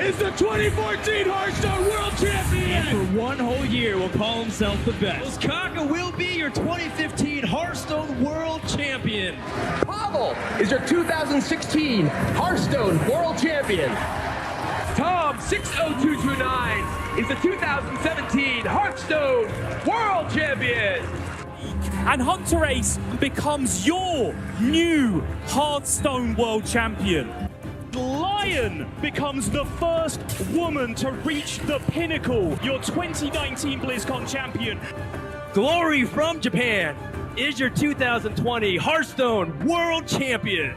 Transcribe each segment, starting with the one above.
is the 2014 Hearthstone World Champion! For one whole year will call himself the best. Kaka will be your 2015 Hearthstone World Champion. Pavel is your 2016 Hearthstone World Champion. Tom 60229 is the 2017 Hearthstone World Champion. And Hunter Ace becomes your new Hearthstone World Champion. Lion becomes the first woman to reach the pinnacle, your 2019 BlizzCon champion. Glory from Japan is your 2020 Hearthstone World Champion.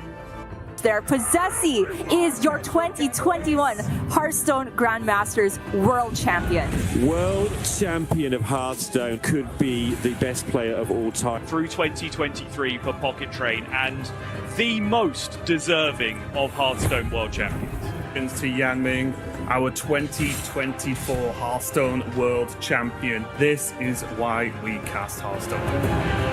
There, Possessi is your 2021 Hearthstone Grandmasters World Champion. World Champion of Hearthstone could be the best player of all time. Through 2023 for Pocket Train and the most deserving of Hearthstone World Champions. To Yang Ming, our 2024 Hearthstone World Champion. This is why we cast Hearthstone.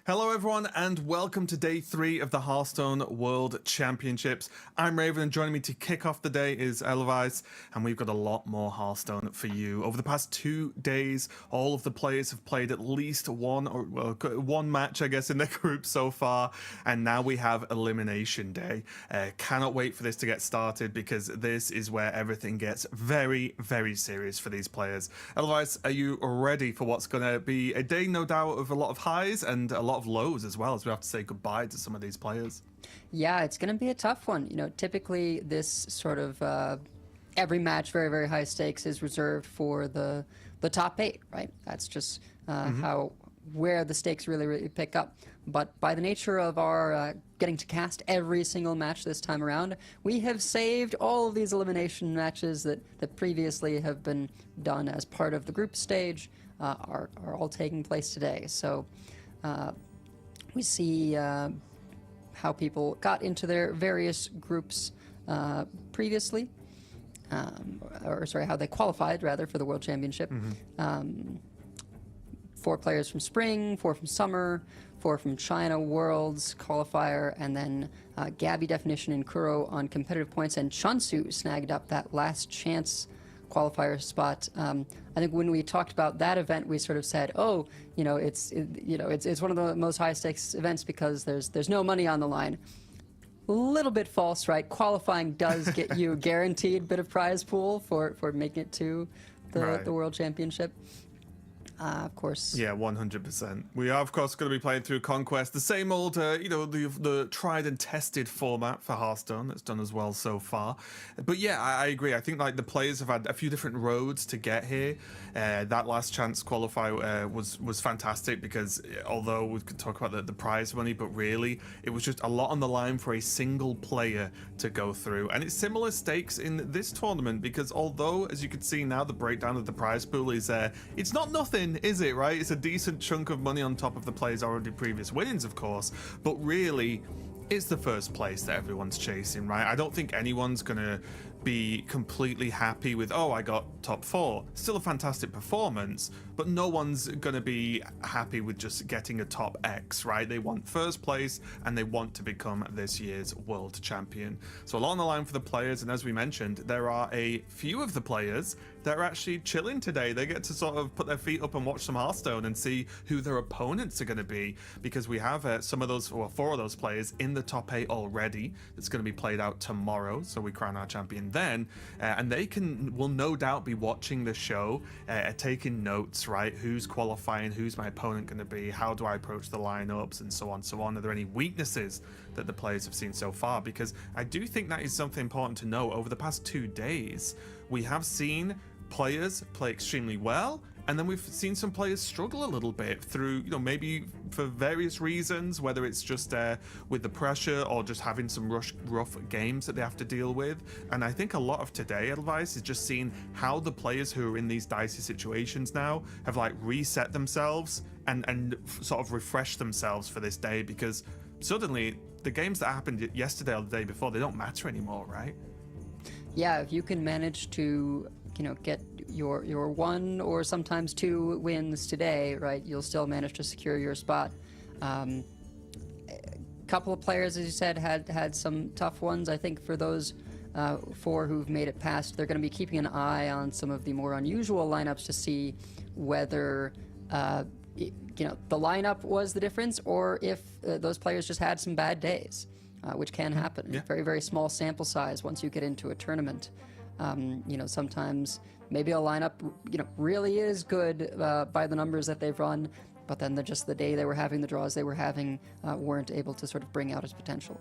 Hello everyone and welcome to day 3 of the Hearthstone World Championships. I'm Raven and joining me to kick off the day is Elvis, and we've got a lot more Hearthstone for you. Over the past 2 days, all of the players have played at least one match, I guess, in their group so far, and now we have Elimination Day. Cannot wait for this to get started because this is where everything gets very, very serious for these players. Elvis, are you ready for what's going to be a day, no doubt, of a lot of highs and a lot of lows as well, as we have to say goodbye to some of these players? Yeah, it's going to be a tough one. You know, typically this sort of every match, very, very high stakes, is reserved for the top 8, right? That's just where the stakes really, really pick up. But by the nature of our getting to cast every single match this time around, we have saved all of these elimination matches that previously have been done as part of the group stage are all taking place today. So we see how people got into their various groups previously, or sorry, how they qualified rather for the World Championship. 4 players from Spring, 4 from Summer, 4 from China Worlds qualifier, and then Gabby, Definition, and Kuro on competitive points, and Cheonsu snagged up that last chance qualifier spot. I think when we talked about that event, we sort of said, "Oh, you know, it's one of the most high stakes events because there's no money on the line." A little bit false, right? Qualifying does get you a guaranteed bit of prize pool for making it to the World Championship. Of course. Yeah, 100%. We are, of course, going to be playing through Conquest, the same old, the tried and tested format for Hearthstone that's done as well so far. But yeah, I agree. I think like the players have had a few different roads to get here. That last chance qualifier was fantastic because although we could talk about the prize money, but really it was just a lot on the line for a single player to go through. And it's similar stakes in this tournament because although, as you can see now, the breakdown of the prize pool is it's not nothing, is it, right? It's a decent chunk of money on top of the players' already previous winnings, of course, but really it's the first place that everyone's chasing, right? I don't think anyone's gonna be completely happy with, oh, I got top 4. Still a fantastic performance, but no one's gonna be happy with just getting a top X, right? They want first place and they want to become this year's world champion. So a lot on the line for the players, and as we mentioned, there are a few of the players that are actually chilling today. They get to sort of put their feet up and watch some Hearthstone and see who their opponents are going to be, because we have some of those, or 4 of those players in the top 8 already. It's going to be played out tomorrow, so we crown our champion then, and they will no doubt be watching the show, taking notes, right? Who's qualifying, who's my opponent going to be, how do I approach the lineups, and so on, so on. Are there any weaknesses that the players have seen so far? Because I do think that is something important to know. Over the past 2 days, we have seen players play extremely well, and then we've seen some players struggle a little bit through, maybe for various reasons, whether it's just with the pressure or just having some rough games that they have to deal with. And I think a lot of today advice is just seeing how the players who are in these dicey situations now have like reset themselves and sort of refreshed themselves for this day, because suddenly the games that happened yesterday or the day before, they don't matter anymore, right? Yeah, if you can manage to, get your 1 or sometimes 2 wins today, right, you'll still manage to secure your spot. A couple of players, as you said, had some tough ones. I think for those 4 who've made it past, they're going to be keeping an eye on some of the more unusual lineups to see whether the lineup was the difference, or if those players just had some bad days, which can happen. Yeah. Very, very small sample size once you get into a tournament. Sometimes maybe a lineup, really is good by the numbers that they've run, but then just the day they were having, the draws they were having, weren't able to sort of bring out its potential.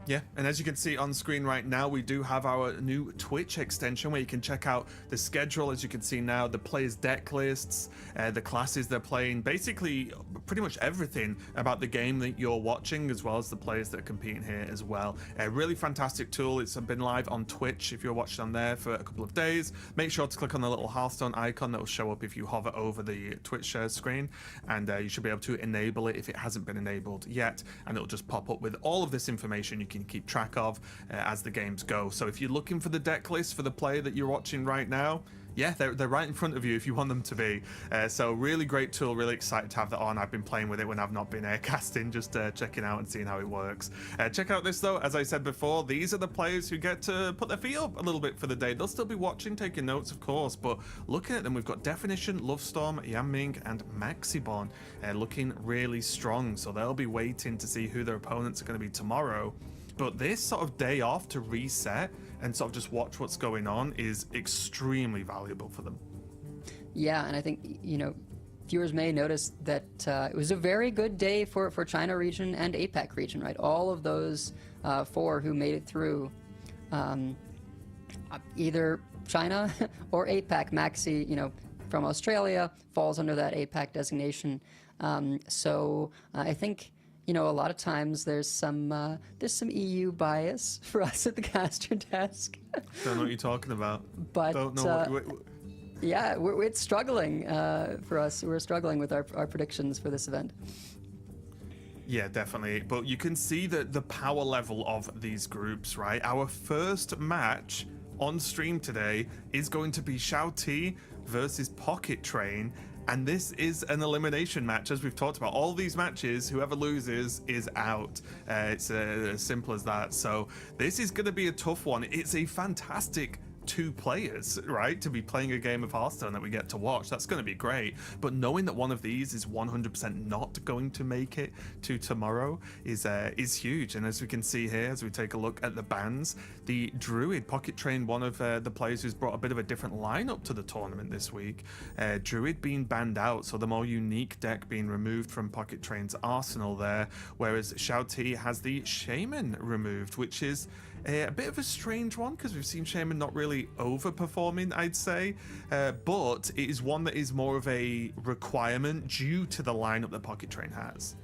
Yeah, and as you can see on screen right now, we do have our new Twitch extension where you can check out the schedule, as you can see now, the players' deck lists, the classes they're playing, basically pretty much everything about the game that you're watching, as well as the players that are competing here as well. A really fantastic tool. It's been live on Twitch if you're watching on there for a couple of days. Make sure to click on the little Hearthstone icon that will show up if you hover over the Twitch screen, and you should be able to enable it if it hasn't been enabled yet, and it'll just pop up with all of this information you can keep track of as the games go. So if you're looking for the deck list for the player that you're watching right now, yeah, they're right in front of you if you want them to be. So really great tool, really excited to have that on. I've been playing with it when I've not been casting, just checking out and seeing how it works. Check out this though, as I said before, these are the players who get to put their feet up a little bit for the day. They'll still be watching, taking notes of course, but looking at them, we've got Definition, Lovestorm, Yanming and Maxibon looking really strong. So they'll be waiting to see who their opponents are going to be tomorrow. But this sort of day off to reset and sort of just watch what's going on is extremely valuable for them. Yeah, and I think, viewers may notice that it was a very good day for China region and APAC region, right? All of those 4 who made it through, either China or APAC. Maxi, from Australia, falls under that APAC designation. So I think, a lot of times there's some EU bias for us at the caster desk. Don't know what you're talking about. But don't know yeah, it's struggling for us. We're struggling with our predictions for this event. Yeah, definitely. But you can see the power level of these groups, right? Our first match on stream today is going to be Shouti versus Pocket Train. And this is an elimination match, as we've talked about. All these matches, whoever loses is out. It's as simple as that. So this is going to be a tough one. It's a fantastic 2 players, right, to be playing a game of Hearthstone that we get to watch. That's going to be great. But knowing that one of these is 100% not going to make it to tomorrow is huge. And as we can see here, as we take a look at the bans, the Druid, Pocket Train, one of the players who's brought a bit of a different lineup to the tournament this week. Druid being banned out, so the more unique deck being removed from Pocket Train's arsenal there, whereas Shouti has the Shaman removed, which is a bit of a strange one because we've seen Shaman not really overperforming, I'd say, but it is one that is more of a requirement due to the lineup that Pocket Train has.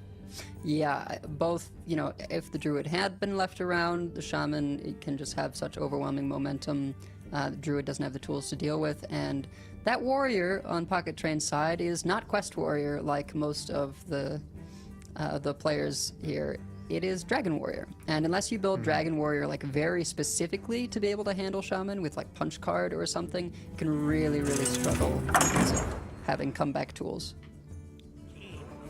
Yeah, both, if the Druid had been left around, the Shaman, it can just have such overwhelming momentum. The Druid doesn't have the tools to deal with, and that Warrior on Pocket Train's side is not Quest Warrior like most of the players here. It is Dragon Warrior, and unless you build Dragon Warrior like very specifically to be able to handle Shaman with like Punch Card or something, you can really, really struggle with having comeback tools.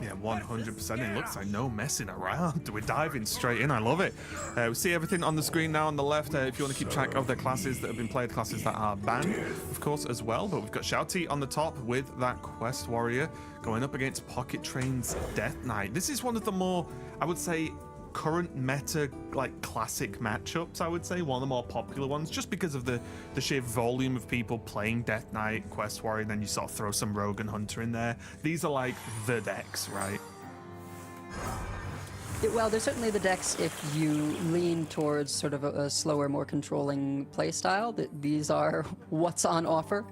Yeah, 100%. It looks like no messing around. We're diving straight in. I love it. We see everything on the screen now on the left. If you want to keep track of the classes that have been played, classes that are banned, of course, as well. But we've got Shouti on the top with that Quest Warrior going up against Pocket Train's Death Knight. This is one of the more, I would say, current meta, like classic matchups, I would say, one of the more popular ones, just because of the sheer volume of people playing Death Knight, Quest Warrior, and then you sort of throw some Rogue and Hunter in there. These are like the decks, right? Well, there's certainly the decks if you lean towards sort of a slower, more controlling playstyle. These are what's on offer.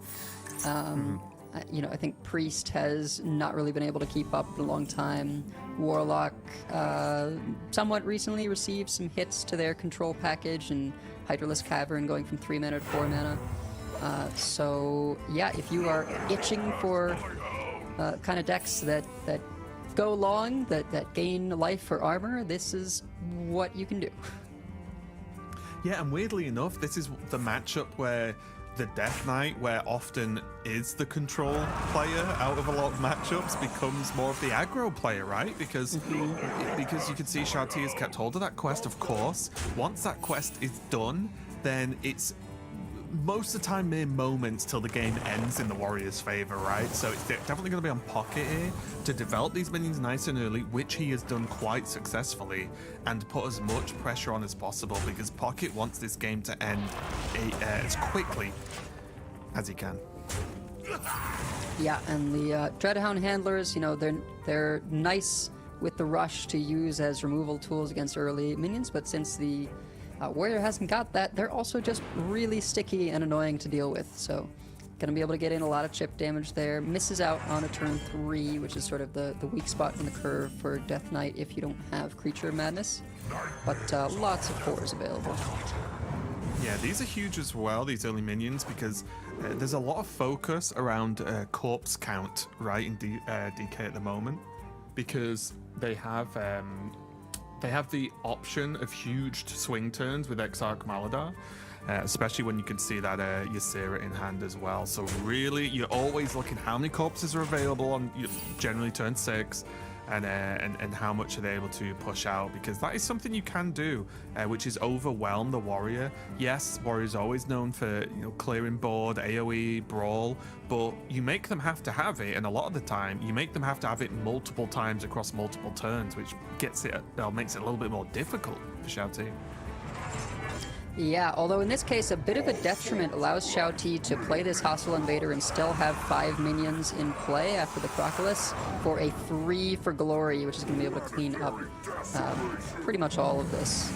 I think Priest has not really been able to keep up in a long time. Warlock somewhat recently received some hits to their control package, and Hydralisk Cavern going from 3 mana to 4 mana. So yeah, if you are itching for kind of decks that go long that gain life for armor, this is what you can do. Yeah, and weirdly enough, this is the matchup where the Death Knight, where often is the control player out of a lot of matchups, becomes more of the aggro player, right? Because you can see Shouti has kept hold of that quest, of course. Once that quest is done, then it's most of the time mere moments till the game ends in the Warrior's favor, right? So it's definitely going to be on Pocket here to develop these minions nice and early, which he has done quite successfully, and put as much pressure on as possible, because Pocket wants this game to end as quickly as he can. Yeah, and the Dreadhound handlers, you know, they're nice with the rush to use as removal tools against early minions, but since the Warrior hasn't got that, they're also just really sticky and annoying to deal with, so gonna be able to get in a lot of chip damage there. Misses out on a turn 3, which is sort of the weak spot in the curve for Death Knight if you don't have Creature Madness, but lots of cores available. Yeah, these are huge as well, these early minions, because there's a lot of focus around corpse count, right, in DK at the moment, because they have the option of huge swing turns with Exarch Maladar, especially when you can see that Ysera in hand as well. So really, you're always looking how many corpses are available on generally turn 6, and how much are they able to push out, because that is something you can do, which is overwhelm the Warrior. Yes, Warrior's always known for clearing board, AoE, brawl, but you make them have to have it, and a lot of the time you make them have to have it multiple times across multiple turns, which makes it a little bit more difficult for Shouti. Yeah, although in this case a bit of a detriment allows Shouti to play this Hostile Invader and still have 5 minions in play after the Crocodilus for a free for glory, which is going to be able to clean up pretty much all of this.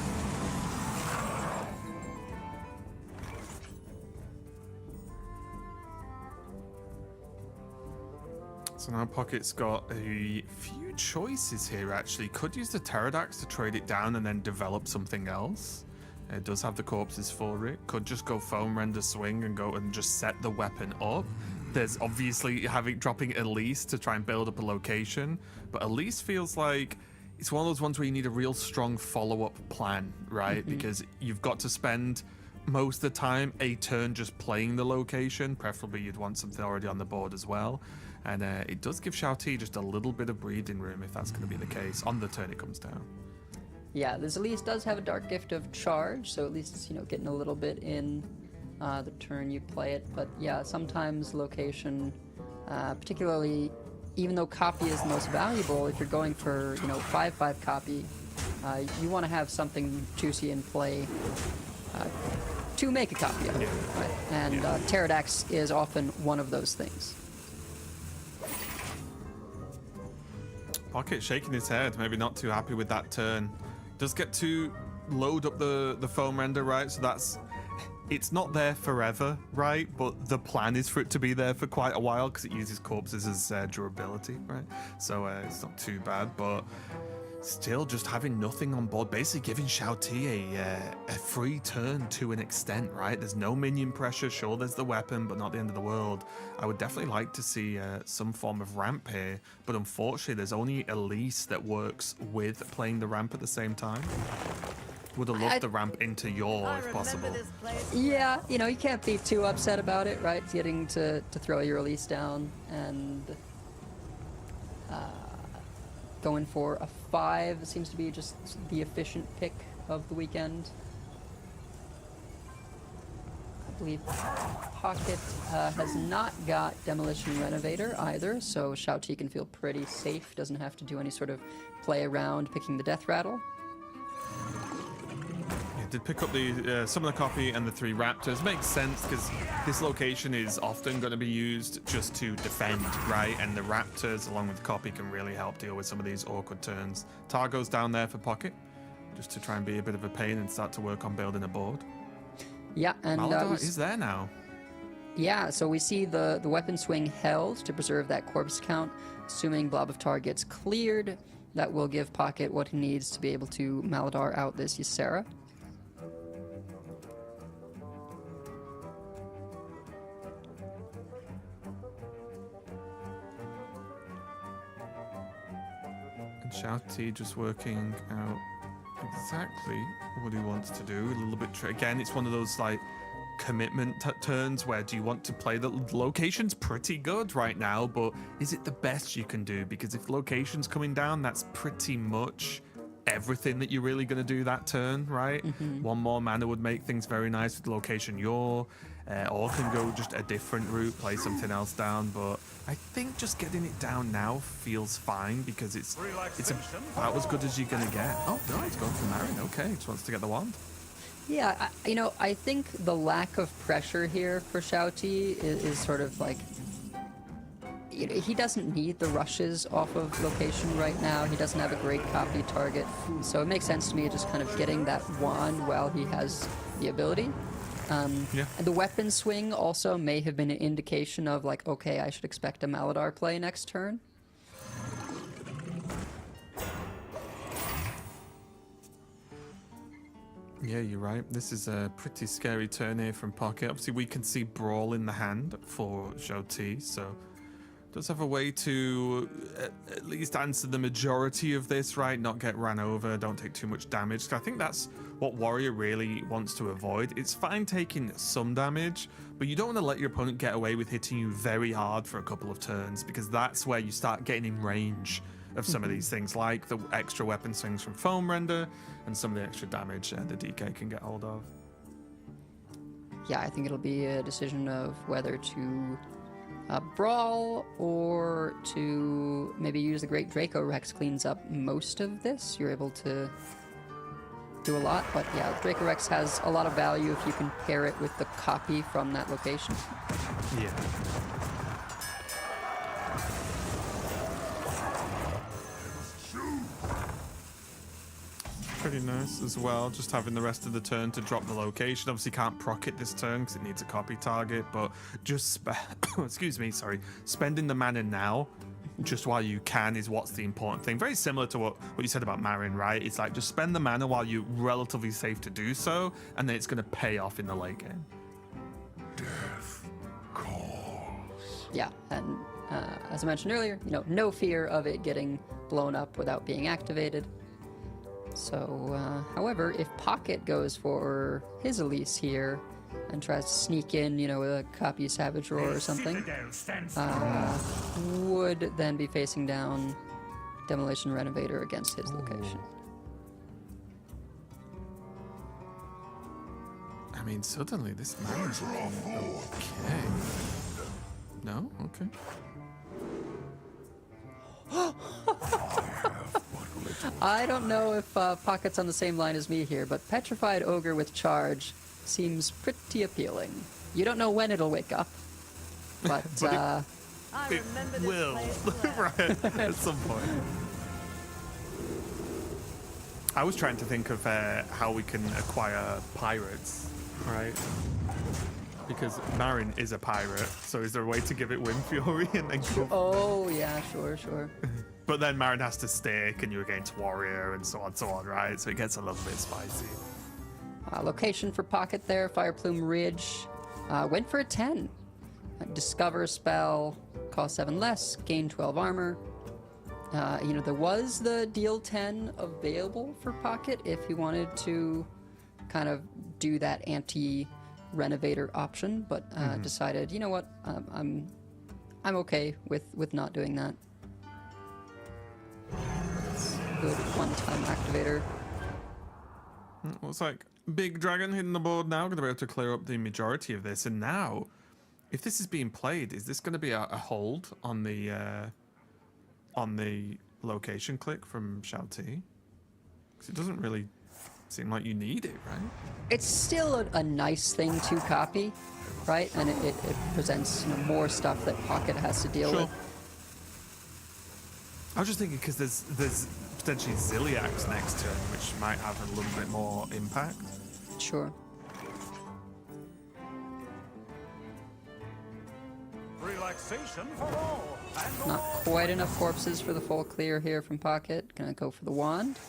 So now Pocket's got a few choices here, actually. Could use the Pterodax to trade it down and then develop something else. It does have the corpses for it. Could just go Foam Render Swing and go and just set the weapon up. There's obviously dropping Elise to try and build up a location, but Elise feels like it's one of those ones where you need a real strong follow-up plan, right? Because you've got to spend most of the time a turn just playing the location. Preferably you'd want something already on the board as well. And it does give Shouti just a little bit of breathing room if that's going to be the case on the turn it comes down. Yeah, this Elise does have a Dark Gift of Charge, so at least it's, getting a little bit in the turn you play it. But yeah, sometimes location, particularly even though copy is the most valuable, if you're going for 5/5 copy, you want to have something juicy in play to make a copy of it, right? And Pterodax is often one of those things. Pocket shaking his head, maybe not too happy with that turn. Does get to load up the foam render, right? So it's not there forever, right? But the plan is for it to be there for quite a while because it uses corpses as durability, right? So it's not too bad, but still just having nothing on board, basically giving Shouti a free turn to an extent, right? There's no minion pressure. Sure, there's the weapon, but not the end of the world. I would definitely like to see some form of ramp here, but unfortunately there's only Elise that works with playing the ramp at the same time. Would have loved the ramp into Yor if possible. Yeah, you can't be too upset about it, right? Getting to throw your Elise down and going for a 5 seems to be just the efficient pick of the weekend. I believe Pocket has not got Demolition Renovator either, so Shouti can feel pretty safe, doesn't have to do any sort of play around picking the Death Rattle. Did pick up the some of the copy and the 3 raptors. Makes sense because this location is often going to be used just to defend, right? And the raptors along with the copy can really help deal with some of these awkward turns. Tar goes down there for Pocket just to try and be a bit of a pain and start to work on building a board. Yeah, and Maladar is there now. Yeah, so we see the weapon swing held to preserve that corpse count. Assuming Blob of Tar gets cleared, that will give Pocket what he needs to be able to Maladar out this Ysera. Shouti just working out exactly what he wants to do. A little bit again, it's one of those like commitment turns where do you want to play the location's pretty good right now, but is it the best you can do? Because if location's coming down, that's pretty much everything that you're really going to do that turn, right? One more mana would make things very nice with location or can go just a different route, play something else down, but I think just getting it down now feels fine because it's about as good as you're going to get. Oh no, it's going for Marin. Okay, just wants to get the wand. Yeah, I think the lack of pressure here for Shouti is sort of like, he doesn't need the rushes off of location right now. He doesn't have a great copy target. So it makes sense to me just kind of getting that wand while he has the ability. And the weapon swing also may have been an indication of like, okay, I should expect a Maladar play next turn. Yeah, you're right. This is a pretty scary turn here from Pocket. Obviously, we can see Brawl in the hand for Shouti, so does have a way to at least answer the majority of this, right? Not get ran over, don't take too much damage. I think that's what Warrior really wants to avoid. It's fine taking some damage, but you don't want to let your opponent get away with hitting you very hard for a couple of turns, because that's where you start getting in range of some of these things, like the extra weapon swings from Foam Render and some of the extra damage the DK can get hold of. Yeah, I think it'll be a decision of whether to brawl or to maybe use the Great Draco Rex. Cleans up most of this. You're able to do a lot, but yeah, Draco Rex has a lot of value if you can pair it with the copy from that location. Yeah. Pretty nice as well, just having the rest of the turn to drop the location. Obviously can't proc it this turn because it needs a copy target, but just spending the mana now just while you can is what's the important thing. Very similar to what you said about Marin, right? It's like just spend the mana while you're relatively safe to do so, and then it's going to pay off in the late game. Death calls. Yeah, and as I mentioned earlier, no fear of it getting blown up without being activated. So, however, if Pocket goes for his Elise here and tries to sneak in, with a copy Savage Roar or something, would then be facing down Demolition Renovator against his location. I mean, suddenly this man is okay. No? Okay. I don't know if Pocket's on the same line as me here, but Petrified Ogre with Charge seems pretty appealing. You don't know when it'll wake up, but, it will, right, at some point. I was trying to think of how we can acquire pirates, right? Because Marin is a pirate, so is there a way to give it Wind Fury and then go? Oh, yeah, sure. But then Marin has to stick, and you're against Warrior, and so on, right? So it gets a little bit spicy. Location for Pocket there, Fireplume Ridge. Went for a 10. Discover a spell, cost 7 less, gain 12 armor. There was the deal 10 available for Pocket if he wanted to kind of do that anti-renovator option, but decided, you know what, I'm okay with not doing that. Good one-time activator. Looks like Big Dragon hitting the board now. Going to be able to clear up the majority of this. And now, if this is being played, is this going to be a hold on the location click from Shouti? Because it doesn't really seem like you need it, right? It's still a nice thing to copy, right? And it presents more stuff that Pocket has to deal with. I was just thinking because there's potentially Ziliax next turn, which might have a little bit more impact. Sure. Relaxation for all. Not quite enough corpses for the full clear here from Pocket. Gonna go for the wand.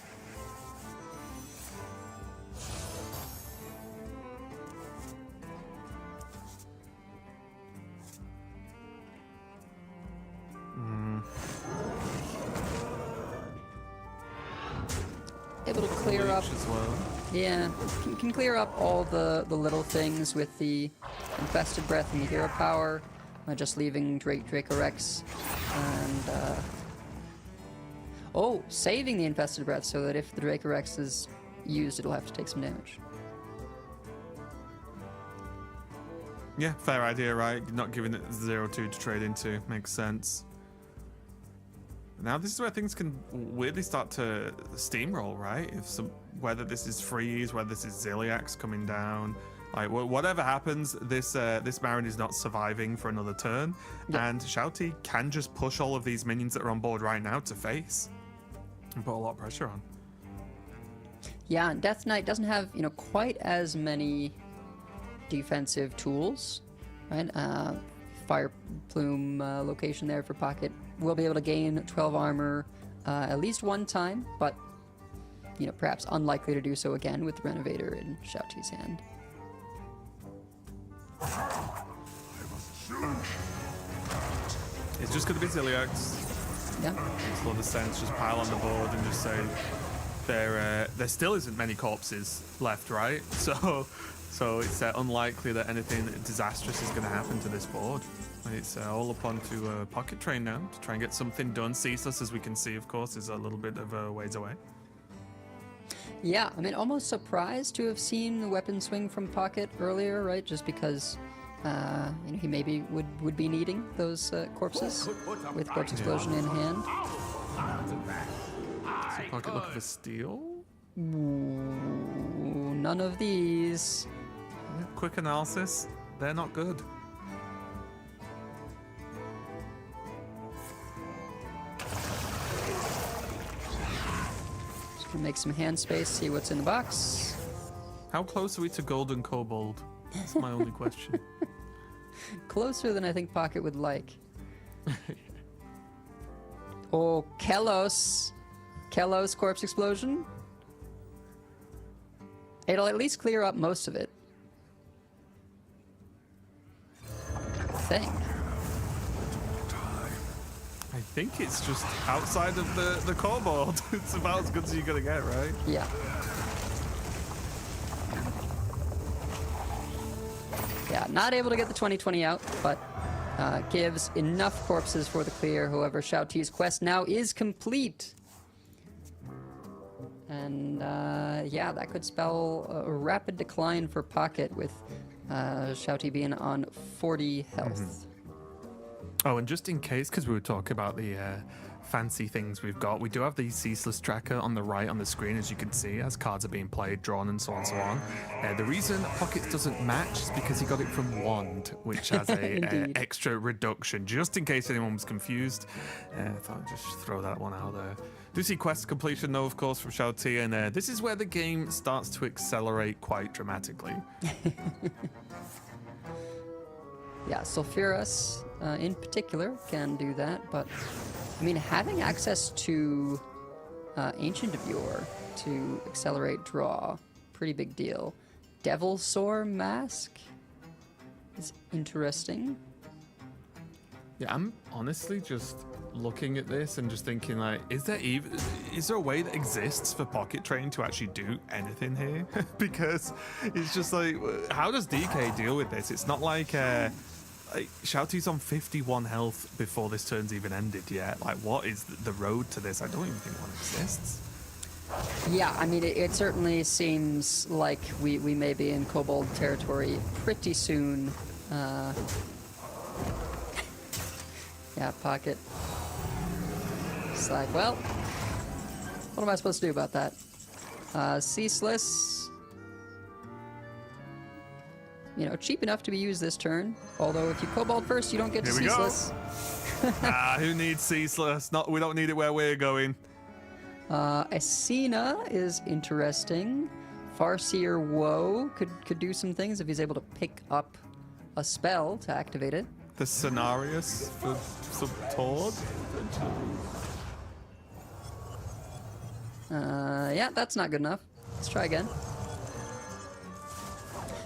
able to clear up. As well. Yeah, can clear up all the little things with the Infested Breath and the Hero Power, just leaving Dracorex and saving the Infested Breath so that if the Dracorex is used, it'll have to take some damage. Yeah, fair idea, right? You're not giving it 0-2 to trade into. Makes sense. Now this is where things can weirdly start to steamroll, right? Whether this is Freeze, whether this is Ziliax coming down, like whatever happens, this Marin is not surviving for another turn, and Shouti can just push all of these minions that are on board right now to face and put a lot of pressure on. Yeah, and Death Knight doesn't have quite as many defensive tools, right? Fire Plume location there for Pocket. Will be able to gain 12 armor at least one time, but perhaps unlikely to do so again with Renovator in Shouti's hand. It's just going to be Ziliax. Yeah. Makes a lot of sense. Just pile on the board and just say there still isn't many corpses left, right? So it's unlikely that anything disastrous is going to happen to this board. It's all upon to Pocket Train now to try and get something done. Ceaseless, as we can see, of course, is a little bit of a ways away. Yeah, I mean, almost surprised to have seen the weapon swing from Pocket earlier, right? Just because he maybe would be needing those corpses with Corpse Explosion in hand. So Pocket looking for steal? Ooh, none of these. Quick analysis, they're not good. Just gonna make some hand space, see what's in the box. How close are we to Golden Kobold? That's my only question. Closer than I think Pocket would like. Oh, Kelos. Kelos Corpse Explosion. It'll at least clear up most of it. I think it's just outside of the Kobold. It's about as good as you're gonna get, right? Yeah. Yeah, not able to get the 2020 out, but gives enough corpses for the clear. However, Shouti's quest now is complete. And yeah, that could spell a rapid decline for Pocket with Shouti being on 40 health. Oh, and just in case, because we were talking about the fancy things we've got, we do have the Ceaseless tracker on the right on the screen, as you can see, as cards are being played, drawn, and so on and so on. The reason Pockets doesn't match is because he got it from Wand, which has a extra reduction, just in case anyone was confused. I thought I'd just throw that one out there. Do see quest completion, though, of course, from Shouti, and this is where the game starts to accelerate quite dramatically. Yeah, Sulfuras in particular can do that, but I mean, having access to Ancient of Yore to accelerate draw, pretty big deal. Devil Sore Mask is interesting. Yeah, I'm honestly just looking at this and just thinking, like, is there a way that exists for Pocket Train to actually do anything here? Because it's just like, how does DK deal with this? It's not like Shouti's on 51 health before this turn's even ended yet. Like, what is the road to this? I don't even think one exists. Yeah, I mean, it certainly seems like we may be in Kobold territory pretty soon. Yeah, Pocket. It's like, well, what am I supposed to do about that? Ceaseless. You know, cheap enough to be used this turn. Although if you Kobold first, you don't get to Ceaseless. Who needs Ceaseless? We don't need it where we're going. Asina is interesting. Farseer Woe could do some things if he's able to pick up a spell to activate it. The Scenarius for some Tord? Yeah, that's not good enough. Let's try again.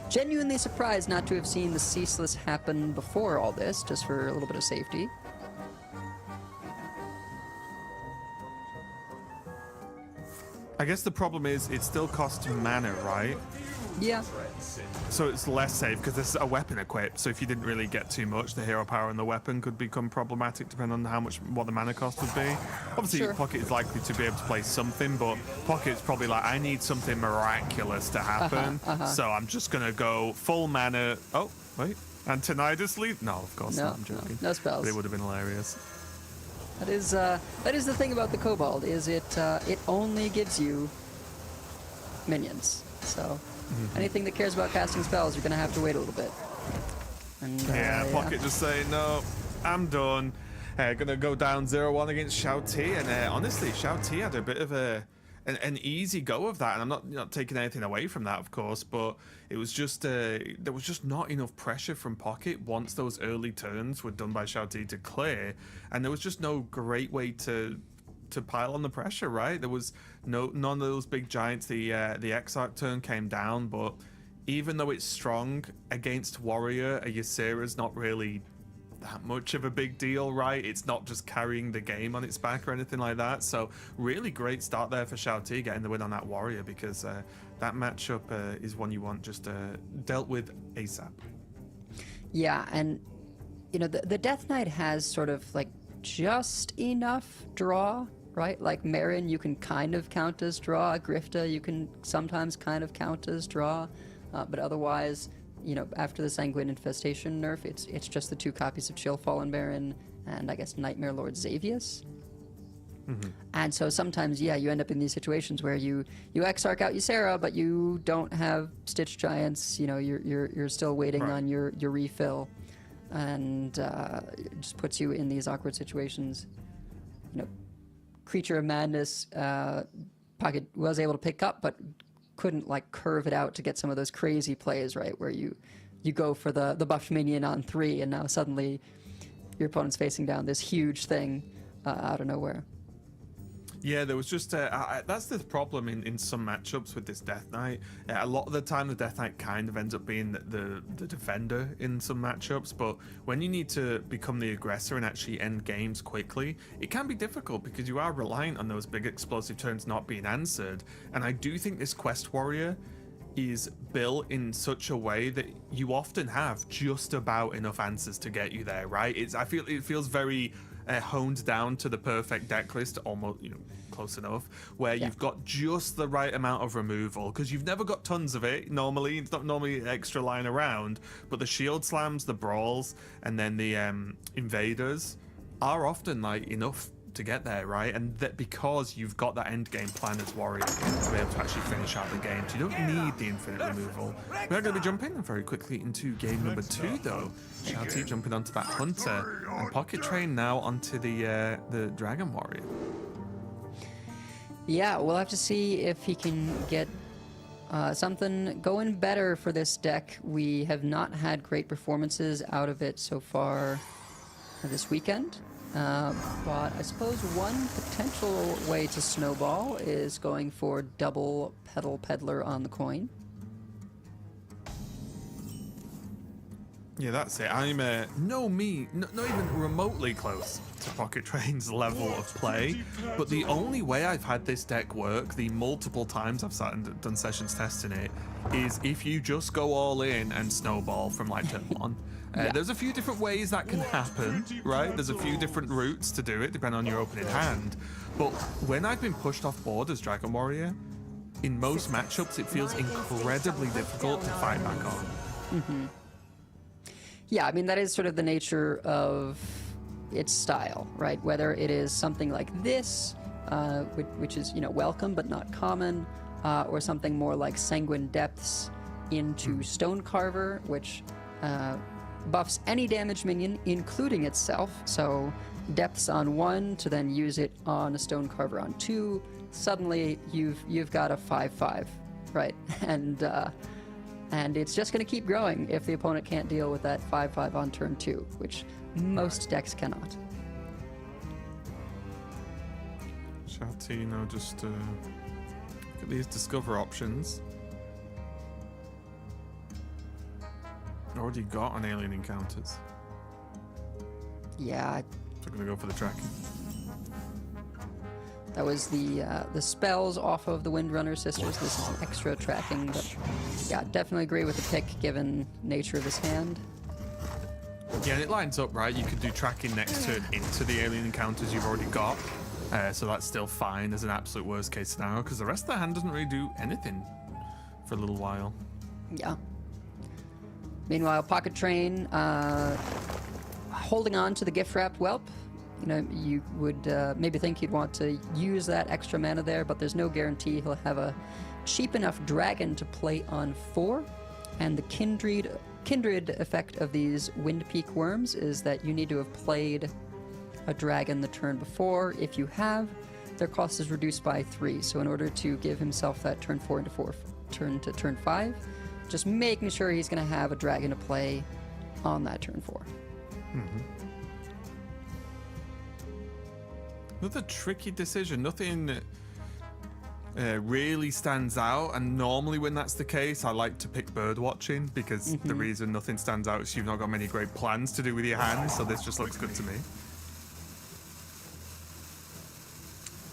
Genuinely surprised not to have seen the Ceaseless happen before all this, just for a little bit of safety. I guess the problem is it still costs mana, right? Yeah. So it's less safe because there's a weapon equipped. So if you didn't really get too much, the hero power and the weapon could become problematic depending on what the mana cost would be. Obviously, Sure. Pocket is likely to be able to play something, but Pocket's probably like, I need something miraculous to happen. So I'm just going to go full mana. Oh, wait. Antonidas lead? No, of course not. I'm joking. No spells. But it would have been hilarious. That is the thing about the Kobold, is it only gives you minions. So anything that cares about casting spells, you're gonna have to wait a little bit. And, yeah, Pocket just saying, no, I'm done. Gonna go down 0-1 against Shouti, and honestly, Shouti had a bit of an easy go of that, and I'm not taking anything away from that, of course, but it was just there was just not enough pressure from Pocket once those early turns were done by Shouti to clear, and there was just no great way to pile on the pressure, right? There was none of those big giants. The Exarch turn came down, but even though it's strong against Warrior, a Ysera's not really that much of a big deal, right? It's not just carrying the game on its back or anything like that. So really great start there for Shouti getting the win on that Warrior, because that matchup is one you want just dealt with ASAP. Yeah, and you know the Death Knight has sort of like just enough draw, right? Like Marin you can kind of count as draw, Grifta you can sometimes kind of count as draw, but otherwise, you know, after the Sanguine Infestation nerf, it's just the 2 copies of Chillfallen Baron and I guess Nightmare Lord Xavius. And so sometimes, yeah, you end up in these situations where you Exarch out Ysera, but you don't have Stitch Giants. You know, you're still waiting on your refill, and it just puts you in these awkward situations. You know, Creature of Madness, Pocket was able to pick up, but couldn't like curve it out to get some of those crazy plays, right, where you go for the buffed minion on 3, and now suddenly your opponent's facing down this huge thing out of nowhere. Yeah, there was just that's the problem in some matchups with this Death Knight. A lot of the time, the Death Knight kind of ends up being the defender in some matchups, but when you need to become the aggressor and actually end games quickly, it can be difficult because you are reliant on those big explosive turns not being answered. And I do think this Quest Warrior is built in such a way that you often have just about enough answers to get you there, right? I feel it feels very honed down to the perfect deck list, almost, you know, close enough, where you've got just the right amount of removal, because you've never got tons of it normally. It's not normally extra lying around, but the shield slams, the brawls, and then the invaders are often like enough to get there, right? And that because you've got that end game plan as Warrior to be able to actually finish out the game, so you don't need the infinite removal. We are going to be jumping very quickly into game number 2, though. Shouti jumping onto that Hunter, and Pocket Train now onto the Dragon Warrior. Yeah, we'll have to see if he can get something going better for this deck. We have not had great performances out of it so far this weekend. But I suppose one potential way to snowball is going for double Pedal Peddler on the coin. Yeah, that's it. I'm not even remotely close to Pocket Train's level of play, but the only way I've had this deck work, the multiple times I've sat and done sessions testing it, is if you just go all in and snowball from like turn 1. There's a few different ways that can happen, right? There's a few different routes to do it, depending on your opening hand. But when I've been pushed off board as Dragon Warrior, in most matchups, it feels incredibly difficult to fight back on. Yeah, I mean, that is sort of the nature of its style, right? Whether it is something like this, which is, you know, welcome but not common, or something more like Sanguine Depths into Stonecarver, which buffs any damage minion, including itself. So Depths on 1 to then use it on a Stonecarver on 2. Suddenly you've got a 5/5, right? And it's just going to keep growing if the opponent can't deal with that 5/5 on turn 2, which most decks cannot. Shouti, you know, just look at these discover options. Already got on alien encounters. Yeah. So I'm gonna go for the tracking. That was the spells off of the Windrunner Sisters. This is an extra tracking, but yeah, definitely agree with the pick given nature of his hand. Yeah, and it lines up, right? You could do tracking next turn into the alien encounters you've already got. So that's still fine as an absolute worst case scenario, because the rest of the hand doesn't really do anything for a little while. Yeah. Meanwhile, Pocket Train holding on to the gift wrapped whelp. You know, you would maybe think you'd want to use that extra mana there, but there's no guarantee he'll have a cheap enough dragon to play on 4. And the kindred effect of these Wind Peak worms is that you need to have played a dragon the turn before. If you have, their cost is reduced by 3. So in order to give himself that turn 4 into 4 turn to turn 5, just making sure he's going to have a dragon to play on that turn 4. Another tricky decision. Nothing really stands out, and normally when that's the case, I like to pick bird watching, because the reason nothing stands out is you've not got many great plans to do with your hands, so this just looks good to me.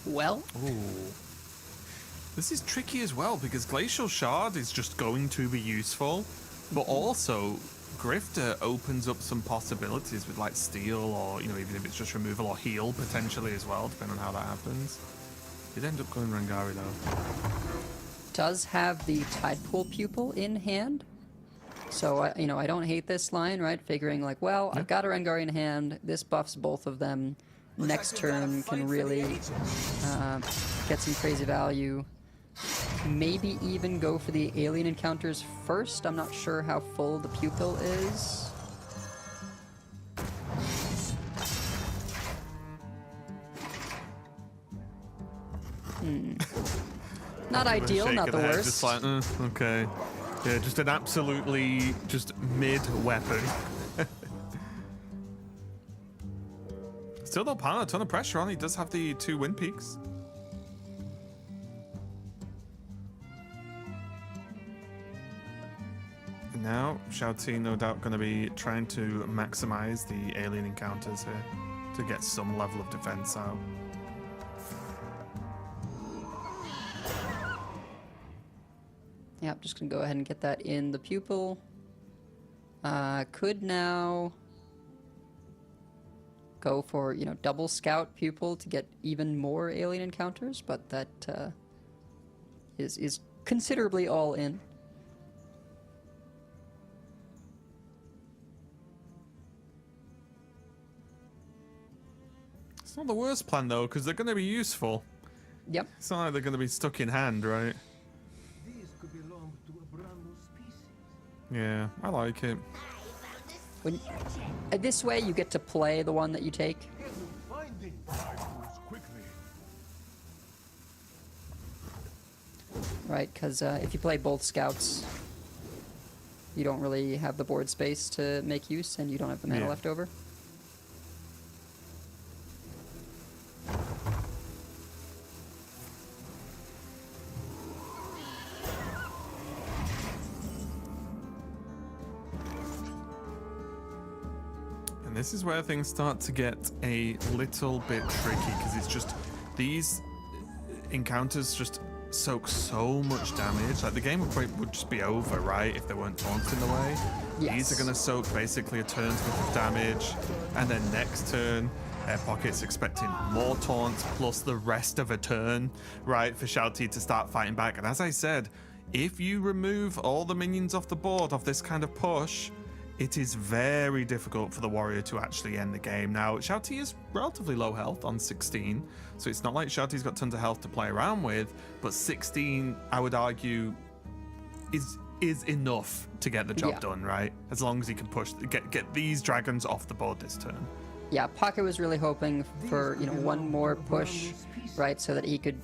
Well, this is tricky as well, because Glacial Shard is just going to be useful, but also Grifter opens up some possibilities with like Steel, or, you know, even if it's just removal or heal potentially as well, depending on how that happens. Did end up going Rangari though. does have the Tidepool Pupil in hand. So, you know, I don't hate this line, right? Figuring like, well, I've got a Rangari in hand. This buffs both of them. Next turn can really get some crazy value. Maybe even go for the alien encounters first. I'm not sure how full the pupil is. Not ideal, not the worst. Just like, okay. Yeah, just an absolutely just mid weapon. Still though, Pan, a ton of pressure on. He does have the 2 Wind Peaks. And now, Shouti no doubt going to be trying to maximize the alien encounters here to get some level of defense out. Yep, just gonna go ahead and get that in the pupil. Could now go for, you know, double scout pupil to get even more alien encounters, but that is considerably all in. It's not the worst plan though, because they're going to be useful. Yep. It's not like they're going to be stuck in hand, right? Yeah, I like it. When, this way you get to play the one that you take. Right, because if you play both scouts, you don't really have the board space to make use, and you don't have the mana left over. And this is where things start to get a little bit tricky, because it's just these encounters just soak so much damage. Like the game would just be over, right, if there weren't taunts in the way. Yes. These are going to soak basically a turn's worth of damage, and then next turn Air Pocket's expecting more taunts plus the rest of a turn, right, for Shouti to start fighting back. And as I said, if you remove all the minions off the board of this kind of push, it is very difficult for the warrior to actually end the game. Now, Shouti is relatively low health on 16, so it's not like Shouti's got tons of health to play around with, but 16, I would argue, is enough to get the job done, right? As long as he can push, get these dragons off the board this turn. Yeah, Pocket was really hoping for, you know, one more push, right, so that he could,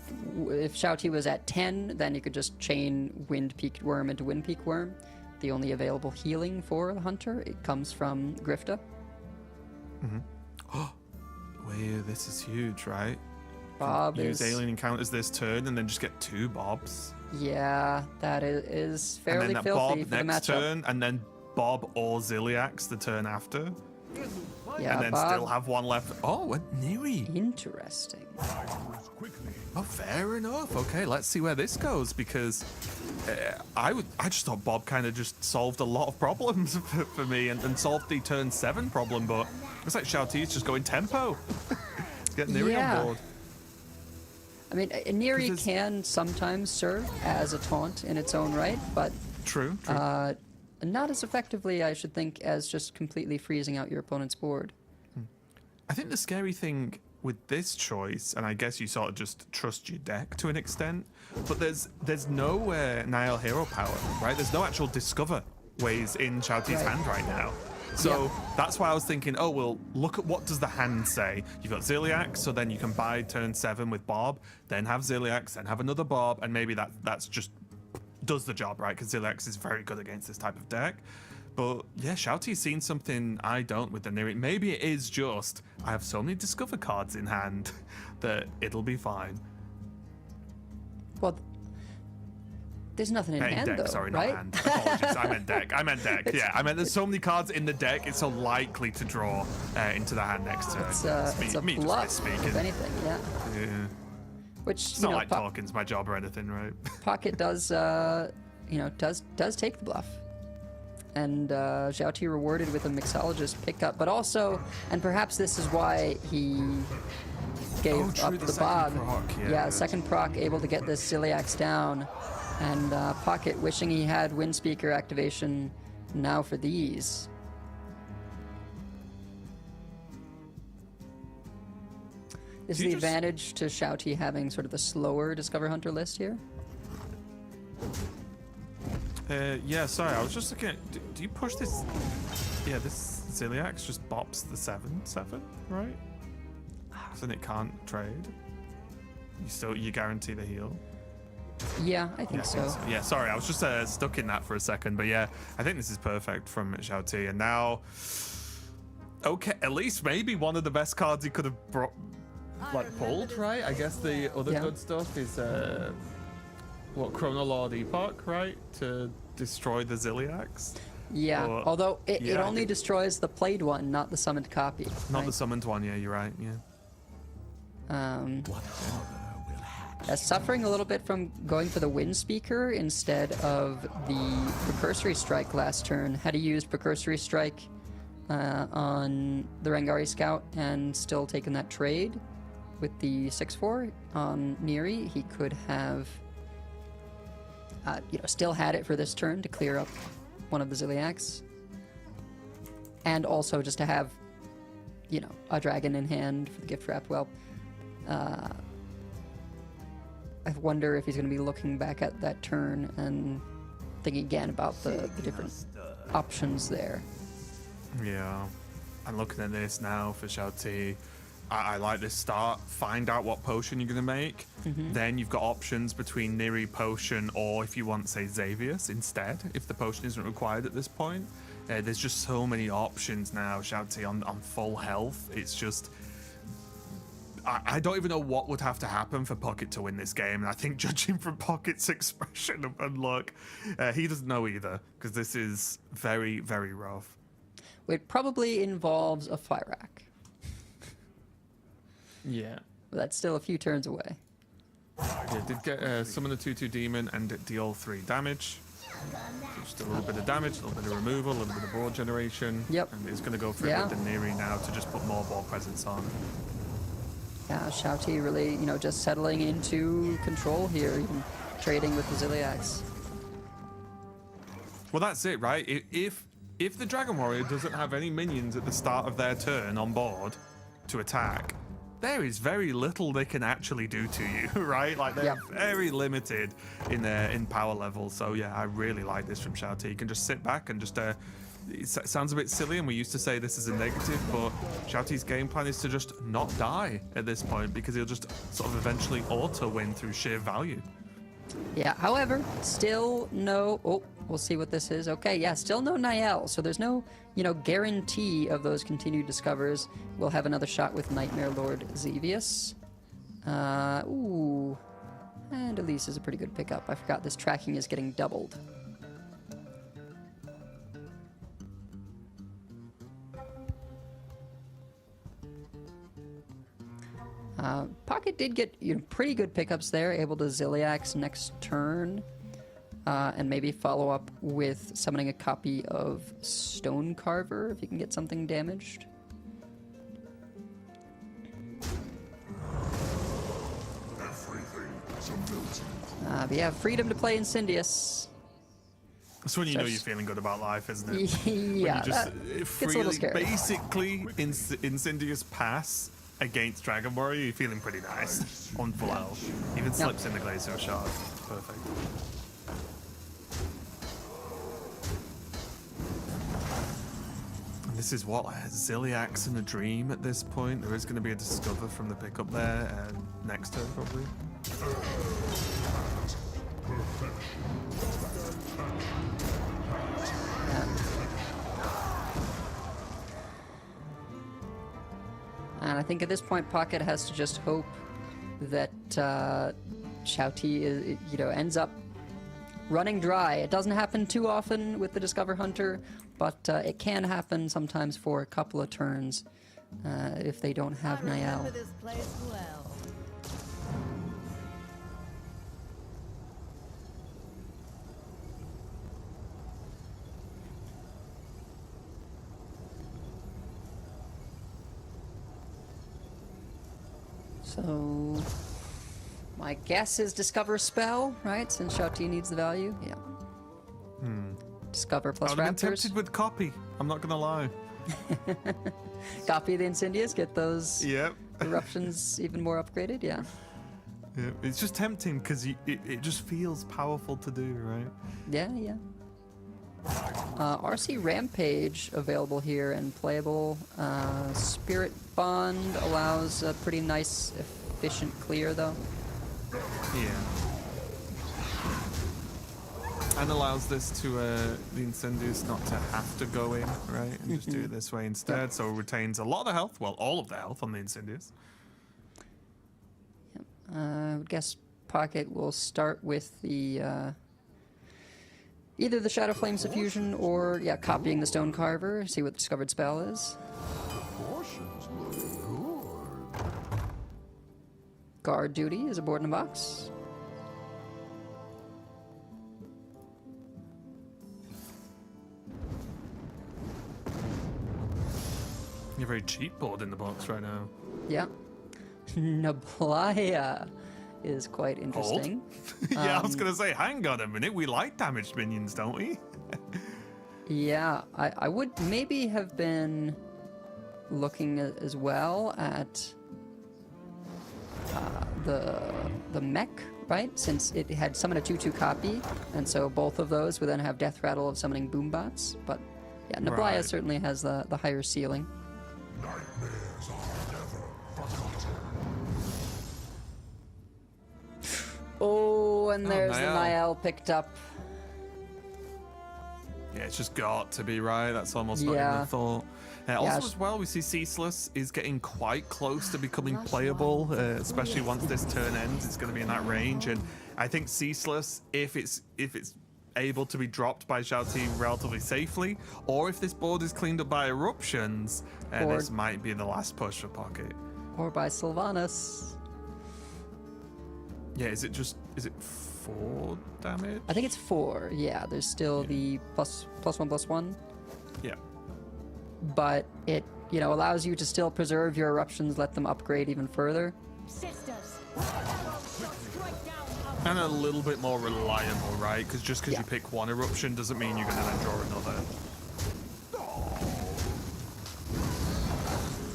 if Shouti was at 10, then he could just chain Wind Peaked Worm into Wind Peak Worm. The only available healing for the hunter, it comes from Grifta. Oh, wait, this is huge, right? Bob use alien encounters this turn and then just get 2 Bobs. Yeah, that is fairly and then that filthy Bob for the next matchup. turn, and then Bob or Ziliax the turn after. Yeah, and then Bob. still have one left. Oh, a Neri. Interesting. Oh, fair enough. Okay, let's see where this goes because I just thought Bob kind of just solved a lot of problems for me and solved the turn 7 problem, but it's like Shouti's just going tempo. Get Neri on board. I mean, Neri can sometimes serve as a taunt in its own right, but true. not as effectively, I should think, as just completely freezing out your opponent's board. I think the scary thing with this choice, and I guess you sort of just trust your deck to an extent, but there's no Nile hero power, right? There's no actual discover ways in Shouti's hand right now. So that's why I was thinking, oh, well, look at what does the hand say. You've got Ziliax, so then you can buy turn 7 with Bob, then have Ziliax, then have another Bob, and maybe that's just does the job, right? Because Ziliax is very good against this type of deck. But yeah, Shouti's seen something I don't with the Neri. Maybe it is just, I have so many Discover cards in hand that it'll be fine. Well, there's nothing in hand, deck, though, sorry, right? not hand. Apologies, I meant deck. I meant deck, yeah. I meant there's so many cards in the deck, it's so likely to draw into the hand next turn. It's a bluff, if anything, yeah. Which, it's not like talking's my job or anything, right? Pocket does, does take the bluff. And Shouti rewarded with a mixologist pickup, but also, and perhaps this is why he gave up the Bob. Second proc, able to get this Ziliax down. And Pocket wishing he had Wind Speaker activation now for these. Is the advantage to Shouti having sort of the slower Discover Hunter list here? Yeah, sorry, I was just looking at, do you push this? Yeah, this Ziliax just bops the 7/7, right? So then it can't trade. You guarantee the heal. Yeah, I think so. Yeah, sorry, I was just stuck in that for a second, but yeah, I think this is perfect from Shouti. And now, okay, at least maybe one of the best cards he could have pulled, right? I guess the other good stuff is Chronolord Epoch, right? To destroy the Ziliax. Yeah, although it only destroys the played one, not the summoned copy. Not the summoned one, yeah, you're right, yeah. Suffering a little bit from going for the Wind Speaker instead of the Precursory Strike last turn. Had he used Precursory Strike on the Rangari Scout and still taken that trade with the 6/4 on Neri, he could have still had it for this turn to clear up one of the Ziliax. And also just to have, a dragon in hand for the gift wrap. Well, I wonder if he's going to be looking back at that turn and thinking again about the different options there. Yeah, I'm looking at this now for Shouti. I like this start. Find out what potion you're going to make. Then you've got options between Neri potion or if you want, say, Xavius instead, if the potion isn't required at this point. There's just so many options now, Shouti, on full health. It's just... I don't even know what would have to happen for Pocket to win this game, and I think judging from Pocket's expression and look, he doesn't know either, because this is very, very rough. It probably involves a Fire Rack. Yeah. But that's still a few turns away. Yeah, did get summon the 2/2 demon and deal 3 damage. Just a little bit of damage, a little bit of removal, a little bit of board generation. Yep. And it's going to go for it with the Neri now to just put more board presence on. Yeah, Shouti really, just settling into control here, even trading with the Ziliax. Well, that's it, right? If the Dragon Warrior doesn't have any minions at the start of their turn on board to attack, there is very little they can actually do to you, right? Like, they're very limited in power level. So, yeah, I really like this from Shouti. You can just sit back and just... it sounds a bit silly, and we used to say this is a negative, but Shouti's game plan is to just not die at this point because he'll just sort of eventually auto-win through sheer value. Yeah, however, still no... Oh, we'll see what this is. Okay, yeah, still no Niall, so there's no, guarantee of those continued discovers. We'll have another shot with Nightmare Lord Xavius. Ooh. And Elise is a pretty good pickup. I forgot this tracking is getting doubled. Pocket did get pretty good pickups there, able to Ziliax next turn, and maybe follow up with summoning a copy of Stone Carver if you can get something damaged. But yeah, freedom to play Incendious. That's when you know you're feeling good about life, isn't it? Yeah, when you just gets a little scary. basically Incendious pass against Dragon Warrior, you're feeling pretty nice on full health. Even slips in the Glacier Shard. Perfect. And this is what, Ziliax and a Dream at this point. There is going to be a Discover from the pickup there, and next turn probably. And I think at this point, Pocket has to just hope that Shouti is, ends up running dry. It doesn't happen too often with the Discover Hunter, but it can happen sometimes for a couple of turns if they don't have Niall. So, my guess is Discover Spell, right? Since Shouti needs the value, yeah. Discover plus I've been Raptors. tempted with Copy. I'm not gonna lie. Copy the Incendious, get those Yep. eruptions even more upgraded, yeah. Yeah, it's just tempting because it just feels powerful to do, right? Yeah, yeah. RC Rampage available here and playable. Spirit Bond allows a pretty nice, efficient clear, though. Yeah. And allows this to the Incendious not to have to go in, right? And just do it this way instead. Yep. So it retains a lot of the health, well, all of the health on the Incendious. Yep. I would guess Pocket will start with the either the Shadow Flame Suffusion or, yeah, copying the Stone Carver, see what the discovered spell is. Guard Duty is aboard in a box. You're very cheap board in the box right now. Yeah. Nablaya is quite interesting. Yeah, I was going to say, hang on a minute, we like damaged minions, don't we? Yeah, I would maybe have been looking as well at the mech, right? Since it had summoned a 2/2 copy, and so both of those would then have Death Rattle of summoning Boombots. But yeah, Nablaya certainly has the higher ceiling. Nightmares are never forgotten. Oh, and there's the Niall picked up. Yeah, it's just got to be right. That's almost not even a thought. Also, as well, we see Ceaseless is getting quite close to becoming playable, especially once this turn ends. It's going to be in that range, and I think Ceaseless, if it's able to be dropped by Shouti relatively safely, or if this board is cleaned up by eruptions, this might be the last push for Pocket. Or by Sylvanas. Yeah, is it 4 damage? I think it's 4. Yeah, there's still the +1/+1. Yeah. But it, allows you to still preserve your eruptions, let them upgrade even further. And a little bit more reliable, right? Because just because you pick one eruption doesn't mean you're going to then draw another.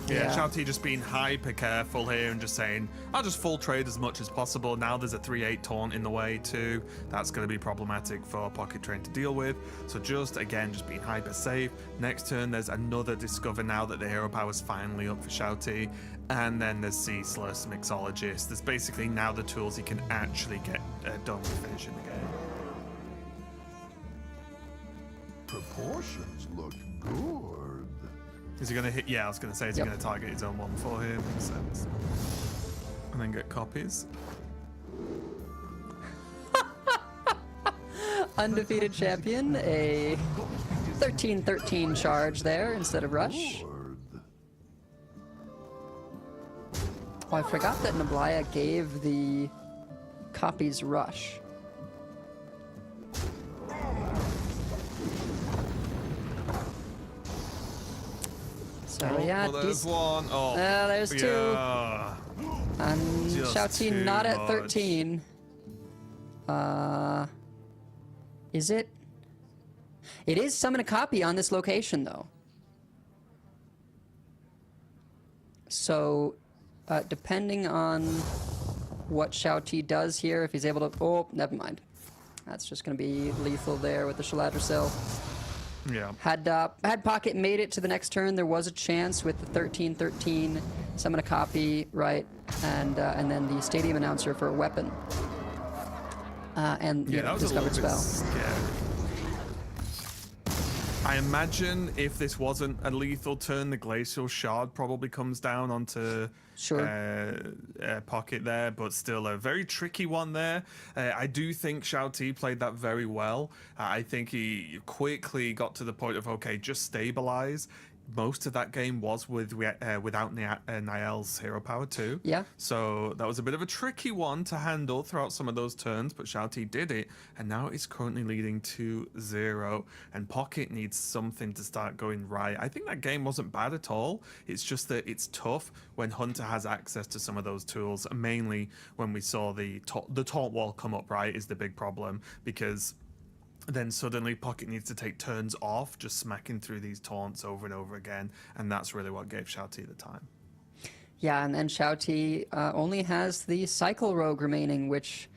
Yeah, Shouti just being hyper careful here and just saying, I'll just full trade as much as possible. Now there's a 3/8 taunt in the way too. That's going to be problematic for Pocket Train to deal with. So just being hyper safe. Next turn there's another Discover now that the hero power's finally up for Shouti. And then there's Ceaseless, Mixologist. There's basically now the tools he can actually get done with finishing the game. Proportions look good. Is he going to hit? Yeah, I was going to say, is he going to target his own one for him? Makes sense. And then get copies. Undefeated champion, a 13/13 charge there instead of rush. Oh, I forgot that Nablaya gave the copies rush. So yeah, well, there's one. Oh, there's two. Yeah. And Just Shouti too not at much. 13. Is it? It is summon a copy on this location, though. So, depending on what Shouti does here, if he's able to... Oh, never mind. That's just going to be lethal there with the Shaladra. Yeah. Had Pocket made it to the next turn, there was a chance with the 13-13, summon a copy, right? And then the stadium announcer for a weapon. And Yeah, that was discovered a little spell. bit scary. I imagine if this wasn't a lethal turn, the Glacial Shard probably comes down onto Pocket there, but still a very tricky one there. I do think Shouti played that very well. I think he quickly got to the point of, okay, just stabilize. Most of that game was without Niall's hero power too. Yeah. So that was a bit of a tricky one to handle throughout some of those turns, but Shouti did it, and now it's currently leading 2-0, and Pocket needs something to start going right. I think that game wasn't bad at all. It's just that it's tough when Hunter has access to some of those tools, mainly when we saw the taunt wall come up, right, is the big problem, because then suddenly Pocket needs to take turns off, just smacking through these taunts over and over again, and that's really what gave Shouti the time. Yeah, and then Shouti only has the Cycle Rogue remaining, which,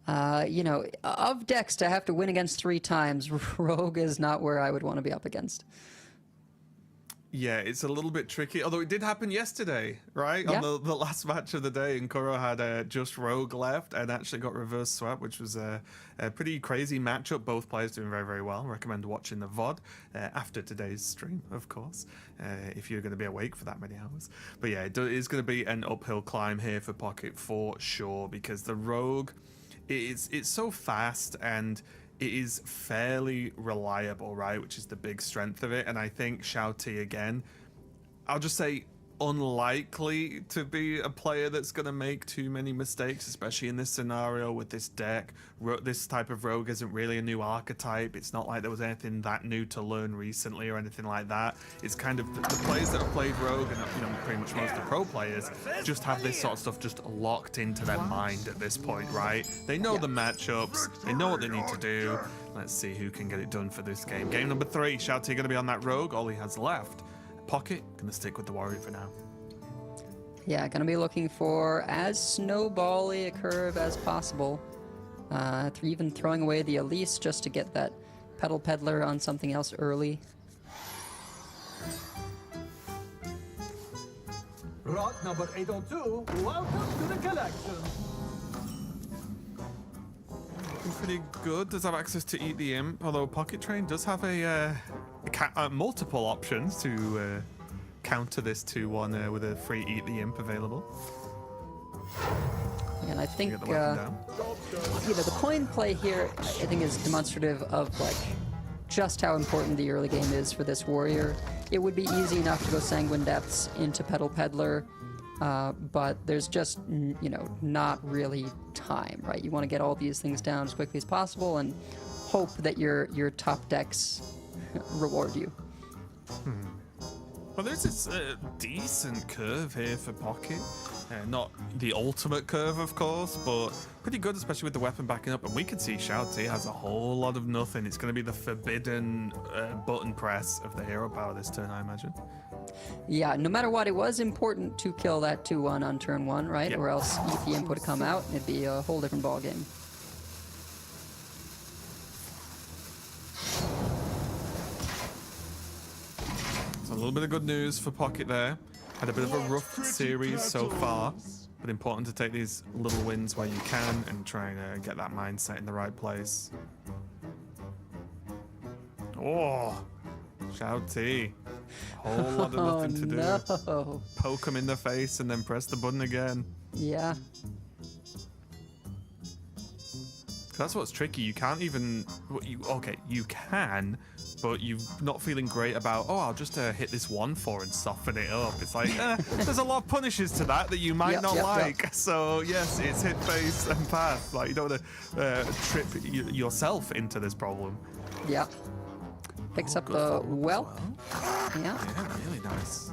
you know, of decks to have to win against 3 times, Rogue is not where I would want to be up against. Yeah, it's a little bit tricky, although it did happen yesterday, right? Yeah. On the last match of the day, and Kuro had just Rogue left and actually got reverse swept, which was a pretty crazy matchup. Both players doing very, very well. Recommend watching the VOD after today's stream, of course, if you're going to be awake for that many hours. But yeah, it is going to be an uphill climb here for Pocket for sure, because the Rogue, it's so fast and it is fairly reliable, right? Which is the big strength of it. And I think Shouti, again, I'll just say unlikely to be a player that's going to make too many mistakes, especially in this scenario with this deck. This type of rogue isn't really a new archetype. It's not like there was anything that new to learn recently or anything like that. It's kind of the players that have played rogue, and you know, pretty much most of the pro players, just have this sort of stuff just locked into their mind at this point, right? They know the matchups, they know what they need to do. Let's see who can get it done for this game. Game number 3, Shouti going to be on that rogue, all he has left. Pocket gonna stick with the warrior for now. Yeah, gonna be looking for as snowbally a curve as possible. Even throwing away the Elise just to get that Pedal Peddler on something else early. Lot number 802, welcome to the collection. Looking pretty good. Does have access to Eat the Imp, although Pocket Train does have multiple options to counter this 2-1 with a free Eat the Imp available. And I think, you know, the coin play here, I think, is demonstrative of, like, just how important the early game is for this warrior. It would be easy enough to go Sanguine Depths into Pedal Peddler, but there's just, you know, not really time, right? You want to get all these things down as quickly as possible and hope that your top decks reward you. Well, there's this decent curve here for Pocket. Not the ultimate curve, of course, but pretty good, especially with the weapon backing up. And we can see Shouti has a whole lot of nothing. It's going to be the forbidden button press of the hero power this turn, I imagine. Yeah, no matter what, it was important to kill that 2-1 on turn 1, right? Yep. Or else if the imp would come out, it'd be a whole different ballgame. So a little bit of good news for Pocket there. Had a bit of a rough series so far, but important to take these little wins where you can and try and get that mindset in the right place. Oh, Shouti. A whole lot of nothing to do. No. Poke him in the face and then press the button again. Yeah. That's what's tricky. You can't even. Okay, you can, but you're not feeling great about. Oh, I'll just hit this 1-4 and soften it up. It's like there's a lot of punishes to that you might not like. Yep. So yes, it's hit face and pass. Like you don't want to trip yourself into this problem. Yeah. Picks up the well. Yeah. Really nice.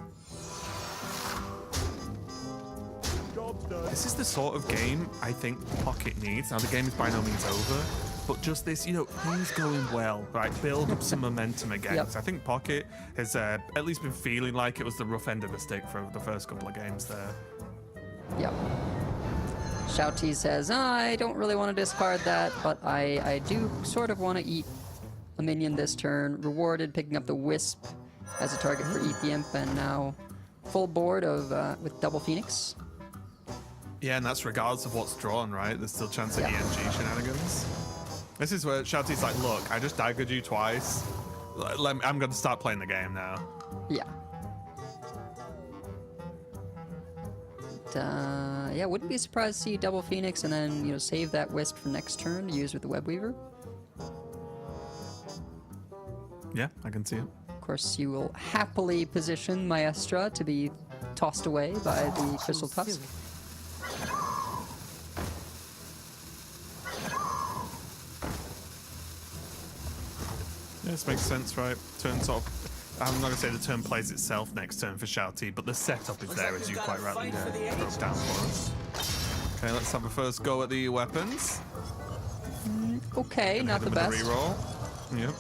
This is the sort of game I think Pocket needs. Now, the game is by no means over, but just this, things going well, right? Build up some momentum again. Yep. So I think Pocket has at least been feeling like it was the rough end of the stick for the first couple of games there. Yep. Shouti says, I don't really want to discard that, but I do sort of want to eat a minion this turn. Rewarded picking up the Wisp as a target for Eat the Imp, and now full board of with double Phoenix. Yeah, and that's regardless of what's drawn, right? There's still chance of ENG shenanigans. This is where Shouti's like, look, I just daggered you twice. I'm going to start playing the game now. Yeah. Yeah, wouldn't be surprised to see double Phoenix and then, save that Wisp for next turn to use with the Web Weaver. Yeah, I can see it. Of course, you will happily position Maestra to be tossed away by the Crystal Tusk. Yeah, this makes sense, right? Turn sort of, I'm not going to say the turn plays itself next turn for Shouti, but the setup is there, as you quite rightly broke down for us. Okay, let's have a first go at the weapons. Okay, not the best. Reroll. Yep.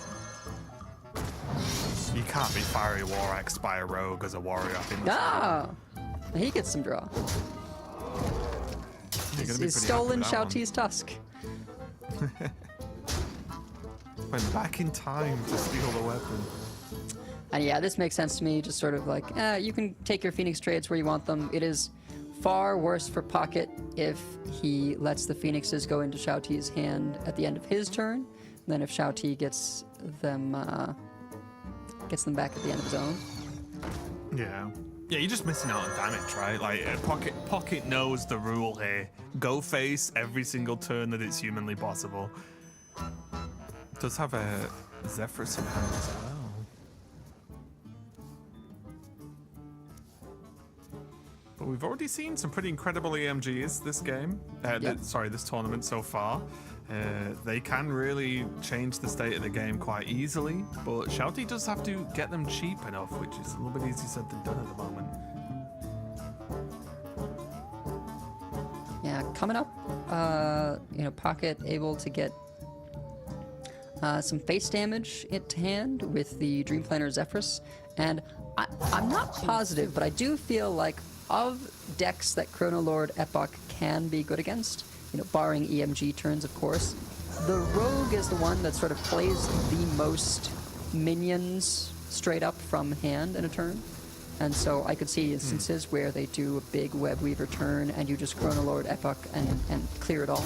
You can't be Fiery War Axe by a rogue as a warrior. I think he gets some draw. He's stolen Shouti's tusk. Went back in time to steal the weapon. And yeah, this makes sense to me. Just sort of like, you can take your Phoenix trades where you want them. It is far worse for Pocket if he lets the Phoenixes go into Shouti's hand at the end of his turn than if Shouti gets them back at the end of his own. Yeah. Yeah, you're just missing out on damage, right? Like, Pocket knows the rule here. Go face every single turn that it's humanly possible. Does have a Zephyrus in hand as well. But we've already seen some pretty incredible EMGs this game. This tournament so far. They can really change the state of the game quite easily, but Shouti does have to get them cheap enough, which is a little bit easier said than done at the moment. Yeah, coming up, Pocket able to get some face damage into hand with the Dream Planner Zephyrus, and I'm not positive, but I do feel like of decks that Chrono Lord Epoch can be good against, barring EMG turns, of course, the Rogue is the one that sort of plays the most minions straight up from hand in a turn. And so I could see instances where they do a big Web Weaver turn and you just Chrono Lord Epoch and clear it all.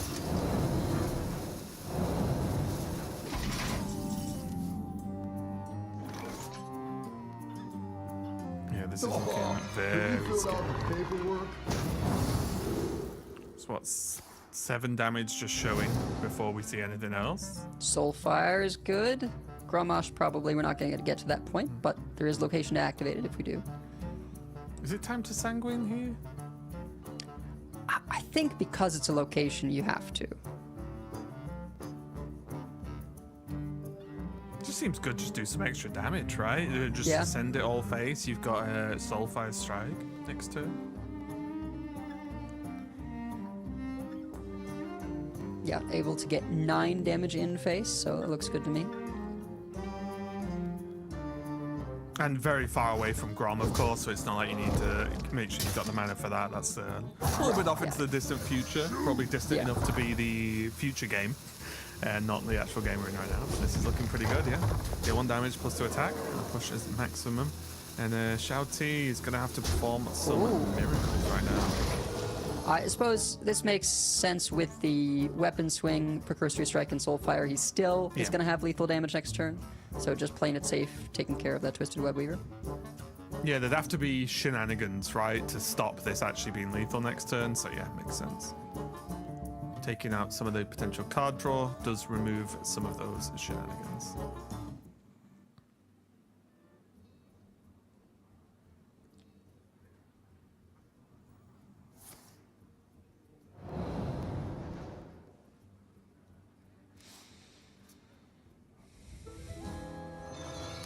Yeah, this is looking very scary. So what's 7 damage just showing before we see anything else? Soulfire is good. Grommash probably we're not going to get to that point, but there is location to activate it if we do. Is it time to Sanguine here? I think because it's a location, you have to. It just seems good just do some extra damage, right? Just send it all face. You've got a Soulfire Strike next turn. Yeah, able to get 9 damage in face, so it looks good to me. And very far away from Grom, of course, so it's not like you need to make sure you've got the mana for that. That's a little bit off into the distant future. Probably distant enough to be the future game, and not the actual game we're in right now. So this is looking pretty good, yeah. Get 1 damage plus 2 attack. Push as maximum. And Shouti is going to have to perform some miracles right now. I suppose this makes sense with the Weapon Swing, Precursory Strike, and Soulfire. He still is going to have lethal damage next turn. So just playing it safe, taking care of that Twisted Web Weaver. Yeah, there'd have to be shenanigans, right, to stop this actually being lethal next turn. So yeah, makes sense. taking out some of the potential card draw does remove some of those shenanigans.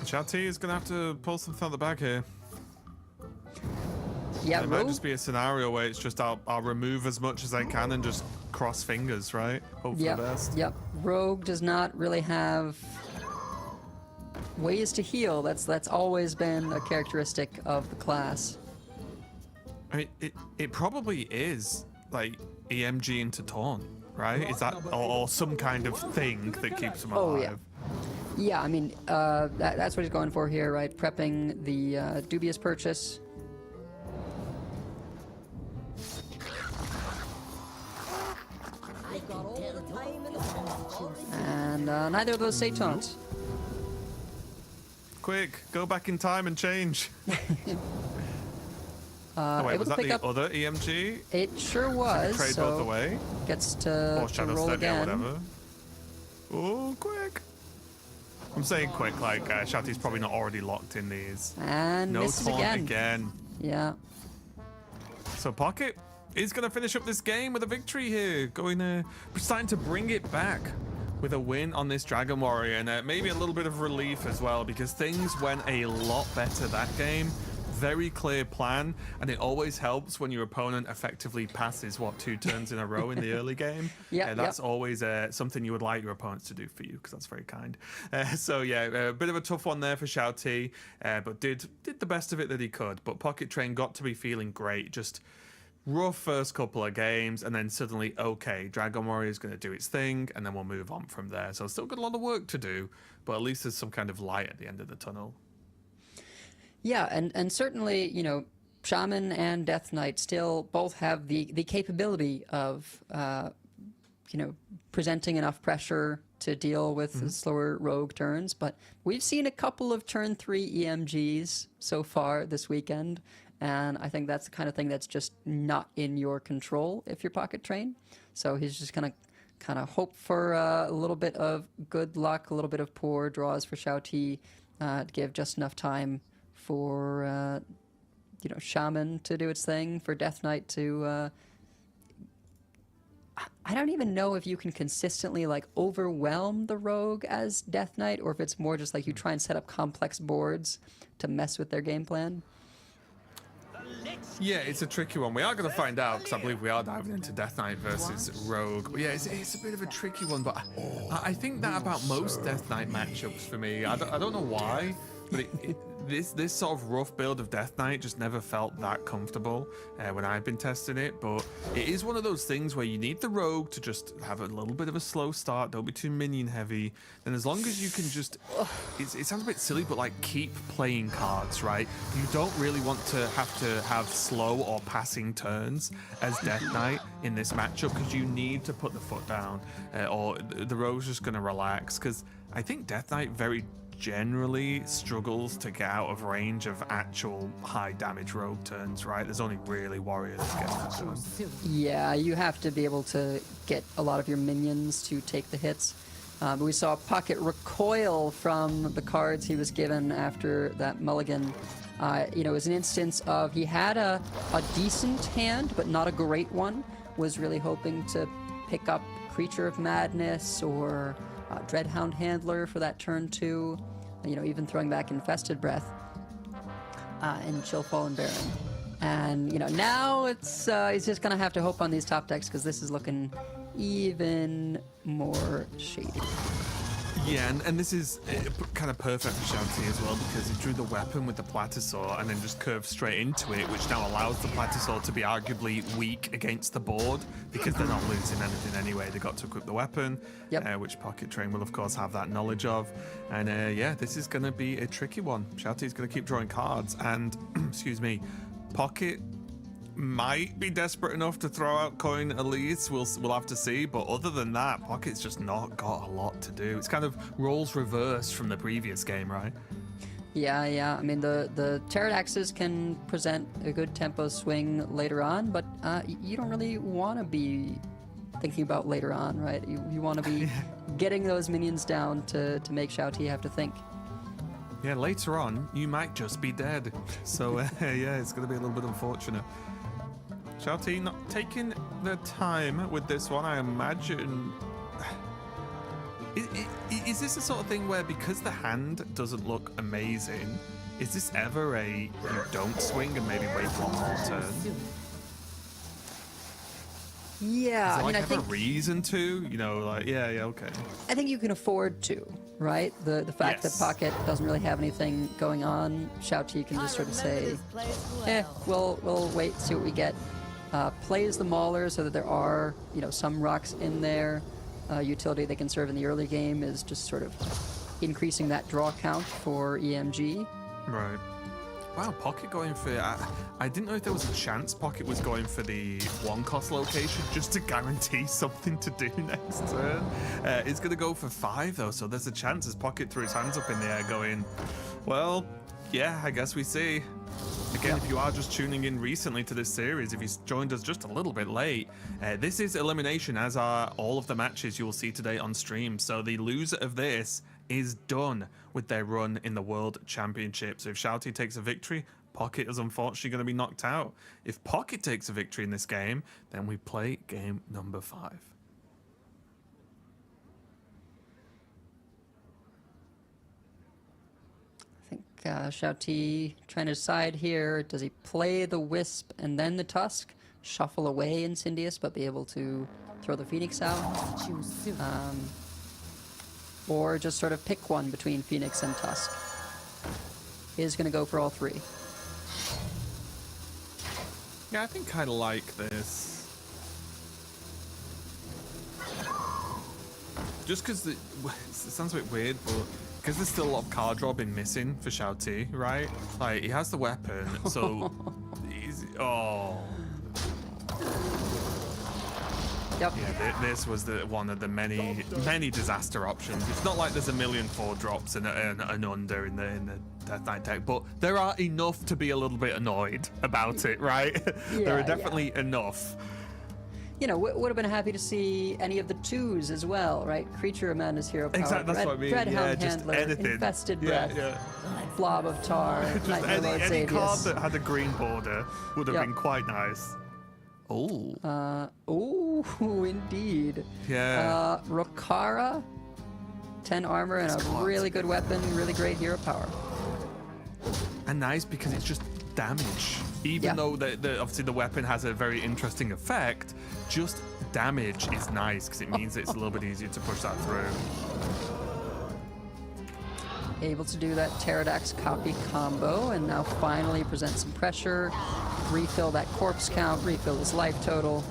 Shouti is going to have to pull something out the bag here. Yeah, it might just be a scenario where it's just I'll remove as much as I can and just cross fingers, right? Hope for the best. Yep. Rogue does not really have ways to heal. That's always been a characteristic of the class. I mean, it probably is like EMG into taunt, right? Is that or some kind of thing that keeps him alive? Oh yeah. Yeah, I mean, that's what he's going for here, right? Prepping the dubious purchase. And neither of those say taunts. Quick, go back in time and change. Oh, wait, was that the other EMG? It sure was. Trade both away. Gets to roll again. Or whatever. Oh, quick. I'm saying quick, like Shouti's probably not already locked in these. And no misses taunt again. Yeah. So Pocket is going to finish up this game with a victory here, starting to bring it back with a win on this Dragon Warrior, and maybe a little bit of relief as well, because things went a lot better that game. Very clear plan, and it always helps when your opponent effectively passes 2 turns in a row in the early game. Yeah, that's always something you would like your opponents to do for you, because that's very kind. So yeah, a bit of a tough one there for Shouti, but did the best of it that he could. But Pocket Train got to be feeling great. Just rough first couple of games, and then suddenly, okay, Dragon Warrior is going to do its thing, and then we'll move on from there. So still got a lot of work to do, but at least there's some kind of light at the end of the tunnel. Yeah, and certainly, you know, Shaman and Death Knight still both have the capability of, you know, presenting enough pressure to deal with slower rogue turns. But we've seen a couple of turn 3 EMGs so far this weekend, and I think that's the kind of thing that's just not in your control if you're Pocket Train. So he's just gonna kind of hope for a little bit of good luck, a little bit of poor draws for Shouti, to give just enough time for you know, Shaman to do its thing, for Death Knight to I don't even know if you can consistently like overwhelm the rogue as Death Knight, or if it's more just like you try and set up complex boards to mess with their game plan. Yeah, it's a tricky one. We are going to find out, because I believe we are diving into Death Knight versus Rogue. But yeah, it's a bit of a tricky one, but I think that about most Death Knight matchups for me. I don't know why, but this sort of rough build of Death Knight just never felt that comfortable when I've been testing it. But it is one of those things where you need the Rogue to just have a little bit of a slow start, don't be too minion heavy, and as long as you can just, it sounds a bit silly, but like keep playing cards, right? You don't really want to have slow or passing turns as Death Knight in this matchup, because you need to put the foot down, or the Rogue's just going to relax, because I think Death Knight very generally struggles to get out of range of actual high damage rogue turns, right? There's only really warriors that get that done. Yeah, you have to be able to get a lot of your minions to take the hits. But we saw Pocket recoil from the cards he was given after that mulligan. You know, it was an instance of he had a decent hand, but not a great one. Was really hoping to pick up Creature of Madness or Dreadhound Handler for that turn 2, you know, even throwing back Infested Breath and Chillfallen Baron. And, you know, now it's he's just going to have to hope on these top decks, because this is looking even more shady. Yeah, and this is kind of perfect for Shouti as well, because he drew the weapon with the Platysaur and then just curved straight into it, which now allows the Platysaur to be arguably weak against the board, because they're not losing anything anyway. They got to equip the weapon, which Pocket Train will of course have that knowledge of. And yeah, this is going to be a tricky one. Shouti's going to keep drawing cards, and excuse me, Pocket might be desperate enough to throw out Coin Elise. We'll have to see, but other than that, Pocket's just not got a lot to do. It's kind of roles reversed from the previous game, right? Yeah. I mean, the Pterodaxes can present a good tempo swing later on, but you don't really want to be thinking about later on, right? You want to be getting those minions down to make Shouti have to think. Yeah, later on, you might just be dead. So, yeah, it's going to be a little bit unfortunate. Shouti not taking the time with this one, I imagine. Is this the sort of thing where, because the hand doesn't look amazing, is this ever a you don't swing and maybe wait one more turn? Yeah, Is there, I ever think a reason to, like, yeah, okay. I think you can afford to, right? The fact that Pocket doesn't really have anything going on, Shouti can just sort of say, we'll wait, see what we get. Plays the Mauler so that there are, some rocks in there. Utility they can serve in the early game is just sort of increasing that draw count for EMG. Right. Wow, Pocket going for... I didn't know if there was a chance Pocket was going for the 1-cost location just to guarantee something to do next turn. It's going to go for 5, though, so there's a chance as Pocket threw his hands up in the air going, well, yeah, I guess we see. Again, if you are just tuning in recently to this series, if you joined us just a little bit late, this is elimination, as are all of the matches you will see today on stream. So the loser of this is done with their run in the World Championship. So if Shouti takes a victory, Pocket is unfortunately going to be knocked out. If Pocket takes a victory in this game, then we play game number 5. Shouti trying to decide here, does he play the Wisp and then the Tusk, shuffle away Incendious but be able to throw the Phoenix out? Or just sort of pick one between Phoenix and Tusk? He's going to go for all 3. Yeah, I think I like this. Just because it sounds a bit weird, but because there's still a lot of card draw been missing for Shouti, right? Like, he has the weapon, so he's... Oh. Yep. Yeah, this was one of the many disaster options. It's not like there's a million 4-drops and an under in the Death Knight deck, but there are enough to be a little bit annoyed about it, right? There are definitely enough. Would have been happy to see any of the 2s as well, right? Creature Amanda's Hero Power, exactly, that's what I mean. Dreadhound just Handler, anything. Infested Breath, Blob of Tar, just any card that had a green border would have been quite nice. Oh. Indeed. Yeah. Rokara, 10 armor and a really good weapon, really great hero power. And nice because it's just damage. Even though obviously the weapon has a very interesting effect, just damage is nice because it means it's a little bit easier to push that through. Able to do that Pterodax copy combo and now finally present some pressure, refill that corpse count, refill his life total.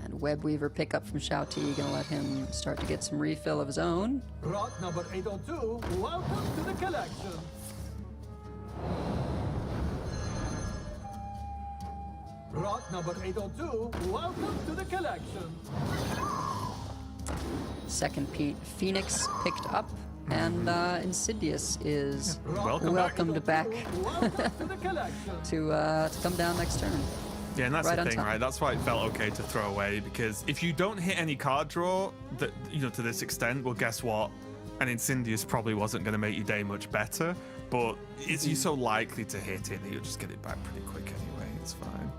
Webweaver pickup from Shouti, gonna let him start to get some refill of his own. Rot number 802, welcome to the collection. Rot number 802, welcome to the collection. Second Phoenix picked up, and Insidious is welcomed back to come down next turn. Yeah, and that's the thing, right? That's why it felt okay to throw away, because if you don't hit any card draw, that to this extent, well, guess what? An Incendious probably wasn't going to make your day much better, but you're so likely to hit it that you'll just get it back pretty quick anyway. It's fine.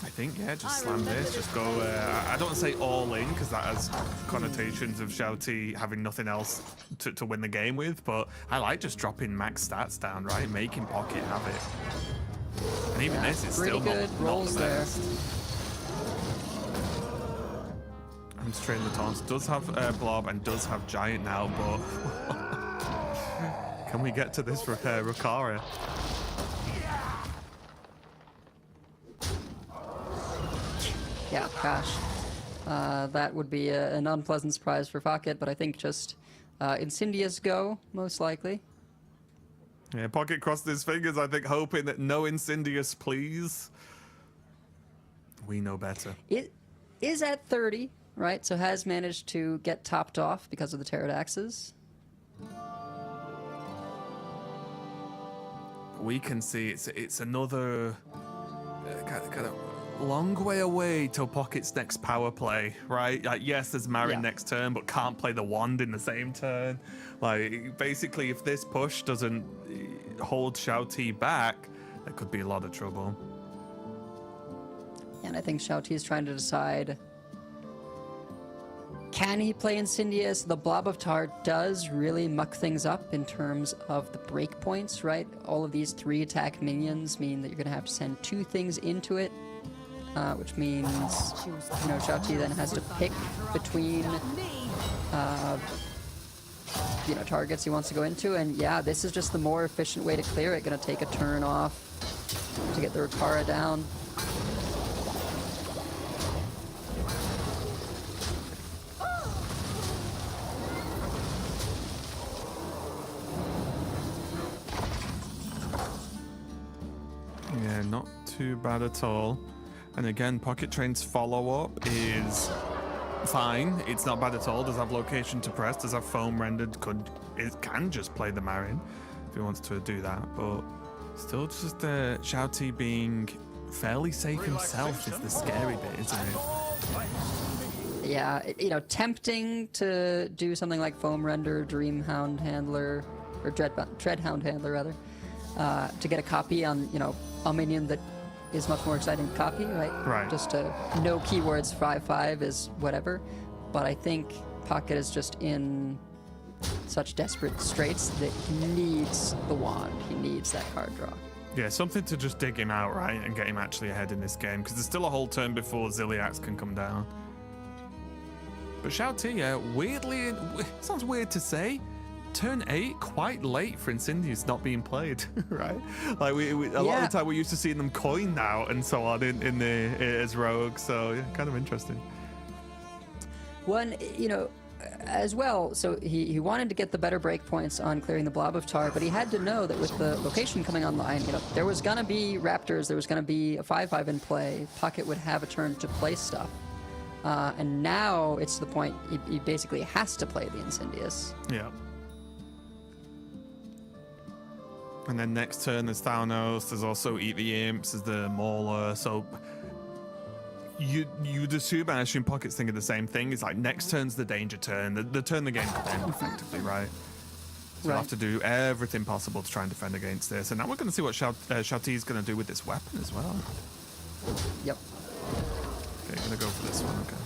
I think, just slam this, just go, I don't want to say all in, because that has connotations of Shouti having nothing else to win the game with, but I like just dropping max stats down, right? Making Pocket have it. And even this is still good rolls there. I'm just trading the taunts. Does have Blob and does have Giant now, but can we get to this Rokara? Yeah, gosh. That would be an unpleasant surprise for Pocket, but I think just Incendious go, most likely. Yeah, Pocket crossed his fingers, I think, hoping that no Incendious, please. we know better. It is at 30, right? So has managed to get topped off because of the pterodaxes. We can see it's another kind of long way away till Pocket's next power play, right? Like, yes, there's Marin next turn, but can't play the wand in the same turn. Like, basically, if this push doesn't hold Shouti back, there could be a lot of trouble. And I think Shouti is trying to decide, can he play Incendius? The Blob of Tar does really muck things up in terms of the breakpoints, right? All of these 3-attack minions mean that you're going to have to send 2 things into it, which means, Shouti then has to pick between, targets he wants to go into. And yeah, this is just the more efficient way to clear it. Going to take a turn off to get the Rikara down. Yeah, not too bad at all. And again, Pocket Train's follow-up is fine. It's not bad at all. Does have location to press, does have foam rendered, it can just play the Marin if he wants to do that. But still just Shouti being fairly safe himself is the scary bit, isn't it? Yeah, tempting to do something like Foam Render, Dreamhound Handler, or Dreadhound Handler, rather, to get a copy on, a minion that is much more exciting to copy, right? Right. Just no keywords 5/5 is whatever. But I think Pocket is just in such desperate straits that he needs the wand. He needs that card draw. Yeah, something to just dig him out, right, and get him actually ahead in this game, because there's still a whole turn before Ziliax can come down. But Shouti, weirdly, it sounds weird to say, turn 8 quite late for Incendius not being played, right? Like a lot of the time we're used to seeing them coin now and so on as rogue, so yeah, kind of interesting. One, as well, so he wanted to get the better breakpoints on clearing the Blob of Tar, but he had to know that with the location coming online, there was gonna be Raptors, there was gonna be a 5/5 in play. Pocket would have a turn to play stuff. And now it's to the point he basically has to play the Incendius. Yeah. And then next turn there's Thanos, there's also Eat the Imps, there's the Mauler, so you'd assume, and I assume Pocket's thinking the same thing, is like next turn's the danger turn, the turn the game could end effectively, right? So we'll have to do everything possible to try and defend against this. And now we're going to see what Shouti is going to do with this weapon as well. Yep. Okay, going to go for this one, okay.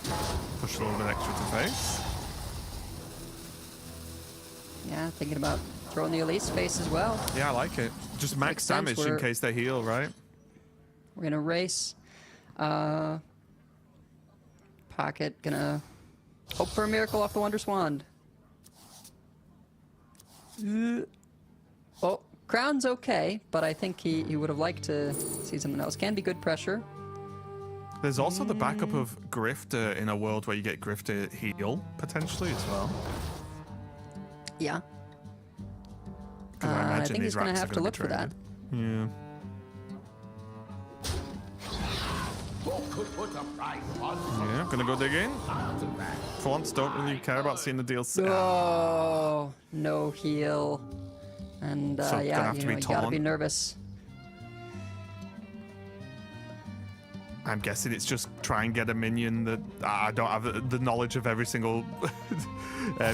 Push a little bit extra to face. Yeah, thinking about throwing the Elise face as well. Yeah, I like it. Just max damage in case they heal, right? We're gonna race. Pocket gonna hope for a miracle off the Wondrous Wand. Oh, Crown's okay, but I think he would have liked to see something else. Can be good pressure. There's also the backup of Grifter in a world where you get Grifter heal, potentially, as well. Yeah. I think he's going to have to look for that. Yeah. Yeah, I'm going to go dig in. For once, don't really care about seeing the DLC. Oh, no heal. And so yeah, you got to be nervous. I'm guessing it's just try and get a minion that I don't have the knowledge of every single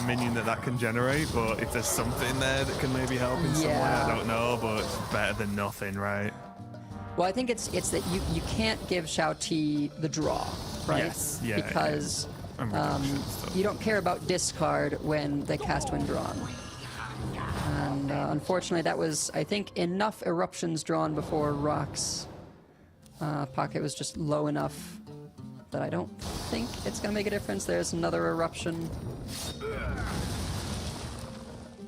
minion that can generate, but if there's something there that can maybe help in some way, I don't know, but it's better than nothing, right? Well, I think it's that you can't give Shouti the draw, right? Yes, yeah. Because you don't care about discard when they cast when drawn. And unfortunately, that was, I think, enough eruptions drawn before rocks. Pocket was just low enough that I don't think it's going to make a difference. There's another eruption.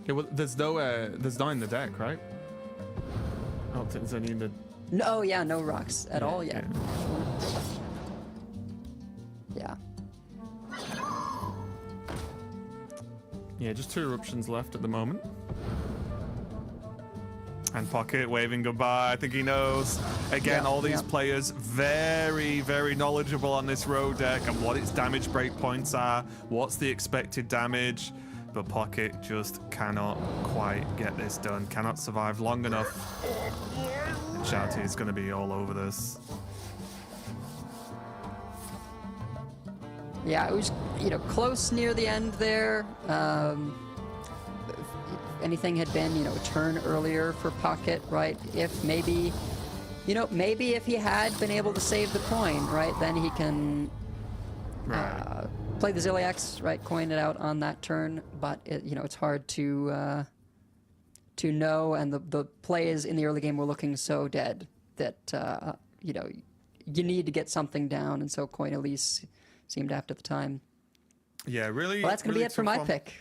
Yeah, well, there's no in the deck, right? I don't think there's any in the... No, yeah, no rocks at all yet. Yeah. Yeah, just 2 eruptions left at the moment. And Pocket waving goodbye. I think he knows. Again, all these players very, very knowledgeable on this road deck and what its damage breakpoints are, what's the expected damage. But Pocket just cannot quite get this done, cannot survive long enough. And Shouti is going to be all over this. Yeah, it was, close near the end there. If anything had been, a turn earlier for Pocket, right? If maybe, maybe if he had been able to save the coin, right, then he can play the Ziliax, right, coin it out on that turn. But it's hard to know, and the plays in the early game were looking so dead that you need to get something down, and so Coin Elise seemed after the time. Yeah, really. Well, that's gonna really be it for my pick.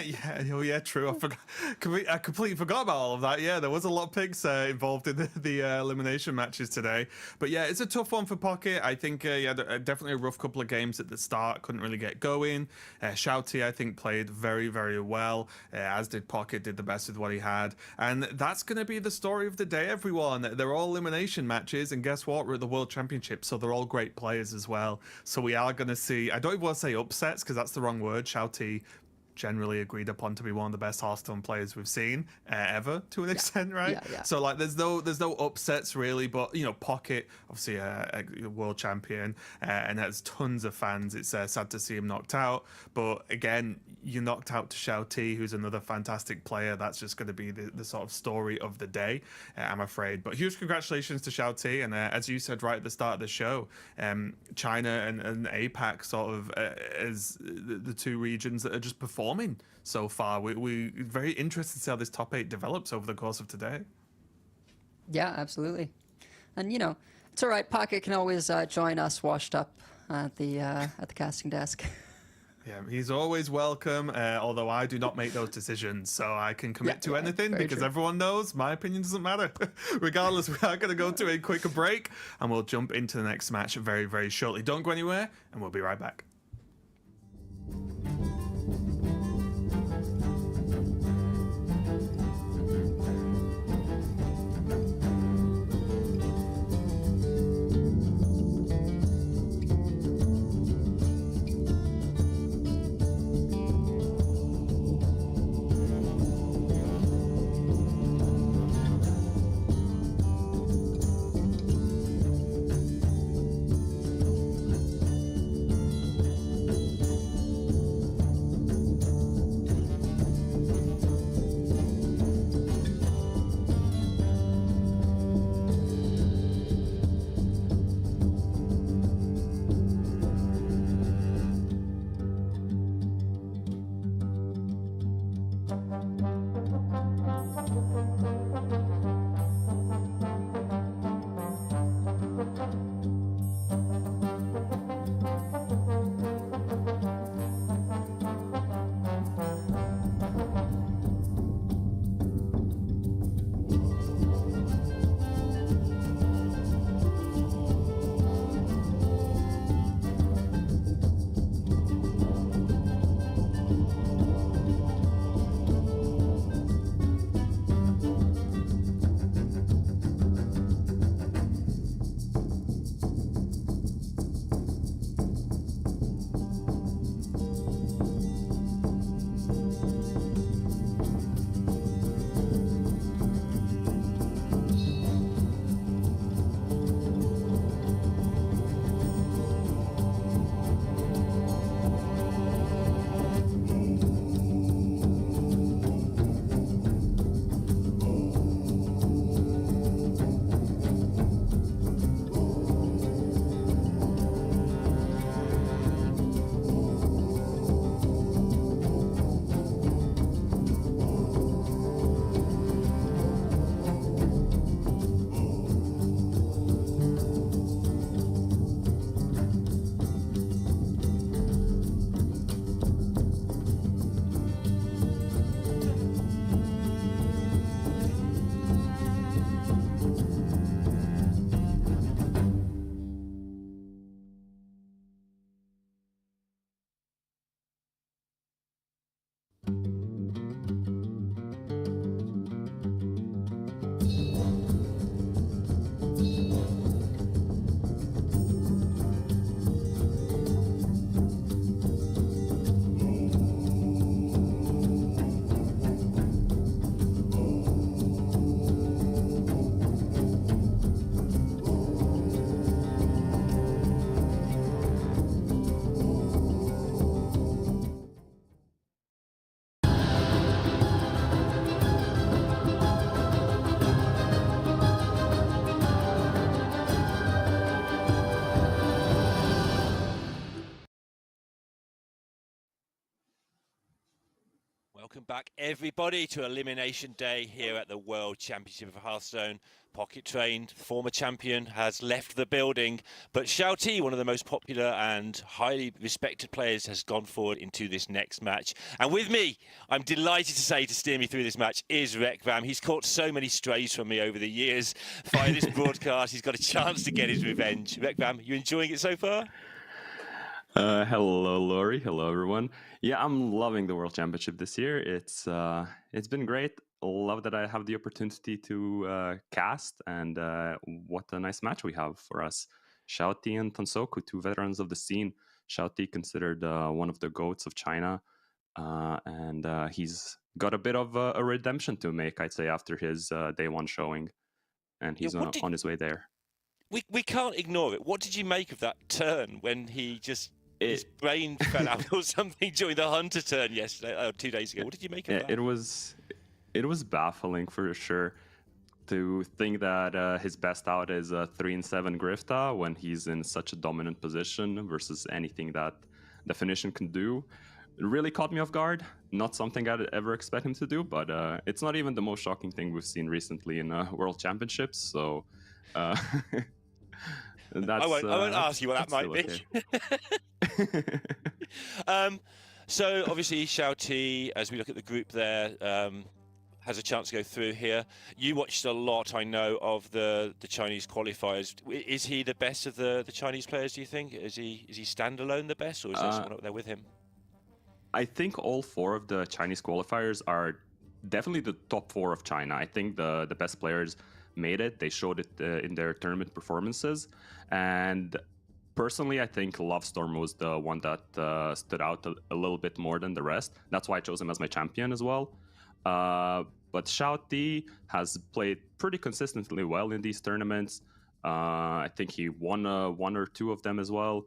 yeah, true. I completely forgot about all of that. Yeah, there was a lot of picks involved in the elimination matches today. But yeah, it's a tough one for Pocket. I think definitely a rough couple of games at the start. Couldn't really get going. Shouti, I think, played very, very well, as did Pocket, did the best with what he had. And that's going to be the story of the day, everyone. They're all elimination matches, and guess what? We're at the World Championship, so they're all great players as well. So we are going to see, I don't even want to say upsets, because that's the wrong word. Shouti generally agreed upon to be one of the best Hearthstone players we've seen ever, to an extent, right? Yeah. So like, there's no upsets really, but Pocket, obviously a world champion, and has tons of fans. It's sad to see him knocked out, but again, you knocked out to Shouti, who's another fantastic player. That's just going to be the sort of story of the day, I'm afraid. But huge congratulations to Shouti, and as you said right at the start of the show, China and APAC sort of as the two regions that are just performing so far. We're very interested to see how this top 8 develops over the course of today. Yeah, absolutely. And it's all right. Pocket can always join us washed up at the casting desk. Yeah, he's always welcome, although I do not make those decisions, so I can commit to anything because everyone knows my opinion doesn't matter. Regardless, we are going to go to a quick break, and we'll jump into the next match very, very shortly. Don't go anywhere, and we'll be right back. Welcome back, everybody, to Elimination Day here at the World Championship of Hearthstone. Pocket Train, former champion, has left the building, but Shouti, one of the most popular and highly respected players, has gone forward into this next match. And with me, I'm delighted to say, to steer me through this match, is Rekvam. He's caught so many strays from me over the years via this broadcast. He's got a chance to get his revenge. Rekvam, you enjoying it so far? Hello, Laurie. Hello, everyone. Yeah, I'm loving the World Championship this year. It's been great. Love that I have the opportunity to cast, and what a nice match we have for us. Shouti and Tansoku, two veterans of the scene. Shouti considered one of the GOATs of China, and he's got a bit of a redemption to make, I'd say, after his day one showing, and he's on his way there. We can't ignore it. What did you make of that turn when he just... his brain fell out or something during the Hunter turn yesterday, 2 days ago? What did you make of that? It was baffling for sure to think that his best out is a 3-7 Grifta when he's in such a dominant position versus anything that Definition can do. It really caught me off guard. Not something I'd ever expect him to do, but it's not even the most shocking thing we've seen recently in World Championships. So that's, I won't ask you what that might be. Okay. So obviously Shouti, as we look at the group there, has a chance to go through here. You watched a lot, I know, of the Chinese qualifiers. Is he the best of the Chinese players, do you think? Is he standalone the best, or is there someone up there with him? I think all four of the Chinese qualifiers are definitely the top four of China. I think the best players made it. They showed it in their tournament performances. And personally, I think Lovestorm was the one that stood out a little bit more than the rest. That's why I chose him as my champion as well. But Shouti has played pretty consistently well in these tournaments. I think he won one or two of them as well.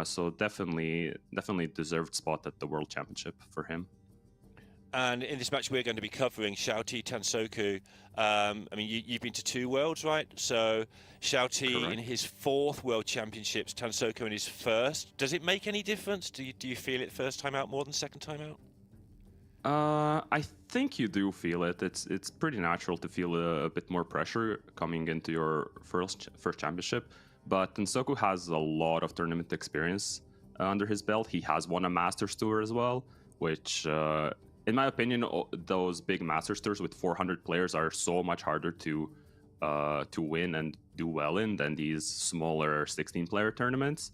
So definitely deserved spot at the World Championship for him. And in this match, we're going to be covering Shouti, Tansoku. I mean, you've been to 2 Worlds, right? So Shouti Correct. in his 4th World Championships, Tansoku in his 1st. Does it make any difference? Do you feel it first time out more than second time out? I think you do feel it. It's pretty natural to feel a bit more pressure coming into your first championship. But Tansoku has a lot of tournament experience under his belt. He has won a Masters Tour as well, which, in my opinion, those big Masters Tours with 400 players are so much harder to win and do well in than these smaller 16-player tournaments.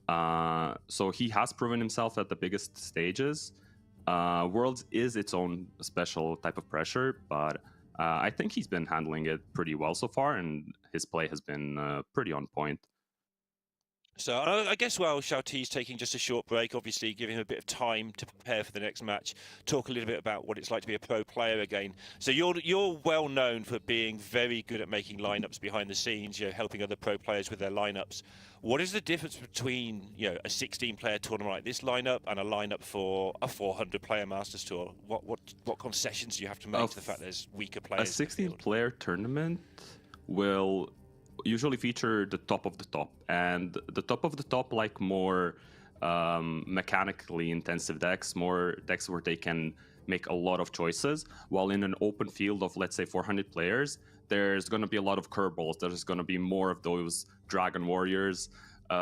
So he has proven himself at the biggest stages. Worlds is its own special type of pressure, but I think he's been handling it pretty well so far, and his play has been pretty on point. So I guess while Shouti's taking just a short break, obviously giving him a bit of time to prepare for the next match, talk a little bit about what it's like to be a pro player again. So you're well known for being very good at making lineups behind the scenes, helping other pro players with their lineups. What is the difference between a 16-player tournament like this lineup and a lineup for a 400-player Masters Tour? What concessions do you have to make to the fact there's weaker players? A 16-player tournament will usually feature the top of the top, and the top of the top like more mechanically intensive decks, more decks where they can make a lot of choices, while in an open field of, let's say, 400 players, there's going to be a lot of curveballs. There's going to be more of those Dragon Warriors,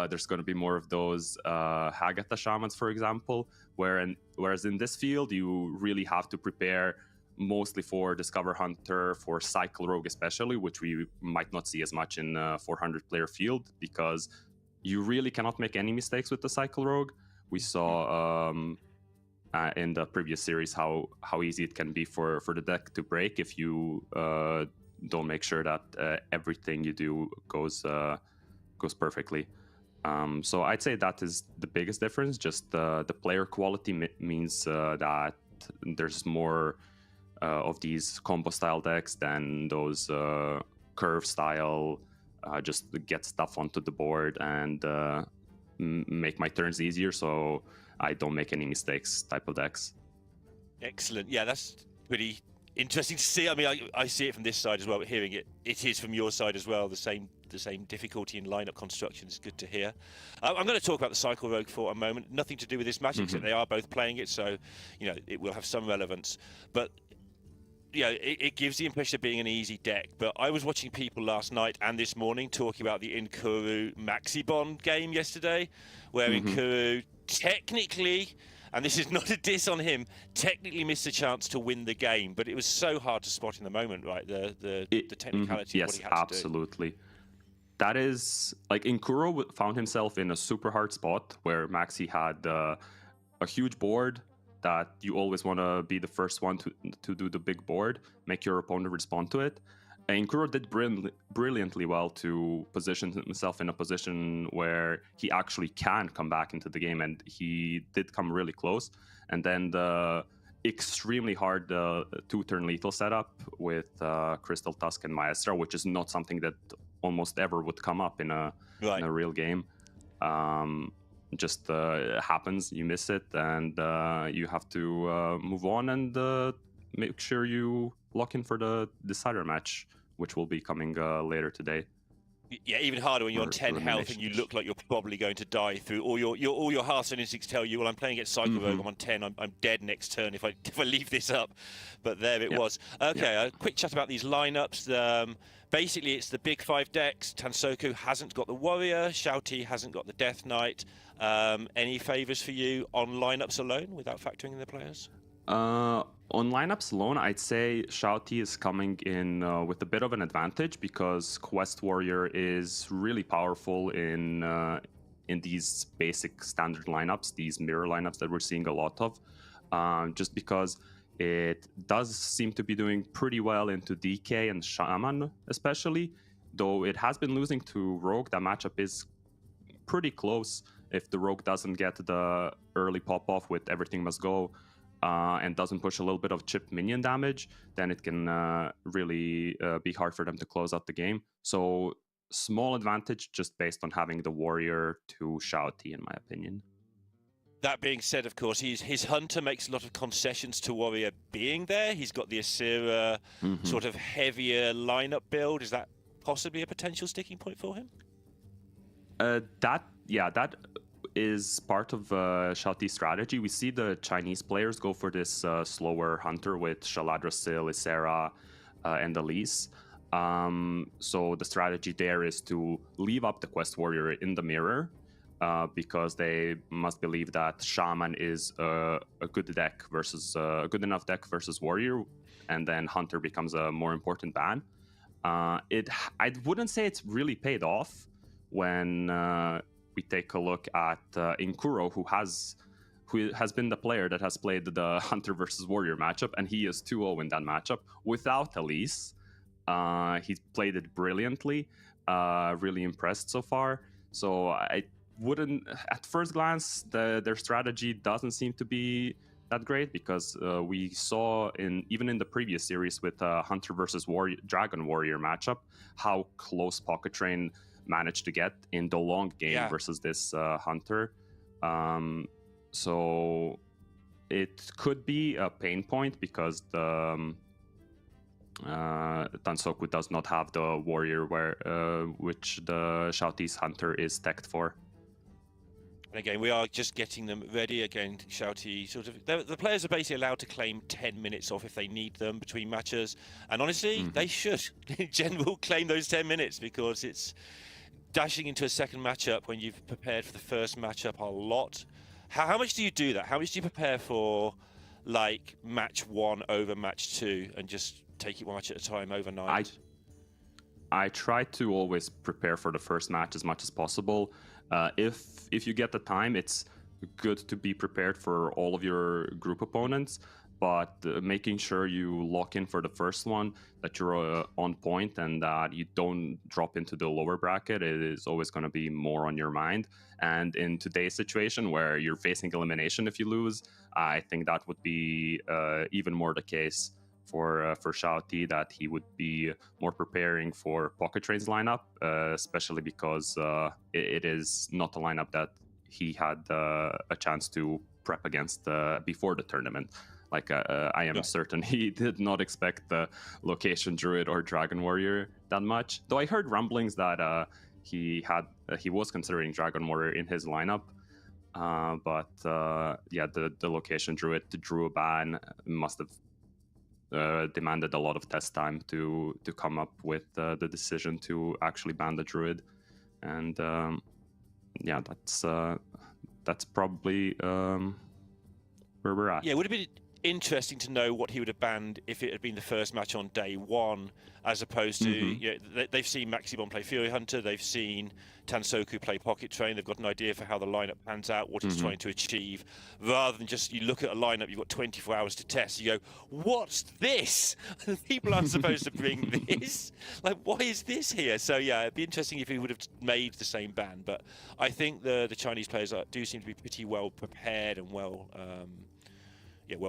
there's going to be more of those Hagata Shamans, for example, whereas in this field you really have to prepare mostly for Discover Hunter, for Cycle Rogue especially, which we might not see as much in a 400-player field, because you really cannot make any mistakes with the Cycle Rogue. We saw in the previous series how easy it can be for the deck to break if you don't make sure that everything you do goes perfectly. So I'd say that is the biggest difference. Just the player quality means that there's more of these combo style decks than those curve style, just get stuff onto the board and make my turns easier so I don't make any mistakes type of decks. Excellent. Yeah, that's pretty interesting to see. I mean, I see it from this side as well, but hearing it is from your side as well, the same the same difficulty in lineup construction. It's good to hear. I'm going to talk about the Cycle Rogue for a moment. Nothing to do with this match, except they are both playing it, so it will have some relevance. But it gives the impression of being an easy deck. But I was watching people last night and this morning talking about the Inkuru Maxibon game yesterday, where Inkuru technically, and this is not a diss on him, technically missed a chance to win the game, but it was so hard to spot in the moment, right? The technicality of what he had to do. Yes, absolutely. That is, like, Inkuru found himself in a super hard spot where Maxi had a huge board that you always want to be the first one to do the big board, make your opponent respond to it. And Inkuru did brilliantly well to position himself in a position where he actually can come back into the game, and he did come really close. And then the extremely hard 2-turn lethal setup with Crystal Tusk and Maestra, which is not something that almost ever would come up in a real game. Just happens, you miss it, and you have to move on and make sure you lock in for the decider match, which will be coming later today. Yeah, even harder when you're on 10 health and you look like you're probably going to die through all your Hearthstone instincts tell you, well, I'm playing against Cycle Rogue, I'm on 10, I'm dead next turn if I leave this up. But there it was. Okay, a quick chat about these lineups. Basically, it's the big 5 decks. Tansoku hasn't got the Warrior, Shouti hasn't got the Death Knight. Any favors for you on lineups alone without factoring in the players? On lineups alone, I'd say Shouti is coming in with a bit of an advantage because Quest Warrior is really powerful in these basic standard lineups, these mirror lineups that we're seeing a lot of, just because it does seem to be doing pretty well into DK and Shaman especially, though it has been losing to Rogue. That matchup is pretty close. If the Rogue doesn't get the early pop-off with Everything Must Go, and doesn't push a little bit of chip minion damage, then it can really be hard for them to close out the game. So small advantage just based on having the Warrior to Shouti, in my opinion. That being said, of course, his Hunter makes a lot of concessions to Warrior being there. He's got the Asura sort of heavier lineup build. Is that possibly a potential sticking point for him? That is part of Shouti's strategy. We see the Chinese players go for this slower Hunter with Shaladrasil, Ysera, and Elise. So the strategy there is to leave up the Quest Warrior in the mirror because they must believe that Shaman is a good deck versus a good enough deck versus Warrior, and then Hunter becomes a more important ban. I wouldn't say it's really paid off when we take a look at Inkuru, who has been the player that has played the Hunter versus Warrior matchup, and he is 2-0 in that matchup without Elise. He's played it brilliantly, really impressed so far. So I wouldn't, at first glance, their strategy doesn't seem to be that great, because we saw even in the previous series with Hunter versus Dragon Warrior matchup, how close Pocket Train managed to get in the long game versus this Hunter. So it could be a pain point because the Tansoku does not have the Warrior which the Shouti's Hunter is teched for. And again, we are just getting them ready. Again, Shouti the players are basically allowed to claim 10 minutes off if they need them between matches. And honestly, they should, in general, claim those 10 minutes, because it's dashing into a second matchup when you've prepared for the first matchup a lot. How much do you do that? How much do you prepare for, like, match 1 over match 2 and just take it one match at a time overnight? I try to always prepare for the first match as much as possible. If you get the time, it's good to be prepared for all of your group opponents, but making sure you lock in for the first one, that you're on point and that you don't drop into the lower bracket, it is always going to be more on your mind. And in today's situation where you're facing elimination if you lose, I think that would be even more the case for Shouti, that he would be more preparing for Pocket Train's lineup, especially because it is not a lineup that he had a chance to prep against before the tournament. Like I am certain he did not expect the Location Druid or Dragon Warrior that much. Though I heard rumblings that he was considering Dragon Warrior in his lineup. But the Location Druid drew a ban, must have demanded a lot of test time to come up with the decision to actually ban the Druid. And that's probably where we're at. Yeah, it would have been interesting to know what he would have banned if it had been the first match on day one, as opposed to they've seen Maximon play Fury Hunter, they've seen Tansoku play Pocket Train, they've got an idea for how the lineup pans out, what it's trying to achieve, rather than just you look at a lineup, you've got 24 hours to test, you go, what's this? People aren't supposed to bring this. Like, why is this here? So yeah, it'd be interesting if he would have made the same ban, but I think the Chinese players do seem to be pretty well prepared and well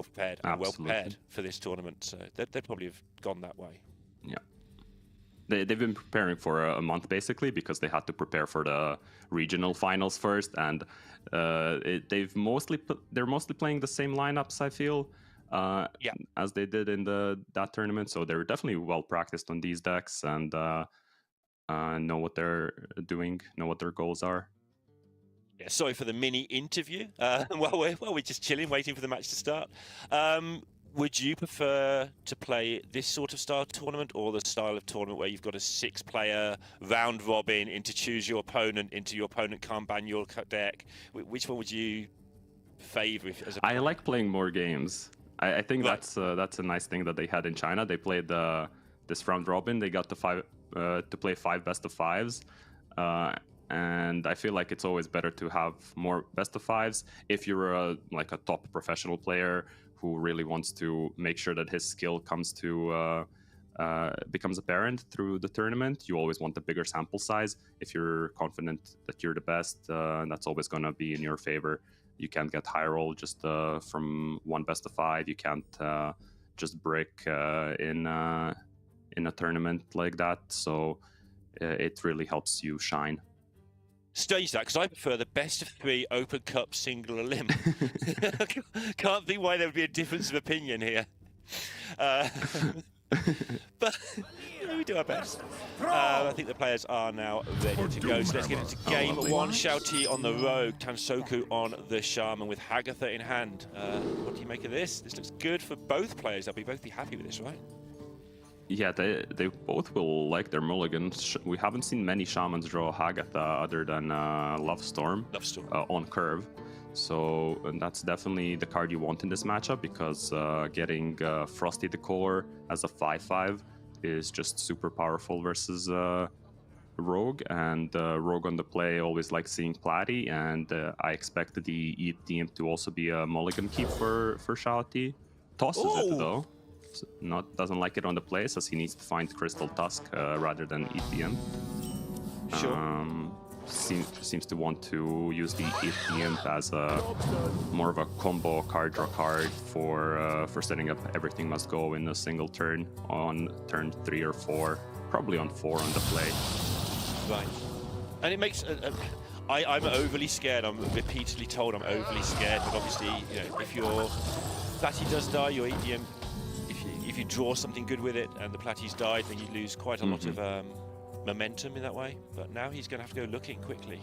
prepared for this tournament. So they'd probably have gone that way. Yeah. They've been preparing for a month basically because they had to prepare for the regional finals first, and they're mostly playing the same lineups, I feel, as they did in that tournament. So they're definitely well practiced on these decks and know what they're doing, know what their goals are. Yeah, sorry for the mini interview. While we're just chilling, waiting for the match to start. Would you prefer to play this sort of style tournament or the style of tournament where you've got a 6-player round robin into choose your opponent, into your opponent can't ban your deck? Which one would you favor? I like playing more games. I think that's a nice thing that they had in China. They played this round robin. They got to play 5 best of 5s. And I feel like it's always better to have more best of 5s if you're a top professional player who really wants to make sure that his skill becomes apparent through the tournament. You always want a bigger sample size. If you're confident that you're the best, that's always going to be in your favor. You can't get high roll just from 1 best of 5. You can't just brick in a tournament like that. So it really helps you shine. Strange that, because I prefer the best of 3 open cup single elim. Can't think why there would be a difference of opinion here. But we do our best. I think the players are now ready to go. So let's get into game 1. Shouti on the Rogue, Tansoku on the Shaman with Hagatha in hand. What do you make of this? This looks good for both players. They'll both be happy with this, right? Yeah, they both will like their mulligans. We haven't seen many Shamans draw Hagatha other than Love Storm on curve. So that's definitely the card you want in this matchup because getting Frosty the Core as a 5/5 is just super powerful versus Rogue. And Rogue on the play always likes seeing Platy, and I expect the Eat DM to also be a mulligan keep for Shouti. Tosses it though. Doesn't like it on the play, as he needs to find Crystal Tusk rather than ETM. Sure. Seems to want to use the ETM as more of a combo card draw card for setting up everything must go in a single turn on turn 3 or 4, probably on 4 on the play. Right, and it makes. I'm overly scared. I'm repeatedly told I'm overly scared, but obviously, if your Platy does die, your ETM. If you draw something good with it and the Platy's died, then you lose quite a lot of momentum in that way. But now he's going to have to go looking quickly.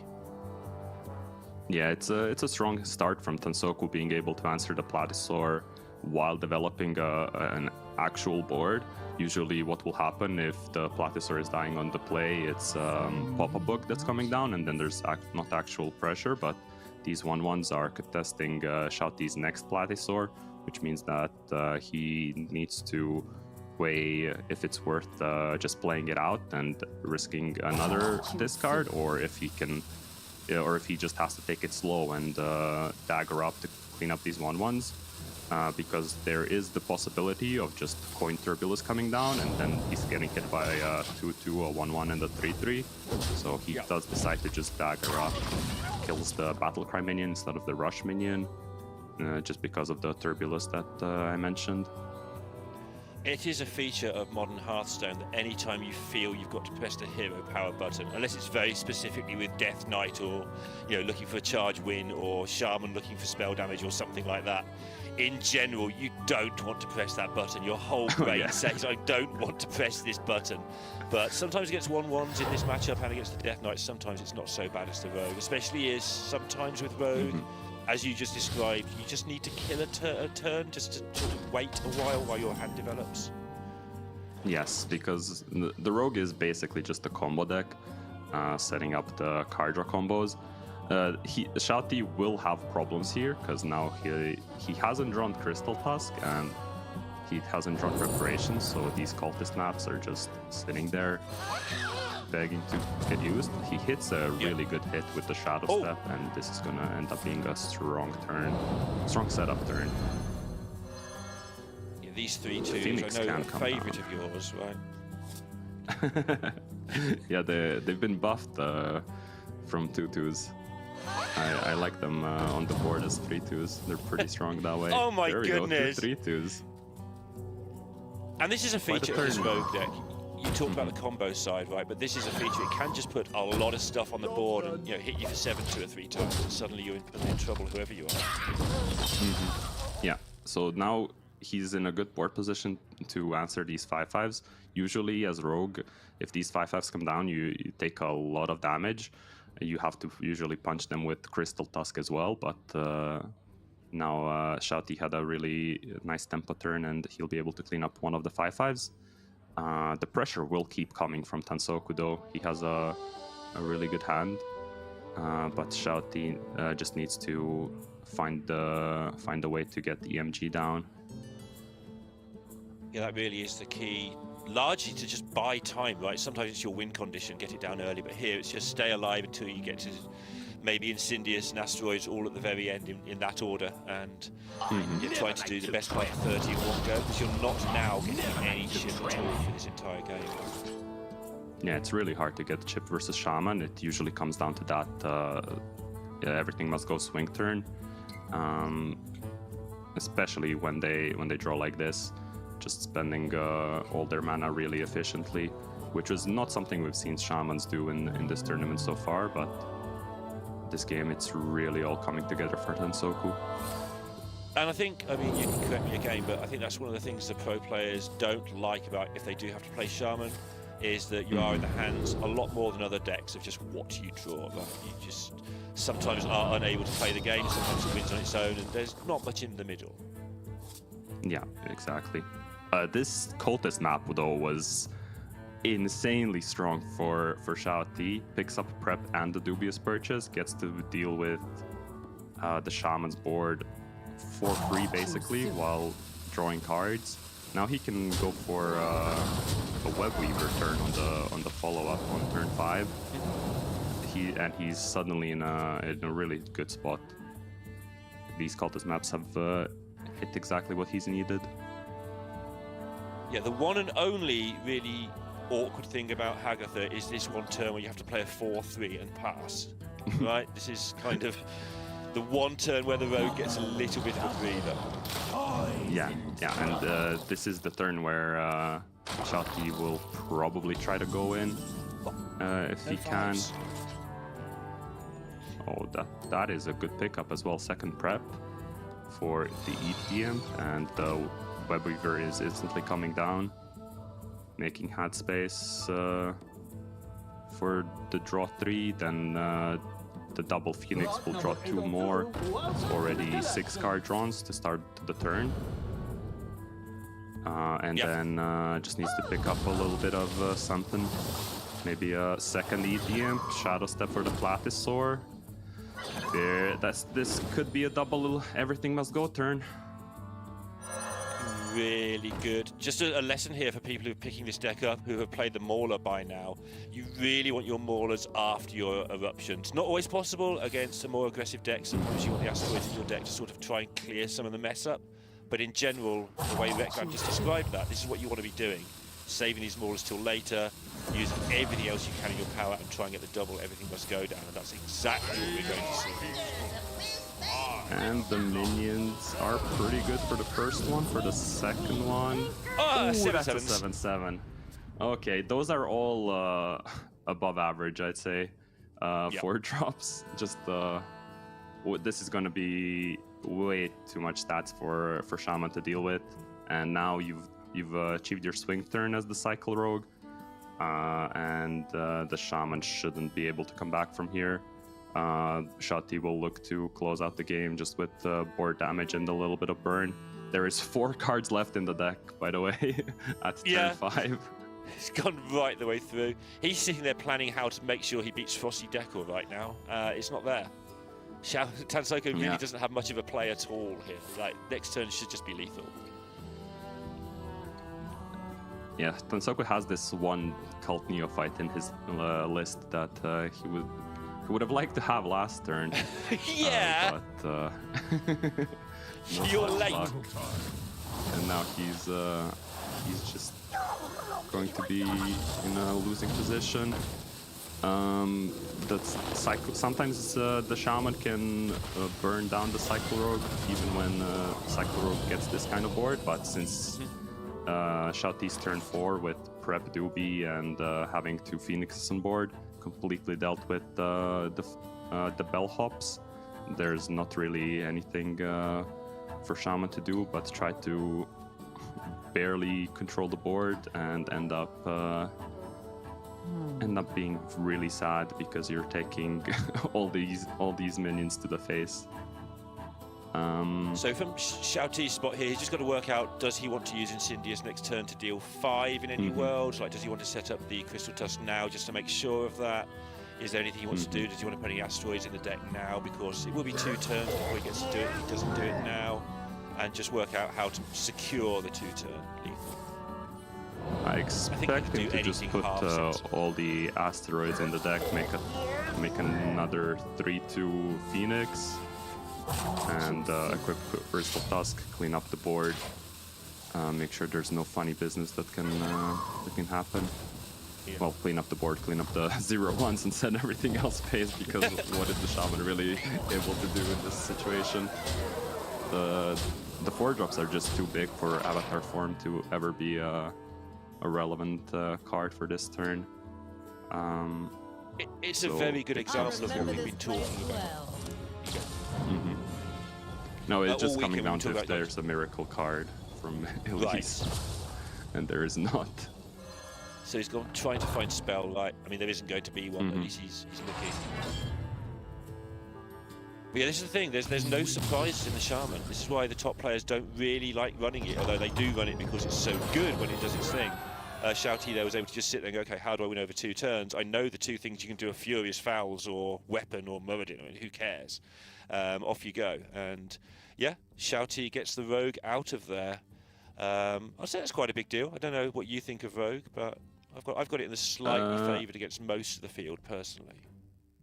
Yeah, it's a strong start from Tansoku being able to answer the Platysaur while developing an actual board. Usually what will happen if the Platysaur is dying on the play, it's Pop-Up Book that's coming down, and then there's not actual pressure, but these 1/1s are contesting Shouti's next Platysaur, which means that he needs to weigh if it's worth just playing it out and risking another discard, or if he can, or if he just has to take it slow and dagger up to clean up these 1/1s, because there is the possibility of just Coin Turbulus coming down, and then he's getting hit by a 2/2, a 1/1, and a 3/3. So he does decide to just dagger up, kills the Battlecry minion instead of the Rush minion. Just because of the Turbulus that I mentioned. It is a feature of modern Hearthstone that anytime you feel you've got to press the hero power button, unless it's very specifically with Death Knight or, you know, looking for a charge win, or Shaman looking for spell damage or something like that, in general, you don't want to press that button. Your whole brain says, I don't want to press this button. But sometimes against 1/1s in this matchup and against the Death Knight, sometimes it's not so bad as the Rogue, especially is sometimes with Rogue. As you just described, you just need to kill a turn just to sort of wait a while your hand develops. Yes, because the Rogue is basically just a combo deck, setting up the card draw combos. Shouti will have problems here, because now he hasn't drawn Crystal Tusk, and he hasn't drawn Reparations, so these cultist maps are just sitting there, begging to get used. He hits a really good hit with the Shadow Step, and this is gonna end up being a strong setup turn. Yeah, these 3/2s, I know a favourite of yours, right? Yeah, they've been buffed from 2/2s. I like them on the board as 3/2s. They're pretty strong that way. Oh my goodness! 3/2s. And this is a feature of this Rogue deck. You talked about the combo side, right? But this is a feature. It can just put a lot of stuff on the board and, you know, hit you for 7 2 or 3 times, and suddenly you're in trouble, whoever you are. Yeah. So now he's in a good board position to answer these 5/5s. Usually, as Rogue, if these 5/5s come down, you take a lot of damage. You have to usually punch them with Crystal Tusk as well, but now Shouti had a really nice tempo turn, and he'll be able to clean up one of the 5/5s. The pressure will keep coming from Tansoku, though. He has a really good hand, but Shouti just needs to find a way to get the EMG down. Yeah, that really is the key. Largely to just buy time, right? Sometimes it's your win condition, get it down early, but here it's just stay alive until you get to maybe Incendious and Asteroids all at the very end in that order, and you're trying to do the best part of 30 in one go, because you're not now getting any chip at all for this entire game. Yeah, it's really hard to get chip versus Shaman. It usually comes down to that. Everything must go swing turn, especially when they draw like this. Just spending all their mana really efficiently, which is not something we've seen Shamans do in this tournament so far, but this game it's really all coming together for Tansoku. And I think, I mean, you can correct me again, but I think that's one of the things the pro players don't like about if they do have to play Shaman, is that you are in the hands a lot more than other decks of just what you draw. Like, you just sometimes are unable to play the game, sometimes it wins on its own, and there's not much in the middle. Yeah, exactly. This cultist map, though, was insanely strong for Shouti. Picks up prep and the dubious purchase, gets to deal with the Shaman's board for free, basically, while drawing cards. Now he can go for a Web Weaver turn on the follow-up on turn 5. He's suddenly in a really good spot. These cultist maps have hit exactly what he's needed. Yeah, the one and only really awkward thing about Hagatha is this one turn where you have to play a 4/3 and pass. Right? This is kind of the one turn where the Rogue gets a little bit of a breather. Yeah, and this is the turn where Shouti will probably try to go in if he can. Oh, that is a good pickup as well. Second prep for the EDM, and the Web Weaver is instantly coming down, making hat space for the draw 3. Then the double Phoenix will draw 2 more. It's already 6 card drawns to start the turn. And then just needs to pick up a little bit of something. Maybe a second EDM, Shadow Step for the Platysaur. This could be a double everything must go turn. Really good. Just a lesson here for people who are picking this deck up, who have played the Mauler by now. You really want your Maulers after your Eruptions. Not always possible against a more aggressive deck. Sometimes you want the Asteroids in your deck to sort of try and clear some of the mess up. But in general, the way Rek'Sai just described that, this is what you want to be doing. Saving these Maulers till later, using everything else you can in your power and try and get the double, everything must go down, and that's exactly what we're going to see. And the minions are pretty good for the first one. For the second one, that's a 7-7s. 7-7. Okay, those are all above average, I'd say. 4 drops. Just this is gonna be way too much stats for Shaman to deal with. And now you've achieved your swing turn as the cycle rogue, and the Shaman shouldn't be able to come back from here. Shouti will look to close out the game just with board damage and a little bit of burn. There is 4 cards left in the deck, by the way, at turn 5. He's gone right the way through. He's sitting there planning how to make sure he beats Frosty Decor right now. It's not there. Tansoku really doesn't have much of a play at all here. Like, next turn should just be lethal. Yeah, Tansoku has this one cult neophyte in his list that he would have liked to have last turn. Yeah. But you're late. And now he's just going to be in a losing position. Sometimes the Shaman can burn down the Cycle Rogue even when Cycle Rogue gets this kind of board, but since Shouti's turn 4 with Prep Doobie and having 2 Phoenixes on board completely dealt with the bellhops, there's not really anything for Shaman to do but try to barely control the board and end up being really sad because you're taking all these minions to the face. So from Shouti's spot here, he's just got to work out, does he want to use Incendious next turn to deal 5 in any world? Like, does he want to set up the Crystal Tusk now just to make sure of that? Is there anything he wants to do? Does he want to put any asteroids in the deck now? Because it will be 2 turns before he gets to do it. He doesn't do it now. And just work out how to secure the 2-turn lethal. I expect him to just put all the asteroids in the deck, make another 3-2 Phoenix, and equip Crystal Tusk, clean up the board, make sure there's no funny business that can happen. Yeah. Well, clean up the board, clean up the 0-1s, and send everything else pays, because what is the Shaman really able to do in this situation? The 4-drops are just too big for Avatar form to ever be a relevant card for this turn. It's a very good example of what we've been talking about. No, it's just coming down to if there's a miracle card from Elise, and there is not. So he's trying to find spell, right? I mean, there isn't going to be one, but at least he's looking. But yeah, this is the thing, there's no surprises in the Shaman. This is why the top players don't really like running it, although they do run it because it's so good when it does its thing. Shouti there was able to just sit there and go, okay, how do I win over 2 turns? I know the 2 things you can do are Furious Fouls or Weapon or Muradin. I mean, who cares? Off you go. And yeah, Shouti gets the Rogue out of there. I'd say that's quite a big deal. I don't know what you think of Rogue, but I've got it in the slightly favoured against most of the field, personally.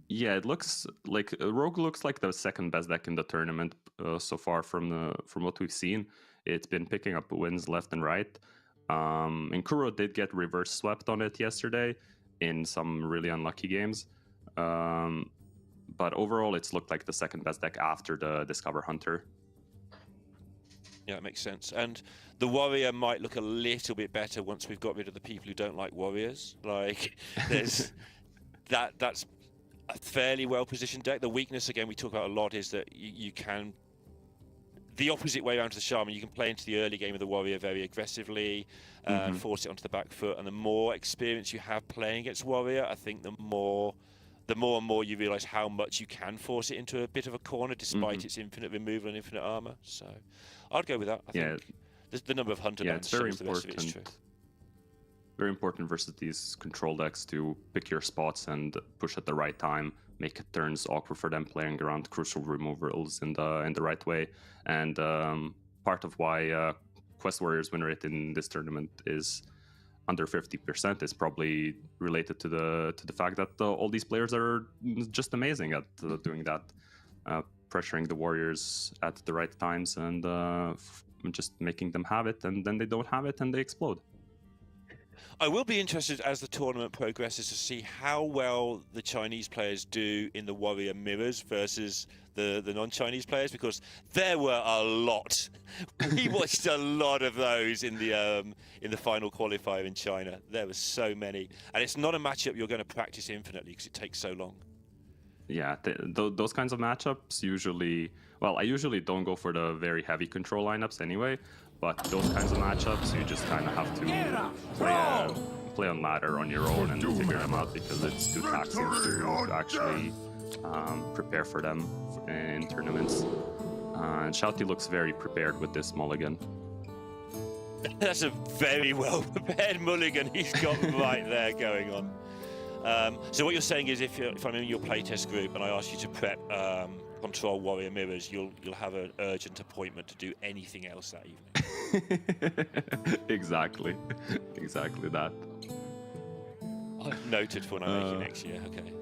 Yeah, it looks like Rogue looks like the second best deck in the tournament so far from what we've seen. It's been picking up wins left and right. And Kuro did get reverse swept on it yesterday in some really unlucky games. But overall, it's looked like the second best deck after the Discover Hunter. Yeah, it makes sense. And the Warrior might look a little bit better once we've got rid of the people who don't like Warriors. Like, there's that's a fairly well-positioned deck. The weakness, again, we talk about a lot, is that you can... The opposite way around to the Shaman, you can play into the early game of the Warrior very aggressively, force it onto the back foot, and the more experience you have playing against Warrior, I think the more and more you realise how much you can force it into a bit of a corner, despite its infinite removal and infinite armour. So I'd go with that. I think the number of Hunter lands shows the rest of it is true. Very important versus these control decks to pick your spots and push at the right time, make turns awkward for them playing around crucial removals in the right way. And part of why Quest Warriors win rate in this tournament is under 50% is probably related to the fact that all these players are just amazing at doing that, pressuring the Warriors at the right times and just making them have it, and then they don't have it and they explode. I will be interested as the tournament progresses to see how well the Chinese players do in the Warrior mirrors versus the non-Chinese players, because there were a lot. We watched a lot of those in the final qualifier in China. There were so many, and it's not a matchup you're going to practice infinitely because it takes so long. Yeah, those kinds of matchups usually. Well, I usually don't go for the very heavy control lineups anyway, but those kinds of matchups you just kind of have to play on ladder on your own and figure them out, because it's too taxing to actually prepare for them in tournaments. And Shouti looks very prepared with this mulligan. That's a very well prepared mulligan he's got right there going on. So what you're saying is, if I'm in your playtest group and I ask you to prep Control Warrior Mirrors, you'll have an urgent appointment to do anything else that evening. Exactly that. I've noted for when I make it next year. Okay.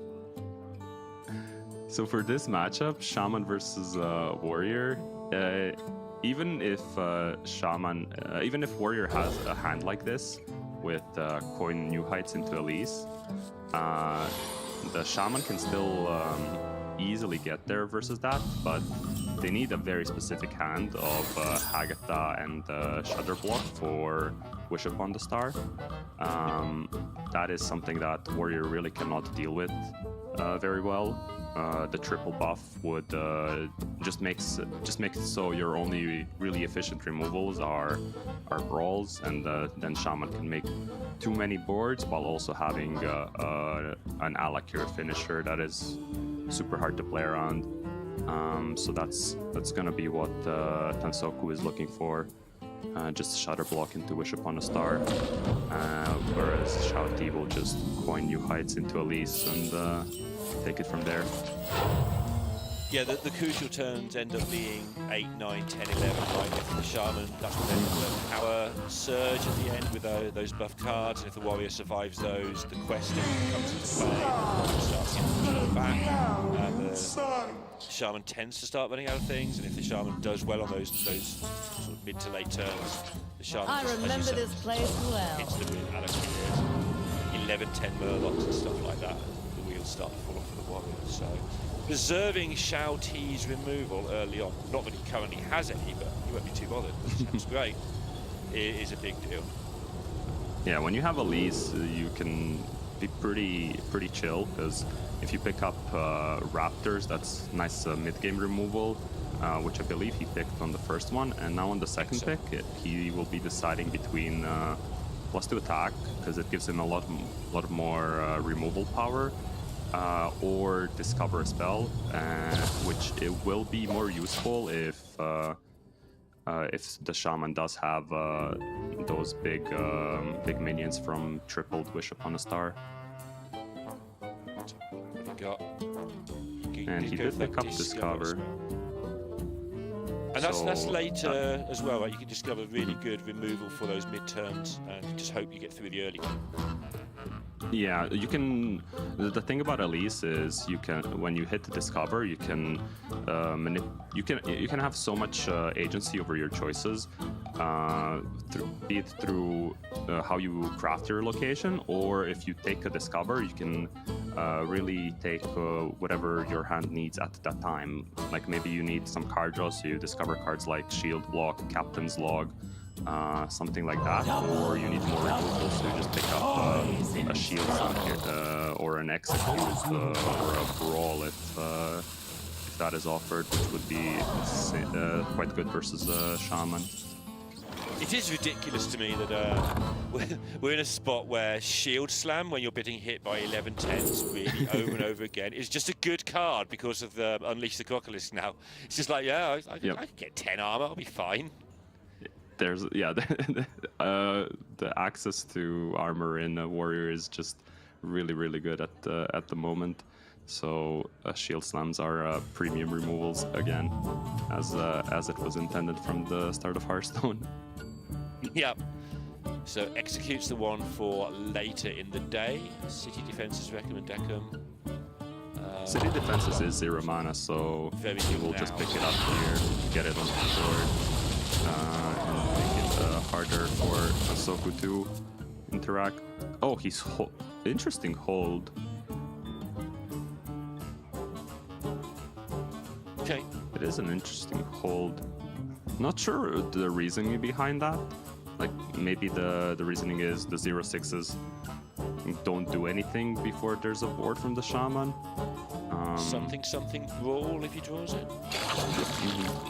So for this matchup, Shaman versus Warrior, even if Warrior has a hand like this with coin new heights into Elise, the Shaman can still easily get there versus that, but they need a very specific hand of Hagatha and Shudder Block for Wish Upon the Star. That is something that Warrior really cannot deal with very well. The triple buff would just makes it so your only really efficient removals are brawls, and then Shaman can make too many boards while also having an Alakir finisher that is super hard to play around. So that's gonna be what Tansoku is looking for. Just Shatter Block into Wish Upon a Star, whereas Shouti will just coin new heights into Elise and take it from there. Yeah, the crucial turns end up being 8, 9, 10, 11, right? If the Shaman, that's when the power surge at the end with those buff cards, and if the Warrior survives those, the questing comes into play, starts getting the back, and the Shaman tends to start running out of things, and if the Shaman does well on those sort of mid to late turns, the Shaman remember this place well. Hits them with Alakir, 11, 10 Murlocs and stuff like that. The wheels start to fall off for the Warrior, so preserving Shouti's removal early on, not that he currently has any, but he won't be too bothered. That's great. It is a big deal. Yeah, when you have Elise, you can be pretty chill, because if you pick up Raptors, that's nice mid-game removal, which I believe he picked on the first one, and now on the second pick, he will be deciding between +2 attack, because it gives him a lot more removal power, or discover a spell, which it will be more useful if the Shaman does have those big minions from tripled Wish Upon a Star. And he did pick up Discover. And that's later as well, right? You can discover really good removal for those mid-turns, and just hope you get through the early one. Yeah, you can. The thing about Elise is you can, when you hit the Discover, you can you can have so much agency over your choices, be it through how you craft your location, or if you take a Discover, you can really take whatever your hand needs at that time. Like maybe you need some card draw, so you discover cards like Shield Block, Captain's Log, something like that, or you need more removal, so you just pick up a Shield or an Execute or a Brawl if that is offered, which would be quite good versus Shaman. It is ridiculous to me that we're in a spot where Shield Slam, when you're getting hit by 11-10s really over and over again, is just a good card because of the Unleash the Crocodile now. It's just like, yeah, I can get 10 armor, I'll be fine. There's the access to armor in a Warrior is just really good at the moment. So Shield Slams are premium removals again, as it was intended from the start of Hearthstone. Yep. So executes the one for later in the day. City Defenses recommend Decum. City Defenses is 0 mana, so you will just pick it up here, get it on the board, and make it harder for Tansoku to interact. Oh, he's interesting hold. Okay. It is an interesting hold. Not sure the reasoning behind that. Like, maybe the reasoning is the 0/6s don't do anything before there's a board from the Shaman. Something brawl if he draws it.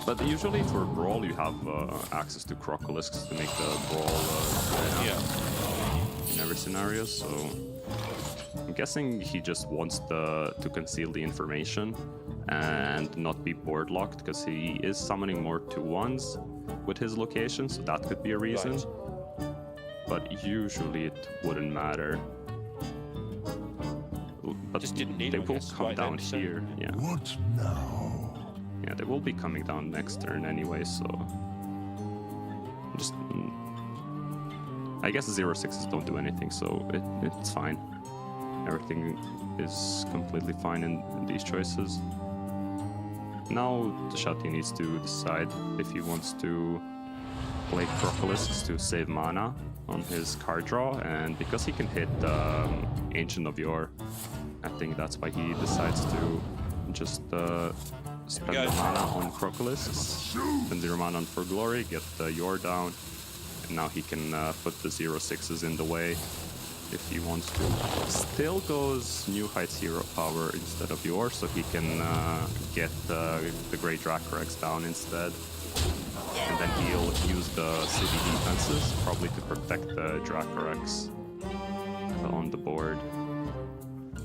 But usually for brawl you have access to Crocolisks to make the brawl in every scenario, so I'm guessing he just wants to conceal the information and not be board locked, because he is summoning more 2/1s with his location, so that could be a reason. Right. But usually it wouldn't matter. But Just didn't need they him, I will guess, come right down then, so- here. Yeah. What now? Yeah, they will be coming down next turn anyway, so just I guess 0/6s don't do anything, so it's fine. Everything is completely fine in these choices. Now the Shouti needs to decide if he wants to play Crocolisks to save mana on his card draw, and because he can hit Ancient of Yore, I think that's why he decides to just spend the mana on Crocolisks, spend 0 mana on For Glory, get the Yore down, and now he can put the 0/6s in the way if he wants to. Still goes New Heights Hero Power instead of Yore, so he can get the Grey Dracorex down instead. And then he'll use the city defenses, probably to protect the Dracorex on the board.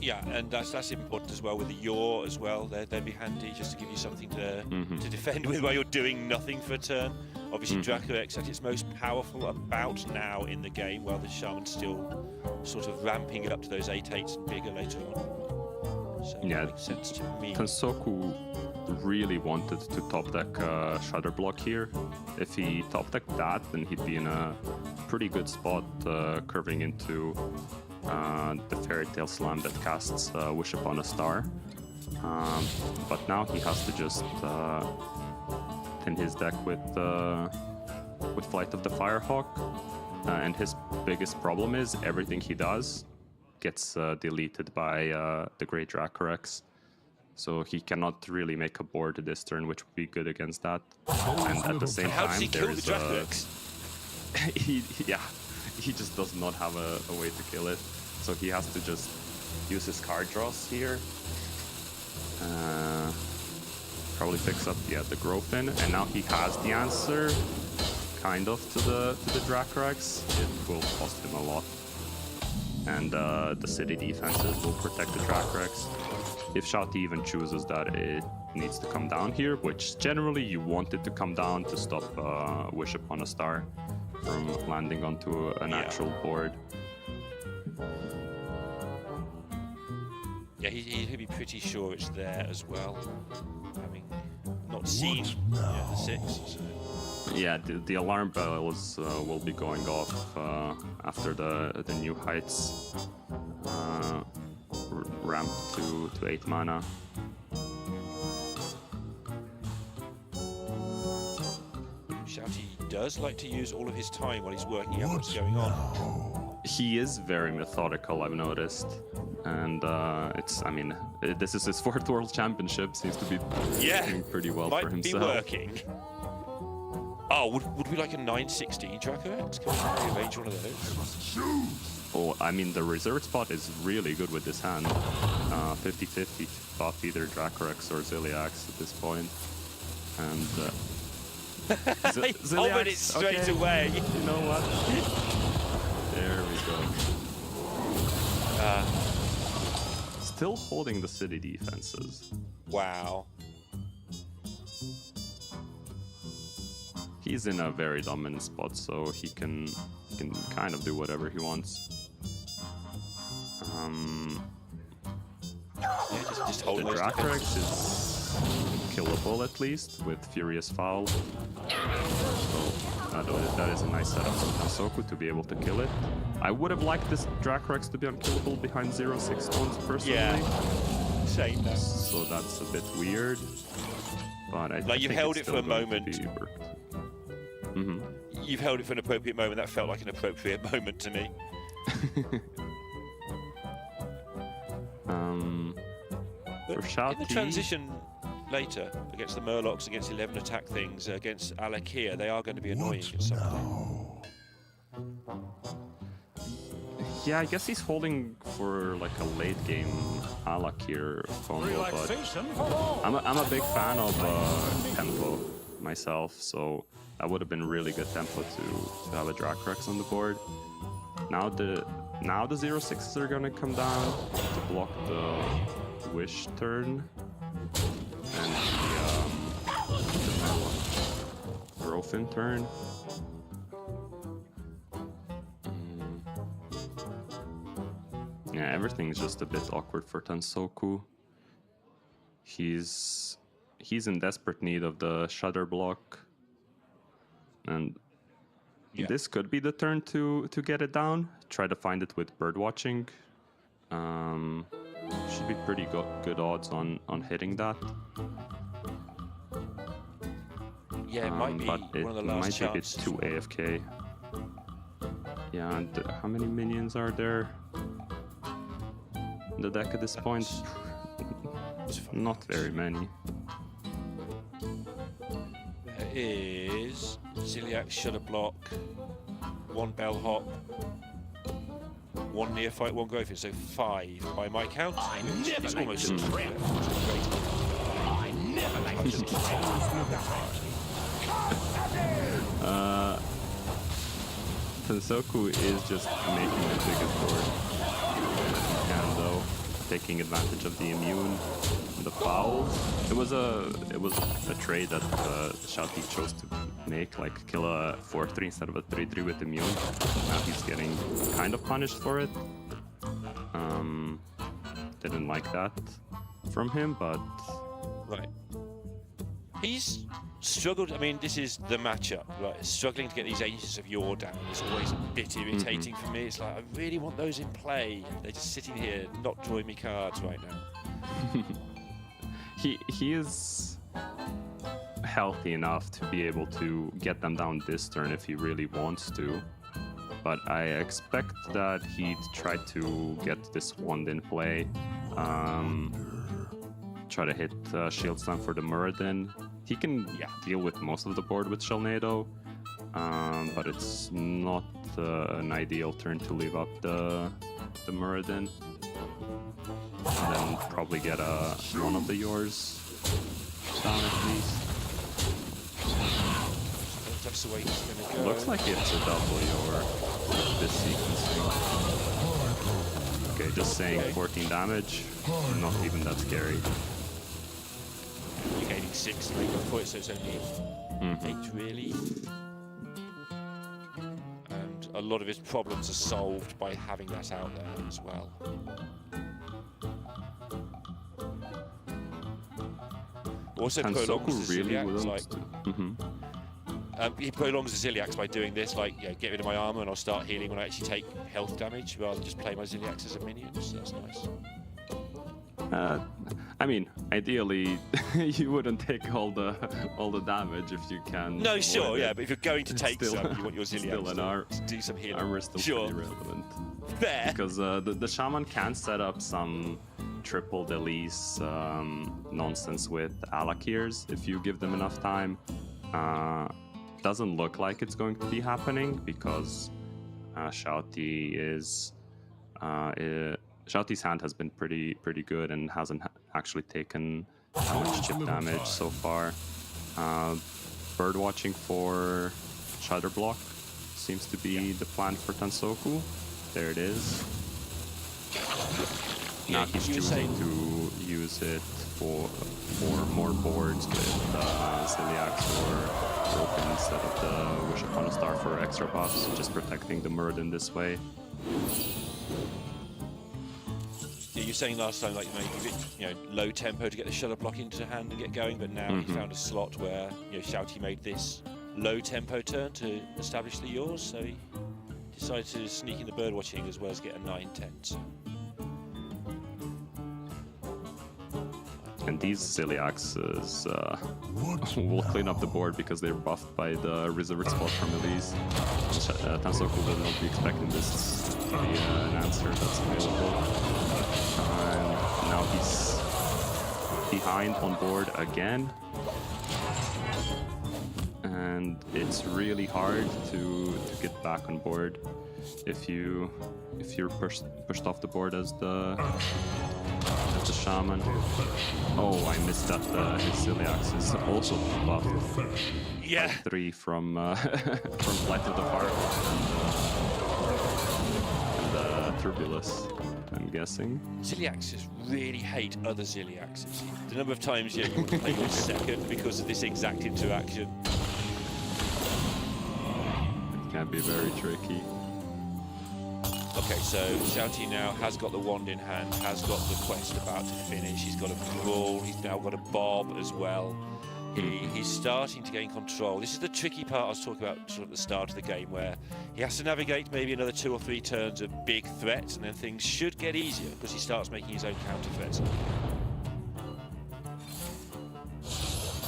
Yeah, and that's important as well with the Yore as well. They'd be handy just to give you something to defend with while you're doing nothing for a turn. Obviously, Dracorex at its most powerful about now in the game, while the Shaman's still sort of ramping it up to those 8/8s and bigger later on. So Yeah, that makes sense to me. Tansoku really wanted to top deck Shatter Block here. If he top decked that, then he'd be in a pretty good spot curving into the Fairy Tail Slam that casts Wish Upon a Star. But now he has to just thin his deck with Flight of the Firehawk. And his biggest problem is everything he does gets deleted by the Great Dracorex. So he cannot really make a board this turn, which would be good against that. And at the same How does time, he kill the there's Dracorex? he just does not have a way to kill it. So he has to just use his card draws here. Probably picks up the Growfin, and now he has the answer, kind of, to the Dracorex. It will cost him a lot. And the city defenses will protect the Dracorex. If Shouti even chooses that it needs to come down here, which generally you want it to come down to stop Wish Upon a Star from landing onto an actual board. Yeah, he'd be pretty sure it's there as well, having not seen the 6. So. Yeah, the alarm bells will be going off after the New Heights ramp to 8 mana. Shouti does like to use all of his time while he's working out what's going on. He is very methodical, I've noticed. And this is his 4th World Championship, seems to be doing pretty well for himself. Might be working. Oh, would we like a 9/16 Dracorex? Can we arrange one of those? Oh, I mean, the reserved spot is really good with this hand. 50-50 to buff either Dracorex or Ziliax at this point. And Ziliax, it straight away. You know what? There we go. Still holding the city defenses. Wow. He's in a very dominant spot, so he can kind of do whatever he wants. Yeah, just hold the those Dracorex is killable at least with Furious Foul. So that is a nice setup from Tansoku to be able to kill it. I would have liked this Dracorex to be unkillable behind 0/6 stones personally. Yeah, same though. So that's a bit weird. But I you've held it for a moment. You've held it for an appropriate moment. That felt like an appropriate moment to me. For Shouti, in the transition, later against the Murlocs, against 11 attack things, against Alakia, they are going to be annoying at some point. Yeah, I guess he's holding for like a late game Alakir combo, but I'm a big fan of tempo myself, so that would have been really good tempo to have a Dracrax on the board. Now the 0/6s are gonna come down to block the Wish turn and the Growfin turn. Yeah, everything's just a bit awkward for Tansoku. He's in desperate need of the Shudder block, and this could be the turn to get it down. Try to find it with birdwatching. Should be pretty good odds on hitting that. Yeah, it might be but one of the last might make it too AFK. Yeah, and how many minions are there in the deck at this point? Not very many. There is Ziliax, Shudder Block, 1 Bellhop, 1 Neophyte, 1 Growfin, so 5 by my count. It's almost Tansoku is just making the biggest board. And though, taking advantage of the immune, the foul. It was a trade that Shouti chose to make, like kill a 4/3 instead of a 3/3 with immune. Now he's getting kind of punished for it. Didn't like that from him, but right. He's struggled. I mean, this is the matchup, right? Struggling to get these Ancients of Yore down is always a bit irritating for me. It's like, I really want those in play. They're just sitting here not drawing me cards right now. he is healthy enough to be able to get them down this turn if he really wants to. But I expect that he'd try to get this wand in play. Try to hit Shield Slam for the Muradin. He can deal with most of the board with Shelnado, but it's not an ideal turn to leave up the Muradin. And then probably get one of the yours down at least. That's the way he's gonna go. Looks like it's a double your this sequencing. Okay, just saying 14 damage, not even that scary. You're gaining 6 to make up for it, so it's only 8 really. And a lot of his problems are solved by having that out there as well. Also prolongs the really Ziliax, he prolongs the Ziliax by doing this, like, get rid of my armor and I'll start healing when I actually take health damage, rather than just play my Ziliax as a minion, so that's nice. I mean, ideally, you wouldn't take all the damage if you can. No, sure, but if you're going to take some, you want your Ziliax to do some healing. Armor is still pretty relevant. Fair. Because the Shaman can set up some triple Delis nonsense with Alakirs if you give them enough time. Doesn't look like it's going to be happening because Shouti is Shouti's hand has been pretty good and hasn't actually taken that much chip damage so far. Bird watching for Shadow Block seems to be the plan for Tansoku. There it is. Now he's choosing to use it for more boards with Ziliax or Broken instead of the Wish Upon a Star for extra buffs, just protecting the Muradin this way. Yeah, you were saying last time, like, maybe low tempo to get the Shudder Block into hand and get going, but now he found a slot where Shouti made this low tempo turn to establish the yours, so he decided to sneak in the bird watching as well as get a 9/10. And these Ziliaxes will clean up the board because they're buffed by the reserved spot from Elise. Tansoku will not be expecting this to be an answer that's available. And now he's behind on board again. And it's really hard to get back on board if you're pushed off the board as the shaman. Oh, I missed that his Celiax is also buffed. Yeah. 3 from Flight of the Fire and Turbulus, I'm guessing. Ziliaxes really hate other Ziliaxes. The number of times you want to play your second because of this exact interaction. It can be very tricky. Okay, so Shouti now has got the wand in hand, has got the quest about to finish. He's got a brawl, he's now got a bob as well. He's starting to gain control. This is the tricky part I was talking about sort of at the start of the game, where he has to navigate maybe another 2 or 3 turns of big threats, and then things should get easier because he starts making his own counter threats.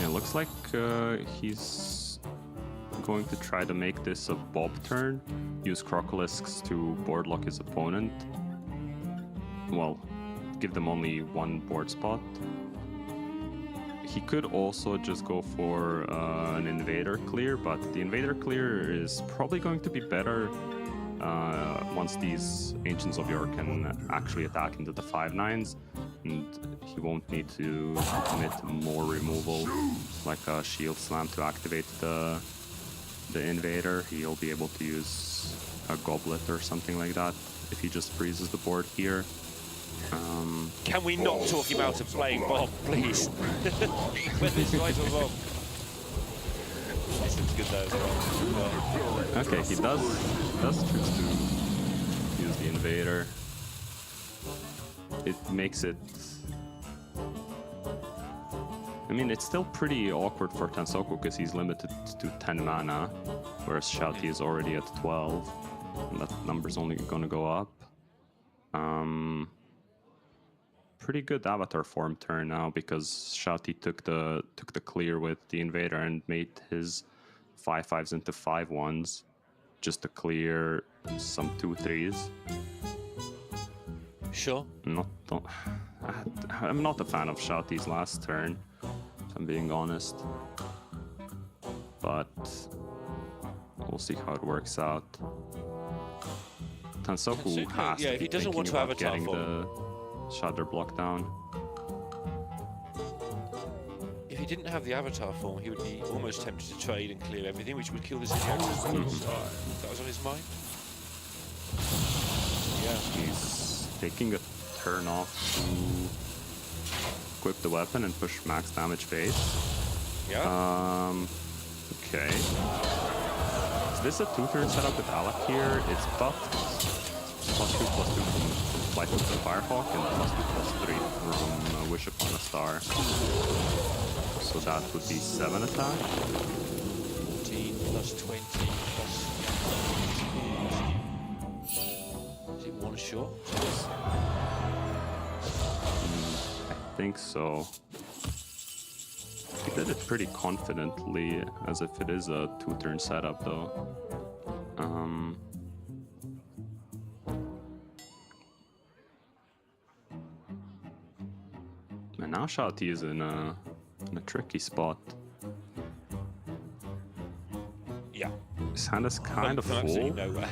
Yeah, it looks like he's going to try to make this a bob turn, use Crocolisks to board lock his opponent. Well, give them only 1 board spot. He could also just go for an Invader clear, but the Invader clear is probably going to be better once these Ancients of Yore can actually attack into the 5/9s, and he won't need to commit more removal, like a Shield Slam to activate the Invader. He'll be able to use a Goblet or something like that if he just freezes the board here. Can we not talk him out of playing Bob, please? Whether it's right or wrong. This looks good though as well. Okay, he does choose to use the Invader. It makes it... I mean, it's still pretty awkward for Tansoku because he's limited to 10 mana, whereas Shouti is already at 12, and that number's only gonna go up. Pretty good avatar form turn now because Shouti took the clear with the Invader and made his 5/5s into 5/1s just to clear some 2/3s. Sure. I'm not a fan of Shouti's last turn, if I'm being honest. But we'll see how it works out. Tansoku has to be thinking about getting the Shatter block down. If he didn't have the avatar form, he would be almost tempted to trade and clear everything, which would kill the Ziliaxes. That was on his mind. Yeah, he's taking a turn off to equip the weapon and push max damage phase. Yeah. Okay. Is this a 2-turn setup with Alec here? It's buffed +2/+2 from Flight of the Firehawk and +2/+3 from Wish Upon a Star. So that would be 7 attack. 14 plus 20 plus 2. Is it 1 shot? I think so. He did it pretty confidently, as if it is a 2-turn setup, though. And now Shouti is in a tricky spot. Yeah. His hand is kind of full. Nowhere.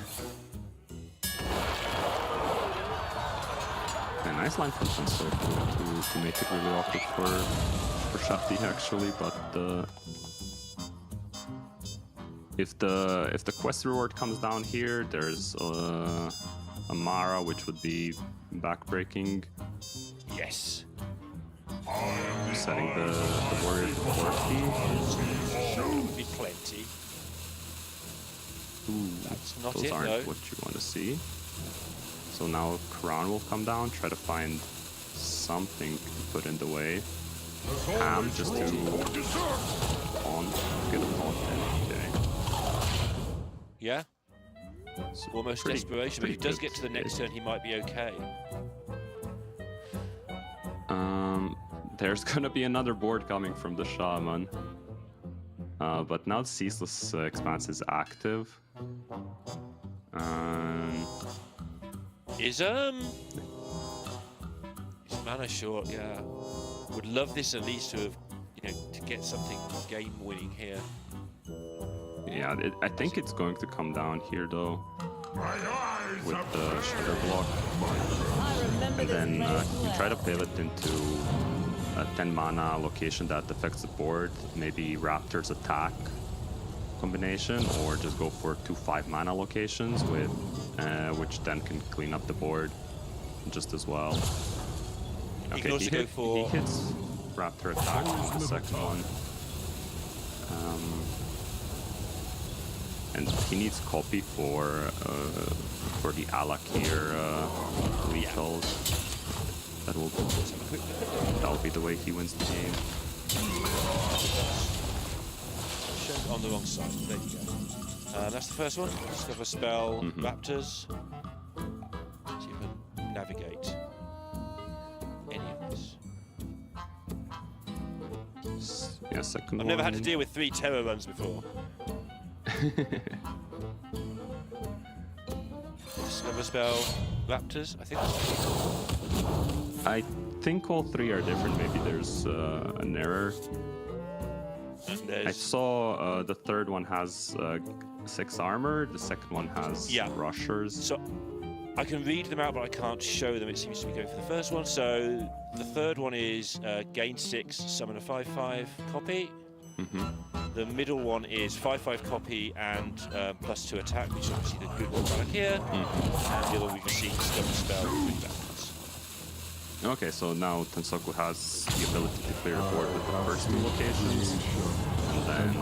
A nice line from Tansoku to make it really awkward for Shouti actually, but if the quest reward comes down here, there's a Mara, which would be backbreaking. Yes. Setting the warrior to 40. Would be plenty. Ooh, that's not those it, aren't though. what you want to see. So now Crown will come down, try to find something to put in the way. Ham just to get a taunt in. Okay. Yeah. So almost desperation, but if he does get to the next turn, he might be okay. There's gonna be another board coming from the Shaman. But now the Ceaseless Expanse is active. Is mana short, yeah. Would love this at least to have, to get something game-winning here. Yeah, I think it's going to come down here though, with the shatter block, and then you try to pivot into a 10 mana location that affects the board, maybe Raptor's attack combination, or just go for 2 5-mana locations with which then can clean up the board just as well. He can also go for... He hits Raptor attack on the second one. And he needs copy for the Alakir lethals. That'll be the way he wins the game. On the wrong side. There you go. That's the first one. Discover spell, Raptors. So you can navigate any of this. Yeah, second I've never had to deal with 3 terror runs before. Discover spell, Raptors. I think all 3 are different. Maybe there's an error. I saw the third one has 6 armor, the second one has rushers. So I can read them out, but I can't show them. It seems to be going for the first one. So the third one is gain 6, summon a 5/5 copy. The middle one is 5/5 copy and +2 attack, which is obviously the good one back here. And the other one we've received Discover spell with backwards. Okay, so now Tansoku has the ability to clear the board with the first 2 locations, and then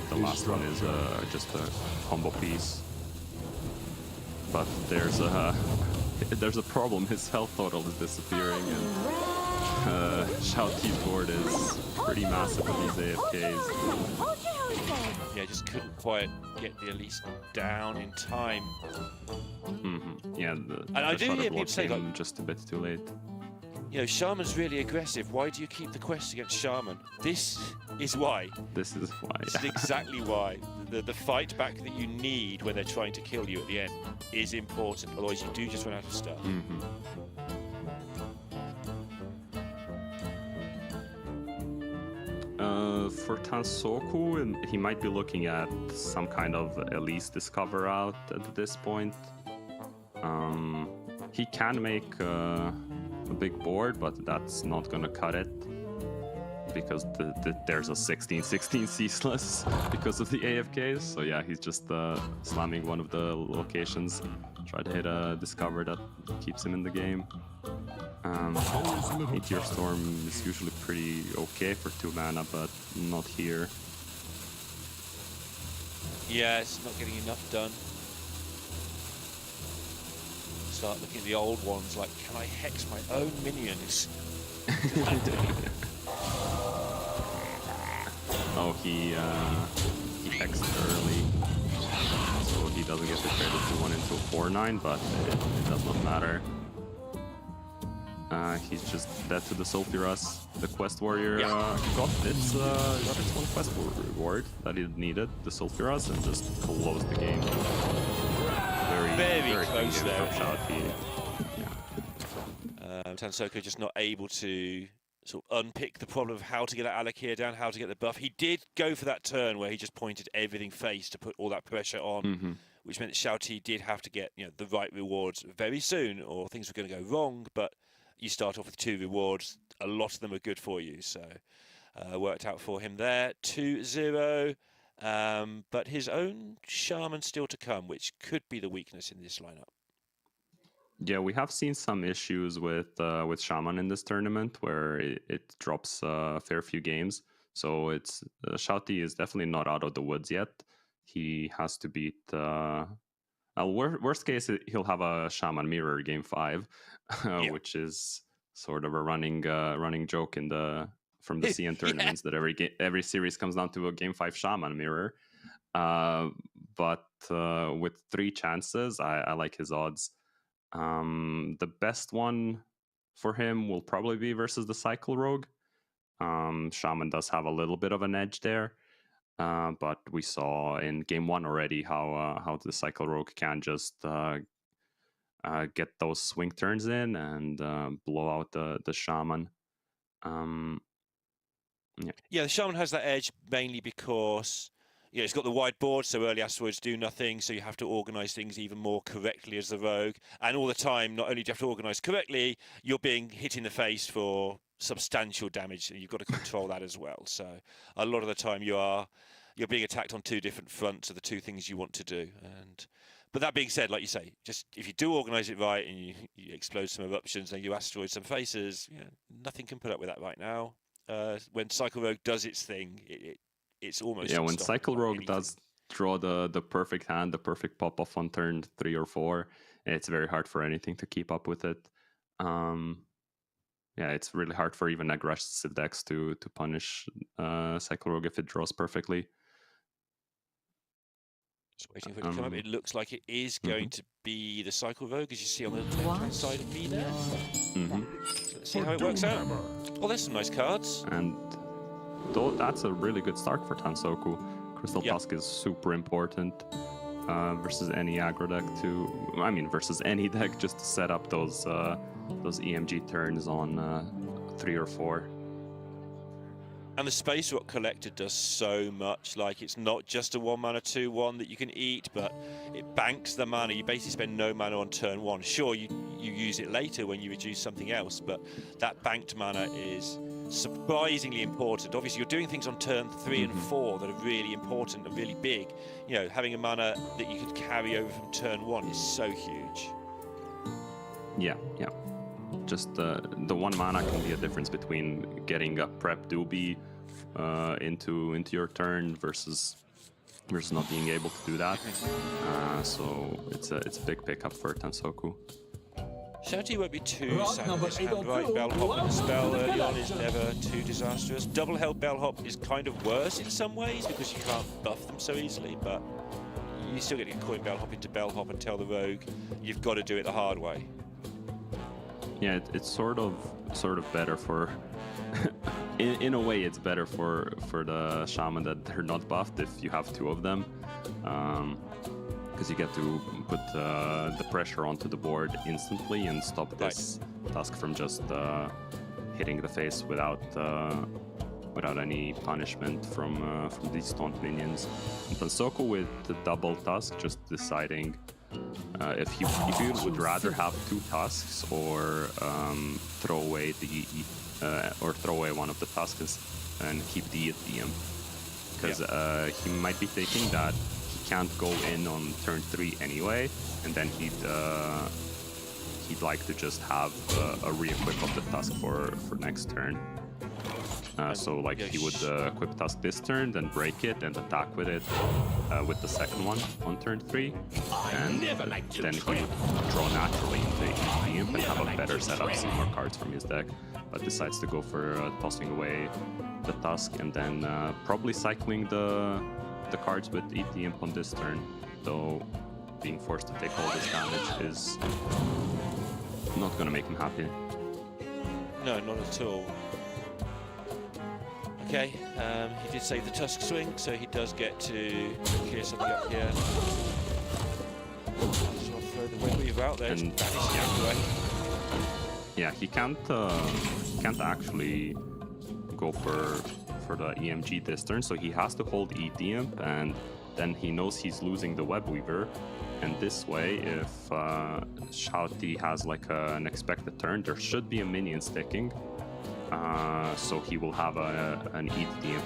the last one is just a combo piece. But there's a problem. His health total is disappearing, and Shouti's board is pretty massive with these AFKs. Yeah, just couldn't quite get the Elise down in time. Yeah, and I do hear people say, like, just a bit too late. Shaman's really aggressive. Why do you keep the quest against Shaman? This is why. This is why. This is exactly why. The fight back that you need when they're trying to kill you at the end is important. Otherwise, you do just run out of stuff. For Tansoku, he might be looking at some kind of Elise Discover out at this point. He can make a big board, but that's not gonna cut it because there's a 16/16 ceaseless because of the AFKs. So yeah, he's just slamming one of the locations, try to hit a Discover that keeps him in the game. Meteor Storm is usually pretty okay for 2 mana, but not here. Yeah, it's not getting enough done. Start looking at the old ones, like, can I hex my own minions? Oh, he hexed early, so he doesn't get the credit to 1 into a 4/9, but it does not matter. He's just dead to the Sulfuras. The quest warrior got its one quest reward that it needed, the Sulfuras, and just closed the game. Very close there. Shouti. Tansoku just not able to sort of unpick the problem of how to get that Alakir down, how to get the buff. He did go for that turn where he just pointed everything face to put all that pressure on, which meant that Shouti did have to get the right rewards very soon, or things were going to go wrong. But you start off with 2 rewards. A lot of them are good for you, so worked out for him there. 2-0, but his own Shaman still to come, which could be the weakness in this lineup. Yeah, we have seen some issues with Shaman in this tournament where it drops a fair few games. So it's Shouti is definitely not out of the woods yet. He has to beat. Worst case, he'll have a Shaman mirror game 5, which is sort of a running joke from the CN tournaments that every series comes down to a game 5 Shaman mirror. But with 3 chances, I like his odds. The best one for him will probably be versus the Cycle Rogue. Shaman does have a little bit of an edge there. But we saw in game 1 already how the Cycle Rogue can just get those swing turns in and blow out the shaman. Yeah, the shaman has that edge mainly because it's got the wide board, so early asteroids do nothing, so you have to organize things even more correctly as the rogue. And all the time, not only do you have to organize correctly, you're being hit in the face for substantial damage, and you've got to control that as well. So a lot of the time you're being attacked on two different fronts of the two things you want to do. But that being said, like you say, just if you do organize it right and you explode some eruptions and you asteroid some faces, nothing can put up with that right now. When Cycle Rogue does its thing, it's almost when Cycle Rogue does draw the perfect hand, the perfect pop off on turn 3 or 4, it's very hard for anything to keep up with it. It's really hard for even aggressive decks to punish Cycle Rogue if it draws perfectly. Just waiting for it to come up. It looks like it is going to be the Cycle Rogue, as you see on the left-hand side of me there. So let's see how it works out. Oh, there's some nice cards. And though that's a really good start for Tansoku. Crystal Tusk is super important versus any aggro deck versus any deck just to set up those EMG turns on 3 or 4. And the Space Rock Collector does so much. Like, it's not just a 1-mana 2/1 that you can eat, but it banks the mana. You basically spend no mana on turn 1. Sure, you use it later when you reduce something else, but that banked mana is surprisingly important. Obviously, you're doing things on turn 3 and 4 that are really important and really big. Having a mana that you could carry over from turn 1 is so huge. Yeah. Just the 1 mana can be a difference between getting a prep doobie into your turn versus not being able to do that. So it's a big pickup for Tansoku. Shouti won't be too sad with this hand, right? Bellhop with a spell early on is never too disastrous. Double held Bellhop is kind of worse in some ways because you can't buff them so easily, but you still get to coin Bellhop into Bellhop and tell the rogue you've got to do it the hard way. Yeah, it's sort of better for in a way it's better for the shaman that they're not buffed if you have 2 of them, because you get to put the pressure onto the board instantly and stop this Tusk from just hitting the face without any punishment from these taunt minions. And Tansoku with the double Tusk just deciding if you would rather have 2 Tusks or throw away one of the Tusks and keep the DM, because he might be thinking that he can't go in on turn 3 anyway, and then he'd like to just have a re-equip of the Tusk for next turn. So like he would equip Tusk this turn, then break it and attack with it with the second one on turn 3, and then he would draw naturally into EDM and have a better setup, see more cards from his deck, but decides to go for tossing away the Tusk and then probably cycling the cards with EDM on this turn, though being forced to take all this damage is not going to make him happy. No, not at all. Okay, he did save the Tusk swing, so he does get to clear something up here. So I'll throw the Wind Weaver out there. And yeah, he can't actually go for the EMG this turn, so he has to hold EDM, and then he knows he's losing the Web Weaver. And this way, if Shouti has like an expected turn, there should be a minion sticking. So he will have an EDM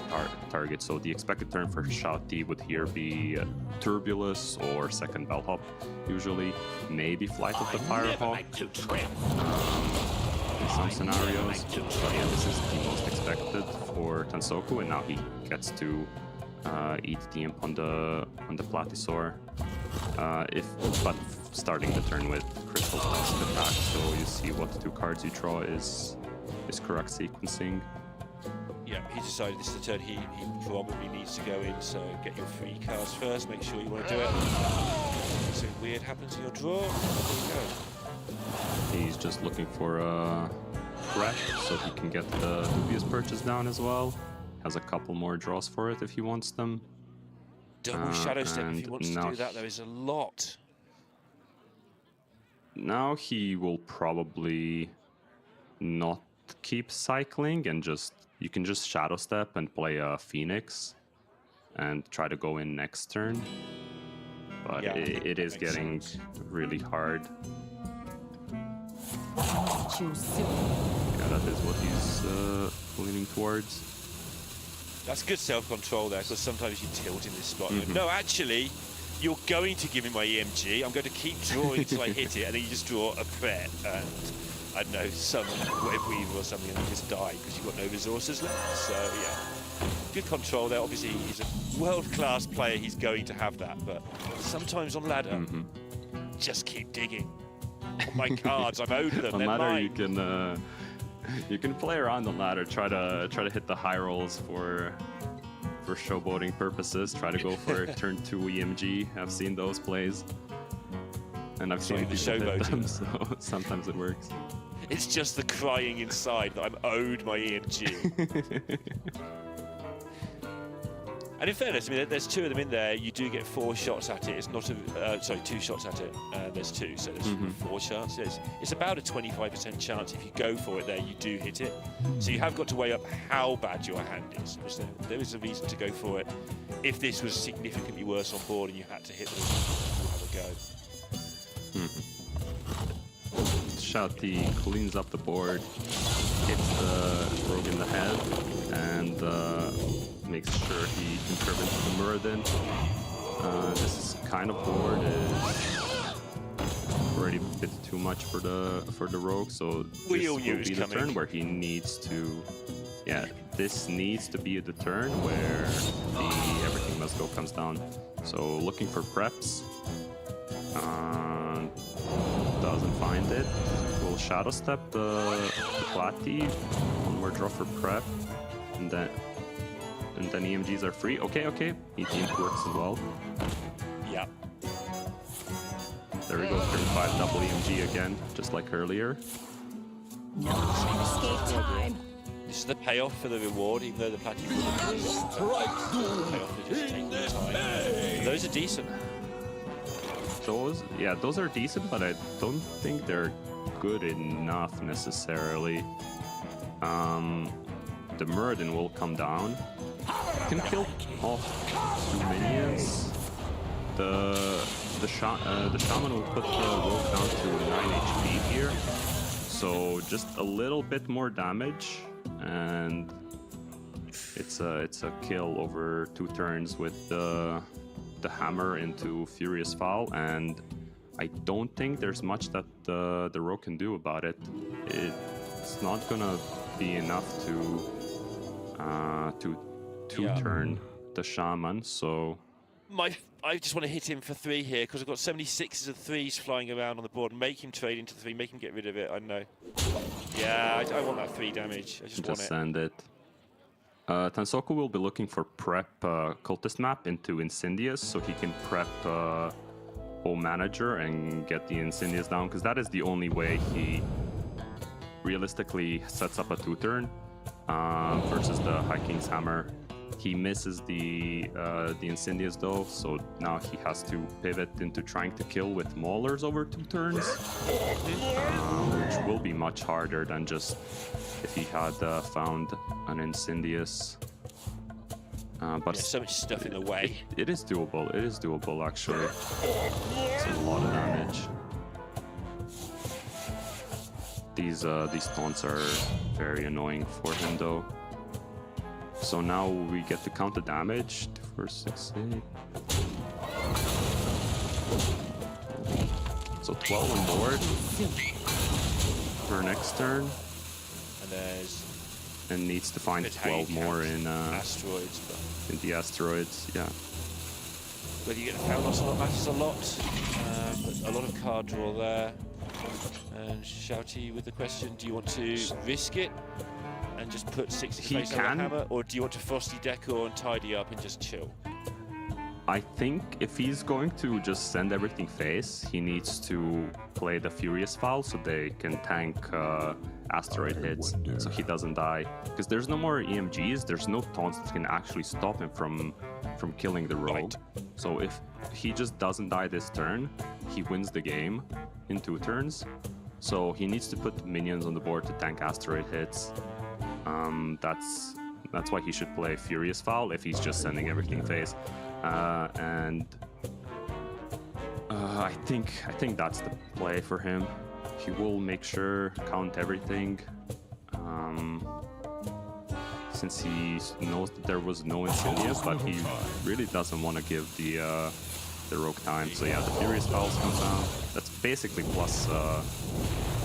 target. So the expected turn for Shouti would here be Turbulus or second Bellhop, usually. Maybe Flight of the Firehawk in some scenarios. But yeah, this is the most expected for Tansoku, and now he gets to EDM on the Platysaur. But starting the turn with Crystal Tusk attack, so you see what 2 cards you draw is correct sequencing. Yeah, he decided this is the turn he probably needs to go in, so get your 3 cards first, make sure you want to do it. Something weird happens in your draw, there you go. He's just looking for a threat, so he can get the dubious purchase down as well. Has a couple more draws for it if he wants them. Double Shadow Step if he wants to do that, there is a lot. now he will probably not keep cycling and you can just Shadow Step and play a Phoenix and try to go in next turn. But Yeah, it is getting really hard. Yeah, that is what he's leaning towards. That's good self-control there, because sometimes you tilt in this spot. No, actually, you're going to give me my EMG. I'm going to keep drawing until I hit it, and then you just draw a threat, and I don't know, some web weaver or something, and you just die because you've got no resources left. So yeah, good control there. Obviously, he's a world-class player. He's going to have that, but sometimes on ladder, just keep digging. On my cards, I'm owed them. On They're ladder, mine. you can play around on ladder. Try to hit the high rolls for showboating purposes. Try to go for turn 2 EMG. I've seen those plays, and I've seen people hit them. So sometimes it works. It's just the crying inside that I'm owed my EMG. And in fairness, I mean, there's 2 of them in there. You do get 4 shots at it. It's not a, sorry, 2 shots at it. There's 2, so there's 4 chances. It's about a 25% chance if you go for it there, you do hit it. So you have got to weigh up how bad your hand is. There is a reason to go for it. If this was significantly worse on board and you had to hit them, you have a go. Shouti cleans up the board, hits the rogue in the head, and makes sure he intervenes the Muradin. This kind of board is already a bit too much for the rogue, so this will be the turn where he needs to. Yeah, this needs to be the turn where the everything must go comes down. So looking for preps. Doesn't find it. Will Shadow Step the Platy. One more draw for prep, and then EMGs are free. Okay. E-team works as well. Yeah. There we go. Turn 5 double EMG again, just like earlier. No escape time. This is the payoff for the reward, even though the Platy will payoff is just taking the time. Those are decent. Those are decent, but I don't think they're good enough necessarily. The Muradin will come down. Can kill off 2 minions. The shaman will put the rogue down to 9 HP here. So just a little bit more damage, and it's a kill over 2 turns with the hammer into Furious Foul, and I don't think there's much that the rogue can do about it. It's not gonna be enough to turn the shaman. So I just want to hit him for 3 here because I've got 76s and 3s flying around on the board. Make him trade into 3. Make him get rid of it. I know. Yeah, I want that 3 damage. I just want it. Send it. Tansoku will be looking for prep cultist map into Incendious, so he can prep O Manager and get the Incendious down, because that is the only way he realistically sets up a 2-turn versus the High King's Hammer. He misses the Incendious though, so now he has to pivot into trying to kill with Maulers over 2 turns, which will be much harder than just if he had found an Incendious. But so much stuff in the way. It is doable. It is doable actually. It's a lot of damage. These taunts are very annoying for him though. So now we get to count the damage. 2, 4, 6, 8. So 12 on board for next turn. And needs to find 12 more in asteroids. In the asteroids, yeah. Whether you get the power loss or not matters a lot. But a lot of card draw there. And Shouti with the question: do you want to risk it and just put 60 face on the hammer, or do you want to frosty decor and tidy up and just chill? I think if he's going to just send everything face, he needs to play the Furious Foul so they can tank asteroid hits so he doesn't die. Because there's no more EMGs, there's no taunts that can actually stop him from killing the rogue. So if he just doesn't die this turn, he wins the game in 2 turns. So he needs to put minions on the board to tank asteroid hits. That's why he should play Furious Foul if he's just sending everything face. I think that's the play for him. He will make sure count everything. Since he knows that there was no Insignia, but he really doesn't want to give the rogue time. So yeah, the Furious Fouls comes down. That's basically plus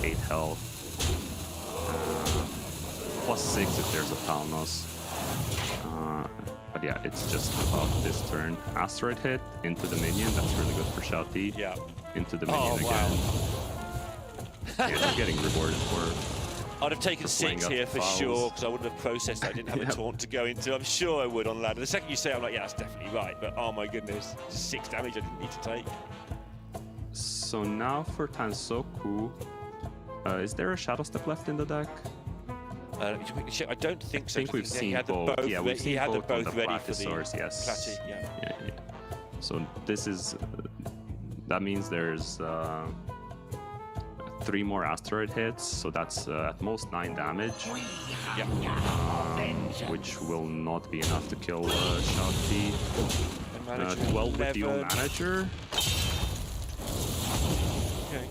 8 health. Plus 6 if there's a Thalnos. But yeah, it's just about this turn. Asteroid hit into the minion. That's really good for Shouti. Yeah. Into the minion again. Yeah, he's getting rewarded for. I'd have taken 6 here for sure, because I wouldn't have processed that I didn't have a taunt to go into. I'm sure I would on ladder. The second you say, I'm like, yeah, that's definitely right. But oh my goodness, 6 damage I didn't need to take. So now for Tansoku, is there a Shadow Step left in the deck? I don't think so. I think we've seen both. Yeah, we've seen both on the Platysaurs, yes. Platy, yeah. So this is, that means there's 3 more asteroid hits, so that's at most 9 damage. Yeah. Which will not be enough to kill Shouti. 12 with the old manager. Okay.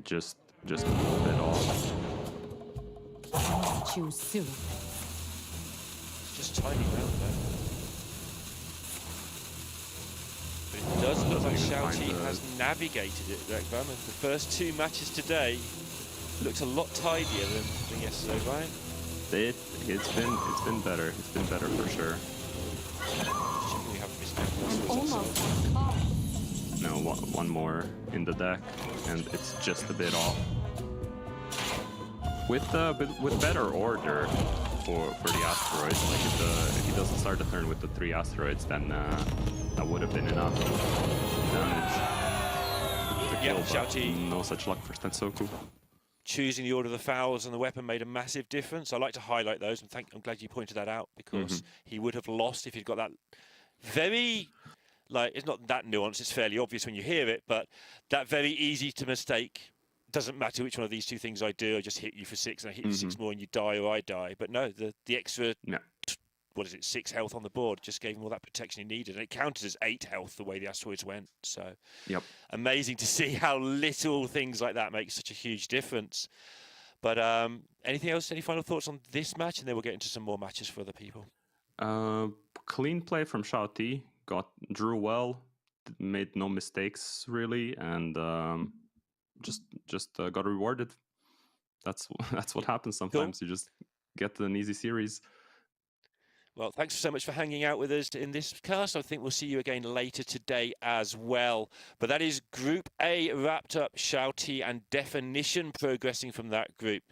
Just a little bit off. Cheonsu. It's just tiny round there. But it does look like Shouti has navigated it, Greg Bowman. The first 2 matches today looks a lot tidier than yesterday, right? It's been better. It's been better for sure. We have mismatched. No, one more in the deck, and it's just a bit off. With better order for the asteroids, like if he doesn't start the turn with the 3 asteroids, then that would have been enough damage to kill. Shouti. No such luck for Tansoku. Choosing the order of the fouls and the weapon made a massive difference. I like to highlight those, and I'm glad you pointed that out, because he would have lost if he'd got that very. Like, it's not that nuanced, it's fairly obvious when you hear it, but that very easy to mistake. Doesn't matter which one of these 2 things I do, I just hit you for 6 and I hit you for 6 more and you die or I die. But no, the extra, 6 health on the board just gave him all that protection he needed. And it counted as 8 health the way the asteroids went. So amazing to see how little things like that make such a huge difference. But anything else, any final thoughts on this match? And then we'll get into some more matches for other people. Clean play from Shouti. Drew well, made no mistakes really, and just got rewarded. That's what happens sometimes. Cool. You just get an easy series. Well, thanks so much for hanging out with us in this cast. I think we'll see you again later today as well. But that is Group A wrapped up. Shouti and Definition progressing from that group,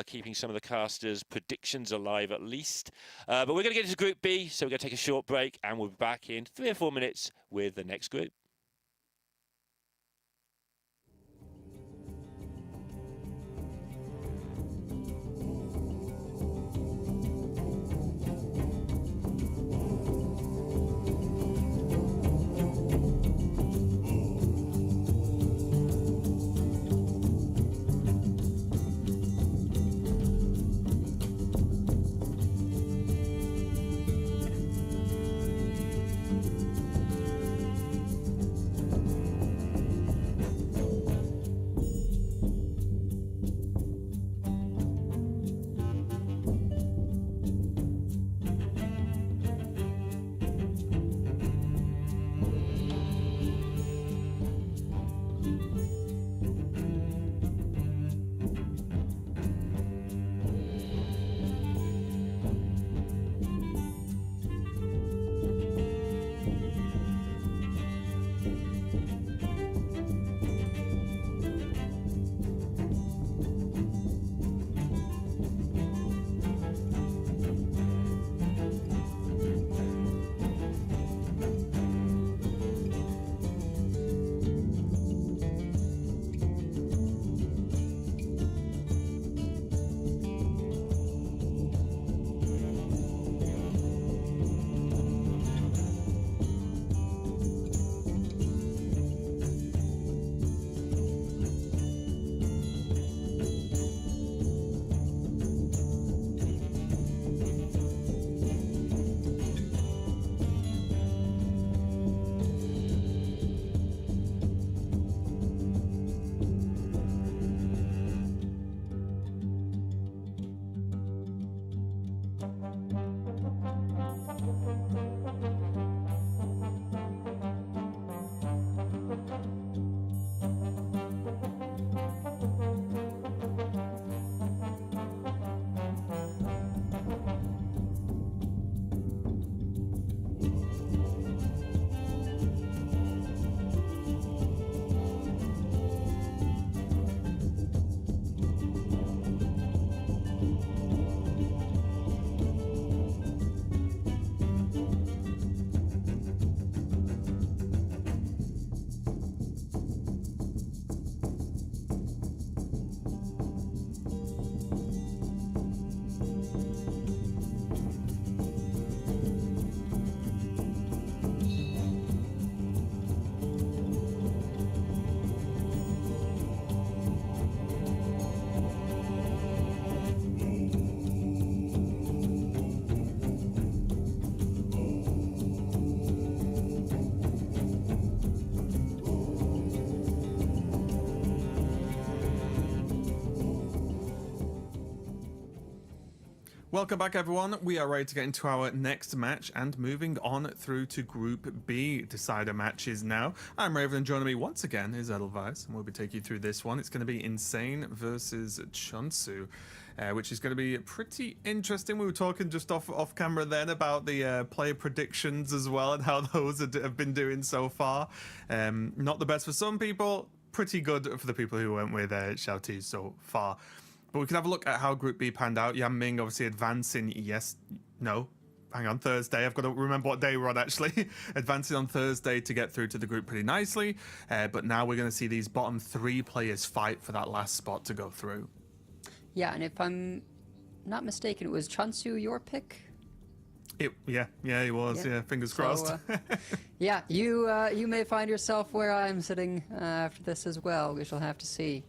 keeping some of the casters' predictions alive at least. But we're going to get into Group B, so we're going to take a short break, and we'll be back in 3 or 4 minutes with the next group. Welcome back, everyone. We are ready to get into our next match and moving on through to Group B decider matches now. I'm Raven, and joining me once again is Edelweiss, and we'll be taking you through this one. It's going to be Insane versus Cheonsu, which is going to be pretty interesting. We were talking just off camera then about the player predictions as well and how those have been doing so far. Not the best for some people, pretty good for the people who went with Shouti so far. But we can have a look at how Group B panned out. Yan Ming obviously advancing, Thursday. I've got to remember what day we're on, actually. Advancing on Thursday to get through to the group pretty nicely. But now we're going to see these bottom 3 players fight for that last spot to go through. Yeah, and if I'm not mistaken, it was Cheonsu your pick? Yeah, he was. Yeah, fingers crossed. Yeah, you may find yourself where I'm sitting after this as well. We shall have to see.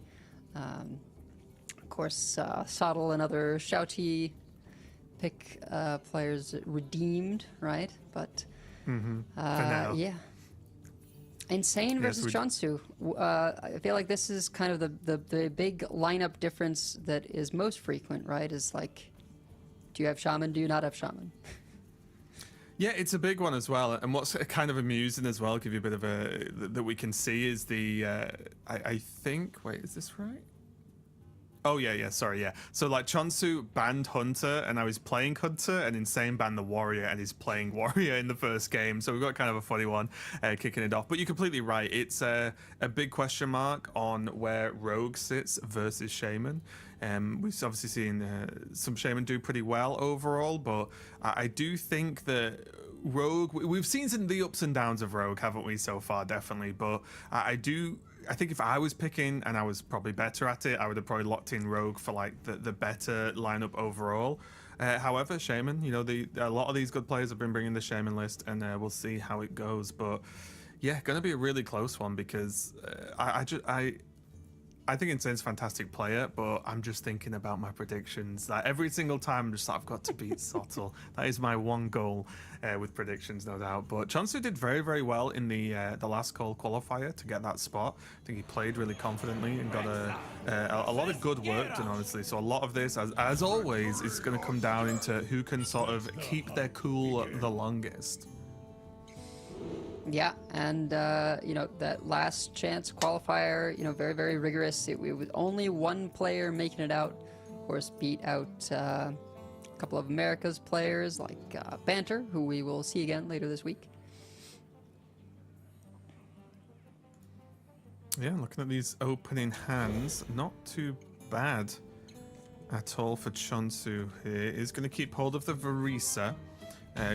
Of course, Sottle and other Shouti pick players redeemed, right? But yeah, Insane versus Cheonsu. I feel like this is kind of the big lineup difference that is most frequent, right? Is like, do you have Shaman? Do you not have Shaman? Yeah, it's a big one as well. And what's kind of amusing as well, give you a bit of that we can see is the I think, wait, is this right? Oh, yeah, sorry, yeah. So, like, Cheonsu banned Hunter, and now he's playing Hunter, and Insane banned the Warrior, and he's playing Warrior in the first game. So we've got kind of a funny one kicking it off. But you're completely right. It's a big question mark on where Rogue sits versus Shaman. We've obviously seen some Shaman do pretty well overall, but I do think that Rogue... We've seen some of the ups and downs of Rogue, haven't we, so far, definitely. But I think if I was picking and I was probably better at it, I would have probably locked in Rogue for like the better lineup overall. However, Shaman, a lot of these good players have been bringing the Shaman list, and we'll see how it goes. But yeah, going to be a really close one because I think Insane's a fantastic player, but I'm just thinking about my predictions. Like every single time, I'm just like, I've got to beat Sottle. That is my one goal with predictions, no doubt. But Cheonsu did very, very well in the last call qualifier to get that spot. I think he played really confidently and got a lot of good work done, honestly. So a lot of this, as always, is going to come down into who can sort of keep their cool the longest. Yeah, and that last chance qualifier, very, very rigorous. It was only one player making it out. Of course, beat out a couple of America's players like Banter, who we will see again later this week. Yeah, looking at these opening hands, not too bad at all for Cheonsu here. He's going to keep hold of the Varisa.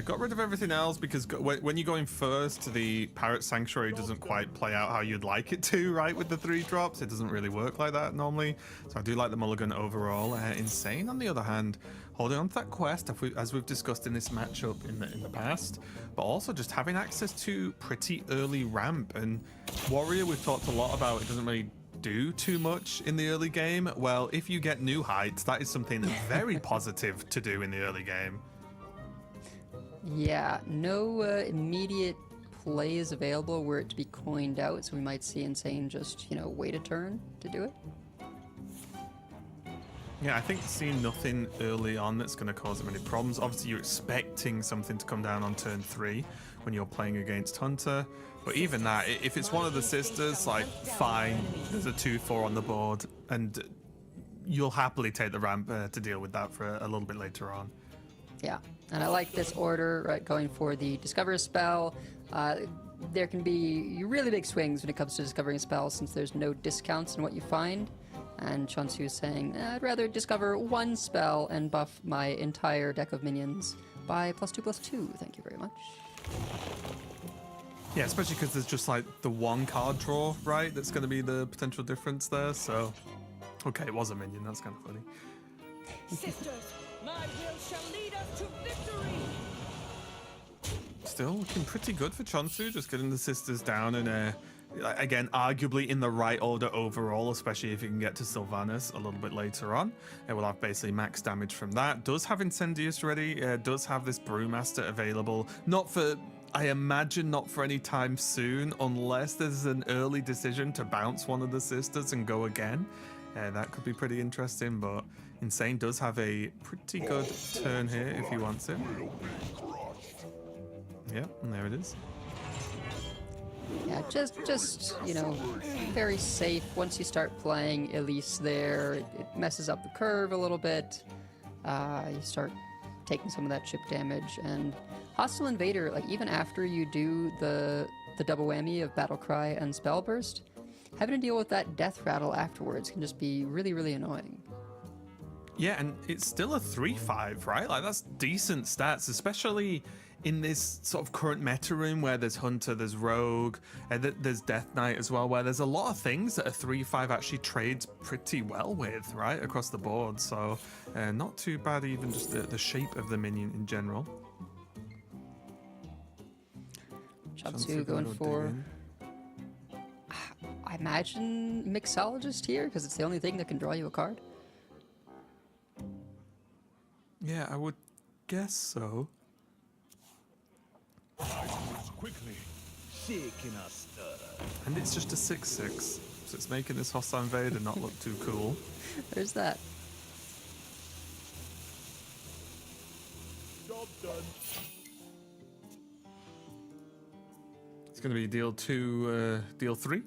Got rid of everything else because when you're going first, the Parrot Sanctuary doesn't quite play out how you'd like it to, right? With the 3 drops, it doesn't really work like that normally. So I do like the mulligan overall. Insane, on the other hand, holding on to that quest, as we've discussed in this matchup in the past, but also just having access to pretty early ramp. And Warrior, we've talked a lot about, it doesn't really do too much in the early game. Well, if you get new heights, that is something very positive to do in the early game. Yeah, no immediate plays available were it to be coined out, so we might see Insane just, wait a turn to do it. Yeah, I think seeing nothing early on that's going to cause him any problems. Obviously, you're expecting something to come down on turn 3 when you're playing against Hunter. But even that, if it's one of the sisters, like, fine, there's a 2-4 on the board, and you'll happily take the ramp to deal with that for a little bit later on. Yeah, and I like this order, right, going for the Discover spell. There can be really big swings when it comes to discovering a spell since there's no discounts in what you find. And Cheonsu is saying, I'd rather discover 1 spell and buff my entire deck of minions by +2/+2. Thank you very much. Yeah, especially because there's just like the 1 card draw, right? That's going to be the potential difference there. So, okay, it was a minion. That's kind of funny. Sisters, my will shall lead us to victory. Still looking pretty good for Cheonsu, just getting the sisters down and again, arguably in the right order overall, especially if you can get to Sylvanas a little bit later on. It will have basically max damage from that. Does have Incendius ready, does have this Brewmaster available. Not for, I imagine not for any time soon, unless there's an early decision to bounce one of the sisters and go again. That could be pretty interesting, but Insane does have a pretty good turn here if he wants it. Yep, and there it is. Yeah, just you know, very safe. Once you start playing Elise there, it messes up the curve a little bit. You start taking some of that chip damage, and Hostile Invader, like even after you do the double whammy of Battle Cry and Spell Burst, having to deal with that death rattle afterwards can just be really, really annoying. Yeah, and it's still a 3-5, right? Like, that's decent stats, especially in this sort of current meta room where there's Hunter, there's Rogue, and there's Death Knight as well, where there's a lot of things that a 3-5 actually trades pretty well with, right, across the board. So not too bad, even just the shape of the minion in general. Cheonsu going for, I imagine, Mixologist here, because it's the only thing that can draw you a card. Yeah, I would guess so. Quickly, shaking us. And it's just a 6/6, so it's making this Hostile Invader not look too cool. There's that. Job done. It's going to be deal 2, deal 3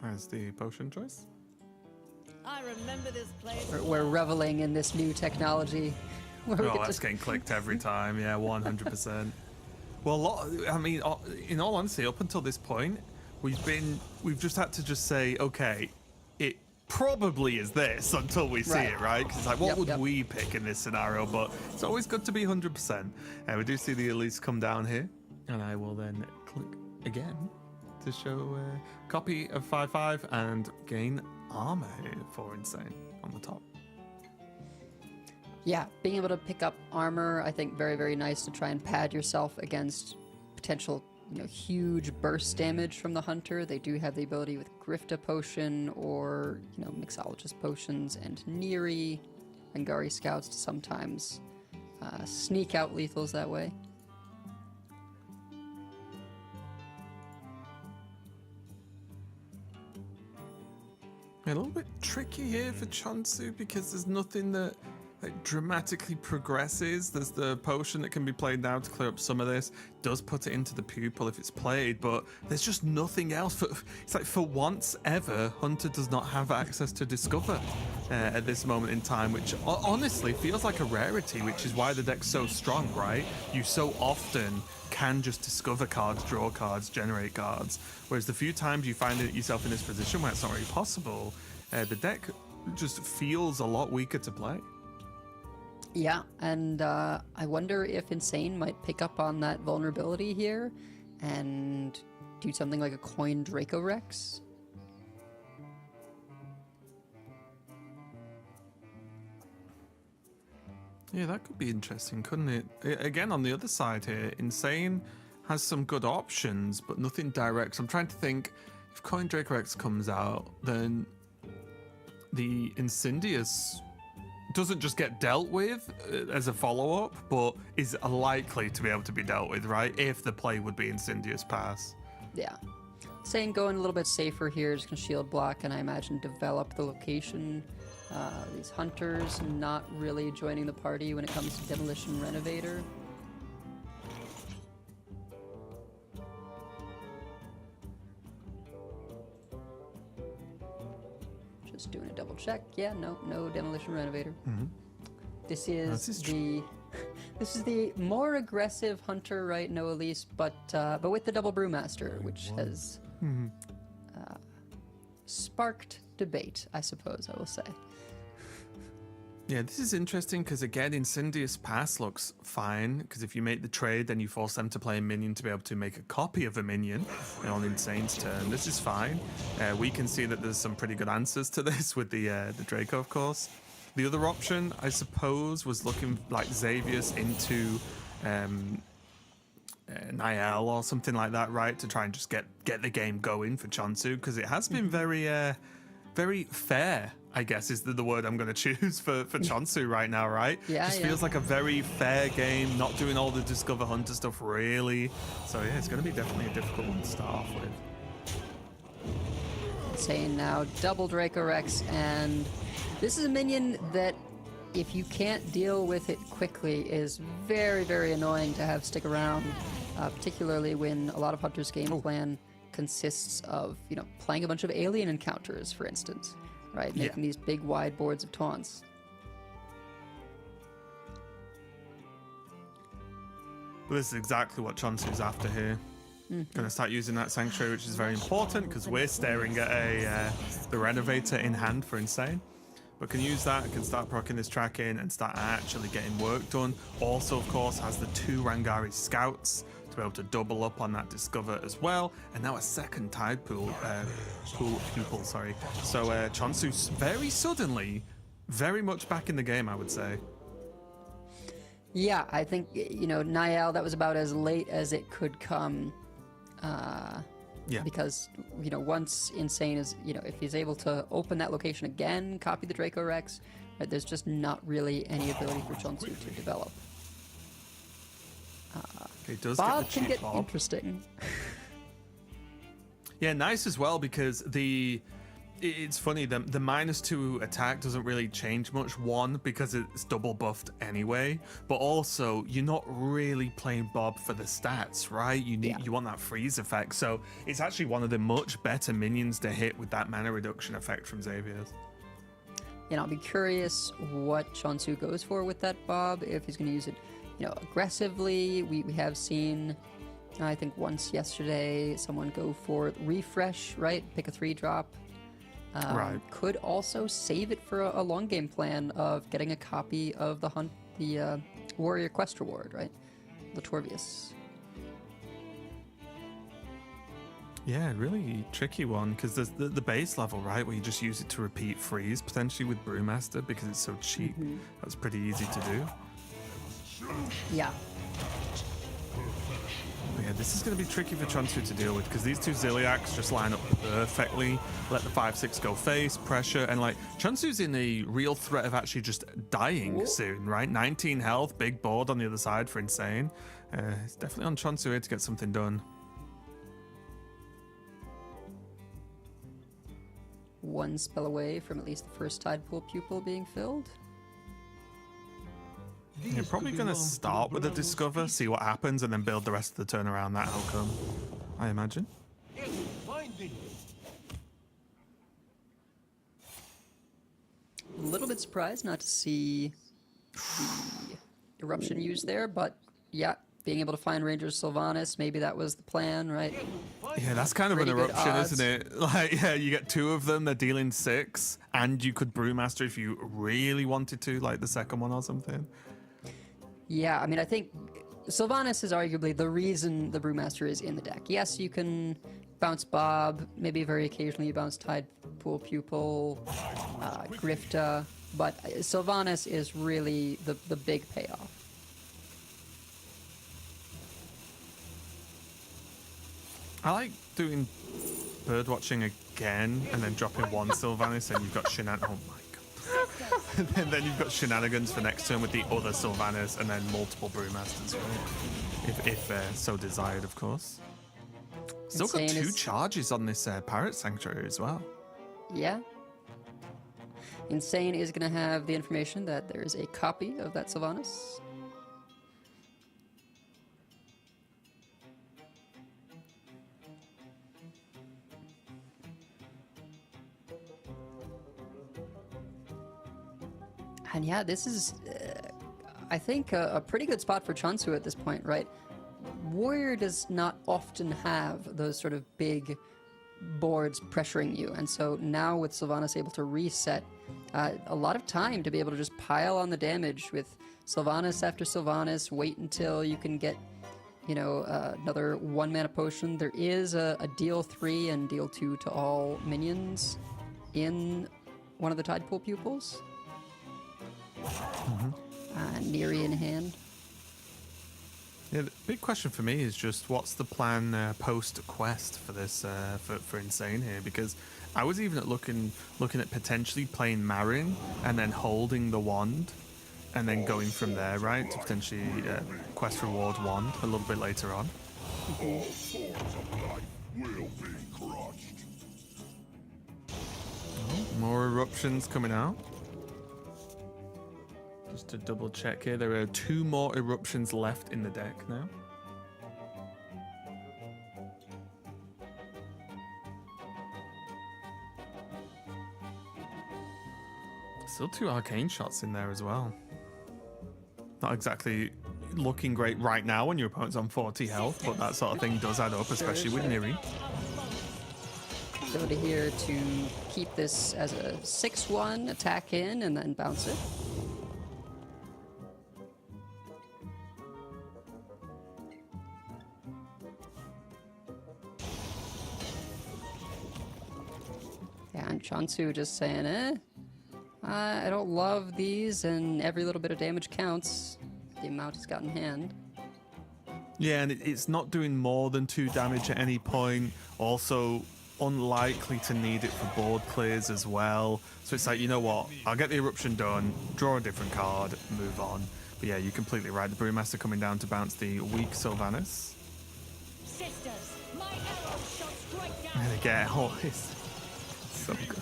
as the potion choice. I remember this place. We're reveling in this new technology. Where we Oh, get that's to... getting clicked every time. Yeah, 100%. Well, I mean, in all honesty, up until this point, we've just had to just say, okay, it probably is this until we see it, right? Because it's like, what would we pick in this scenario? But it's always good to be 100%. And we do see the Elise come down here, and I will then click again to show a copy of 5/5 and gain armor here for Insane on the top. Yeah, being able to pick up armor, I think very, very nice to try and pad yourself against potential, huge burst damage from the Hunter. They do have the ability with Grifta Potion or, Mixologist Potions and Neri and Gari Scouts to sometimes sneak out lethals that way. A little bit tricky here for Cheonsu because there's nothing that dramatically progresses. There's the potion that can be played now to clear up some of this. Does put it into the pupil if it's played, but there's just nothing else. It's like for once ever, Hunter does not have access to Discover at this moment in time, which honestly feels like a rarity, which is why the deck's so strong, right? You so often can just discover cards, draw cards, generate cards, whereas the few times you find yourself in this position where it's not really possible, the deck just feels a lot weaker to play. Yeah, and I wonder if Insane might pick up on that vulnerability here and do something like a coin Draco Rex. Yeah, that could be interesting, couldn't it? Again, on the other side here, Insane has some good options, but nothing direct. So I'm trying to think, if Coin Draco Rex comes out, then the Incendious doesn't just get dealt with as a follow-up, but is likely to be able to be dealt with, right? If the play would be Incendious Pass. Yeah. Insane going a little bit safer here, just gonna shield block, and I imagine develop the location. These Hunters not really joining the party when it comes to Demolition Renovator. Just doing a double check. Yeah, no Demolition Renovator. Mm-hmm. This is the more aggressive Hunter, right? No Elise, but with the double Brewmaster, which has sparked debate, I suppose I will say. Yeah, this is interesting because, again, Incendious Pass looks fine, because if you make the trade, then you force them to play a minion to be able to make a copy of a minion on Insane's turn. This is fine. We can see that there's some pretty good answers to this with the Draco, of course. The other option, I suppose, was looking like Xavier's into Niall or something like that, right? To try and just get the game going for Cheonsu, because it has been very fair, I guess is the word I'm going to choose for Cheonsu right now, right? Yeah, just feels like a very fair game, not doing all the Discover Hunter stuff really. So yeah, it's going to be definitely a difficult one to start off with. Insane now, double Draco Rex, and this is a minion that, if you can't deal with it quickly, is very, very annoying to have stick around, particularly when a lot of Hunter's game plan consists of, you know, playing a bunch of alien encounters, for instance, right? Making these big, wide boards of taunts. Well, this is exactly what Cheonsu's after here. Going to start using that Sanctuary, which is very important because we're staring at the Renovator in hand for Insane. But can use that, can start proccing this track in and start actually getting work done. Also, of course, has the 2 Rangari Scouts to be able to double up on that Discover as well. And now a second Tide Pool pupil, sorry. So Cheonsu's very suddenly, very much back in the game, I would say. Yeah, I think, you know, Niall, that was about as late as it could come. Because, you know, once Insane is, you know, if he's able to open that location again, copy the Draco Rex, right, there's just not really any ability for Cheonsu to develop. He does Bob get the can cheap get Bob. interesting. Yeah, nice as well because it's funny, the -2 attack doesn't really change much. One, because it's double buffed anyway, but also you're not really playing Bob for the stats, right? You want that freeze effect, so it's actually one of the much better minions to hit with that mana reduction effect from Xavier's. You know, I'll be curious what Cheonsu goes for with that Bob, if he's going to use it, you know, aggressively. We have seen, I think once yesterday, someone go for Refresh, right? Pick a 3-drop. Right. Could also save it for a long game plan of getting a copy of the Warrior Quest reward, right? The Torvius. Yeah, really tricky one because there's the base level, right, where you just use it to repeat freeze potentially with Brewmaster because it's so cheap. That's pretty easy to do. Yeah. But yeah, this is going to be tricky for Cheonsu to deal with because these 2 Ziliacs just line up perfectly. Let the 5/6 go face, pressure, and like Cheonsu's in a real threat of actually just dying soon, right? 19 health, big board on the other side for Insane. It's definitely on Cheonsu here to get something done. One spell away from at least the first Tide Pool pupil being filled. You're probably going to start with a Discover, see what happens, and then build the rest of the turn around that outcome, I imagine. A little bit surprised not to see the Eruption used there, but yeah, being able to find Ranger's Sylvanas, maybe that was the plan, right? Yeah, that's kind of an Pretty good eruption, odds. isn't it? Like, yeah, you get 2 of them, they're dealing 6, and you could Brewmaster if you really wanted to, like the second one or something. Yeah, I mean, I think Sylvanas is arguably the reason the Brewmaster is in the deck. Yes, you can bounce Bob, maybe very occasionally you bounce Tide Pool Pupil, Grifta, but Sylvanas is really the big payoff. I like doing bird watching again and then dropping 1 Sylvanas and you've got Oh my god. And then you've got shenanigans for next turn with the other Sylvanas and then multiple Brewmasters, right? If so desired, of course. Still got Insane 2 charges on this Pirate Sanctuary as well. Yeah. Insane is going to have the information that there is a copy of that Sylvanas. And yeah, this is, I think, a pretty good spot for Cheonsu at this point, right? Warrior does not often have those sort of big boards pressuring you, and so now with Sylvanas able to reset, a lot of time to be able to just pile on the damage with Sylvanas after Sylvanas, wait until you can get, you know, another 1-mana potion. There is a deal 3 and deal 2 to all minions in one of the Tide Pool pupils. Neri in hand. Yeah, the big question for me is just what's the plan post quest for this for Insane here, because I was even looking at potentially playing Marin and then holding the wand and then going from there, right, to potentially quest reward wand a little bit later on. More eruptions coming out. Just to double check here, there are 2 more eruptions left in the deck now. Still 2 arcane shots in there as well. Not exactly looking great right now when your opponent's on 40 health, but that sort of thing does add up, especially with Niri. Ability here to keep this as a 6-1, attack in, and then bounce it. Yeah, and Cheonsu just saying, I don't love these, and every little bit of damage counts. The amount he's got in hand. Yeah, and it's not doing more than 2 damage at any point. Also, unlikely to need it for board clears as well. So it's like, you know what? I'll get the eruption done, draw a different card, move on. But yeah, you're completely right. The Brewmaster coming down to bounce the weak Sylvanas. Sisters, my arrow shall strike down. And again, oh, it's so good.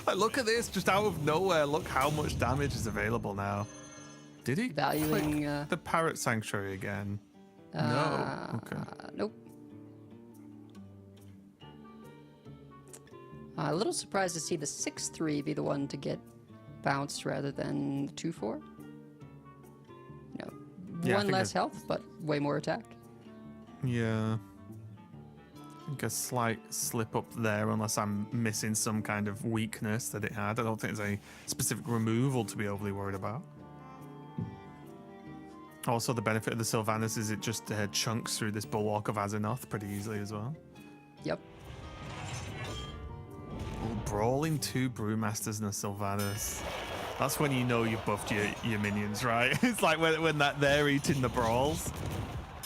Like, look at this, just out of nowhere. Look how much damage is available now. Did he valuing the Parrot Sanctuary again? No. Okay. Nope. A little surprised to see the 6-3 be the one to get bounced rather than the 2-4. No, Yeah, one less health, but way more attack. Yeah. I think a slight slip up there, unless I'm missing some kind of weakness that it had. I don't think there's a specific removal to be overly worried about. Also, the benefit of the Sylvanas is it just chunks through this Bulwark of Azeroth pretty easily as well. Yep. Ooh, brawling 2 Brewmasters and a Sylvanas. That's when you know you've buffed your minions, right? It's like when they're eating the brawls.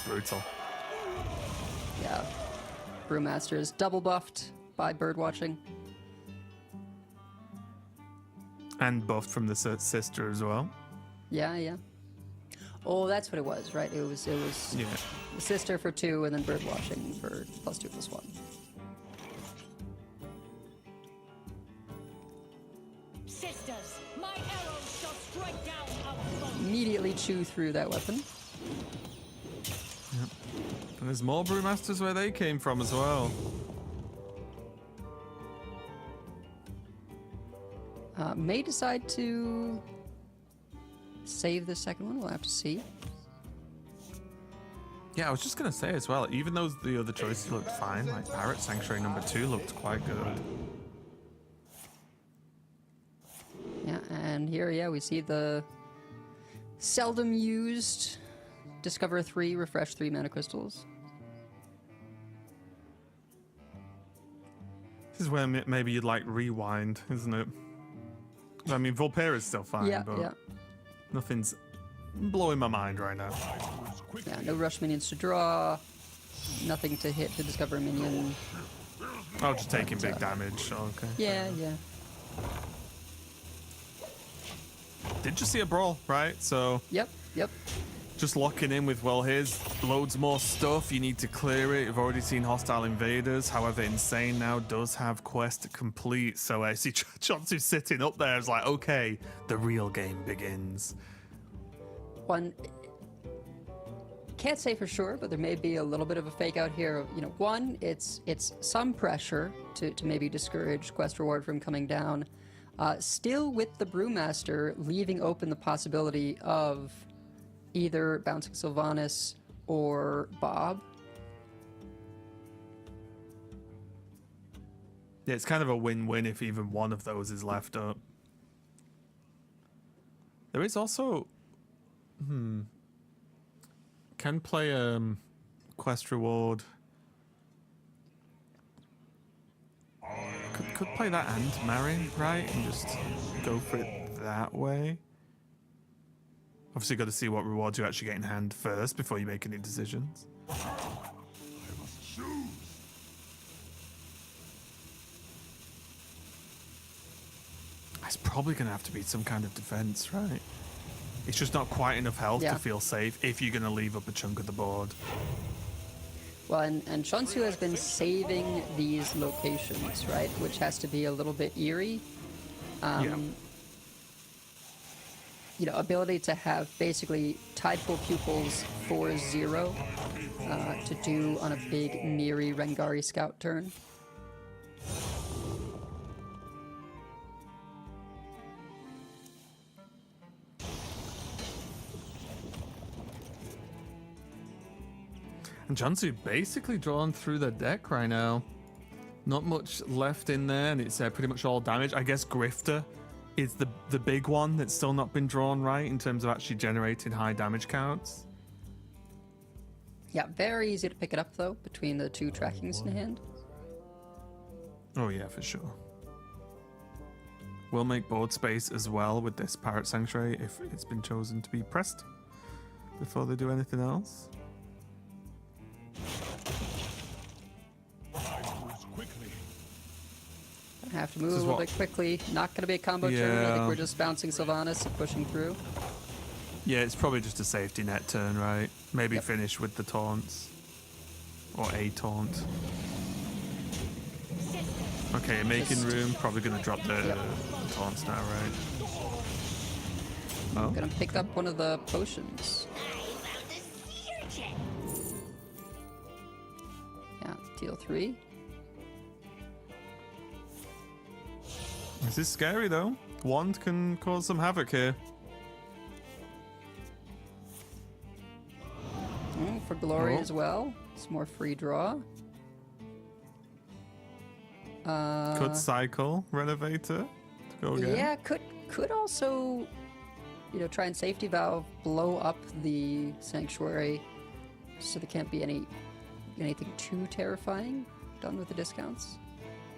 Brutal. Yeah. Brewmaster is double buffed by birdwatching. And buffed from the sister as well. Yeah, yeah. Oh, that's what it was, right? It was yeah. The sister for 2 and then birdwatching for +2/+1. Sisters, my arrow shall strike down our foes. Immediately chew through that weapon. Yep. And there's more Brewmasters where they came from as well. May decide to save the second one. We'll have to see. Yeah, I was just going to say as well, even though the other choices looked fine, like Parrot Sanctuary number 2 looked quite good. Yeah, and here, yeah, we see the seldom used Discover 3, Refresh 3 mana crystals. This is where maybe you'd like rewind, isn't it? I mean, Vulpera's still fine, Yeah, but yeah. nothing's blowing my mind right now. Yeah, no rush minions to draw. Nothing to hit to discover a minion. Oh, just taking big damage. Okay. Yeah, yeah. Did just see a brawl, right? So. Yep, yep. Just locking in with, well, here's loads more stuff. You need to clear it. You've already seen hostile invaders. However, Insane now does have quest complete. So I see Cheonsu sitting up there. It's like, okay, the real game begins. One can't say for sure, but there may be a little bit of a fake out here. You know, one, it's some pressure to maybe discourage quest reward from coming down. Still with the Brewmaster leaving open the possibility of either bouncing Sylvanas or Bob. Yeah, it's kind of a win-win if even one of those is left up. There is also... Can play quest reward. Could play that and marry, right? And just go for it that way. Obviously got to see what rewards you actually get in hand first before you make any decisions. It's probably going to have to be some kind of defense, right? It's just not quite enough health to feel safe if you're going to leave up a chunk of the board. Well, and Cheonsu has been saving these locations, right? Which has to be a little bit eerie. You know, ability to have basically Tideful Pupils 4-0 to do on a big Neri Rengari scout turn. And Cheonsu basically drawn through the deck right now. Not much left in there, and it's pretty much all damage. I guess Grifter is the big one that's still not been drawn right in terms of actually generating high damage counts. Yeah, very easy to pick it up though between the two trackings in hand. Oh yeah, for sure. We'll make board space as well with this Parrot Sanctuary if it's been chosen to be pressed before they do anything else. Have to move a little bit quickly. Not going to be a combo turn. I think we're just bouncing Sylvanas and pushing through. Yeah, it's probably just a safety net turn, right? Maybe finish with the taunts. Or a taunt. Okay, making room. Probably going to drop the taunts now, right? Oh. Gonna pick up one of the potions. Yeah, deal 3. This is scary though. Wand can cause some havoc here. For glory as well. It's more free draw. Could cycle Renovator to go again. Yeah, could also, you know, try and safety valve, blow up the sanctuary, so there can't be anything too terrifying done with the discounts.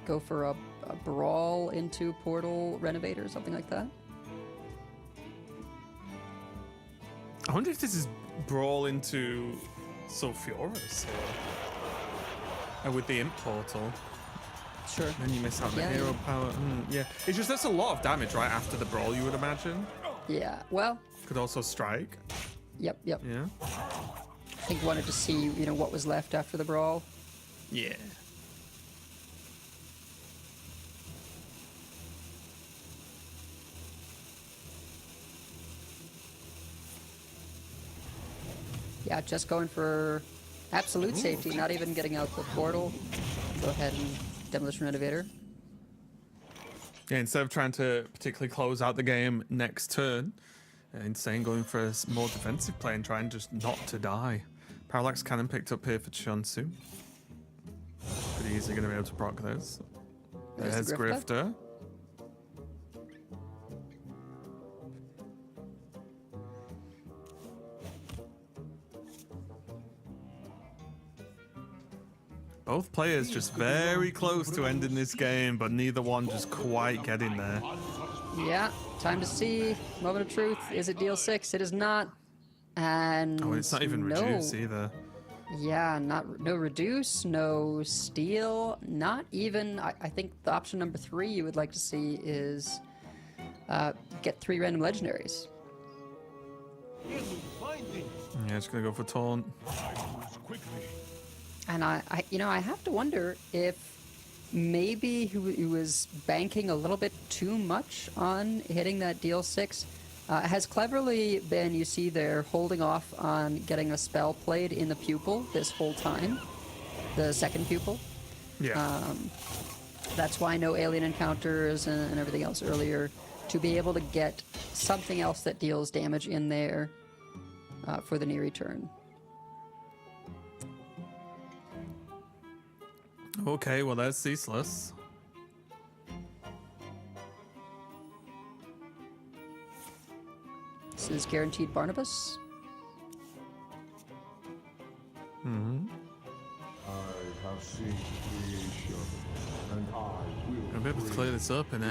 Go for a brawl into portal renovator or something like that. I wonder if this is brawl into Sulfuras with the imp portal. Sure. Then you miss out on the hero power. Yeah, it's just that's a lot of damage right after the brawl, you would imagine. Yeah, well. Could also strike. Yep. Yeah. I think wanted to see, you know, what was left after the brawl. Yeah. Yeah, just going for absolute safety, not even getting out the portal. Go ahead and demolition renovator. Yeah, instead of trying to particularly close out the game next turn, Insane going for a more defensive play and trying just not to die. Parallax Cannon picked up here for Cheonsu. Pretty easily going to be able to proc those. There's Grifter. Both players just very close to ending this game, but neither one just quite getting there. Yeah, time to see. Moment of truth. Is it deal 6? It is not. And oh, it's not even reduce either. Yeah, no reduce, no steal, not even. I think the option number 3 you would like to see is get 3 random legendaries. Yeah, just gonna go for taunt. And I have to wonder if maybe he was banking a little bit too much on hitting that deal 6. Has cleverly been, you see there, holding off on getting a spell played in the pupil this whole time. The second pupil. Yeah. That's why no alien encounters and everything else earlier. To be able to get something else that deals damage in there for the near return. Okay, well that's ceaseless. This is guaranteed Barnabas. Mm-hmm. I have seen creation, and I will I'll be able to clear this up in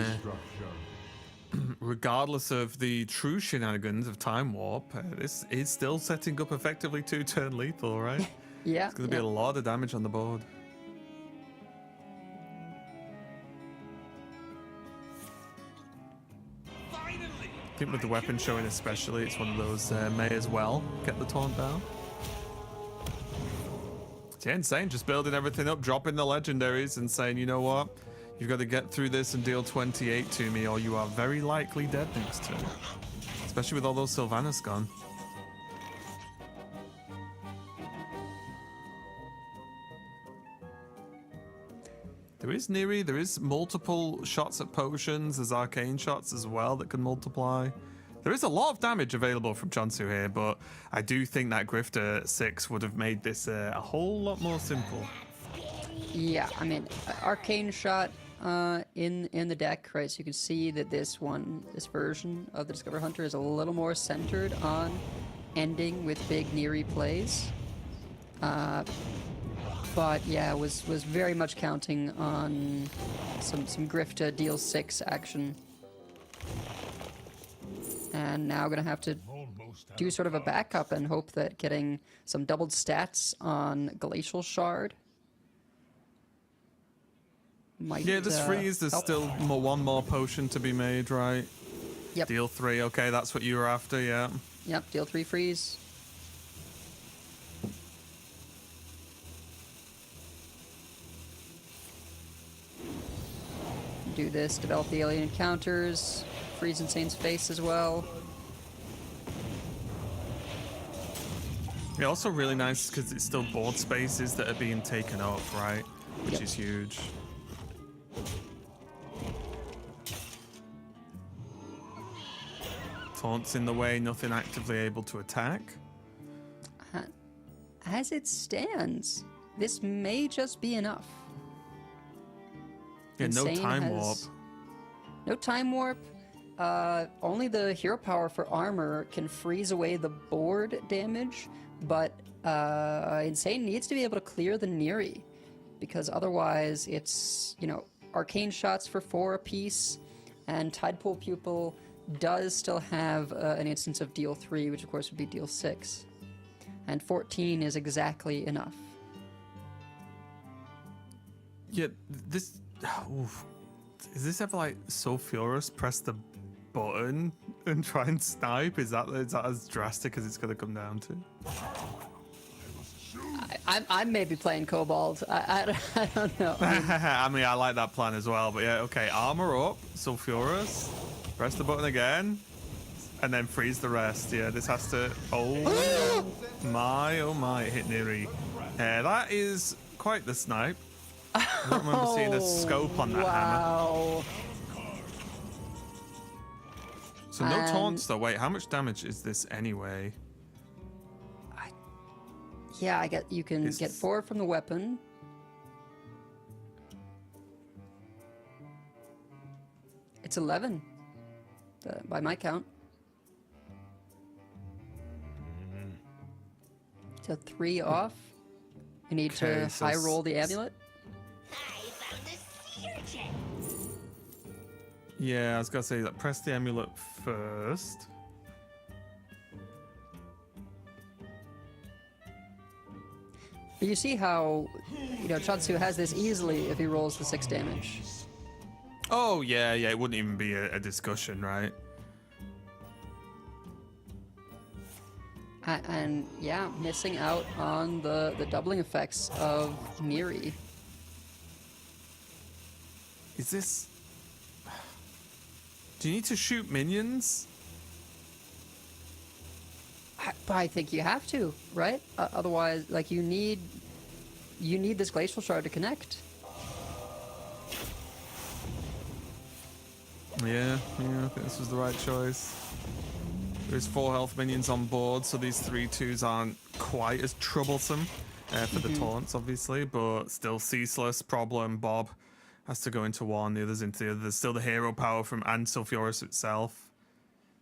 regardless of the true shenanigans of Time Warp, this is still setting up effectively 2-turn lethal, right? Yeah. It's going to be a lot of damage on the board. I think with the weapon showing especially, it's one of those may as well get the taunt down. It's insane, just building everything up, dropping the legendaries and saying, you know what, You've got to get through this and deal 28 to me, or you are very likely dead next turn. Especially with all those Sylvanas gone. There is Neri, there is multiple shots at potions, there's arcane shots as well that can multiply. There is a lot of damage available from Cheonsu here, but I do think that Grifter 6 would have made this a whole lot more simple. Yeah, I mean, arcane shot in the deck, right? So you can see that this version of the Discover Hunter is a little more centered on ending with big Neri plays. But yeah, was very much counting on some Grifta deal 6 action. And now gonna have to do sort of a backup and hope that getting some doubled stats on Glacial Shard might this freeze, there's help. still one more potion to be made, right? Yep. Deal 3, okay, that's what you were after, yeah. Yep, deal 3 freeze. Do this, develop the alien encounters, freeze Insane's face as well. Yeah, also really nice because it's still board spaces that are being taken up, right? Which is huge. Taunts in the way, nothing actively able to attack. As it stands, this may just be enough. Yeah, Insane no time warp. No time warp. Only the hero power for armor can freeze away the board damage, but Insane needs to be able to clear the Neri, because otherwise it's, arcane shots for 4 apiece, and Tidepool Pupil does still have an instance of deal 3, which of course would be deal 6. And 14 is exactly enough. Yeah, this... Oof. Is this ever like so furious? Press the button and try and snipe? Is that as drastic as it's going to come down to? I'm maybe playing Cobalt. I don't know. I mean, I like that plan as well. But yeah, okay, armor up, Sulfurous. Press the button again, and then freeze the rest. Yeah, this has to. Oh my! Hit Neri. That is quite the snipe. I don't remember seeing a scope on that hammer. So no taunts though. Wait, how much damage is this anyway? Yeah, you can get 4 from the weapon. It's 11 by my count. So 3 off. You need to high roll the amulet. Yeah, I was gonna say that. Press the amulet first. But you see how, Cheonsu has this easily if he rolls the 6 damage. Oh yeah, it wouldn't even be a discussion, right? And yeah, missing out on the doubling effects of Neri. Is this... Do you need to shoot minions? I think you have to, right? Otherwise, like, you need this Glacial Shard to connect. Yeah, I think this was the right choice. There's 4 health minions on board, so these 3/2s aren't quite as troublesome for the taunts, obviously, but still ceaseless problem. Bob has to go into one, the other's into the other. There's still the hero power from Sulfurous itself.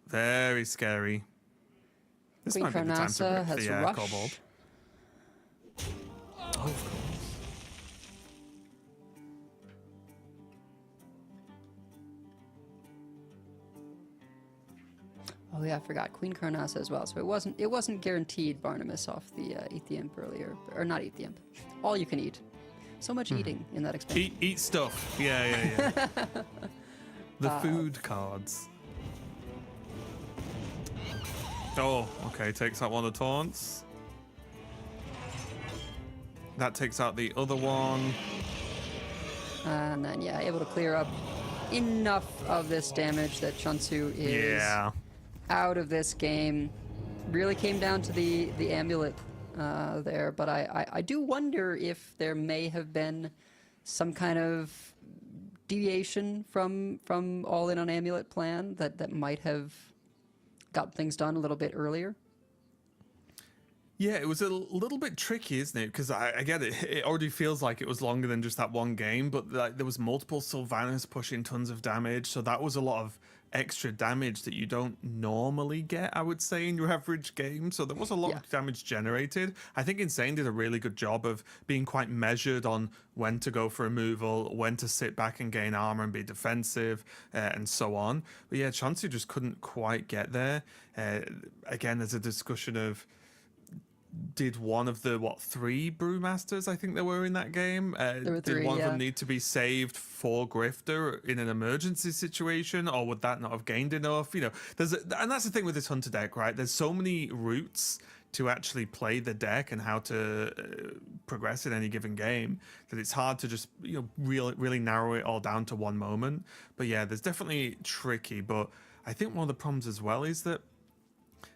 Very scary. This Queen might be the time to Carnasa rip has the Rush. Kobold. Oh, of course. Oh yeah, I forgot Queen Carnasa as well. So it wasn't guaranteed Barnabas off the Eat the Imp earlier, or not Eat the Imp. All you can eat. So much eating in that expansion. Eat stuff. Yeah. The food cards. Oh, okay. Takes out one of the taunts. That takes out the other one. And then, yeah, able to clear up enough of this damage that Cheonsu is out of this game. Really came down to the amulet there, but I do wonder if there may have been some kind of deviation from all in on amulet plan that might have got things done a little bit earlier. Yeah, it was a little bit tricky, isn't it? Because I get it. It already feels like it was longer than just that one game, but like, there was multiple Sylvanas pushing tons of damage, so that was a lot of extra damage that you don't normally get, I would say, in your average game. So there was a lot of damage generated. I think Insane did a really good job of being quite measured on when to go for removal, when to sit back and gain armor and be defensive, and so on. But yeah, Cheonsu just couldn't quite get there. Again, there's a discussion of, did one of the 3 brewmasters I think there were in that game, there were 3, did one of them need to be saved for Grifter in an emergency situation, or would that not have gained enough? You know, and that's the thing with this Hunter deck, right? There's so many routes to actually play the deck and how to progress in any given game that it's hard to just, you know, really narrow it all down to one moment. But yeah, there's definitely tricky. But I think one of the problems as well is that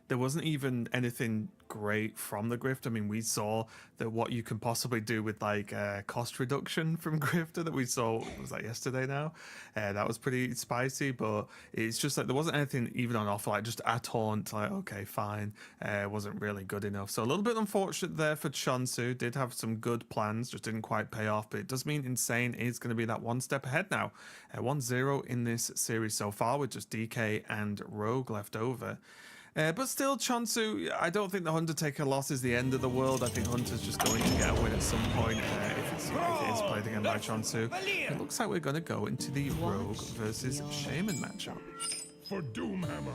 there wasn't even anything great from the Grift. I mean, we saw that what you can possibly do with like cost reduction from Grifter that we saw, was that yesterday now? That was pretty spicy, but it's just like there wasn't anything even on offer, like just a taunt, like, okay, fine. Wasn't really good enough. So a little bit unfortunate there for Cheonsu. Did have some good plans, just didn't quite pay off, but it does mean Insane is going to be that one step ahead now. 1-0 in this series so far with just DK and Rogue left over. But still, Cheonsu, I don't think the Undertaker loss is the end of the world. I think Hunter's just going to get a win at some point if it is played again by Cheonsu. It looks like we're going to go into the Rogue versus Shaman matchup. For Doomhammer.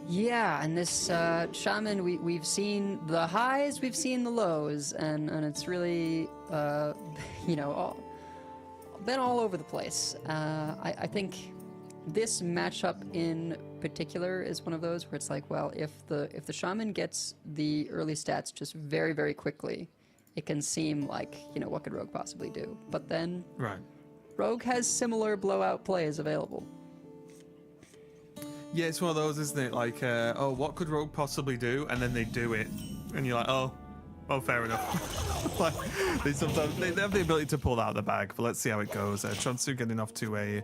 Yeah, and this Shaman, we've seen the highs, we've seen the lows, and it's really, you know, been all over the place. I think this matchup in particular is one of those where it's like, well, if the Shaman gets the early stats just very, very quickly, it can seem like, you know, what could Rogue possibly do? But then Rogue has similar blowout plays available. Yeah, it's one of those, isn't it? Like, oh, what could Rogue possibly do? And then they do it, and you're like, oh, fair enough. Like, they have the ability to pull that out of the bag, but let's see how it goes. Cheonsu getting off to a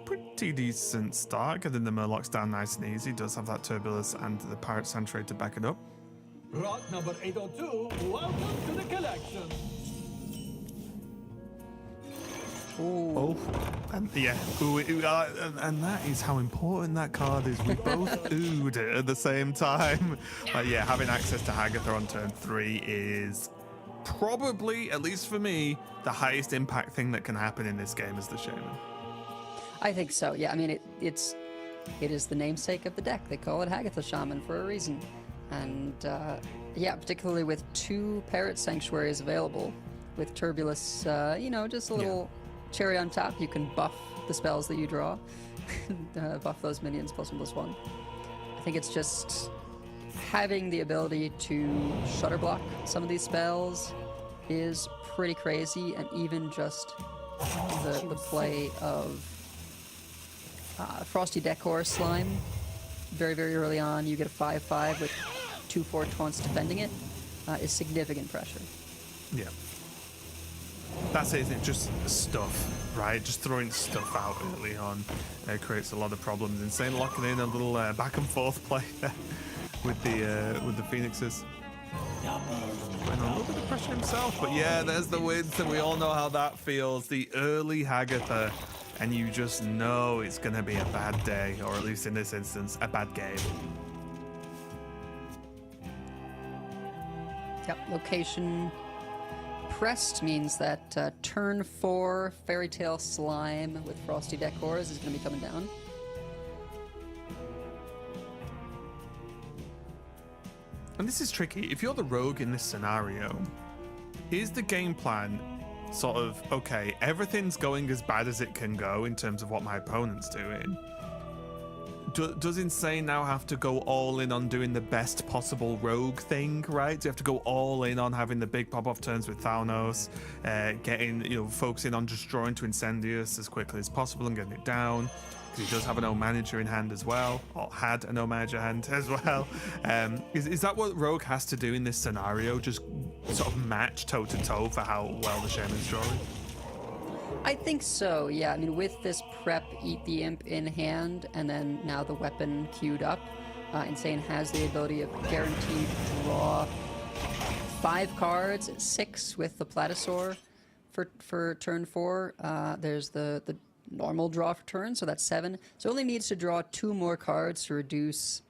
pretty decent start, getting the Murlocs down nice and easy. Does have that Turbulence and the Pirate Sanctuary to back it up. Rot number 802, welcome to the collection. Oh, and yeah, and that is how important that card is. We both oohed it at the same time. Yeah, having access to Hagatha on turn 3 is probably, at least for me, the highest impact thing that can happen in this game as the Shaman. I think so. Yeah, I mean, it is the namesake of the deck. They call it Hagatha Shaman for a reason. And yeah, particularly with 2 Parrot Sanctuaries available, with Turbulence, you know, just a little cherry on top. You can buff the spells that you draw, buff those minions +1/+1. I think it's just having the ability to shutter block some of these spells is pretty crazy, and even just the play of Frosty Decor Slime very, very early on. You get a 5/5 with 2/4 taunts defending it, is significant pressure. Yeah. That's it, isn't it? Just stuff, right? Just throwing stuff out early on creates a lot of problems. Insane locking in a little back and forth play with the Phoenixes. Putting on a little bit of pressure himself, but yeah, there's the wins, and we all know how that feels. The early Hagatha, and you just know it's going to be a bad day, or at least in this instance, a bad game. Yep, location pressed means that turn 4 Fairy Tale Slime with Frosty Decors is going to be coming down. And this is tricky. If you're the Rogue in this scenario, is the game plan sort of, okay, everything's going as bad as it can go in terms of what my opponent's doing, does Insane now have to go all in on doing the best possible rogue thing, right? Do you have to go all in on having the big pop-off turns with Thanos, focusing on just drawing to Incendius as quickly as possible and getting it down? Because he does have an O manager in hand as well, or had an O manager hand as well. Is that what Rogue has to do in this scenario? Just sort of match toe-to-toe for how well the Shaman's drawing? I think so, yeah. I mean, with this prep, Eat the Imp in hand, and then now the weapon queued up, Insane has the ability of guaranteed draw 5 cards, 6 with the Platosaur for turn 4. There's the normal draw for turn, so that's 7. So only needs to draw 2 more cards to reduce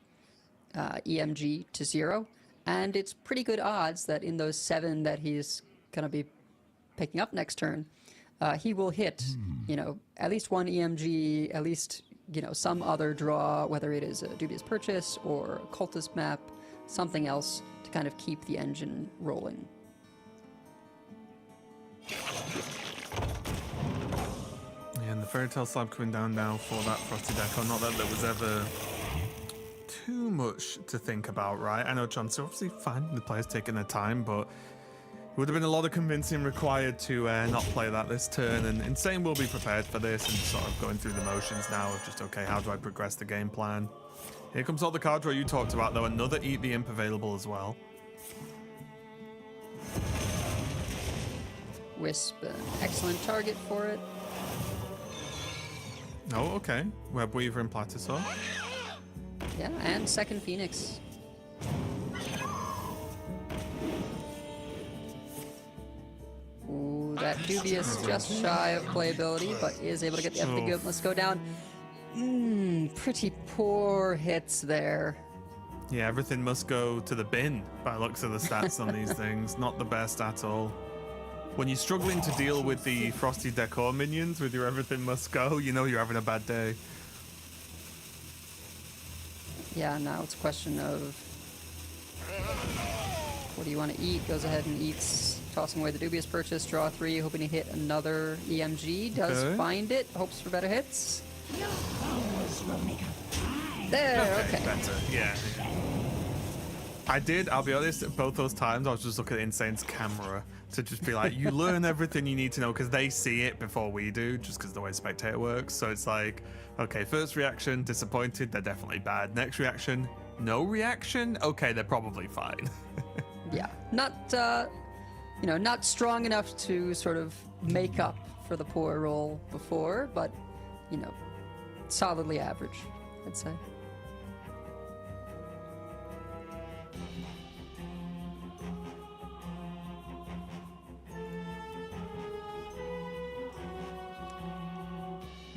EMG to 0. And it's pretty good odds that in those 7 that he's going to be picking up next turn, he will hit, at least 1 EMG, at least, some other draw, whether it is a Dubious Purchase or a Cultist map, something else to kind of keep the engine rolling. Yeah, and the Fairy Tale Slab coming down now for that Frosty Deco. Not that there was ever too much to think about, right? I know Cheonsu obviously fine, the players taking their time, but would have been a lot of convincing required to not play that this turn, and Insane will be prepared for this and sort of going through the motions now of just, okay, how do I progress the game plan? Here comes all the card draw you talked about, though. Another Eat the Imp available as well. Wisp, an excellent target for it. Oh, okay. Webweaver and Platosaur. Yeah, and second Phoenix. Ooh, that Dubious just shy of playability, but is able to get the epic good. Let's go down. Pretty poor hits there. Yeah, everything must go to the bin by the looks of the stats on these things. Not the best at all. When you're struggling to deal with the Frosty Decor minions with your everything must go, you know you're having a bad day. Yeah, now it's a question of what do you want to eat? Goes ahead and eats, tossing away the Dubious Purchase, draw 3, hoping to hit another EMG. Does find it, hopes for better hits. There, okay. Better, yeah. I'll be honest, both those times I was just looking at Insane's camera to just be like, you learn everything you need to know because they see it before we do, just because the way Spectator works. So it's like, okay, first reaction, disappointed, they're definitely bad. Next reaction, no reaction, okay, they're probably fine. Yeah, not, not strong enough to sort of make up for the poor roll before, but, solidly average, I'd say.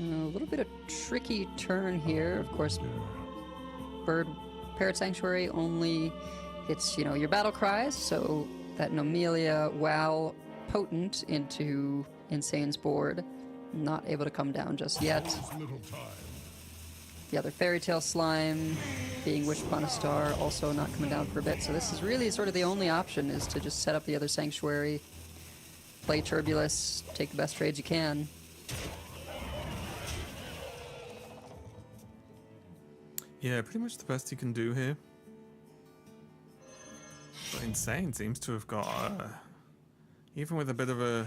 A little bit of tricky turn here. Of course, Parrot Sanctuary only hits, your battle cries, so that Nomelia, while potent into Insane's board, not able to come down just yet. The other Fairy Tale Slime, being wished upon a star, also not coming down for a bit. So this is really sort of the only option, is to just set up the other Sanctuary, play Turbulus, take the best trades you can. Yeah, pretty much the best he can do here. But Insane seems to have got, even with a bit of a,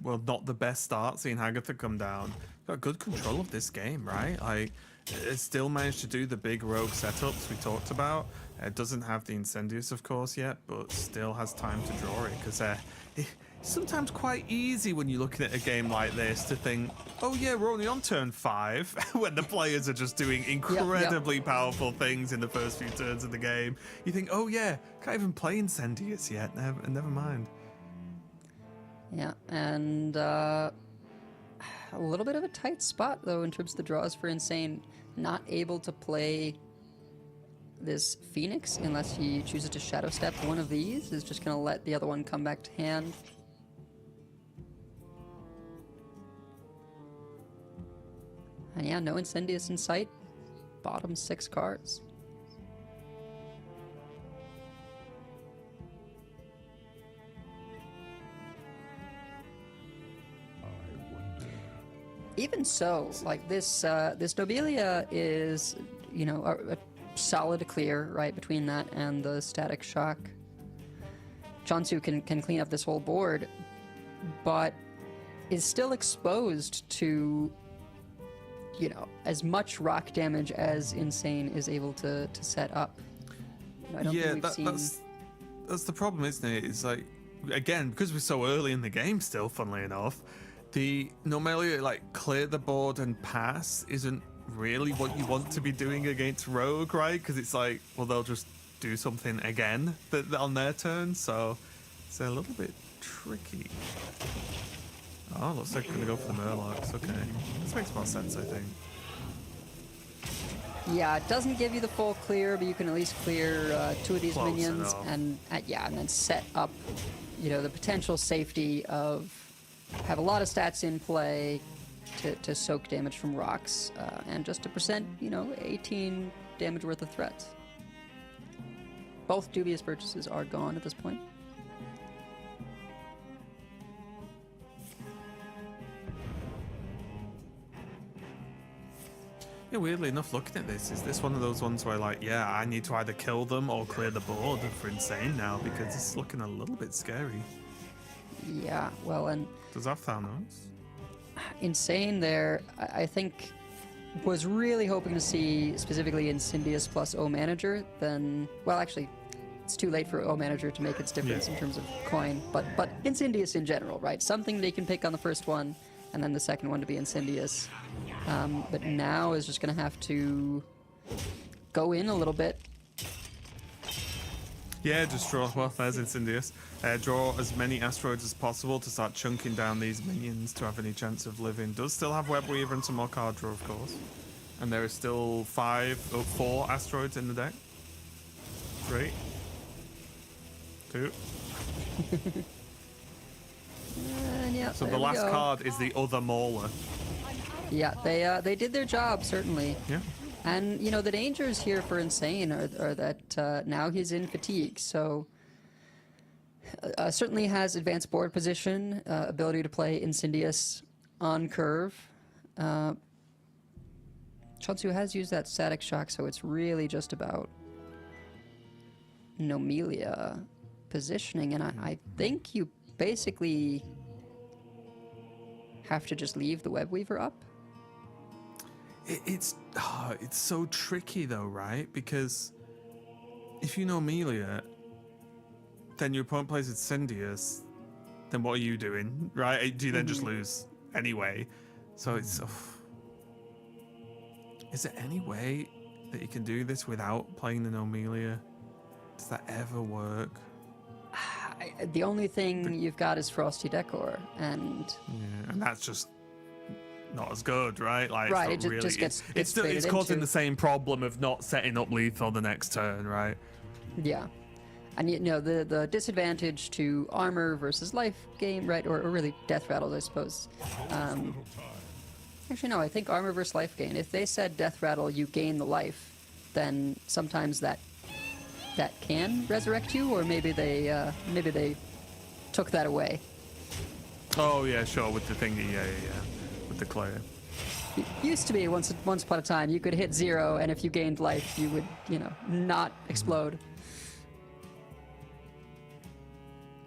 well, not the best start, seeing Hagatha come down, got good control of this game, right? Like, it still managed to do the big rogue setups we talked about. It doesn't have the Incendius, of course, yet, but still has time to draw it, because it's sometimes quite easy when you're looking at a game like this to think, oh yeah, we're only on turn 5, when the players are just doing incredibly powerful things in the first few turns of the game. You think, oh yeah, can't even play Incendius yet, never mind. Yeah, and a little bit of a tight spot, though, in terms of the draws for Insane. Not able to play this Phoenix unless he chooses to Shadow Step one of these. Is just going to let the other one come back to hand. And yeah, no Incendius in sight. Bottom 6 cards. Even so, like this Nobelia is you know, a solid clear, right, between that and the Static Shock. Cheonsu can clean up this whole board, but is still exposed to, you know, as much rock damage as Insane is able to set up. You know, I don't think we've seen... that's the problem, isn't it? It's like, again, because we're so early in the game still, funnily enough, the normally like clear the board and pass isn't really what you want to be doing against Rogue, right? Because it's like, well, they'll just do something again on their turn, so it's a little bit tricky. Oh, looks like we're gonna go for the Murlocs. Okay, this makes more sense, I think. Yeah, it doesn't give you the full clear, but you can at least clear 2 of these Close minions, enough. and then set up, you know, the potential safety of have a lot of stats in play to soak damage from rocks, and just to present, you know, 18 damage worth of threats. Both dubious purchases are gone at this point. Yeah, weirdly enough, looking at this, is this one of those ones where, like, yeah, I need to either kill them or clear the board for Insane now, because it's looking a little bit scary. Yeah, well, and... Does that Thanos? Insane there, I think, was really hoping to see specifically Incendious plus O Manager, then... Well, actually, it's too late for O Manager to make its difference in terms of coin, but Incendious in general, right? Something they can pick on the first one, and then the second one to be Incendious. But now is just going to have to go in a little bit. Yeah, just draw. Well, there's Incendious. Draw as many asteroids as possible to start chunking down these minions to have any chance of living. Does still have Web Weaver and some more card draw, of course. And there is still 4 asteroids in the deck. 3. 2. Yeah, So the last card is the other Mauler. Yeah, they did their job, certainly. Yeah. And, you know, the dangers here for Insane are that now he's in fatigue, so certainly has advanced board position, ability to play Incendious on curve. Cheonsu has used that Static Shock, so it's really just about Nomelia positioning, and I think you basically have to just leave the Web Weaver up. It's so tricky though, right? Because if you know Amelia, then your opponent plays Incendious, then what are you doing, right? Do you then just lose anyway? So it's... Is there any way that you can do this without playing the Nomelia? Does that ever work? The only thing you've got is Frosty Decor, and... Yeah, and that's just not as good, right? Like, right, it's it really, just gets it's causing the same problem of not setting up lethal the next turn, right? Yeah. And, you know, the disadvantage to armor versus life game, right, or really death rattles, I suppose. Actually, no, I think armor versus life gain. If they said death rattle, you gain the life, then sometimes that can resurrect you, or maybe they took that away. Oh yeah, sure, with the thingy, yeah, with the clay. It used to be once upon a time you could hit 0, and if you gained life, you would, you know, not explode.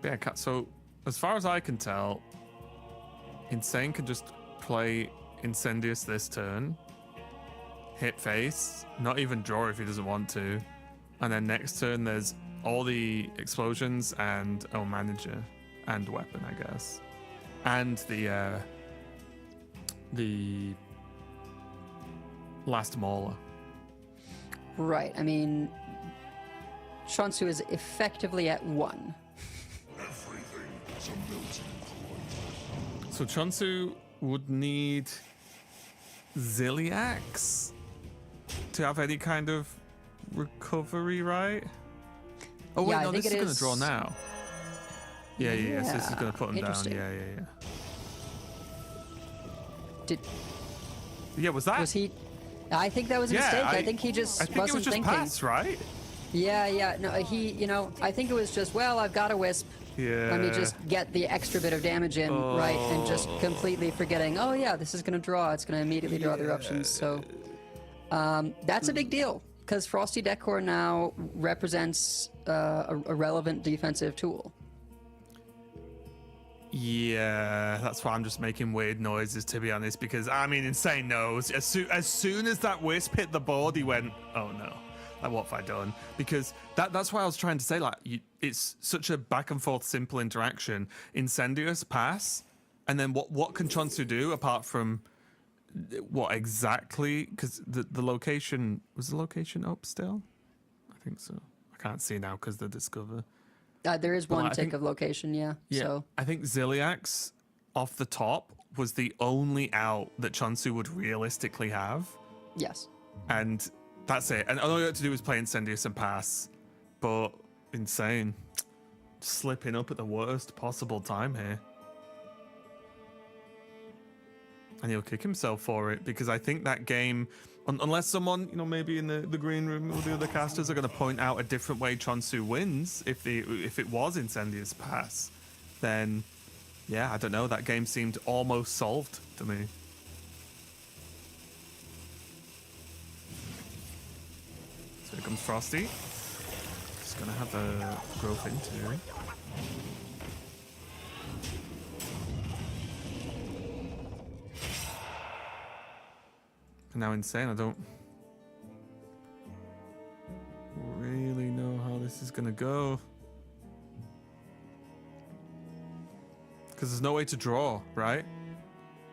Yeah, so as far as I can tell, Insane can just play Incendious this turn, hit face, not even draw if he doesn't want to, and then next turn there's all the explosions and manager and weapon, I guess, and the last Mauler. Right. I mean, Cheonsu is effectively at 1. So Cheonsu would need Ziliax to have any kind of recovery, right? Oh wait, no, this is going to draw now. Yeah. So this is going to put him down. Yeah. Was he? I think that was a mistake. I think he just I think wasn't it was just thinking. pass, right? Yeah. No, you know, I think it was just, well, I've got a wisp. Yeah. Let me just get the extra bit of damage in, right? And just completely forgetting, oh yeah, this is going to draw. It's going to immediately draw the eruptions. So That's a big deal because Frosty Decor now represents a relevant defensive tool. Yeah, that's why I'm just making weird noises, to be honest, because, I mean, Insane knows. As soon as that Wisp hit the board, he went, oh no, like, what have I done? Because that's why I was trying to say, like, it's such a back and forth simple interaction. Incendious, pass, and then what can Cheonsu do apart from what exactly? Because the location, was the location up still? I think so. I can't see now because the Discover. There is one tick of location, yeah. So I think Ziliax off the top was the only out that Cheonsu would realistically have. Yes. And that's it. And all you had to do was play Incendious and pass. But Insane. Slipping up at the worst possible time here. And he'll kick himself for it, because I think that game, unless someone, maybe in the green room or the other casters are going to point out a different way Cheonsu wins, if it was Incendious pass, then yeah, I don't know, that game seemed almost solved to me. So here comes Frosty. He's going to have a growth into. Now Insane, I don't really know how this is gonna go, because there's no way to draw, right?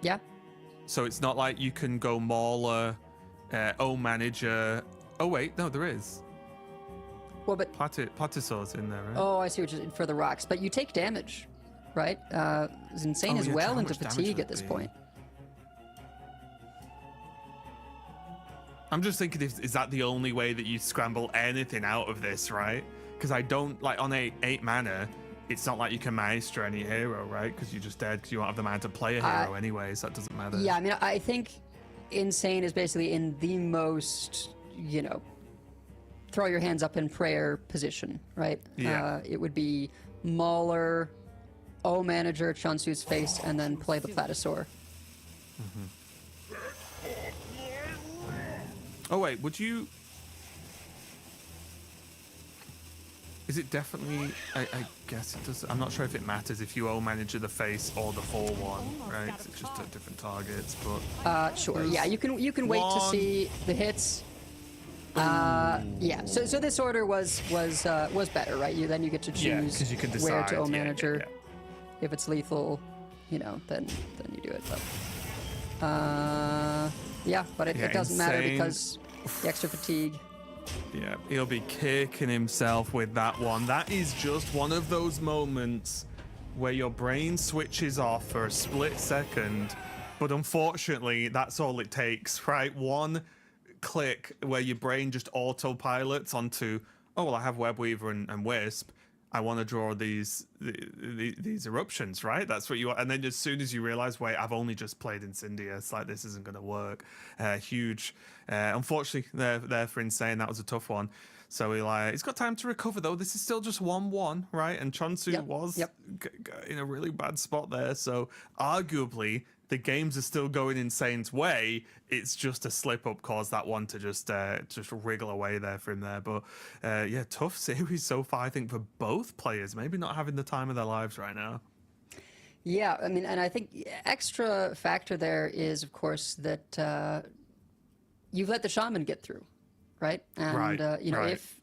Yeah. So it's not like you can go Mauler, O-Manager. Oh wait, no, there is. Well, but Platisaur's in there, right? Oh, I see what you're for the rocks, but you take damage, right? Insane is well into fatigue at this point. I'm just thinking, is that the only way that you scramble anything out of this, right? Because I don't, like, on 8 mana, it's not like you can Maestro any hero, right? Because you're just dead because you don't have the mana to play a hero anyway, so that doesn't matter. Yeah, I mean, I think Insane is basically in the most, throw your hands up in prayer position, right? Yeah. It would be Mauler, O-Manager, Cheonsu's face, and then play the Platisaur. Mm-hmm. Oh wait, would you? Is it definitely? I guess it does. I'm not sure if it matters if you O-Manager the face or the 4/1, right? It's just at different targets, but. Sure. Yeah, you can wait to see the hits. Yeah. So this order was better, right? Then you get to choose 'cause you can decide, where to O-Manager. yeah. If it's lethal, then you do it. But yeah, but it doesn't matter because the extra fatigue. Yeah, he'll be kicking himself with that one. That is just one of those moments where your brain switches off for a split second, but unfortunately, that's all it takes, right? One click where your brain just autopilots onto, oh, well, I have Webweaver and Wisp. I want to draw these eruptions, right? That's what you want. And then as soon as you realize, wait, I've only just played Incendious, like this isn't going to work. Huge. Unfortunately, there for Insane, that was a tough one. So he's got time to recover though. This is still just 1-1, right? And Cheonsu was in a really bad spot there. So arguably, the games are still going Insane's way. It's just a slip up caused that one to just wriggle away there for him there. But yeah, tough series so far, I think, for both players. Maybe not having the time of their lives right now. Yeah, I mean, and I think extra factor there is, of course, that you've let the Shaman get through, right? And if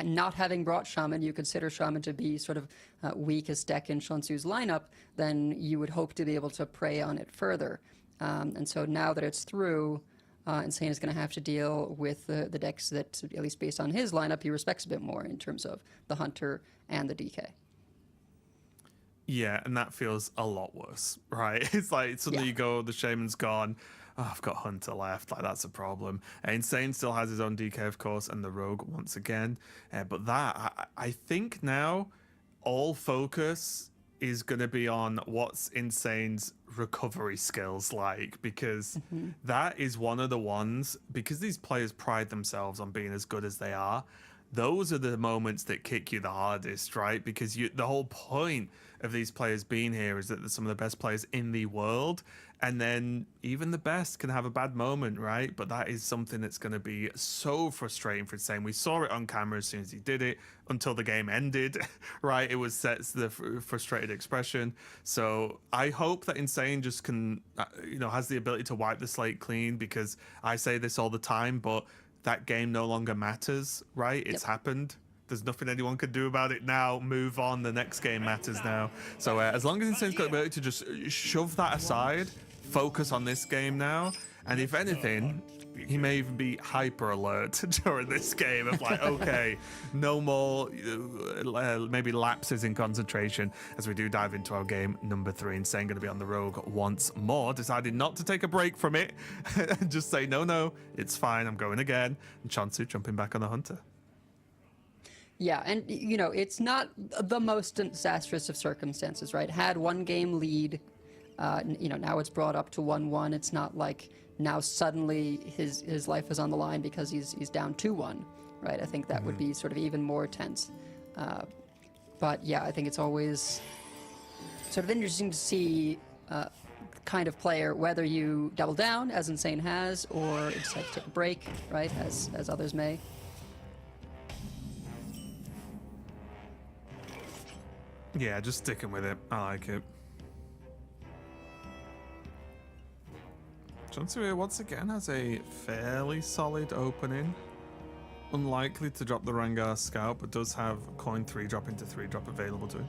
not having brought Shaman, you consider Shaman to be sort of weakest deck in Cheonsu's lineup, then you would hope to be able to prey on it further. And so now that it's through, Insane is going to have to deal with the decks that, at least based on his lineup, he respects a bit more in terms of the Hunter and the DK. Yeah, and that feels a lot worse, right? It's like suddenly you go, the Shaman's gone. Oh, I've got Hunter left. Like, that's a problem. Insane still has his own DK, of course, and the Rogue once again. But that, I think now all focus is going to be on what's Insane's recovery skills like, because that is one of the ones, because these players pride themselves on being as good as they are, those are the moments that kick you the hardest, right? Because the whole point of these players being here is that they're some of the best players in the world, and then even the best can have a bad moment, right? But that is something that's going to be so frustrating for Insane. We saw it on camera as soon as he did it until the game ended, right? It was set the frustrated expression. So I hope that Insane just can, has the ability to wipe the slate clean, because I say this all the time, but that game no longer matters, right? It's happened. There's nothing anyone can do about it now. Move on. The next game matters now. So as long as Insane's got the ability to just shove that aside, focus on this game now, and if anything, he may even be hyper alert during this game of like, okay, no more maybe lapses in concentration as we do dive into our game number 3. Insane going to be on the rogue once more, decided not to take a break from it and just say, no, it's fine, I'm going again. And Cheonsu jumping back on the hunter. Yeah, and it's not the most disastrous of circumstances, right? Had one game lead, now it's brought up to 1-1. It's not like now suddenly his life is on the line because he's down 2-1, right? I think that would be sort of even more tense. But yeah, I think it's always sort of interesting to see kind of player, whether you double down, as Insane has, or decide to take a break, right, as others may. Yeah, just sticking with it. I like it. Cheonsu here once again has a fairly solid opening. Unlikely to drop the Rengar Scout, but does have coin 3 drop into 3 drop available to him.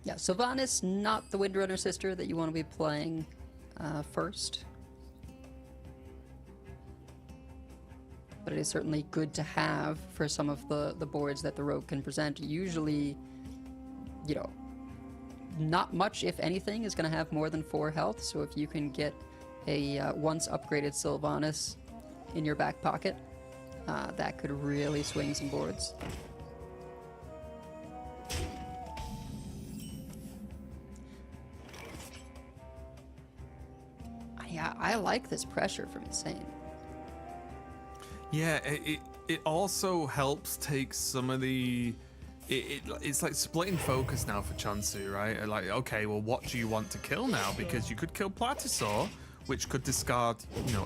Yeah, Sylvanas, not the Windrunner sister that you want to be playing first. But it is certainly good to have for some of the boards that the Rogue can present. Usually, not much, if anything, is going to have more than 4 health. So if you can get a once upgraded Sylvanas in your back pocket, that could really swing some boards. Yeah, I like this pressure from Insane. Yeah, it also helps take some of the... It's like splitting focus now for Cheonsu, right? Like, okay, well, what do you want to kill now? Because you could kill Platisaur, which could discard,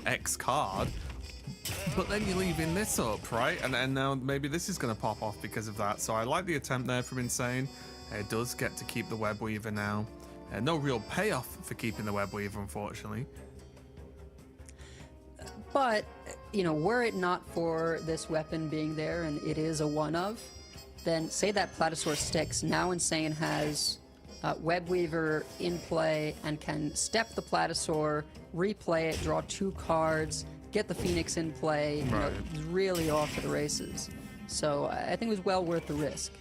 X card, but then you're leaving this up, right? And now maybe this is going to pop off because of that. So I like the attempt there from Insane. It does get to keep the Web Weaver now. No real payoff for keeping the Web Weaver, unfortunately. But, were it not for this weapon being there, and it is a one-of, then say that Platisaur sticks, now Insane has Web Weaver in play and can step the Platisaur, replay it, draw 2 cards, get the Phoenix in play, he's really off to the races. So I think it was well worth the risk.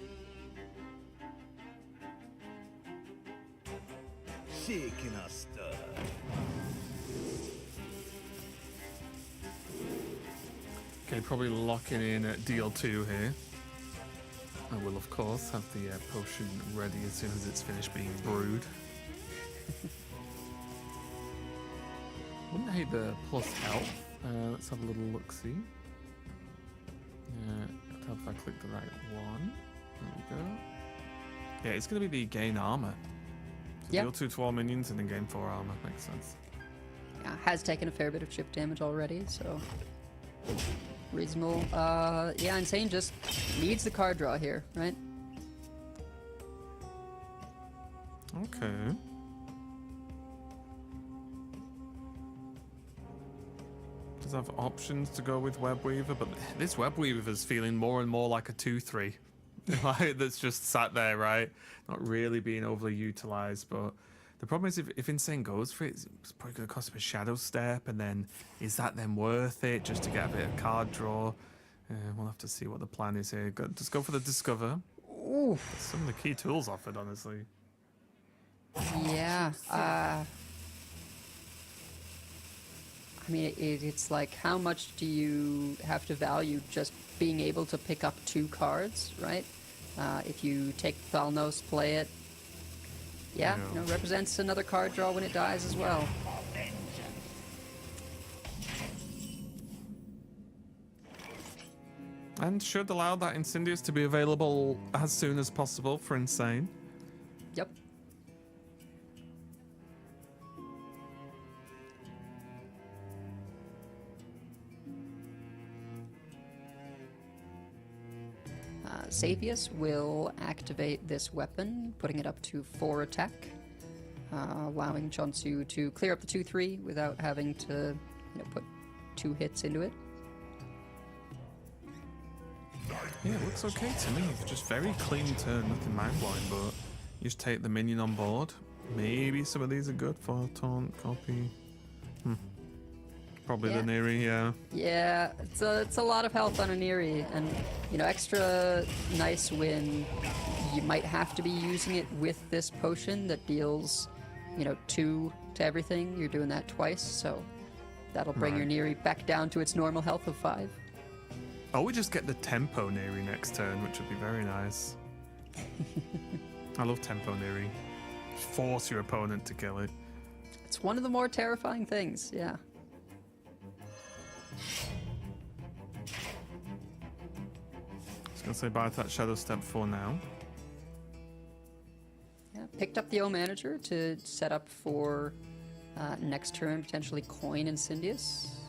Shaking us stir. Okay, probably locking in at deal 2 here. I will, of course, have the potion ready as soon as it's finished being brewed. Wouldn't hate the plus health. Let's have a little look-see. Let's hope if I click the right one. There we go. Yeah, it's going to be the gain armor. So deal 2 to all minions and then gain 4 armor. Makes sense. Yeah, has taken a fair bit of chip damage already, so... reasonable. Yeah, Insane just needs the card draw here, right? Okay. Does have options to go with Web Weaver, but this Web Weaver is feeling more and more like a 2-3. Like, that's just sat there, right? Not really being overly utilized, but the problem is if Insane goes for it, it's probably going to cost him a Shadow Step, and then is that then worth it just to get a bit of card draw? We'll have to see what the plan is here. Just go for the Discover. Ooh. Some of the key tools offered, honestly. Yeah. I mean, it's like, how much do you have to value just being able to pick up 2 cards, right? If you take Thalnos, play it, yeah, represents another card draw when it dies as well. And should allow that Incendious to be available as soon as possible for Insane. Yep. Xavius will activate this weapon, putting it up to 4 attack, allowing Cheonsu to clear up the 2-3 without having to put 2 hits into it. Yeah, it looks okay to me. Just very clean turn, nothing mind-blowing, but you just take the minion on board. Maybe some of these are good for taunt, copy. Probably the Neri, yeah. Yeah, it's a lot of health on a Neri, and extra nice win. You might have to be using it with this potion that deals 2 to everything. You're doing that twice, so that'll bring your Neri back down to its normal health of 5. Oh, we just get the tempo Neri next turn, which would be very nice. I love tempo Neri. Force your opponent to kill it. It's one of the more terrifying things, yeah. I was gonna say bye to that Shadow Step for now. Yeah, picked up the O Manager to set up for next turn, potentially coin Incendious.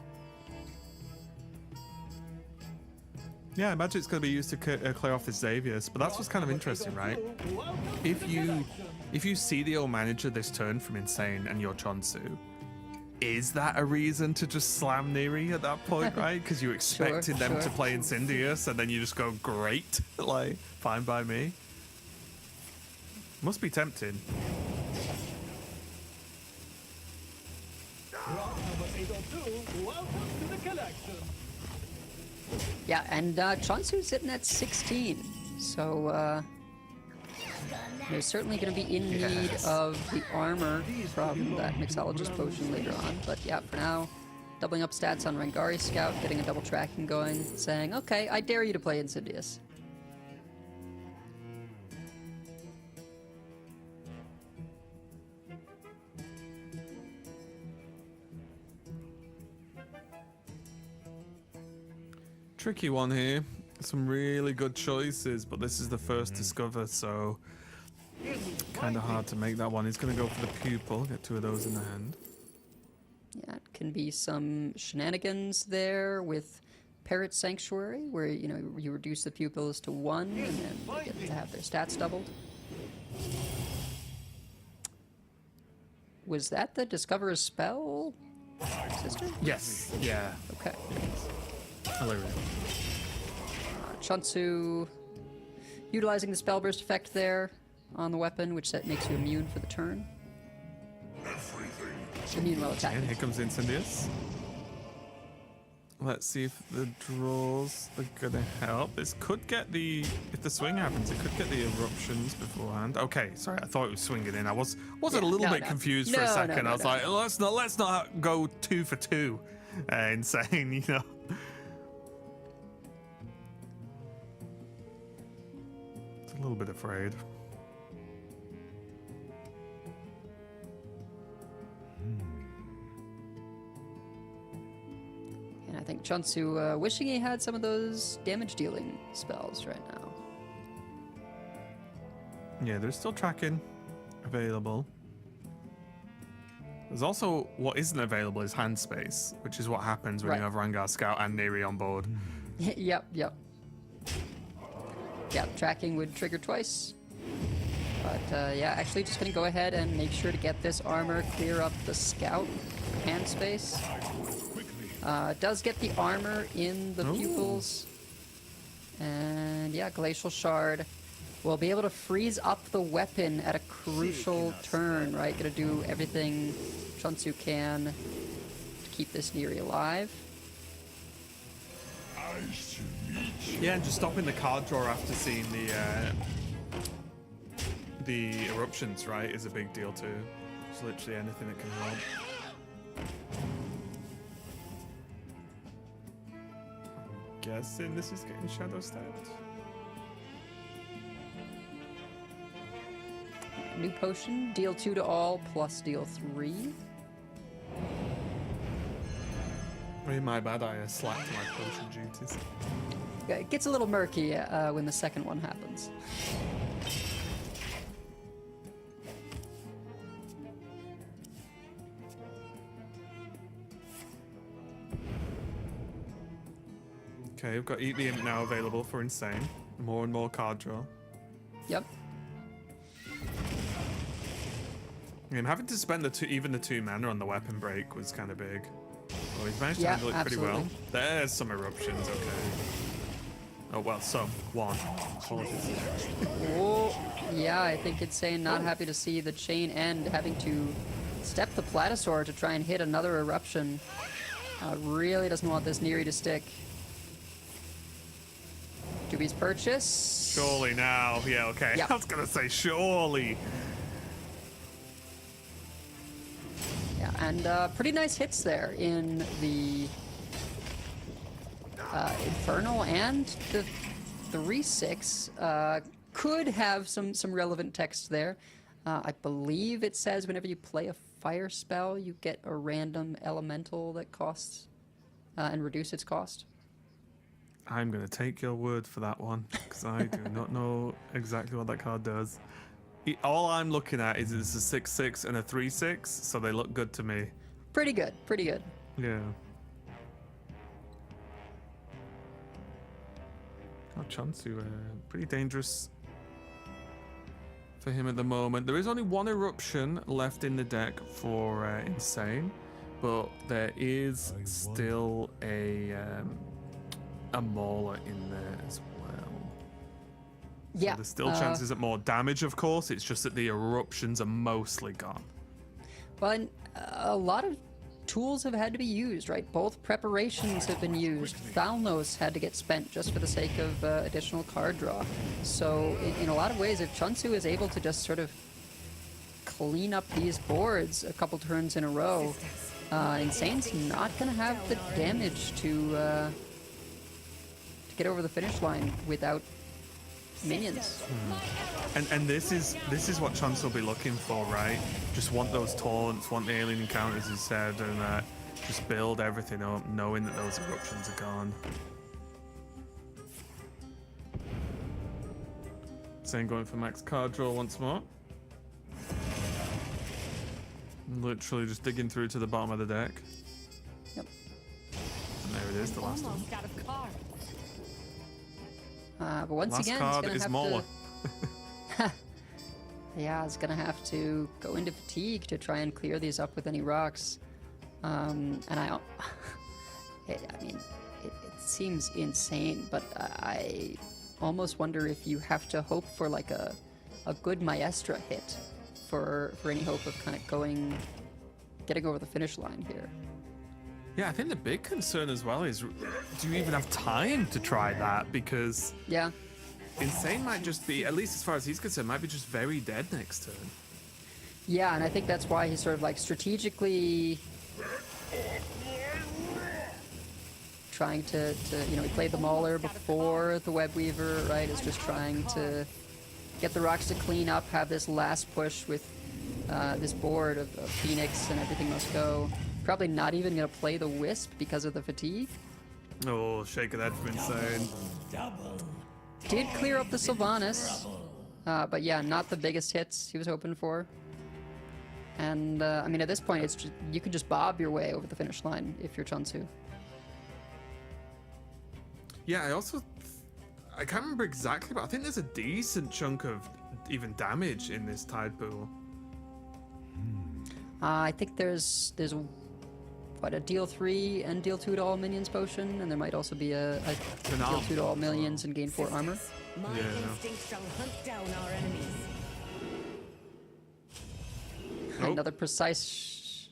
Yeah, I imagine it's going to be used to clear off the Xavius, but that's what's kind of interesting, right? If you see the old manager this turn from Insane and you're Cheonsu, is that a reason to just slam Neri at that point, right? Because you expected them to play Incendious and then you just go, great, like, fine by me. Must be tempting. Welcome to the collection. Yeah, and Cheonsu's sitting at 16, so they're certainly going to be in need of the armor from that Mixologist potion later on. But yeah, for now, doubling up stats on Rangari Scout, getting a double tracking going, saying, okay, I dare you to play Insidious. Tricky one here. Some really good choices, but this is the first Discover, so kind of hard to make that one. He's going to go for the Pupil, get 2 of those in the hand. Yeah, it can be some shenanigans there with Parrot Sanctuary, where you reduce the pupils to 1 and then they get to have their stats doubled. Was that the Discoverer's spell, sister? Yes. Yeah. Okay. Hilarious. Cheonsu utilizing the Spell Burst effect there on the weapon, which makes you immune for the turn. Immune while attacking. And here comes Incendious. Let's see if the draws are gonna help. This could get if the swing happens, it could get the eruptions beforehand. Okay, sorry, I thought it was swinging in. I was a little bit confused for a second. I was like, let's not go 2 for 2. Insane, It's a little bit afraid. And I think Cheonsu wishing he had some of those damage dealing spells right now. Yeah, there's still tracking available. There's also what isn't available is hand space, which is what happens when you have Rangar Scout and Neri on board. Yep. Yeah, tracking would trigger twice. But yeah, actually just going to go ahead and make sure to get this armor, clear up the Scout hand space. Does get the armor in the pupils. And yeah, Glacial Shard will be able to freeze up the weapon at a crucial turn, right? Gonna do everything Cheonsu can to keep this Neri alive. Yeah, and just stopping the card draw after seeing the eruptions, right, is a big deal too. It's literally anything that can help. Guessing this is getting shadow stabbed. New potion, deal 2 to all, plus deal 3. Really my bad, I slacked my potion duties. it gets a little murky when the second one happens. Okay, we've got Eat the Imp now available for Insane. More and more card draw. Yep. I mean, having to spend even the 2 mana on the weapon break was kind of big. Well, he's managed to Yeah, handle it pretty well. absolutely. There's some eruptions, okay. Oh, well, some. One. Apologies. Oh, yeah, I think Insane not happy to see the chain end, having to step the Platosaur to try and hit another eruption. Really doesn't want this Neri to stick. Juby's purchase. Surely now. Yeah, okay. Yep. I was going to say surely. Yeah, and pretty nice hits there in the Infernal and the 3/6. Could have some relevant text there. I believe it says whenever you play a fire spell, you get a random elemental that costs and reduce its cost. I'm going to take your word for that one, because I do not know exactly what that card does. All I'm looking at is it's a 6/6 and a 3/6, so they look good to me. Pretty good, pretty good. Yeah. Oh, Cheonsu, pretty dangerous for him at the moment. There is only 1 eruption left in the deck for Insane, but there is still a Mauler in there as well. Yeah. So there's still chances at more damage, of course. It's just that the eruptions are mostly gone. Well, and a lot of tools have had to be used, right? Both preparations have been used. Thalnos had to get spent just for the sake of additional card draw. So in a lot of ways, if Cheonsu is able to just sort of clean up these boards a couple turns in a row, Insane's not going to have the damage to get over the finish line without minions. And this is what Cheonsu will be looking for, right? Just want those taunts, want the alien encounters, as you said, and just build everything up, knowing that those eruptions are gone. Same going for max card draw once more. Literally just digging through to the bottom of the deck. Yep. And there it is, the last one. But once Last again, card it's is gonna Mauler. have to. Yeah, it's gonna have to go into fatigue to try and clear these up with any rocks. And I mean, it seems insane, but I almost wonder if you have to hope for like a good Maestra hit for any hope of kind of getting over the finish line here. Yeah, I think the big concern as well is, do you even have time to try that? Because yeah, Insane might just be, at least as far as he's concerned, might be just very dead next turn. Yeah, and I think that's why he's sort of like strategically trying to you know, he played the Mauler before the Web Weaver, right? Is just trying to get the rocks to clean up, have this last push with this board of Phoenix and everything must go. Probably not even going to play the Wisp because of the fatigue. Oh, shake of that from Insane. Did clear up the Sylvanas, but yeah, not the biggest hits he was hoping for. And I mean, at this point, it's just, you can just bob your way over the finish line if you're Cheonsu. Yeah, I can't remember exactly, but I think there's a decent chunk of even damage in this Tide Pool. I think there's a deal 3 and deal 2 to all minions potion, and there might also be a deal 2 to all minions and gain 4 armor. My instinct shall hunt down our enemies. Another precise.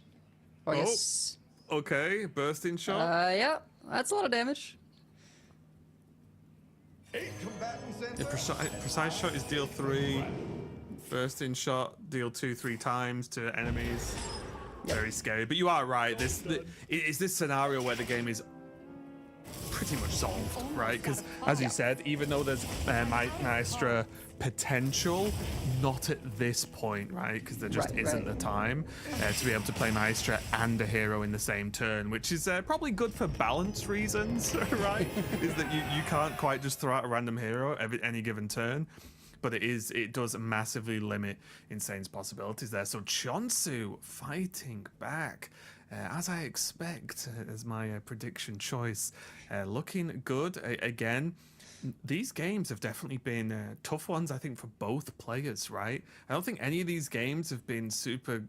I guess. Okay, bursting shot. Yeah, that's a lot of damage. The precise shot is deal 3. Bursting shot, deal 2 3 times to enemies. Very scary. But you are right. It's this scenario where the game is pretty much solved, right? Because as you said, even though there's Maestra potential, not at this point, right? Because there just isn't the time to be able to play Maestra and a hero in the same turn, which is probably good for balance reasons, right? Is that you can't quite just throw out a random hero any given turn. But it does massively limit Insane's possibilities there. So Cheonsu fighting back, as I expect, as my prediction choice. Looking good. Again, these games have definitely been tough ones, I think, for both players, right? I don't think any of these games have been super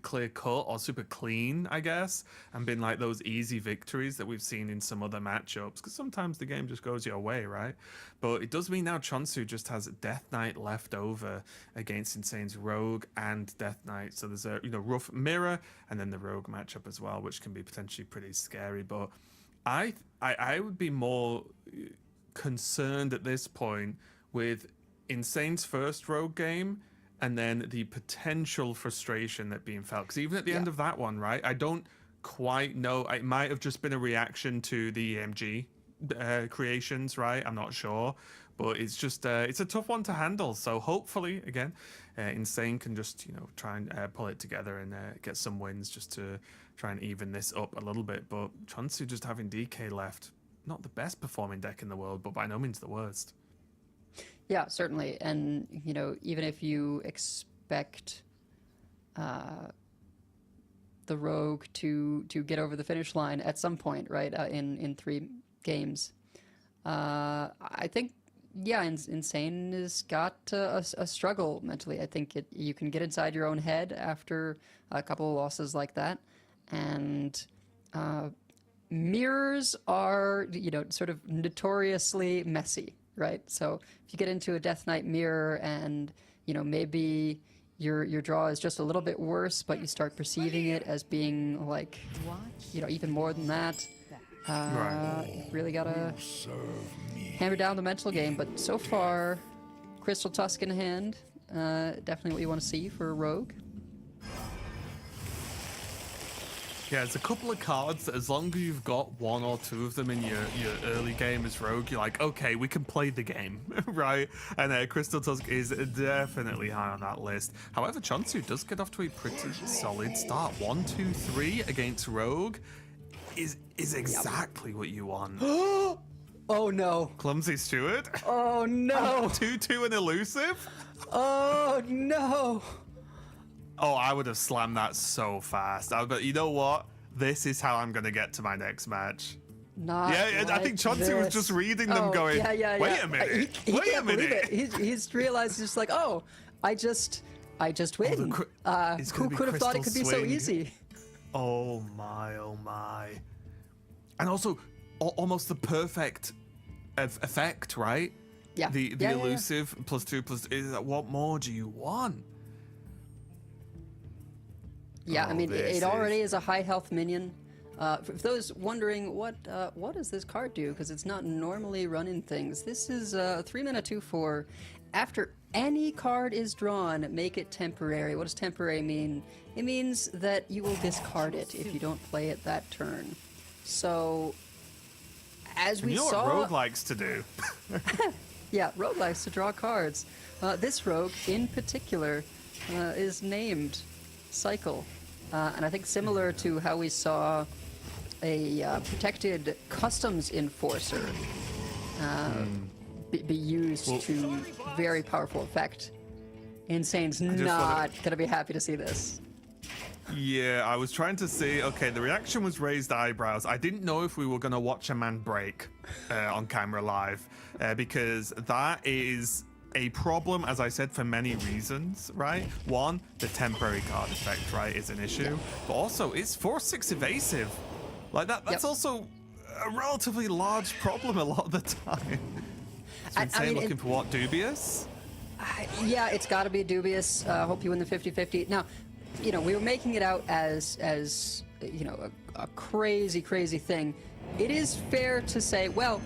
clear cut or super clean, I guess, and been like those easy victories that we've seen in some other matchups, because sometimes the game just goes your way, right? But it does mean now Cheonsu just has Death Knight left over against Insane's Rogue and Death Knight, so there's a rough mirror and then the Rogue matchup as well, which can be potentially pretty scary. But I would be more concerned at this point with Insane's first Rogue game and then the potential frustration that being felt. Because even at the end of that one, right, I don't quite know. It might have just been a reaction to the EMG creations, right? I'm not sure. But it's just, it's a tough one to handle. So hopefully, again, Insane can just, try and pull it together and get some wins just to try and even this up a little bit. But Cheonsu just having DK left, not the best performing deck in the world, but by no means the worst. Yeah, certainly. And, even if you expect the Rogue to get over the finish line at some point, right, in 3 games, I think, Insane has got a struggle mentally. I think you can get inside your own head after a couple of losses like that. And mirrors are, sort of notoriously messy. Right, so if you get into a Death Knight mirror and maybe your draw is just a little bit worse, but you start perceiving it as being like even more than that, you really gotta hammer down the mental game. But so far, Crystal Tusk in hand, definitely what you want to see for Rogue. Yeah, there's a couple of cards that as long as you've got 1 or 2 of them in your early game as Rogue, you're like, okay, we can play the game, right? And Crystal Tusk is definitely high on that list. However, Cheonsu does get off to a pretty solid start. 1, 2, 3 against Rogue is exactly what you want. Oh no. Clumsy Steward? Oh no. 2-2 and elusive? Oh no. Oh, I would have slammed that so fast. But you know what? This is how I'm going to get to my next match. I think Cheonsu was just reading them going, wait a minute. Wait a minute. He's realized, just like, oh, I just win. Who could have thought it could be so easy? Oh my, oh my. And also, almost the perfect effect, right? Yeah. The elusive +2 what more do you want? Yeah, I mean, it already is a high health minion. For those wondering, what does this card do? Because it's not normally running things. This is 3-mana 2/4. After any card is drawn, make it temporary. What does temporary mean? It means that you will discard it if you don't play it that turn. So, as we saw... You know what Rogue likes to do. Yeah, Rogue likes to draw cards. This Rogue, in particular, is named Cycle. And I think similar to how we saw a protected customs enforcer be used to very powerful effect. Insane's not going to be happy to see this. Yeah, I was trying to see, okay, the reaction was raised eyebrows. I didn't know if we were going to watch a man break on camera live, because that is a problem, as I said, for many reasons, right? One, the temporary card effect, right, is an issue. But also, it's 4/6 evasive. Like, that's also a relatively large problem a lot of the time. So Insane looking for what, dubious? Yeah, it's got to be dubious. Hope you win the 50-50. Now, we were making it out as a crazy thing. It is fair to say, well,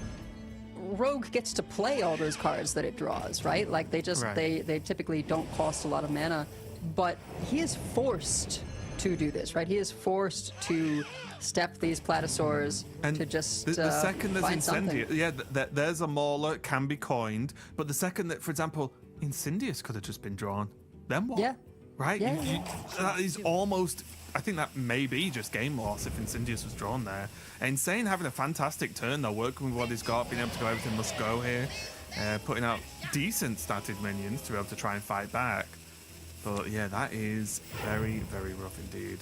Rogue gets to play all those cards that it draws, right? Like they typically don't cost a lot of mana, but he is forced to do this, right? He is forced to step these Platysaurs to just the second there's find Incendious, something. yeah, there's a Mauler, it can be coined, but the second that, for example, Incendious could have just been drawn, then what? Yeah. Right? Yeah. That is almost, I think that may be just game loss if Incendious was drawn there. Insane having a fantastic turn though, working with what he's got, being able to go everything must go here, putting out decent statted minions to be able to try and fight back. But yeah, that is very, very rough indeed.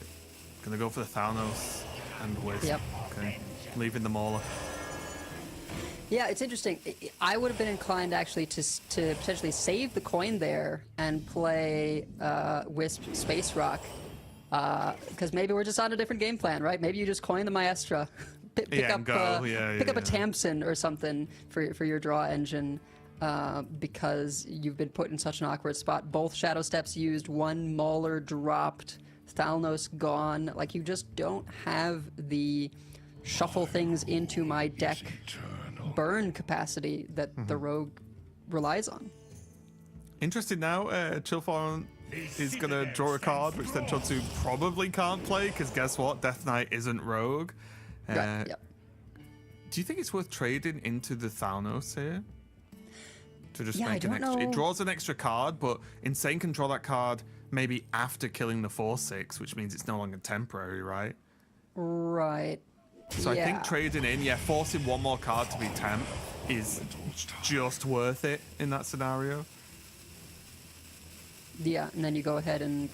Gonna go for the Thanos and Wisp. Yep. Okay. Leaving the Mauler. Yeah, it's interesting. I would have been inclined actually to potentially save the coin there and play Wisp Space Rock, because maybe we're just on a different game plan, right? Maybe you just coin the Maestra, pick up a Tamsin or something for your draw engine, because you've been put in such an awkward spot. Both Shadow Steps used, one Mauler dropped, Thalnos gone. Like, you just don't have the shuffle things into my deck burn capacity that the Rogue relies on. Interesting now, Chillfarm is going to draw a card, which then Cheonsu probably can't play, because guess what? Death Knight isn't Rogue. Right, yep. Do you think it's worth trading into the Thanos here? To just Yeah, make I an don't extra. know. It draws an extra card, but Insane can draw that card maybe after killing the 4/6, which means it's no longer temporary, right? Right. So I think trading in, forcing one more card to be temp is just worth it in that scenario. Yeah, and then you go ahead and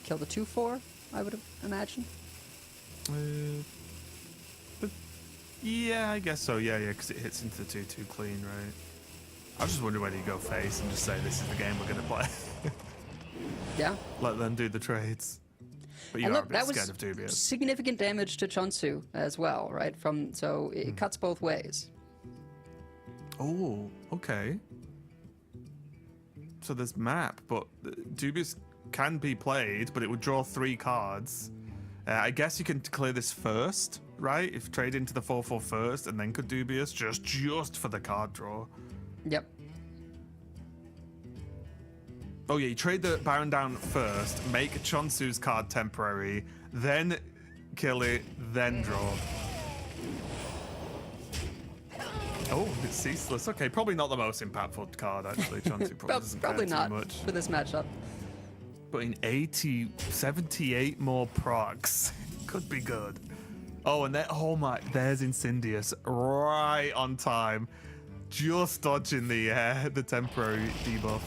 kill the 2/4, I would imagine. But yeah, I guess so. Yeah, because it hits into the 2/2 clean, right? I was just wondering whether you go face and just say this is the game we're going to play. Yeah. Let them do the trades. But you And are look, a bit that was scared of Dubious. significant damage to Cheonsu as well, right? So it cuts both ways. Oh, okay. So there's map, but Dubious can be played, but it would draw 3 cards. I guess you can clear this first, right? If trade into the 4/4 first, and then could Dubious just for the card draw. Yep. Oh yeah, you trade the Baron down first, make Cheonsu's card temporary, then kill it, then draw. Oh, it's ceaseless. Okay, probably not the most impactful card actually. Cheonsu probably doesn't Probably care not too much. for this matchup. But in 78 more procs, could be good. Oh, and then, oh my, there's Incendious right on time, just dodging the temporary debuff.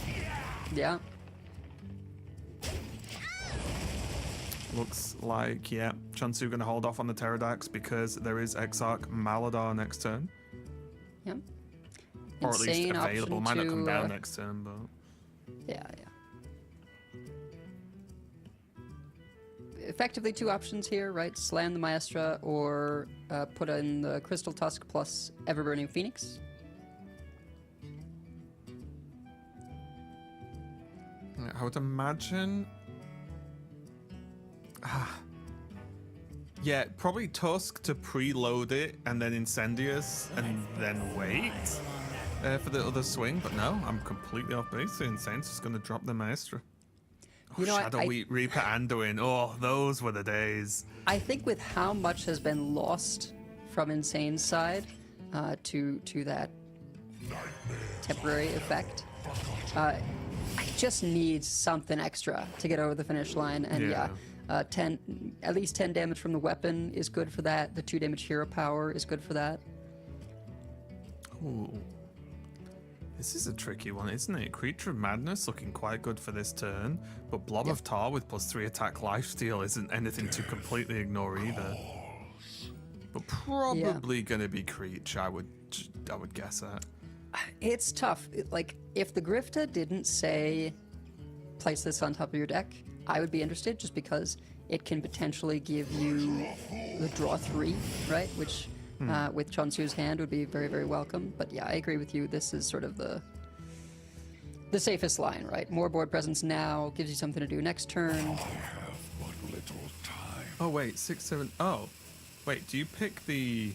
Yeah. Looks like, yeah, Cheonsu gonna hold off on the Pterodax because there is Exarch Maladar next turn. Yep. Or at least Insane available. option Might not to, come down next turn, but... Yeah. Effectively 2 options here, right? Slam the Maestra or put in the Crystal Tusk plus Everburning Phoenix. I would imagine... yeah, probably Tusk to preload it and then Incendious and then wait for the other swing. But no, I'm completely off base. So Insane's just going to drop the Maestra. Oh, You know, Shadow Reaper Anduin. Oh, those were the days. I think with how much has been lost from Insane's side to that temporary effect, I just need something extra to get over the finish line. And at least 10 damage from the weapon is good for that. The 2 damage hero power is good for that. Ooh. This is a tricky one, isn't it? Creature of Madness looking quite good for this turn, but Blob of Tar with +3 attack lifesteal isn't anything to completely ignore either. But probably going to be Creature, I would guess that. It's tough. Like, if the Grifta didn't say, place this on top of your deck, I would be interested just because it can potentially give you the draw 3, right? Which, with Cheonsu's hand would be very, very welcome. But yeah, I agree with you. This is sort of the safest line, right? More board presence now gives you something to do next turn. Oh, wait, 6, 7... Oh, wait, do you pick the...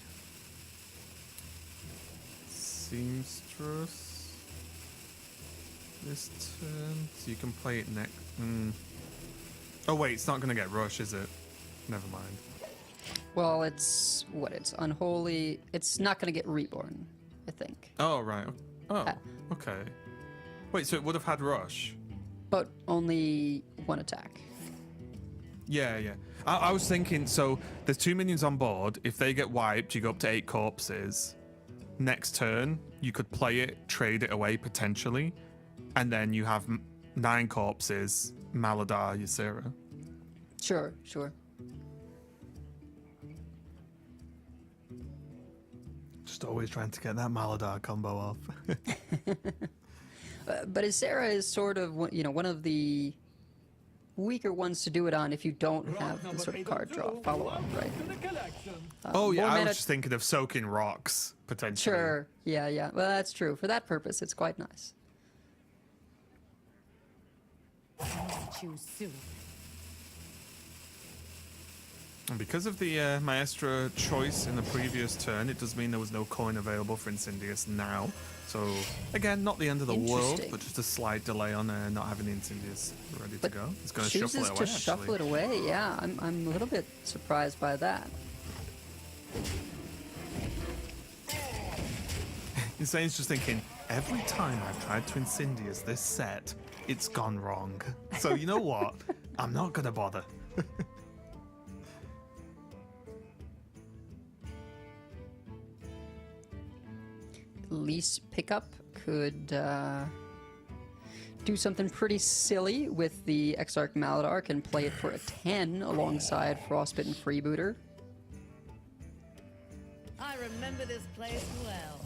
Seamstress this turn? So you can play it next... Oh wait, it's not going to get rush, is it? Never mind. Well, it's unholy. It's not going to get reborn, I think. Oh right. Oh, okay. Wait, so it would have had rush? But only one attack. Yeah, yeah. I was thinking, so there's 2 minions on board. If they get wiped, you go up to 8 corpses. Next turn, you could play it, trade it away potentially, and then you have 9 corpses, Maladar, Ysera. Sure, sure. Just always trying to get that Maladar combo off. But Ysera is sort of, one of the weaker ones to do it on if you don't have the sort of card draw follow-up, right? Oh yeah, I was just thinking of soaking rocks, potentially. Sure, yeah, yeah. Well, that's true. For that purpose, it's quite nice. Choose soon. And because of the Maestra choice in the previous turn, it does mean there was no coin available for Incendius now. So, again, not the end of the world, but just a slight delay on not having the Incendius ready to go. It's going to shuffle it away, chooses to shuffle it away, yeah. I'm a little bit surprised by that. Insane's just thinking, every time I've tried to Incendius this set, it's gone wrong. So, you know what? I'm not going to bother. Lease pickup could do something pretty silly with the Exarch Maladar and play it for a 10 alongside Frostbitten Freebooter. I remember this place well.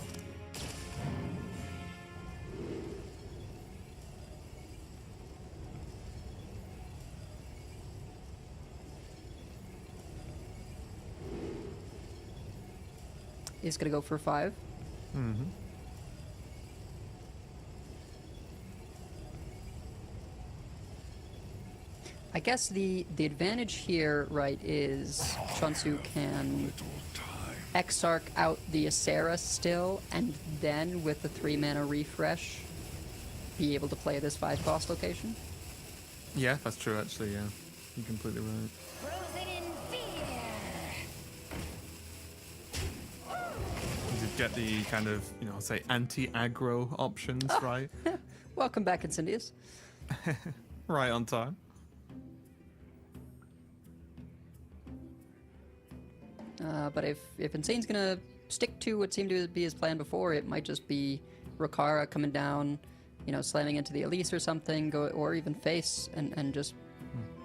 He's gonna go for 5. Mm-hmm. I guess the advantage here, right, is Cheonsu can Exarch out the Ysera still, and then with the 3 mana refresh, be able to play this 5-cost location. Yeah, that's true, actually, yeah. You're completely right. Get the kind of, say anti-aggro options, right? Welcome back, Incendius. Right on time. But if Insane's gonna stick to what seemed to be his plan before, it might just be Rakara coming down, slamming into the Elise or something, or even face and just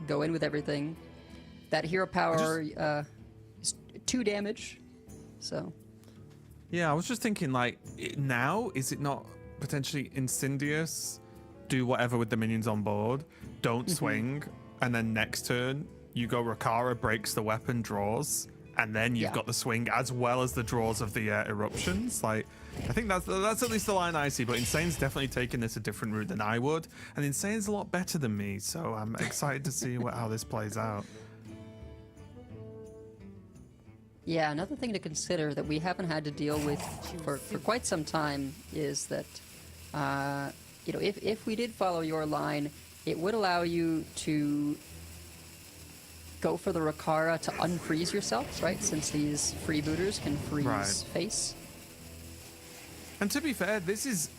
go in with everything. That hero power is 2 damage, so. Yeah, I was just thinking, now, is it not potentially Incendius? Do whatever with the minions on board, don't swing, and then next turn, you go Rakara, breaks the weapon, draws, and then you've got the swing as well as the draws of the eruptions. I think that's at least the line I see, but Insane's definitely taking this a different route than I would, and Insane's a lot better than me, so I'm excited to see how this plays out. Yeah, another thing to consider that we haven't had to deal with for quite some time is that, if we did follow your line, it would allow you to go for the Rakara to unfreeze yourself, right? Since these freebooters can freeze face. And to be fair, this is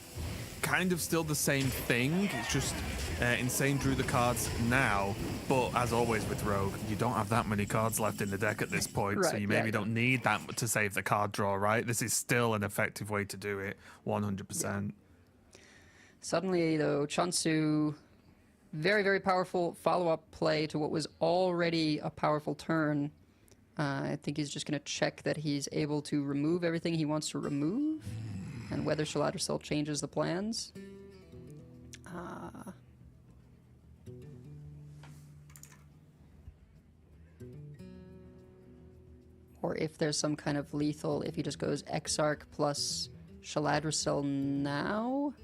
kind of still the same thing. It's just Insane drew the cards now, but as always with Rogue, you don't have that many cards left in the deck at this point, so you maybe don't need that to save the card draw, right? This is still an effective way to do it, 100%. Suddenly, though, Cheonsu, very, very powerful follow-up play to what was already a powerful turn. I think he's just going to check that he's able to remove everything he wants to remove, and whether Shaladricel changes the plans. Or if there's some kind of lethal, if he just goes Exarch plus Shaladricel now.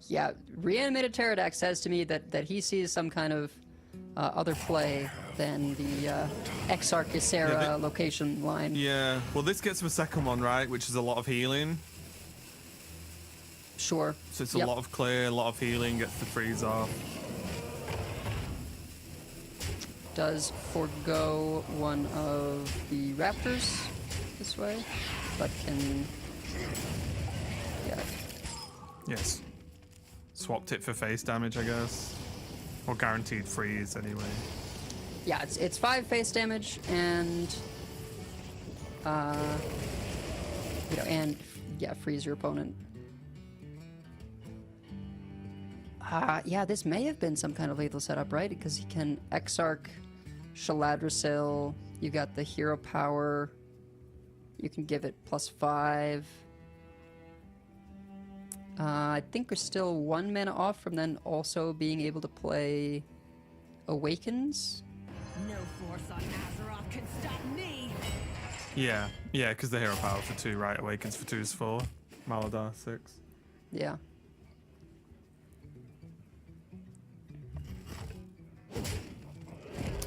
Yeah, Reanimated Pterodax says to me that he sees some kind of other play than the Exarch Ysera location line. Yeah, well, this gets him a second one, right? Which is a lot of healing. Sure. So it's a lot of clear, a lot of healing, gets the freeze off. Does forego one of the raptors this way, but can... Yeah. Yes. Swapped it for face damage, I guess. Or guaranteed freeze, anyway. Yeah, it's 5 face damage, and... you know, and, yeah, freeze your opponent. Yeah, this may have been some kind of lethal setup, right? Because he can Exarch, Shaladrasil, you got the hero power, you can give it +5. I think we're still 1 mana off from then also being able to play Awakens. No force on Azeroth can stop me. Yeah, because the hero power for 2, right? Awakens for 2 is 4. Maladar 6. Yeah.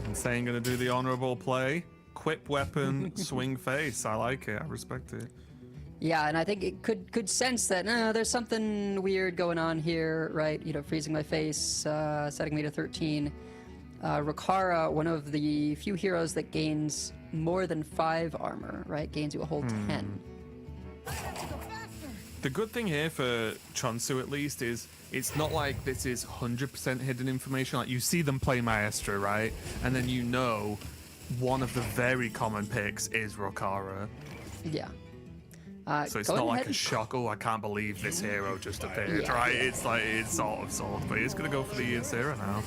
Insane gonna do the honorable play. Quip weapon, swing face. I like it. I respect it. Yeah, and I think it could sense that there's something weird going on here, right? You know, freezing my face, setting me to 13. Rokara, one of the few heroes that gains more than 5 armor, right? Gains you a whole 10. The good thing here for Cheonsu, at least, is it's not like this is 100% hidden information. Like, you see them play Maestra, right? And then you know one of the very common picks is Rokara. Yeah. So it's not like a shock, oh, I can't believe this hero just appeared, right? It's like, it's sort of sold, but he's going to go for the Ysera now.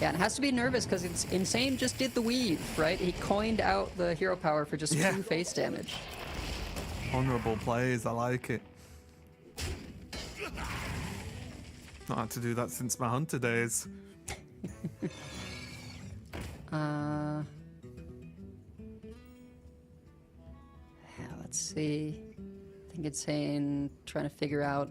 Yeah, and it has to be nervous because it's Insane just did the weave, right? He coined out the hero power for just 2 face damage. Honorable plays, I like it. Not had to do that since my Hunter days. Let's see. I think it's saying trying to figure out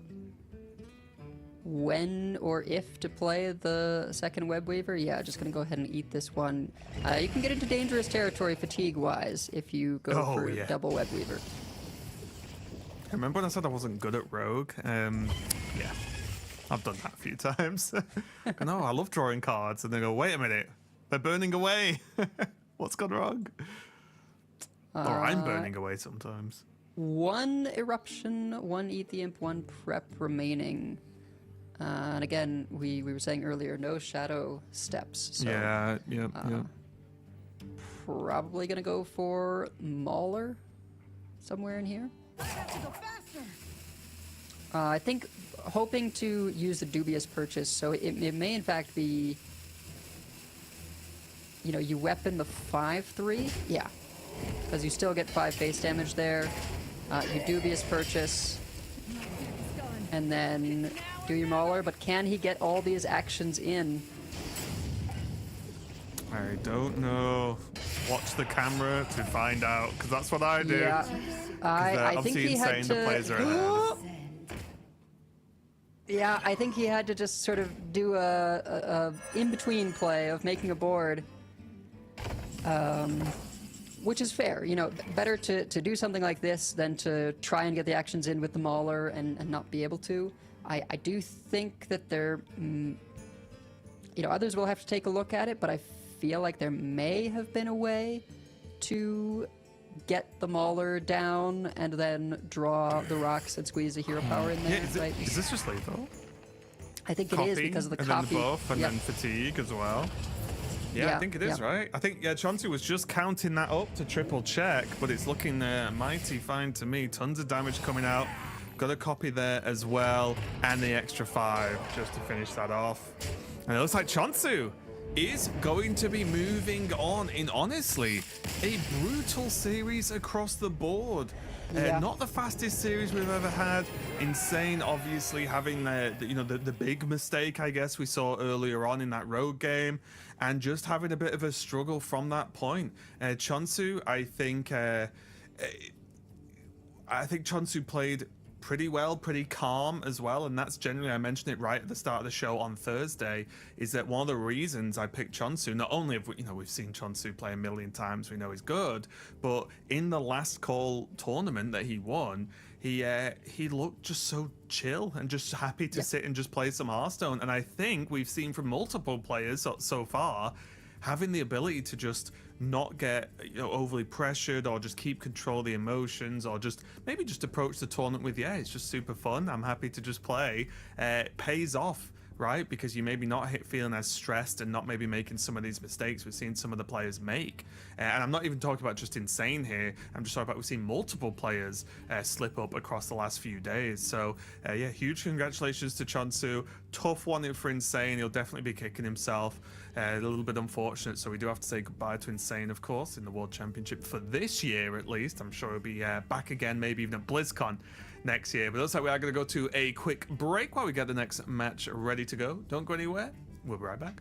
when or if to play the second Web Weaver. Yeah, just gonna go ahead and eat this one. You can get into dangerous territory fatigue-wise if you go for double Web Weaver. Remember when I said I wasn't good at Rogue? Yeah, I've done that a few times. No, I love drawing cards, and they go, wait a minute, they're burning away. What's gone wrong? Or I'm burning away sometimes. 1 Eruption, 1 Eat the Imp, 1 Prep remaining. And again, we were saying earlier, no Shadow Steps. So, yeah. Probably going to go for Mauler somewhere in here. I think hoping to use the Dubious Purchase, so it may in fact be, you know, you weapon the 5/3, yeah, because you still get 5 face damage there. You Dubious Purchase, and then do your Mauler, but can he get all these actions in? I don't know. Watch the camera to find out, because that's what I do. Yeah, I think he had to... the plays are ahead. Yeah, I think he had to just sort of do a in-between play of making a board, which is fair. You know, better to do something like this than to try and get the actions in with the Mauler and not be able to. I do think that there, you know, others will have to take a look at it, but I feel like there may have been a way to get the Mauler down and then draw the rocks and squeeze the hero power in there. Yeah, right? Is this just lethal? I think it is because of the and copy. Then the buff and then fatigue as well. Yeah, I think it is, right? I think, Cheonsu was just counting that up to triple check, but it's looking mighty fine to me. Tons of damage coming out. Got a copy there as well, and the extra 5 just to finish that off. And it looks like Cheonsu is going to be moving on in, honestly, a brutal series across the board. Not the fastest series we've ever had. Insane, obviously, having the big mistake, I guess, we saw earlier on in that road game, and just having a bit of a struggle from that point. Cheonsu, I think Cheonsu played pretty well, pretty calm as well, and that's generally, I mentioned it right at the start of the show on Thursday, is that one of the reasons I picked Cheonsu, not only have we, we've seen Cheonsu play a million times, we know he's good, but in the last call tournament that he won, he looked just so chill and just happy to sit and just play some Hearthstone. And I think we've seen from multiple players so far having the ability to just not get overly pressured, or just keep control of the emotions, or just maybe just approach the tournament with, it's just super fun, I'm happy to just play. It pays off, right? Because you maybe not feeling as stressed and not maybe making some of these mistakes we've seen some of the players make. And I'm not even talking about just Insane here, I'm just talking about we've seen multiple players slip up across the last few days. So yeah, huge congratulations to Cheonsu. Tough one for Insane, he'll definitely be kicking himself. A little bit unfortunate, so we do have to say goodbye to Insane, of course, in the World Championship for this year at least. I'm sure he'll be back again, maybe even at BlizzCon next year. But it looks like we are going to go to a quick break while we get the next match ready to go. Don't go anywhere. We'll be right back.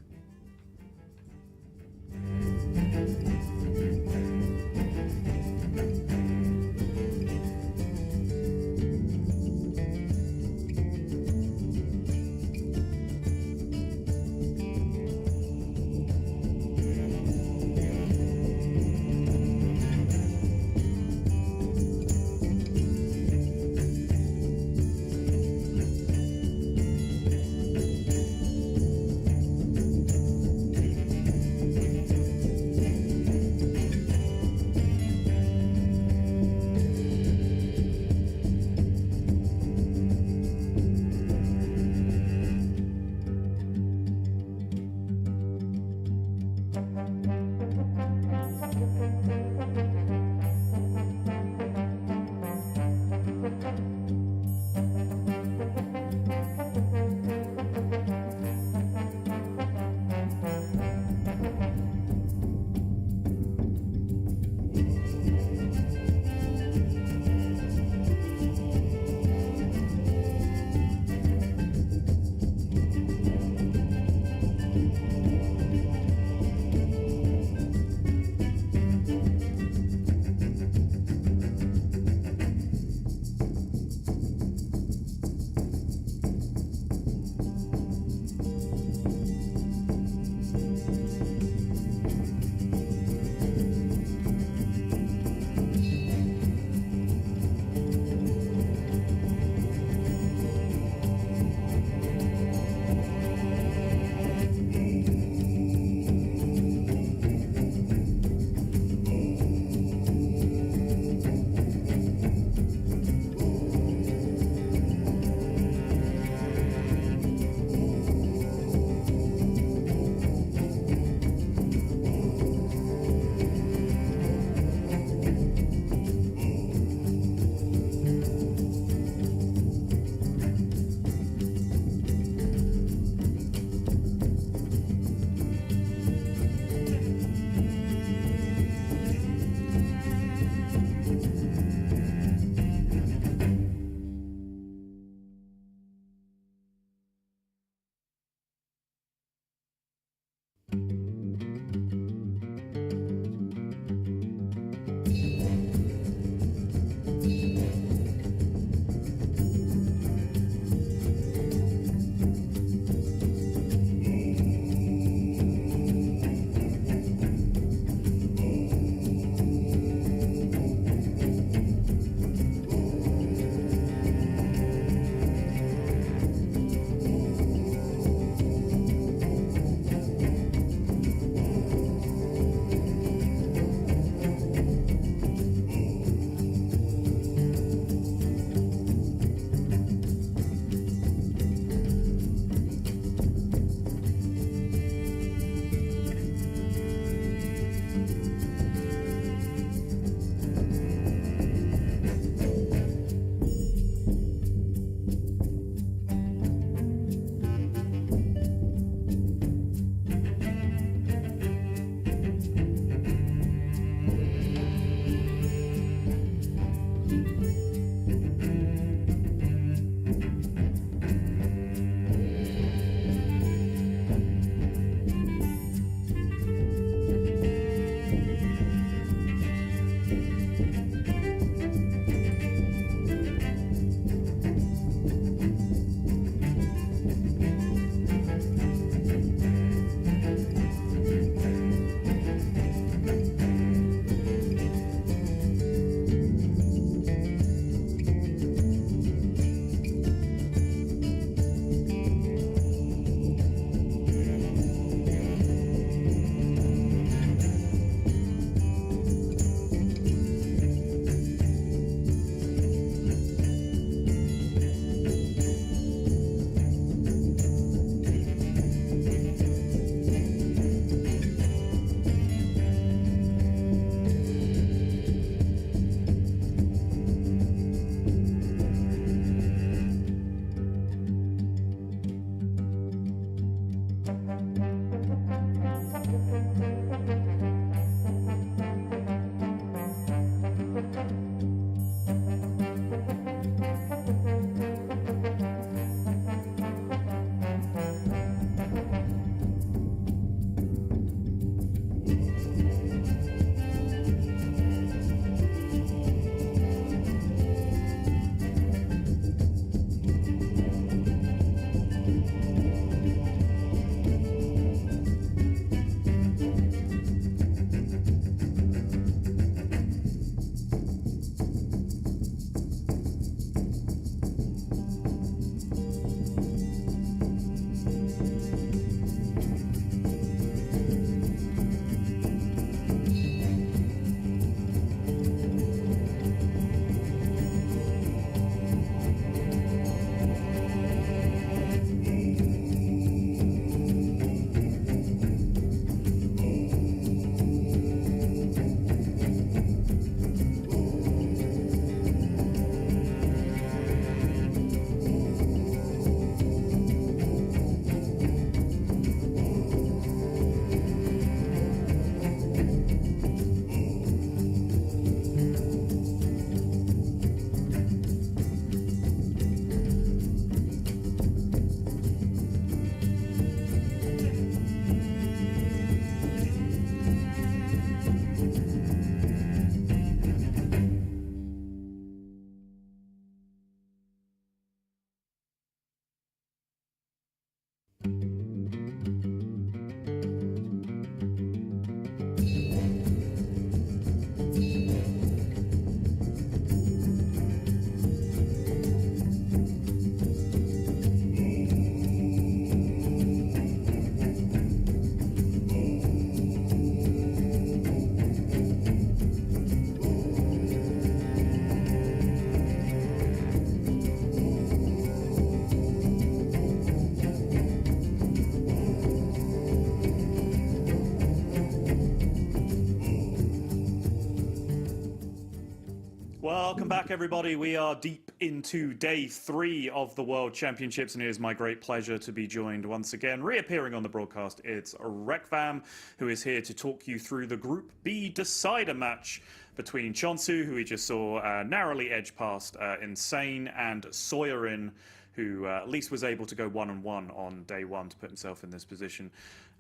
Welcome back, everybody. We are deep into day 3 of the World Championships, and it is my great pleasure to be joined once again, reappearing on the broadcast. It's Rekvam, who is here to talk you through the Group B decider match between Cheonsu, who we just saw narrowly edge past Insane, and Soyerin, who at least was able to go 1-1 on day 1 to put himself in this position.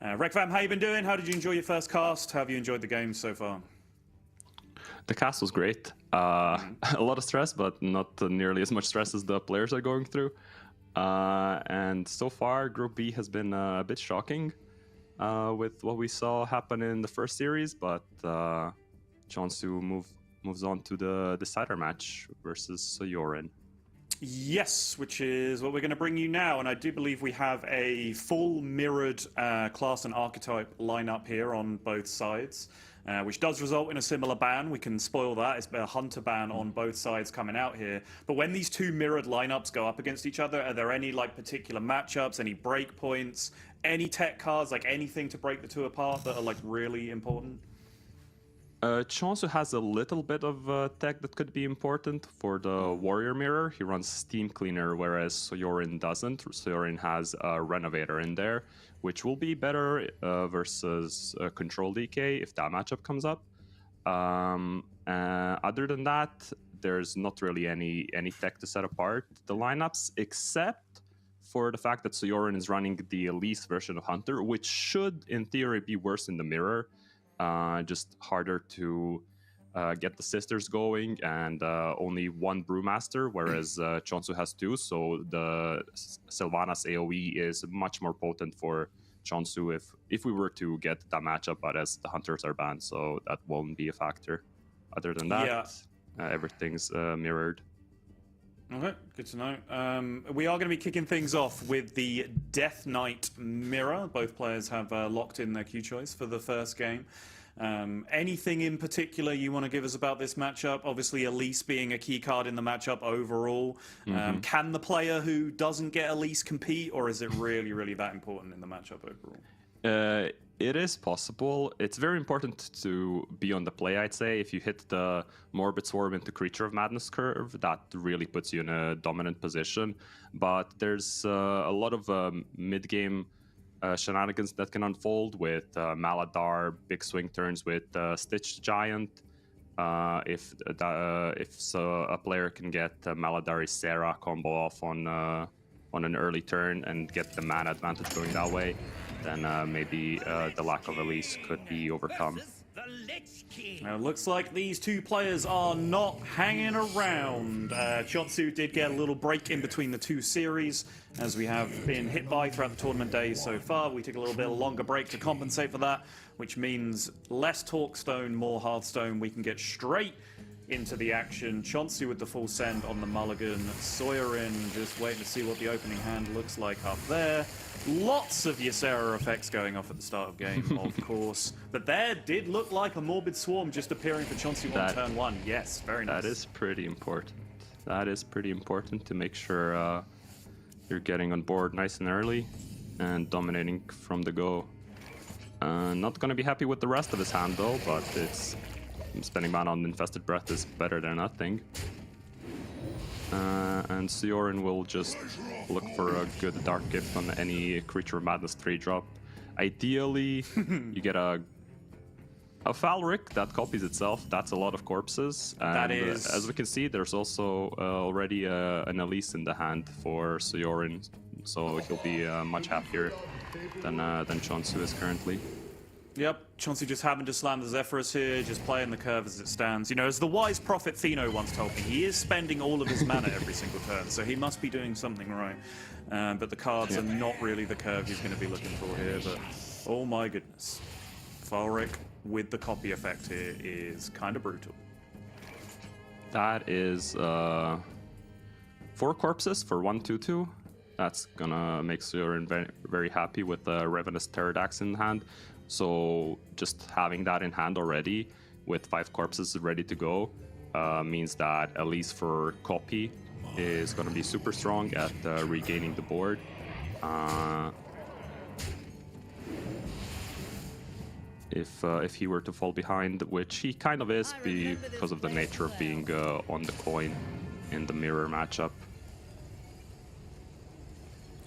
Rekvam, how you been doing? How did you enjoy your first cast? How have you enjoyed the game so far? The cast was great. A lot of stress, but not nearly as much stress as the players are going through. And so far, Group B has been a bit shocking with what we saw happen in the first series, but Cheonsu moves on to the decider match versus Soyerin. Yes, which is what we're going to bring you now. And I do believe we have a full mirrored class and archetype lineup here on both sides, which does result in a similar ban. We can spoil that. It's a hunter ban on both sides coming out here. But when these two mirrored lineups go up against each other, are there any like particular matchups, any break points, any tech cards, like anything to break the two apart that are like really important? Cheonsu has a little bit of tech that could be important for the Warrior Mirror. He runs Steam Cleaner, whereas Soyerin doesn't. Soyerin has a Renovator in there, which will be better versus Control DK if that matchup comes up. Other than that, there's not really any tech to set apart the lineups, except for the fact that Soyerin is running the Elise version of Hunter, which should, in theory, be worse in the Mirror. Just harder to get the sisters going, and only one Brewmaster, whereas Cheonsu has 2, so the Sylvanas AoE is much more potent for Cheonsu if we were to get that matchup, but as the Hunters are banned, so that won't be a factor. Other than that, everything's mirrored. Okay, good to know. We are going to be kicking things off with the Death Knight Mirror. Both players have locked in their Q choice for the first game. Anything in particular you want to give us about this matchup? Obviously, Elise being a key card in the matchup overall. Can the player who doesn't get Elise compete, or is it really, really that important in the matchup overall? It is possible. It's very important to be on the play, I'd say. If you hit the Morbid Swarm into Creature of Madness curve, that really puts you in a dominant position. But there's a lot of mid-game shenanigans that can unfold with Maladar, big swing turns with Stitched Giant. If a player can get Maladar Sarah combo off on an early turn and get the mana advantage going that way, then maybe the lack of Elise could be overcome. Now, it looks like these two players are not hanging around. Cheonsu did get a little break in between the two series, as we have been hit by throughout the tournament days so far. We took a little bit of a longer break to compensate for that, which means less Talkstone, more Hearthstone. We can get straight into the action. Cheonsu with the full send on the mulligan. Soyerin just waiting to see what the opening hand looks like up there. Lots of Ysera effects going off at the start of game, of course. But there did look like a Morbid Swarm just appearing for Cheonsu on turn 1. Yes, very nice. That is pretty important. That is pretty important to make sure you're getting on board nice and early and dominating from the go. Not going to be happy with the rest of his hand though, but it's spending mana on Infested Breath is better than nothing. And Soyerin will just look for a good Dark Gift on any Creature of Madness 3-drop. Ideally, you get a Falric that copies itself. That's a lot of corpses. And that is. As we can see, there's also already an Elise in the hand for Soyerin, so he'll be much happier than Cheonsu is currently. Yep, Cheonsu just happened to slam the Zephyrus here, just playing the curve as it stands. You know, as the wise prophet Theno once told me, he is spending all of his mana every single turn, so he must be doing something right. But the cards are not really the curve he's going to be looking for here, but oh my goodness. Falric with the copy effect here is kind of brutal. That is 4 corpses for 1/2/2. That's gonna make Soyerin very, very happy with the Ravenous Pterodax in hand. So just having that in hand already with 5 corpses ready to go means that at least for copy is going to be super strong at regaining the board. if he were to fall behind, which he kind of is because of the nature of being on the coin in the mirror matchup.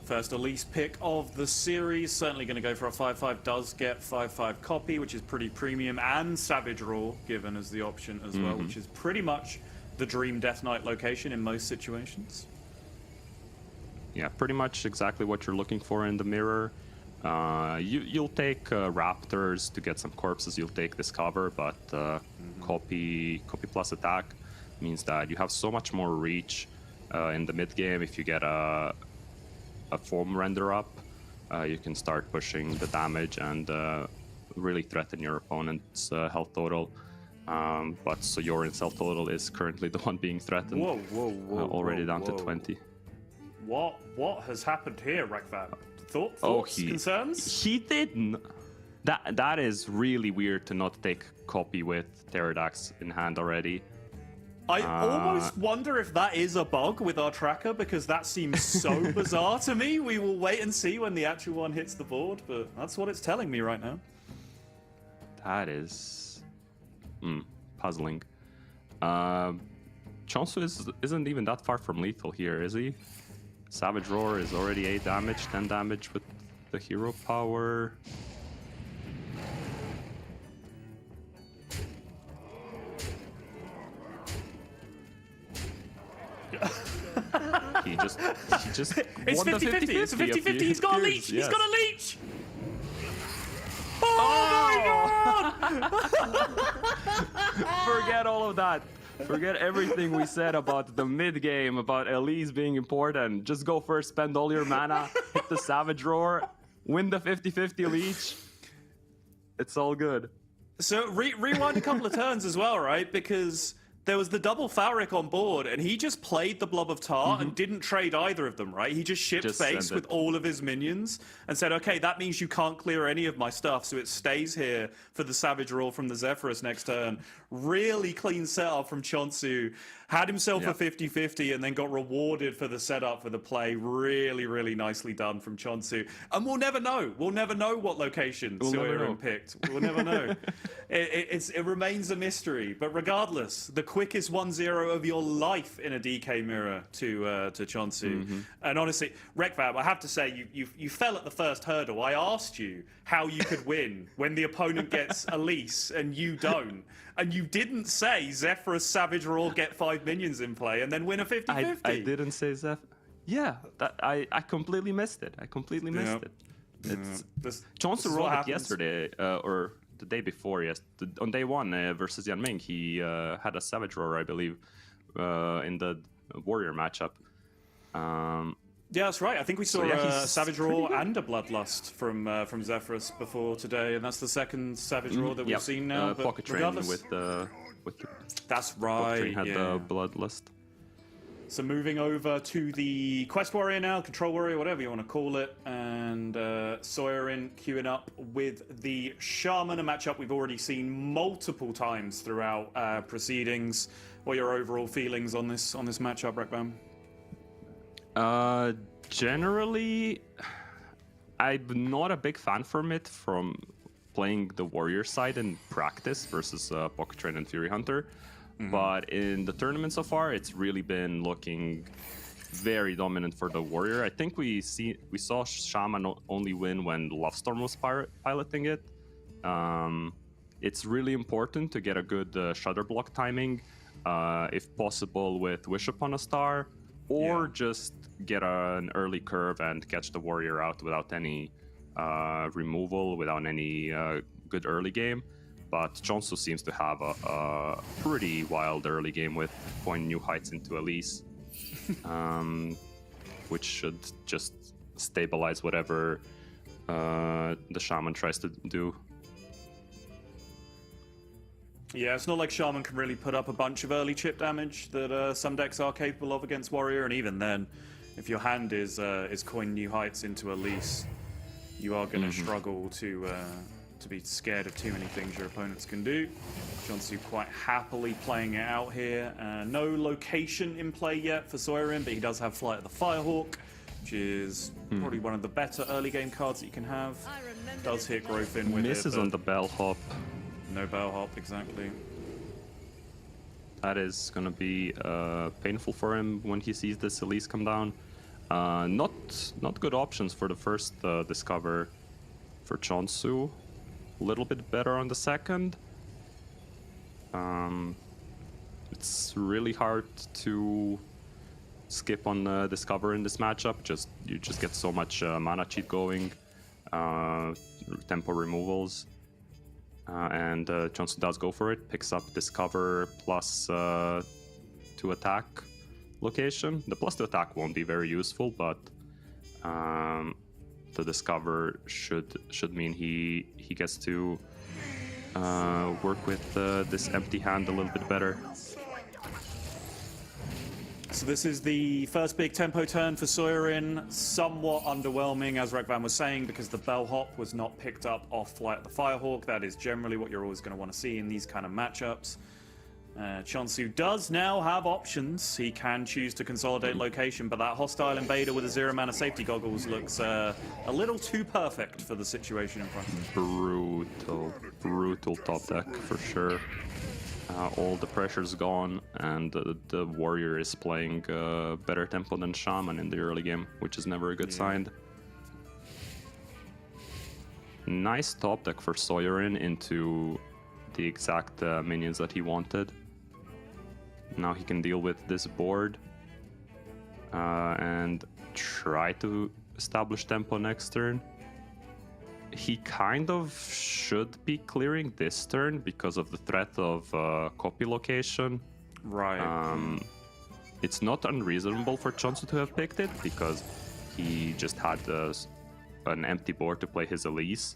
First Elise pick of the series, certainly going to go for a 5/5, does get 5/5 copy, which is pretty premium, and Savage Roar given as the option as well, which is pretty much the dream Death Knight location in most situations. Yeah, pretty much exactly what you're looking for in the mirror. You'll take Raptors to get some corpses, you'll take Discover, but copy plus attack means that you have so much more reach in the mid game. If you get a foam render up, you can start pushing the damage and really threaten your opponent's health total. But Soyorin's health total is currently the one being threatened. Already down to 20. What has happened here, Rek'Vat? Thoughts, concerns? He didn't. That is really weird to not take copy with Pterodax in hand already. I almost wonder if that is a bug with our tracker, because that seems so bizarre to me. We will wait and see when the actual one hits the board, but that's what it's telling me right now. That is puzzling. Cheonsu isn't even that far from lethal here, is he? Savage Roar is already 8 damage, 10 damage with the hero power. he just it's 50-50. It's a 50-50. He's got a leech. Yes. He's got a leech. Oh my god! Forget all of that. Forget everything we said about the mid game, about Elise being important. Just go first, spend all your mana, hit the Savage Roar, win the 50-50 leech. It's all good. So rewind a couple of turns as well, right? Because there was the double Fabric on board, and he just played the Blob of Tar and didn't trade either of them, right? He just shipped face with all of his minions and said, okay, that means you can't clear any of my stuff, so it stays here for the Savage Roar from the Zephyrus next turn. Really clean setup from Cheonsu. Had himself a 50-50 and then got rewarded for the setup for the play. Really, really nicely done from Cheonsu. And we'll never know. We'll never know what location Soyorin picked. We'll never know. It remains a mystery. But regardless, the quickest 1-0 of your life in a DK mirror to Cheonsu. And honestly, Rek'Vat, I have to say, you fell at the first hurdle. I asked you how you could win when the opponent gets Elise and you don't. And you didn't say Zephyrus Savage Roar get 5 minions in play and then win a 50-50. I didn't say Zeph. Yeah, I completely missed it. I completely missed it. Cheonsu rolled it yesterday, or the day before, on day 1 versus Yanming. He had a Savage Roar, I believe, in the Warrior matchup. Yeah, that's right. I think we saw a Savage Roar and a Bloodlust from Zephyrus before today, and that's the second Savage Roar that we've seen now. Pocket Train with that's right. Pocket Train had the Bloodlust. So moving over to the Quest Warrior now, Control Warrior, whatever you want to call it, and Soyorin queuing up with the Shaman, a matchup we've already seen multiple times throughout proceedings. What are your overall feelings on this matchup, Rek'Vat? Generally, I'm not a big fan from it, from playing the Warrior side in practice versus Pocket Train and Fury Hunter. But in the tournament so far, it's really been looking very dominant for the Warrior. I think we saw Shaman only win when Lovestorm was piloting it. It's really important to get a good Shudder block timing, if possible with Wish Upon a Star, or just get an early curve and catch the Warrior out without any removal, without any good early game. But Cheonsu seems to have a pretty wild early game with going new heights into Elise, which should just stabilize whatever the Shaman tries to do. Yeah, it's not like Shaman can really put up a bunch of early chip damage that some decks are capable of against Warrior, and even then, if your hand is coin new heights into Elise, you are going to struggle to be scared of too many things your opponents can do. Cheonsu quite happily playing it out here. No location in play yet for Soyorin, but he does have Flight of the Firehawk. which is probably one of the better early game cards that you can have. Does hit growth in with Misses it, on the bellhop. No bellhop, exactly. That is going to be painful for him when he sees this Elise come down. Not good options for the first discover for Cheonsu. A little bit better on the second. It's really hard to skip on discover in this matchup. You just get so much mana cheat going, tempo removals, and Cheonsu does go for it. Picks up discover plus 2 attack location. The plus 2 attack won't be very useful, but the discover should mean he gets to work with this empty hand a little bit better. So this is the first big tempo turn for Soyerin. Somewhat underwhelming, as Rekvan was saying, because the bellhop was not picked up off Flight of the Firehawk. That is generally what you're always going to want to see in these kind of matchups. Cheonsu does now have options. He can choose to consolidate location, but that hostile invader with a 0 mana safety goggles looks a little too perfect for the situation in front of him. Brutal top deck for sure. All the pressure's gone, and the warrior is playing better tempo than Shaman in the early game, which is never a good sign. Nice top deck for Soyerin into the exact minions that he wanted. Now he can deal with this board and try to establish tempo next turn. He kind of should be clearing this turn because of the threat of copy location. Right. It's not unreasonable for Cheonsu to have picked it because he just had an empty board to play his Elise.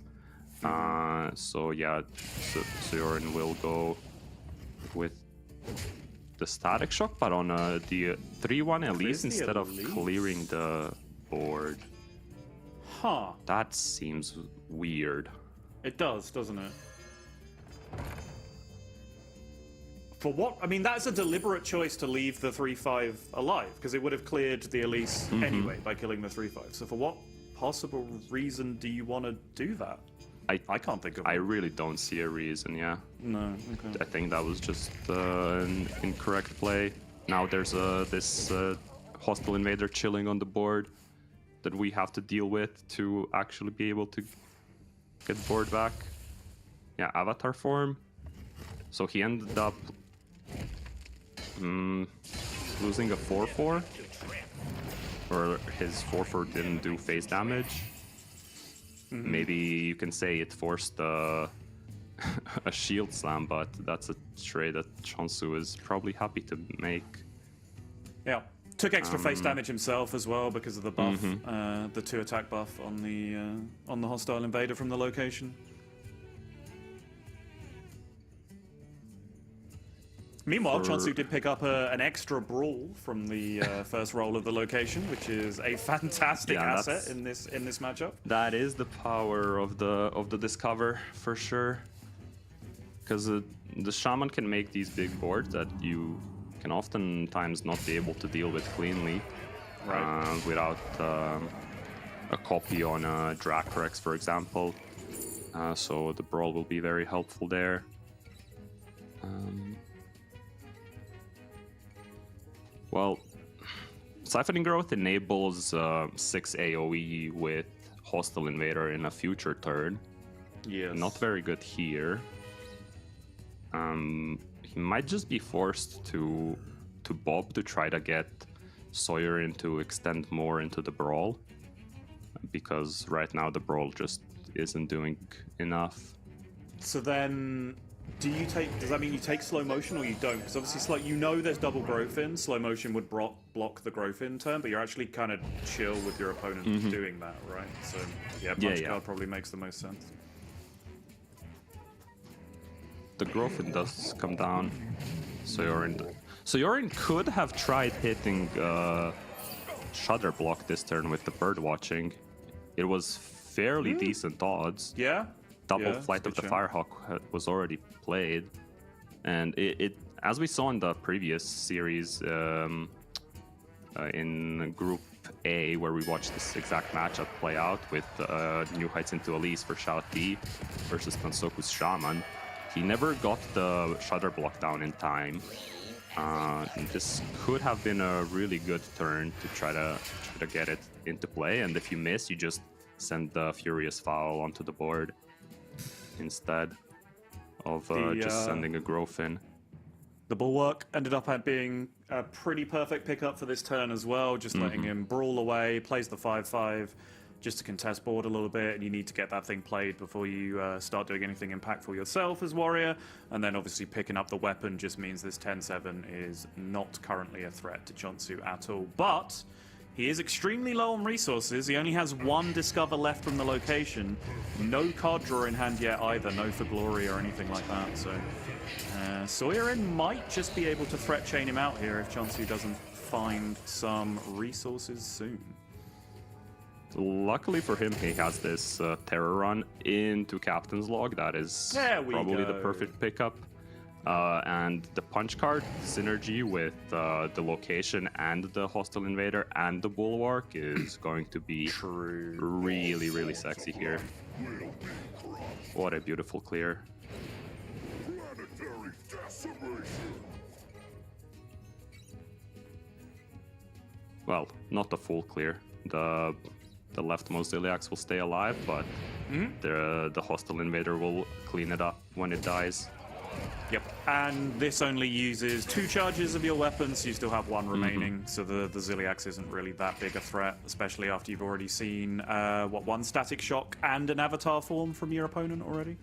So yeah, Soyerin will go with the Static Shock, but on the 3-1 Elise instead of clearing the board. Huh. That seems weird. It does, doesn't it? For what? I mean, that's a deliberate choice to leave the 3-5 alive, because it would have cleared the Elise anyway by killing the 3-5. So for what possible reason do you want to do that? I can't think of one. I really don't see a reason, yeah. No, okay. I think that was just an incorrect play. Now there's this hostile invader chilling on the board that we have to deal with to actually be able to get board back. Yeah, avatar form. So he ended up losing a 4-4. Or his 4-4 didn't do phase damage. Maybe you can say it forced a shield slam, but that's a trade that Cheonsu is probably happy to make. Yeah. Took extra face damage himself as well because of the buff, the 2 attack buff on the hostile invader from the location. Meanwhile, Cheonsu did pick up an extra brawl from the first roll of the location, which is a fantastic asset in this matchup. That is the power of the discover for sure, because the shaman can make these big boards that you can oftentimes not be able to deal with cleanly, without a copy on a Dracorex, for example. So the brawl will be very helpful there. Well, Siphoning Growth enables 6 AoE with Hostile Invader in a future turn. Yes. Not very good here. He might just be forced to bob to try to get Soyerin to extend more into the brawl, because right now the brawl just isn't doing enough. So then, does that mean you take slow motion or you don't? Because obviously, you know there's double growth in. Slow motion would block the growth in turn, but you're actually kind of chill with your opponent doing that, right? So yeah, punch card probably makes the most sense. The growth in does come down. Soyerin could have tried hitting Shudder Block this turn with the bird watching. It was fairly decent odds. Yeah. Double Flight of the Firehawk was already played, and it as we saw in the previous series in Group A, where we watched this exact matchup play out with New Heights into Elise for Shouti versus Tansoku's Shaman. He never got the Shudder block down in time. This could have been a really good turn to try to get it into play, and if you miss, you just send the Furious Foul onto the board instead of just sending a growth in. The Bulwark ended up being a pretty perfect pickup for this turn as well, just letting him brawl away, plays the 5-5 just to contest board a little bit, and you need to get that thing played before you start doing anything impactful yourself as Warrior, and then obviously picking up the weapon just means this 10-7 is not currently a threat to Cheonsu at all, but he is extremely low on resources. He only has one Discover left from the location, no card draw in hand yet either, no For Glory or anything like that, so Sawyerin might just be able to threat chain him out here if Cheonsu doesn't find some resources soon. Luckily for him, he has this Terror Run into Captain's Log. That is probably the perfect pickup. And the Punch card synergy with the location and the Hostile Invader and the Bulwark is going to be really, really sexy here. What a beautiful clear. Well, not the full clear. The leftmost Iliax will stay alive, but the Hostile Invader will clean it up when it dies. Yep, and this only uses 2 charges of your weapon, so you still have 1 remaining, so the Ziliax isn't really that big a threat, especially after you've already seen, 1 Static Shock and an Avatar form from your opponent already?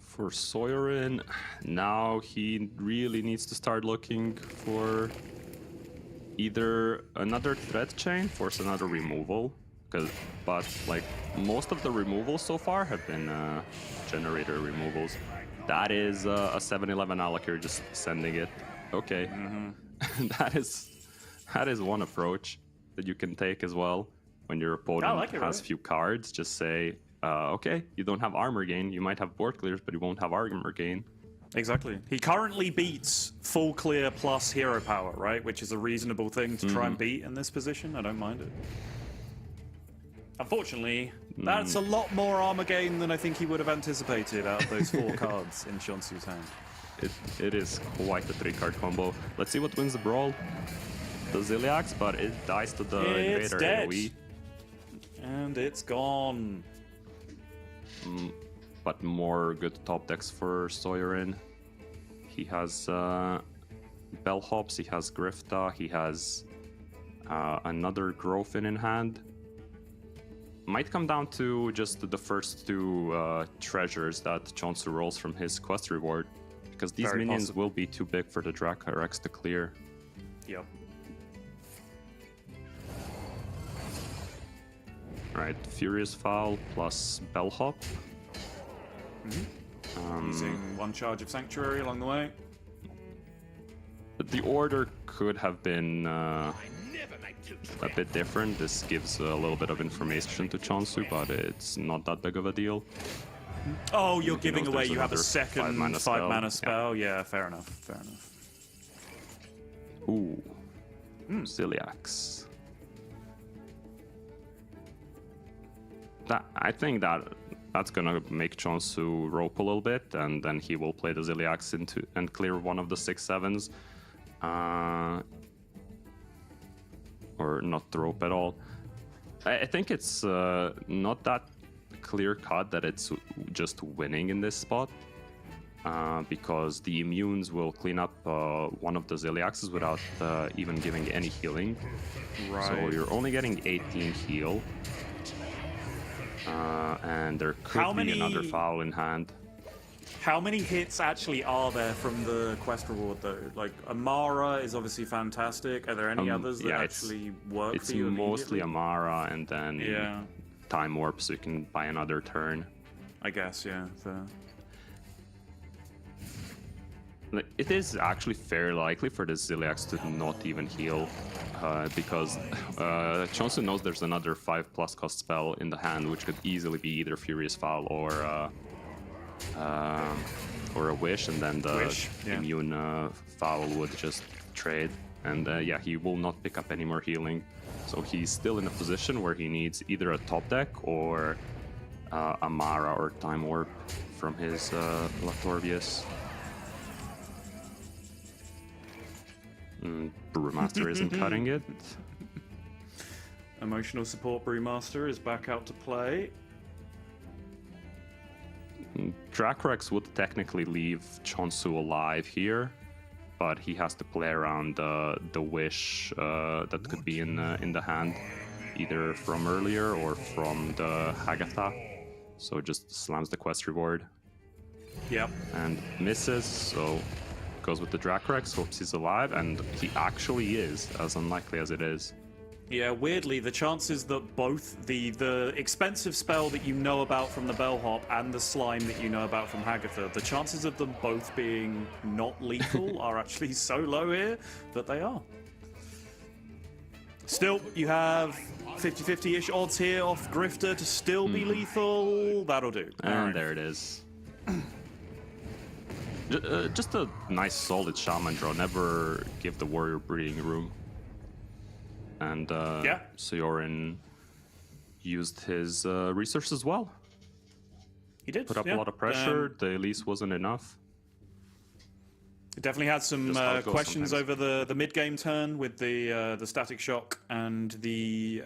For Sawyerin, now he really needs to start looking for either another threat chain, force another removal, but like most of the removals so far have been generator removals. That is a 7-11 Alakir just sending it. Okay, that is one approach that you can take as well when your opponent has few cards. Just say, okay, you don't have armor gain. You might have board clears, but you won't have armor gain. Exactly. He currently beats full clear plus hero power, right? Which is a reasonable thing to try and beat in this position. I don't mind it. Unfortunately, that's a lot more armor gain than I think he would have anticipated out of those 4 cards in Cheonsu's hand. It is quite a 3-card combo. Let's see what wins the brawl. The Ziliax, but it dies to the Invader AoE. And it's gone. But more good top decks for Sawyerin. He has Bellhops, he has Grifta, he has another Growthin in hand. Might come down to just the first 2 treasures that Cheonsu rolls from his quest reward, because these minions will be too big for the Dracarex to clear. Yep. Right, Furious Foul plus Bellhop. Using 1 charge of Sanctuary along the way. The order could have been a bit different. This gives a little bit of information to Cheonsu, but it's not that big of a deal. Oh, you're giving away you have a second 5 mana spell? Yeah, fair enough, fair enough. Ooh. Ziliax. I think that's gonna make Cheonsu rope a little bit, and then he will play the Ziliax into and clear one of the 6/7s. Or not rope at all. I think it's not that clear cut that it's just winning in this spot, because the immunes will clean up one of the Ziliaxes without even giving any healing. Right. So you're only getting 18 heal. And there could be another foul in hand. How many hits actually are there from the quest reward, though? Like, Amara is obviously fantastic. Are there any others that actually work for you It's mostly Amara, and then Time Warp, so you can buy another turn. I guess, yeah. Fair. It is actually fairly likely for the Ziliax to not even heal, because Cheonsu knows there's another 5+ cost spell in the hand, which could easily be either Furious Foul or or a wish, and then the yeah. immune foul would just trade. And yeah, he will not pick up any more healing. So he's still in a position where he needs either a top deck or a Mara or Time Warp from his Latorvius. Brewmaster isn't cutting it. Emotional support Brewmaster is back out to play. Dracorex would technically leave Cheonsu alive here, but he has to play around the wish that could be in the hand, either from earlier or from the Hagatha. So it just slams the quest reward. Yep. And misses, so goes with the Dracorex, hopes he's alive, and he actually is, as unlikely as it is. Yeah, weirdly, the chances that both the expensive spell that you know about from the Bellhop and the slime that you know about from Hagatha, the chances of them both being not lethal are actually so low here that they are. Still, you have 50-50-ish odds here off Grifter to still be lethal. That'll do. And there it is. Just a nice solid Shaman draw. Never give the warrior breathing room. And Soyorin used his resources well. He did. Put up a lot of pressure. The Elise wasn't enough. It definitely had some questions over the mid-game turn with the static shock and the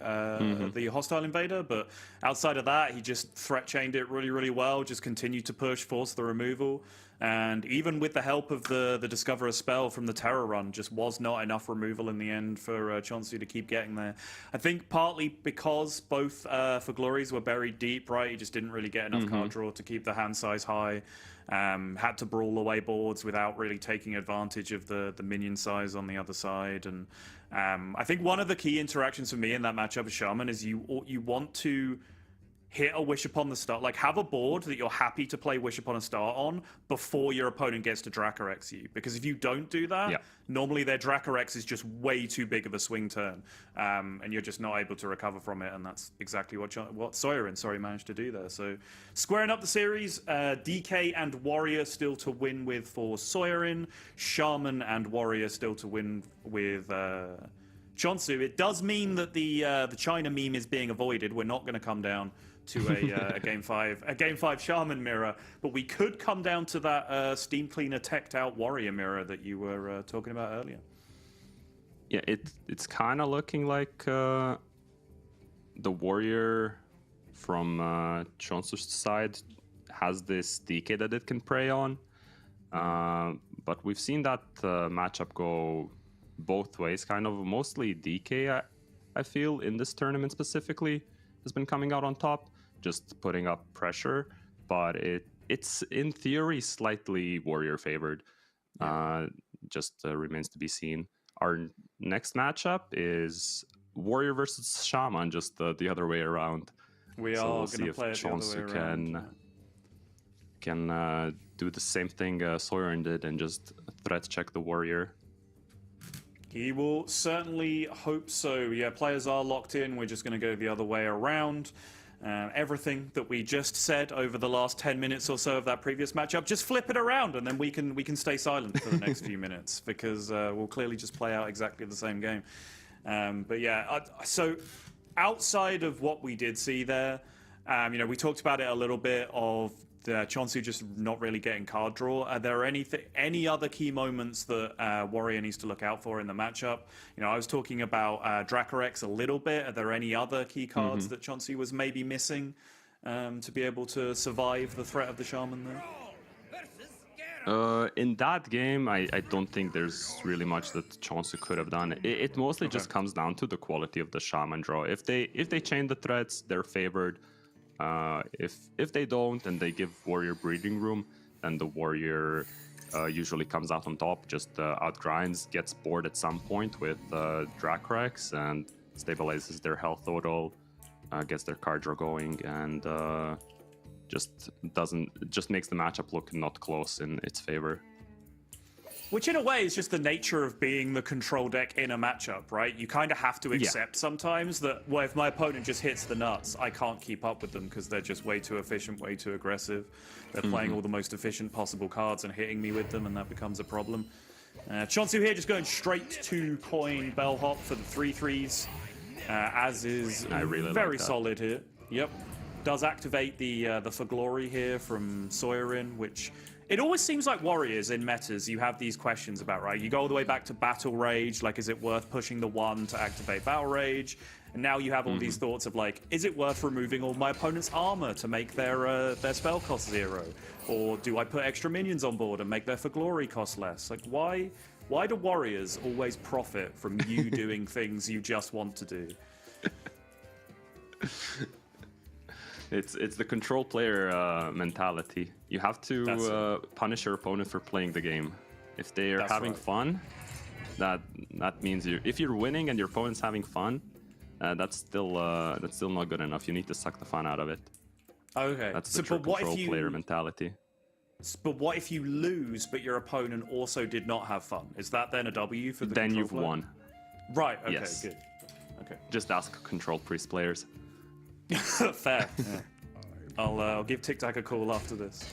hostile invader, but outside of that, he just threat chained it really, really well. Just continued to push, force the removal, and even with the help of the Discoverer spell from the Terror Run, just was not enough removal in the end for Cheonsu to keep getting there. I think partly because both for Glories were buried deep, right? He just didn't really get enough card draw to keep the hand size high. Had to brawl away boards without really taking advantage of the minion size on the other side. And I think one of the key interactions for me in that matchup with Shaman is you want to hit a Wish Upon the Start, like have a board that you're happy to play Wish Upon a Start on before your opponent gets to Dracorex you. Because if you don't do that, normally their Dracorex is just way too big of a swing turn, and you're just not able to recover from it, and that's exactly what Soyorin managed to do there. So squaring up the series, DK and Warrior still to win with for Soyorin, Shaman and Warrior still to win with Cheonsu. It does mean that the China meme is being avoided. We're not going to come down to a game five Shaman mirror, but we could come down to that Steam Cleaner teched out Warrior mirror that you were talking about earlier. Yeah, it's kind of looking like the Warrior from Cheonsu's side has this DK that it can prey on, but we've seen that matchup go both ways, kind of. Mostly DK, I feel, in this tournament specifically, has been coming out on top, just putting up pressure, but it's in theory slightly Warrior favored. Just remains to be seen. Our next matchup is Warrior versus Shaman, just the other way around. We'll see if Cheonsu can do the same thing Soyorin did and just threat check the Warrior. He will certainly hope so. Yeah, players are locked in. We're just going to go the other way around. Everything that we just said over the last 10 minutes or so of that previous matchup, just flip it around, and then we can stay silent for the next few minutes, because we'll clearly just play out exactly the same game. But yeah, so outside of what we did see there, we talked about it a little bit of Cheonsu just not really getting card draw. Are there any other key moments that Warrior needs to look out for in the matchup? I was talking about Dracorex a little bit. Are there any other key cards that Cheonsu was maybe missing to be able to survive the threat of the Shaman there? In that game, I don't think there's really much that Cheonsu could have done. It mostly just comes down to the quality of the Shaman draw. If they chain the threats, they're favored. If they don't and they give Warrior breathing room, then the Warrior usually comes out on top, just outgrinds, gets bored at some point with Dracorex and stabilizes their health total, gets their card draw going, and just makes the matchup look not close in its favor. Which in a way is just the nature of being the control deck in a matchup, right? You kind of have to accept sometimes that, well, if my opponent just hits the nuts, I can't keep up with them because they're just way too efficient, way too aggressive. They're playing all the most efficient possible cards and hitting me with them, and that becomes a problem. Cheonsu here just going straight to coin bellhop for the 3/3s, as is very solid here. Yep. Does activate the For Glory here from Soyerin, which... It always seems like Warriors in metas, you have these questions about, right? You go all the way back to Battle Rage, like, is it worth pushing the 1 to activate Battle Rage? And now you have all these thoughts of, like, is it worth removing all my opponent's armor to make their spell cost 0? Or do I put extra minions on board and make their For Glory cost less? Like, why do Warriors always profit from you doing things you just want to do? It's the control player mentality. You have to punish your opponent for playing the game. If they are having fun, that means if you're winning and your opponent's having fun, that's still not good enough. You need to suck the fun out of it. Okay. That's the true control player mentality. But what if you lose, but your opponent also did not have fun? Is that then a W for the then control you've player? won. Right. Okay. Yes. Good. Okay. Just ask control priest players. Fair. Yeah. I'll give Tic Tac a call after this.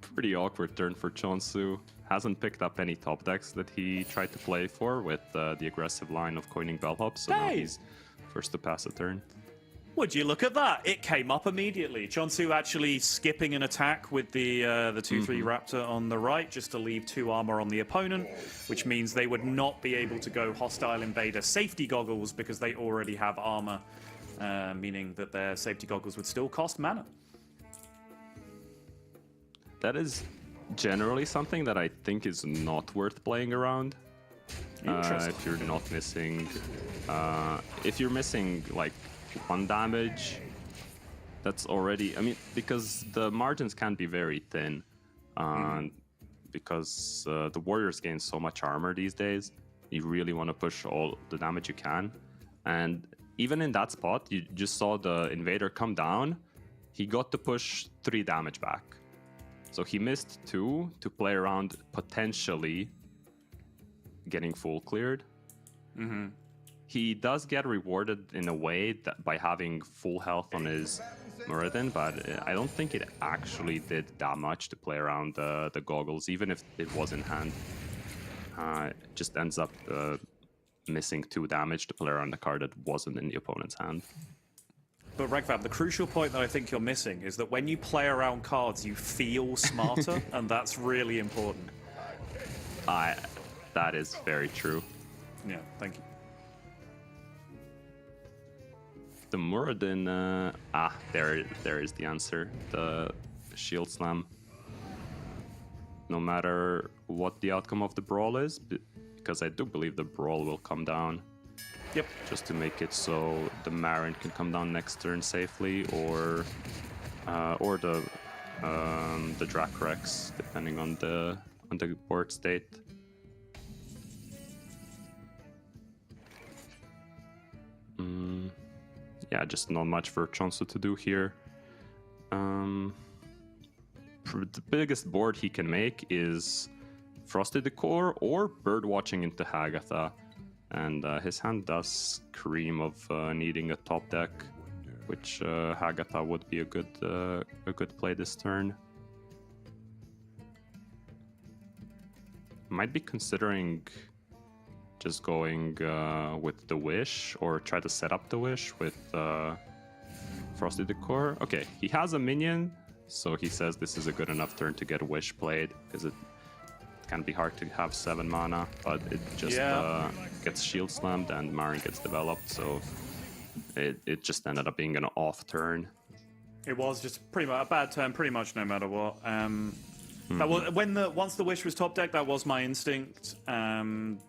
Pretty awkward turn for Cheonsu. Hasn't picked up any top decks that he tried to play for with the aggressive line of coining bellhop, so now he's first to pass a turn. Would you look at that? It came up immediately. Cheonsu actually skipping an attack with the 2/3 Raptor on the right just to leave 2 armor on the opponent, which means they would not be able to go Hostile Invader safety goggles because they already have armor, meaning that their safety goggles would still cost mana. That is generally something that I think is not worth playing around. If you're not missing... if you're missing, like, 1 damage, that's already... I mean, because the margins can be very thin. Because the Warriors gain so much armor these days, you really want to push all the damage you can. And even in that spot, you just saw the Invader come down. He got to push 3 damage back. So he missed 2 to play around potentially getting full cleared. He does get rewarded in a way that by having full health on his Muradin, but I don't think it actually did that much to play around the goggles, even if it was in hand. It just ends up missing 2 damage to play around the card that wasn't in the opponent's hand. But Regvab, the crucial point that I think you're missing is that when you play around cards, you feel smarter, and that's really important. That is very true. Yeah, thank you. The Muradin, there is the answer. The Shield Slam. No matter what the outcome of the Brawl is, because I do believe the Brawl will come down. Yep. Just to make it so the Marin can come down next turn safely, or the Dracorex, depending on the board state. Yeah, just not much for Cheonsu to do here. The biggest board he can make is Frosty Decor or Birdwatching into Hagatha. And his hand does scream of needing a top deck, which Hagatha would be a good play this turn. Might be considering just going with the Wish, or try to set up the Wish with Frosty Decor. Okay, he has a minion, so he says this is a good enough turn to get a Wish played, because it can be hard to have 7 mana, but it just gets shield slammed and Marin gets developed, so it just ended up being an off turn. It was just pretty much a bad turn, pretty much no matter what. That was once the Wish was top deck, that was my instinct.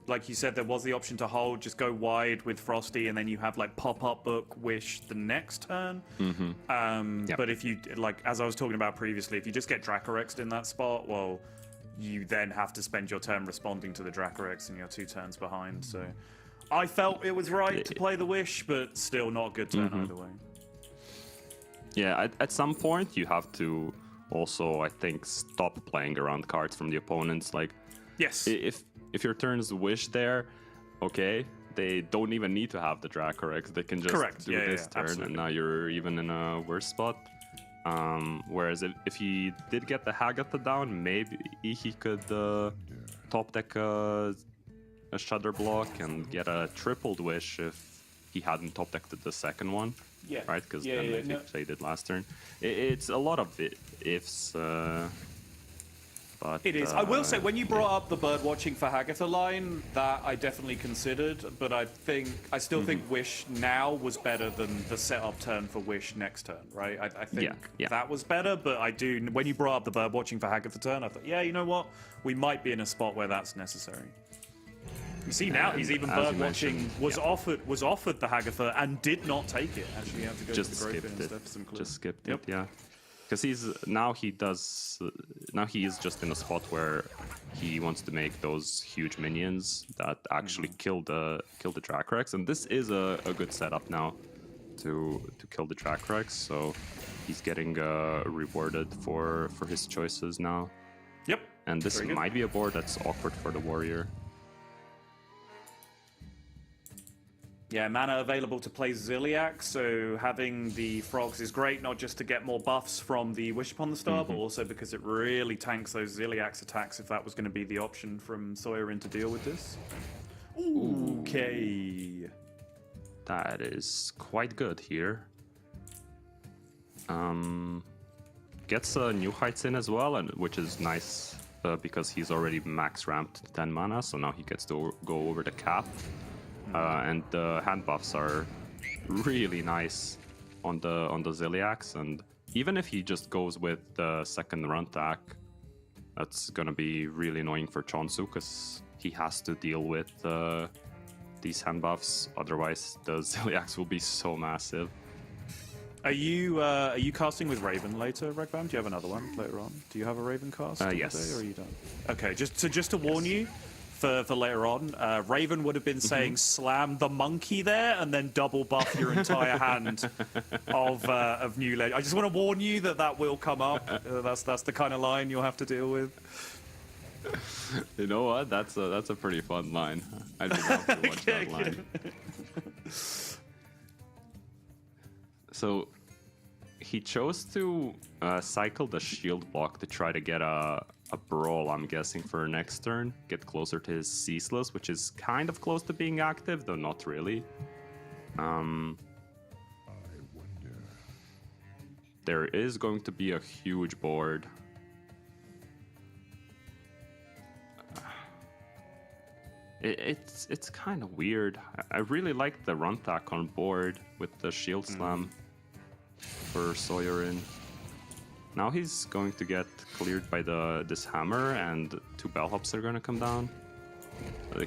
Like you said, there was the option to hold, just go wide with Frosty, and then you have like pop-up book Wish the next turn. But if you, like as I was talking about previously, if you just get Dracorexed in that spot, well, you then have to spend your turn responding to the Dracorex and you're 2 turns behind. So I felt it was right to play the Wish, but still not a good turn either way. Yeah, at some point you have to also, I think, stop playing around cards from the opponents. Like, yes, if your turns wish there, okay, they don't even need to have the Dracorex. They can just do this turn, absolutely. and now you're even in a worse spot. Whereas if he did get the Hagatha down, maybe he could top deck a Shudder block and get a tripled wish if he hadn't top decked the second one. Yeah. Right? Because then if he played it last turn. It's a lot of ifs. But, it is. I will say, when you brought up the bird watching for Hagatha line, that I definitely considered, but I still think Wish now was better than the setup turn for Wish next turn, right? I think that was better, but when you brought up the bird watching for Hagatha turn, I thought, yeah, you know what? We might be in a spot where that's necessary. You see now, he's even bird watching, was offered the Hagatha and did not take it. Actually, he had to go to the Grave Pit instead for some clue. Just skipped it, yeah. Because now he is just in a spot where he wants to make those huge minions that actually kill the Dracorex, and this is a good setup now to kill the Dracorex. So he's getting rewarded for his choices now. Yep. And this might be a board that's awkward for the warrior. Yeah, mana available to play Ziliax, so having the frogs is great, not just to get more buffs from the Wish Upon the Star, but also because it really tanks those Ziliax attacks if that was going to be the option from Soyerin to deal with this. Okay. That is quite good here. Gets new heights in as well, which is nice because he's already max ramped to 10 mana, so now he gets to go over the cap. And the hand buffs are really nice on the Ziliax, and even if he just goes with the second run attack, that's gonna be really annoying for Cheonsu because he has to deal with these hand buffs. Otherwise, the Ziliax will be so massive. Are you casting with Raven later, Regbam? Do you have another one later on? Do you have a Raven cast? Yes. Or are you done? Okay, just to warn you. For later on, Raven would have been saying slam the monkey there and then double buff your entire hand of new legend. I just want to warn you that will come up. That's the kind of line you'll have to deal with. You know what? That's a pretty fun line. I'd be happy to watch that line. So he chose to cycle the shield block to try to get a brawl, I'm guessing, for next turn. Get closer to his Ceaseless, which is kind of close to being active, though not really. There is going to be a huge board. It's kind of weird. I really like the run attack on board with the shield slam for Soyerin. Now he's going to get cleared by this hammer, and 2 bellhops are going to come down.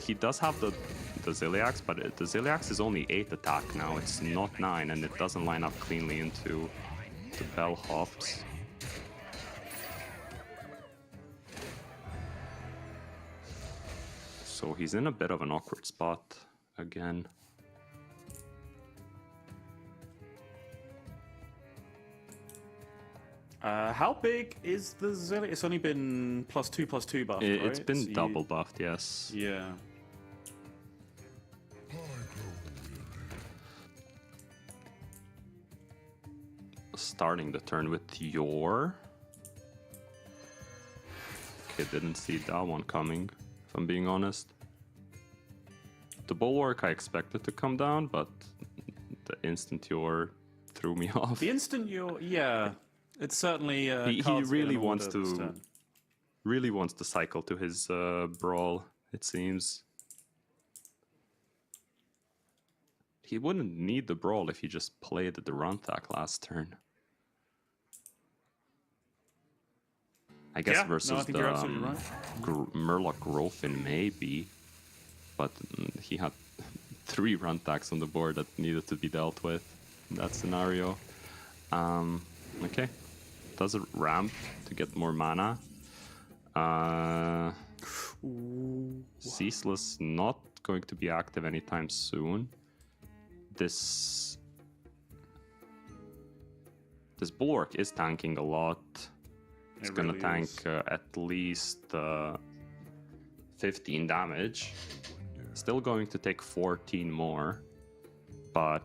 He does have the Ziliax, but the Ziliax is only 8 attack now. It's not 9, and it doesn't line up cleanly into the bellhops. So he's in a bit of an awkward spot again. How big is the Zilliax? It's only been +2/+2 buffed, right? It's been double buffed, yes. Yeah. Starting the turn with your... Okay, didn't see that one coming, if I'm being honest. The Bulwark I expected to come down, but the instant your threw me off. The instant your... Yeah. It's certainly he really wants to cycle to his brawl, it seems. He wouldn't need the brawl if he just played the run attack last turn. I guess versus the Murloc Grofin maybe, but he had 3 run attacks on the board that needed to be dealt with in that scenario. Okay. Does it ramp to get more mana? Ceaseless not going to be active anytime soon. This Bulwark is tanking a lot. It's going to tank at least 15 damage. Still going to take 14 more. But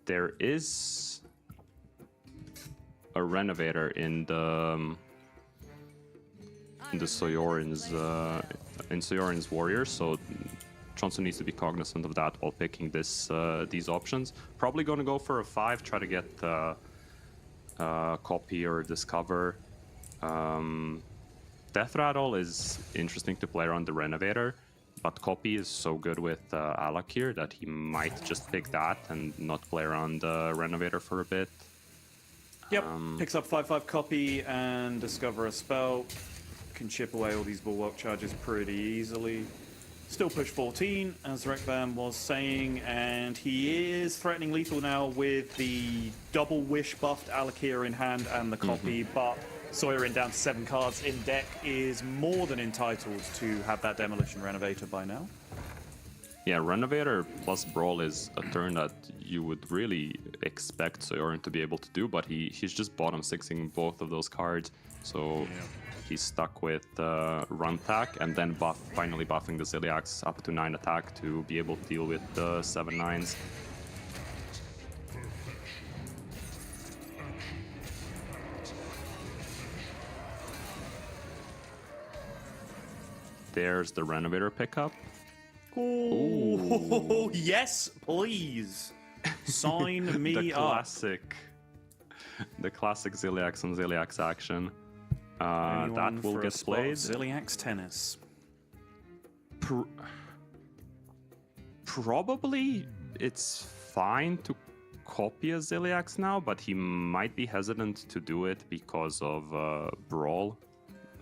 there is a Renovator in the Soyorin's Warrior, so Cheonsu needs to be cognizant of that while picking these options. Probably going to go for a 5, try to get Copy or Discover. Death Rattle is interesting to play around the Renovator, but Copy is so good with Alakir that he might just pick that and not play around the Renovator for a bit. Yep, picks up 5/5 Copy and Discover a spell. Can chip away all these Bulwark charges pretty easily. Still push 14, as Rekbam was saying, and he is threatening lethal now with the double wish buffed Alakir in hand and the Copy, but Soyorin down to 7 cards in deck is more than entitled to have that Demolition Renovator by now. Yeah, Renovator plus Brawl is a turn that you would really expect Soyorin to be able to do, but he's just bottom sixing both of those cards, so he's stuck with Run Tack and then finally buffing the Ziliax up to 9 attack to be able to deal with the 7/9s. There's the Renovator pickup. Ooh. Yes, please. Sign me the up. The classic Ziliax on Ziliax action. That will get played. Ziliax Tennis. Probably it's fine to copy a Ziliax now, but he might be hesitant to do it because of Brawl.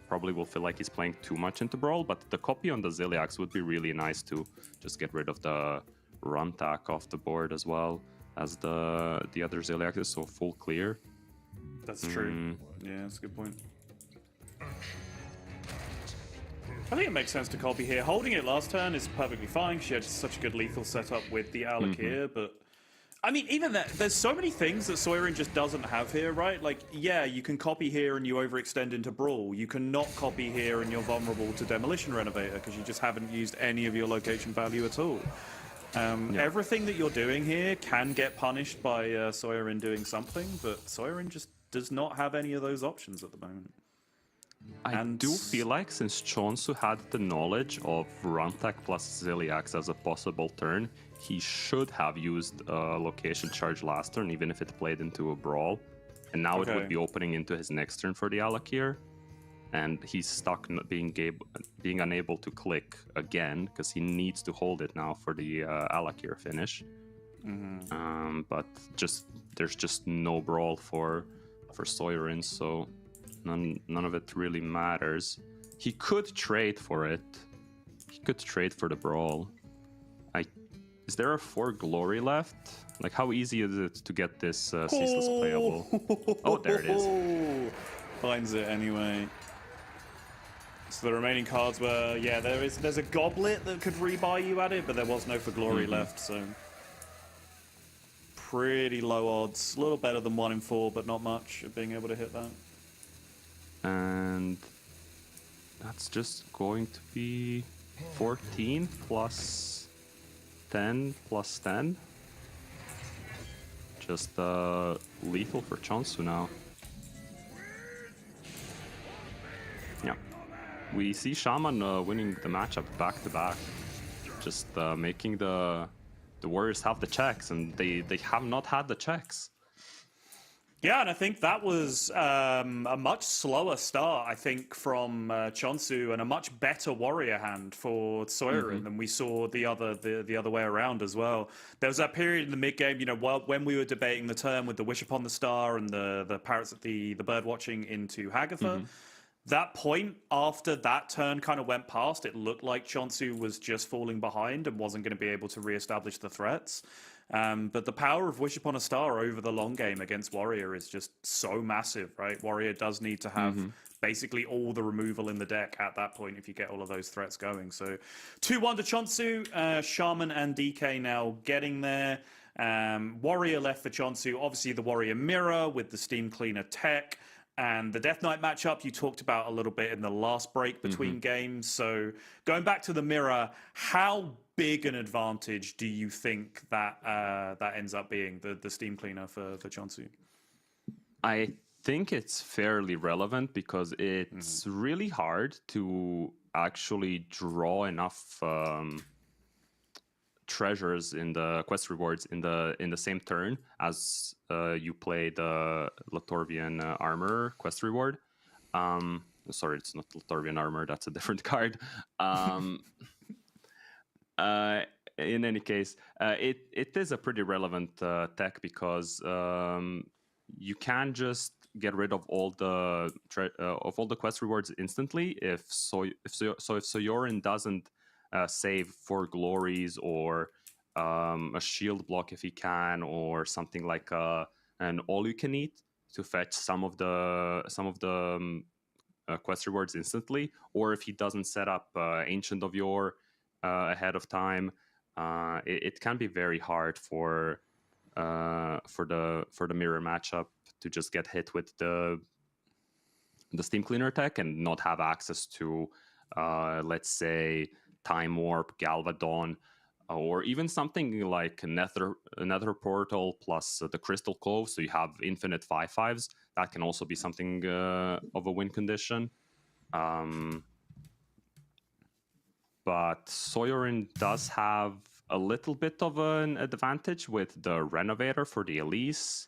Probably will feel like he's playing too much into Brawl, but the copy on the Ziliax would be really nice to just get rid of the Run Tack off the board as well, as the other Ziliax is so full clear. That's true. Yeah, that's a good point. I think it makes sense to copy here. Holding it last turn is perfectly fine. She had such a good lethal setup with the Alakir, but I mean, even that, there's so many things that Soyorin just doesn't have here, right? Like, yeah, you can copy here and you overextend into Brawl. You cannot copy here and you're vulnerable to Demolition Renovator because you just haven't used any of your location value at all. Everything that you're doing here can get punished by Soyorin doing something, but Soyorin just does not have any of those options at the moment. I do feel like since Cheonsu had the knowledge of Runtack plus Ziliax as a possible turn, he should have used a location charge last turn, even if it played into a Brawl. And now it would be opening into his next turn for the Alakir. And he's stuck being unable to click again, because he needs to hold it now for the Alakir finish. But there's just no Brawl for Soyorin, so none of it really matters. He could trade for it. He could trade for the Brawl. Is there a 4 Glory left? Like, how easy is it to get this Ceaseless playable? Oh, there it is. Finds it anyway. So the remaining cards were, yeah, there's a Goblet that could rebuy you at it, but there was no for Glory left, so pretty low odds. A little better than 1 in 4, but not much of being able to hit that. And that's just going to be 14 plus 10 plus 10. Just lethal for Cheonsu now. Yeah. We see Shaman winning the matchup back to back. Just making the Warriors have the checks, and they have not had the checks. Yeah, and I think that was a much slower start, I think, from Cheonsu, and a much better Warrior hand for Soyorin than we saw the other way around as well. There was that period in the mid game, you know, when we were debating the turn with the Wish Upon the Star and the Parrots, the bird watching into Hagatha. That point after that turn kind of went past, it looked like Cheonsu was just falling behind and wasn't going to be able to reestablish the threats. But the power of Wish Upon a Star over the long game against Warrior is just so massive, right? Warrior does need to have basically all the removal in the deck at that point if you get all of those threats going. So 2-1 to Cheonsu, Shaman and DK now getting there. Warrior left for Cheonsu, obviously the Warrior Mirror with the Steam Cleaner tech. And the Death Knight matchup you talked about a little bit in the last break between games. So going back to the mirror, how big an advantage do you think that that ends up being, the Steam Cleaner for Cheonsu? I think it's fairly relevant because it's really hard to actually draw enough treasures in the quest rewards in the same turn as you play the Latorvian armor quest reward. Sorry, it's not Latorvian armor. That's a different card. In any case, it is a pretty relevant tech because you can just get rid of all the quest rewards instantly if Soyorin doesn't save 4 glories or a shield block if he can, or something like an all you can eat to fetch some of the quest rewards instantly, or if he doesn't set up Ancient of Yore ahead of time. It can be very hard for the mirror matchup to just get hit with the Steam Cleaner tech and not have access to, let's say, Time Warp, Galvadon, or even something like Nether Portal plus the Crystal Clove, so you have infinite 5/5s. That can also be something of a win condition. But Soyorin does have a little bit of an advantage with the Renovator for the Elise.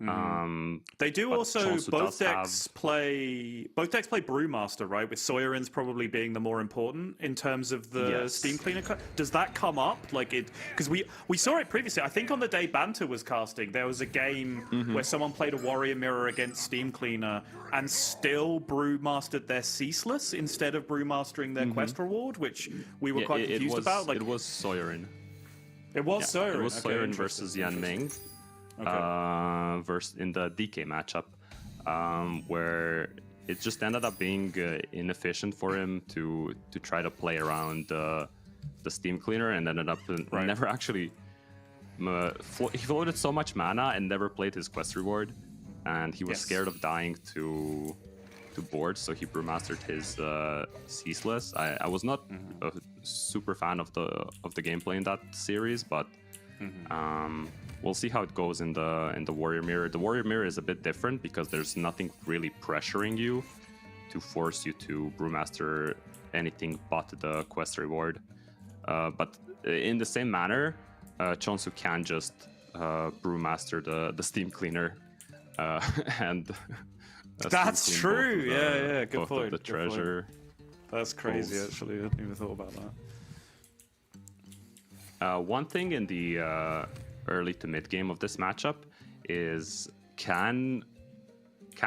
They do also both decks play Brewmaster, right? With Soyorin's probably being the more important in terms of the Steam Cleaner. Does that come up like it? Because we saw it previously. I think on the day Banter was casting, there was a game where someone played a Warrior Mirror against Steam Cleaner and still Brewmastered their Ceaseless instead of Brewmastering their quest reward, which we were quite confused about. Like it was Soyorin. It was Soyorin. It was Soyorin versus Yan Ming. Versus in the DK matchup, where it just ended up being inefficient for him to try to play around the Steam Cleaner, and ended up never actually. He floated so much mana and never played his quest reward, and he was scared of dying to boards, so he brewmastered his Ceaseless. I was not a super fan of the gameplay in that series, but. We'll see how it goes in the Warrior Mirror. The Warrior Mirror is a bit different because there's nothing really pressuring you to force you to brewmaster anything but the quest reward. But in the same manner, Cheonsu can just brewmaster the Steam Cleaner, and that's true. Yeah, good point. The treasure. That's crazy. Actually, I hadn't even thought about that. One thing in the early to mid game of this matchup is can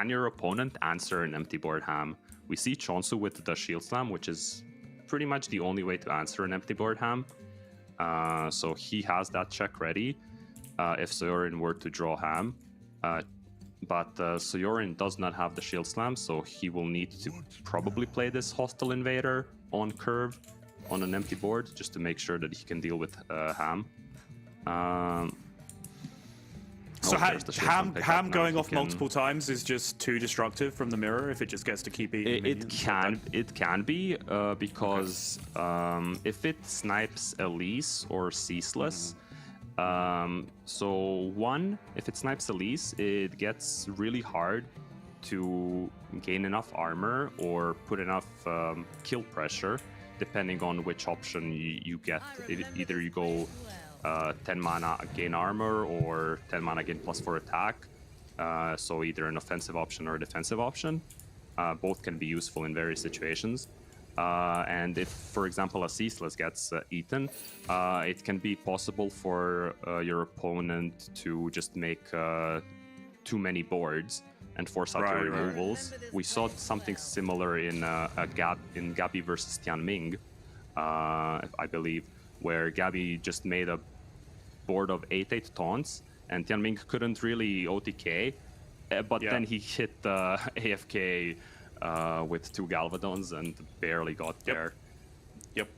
your opponent answer an empty board ham? We see Cheonsu with the Shield Slam, which is pretty much the only way to answer an empty board ham. So he has that check ready if Soyorin were to draw ham. But Soyorin does not have the Shield Slam, so he will need to probably play this Hostile Invader on curve on an empty board just to make sure that he can deal with ham. So ham going off multiple times is just too destructive from the mirror if it just gets to keep eating. It can be because if it snipes Elise or Ceaseless, if it snipes Elise, it gets really hard to gain enough armor or put enough kill pressure, depending on which option you get. Either you go 10 mana gain armor or 10 mana gain +4 attack. So either an offensive option or a defensive option. Both can be useful in various situations. And if, for example, a Ceaseless gets eaten, it can be possible for your opponent to just make too many boards and force out the removals. We saw something similar in Gabi versus Tianming, I believe, where Gabi just made a board of 8/8 taunts, and Tianming couldn't really OTK, but then he hit the AFK with 2 Galvadons and barely got there. Yep.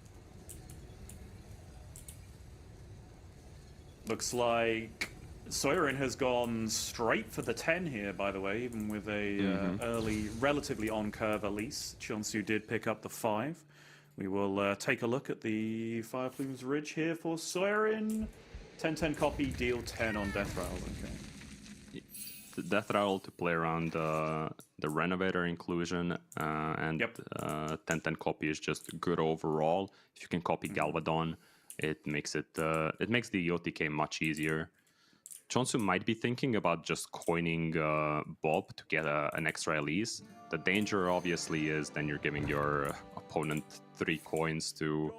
Looks like Soirin has gone straight for the 10 here, by the way, even with a early, relatively on-curve Elise. Cheonsu did pick up the 5. We will take a look at the Fire Plumes Ridge here for Soirin. 10-10 copy, deal 10 on Death Rattle. Okay. The Death Rattle to play around the Renovator inclusion, and 10-10 copy is just good overall. If you can copy Galvadon, it makes the OTK much easier. Cheonsu might be thinking about just coining Bob to get an extra Elise. The danger, obviously, is then you're giving your opponent 3 coins to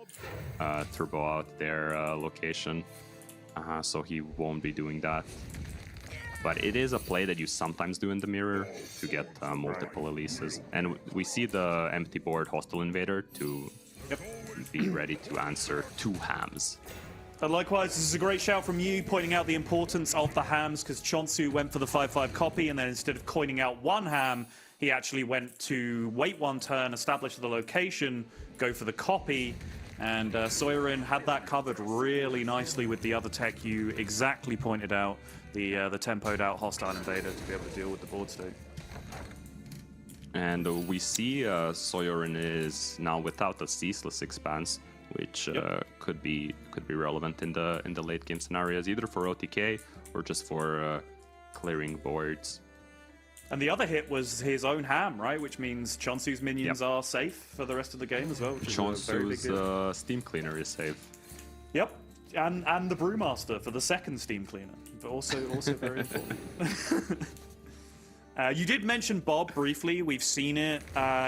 turbo out their location. So he won't be doing that. But it is a play that you sometimes do in the mirror to get multiple Elises. And we see the empty board Hostile Invader to be ready to answer 2 hams. And likewise, this is a great shout from you, pointing out the importance of the hams, because Cheonsu went for the 5-5 copy, and then instead of coining out 1 ham, he actually went to wait 1 turn, establish the location, go for the copy, and Soirin had that covered really nicely with the other tech you exactly pointed out, the tempoed out Hostile Invader to be able to deal with the board state. And we see Soirin is now without the Ceaseless Expanse, which could be relevant in the late game scenarios, either for OTK or just for clearing boards. And the other hit was his own ham, right? Which means Cheonsu's minions are safe for the rest of the game as well. Cheonsu's Steam Cleaner is safe. Yep, and the Brewmaster for the second Steam Cleaner, but also very important. You did mention Bob briefly. We've seen it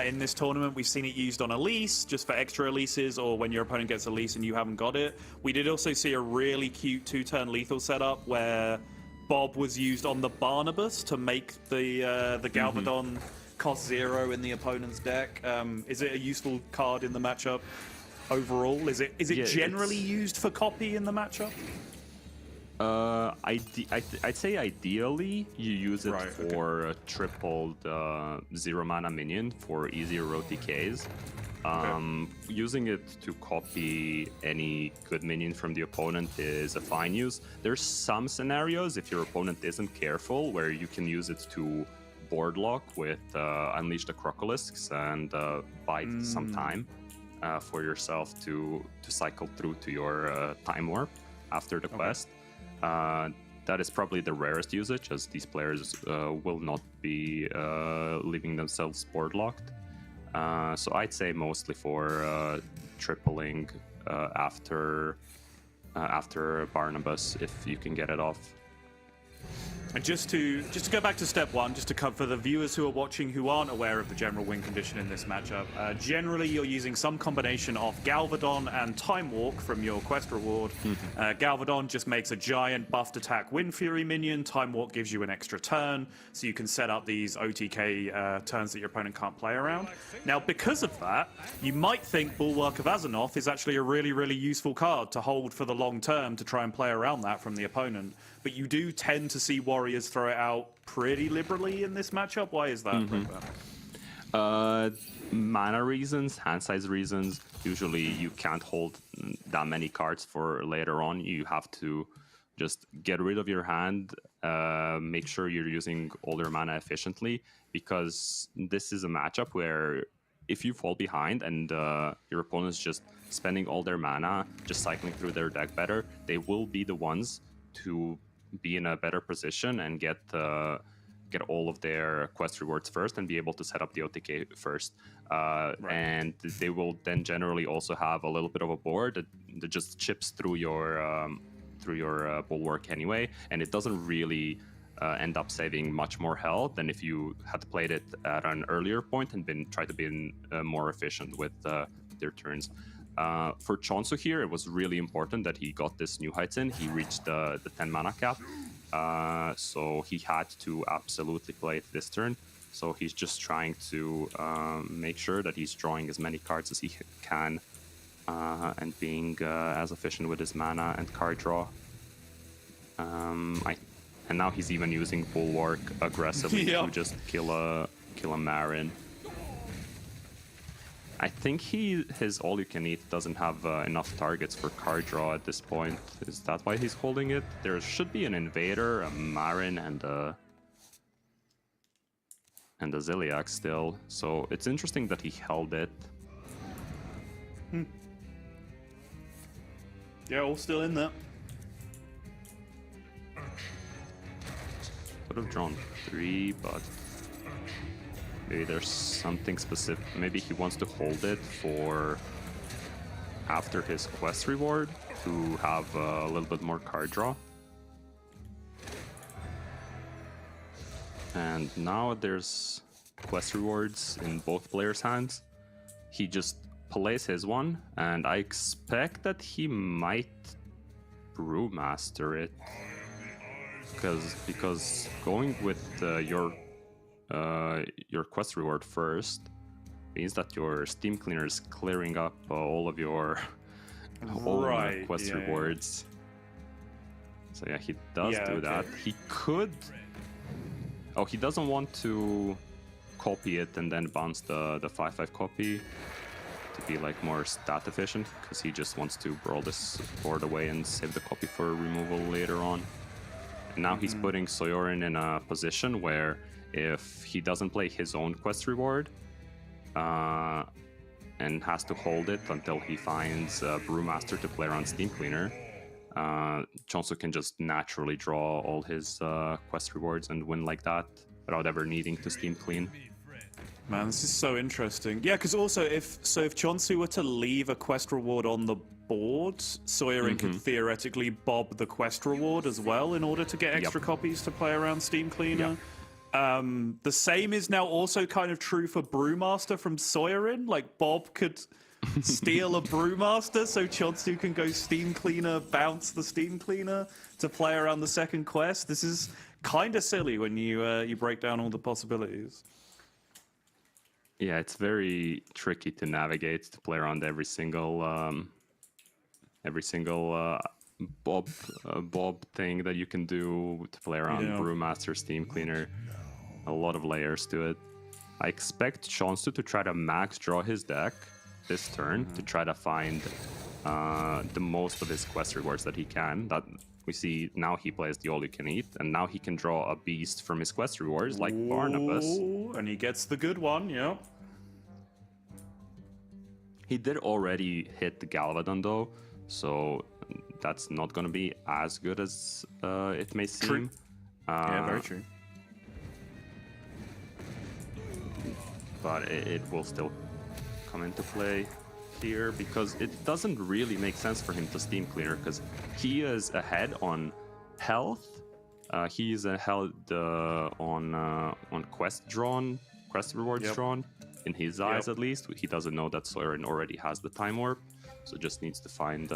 in this tournament. We've seen it used on Elise, just for extra Elises, or when your opponent gets Elise and you haven't got it. We did also see a really cute 2-turn lethal setup where Bob was used on the Barnabas to make the Galvadon cost 0 in the opponent's deck. Is it a useful card in the matchup overall? Is it generally used for copy in the matchup? I'd say ideally you use it for a tripled 0 mana minion for easier OTKs. Using it to copy any good minion from the opponent is a fine use. There's some scenarios, if your opponent isn't careful, where you can use it to board lock with Unleash the Crocolisk and bide some time for yourself to cycle through to your Time Warp after the quest. That is probably the rarest usage, as these players will not be leaving themselves board locked. So I'd say mostly for tripling after Barnabas, if you can get it off. And just to go back to step 1, just to cover for the viewers who are watching who aren't aware of the general win condition in this matchup, generally you're using some combination of Galvadon and Time Walk from your quest reward. Galvadon just makes a giant buffed attack Wind Fury minion. Time Walk gives you an extra turn, so you can set up these OTK turns that your opponent can't play around. Now, because of that, you might think Bulwark of Azzinoth is actually a really, really useful card to hold for the long term to try and play around that from the opponent. But you do tend to see Warriors throw it out pretty liberally in this matchup. Why is that? Mana reasons, hand size reasons. Usually you can't hold that many cards for later on. You have to just get rid of your hand, make sure you're using all your mana efficiently, because this is a matchup where if you fall behind and your opponent's just spending all their mana, just cycling through their deck better, they will be the ones to be in a better position and get all of their quest rewards first and be able to set up the OTK first. And they will then generally also have a little bit of a board that just chips through your bulwark anyway, and it doesn't really end up saving much more health than if you had played it at an earlier point and tried to be more efficient with their turns. For Cheonsu here, it was really important that he got this new heights in. He reached the 10 mana cap, so he had to absolutely play it this turn. So he's just trying to make sure that he's drawing as many cards as he can and being as efficient with his mana and card draw. And now he's even using Bulwark aggressively to just kill a Marin. I think his all-you-can-eat doesn't have enough targets for card draw at this point. Is that why he's holding it? There should be an Invader, a Marin, and a Ziliax still. So it's interesting that he held it. Yeah, all still in there. Could have drawn 3, but maybe there's something specific. Maybe he wants to hold it for after his quest reward to have a little bit more card draw. And now there's quest rewards in both players' hands. He just plays his one, and I expect that he might Brewmaster it. Because going with your quest reward first means that your Steam Cleaner is clearing up all of your quest rewards. So yeah, he does do that. He could... Oh, he doesn't want to copy it and then bounce the 5/5 copy to be like more stat efficient, because he just wants to brawl this board away and save the copy for removal later on. And now he's putting Soyorin in a position where if he doesn't play his own quest reward and has to hold it until he finds Brewmaster to play around Steam Cleaner, Cheonsu can just naturally draw all his quest rewards and win like that without ever needing to Steam Clean. Man, this is so interesting. Yeah, because also if Cheonsu were to leave a quest reward on the board, Soyorin could theoretically bob the quest reward as well in order to get extra copies to play around Steam Cleaner. The same is now also kind of true for Brewmaster from Soyorin. Like, Bob could steal a Brewmaster so Cheonsu can go Steam Cleaner, bounce the Steam Cleaner to play around the second quest. This is kind of silly when you break down all the possibilities. Yeah, it's very tricky to navigate, to play around every single Bob thing that you can do to play around Brewmaster, Steam Cleaner. A lot of layers to it. I expect Cheonsu to try to max draw his deck this turn to try to find the most of his quest rewards that he can. That we see now he plays the all-you-can-eat, and now he can draw a beast from his quest rewards like Barnabas. And he gets the good one, yeah. He did already hit the Galvadon though, so that's not going to be as good as it may seem. True. Yeah, very true. But it will still come into play here, because it doesn't really make sense for him to Steam Cleaner, because he is ahead on health. He is ahead on quest rewards drawn. In his eyes, at least. He doesn't know that Soyorin already has the Time Warp, so just needs to find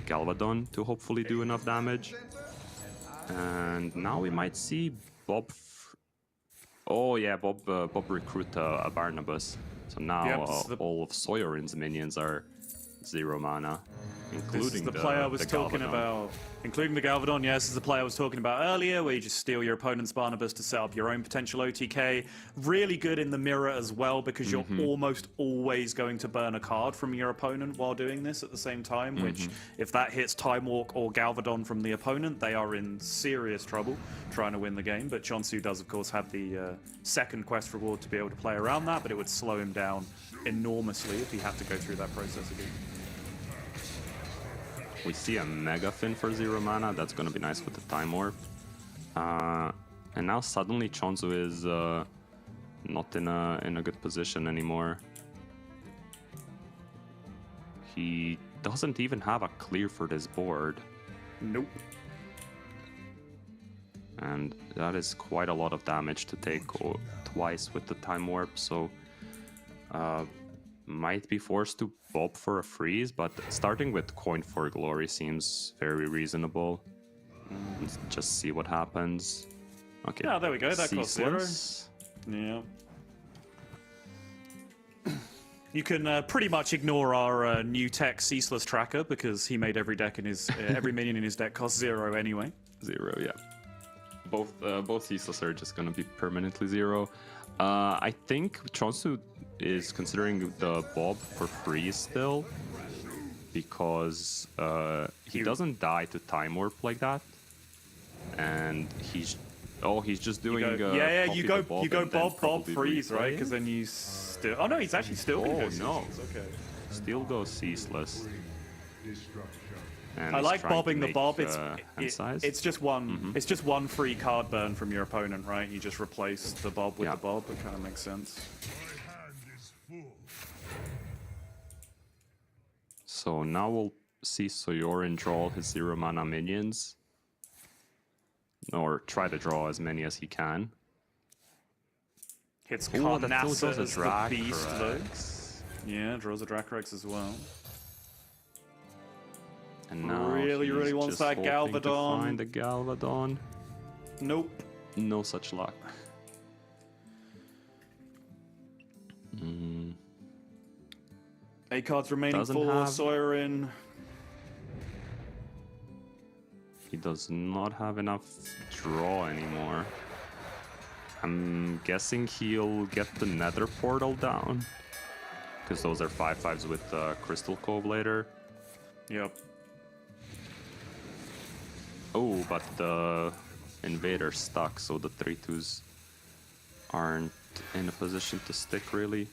Galvadon to hopefully do enough damage. And now we might see Bob... Bob recruit a Barnabas. So now all of Soyorin's minions are 0 mana, including this is the player I was talking about. Including the Galvadon, yes, this is the player I was talking about earlier, where you just steal your opponent's Barnabas to set up your own potential OTK. Really good in the mirror as well, because you're almost always going to burn a card from your opponent while doing this at the same time, which, if that hits Time Walk or Galvadon from the opponent, they are in serious trouble trying to win the game. But Cheonsu does, of course, have the second quest reward to be able to play around that, but it would slow him down enormously if he had to go through that process again. We see a Mega Fin for 0 mana. That's going to be nice with the Time Warp. And now suddenly Cheonsu is not in a good position anymore. He doesn't even have a clear for this board. Nope. And that is quite a lot of damage to take twice with the Time Warp, so might be forced to bob for a freeze, but starting with Coin for Glory seems very reasonable. Let's just see what happens. Okay. Yeah, there we go. That costs 0. Yeah. You can pretty much ignore our new tech Ceaseless Tracker, because he made every deck in his every minion in his deck cost 0 anyway. 0, yeah. Both Ceaseless are just going to be permanently 0. I think Cheonsu is considering the Bob for free still, because he doesn't die to Time Warp like that, and he's just doing you go Bob freeze, right? Because then you still. Oh no, he's actually still. Oh no, okay. Still goes ceaseless. And I like bobbing the Bob. size. It's just one. It's just one free card burn from your opponent, right? You just replace the Bob with the Bob. It kind of makes sense. So now we'll see Soyorin draw his 0 mana minions, or try to draw as many as he can. Hits that Carnassa still as draws the a beast, though. Dracorex. Yeah, draws a Dracorex as well. And now really wants just that hoping Galvadon. to find the Galvadon. Nope. No such luck. Eight cards remaining Doesn't for have- Soyorin. He does not have enough draw anymore. I'm guessing he'll get the Nether Portal down, because those are 5/5s with Crystal Cove later. Yep. Oh, but the Invader's stuck, so the 3/2s aren't in a position to stick really.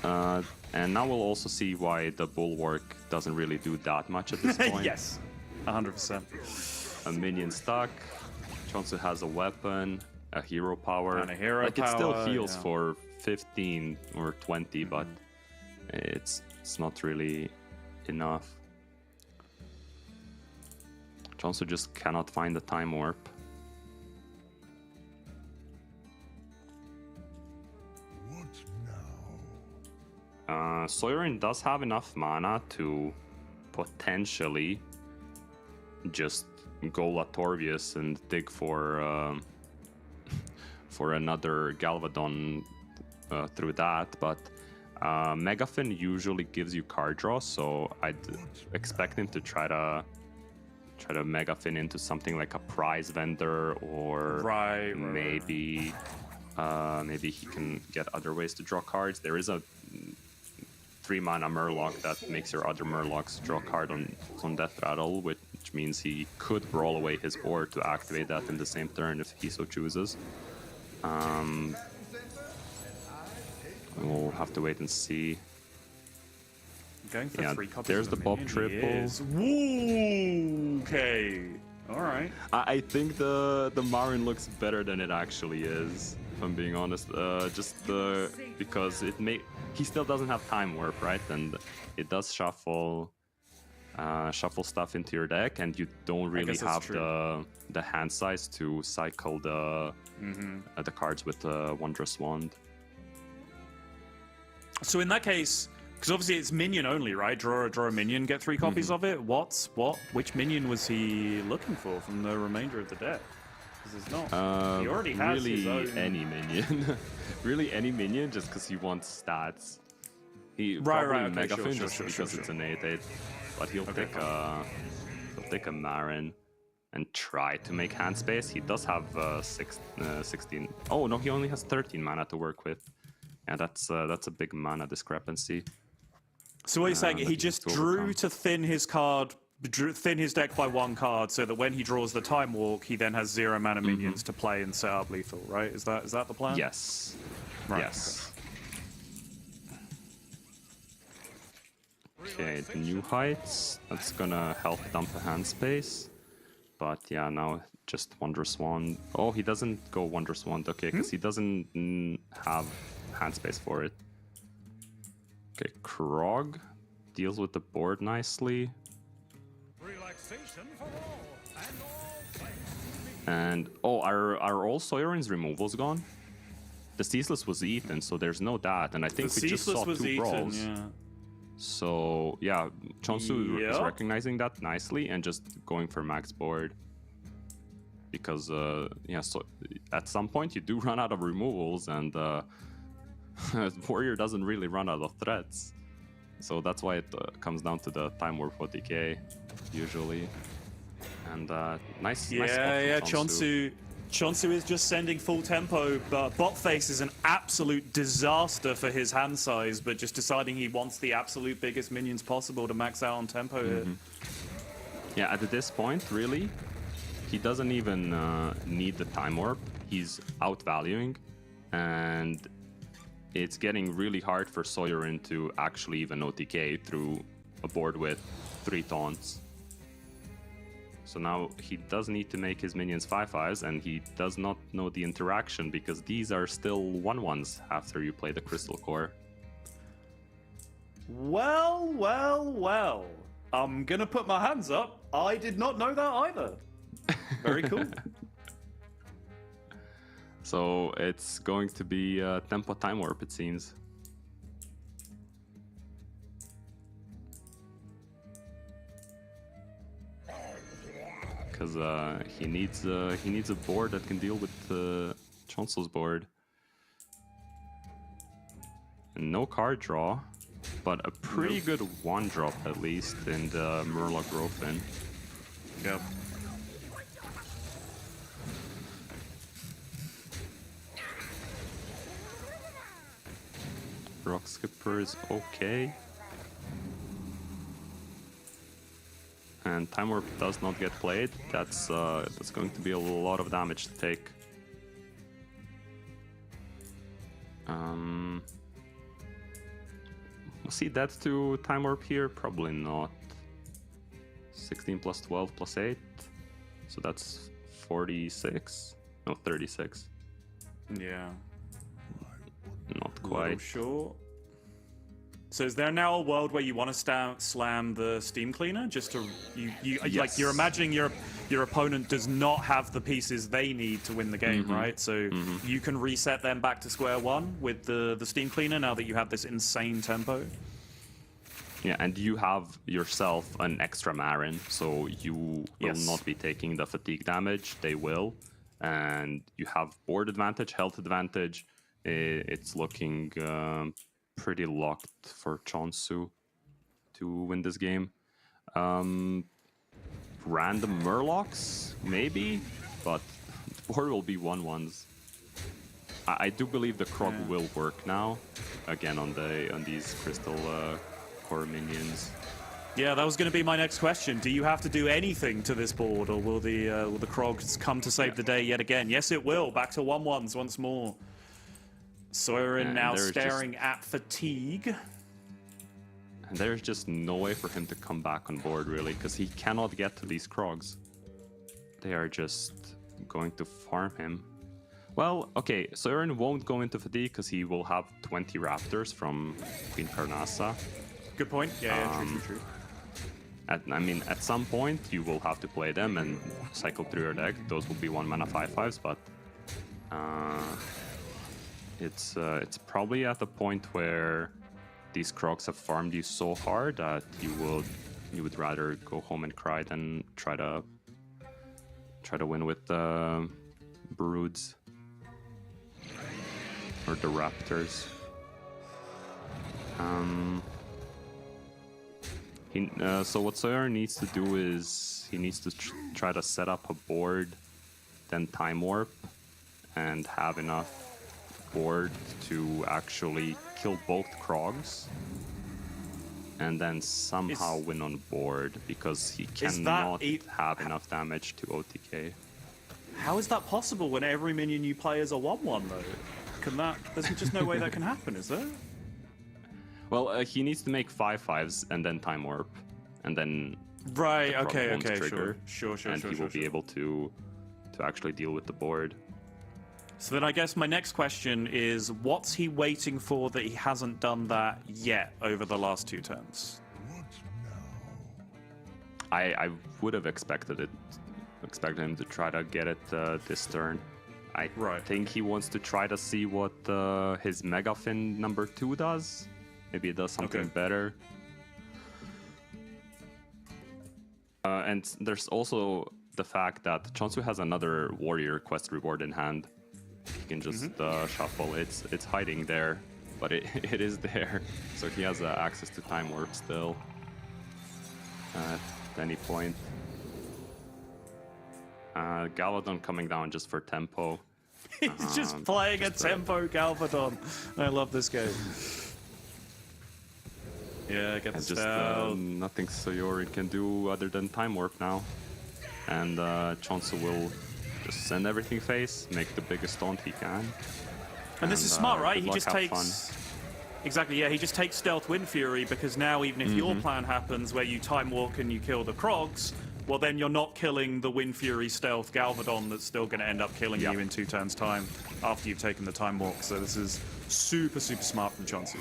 And now we'll also see why the Bulwark doesn't really do that much at this point. Yes, 100%. A minion stuck. Cheonsu has a weapon, a hero power. And a hero It still power, heals yeah. for 15 or 20, but it's not really enough. Cheonsu just cannot find the Time Warp. Soyorin does have enough mana to potentially just go Latorvius and dig for another Galvadon through that, but Megafin usually gives you card draw, so I'd expect him to try to Megafin into something like a prize vendor, or maybe he can get other ways to draw cards. There is a 3 mana Murloc that makes your other Murlocs draw a card on Death Rattle, which means he could roll away his board to activate that in the same turn if he so chooses. We'll have to wait and see. Going for 3 copies. There's of the a Bob minion, triple. he is. Woo, okay. Alright. I think the Marin looks better than it actually is, if I'm being honest. Because he still doesn't have Time Warp, right? And it does shuffle stuff into your deck, and you don't really have the hand size to cycle the cards with the Wondrous Wand. So in that case, because obviously it's minion only, right? Draw a minion, get 3 copies of it. Which minion was he looking for from the remainder of the deck? Because there's not. He already has really his own. any minion. Really any minion, just because he wants stats. He Right, probably okay, Megafin sure, just because it's an 8/8, but he'll take a Marin and try to make hand space. He does have 16. Oh no, he only has 13 mana to work with. Yeah, that's a big mana discrepancy. So what you're saying, he just drew to thin his deck by 1 card, so that when he draws the Time Walk, he then has 0 mana minions to play and set up lethal, right? Is that the plan? Yes. Right. Yes. Okay, New Heights. That's gonna help dump a hand space. But yeah, now just Wondrous Wand. Oh, he doesn't go Wondrous Wand. Okay, because he doesn't have hand space for it. Okay, Krog deals with the board nicely. Relaxation for all, and all And are all Soyorin's removals gone? The Ceaseless was eaten, so there's no that, and I think we just saw 2 brawls. Yeah. So yeah, Cheonsu is recognizing that nicely and just going for max board. Because so at some point you do run out of removals, and Warrior doesn't really run out of threats. So that's why it comes down to the Time Warp for DK usually. And nice. Yeah, Cheonsu. Cheonsu is just sending full tempo, but Botface is an absolute disaster for his hand size, but just deciding he wants the absolute biggest minions possible to max out on tempo here. Yeah, at this point, really, he doesn't even need the time warp. He's outvaluing, and it's getting really hard for Soyerin to actually even OTK through a board with 3 taunts. So now he does need to make his minions 5/5s, and he does not know the interaction because these are still 1/1s after you play the Crystal Core. Well, well, well. I'm gonna put my hands up. I did not know that either. Very cool. So it's going to be tempo time warp, it seems. Because he needs a board that can deal with Cheonsu's board. And no card draw, but a pretty good 1-drop at least in the Murloc Growfin. Yep. Rock Skipper is okay. And Time Warp does not get played. That's going to be a lot of damage to take. Was he dead to Time Warp here? Probably not. 16 plus 12 plus 8. So that's 46. No, 36. Yeah. Not quite. Sure. So is there now a world where you want to slam the Steam Cleaner just to Yes. like you're imagining your opponent does not have the pieces they need to win the game, right? So you can reset them back to square one with the Steam Cleaner now that you have this insane tempo. Yeah, and you have yourself an extra Marin, so you will not be taking the fatigue damage. They will, and you have board advantage, health advantage. It's looking pretty locked for Cheonsu to win this game. Random Murlocs, maybe, but the board will be 1/1s. I do believe the Krog will work now, again on these Crystal Core minions. Yeah, that was going to be my next question. Do you have to do anything to this board, or will the Krogs come to save the day yet again? Yes, it will. Back to 1/1s once more. Soyerin now staring at fatigue. And there's just no way for him to come back on board, really, because he cannot get to these Krogs. They are just going to farm him. Well, okay, Soyerin won't go into fatigue because he will have 20 Raptors from Queen Karnasa. Good point. Yeah, true. At some point, you will have to play them and cycle through your deck. Those will be 1-mana 5/5s, but it's probably at the point where these Krogs have farmed you so hard that you would rather go home and cry than try to win with the Broods or the Raptors. So what Soyerin needs to do is he needs to try to set up a board, then Time Warp, and have enough board to actually kill both Krogs, and then somehow win on board, because he cannot have enough damage to OTK. How is that possible when every minion you play is a 1/1 though? There's just no way that can happen, is there? Well, he needs to make 5/5s and then Time Warp, and then right. Okay, trigger, sure. And he will be able to actually deal with the board. So then I guess my next question is, what's he waiting for that he hasn't done that yet over the last 2 turns? I would have expected him to try to get it this turn. I think he wants to try to see what his Mega Fin number 2 does. Maybe it does something better. And there's also the fact that Cheonsu has another Warrior quest reward in hand. He can just shuffle. It's hiding there, but it is there. So he has access to Time Warp still at any point. Galvadon coming down just for tempo. He's just playing a tempo Galvadon. I love this game. Yeah, get the spell. Nothing Sayori can do other than time warp now. And Cheonsu will just send everything face, make the biggest taunt he can. And this is smart, right? He just takes... Exactly, yeah, he just takes Stealth Wind Fury because now even if your plan happens where you time walk and you kill the Krogs, well then you're not killing the Wind Fury Stealth Galvadon that's still going to end up killing you in 2 turns time after you've taken the time walk. So this is super, super smart from Cheonsu.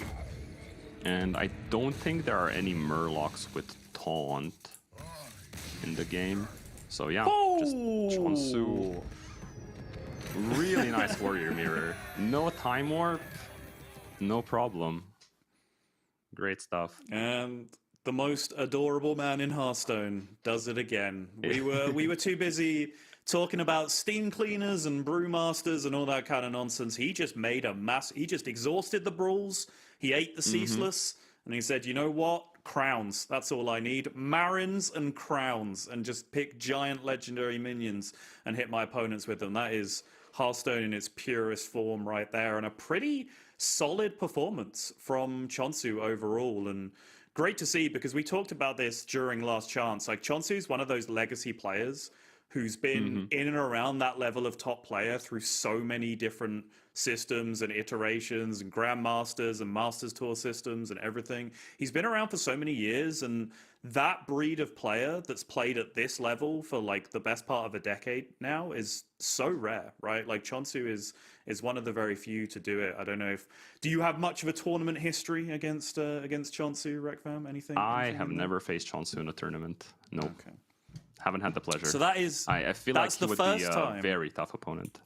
And I don't think there are any Murlocs with taunt in the game. So yeah, just Cheonsu. Really nice warrior mirror. No time warp. No problem. Great stuff. And the most adorable man in Hearthstone does it again. We were too busy talking about steam cleaners and brewmasters and all that kind of nonsense. He just made a he just exhausted the brawls. He ate the ceaseless, and he said, you know what? Crowns. That's all I need. Marins and crowns, and just pick giant legendary minions and hit my opponents with them. That is Hearthstone in its purest form right there, and a pretty solid performance from Cheonsu overall, and great to see because we talked about this during Last Chance. Like, Cheonsu's one of those legacy players who's been in and around that level of top player through so many different systems and iterations and Grandmasters and Masters Tour systems and everything. He's been around for so many years, and that breed of player that's played at this level for like the best part of a decade now is so rare, right? Like, Cheonsu is one of the very few to do it. I don't know if... Do you have much of a tournament history against Cheonsu, Rekvam? Anything? I have never faced Cheonsu in a tournament. No. Okay. Haven't had the pleasure. So that is... I feel like he would be a very tough opponent.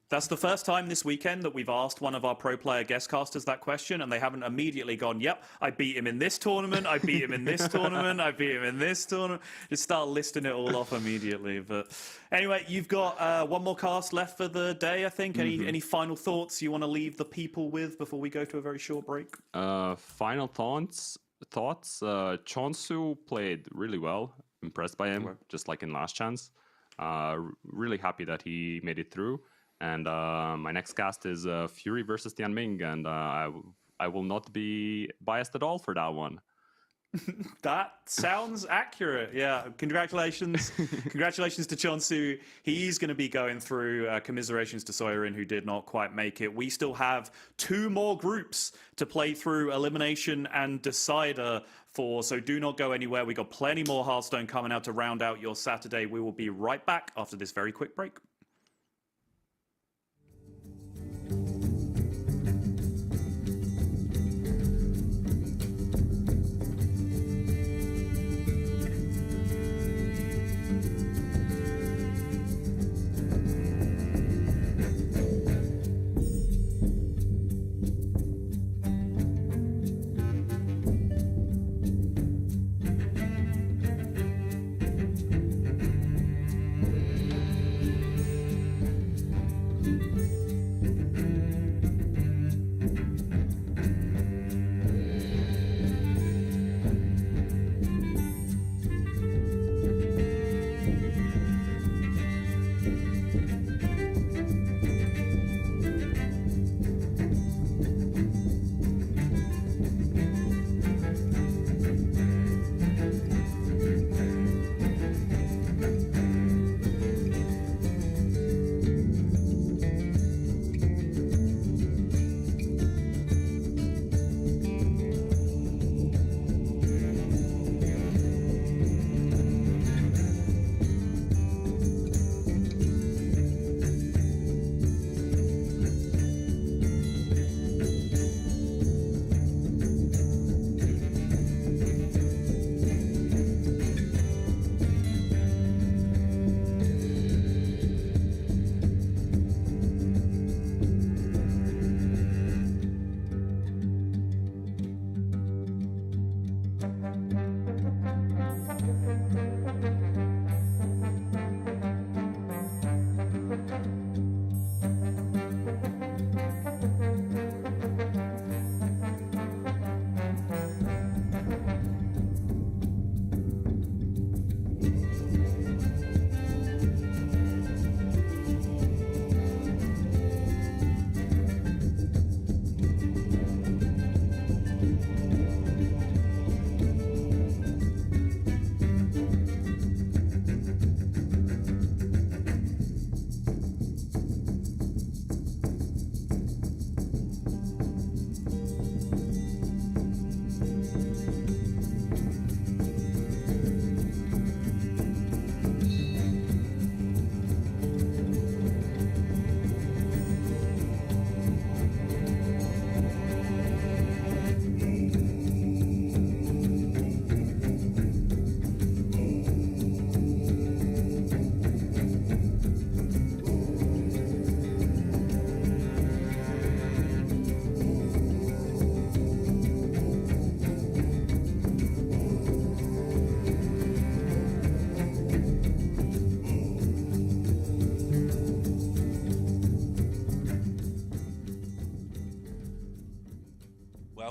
That's the first time this weekend that we've asked one of our pro player guest casters that question, and they haven't immediately gone, yep, I beat him in this tournament, I beat him in this tournament, I beat him in this tournament. Just start listing it all off immediately. But anyway, you've got one more cast left for the day, I think. Any final thoughts you want to leave the people with before we go to a very short break? Final thoughts. Cheonsu played really well. Impressed by him, just like in Last Chance. Really happy that he made it through. And my next cast is Fury versus Tianming, and I will not be biased at all for that one. That sounds accurate. Yeah, congratulations. Congratulations to Cheonsu. He's going to be going through commiserations to Soyerin, who did not quite make it. We still have 2 more groups to play through Elimination and Decider for, so do not go anywhere. We got plenty more Hearthstone coming out to round out your Saturday. We will be right back after this very quick break.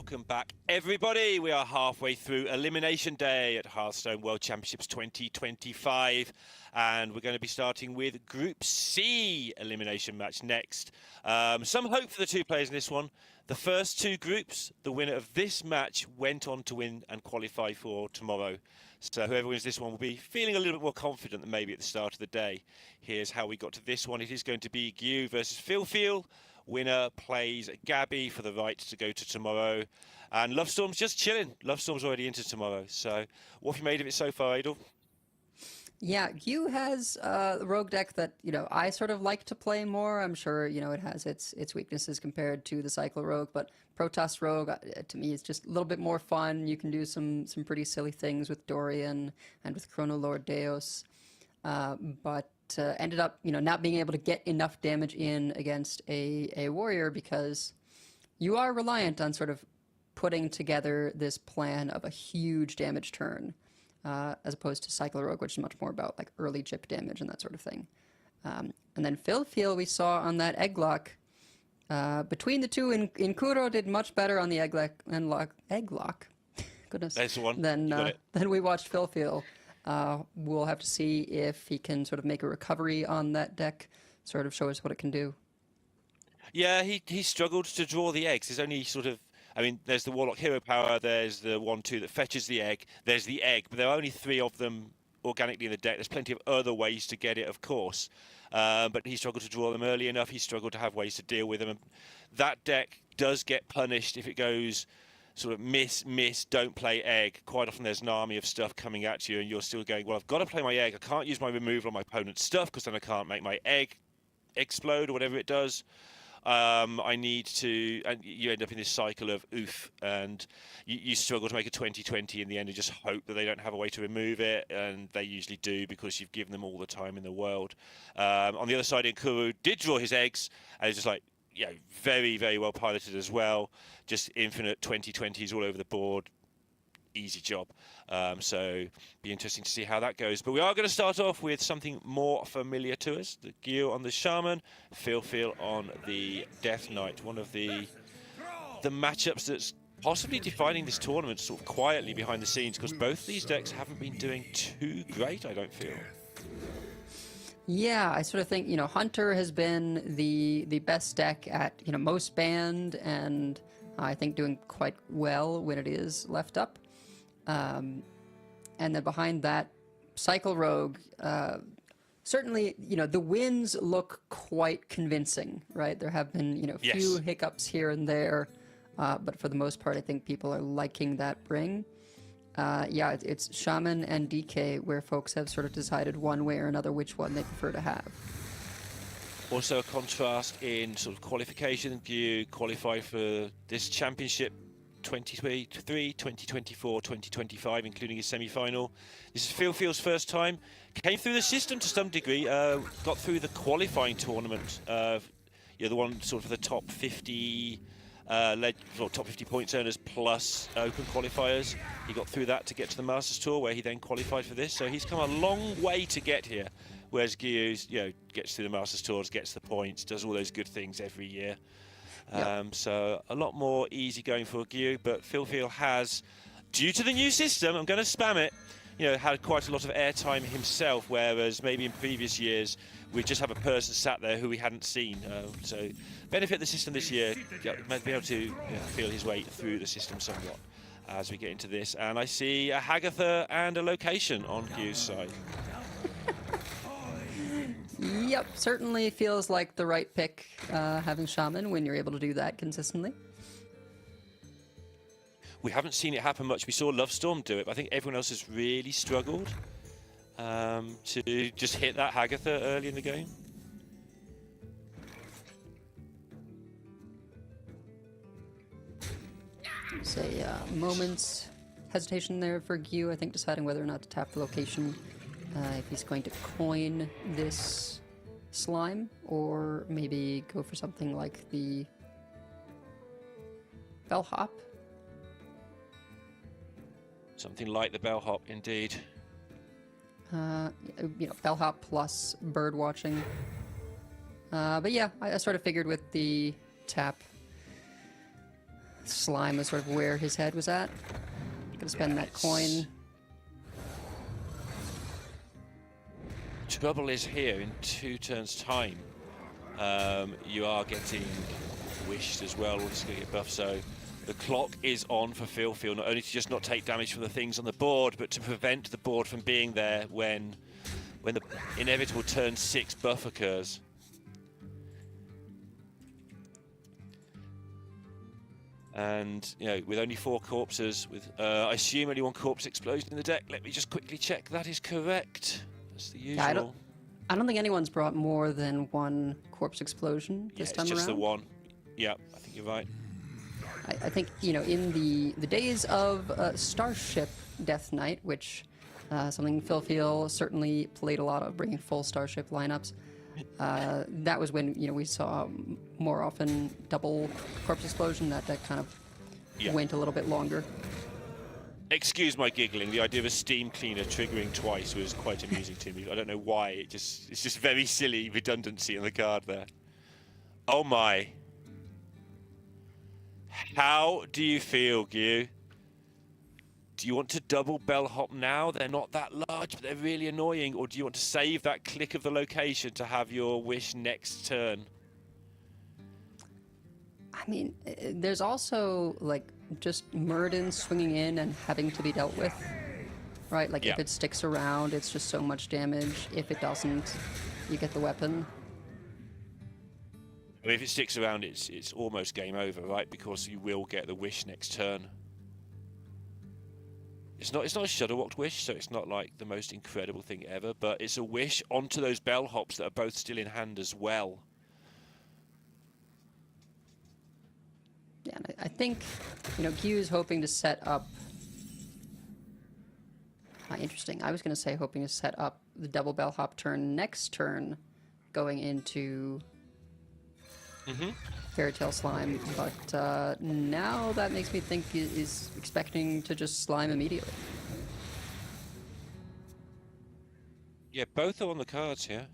welcome back, everybody. We are halfway through Elimination Day at Hearthstone World Championships 2025, and we're going to be starting with Group C elimination match next. Some hope for the two players in this one. The first two groups, the winner of this match went on to win and qualify for tomorrow. So whoever wins this one will be feeling a little bit more confident than maybe at the start of the day. Here's how we got to this one. It is going to be Gyu versus Phil. Winner plays Gabby for the right to go to tomorrow. And Lovestorm's just chilling. Lovestorm's already into tomorrow. So what have you made of it so far, Adel? Yeah, Gyu has a rogue deck that, I sort of like to play more. I'm sure, it has its weaknesses compared to the Cycle Rogue, but Protoss Rogue, to me, is just a little bit more fun. You can do some pretty silly things with Dorian and with Chrono Lord Deus. But ended up, not being able to get enough damage in against a warrior because you are reliant on sort of putting together this plan of a huge damage turn. As opposed to Cycle Rogue, which is much more about like early chip damage and that sort of thing. And then Phil we saw on that egg lock. Between the two, Inkuro did much better on the egg lock. Goodness. That's the one. Then we watched Phil. We'll have to see if he can sort of make a recovery on that deck, sort of show us what it can do. Yeah, he struggled to draw the eggs. There's only sort of, there's the Warlock Hero Power, there's the 1/2 that fetches the egg, there's the egg, but there are only 3 of them organically in the deck. There's plenty of other ways to get it, of course. But he struggled to draw them early enough. He struggled to have ways to deal with them. And that deck does get punished if it goes sort of miss, don't play egg. Quite often there's an army of stuff coming at you and you're still going, well, I've got to play my egg. I can't use my removal on my opponent's stuff because then I can't make my egg explode or whatever it does. I need to, and you end up in this cycle of oof, and you struggle to make a 20-20 in the end and just hope that they don't have a way to remove it, and they usually do because you've given them all the time in the world. On the other side, Inkuro did draw his eggs, and it's just like, very, very well piloted as well. Just infinite 20-20s all over the board. Easy job. So be interesting to see how that goes. But we are going to start off with something more familiar to us. The Gyu on the Shaman, Phil on the Death Knight. One of the matchups that's possibly defining this tournament sort of quietly behind the scenes, because both these decks haven't been doing too great, I don't feel. Yeah, I sort of think, Hunter has been the best deck at, most banned, and I think doing quite well when it is left up. And then behind that, Cycle Rogue, certainly, the wins look quite convincing, right? There have been, a few hiccups here and there, but for the most part, I think people are liking that bring. It's Shaman and DK where folks have sort of decided one way or another which one they prefer to have. Also a contrast in sort of qualification. Gyu qualified for this championship 2023, 2024, 2025, including his semi-final. This is Phil's first time. Came through the system to some degree. Got through the qualifying tournament. The one sort of the top 50, top 50 points earners plus open qualifiers. He got through that to get to the Masters Tour, where he then qualified for this. So he's come a long way to get here. Whereas Gyu's, gets through the Masters Tours, gets the points, does all those good things every year. So a lot more easy going for Gyu, but Phil has, due to the new system, I'm going to spam it, had quite a lot of airtime himself, whereas maybe in previous years we just have a person sat there who we hadn't seen. So benefit the system this year, might be able to feel his way through the system somewhat as we get into this. And I see a Hagatha and a location on Gyu's side. Yep, certainly feels like the right pick, having Shaman when you're able to do that consistently. We haven't seen it happen much. We saw Lovestorm do it, but I think everyone else has really struggled to just hit that Hagatha early in the game. Say moment's hesitation there for Gyu, I think, deciding whether or not to tap the location. If he's going to coin this slime, or maybe go for something like the bellhop. Something like the bellhop, indeed. Bellhop plus bird watching. But yeah, I sort of figured with the tap slime was sort of where his head was at. Gonna spend that coin. Trouble is here in 2 turns time. You are getting wished as well. All this is going to get buffed. So the clock is on for Phil, not only to just not take damage from the things on the board, but to prevent the board from being there when the inevitable turn 6 buff occurs. And, you know, with only 4 corpses, with I assume only 1 corpse explosion in the deck. Let me just quickly check that is correct. That's the usual. Yeah, I don't think anyone's brought more than 1 corpse explosion this time around. It's just the 1. Yeah, I think you're right. I think, you know, in the days of Starship Death Knight, which something Phil certainly played a lot of, bringing full Starship lineups. That was when, you know, we saw more often double corpse explosion. That kind of went a little bit longer. Excuse my giggling. The idea of a steam cleaner triggering twice was quite amusing to me. I don't know why. It's just very silly redundancy on the card there. Oh my. How do you feel, Gyu? Do you want to double bellhop now? They're not that large, but they're really annoying. Or do you want to save that click of the location to have your wish next turn? I mean, there's also, like, just Murden swinging in and having to be dealt with, right? Like, if it sticks around, it's just so much damage. If it doesn't, you get the weapon. I mean, if it sticks around, it's almost game over, right? Because you will get the wish next turn. It's not a shuttle-walked wish, so it's not like the most incredible thing ever, but it's a wish onto those bellhops that are both still in hand as well. Yeah, and I think, you know, Gyu is hoping to set up... interesting. I was going to say hoping to set up the double bellhop turn next turn, going into Fairy Tale Slime, but now that makes me think he's expecting to just slime immediately. Yeah, both are on the cards here.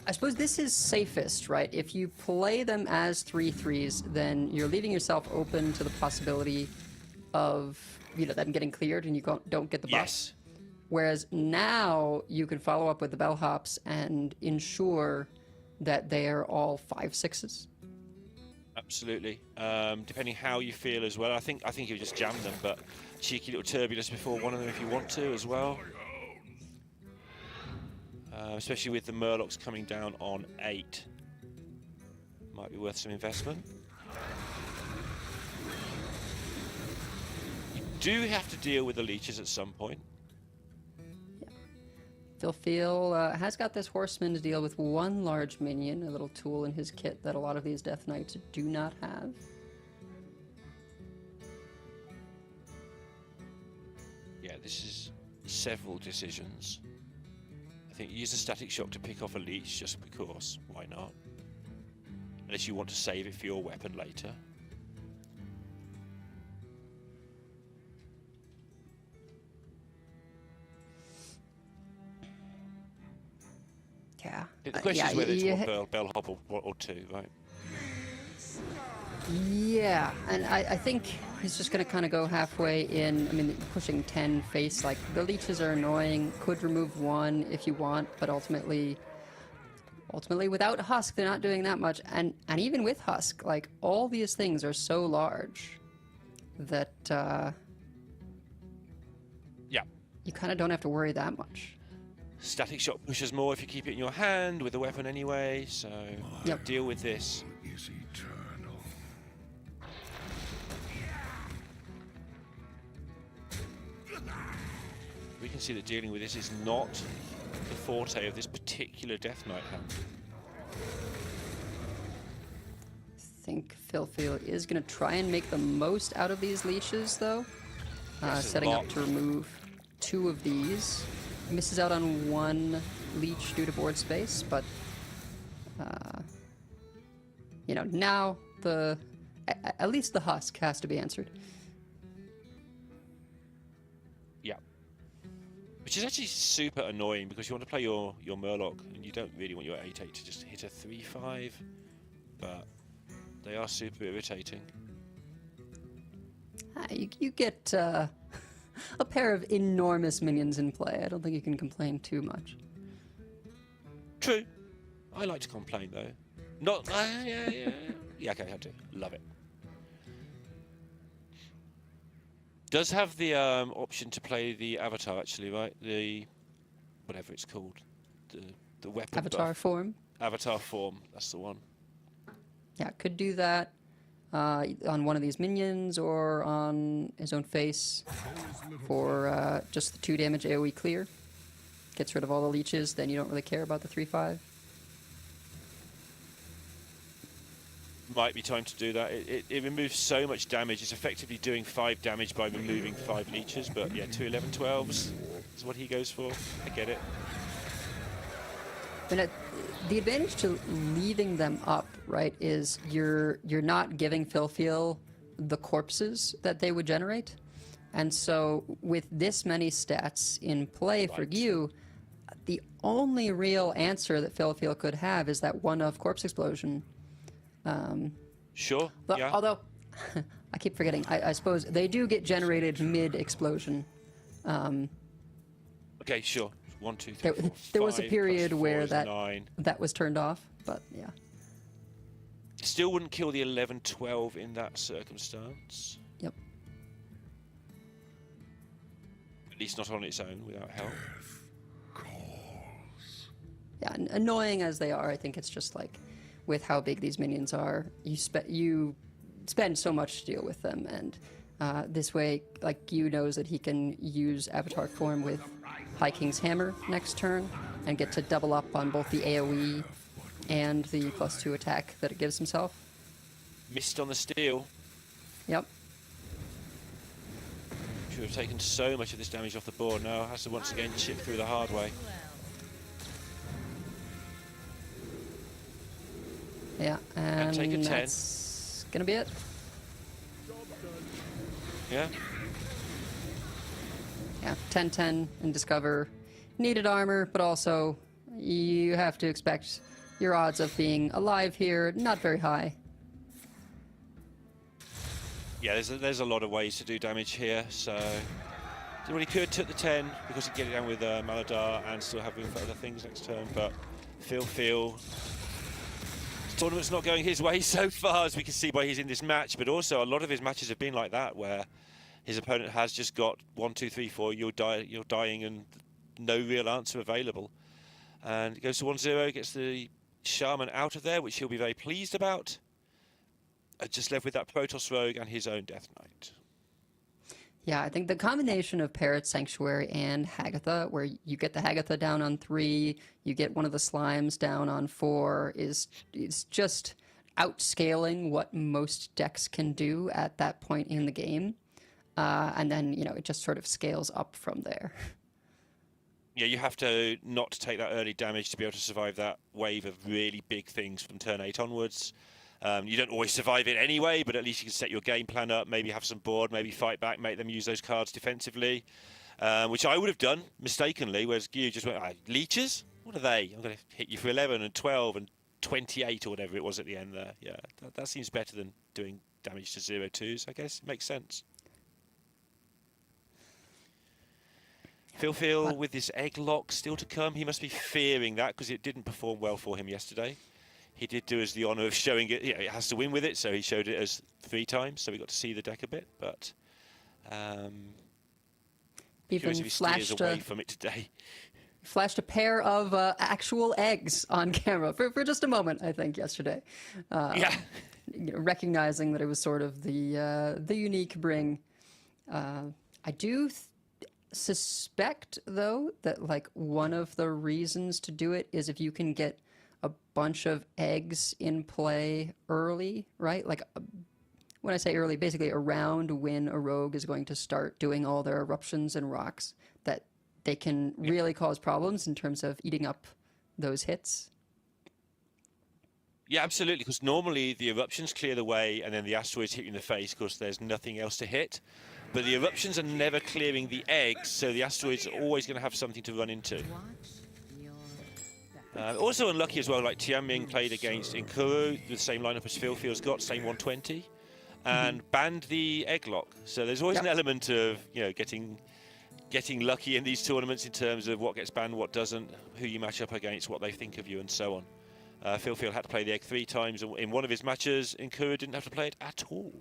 I suppose this is safest, right? If you play them as 3/3s, then you're leaving yourself open to the possibility of, you know, them getting cleared and you don't get the buff. Yes. Whereas now you can follow up with the bellhops and ensure that they are all 5/6s. Absolutely. Depending how you feel as well. I think you just jam them, but cheeky little turbulence before one of them if you want to as well. Especially with the Murlocs coming down on 8. Might be worth some investment. You do have to deal with the leeches at some point. Phil has got this horseman to deal with 1 large minion, a little tool in his kit that a lot of these Death Knights do not have. Yeah, this is several decisions. I think use a static shock to pick off a leech just because. Why not? Unless you want to save it for your weapon later. Yeah. The question is whether it's one bellhop or 2, right? Yeah, and I think he's just going to kind of go halfway in. I mean, pushing 10 face, like, the leeches are annoying. Could remove 1 if you want, but ultimately without Husk, they're not doing that much. And even with Husk, like, all these things are so large that you kind of don't have to worry that much. Static shock pushes more if you keep it in your hand with the weapon anyway, so deal with this. We can see that dealing with this is not the forte of this particular Death Knight hand. I think Phil is going to try and make the most out of these leashes, though. Setting up to remove 2 of these. Misses out on 1 leech due to board space, but you know, now at least the Husk has to be answered. Yeah. Which is actually super annoying because you want to play your Murloc and you don't really want your 8/8 to just hit a 3/5, but they are super irritating. You get a pair of enormous minions in play. I don't think you can complain too much. True. I like to complain though. Not. Yeah, okay, I do. Love it. Does have the option to play the avatar actually, right? The whatever it's called, the weapon. Avatar buff. form. Avatar form. That's the one. Yeah, could do that on one of these minions or on his own face for just the 2 damage AoE clear. Gets rid of all the leeches. Then you don't really care about the 3/5. Might be time to do that. It removes so much damage. It's effectively doing 5 damage by removing 5 leeches. But yeah, 2 11/12s is what he goes for. I get it. But the advantage to leaving them up, right, is you're not giving Philfeel the corpses that they would generate. And so with this many stats in play for you, the only real answer that Philfeel could have is that 1 of Corpse Explosion. Sure. Yeah. Although, I keep forgetting, I suppose they do get generated mid-explosion. Okay, sure. 1, 2, 3, 4, there was a 5 period plus 4 where is 9. that was turned off, but yeah. Still wouldn't kill the 11/12 in that circumstance. Yep. At least not on its own, without help. Yeah, annoying as they are, I think it's just like, with how big these minions are, you spend so much to deal with them, and this way, like, Gyu knows that he can use Avatar form with High King's Hammer next turn, and get to double up on both the AoE and the +2 attack that it gives himself. Missed on the steal. Yep. Should have taken so much of this damage off the board now. Has to once again chip through the hard way. Yeah, and take a 10. That's gonna be it. Yeah. Yeah, 10-10 and Discover. Needed armor, but also you have to expect your odds of being alive here not very high. Yeah, there's a lot of ways to do damage here, so did what he could, took the 10 because he'd get it down with Maladar and still have room for other things next turn, but Phil, the tournament's not going his way so far, as we can see by he's in this match, but also a lot of his matches have been like that, where his opponent has just got 1, 2, 3, 4, you're dying and no real answer available. And it goes to 1-0, gets the Shaman out of there, which he'll be very pleased about. Just left with that Protoss Rogue and his own Death Knight. Yeah, I think the combination of Parrot, Sanctuary, and Hagatha, where you get the Hagatha down on 3, you get one of the Slimes down on 4, is just outscaling what most decks can do at that point in the game. And then, it just sort of scales up from there. Yeah, you have to not take that early damage to be able to survive that wave of really big things from turn 8 onwards. You don't always survive it anyway, but at least you can set your game plan up, maybe have some board, maybe fight back, make them use those cards defensively, which I would have done mistakenly, whereas Gyu just went, leeches? What are they? I'm going to hit you for 11 and 12 and 28 or whatever it was at the end there. Yeah, that seems better than doing damage to 0-2s, I guess. It makes sense. Phil with this egg lock still to come. He must be fearing that because it didn't perform well for him yesterday. He did do us the honour of showing it. It has to win with it, so he showed it as 3 times, so we got to see the deck a bit. But even curious if he steers away from it today. Flashed a pair of actual eggs on camera for just a moment, I think, yesterday. Yeah. Recognizing that it was sort of the unique bring. I do suspect, though, that like one of the reasons to do it is if you can get a bunch of eggs in play early, right? Like when I say early, basically around when a rogue is going to start doing all their eruptions and rocks, that they can really cause problems in terms of eating up those hits. Yeah, absolutely, because normally the eruptions clear the way and then the asteroids hit you in the face because there's nothing else to hit. But the eruptions are never clearing the eggs, so the asteroids are always going to have something to run into. Also unlucky as well, like Tianming played against Inkuru, the same lineup as Phil's got, same 120. and banned the egg lock. So there's always an element of getting lucky in these tournaments in terms of what gets banned, what doesn't, who you match up against, what they think of you, and so on. Phil had to play the egg 3 times in one of his matches. Inkura didn't have to play it at all.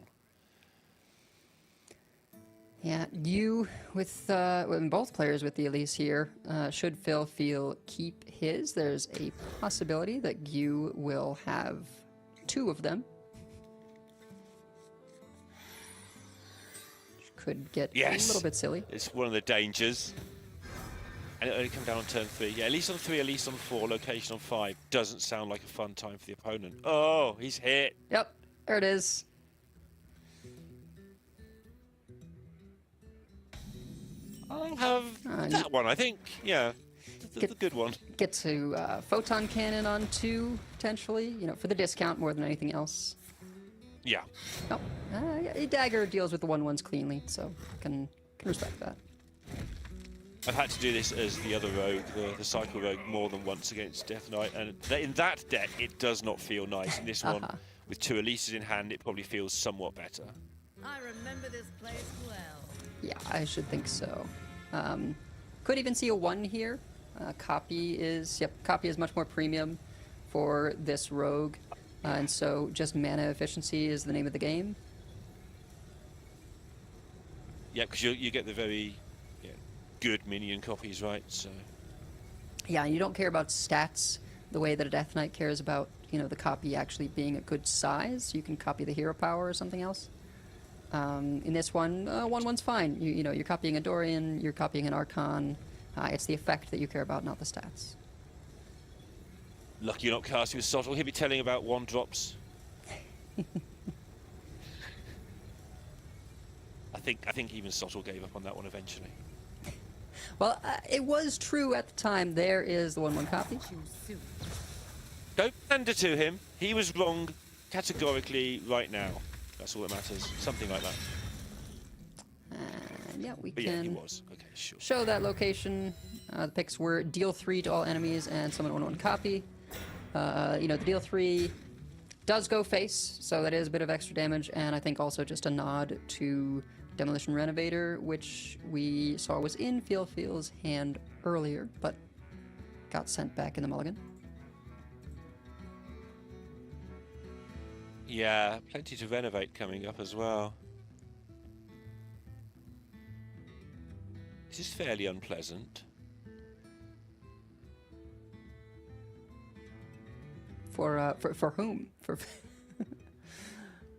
Yeah, you with both players with the Elise here, should Phil keep his, there's a possibility that you will have 2 of them. Which could get a little bit silly. It's one of the dangers. And it only come down on turn 3. Yeah, Elise on 3, Elise on 4, location on 5. Doesn't sound like a fun time for the opponent. Oh, he's hit. Yep, there it is. I'll have that one, I think. Yeah, the good one. Get to Photon Cannon on 2, potentially, for the discount more than anything else. Yeah. No, Dagger deals with the 1/1s cleanly, so can respect that. I've had to do this as the other rogue, the Cycle Rogue, more than once against Death Knight, and in that deck, it does not feel nice. In this one, with 2 Elises in hand, it probably feels somewhat better. I remember this place well. Yeah, I should think so. Could even see a 1 here. Copy is much more premium for this rogue, and so just mana efficiency is the name of the game. Yeah, because you get the very good minion copies, right? So. Yeah, and you don't care about stats the way that a Death Knight cares about, the copy actually being a good size. You can copy the hero power or something else. In this one, 1/1's fine. You're copying a Dorian, you're copying an Archon. It's the effect that you care about, not the stats. Lucky you're not casting with Sottle. He'll be telling about 1-drops. I think even Sottle gave up on that one eventually. Well, it was true at the time. There is the 1/1 copy. Don't pander to him. He was wrong categorically right now. That's all that matters. Something like that. Yeah, we but can he was. Okay, sure. show that location. The picks were deal 3 to all enemies and summon 1/1 copy. The deal 3 does go face, so that is a bit of extra damage, and I think also just a nod to Demolition Renovator, which we saw was in Phil's hand earlier, but got sent back in the mulligan. Yeah, plenty to renovate coming up as well. This is fairly unpleasant. For whom?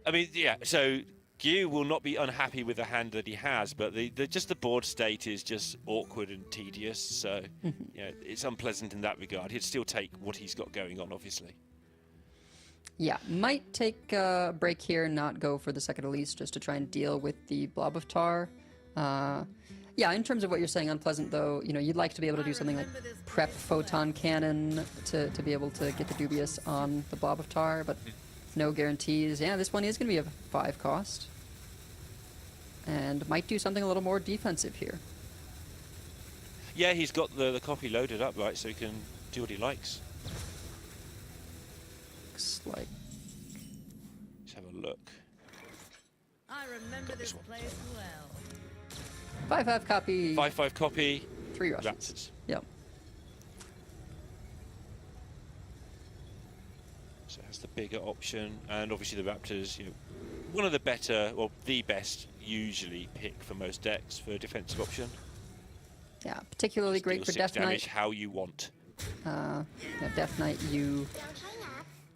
I mean, yeah. So Gyu will not be unhappy with the hand that he has, but just the board state is just awkward and tedious. So it's unpleasant in that regard. He'd still take what he's got going on, obviously. Yeah, might take a break here, not go for the second Elise, just to try and deal with the blob of tar. Yeah, in terms of what you're saying, unpleasant though, you'd like to be able to do something like prep Photon Cannon to be able to get the Dubious on the blob of tar, but no guarantees. Yeah, this one is going to be a 5 cost. And might do something a little more defensive here. Yeah, he's got the copy loaded up, right, so he can do what he likes. Looks like... Let's have a look. I remember this place well. 5/5 copy. 5/5 copy. 3 Russians. Raptors. Yep. So it has the bigger option, and obviously the Raptors, one of the better, or the best, usually pick for most decks for a defensive option. Yeah, particularly great for Death damage Knight. how you want. Death Knight, you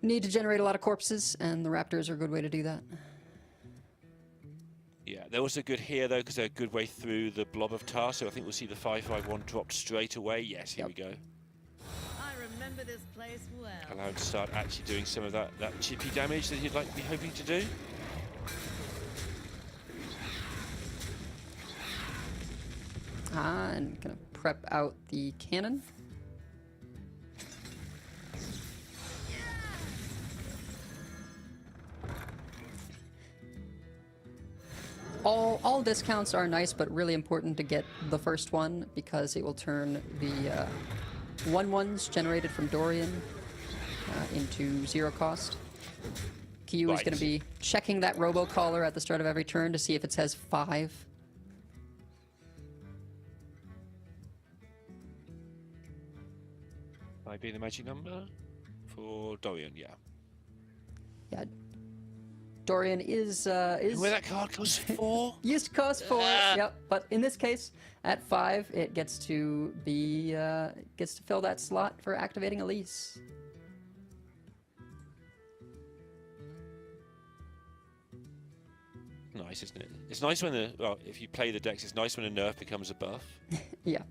need to generate a lot of corpses, and the Raptors are a good way to do that. Yeah, they're also good here, though, because they're a good way through the blob of tar, so I think we'll see the 5/5/1 dropped straight away. Yes, here we go. I remember this place well. Allow him to start actually doing some of that chippy damage that he'd like to be hoping to do. And gonna prep out the cannon. All discounts are nice, but really important to get the first one because it will turn the 1/1s generated from Dorian into 0 cost. Q is going to be checking that robocaller at the start of every turn to see if it says 5. Might be the magic number for Dorian, yeah. Yeah. Dorian is where that card costs 4? Used to cost 4, yep. But in this case, at 5, it gets to be gets to fill that slot for activating Elise. Nice, isn't it? It's nice when if you play the decks, it's nice when a nerf becomes a buff. Yeah.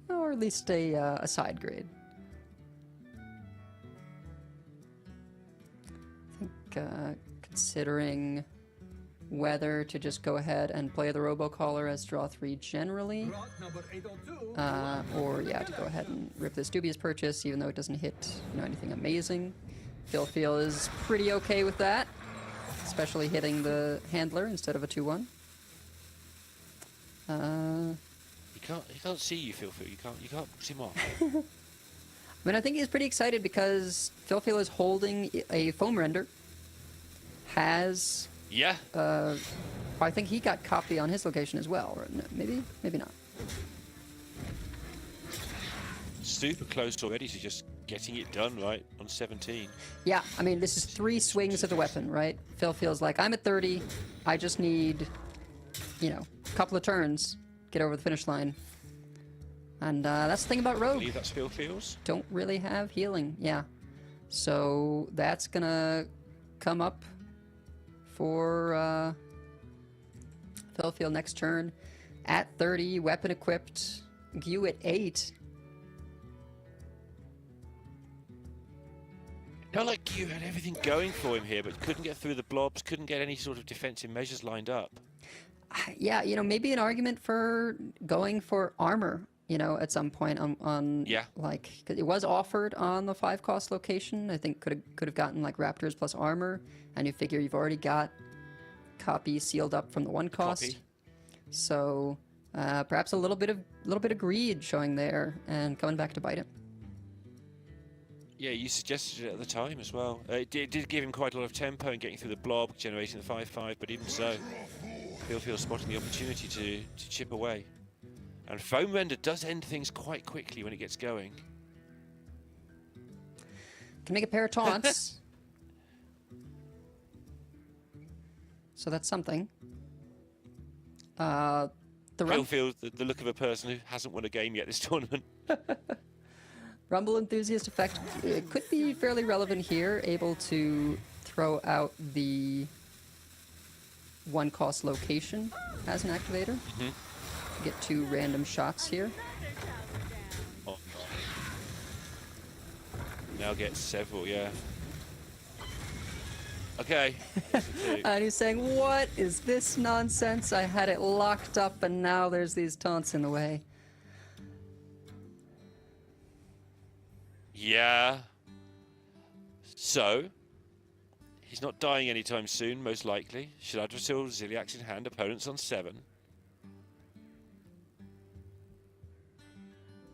Or at least a side grade. I think considering whether to just go ahead and play the robocaller as draw 3 generally, or yeah, to go ahead and rip this dubious purchase, even though it doesn't hit anything amazing. Feel is pretty okay with that, especially hitting the handler instead of a 2/1. He can't see you, Phil. You can't push him off. I mean, I think he's pretty excited because Phil is holding a foam render. Has I think he got copy on his location as well, or maybe not. Super close already to just getting it done right on 17. Yeah, I mean, this is 3 swings of the weapon, right? Phil feels like I'm at 30. I just need, a couple of turns, get over the finish line. And that's the thing about Rogue. I believe that's Phil feels. Don't really have healing, yeah. So that's gonna come up for Phil next turn. At 30, weapon equipped. Gyu at 8. Not like Gyu had everything going for him here, but couldn't get through the blobs, couldn't get any sort of defensive measures lined up. Yeah, maybe an argument for going for armor, at some point on like, 'cause it was offered on the 5-cost location. I think could have gotten like Raptors plus armor, and you figure you've already got copy sealed up from the 1 cost. So perhaps a little bit of greed showing there and coming back to bite him. Yeah, you suggested it at the time as well. It did give him quite a lot of tempo in getting through the blob, generating the 5/5, but even so, Phil spotting the opportunity to chip away. And Foam Render does end things quite quickly when it gets going. Can make a pair of taunts. So that's something. Phil feels the look of a person who hasn't won a game yet this tournament. Rumble Enthusiast effect, it could be fairly relevant here, able to throw out the 1-cost location as an activator. Get 2 random shots here. Oh. Now get several, yeah. Okay. And he's saying, what is this nonsense? I had it locked up and now there's these taunts in the way. Yeah. So, he's not dying anytime soon, most likely. Shouti, Ziliax in hand, opponents on 7.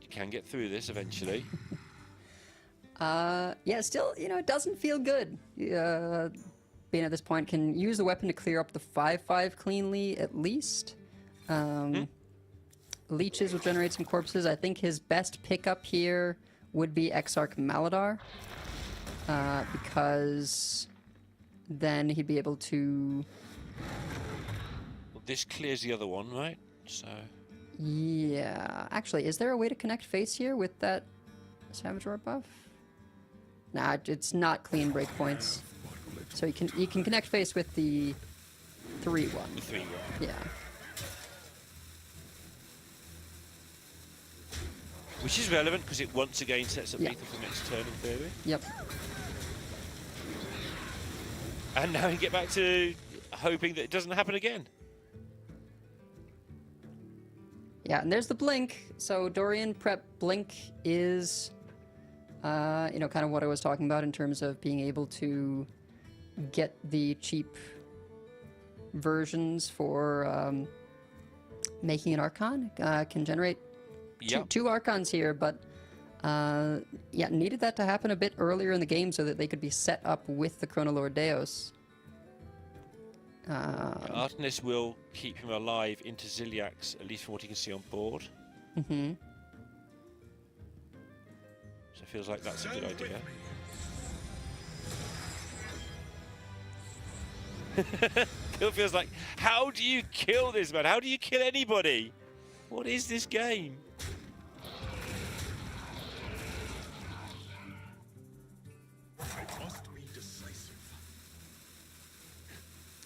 You can get through this eventually. Yeah, still, it doesn't feel good. Being at this point, can use the weapon to clear up the 5/5 cleanly, at least. Leeches will generate some corpses. I think his best pickup here would be Exarch Maladar, because then he'd be able to... Well, this clears the other one, right? So... Yeah. Actually, is there a way to connect face here with that Savage Roar buff? Nah, it's not clean breakpoints. So you can connect face with the 3/1. The 3/1. Yeah. Which is relevant because it once again sets up lethal for next turn in theory. Yep. And now you get back to hoping that it doesn't happen again. Yeah, and there's the blink. So Dorian prep blink is, kind of what I was talking about in terms of being able to get the cheap versions for making an Archon. Can generate two Archons here, but Yeah, needed that to happen a bit earlier in the game so that they could be set up with the Chronolord Deus. Artemis will keep him alive into Ziliax, at least from what you can see on board. Mm-hmm. So it feels like that's a good idea. It feels like, how do you kill this man? How do you kill anybody? What is this game?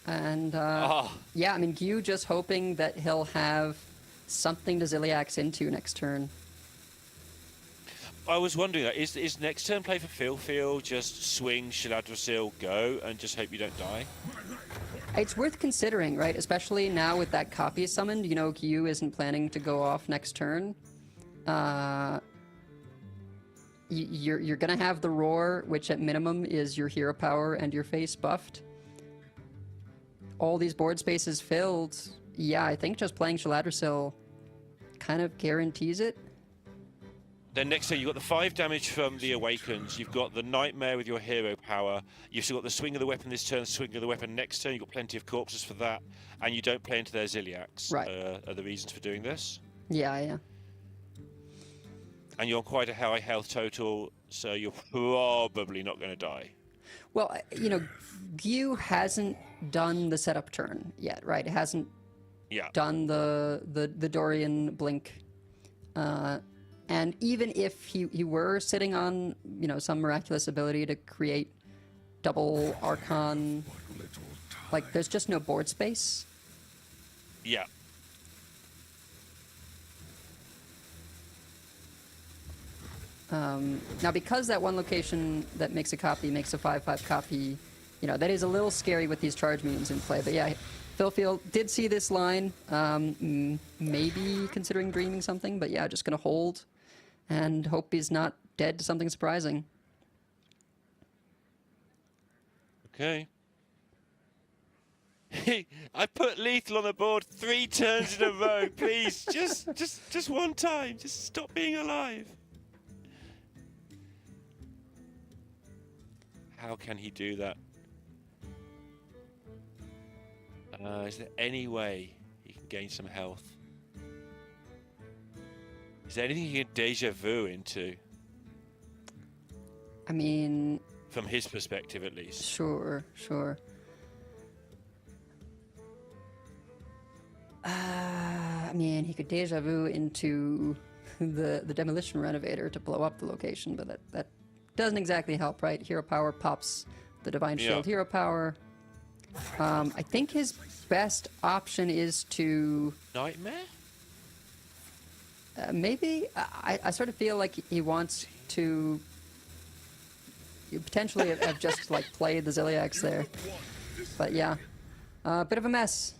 And yeah, I mean, Gyu just hoping that he'll have something to Ziliax into next turn. I was wondering, is next turn play for Phil just swing Shaladrosil, go, and just hope you don't die? It's worth considering, right? Especially now with that copy summoned, you know, Gyu isn't planning to go off next turn. You're gonna have the Roar, which at minimum is your hero power and your face buffed. All these board spaces filled. Yeah, I think just playing Shaladrosil kind of guarantees it. Then next turn you've got the 5 damage from the Awakens, you've got the Nightmare with your hero power, you've still got the swing of the weapon this turn, swing of the weapon next turn, you've got plenty of corpses for that, and you don't play into their Ziliax. Right. Are the reasons for doing this. Yeah. And you're on quite a high health total, so you're probably not going to die. Well, you know, Gyu hasn't done the setup turn yet, right? It hasn't done the Dorian blink. And even if he were sitting on, you know, some miraculous ability to create double Archon, like, there's just no board space. Yeah. Now, because that one location that makes a copy makes a 5/5 copy, you know, that is a little scary with these charge minions in play. But yeah, Philfield did see this line, maybe considering dreaming something, but yeah, just gonna hold and hope he's not dead to something surprising. Okay. I put lethal on the board 3 turns in a row. Please, just one time. Just stop being alive. How can he do that? Is there any way he can gain some health? Is there anything he can deja vu into? I mean... From his perspective, at least. Sure. I mean, he could deja vu into the demolition renovator to blow up the location, but that doesn't exactly help, right? Hero power pops the Divine Shield hero power. I think his best option is to... Nightmare? Maybe. I sort of feel like he wants to potentially have just like played the Ziliax there. But yeah, bit of a mess.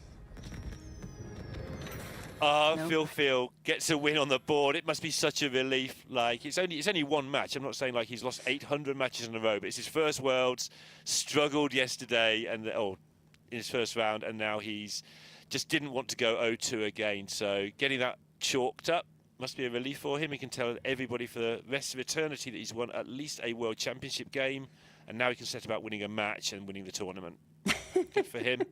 Phil gets a win on the board. It must be such a relief. Like, it's only one match. I'm not saying like he's lost 800 matches in a row, but it's his first Worlds. Struggled yesterday and in his first round, and now he's just didn't want to go 0-2 again. So getting that chalked up must be a relief for him. He can tell everybody for the rest of eternity that he's won at least a World Championship game, and now he can set about winning a match and winning the tournament. Good for him.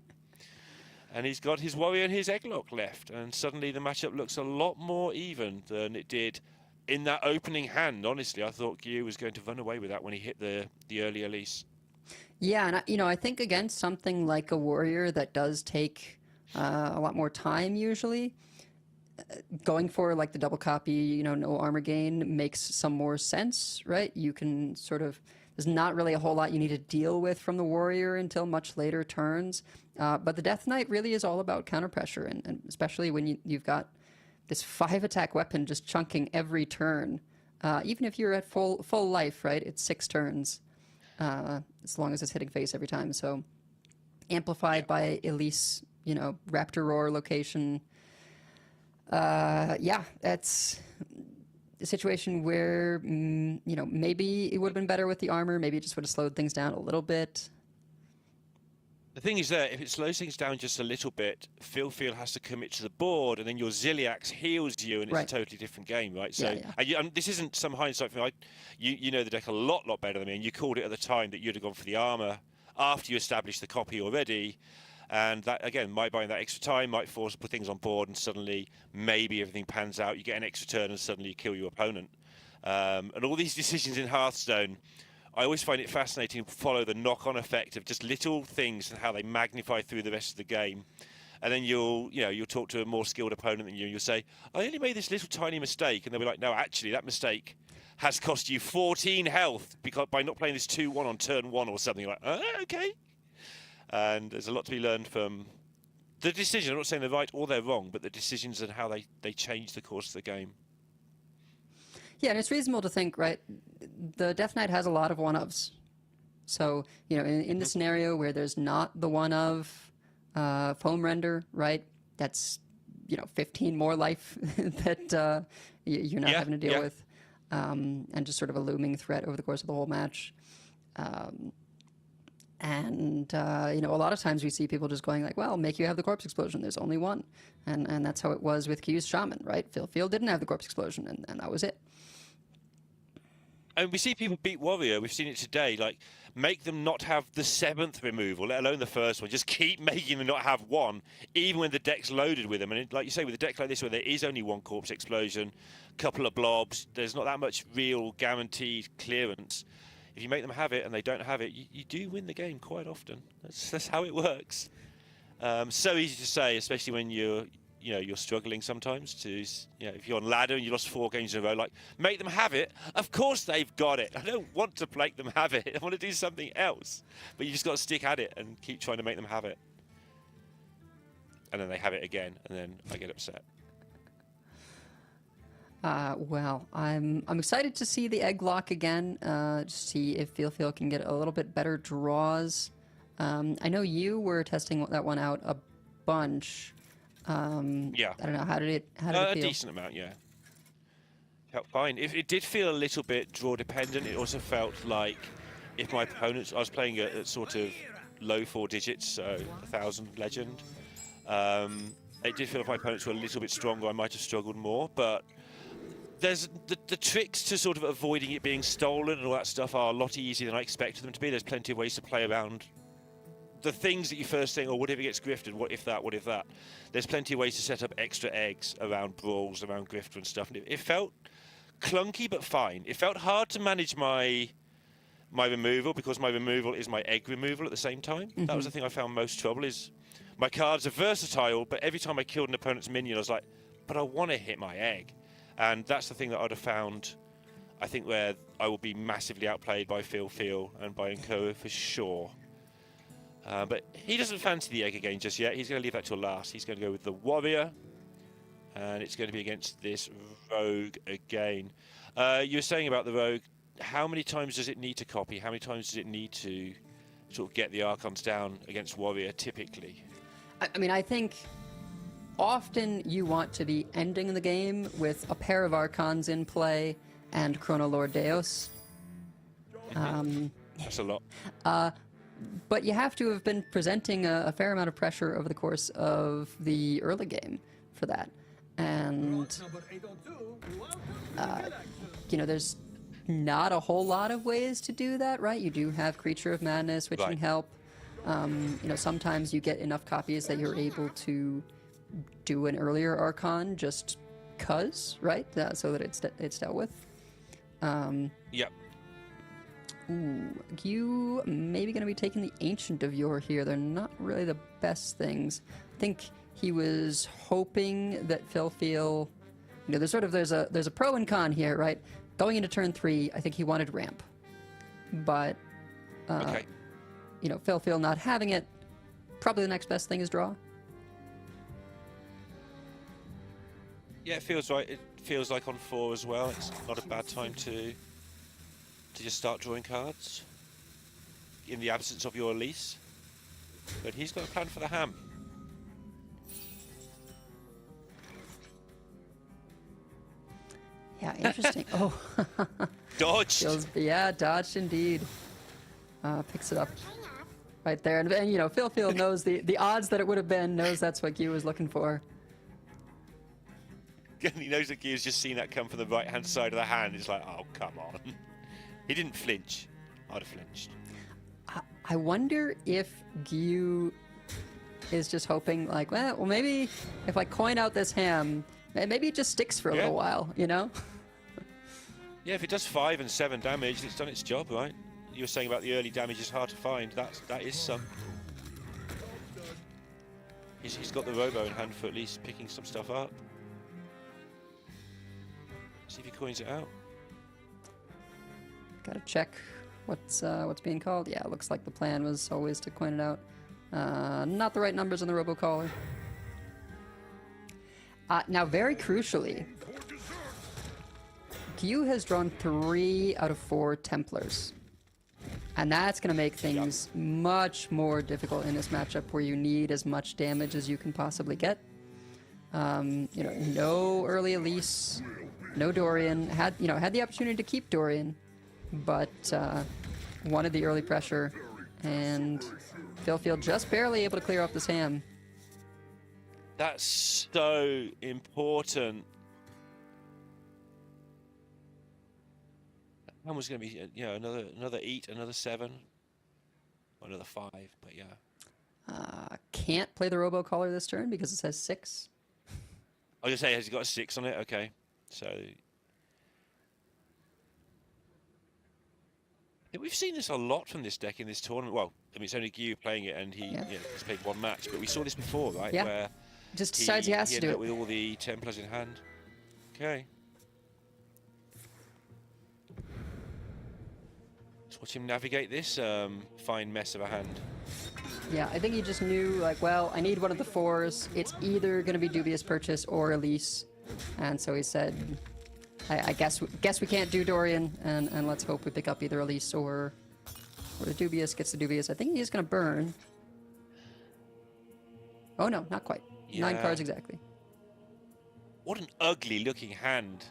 And he's got his Warrior and his Egglock left, and suddenly the matchup looks a lot more even than it did in that opening hand. Honestly, I thought Gyu was going to run away with that when he hit the early Elise. Yeah, and I think against something like a Warrior that does take a lot more time usually, going for like the double copy, no armor gain makes some more sense, right? You can sort of, there's not really a whole lot you need to deal with from the Warrior until much later turns. But the Death Knight really is all about counter pressure, and especially when you've got this 5-attack weapon just chunking every turn. Even if you're at full life, right? It's 6 turns, as long as it's hitting face every time. So amplified by Elise, Raptor Roar location. Yeah, that's a situation where, maybe it would have been better with the armor. Maybe it just would have slowed things down a little bit. The thing is that if it slows things down just a little bit, Phil has to commit to the board, and then your Ziliax heals you, and it's a totally different game, right? So, and this isn't some hindsight thing. You know the deck a lot better than me, and you called it at the time that you'd have gone for the armor after you established the copy already. And that, again, might buying that extra time, might force to put things on board, and suddenly maybe everything pans out. You get an extra turn, and suddenly you kill your opponent. And all these decisions in Hearthstone, I always find it fascinating to follow the knock-on effect of just little things and how they magnify through the rest of the game. And then you'll talk to a more skilled opponent than you, and you'll say, I only made this little tiny mistake. And they'll be like, no, actually, that mistake has cost you 14 health because by not playing this 2-1 on turn 1 or something. You're like, okay. And there's a lot to be learned from the decision. I'm not saying they're right or they're wrong, but the decisions and how they change the course of the game. Yeah, and it's reasonable to think, right, the Death Knight has a lot of one-ofs. So, you know, in the scenario where there's not the one-of foam render, right, that's, you know, 15 more life that you're not having to deal with, and just sort of a looming threat over the course of the whole match. And, you know, a lot of times we see people just going like, well, make you have the corpse explosion. There's only one. And that's how it was with Q's Shaman, right? Phil didn't have the corpse explosion, and that was it. And we see people beat Warrior. We've seen it today. Like, make them not have the 7th removal, let alone the first one. Just keep making them not have one, even when the deck's loaded with them. And like you say, with a deck like this, where there is only one corpse explosion, couple of blobs, there's not that much real guaranteed clearance. If you make them have it and they don't have it, you do win the game quite often. That's how it works. So easy to say, especially when you're struggling sometimes to, if you're on ladder and you lost 4 games in a row, like, make them have it. Of course they've got it. I don't want to make them have it. I want to do something else. But you just got to stick at it and keep trying to make them have it. And then they have it again, and then I get upset. Well, I'm excited to see the egg lock again, to see if Phil can get a little bit better draws. I know you were testing that one out a bunch. Yeah. I don't know, how did it feel? A decent amount, yeah. Felt fine. It did feel a little bit draw dependent. It also felt like if my opponents, I was playing at sort of low 4 digits, so 1,000 legend. It did feel if my opponents were a little bit stronger, I might have struggled more, but there's the tricks to sort of avoiding it being stolen and all that stuff are a lot easier than I expected them to be. There's plenty of ways to play around the things that you first think, oh, what if it gets grifted? What if that? What if that? There's plenty of ways to set up extra eggs around brawls, around grifter and stuff. And it felt clunky, but fine. It felt hard to manage my removal because my removal is my egg removal at the same time. That was the thing I found most trouble is my cards are versatile, but every time I killed an opponent's minion, I was like, but I want to hit my egg. And that's the thing that I'd have found, I think, where I will be massively outplayed by Phil and by Nkoa for sure. But he doesn't fancy the egg again just yet. He's going to leave that till last. He's going to go with the Warrior. And it's going to be against this Rogue again. You were saying about the Rogue, how many times does it need to copy? How many times does it need to sort of get the Archons down against Warrior, typically? I mean, I think often you want to be ending the game with a pair of Archons in play and Chrono Lord Deus. That's a lot. But you have to have been presenting a fair amount of pressure over the course of the early game for that. And, you know, there's not a whole lot of ways to do that, right? You do have Creature of Madness, which can help. You know, sometimes you get enough copies that you're able to do an earlier Archon just 'cause, right? So that it's dealt with. Yep. Ooh, you maybe going to be taking the Ancient of Yore here. They're not really the best things. I think he was hoping that Phil, you know, there's a pro and con here, right? Going into turn 3, I think he wanted ramp, but you know, Phil not having it, probably the next best thing is draw. Yeah, it feels right. It feels like on 4 as well. It's not a bad time to just start drawing cards in the absence of your Elise. But he's got a plan for the ham. Yeah, interesting. Oh. Dodged. Yeah, dodged indeed. Picks it up. right there. And you know, Phil knows the odds that it would have been, knows that's what Gyu was looking for. He knows that Gyu's just seen that come from the right-hand side of the hand. He's like, oh, come on. He didn't flinch. I'd have flinched. I wonder if Gyu is just hoping, like, well, maybe if I coin out this ham, maybe it just sticks for a little while, you know? Yeah, if it does 5 and 7 damage, it's done its job, right? You were saying about the early damage is hard to find. That is some. He's got the robo in hand for at least picking some stuff up. See if he coins it out. Gotta check what's being called. Yeah, it looks like the plan was always to coin it out. Not the right numbers on the robocaller. Now, very crucially, Gyu has drawn 3 out of 4 Templars. And that's going to make things much more difficult in this matchup where you need as much damage as you can possibly get. You know, no early Elise, no Dorian. Had the opportunity to keep Dorian, but wanted the early pressure, and Phil just barely able to clear off this ham. That's so important. That was going to be, you know, another 8, another 7, or another 5. But yeah. Can't play the robocaller this turn because it says 6. I was going to say, has he got a 6 on it? Okay, so. Yeah, we've seen this a lot from this deck in this tournament. Well, I mean, it's only Gyu playing it, and he's played 1 match, but we saw this before, right? Yeah. Where just decides he has to do it with all the Templars in hand. Okay. Let's watch him navigate this fine mess of a hand. Yeah, I think he just knew, like, well, I need one of the 4s. It's either going to be Dubious Purchase or Elise, and so he said, I guess we can't do Dorian, and let's hope we pick up either Elise or the Dubious gets the Dubious. I think he's going to burn. Oh no, not quite. Yeah. 9 cards exactly. What an ugly looking hand.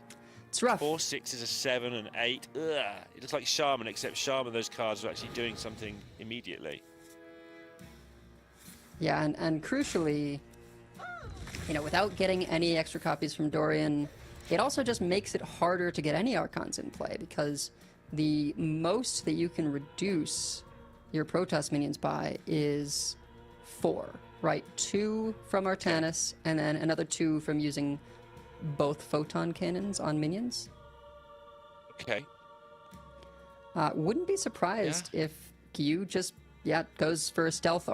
It's rough. 4 6 is a 7 and 8. Ugh. It looks like Shaman, except Shaman, those cards are actually doing something immediately. Yeah, and crucially, you know, without getting any extra copies from Dorian, it also just makes it harder to get any Archons in play, because the most that you can reduce your Protoss minions by is 4, right? 2 from Artanis, and then another 2 from using both photon cannons on minions. Okay. Wouldn't be surprised if Gyu just, goes for a stealth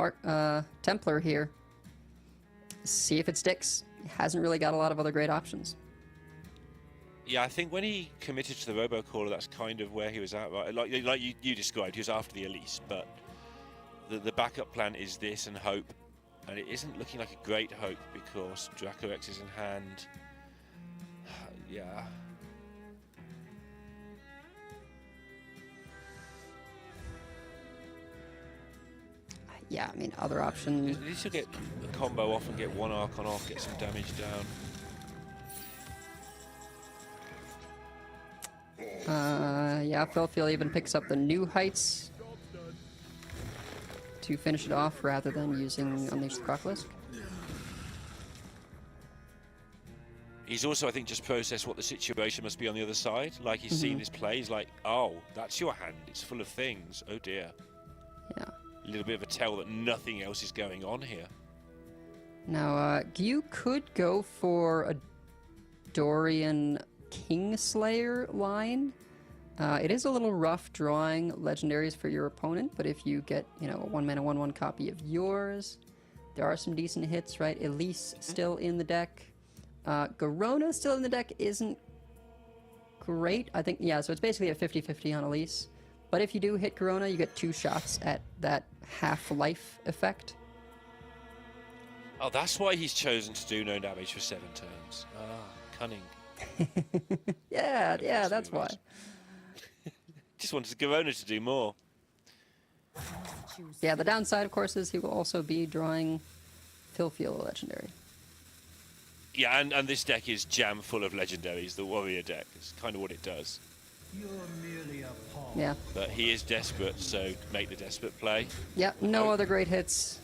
Templar here. See if it sticks. Hasn't really got a lot of other great options. Yeah, I think when he committed to the robocaller, that's kind of where he was at, right? Like you described, he was after the Elise, but the backup plan is this and hope, and it isn't looking like a great hope because Draco X is in hand. Yeah. Yeah, I mean, other option. At least you'll get a combo off and get 1 Archon off, get some damage down. Yeah, Phil even picks up the new heights to finish it off rather than using Unleash the Crocolisk. He's also, I think, just processed what the situation must be on the other side. Like, he's seen this play, he's like, oh, that's your hand, it's full of things, oh dear. Yeah. A little bit of a tell that nothing else is going on here. Now, Gyu could go for a Dorian Kingslayer line. It is a little rough drawing legendaries for your opponent, but if you get, you know, a 1-mana 1/1 copy of yours, there are some decent hits, right? Elise still in the deck. Garona still in the deck isn't great. I think, yeah, so it's basically a 50-50 on Elise. But if you do hit Garona, you get 2 shots at that half-life effect. Oh, that's why he's chosen to do no damage for 7 turns. Ah, cunning. yeah, that's why. Just wanted Garona to do more. Yeah, the downside, of course, is he will also be drawing Philfiel Legendary. Yeah, and this deck is jam full of legendaries, the warrior deck. It's kind of what it does. You're merely a pawn. Yeah. But he is desperate, so make the desperate play. Yep, no other great hits.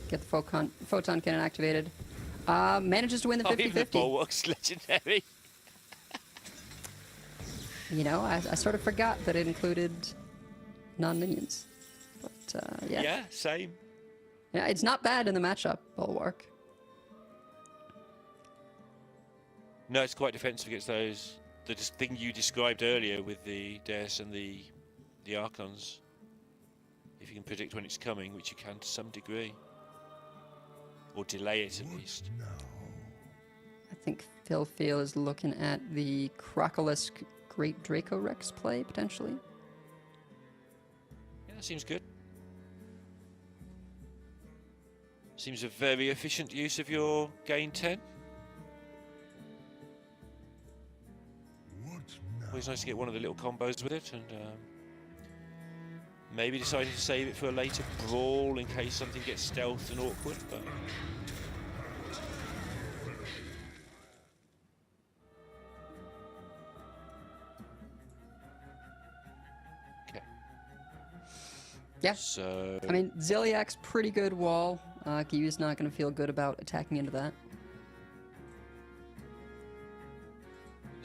Get the photon cannon activated. Manages to win the 50-50. Even the bulwark's legendary. You know, I sort of forgot that it included non-minions. But, yeah. Yeah, same. Yeah, it's not bad in the matchup, Bulwark. No, it's quite defensive against those. The thing you described earlier with the Deus and the Archons. If you can predict when it's coming, which you can to some degree. Or delay it at least. I think Phil Feel is looking at the Crocolisk Great Draco Rex play, potentially. Yeah, that seems good. Seems a very efficient use of your gain 10. Always nice to get one of the little combos with it, and maybe deciding to save it for a later brawl in case something gets stealthed and awkward. But okay. Yeah. So I mean, Ziliak's pretty good wall. Gyu's not going to feel good about attacking into that.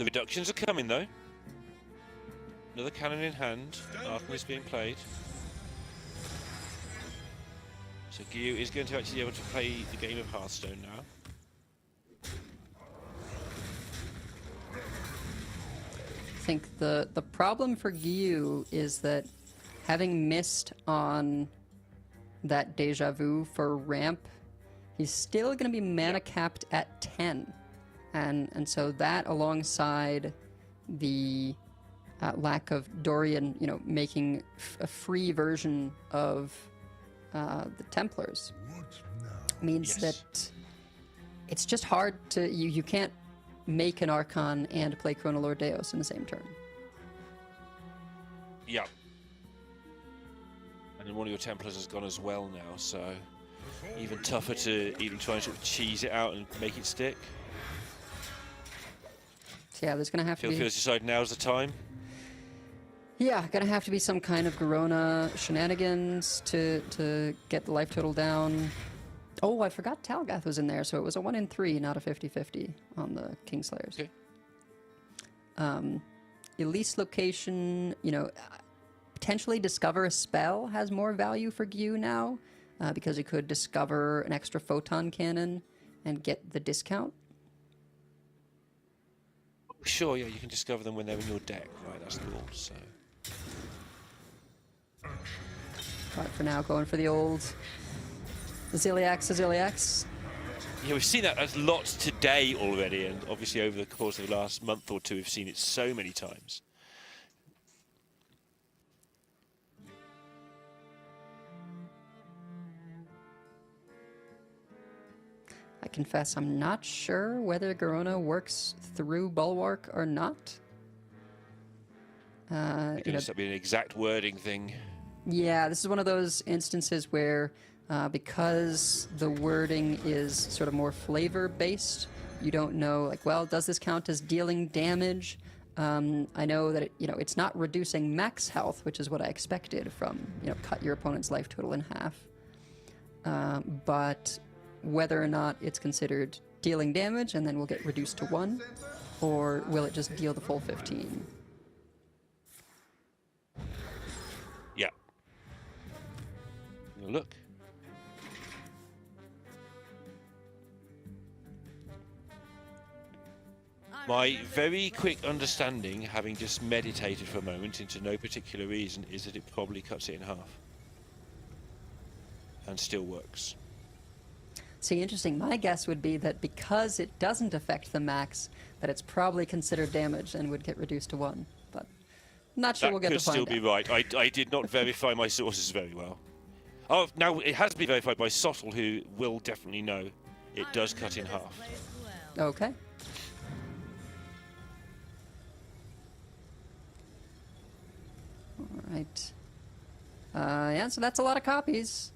the reductions are coming though. Another cannon in hand. Arkham is being played. So Gyu is going to actually be able to play the game of Hearthstone now. I think the problem for Gyu is that having missed on that Deja Vu for ramp, he's still going to be mana capped at 10. And so that alongside the lack of Dorian, you know, making a free version of the Templars means that it's just hard to, you can't make an Archon and play Chronolord Deus in the same turn. Yeah. And then one of your Templars has gone as well now, so even tougher to even try and sort of cheese it out and make it stick. So yeah, there's going to have to be... Feels decide now's the time. Yeah, going to have to be some kind of Garona shenanigans to get the life total down. Oh, I forgot Talgath was in there, so it was a 1 in 3, not a 50-50 on the Kingslayers. Okay. Elise location, you know, potentially discover a spell has more value for Gyu now, because he could discover an extra photon cannon and get the discount. Sure, yeah, you can discover them when they're in your deck, right? That's the rule, so... But for now, going for the old Ziliax. Yeah, we've seen that a lot today already, and obviously over the course of the last month or two, we've seen it so many times. I confess, I'm not sure whether Garona works through Bulwark or not. It's going to be an exact wording thing. Yeah, this is one of those instances where because the wording is sort of more flavor-based, you don't know, like, well, does this count as dealing damage? I know that, it's not reducing max health, which is what I expected from, cut your opponent's life total in half. But whether or not it's considered dealing damage and then will get reduced to 1, or will it just deal the full 15? Yeah. Look. My very quick understanding, having just meditated for a moment into no particular reason, is that it probably cuts it in half. And still works. See, interesting. My guess would be that because it doesn't affect the max, that it's probably considered damage and would get reduced to 1. But not sure we'll get to find out. That could still be right. I did not verify my sources very well. Oh, now it has been verified by Sottle, who will definitely know it does cut in half. Okay. All right. Yeah, so that's a lot of copies.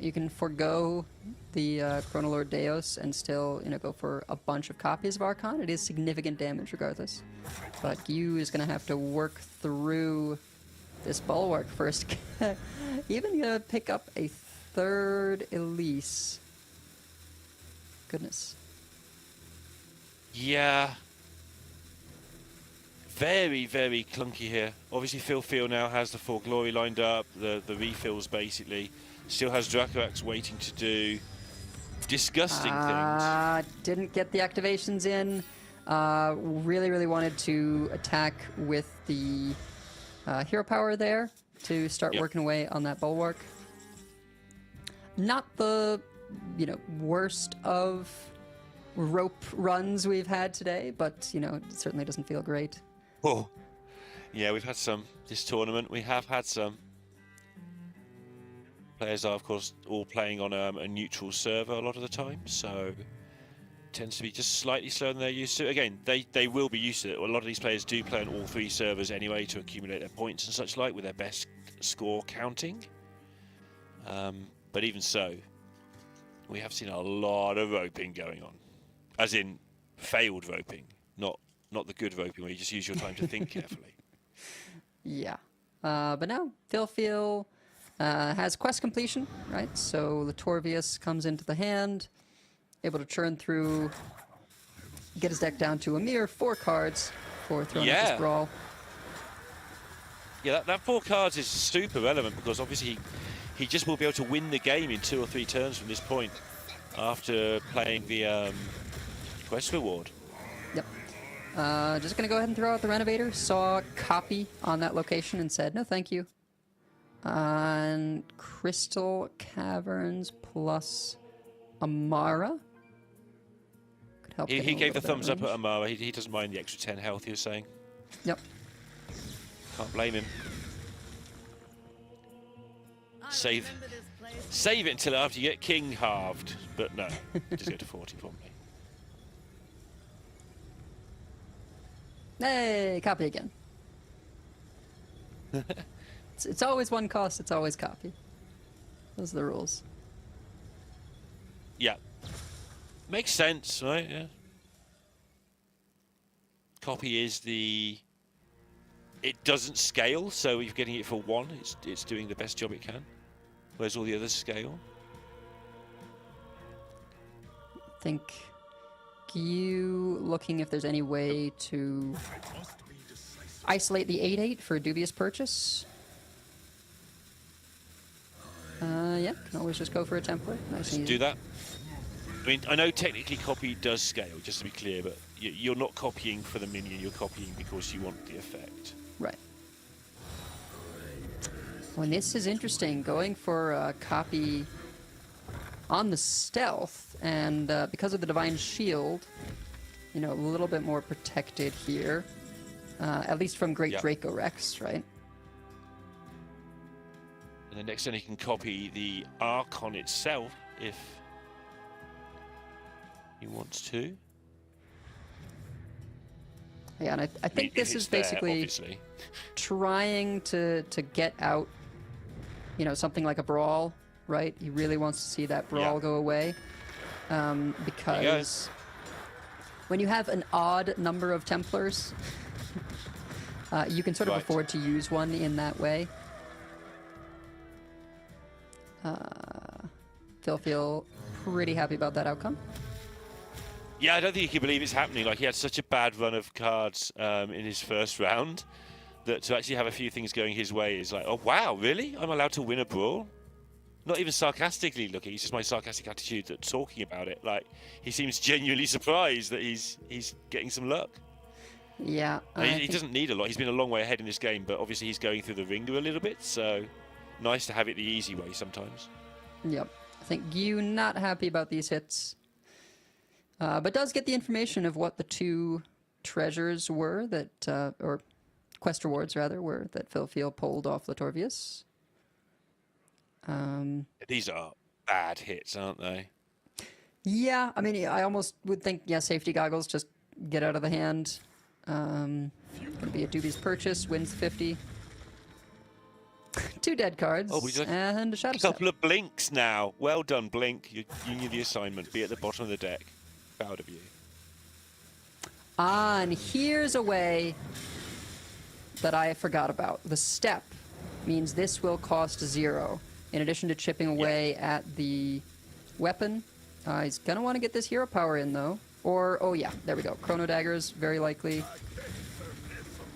you can forego the Chronolord Deos and still, go for a bunch of copies of Archon. It is significant damage regardless. But Gyu is going to have to work through this Bulwark first. Even going to pick up a third Elise. Goodness. Yeah. Very, very clunky here. Obviously, Phil now has the 4 Glory lined up, the refills basically. Still has Dracorax waiting to do disgusting things. Didn't get the activations in. Really wanted to attack with the hero power there to start working away on that Bulwark. Not the, worst of rope runs we've had today, but, it certainly doesn't feel great. Oh, yeah, we've had some this tournament. We have had some. Players are, of course, all playing on a neutral server a lot of the time, so it tends to be just slightly slower than they're used to. Again, they will be used to it. A lot of these players do play on all 3 servers anyway to accumulate their points and such like with their best score counting. But even so, we have seen a lot of roping going on. As in, failed roping, not the good roping where you just use your time to think carefully. Yeah. But now, Phil has quest completion, right? So Latorvius comes into the hand, able to churn through, get his deck down to a mere 4 cards for throwing out this brawl. Yeah, that 4 cards is super relevant because obviously he just will be able to win the game in 2 or 3 turns from this point after playing the quest reward. Yep. Just going to go ahead and throw out the Renovator. Saw copy on that location and said, no, thank you. And Crystal Caverns plus Amara. Could help. He gave the thumbs up at Amara. He doesn't mind the extra 10 health, he was saying. Yep. Can't blame him. Save it until after you get King halved. But no, just go to 40 probably. Hey, copy again. It's always 1 cost, it's always copy. Those are the rules. Yeah. Makes sense, right? Yeah. Copy is the... It doesn't scale, so if you're getting it for 1, it's doing the best job it can. Whereas all the others scale. Think you looking if there's any way to isolate the 8/8 for a dubious purchase. Yeah, can always just go for a template. Nice and easy. Do that. I mean, I know technically copy does scale, just to be clear, but you're not copying for the minion, you're copying because you want the effect. Right. Well, this is interesting, going for a copy on the stealth, and because of the Divine Shield, a little bit more protected here, at least from Great Draco Rex, right? And then next turn he can copy the Archon itself if he wants to. Yeah, and I think this is basically trying to get out, something like a brawl, right? He really wants to see that brawl go away. Because when you have an odd number of Templars, you can sort of afford to use one in that way. Phil feel pretty happy about that outcome. Yeah, I don't think he can believe it's happening. Like, he had such a bad run of cards in his first round that to actually have a few things going his way is like, oh, wow, really? I'm allowed to win a brawl? Not even sarcastically looking, it's just my sarcastic attitude that's talking about it. Like, he seems genuinely surprised that he's getting some luck. Yeah. He doesn't need a lot. He's been a long way ahead in this game, but obviously he's going through the ringer a little bit, so nice to have it the easy way sometimes. Yep. I think you not happy about these hits. But does get the information of what the 2 treasures were that, or quest rewards rather, were that Phil Field pulled off Latorvius. These are bad hits, aren't they? Yeah, I mean, I almost would think, safety goggles, just get out of the hand. Gonna be a dubious purchase, wins 50. 2 dead cards, and a Shadow Step. Couple of blinks now. Well done, Blink. You knew the assignment. Be at the bottom of the deck. Proud of you. And here's a way that I forgot about. The step means this will cost 0. In addition to chipping away at the weapon, he's going to want to get this hero power in, though. Or, oh yeah, there we go. Chrono Daggers, very likely.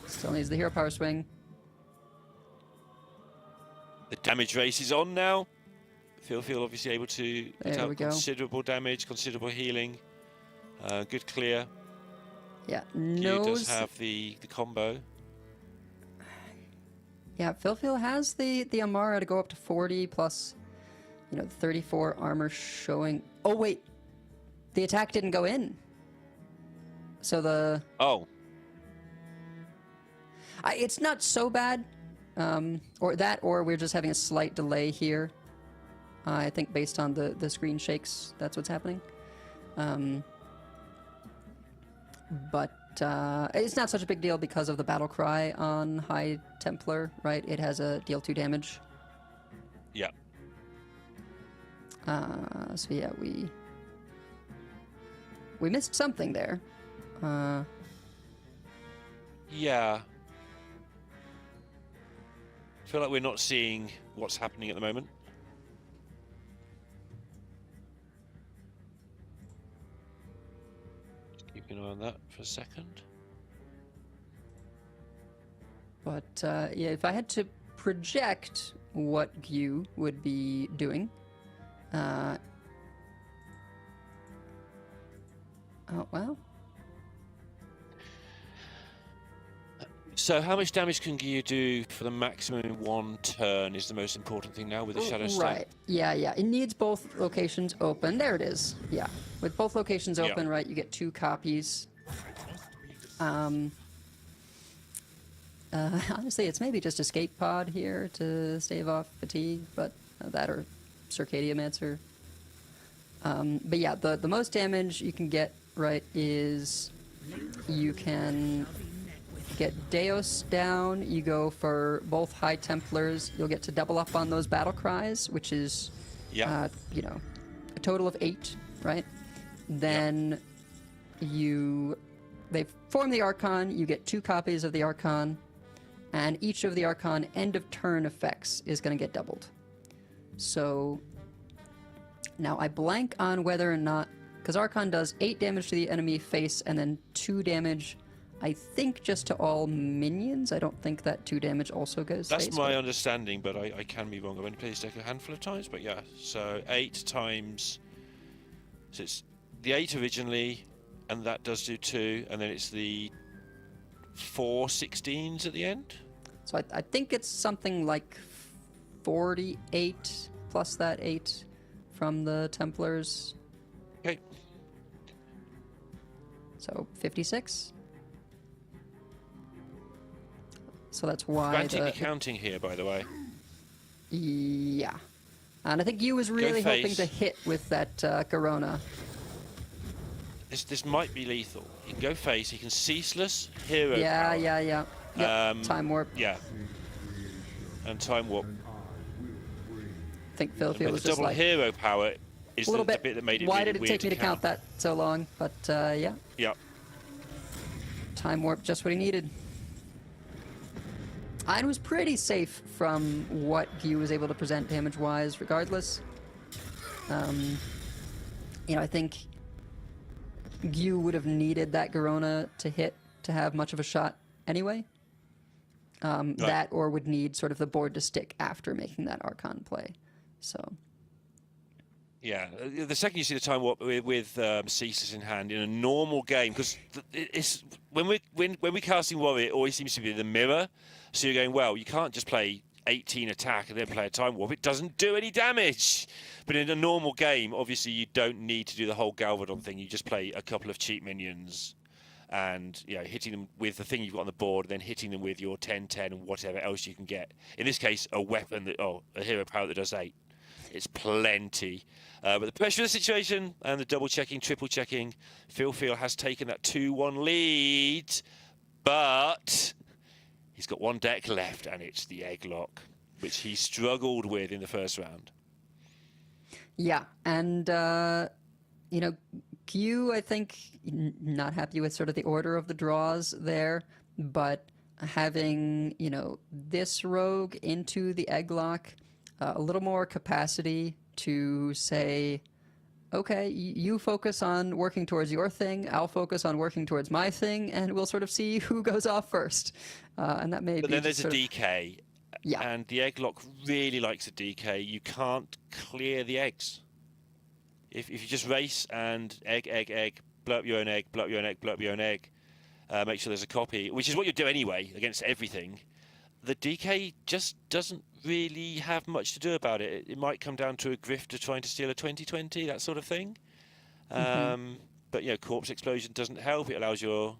Still needs the hero power swing. The damage race is on now. Phil obviously able to put out considerable damage, considerable healing. Good clear. Yeah, He does have the combo. Yeah, Phil has the Amara to go up to 40 plus, 34 armor showing. Oh wait, the attack didn't go in. So the it's not so bad, or we're just having a slight delay here. I think based on the screen shakes, that's what's happening. But it's not such a big deal because of the battle cry on High Templar, right? It has a deal 2 damage. Yeah. So yeah, we missed something there. Yeah. I feel like we're not seeing what's happening at the moment. Just keep an eye on that for a second. But yeah, if I had to project what Gyu would be doing, oh well. So how much damage can Gyu do for the maximum in 1 turn is the most important thing now with the Shadow Step. Right. Yeah. It needs both locations open. There it is. Yeah. With both locations open, right, you get 2 copies. Honestly, it's maybe just Escape Pod here to stave off fatigue, but that or Circadiamancer. But yeah, the most damage you can get, right, is you can get Deus down. You go for both High Templars. You'll get to double up on those battle cries, which is, a total of 8, right? Then they form the Archon. You get 2 copies of the Archon, and each of the Archon end of turn effects is going to get doubled. So now I blank on whether or not, because Archon does 8 damage to the enemy face and then 2 damage, I think, just to all minions. I don't think that 2 damage also goes face. That's my understanding, but I can be wrong. I've only played this deck a handful of times, but yeah. So 8 times, so it's the 8 originally, and that does do 2, and then it's the 4 16s at the end. So I think it's something like 48 plus that 8 from the Templars. Okay. So 56. So that's why Frantically counting here, by the way. Yeah. And I think you was really hoping to hit with that Corona. This might be lethal. He can go face, he can ceaseless, hero power. Yeah. Yep. Time Warp. Yeah. And Time Warp. I think Phil was the just double like... hero power is the bit that made it Why really did it weird take me to count that so long? But yeah. Yep. Time Warp, just what he needed. And was pretty safe from what Gyu was able to present damage-wise, regardless. I think Gyu would have needed that Garona to hit to have much of a shot anyway. Right. That or would need sort of the board to stick after making that Archon play. So. Yeah, the second you see the Time Warp with Ceaseless in hand in a normal game, because it's when we're casting Warrior, it always seems to be the mirror. So you're going, well, you can't just play 18 attack and then play a Time Warp. It doesn't do any damage. But in a normal game, obviously you don't need to do the whole Galvadon thing. You just play a couple of cheap minions and hitting them with the thing you've got on the board, then hitting them with your 10-10 and whatever else you can get. In this case, a weapon a hero power that does 8. It's plenty. But the pressure of the situation and the double checking, triple checking, Phil has taken that 2-1 lead, but he's got one deck left, and it's the Egglock. which he struggled with in the first round. Yeah, and you know, Q, I think, not happy with sort of the order of the draws there, but having, you know, this rogue into the egg lock, a little more capacity to say, okay, you focus on working towards your thing, I'll focus on working towards my thing, and we'll sort of see who goes off first. And that may be. But then there's a DK, yeah, and the egg lock really likes a DK. You can't clear the eggs. If you just race and egg, blow up your own egg, blow up your own egg, blow up your own egg, make sure there's a copy, which is what you do anyway against everything, the DK just doesn't really have much to do about it. It might come down to a grifter trying to steal a 2020, that sort of thing. But, you know, corpse explosion doesn't help. It allows your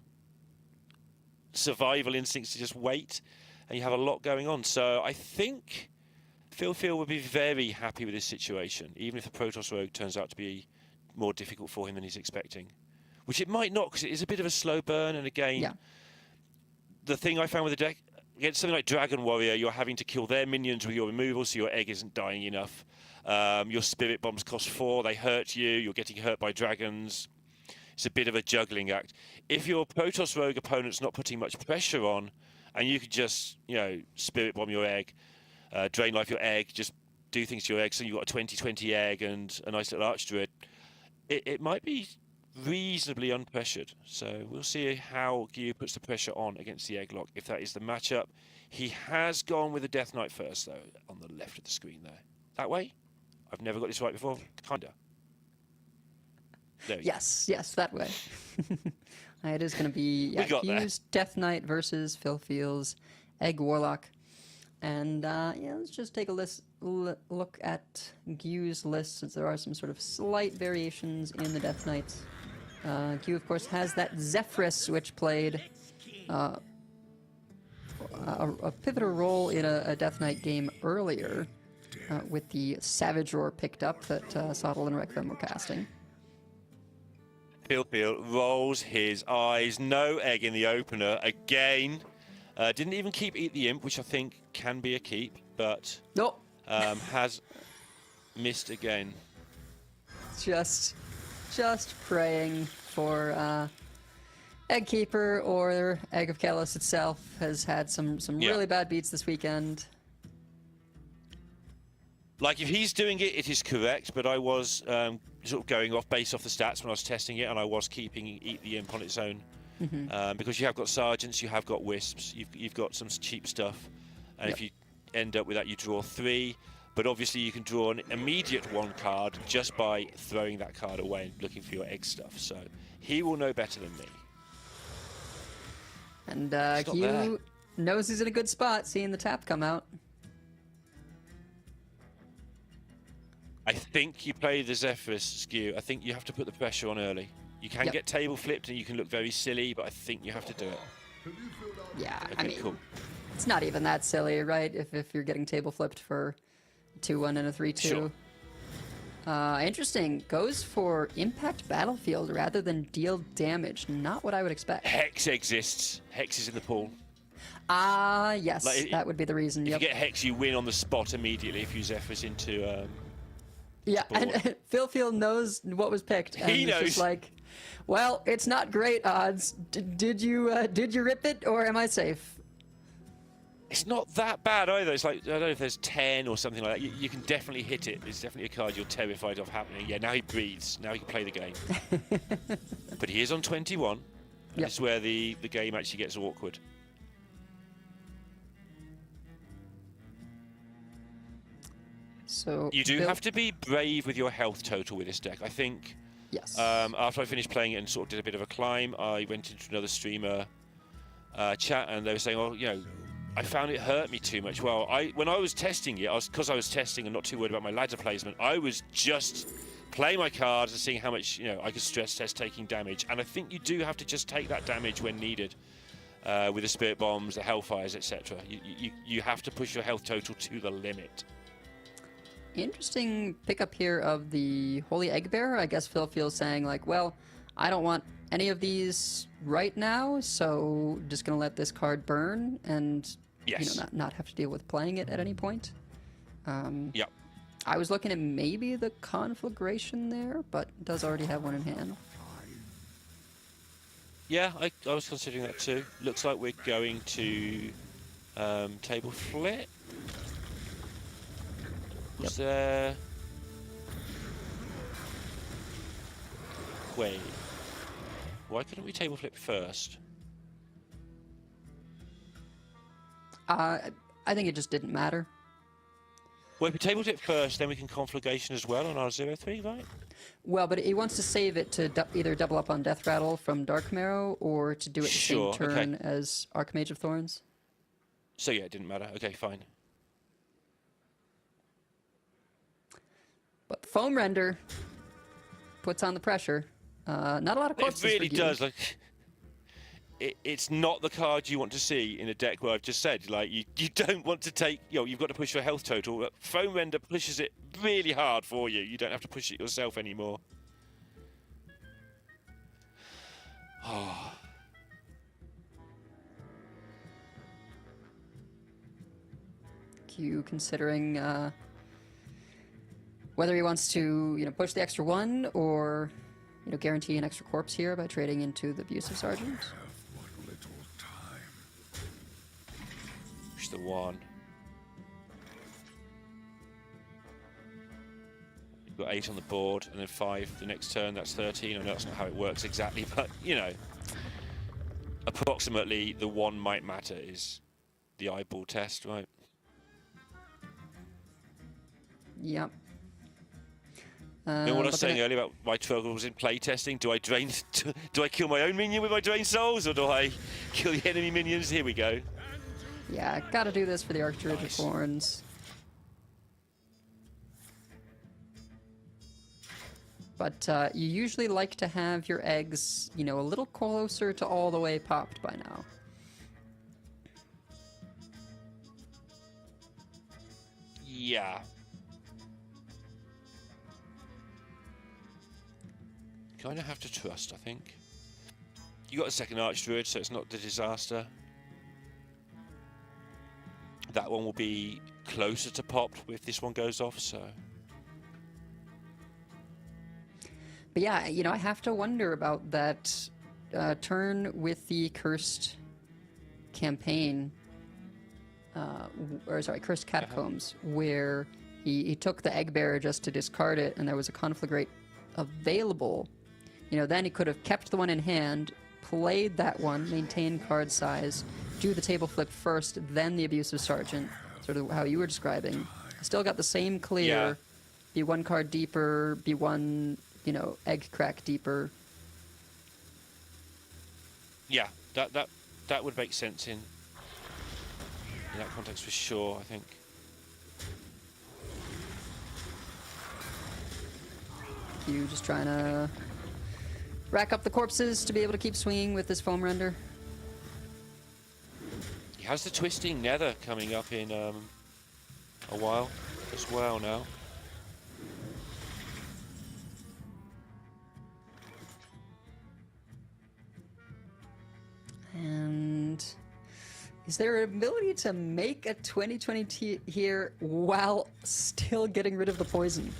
survival instincts to just wait, and you have a lot going on. So I think Phil would be very happy with this situation, even if the Protoss Rogue turns out to be more difficult for him than he's expecting. Which it might not, because it is a bit of a slow burn, and again, the thing I found with the deck, against something like Dragon Warrior, you're having to kill their minions with your removal, so your egg isn't dying enough. Your Spirit Bombs cost 4, they hurt you, you're getting hurt by dragons. It's a bit of a juggling act. If your Protoss Rogue opponent's not putting much pressure on, and you could just, you know, Spirit Bomb your egg, drain life your egg, just do things to your egg, so you've got a 2020 egg and a nice little Archdruid, it might be reasonably unpressured. So we'll see how Gyu puts the pressure on against the egg lock, if that is the matchup. He has gone with the Death Knight first, though, on the left of the screen there. That way? I've never got this right before. Kinda. There we go. Yes, that way. It is going to be Q's Death Knight versus Phil Fields' Egg Warlock. And let's just take a look at Q's list, since there are some sort of slight variations in the Death Knights. Q, of course, has that Zephyrus, which played a pivotal role in a Death Knight game earlier, with the Savage Roar picked up that Sottle and Rekfem were casting. Phil rolls his eyes. No egg in the opener again. Didn't even keep Eat the Imp, which I think can be a keep, but has missed again. Just praying for Eggkeeper, or Egg of Kalos itself has had some really bad beats this weekend. Like, if he's doing it, it is correct, but I was sort of going off based off the stats when I was testing it, and I was keeping Eat the Imp on its own. Because you have got Sergeants, you have got Wisps, you've got some cheap stuff, and if you end up with that, you draw 3. But obviously you can draw an immediate 1 card just by throwing that card away and looking for your egg stuff. So he will know better than me. And Q knows he's in a good spot, seeing the tap come out. I think you play the Zephyrus skew. I think you have to put the pressure on early. You can get table flipped and you can look very silly, but I think you have to do it. Yeah, okay, I mean, cool. It's not even that silly, right? If you're getting table flipped for 2-1 and a 3-2. Sure. Interesting. Goes for impact battlefield rather than deal damage. Not what I would expect. Hex exists. Hex is in the pool. Yes, like, that would be the reason. If you get Hex, you win on the spot immediately if you Zephyrus into... and Phil Field knows what was picked. And he knows. Just like, well, it's not great odds. Did you rip it, or am I safe? It's not that bad either. It's like, I don't know if there's 10 or something like that. You can definitely hit it. It's definitely a card you're terrified of happening. Yeah, now he breathes. Now he can play the game. But he is on 21. And this is where the game actually gets awkward. So you do have to be brave with your health total with this deck. I think. Yes. After I finished playing it and sort of did a bit of a climb, I went into another streamer chat, and they were saying, "Oh, you know, I found it hurt me too much." Well, when I was testing it, because I was testing and not too worried about my ladder placement, I was just playing my cards and seeing how much I could stress test taking damage. And I think you do have to just take that damage when needed. With the Spirit Bombs, the Hellfires, etc. You have to push your health total to the limit. Interesting pickup here of the Holy Egg Bearer. I guess Phil feels saying like, well, I don't want any of these right now, so just gonna let this card burn and you know, not have to deal with playing it at any point. Yep. I was looking at maybe the conflagration there, but does already have one in hand. Yeah, I was considering that too. Looks like we're going to table flip. Was there... Wait. Why couldn't we table flip first? I think it just didn't matter. Well, if we table flip first, then we can conflagration as well on our 0-3, right? Well, but he wants to save it to either double up on Death Rattle from Dark Marrow or to do it the same turn as Archmage of Thorns. So yeah, it didn't matter. Okay, fine. But the Foam Render puts on the pressure. Not a lot of corpses. It really does. Like, it's not the card you want to see in a deck where I've just said, like, you don't want to take, you know, you've got to push your health total. Foam Render pushes it really hard for you. You don't have to push it yourself anymore. Oh. Q considering whether he wants to, you know, push the extra one or, you know, guarantee an extra corpse here by trading into the Abusive Sergeant. Push the one. You've got 8 on the board and then 5 the next turn. That's 13. I know that's not how it works exactly, but, you know, approximately the one might matter is the eyeball test, right? Yep. Remember what I was saying earlier about my struggles in playtesting? Do I drain? Do I kill my own minion with my drain souls, or do I kill the enemy minions? Here we go. Yeah, gotta do this for the Archmage of Thorns. But you usually like to have your eggs, you know, a little closer to all the way popped by now. Yeah. Kind of have to trust, I think. You got a second Archdruid, so it's not the disaster. That one will be closer to popped if this one goes off, so... But yeah, you know, I have to wonder about that turn with the Cursed Campaign, or sorry, Cursed Catacombs, where he took the Egg Bearer just to discard it, and there was a Conflagrate available. You know, then he could have kept the one in hand, played that one, maintained card size, do the table flip first, then the Abusive Sergeant, sort of how you were describing. Still got the same clear, be one card deeper, be one, you know, egg crack deeper. Yeah, that would make sense in that context for sure, I think. You just trying to rack up the corpses to be able to keep swinging with this Foam Render. He has the Twisting Nether coming up in a while as well now. And is there an ability to make a 2020 here while still getting rid of the poison?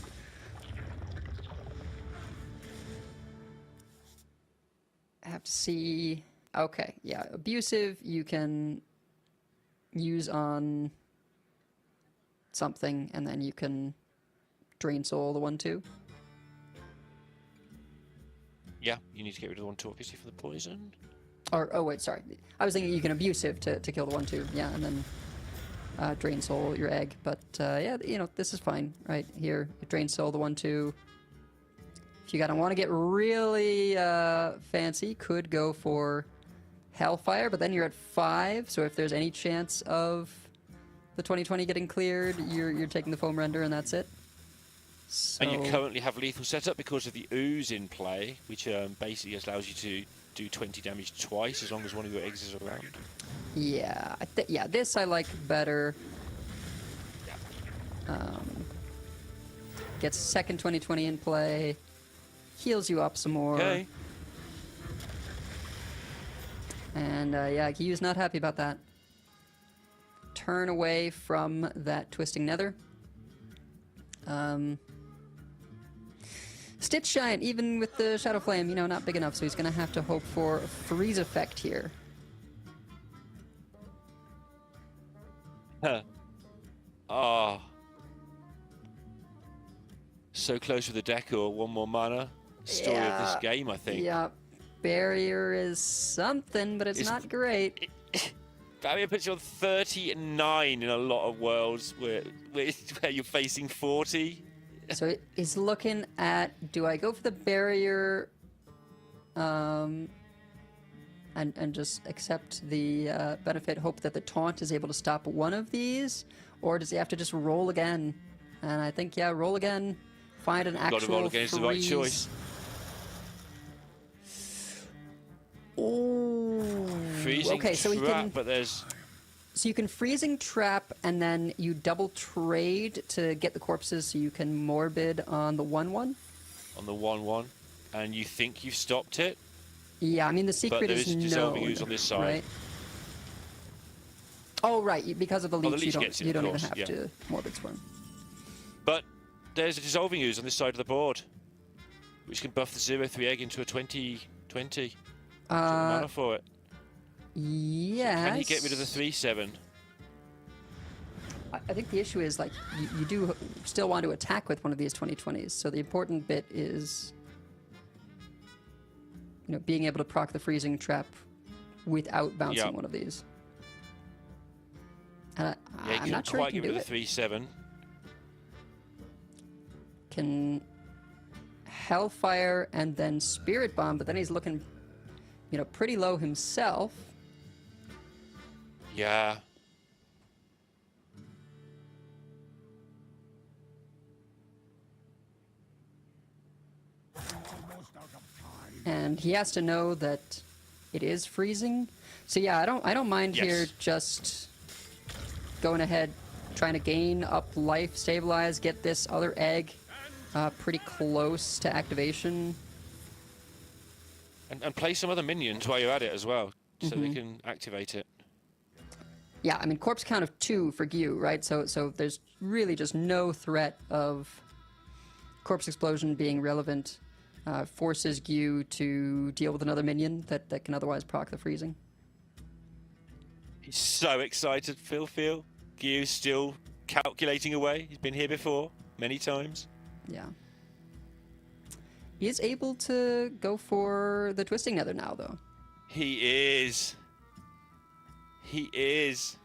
I have to see. Okay, yeah, Abusive you can use on something, and then you can Drain Soul the 1/2. Yeah, you need to get rid of the 1/2 obviously for the poison. Or, oh wait, sorry. I was thinking you can Abusive to kill the 1/2, yeah, and then Drain Soul your egg. But yeah, you know, this is fine, right? Here, Drain Soul the 1/2. If you want to get really fancy, could go for Hellfire, but then you're at 5, so if there's any chance of the 2020 getting cleared, you're taking the Foam Render and that's it. So... And you currently have lethal setup because of the ooze in play, which basically allows you to do 20 damage twice as long as one of your eggs is around. Yeah, yeah, this I like better. Gets second 2020 in play, heals you up some more. Okay. And yeah, Kiyu's not happy about that. turn away from that Twisting Nether. Stitch Giant, even with the Shadow Flame, you know, not big enough, so he's going to have to hope for a freeze effect here. Huh. Ah. So close with the Decor, one more mana. Story of this game, I think. Yeah, Barrier is something, but it's not great. Barrier puts you on 39 in a lot of worlds where you're facing 40. So he's looking at, do I go for the Barrier and just accept the benefit, hope that the taunt is able to stop one of these? Or does he have to just roll again? And I think, yeah, roll again. Find an actual Got to roll against the right choice. Oh. Freezing okay, so trap, he can, but there's... So you can freezing trap, and then you double trade to get the corpses, so you can morbid on the 1/1. On the 1/1, and you think you've stopped it? Yeah, I mean the secret but there is is dissolving known, ooze on this side. right? Oh right, because of the leech, the leech gets it, you don't of even course, have yeah. to morbid swarm. But there's a dissolving ooze on this side of the board, which can buff the 0/3 egg into a 20/20. Mana for it. Yes. So can you get rid of the 3/7? I think the issue is, like, you do still want to attack with one of these 20/20s, so the important bit is, you know, being able to proc the freezing trap without bouncing one of these. And I'm not sure quite he can get do rid it. of the 3/7. Can Hellfire and then Spirit Bomb, but then he's looking, you know, pretty low himself. Yeah. And he has to know that it is freezing. So yeah, I don't mind here just going ahead, trying to gain up life, stabilize, get this other egg pretty close to activation. And play some other minions while you're at it as well, so they can activate it. Yeah, I mean, corpse count of 2 for Gyu, right? So there's really just no threat of corpse explosion being relevant. Forces Gyu to deal with another minion that can otherwise proc the freezing. He's so excited, Phil. Gyu's still calculating away. He's been here before, many times. Yeah. He is able to go for the Twisting Nether now, though. He is. He is.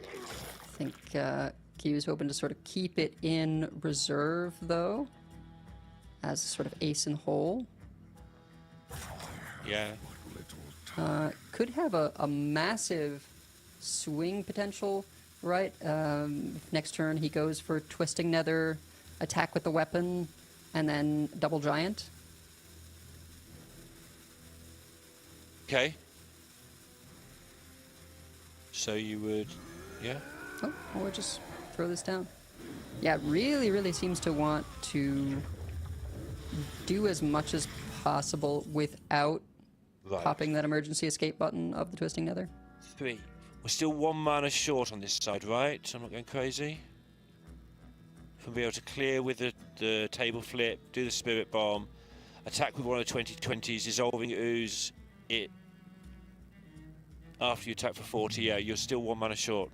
I think Gyu's hoping to sort of keep it in reserve, though, as a sort of ace in hole. Yeah. Could have a massive swing potential, right? Next turn he goes for Twisting Nether, attack with the weapon, and then double giant. Okay. So you would, yeah. Oh, or just throw this down. Yeah, really seems to want to do as much as possible without popping that emergency escape button of the Twisting Nether. 3. We're still 1 mana short on this side, right? So I'm not going crazy. If we'll be able to clear with the table flip, do the Spirit Bomb, attack with one of the 20/20s, dissolving ooze it. After you attack for 40, yeah, you're still 1 mana short.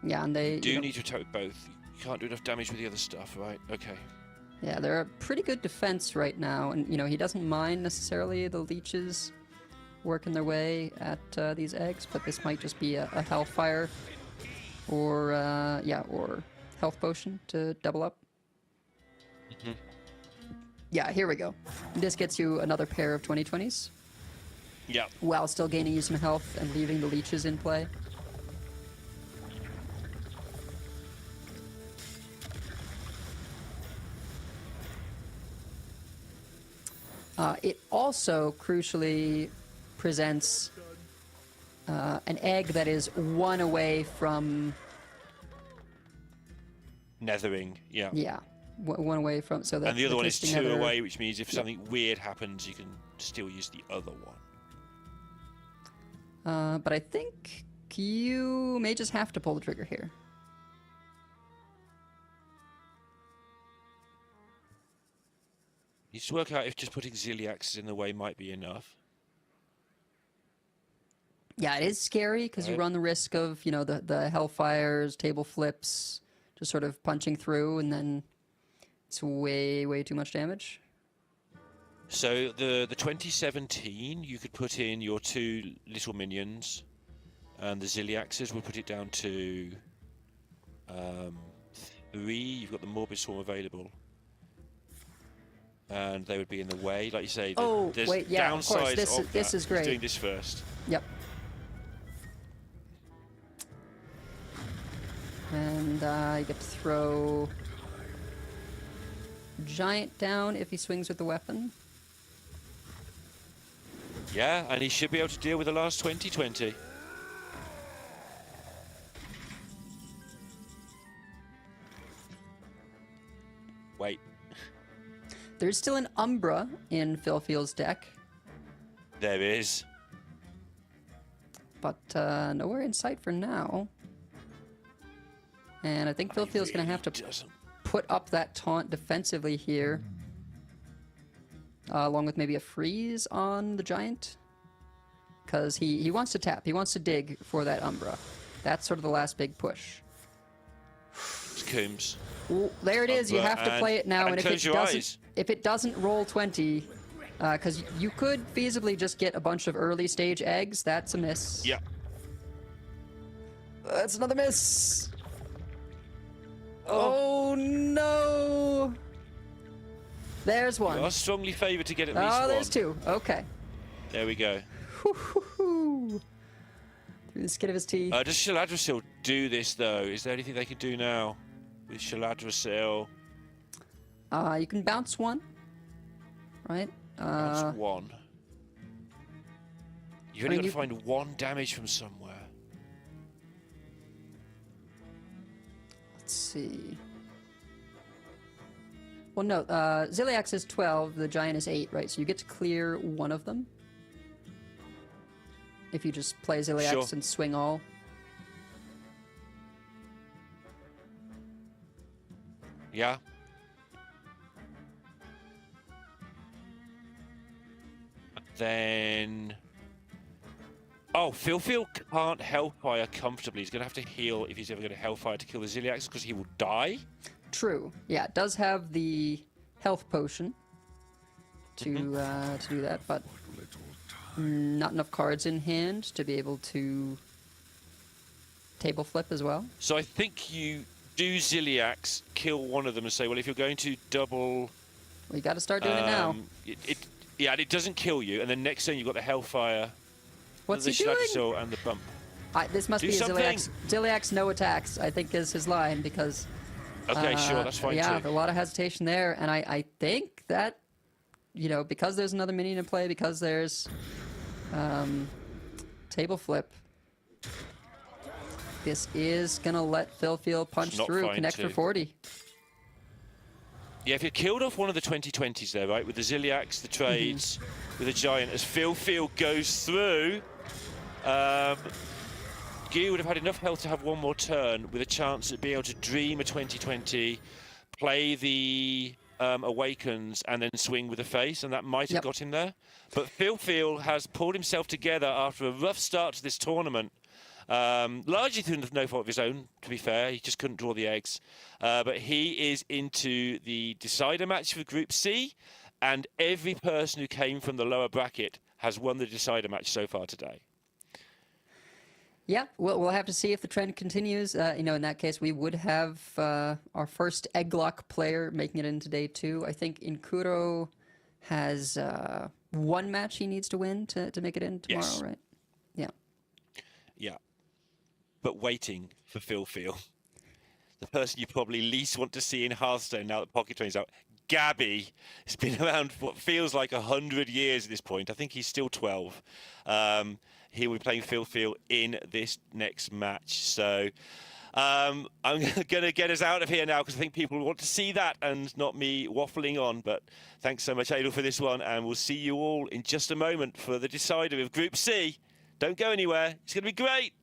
Yeah, and they You need to attack with both. You can't do enough damage with the other stuff, right? Okay. Yeah, they're a pretty good defense right now, and you know he doesn't mind necessarily the leeches working their way at these eggs, but this might just be a Hellfire or or Health Potion to double up. Yeah, here we go. This gets you another pair of 20/20s. Yeah. While still gaining you some health and leaving the leeches in play. It also crucially presents an egg that is 1 away from Nethering, yeah. Yeah, 1 away from, so that and the other one is 2 nether, away, which means if something weird happens, you can still use the other one. But I think you may just have to pull the trigger here. You just work out if just putting Ziliaxes in the way might be enough. Yeah, it is scary because you run the risk of, you know, the Hellfires, table flips, just sort of punching through, and then it's way too much damage. So the 2017, you could put in your 2 little minions, and the Ziliaxes would put it down to 3. You've got the Morbid Swarm available. And they would be in the way, like you say. There's wait, yeah, of course. downsides This is great. Doing this first. Yep. And you get to throw Giant down if he swings with the weapon. Yeah, and he should be able to deal with the last 2020. Wait. There's still an Umbra in Philfield's deck. There is. But nowhere in sight for now. And I think Philfield's going to have to put up that taunt defensively here. Along with maybe a freeze on the Giant. Because he wants to tap. He wants to dig for that Umbra. That's sort of the last big push. It's Coombs. Ooh, there it is. You have to play it now. And if it doesn't roll 20, because you could feasibly just get a bunch of early stage eggs. That's a miss. Yeah. That's another miss. Oh no! There's one. You are strongly favoured to get at least one. Oh, there's 2. Okay. There we go. Through the skin of his teeth. Does Shaladrasil do this though? Is there anything they can do now with Shaladrasil? You can bounce 1, right? Bounce 1. You've only got to find 1 damage from somewhere. Let's see. Well, no. Ziliax is 12. The Giant is 8, right? So you get to clear 1 of them. If you just play Ziliax and swing all. Yeah. Then... Oh, Philfield can't Hellfire comfortably. He's going to have to heal if he's ever going to Hellfire to kill the Ziliax because he will die. True. Yeah, it does have the health potion to do that, but not enough cards in hand to be able to table flip as well. So I think you do Ziliax, kill one of them and say, well, if you're going to double... Well, you got to start doing it now. Yeah, and it doesn't kill you, and then next turn you've got the Hellfire, What's the he doing? and the bump. This must be a Ziliax. Ziliax no attacks, I think is his line, because... Okay, sure, that's fine yeah, too. a lot of hesitation there, and I think that, you know, because there's another minion in play, because there's table flip, this is going to let Philfield punch through, connect for 40. Yeah, if you killed off one of the 2020s there, right, with the Ziliax, the trades, with the Giant, as Philfield goes through, Gui would have had enough health to have 1 more turn with a chance at being able to dream a 2020, play the Awakens, and then swing with the face, and that might have got him there. But Philfield has pulled himself together after a rough start to this tournament, largely through no fault of his own, to be fair. He just couldn't draw the eggs. But he is into the decider match for Group C, and every person who came from the lower bracket has won the decider match so far today. Yeah, we'll have to see if the trend continues. You know, in that case, we would have our first Egglock player making it into day 2. I think Inkuro has 1 match he needs to win to make it in tomorrow, right? Yeah. Yeah. But waiting for Philfield, the person you probably least want to see in Hearthstone now that Pocket Train's out, Gabby. It's been around what feels like 100 years at this point. I think he's still 12. He will be playing Phil in this next match. So I'm going to get us out of here now because I think people want to see that and not me waffling on. But thanks so much, Adel, for this one. And we'll see you all in just a moment for the decider of Group C. Don't go anywhere. It's going to be great.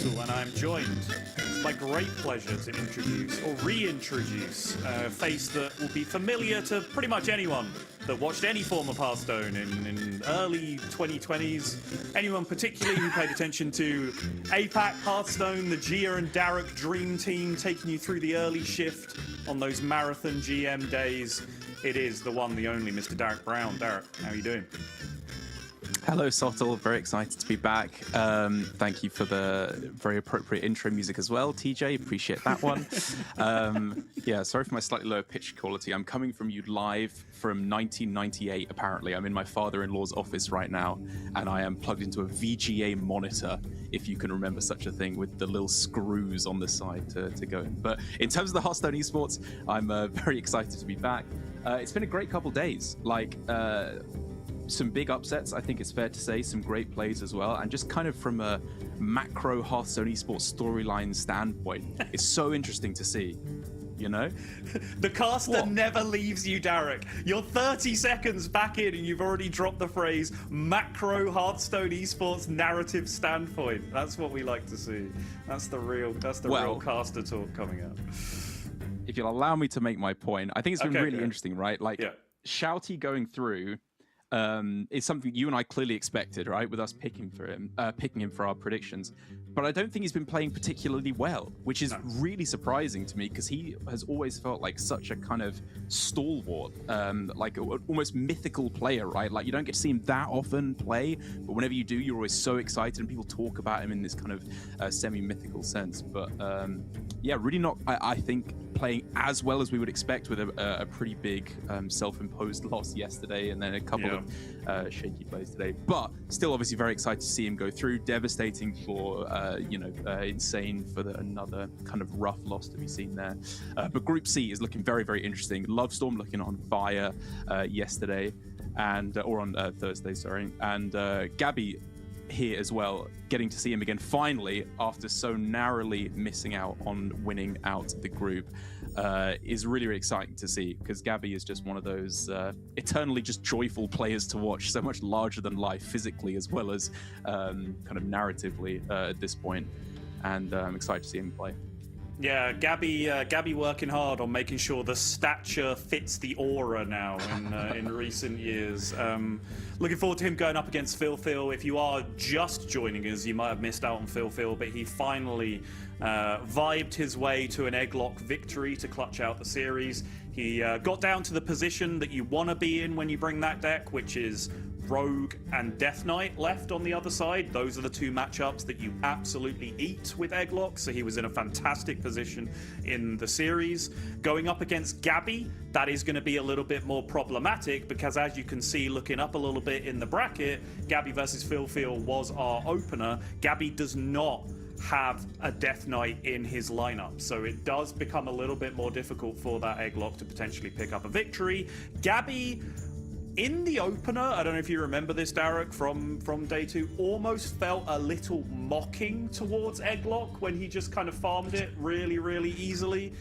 Immortal, and I'm joined. It's my great pleasure to introduce or reintroduce a face that will be familiar to pretty much anyone that watched any form of Hearthstone in early 2020s. Anyone particularly who paid attention to APAC Hearthstone, the Gia and Derek Dream Team taking you through the early shift on those marathon GM days. It is the one, the only Mr. Derek Brown. Derek, how are you doing? Hello, Sottle. Very excited to be back. Thank you for the very appropriate intro music as well, TJ. Appreciate that one. Yeah, sorry for my slightly lower pitch quality. I'm coming from you live from 1998, apparently. I'm in my father-in-law's office right now, and I am plugged into a VGA monitor, if you can remember such a thing, with the little screws on the side to go in. But in terms of the Hearthstone esports, I'm very excited to be back. It's been a great couple days. Some big upsets, I think it's fair to say, some great plays as well, and just kind of from a macro Hearthstone esports storyline standpoint, it's so interesting to see, you know? The caster never leaves you, Derek. You're 30 seconds back in and you've already dropped the phrase macro Hearthstone esports narrative standpoint. That's what we like to see. That's the real caster talk coming out. If you'll allow me to make my point, I think it's been really interesting, right? Shouti going through is something you and I clearly expected, right? With us picking him for our predictions. But I don't think he's been playing particularly well, which is really surprising to me because he has always felt like such a kind of stalwart, like almost mythical player, right? Like you don't get to see him that often play, but whenever you do, you're always so excited and people talk about him in this kind of semi-mythical sense. But yeah, really not, I think, playing as well as we would expect with a pretty big self-imposed loss yesterday and then a couple of shaky plays today. But still obviously very excited to see him go through. Devastating for, insane for another kind of rough loss to be seen there. But Group C is looking very, very interesting. Lovestorm looking on fire yesterday, or on Thursday, sorry. And Gabby here as well, getting to see him again finally after so narrowly missing out on winning out the group is really, really exciting to see because Gabby is just one of those eternally just joyful players to watch, so much larger than life physically as well as kind of narratively at this point, and I'm excited to see him play. Yeah, Gabby working hard on making sure the stature fits the aura now in recent years. Looking forward to him going up against Phil. If you are just joining us, you might have missed out on Phil, but he finally vibed his way to an Egglock victory to clutch out the series. He got down to the position that you want to be in when you bring that deck, which is Rogue and Death Knight left on the other side. Those are the two matchups that you absolutely eat with Egglock, so he was in a fantastic position in the series. Going up against Gabby, that is going to be a little bit more problematic because as you can see looking up a little bit in the bracket, Gabby versus Phil was our opener. Gabby does not have a Death Knight in his lineup, so it does become a little bit more difficult for that Egglock to potentially pick up a victory. Gabby, in the opener, I don't know if you remember this, Derek, from day two, almost felt a little mocking towards Egglock when he just kind of farmed it really, really easily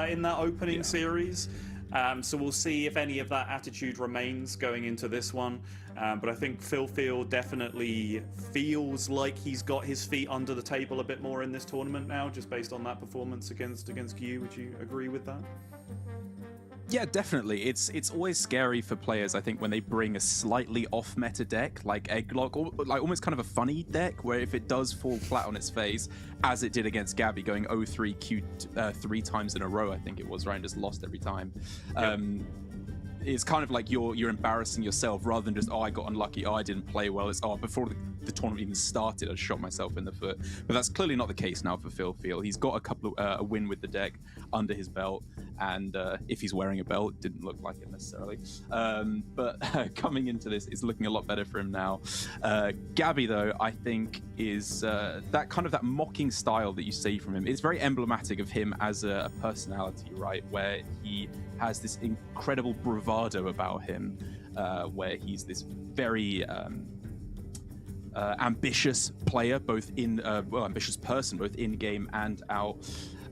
in that opening series. So we'll see if any of that attitude remains going into this one. But I think Phil definitely feels like he's got his feet under the table a bit more in this tournament now, just based on that performance against you. Would you agree with that? Yeah, definitely. It's always scary for players, I think, when they bring a slightly off-meta deck like Egglock, or like almost kind of a funny deck, where if it does fall flat on its face, as it did against Gabby, going 0-3 Q 3 times in a row, I think it was, right, and just lost every time. It's kind of like you're embarrassing yourself rather than just, oh, I got unlucky, oh, I didn't play well. It's, oh, before the tournament even started, I shot myself in the foot. But that's clearly not the case now for Phil. He's got a couple of a win with the deck under his belt, and if he's wearing a belt, it didn't look like it necessarily. But coming into this, it's looking a lot better for him now. Gabby, though, I think is that kind of that mocking style that you see from him. It's very emblematic of him as a personality, right? Where he has this incredible bravado about him, where he's this very ambitious player, both in ambitious person, both in game and out.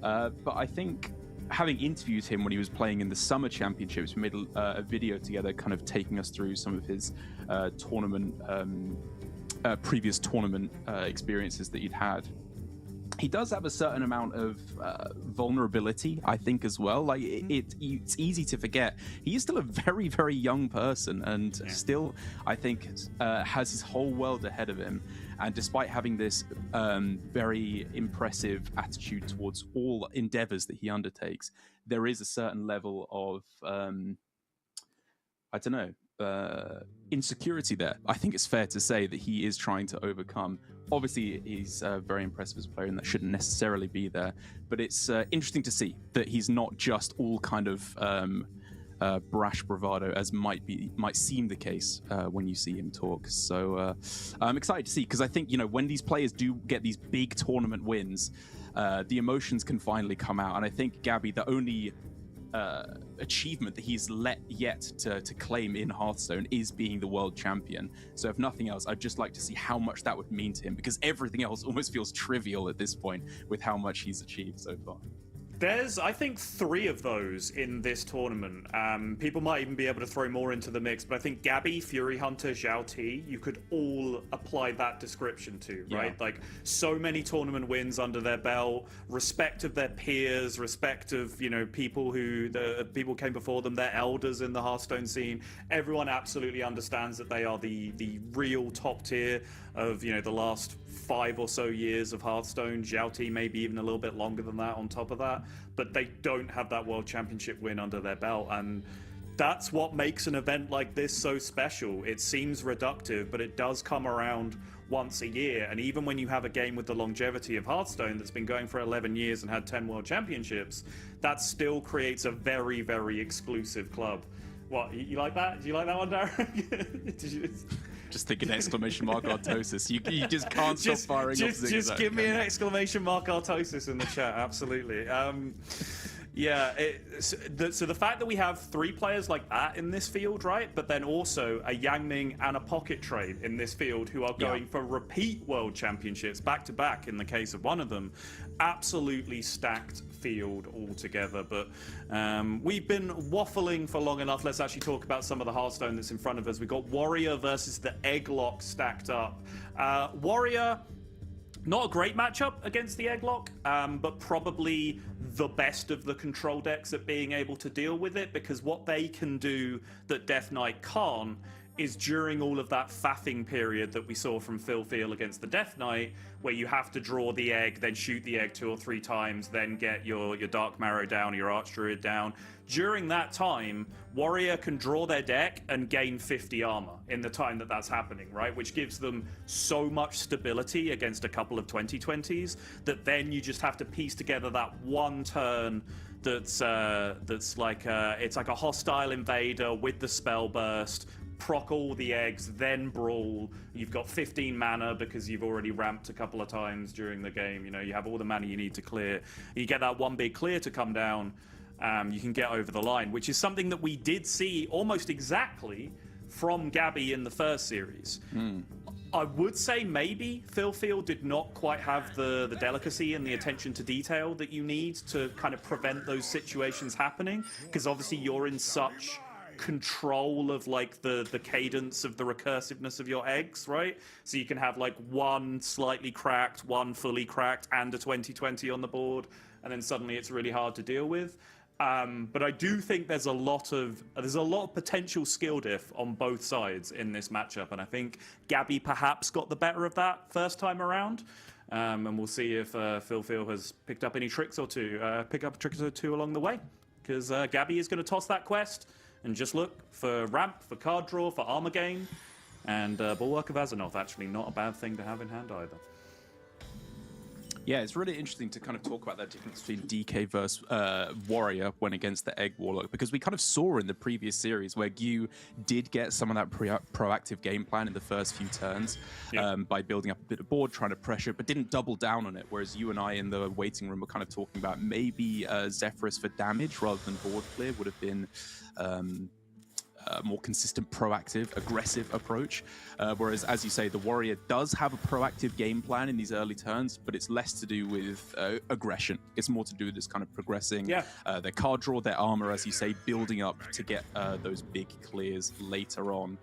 But I think having interviewed him when he was playing in the Summer Championships, we made a video together, kind of taking us through some of his previous tournament experiences that he'd had. he does have a certain amount of vulnerability, I think, as well. Like it's easy to forget he is still a very, very young person, and still, I think, has his whole world ahead of him. And despite having this very impressive attitude towards all endeavors that he undertakes, there is a certain level of I don't know, insecurity there. I think it's fair to say that he is trying to overcome. Obviously, he's very impressive as a player, and that shouldn't necessarily be there. But it's interesting to see that he's not just all kind of brash bravado, as might seem the case when you see him talk. So I'm excited to see, because I think, you know, when these players do get these big tournament wins, the emotions can finally come out. And I think Gabby, the only achievement that he's yet to claim in Hearthstone is being the world champion. So if nothing else, I'd just like to see how much that would mean to him, because everything else almost feels trivial at this point with how much he's achieved so far. There's, I think, 3 of those in this tournament. People might even be able to throw more into the mix, but I think Gabby, Fury Hunter, Shouti, you could all apply that description to, right? Yeah. Like, so many tournament wins under their belt, respect of their peers, respect of, you know, people who people came before them, their elders in the Hearthstone scene. Everyone absolutely understands that they are the real top tier of, you know, the last 5 or so years of Hearthstone. Shouti maybe even a little bit longer than that on top of that, but they don't have that world championship win under their belt, and that's what makes an event like this so special. It seems reductive, but it does come around once a year, and even when you have a game with the longevity of Hearthstone that's been going for 11 years and had 10 world championships, that still creates a very, very exclusive club. What, you like that? Do you like that one, Darren? Did you... Just thinking exclamation mark Artosis. You just can't stop firing off zingers. Just give me an exclamation mark Artosis in the chat. Absolutely. Yeah. So the fact that we have 3 players like that in this field, right? But then also a Yangming and a Pocket Trade in this field who are going for repeat world championships back to back in the case of one of them. Absolutely stacked field altogether. But we've been waffling for long enough. Let's actually talk about some of the Hearthstone that's in front of us. We've got Warrior versus the Egglock stacked up. Warrior, not a great matchup against the Egglock, but probably the best of the control decks at being able to deal with it, because what they can do that Death Knight can't is during all of that faffing period that we saw from Phil Feel against the Death Knight, where you have to draw the egg, then shoot the egg 2 or 3 times, then get your Dark Marrow down, your Archdruid down. During that time, Warrior can draw their deck and gain 50 armor in the time that that's happening, right? Which gives them so much stability against a couple of 2020s that then you just have to piece together that one turn that's like it's like a hostile invader with the spell burst, proc all the eggs, then brawl. You've got 15 mana because you've already ramped a couple of times during the game. You know, you have all the mana you need to clear. You get that one big clear to come down. You can get over the line, which is something that we did see almost exactly from Gabby in the first series. I would say maybe Phil Field did not quite have the delicacy and the attention to detail that you need to kind of prevent those situations happening, because obviously you're in such control of like the cadence of the recursiveness of your eggs, right? So you can have like one slightly cracked, one fully cracked, and a 2020 on the board, and then suddenly it's really hard to deal with. But I do think there's a lot of potential skill diff on both sides in this matchup, and I think Gabby perhaps got the better of that first time around. And we'll see if Phil Phil has picked up any tricks or two, along the way, because Gabby is going to toss that quest and just look for ramp, for card draw, for armor gain, and Bulwark of Azeroth. Actually, not a bad thing to have in hand either. Yeah, it's really interesting to kind of talk about that difference between DK versus Warrior when against the Egg Warlock, because we kind of saw in the previous series where Gyu did get some of that proactive game plan in the first few turns by building up a bit of board, trying to pressure, but didn't double down on it, whereas you and I in the waiting room were kind of talking about maybe Zephyrus for damage rather than board clear would have been more consistent, proactive, aggressive approach. Whereas, as you say, the Warrior does have a proactive game plan in these early turns, but it's less to do with aggression. It's more to do with this kind of progressing their card draw, their armor, as you say, building up to get those big clears later on.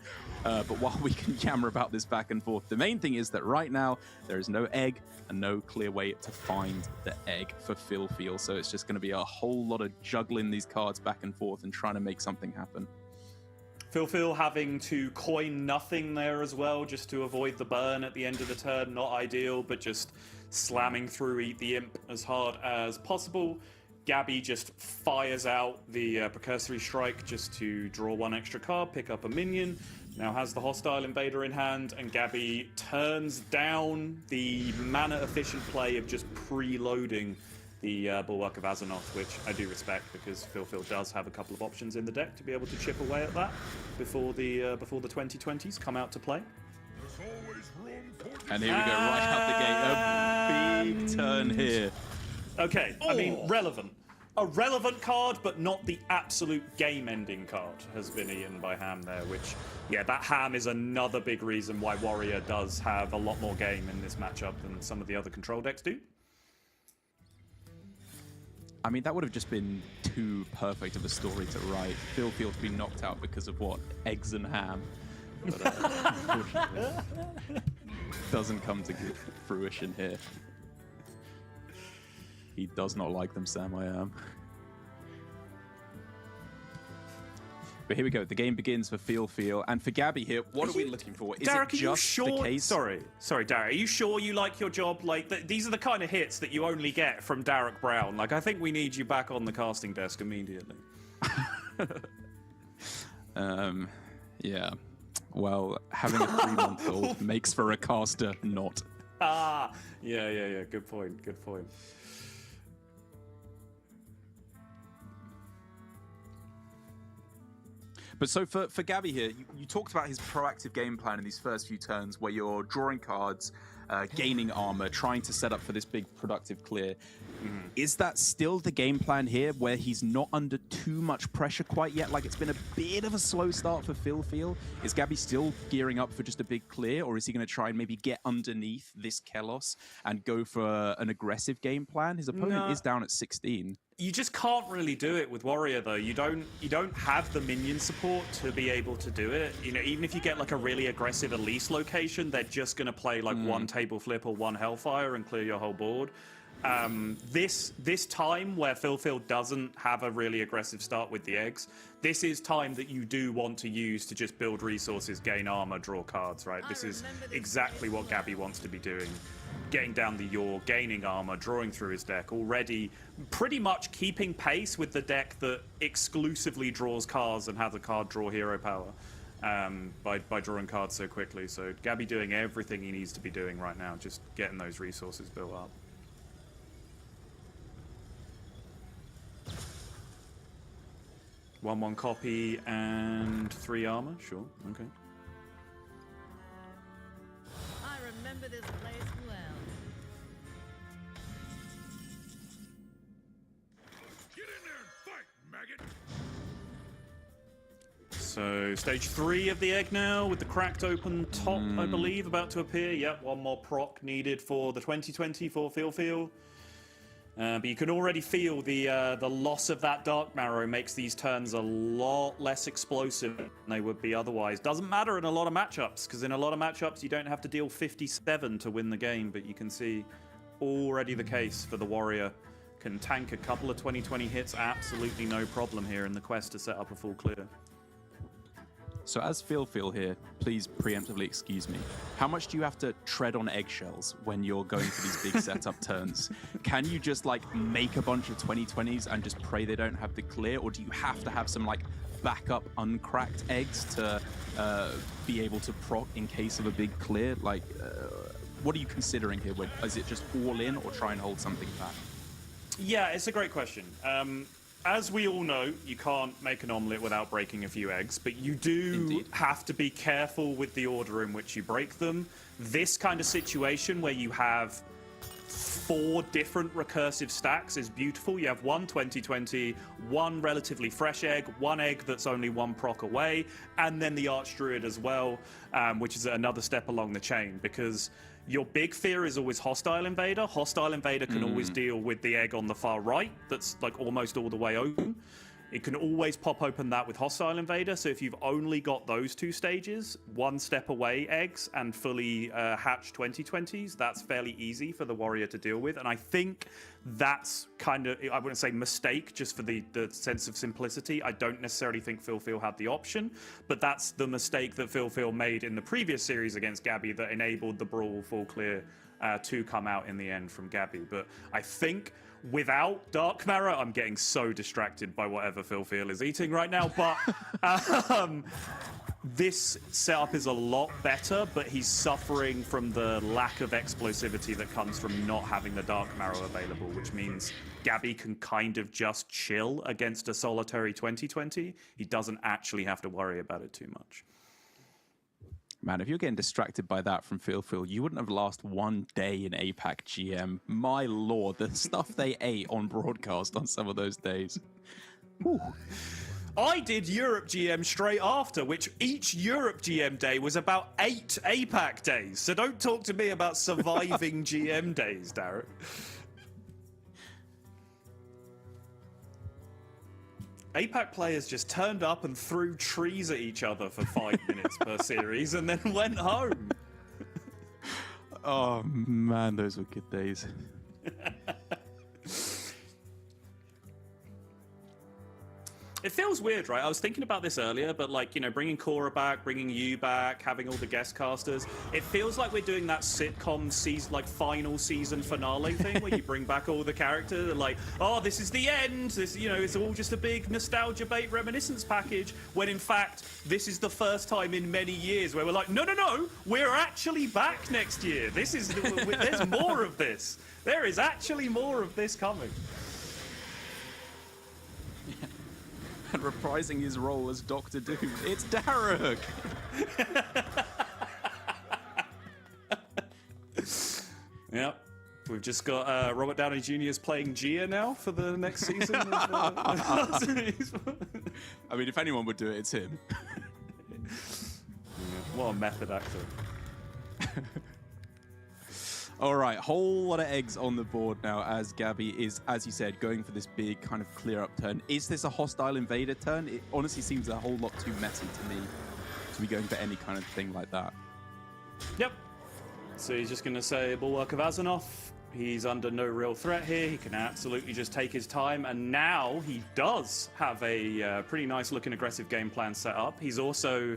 But while we can yammer about this back and forth, the main thing is that right now there is no egg and no clear way to find the egg for Phil. So it's just going to be a whole lot of juggling these cards back and forth and trying to make something happen. Phil having to coin nothing there as well, just to avoid the burn at the end of the turn. Not ideal, but just slamming through Eat the Imp as hard as possible. Gabby just fires out the Precursory Strike just to draw one extra card, pick up a minion. Now has the Hostile Invader in hand, and Gabby turns down the mana-efficient play of just preloading the Bulwark of Azzinoth, which I do respect, because Phil does have a couple of options in the deck to be able to chip away at that before the 2020s come out to play. And here we go, right out the gate. A big turn here. Okay, I mean, relevant. A relevant card, but not the absolute game-ending card, has been eaten by Ham there, which, yeah, that Ham is another big reason why Warrior does have a lot more game in this matchup than some of the other control decks do. I mean, that would have just been too perfect of a story to write. Phil's been knocked out because of what? Eggs and ham. But unfortunately, doesn't come to good fruition here. He does not like them, Sam, I am. But here we go. The game begins for Phil. And for Gabby here, what are we looking for? Is Derek, it just the case? Sorry, Derek. Are you sure you like your job? Like, these are the kind of hits that you only get from Derek Brown. Like, I think we need you back on the casting desk immediately. Yeah. Well, having a 3-month-old makes for a caster not. Yeah. Good point. But so for Gabby here, you talked about his proactive game plan in these first few turns where you're drawing cards, gaining armor, trying to set up for this big productive clear. Is that still the game plan here where he's not under too much pressure quite yet? Like, it's been a bit of a slow start for Phil. Is Gabby still gearing up for just a big clear, or is he going to try and maybe get underneath this Kelos and go for an aggressive game plan? His opponent is down at 16. You just can't really do it with Warrior, though. You don't have the minion support to be able to do it. You know, even if you get like a really aggressive Elise location, they're just going to play like one table flip or one Hellfire and clear your whole board. This time where Phil doesn't have a really aggressive start with the eggs, this is time that you do want to use to just build resources, gain armor, draw cards, right? This is exactly what Gabby wants to be doing. Getting down the yaw, gaining armor, drawing through his deck, already pretty much keeping pace with the deck that exclusively draws cards and has a card draw hero power by drawing cards so quickly. So Gabby doing everything he needs to be doing right now, just getting those resources built up. One copy and 3 armor, sure, okay. I remember this place well. Get in there and fight, maggot! So stage 3 of the egg now, with the cracked open top, I believe, about to appear. Yep, one more proc needed for the 2020 for Phil. But you can already feel the loss of that Dark Marrow makes these turns a lot less explosive than they would be otherwise. Doesn't matter in a lot of matchups, because in a lot of matchups you don't have to deal 57 to win the game, but you can see already the case for the Warrior. Can tank a couple of 2020 hits, absolutely no problem here in the quest to set up a full clear. So as Phil here, please preemptively excuse me. How much do you have to tread on eggshells when you're going for these big setup turns? Can you just like make a bunch of 2020s and just pray they don't have the clear, or do you have to have some like backup uncracked eggs to be able to proc in case of a big clear? Like, what are you considering here? Is it just all in, or try and hold something back? Yeah, it's a great question. As we all know, you can't make an omelette without breaking a few eggs, but you do have to be careful with the order in which you break them. This kind of situation where you have 4 different recursive stacks is beautiful. You have one 2020, one relatively fresh egg, one egg that's only 1 proc away, and then the Archdruid as well, which is another step along the chain, because your big fear is always Hostile Invader. Hostile Invader can always deal with the egg on the far right that's like almost all the way open. It can always pop open that with Hostile Invader, so if you've only got those 2 stages, 1 step away eggs and fully hatched 2020s, that's fairly easy for the Warrior to deal with. And I think that's kind of, I wouldn't say mistake, just for the sense of simplicity. I don't necessarily think Phil had the option, but that's the mistake that Phil made in the previous series against Gabby that enabled the Brawl full clear to come out in the end from Gabby. But I think without Dark Mara, I'm getting so distracted by whatever Phil is eating right now, but this setup is a lot better, but he's suffering from the lack of explosivity that comes from not having the Dark Marrow available, which means Gabby can kind of just chill against a solitary 2020. He doesn't actually have to worry about it too much. Man, if you're getting distracted by that from Phil, you wouldn't have lasted 1 day in APAC GM. My lord, the stuff they ate on broadcast on some of those days. Whew. I did Europe GM straight after, which each Europe GM day was about 8 APAC days. So don't talk to me about surviving GM days, Darren. APAC players just turned up and threw trees at each other for 5 minutes per series and then went home. Oh, man, those were good days. It feels weird, right? I was thinking about this earlier, but like, you know, bringing Cora back, bringing you back, having all the guest casters, it feels like we're doing that sitcom season, like final season finale thing where you bring back all the characters and like, oh, this is the end. This, you know, it's all just a big nostalgia bait reminiscence package. When in fact, this is the first time in many years where we're like, no, we're actually back next year. This is, there's more of this. There is actually more of this coming. And reprising his role as Doctor Doom, it's Daruk! Yep. We've just got Robert Downey Jr. playing Gia now for the next season. I mean, if anyone would do it, it's him. Yeah, what a method actor. All right, whole lot of eggs on the board now as Gabby is, as you said, going for this big kind of clear-up turn. Is this a Hostile Invader turn? It honestly seems a whole lot too messy to me to be going for any kind of thing like that. Yep. So he's just going to say Bulwark of Azzinoth. He's under no real threat here. He can absolutely just take his time. And now he does have a pretty nice-looking aggressive game plan set up. He's also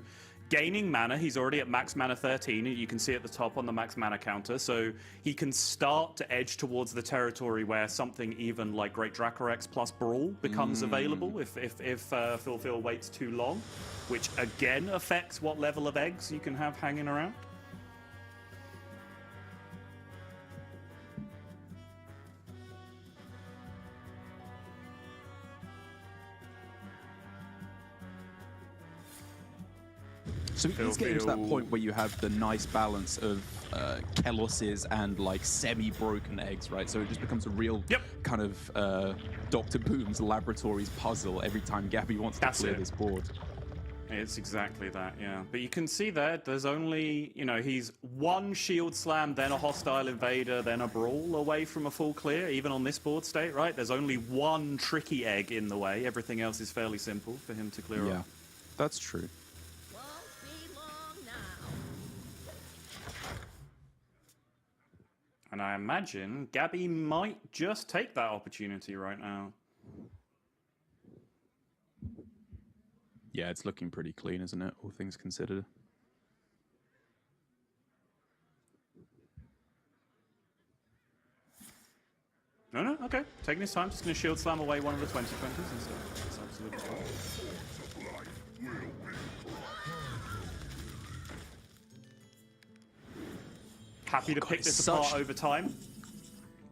gaining mana. He's already at max mana 13. You can see at the top on the max mana counter. So he can start to edge towards the territory where something even like Great Dracorex plus Brawl becomes available if Phil waits too long, which again affects what level of eggs you can have hanging around. So it's getting to that point where you have the nice balance of Kelos's and like semi-broken eggs, right? So it just becomes a real kind of Dr. Boom's Laboratories puzzle every time Gabby wants to clear this board. It's exactly that, yeah. But you can see there's only, you know, he's one Shield Slam, then a Hostile Invader, then a Brawl away from a full clear, even on this board state, right? There's only one tricky egg in the way. Everything else is fairly simple for him to clear up. Yeah, that's true. And I imagine Gabby might just take that opportunity right now. Yeah, it's looking pretty clean, isn't it? All things considered. No, okay. Taking his time. Just going to Shield Slam away one of the 2020s. That's absolutely fine. Happy to pick this apart over time.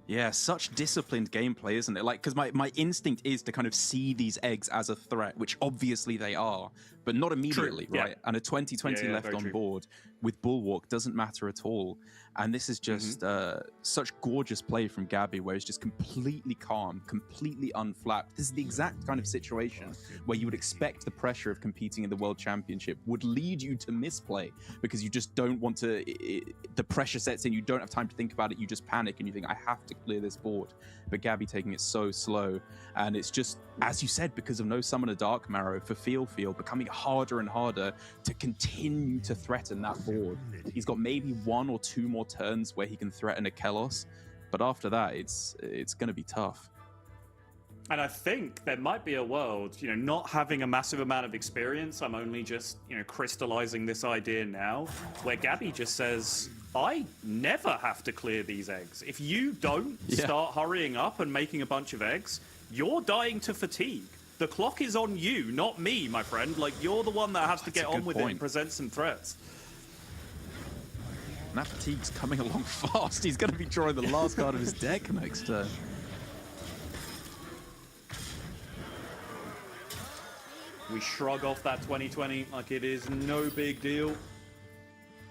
Yeah, such disciplined gameplay, isn't it? Like, because my instinct is to kind of see these eggs as a threat, which obviously they are, but not immediately, right? And a 2020 left on board with Bulwark doesn't matter at all. And this is just such gorgeous play from Gabby, where he's just completely calm, completely unflapped. This is the exact kind of situation where you would expect the pressure of competing in the World Championship would lead you to misplay, because you just don't want to, the pressure sets in, you don't have time to think about it, you just panic and you think, I have to clear this board. But Gabby taking it so slow, and it's just, as you said, because of no Summoner Dark Marrow, for Field becoming harder and harder to continue to threaten that board. He's got maybe 1 or 2 more turns where he can threaten a Kelos, but after that, it's going to be tough. And I think there might be a world, not having a massive amount of experience, I'm only just, crystallizing this idea now, where Gabby just says, I never have to clear these eggs. If you don't start hurrying up and making a bunch of eggs, you're dying to fatigue. The clock is on you, not me, my friend. Like, you're the one that has to get on with it and present some threats. And that fatigue's coming along fast. He's going to be drawing the last card of his deck next turn. We shrug off that 2020 like it is no big deal.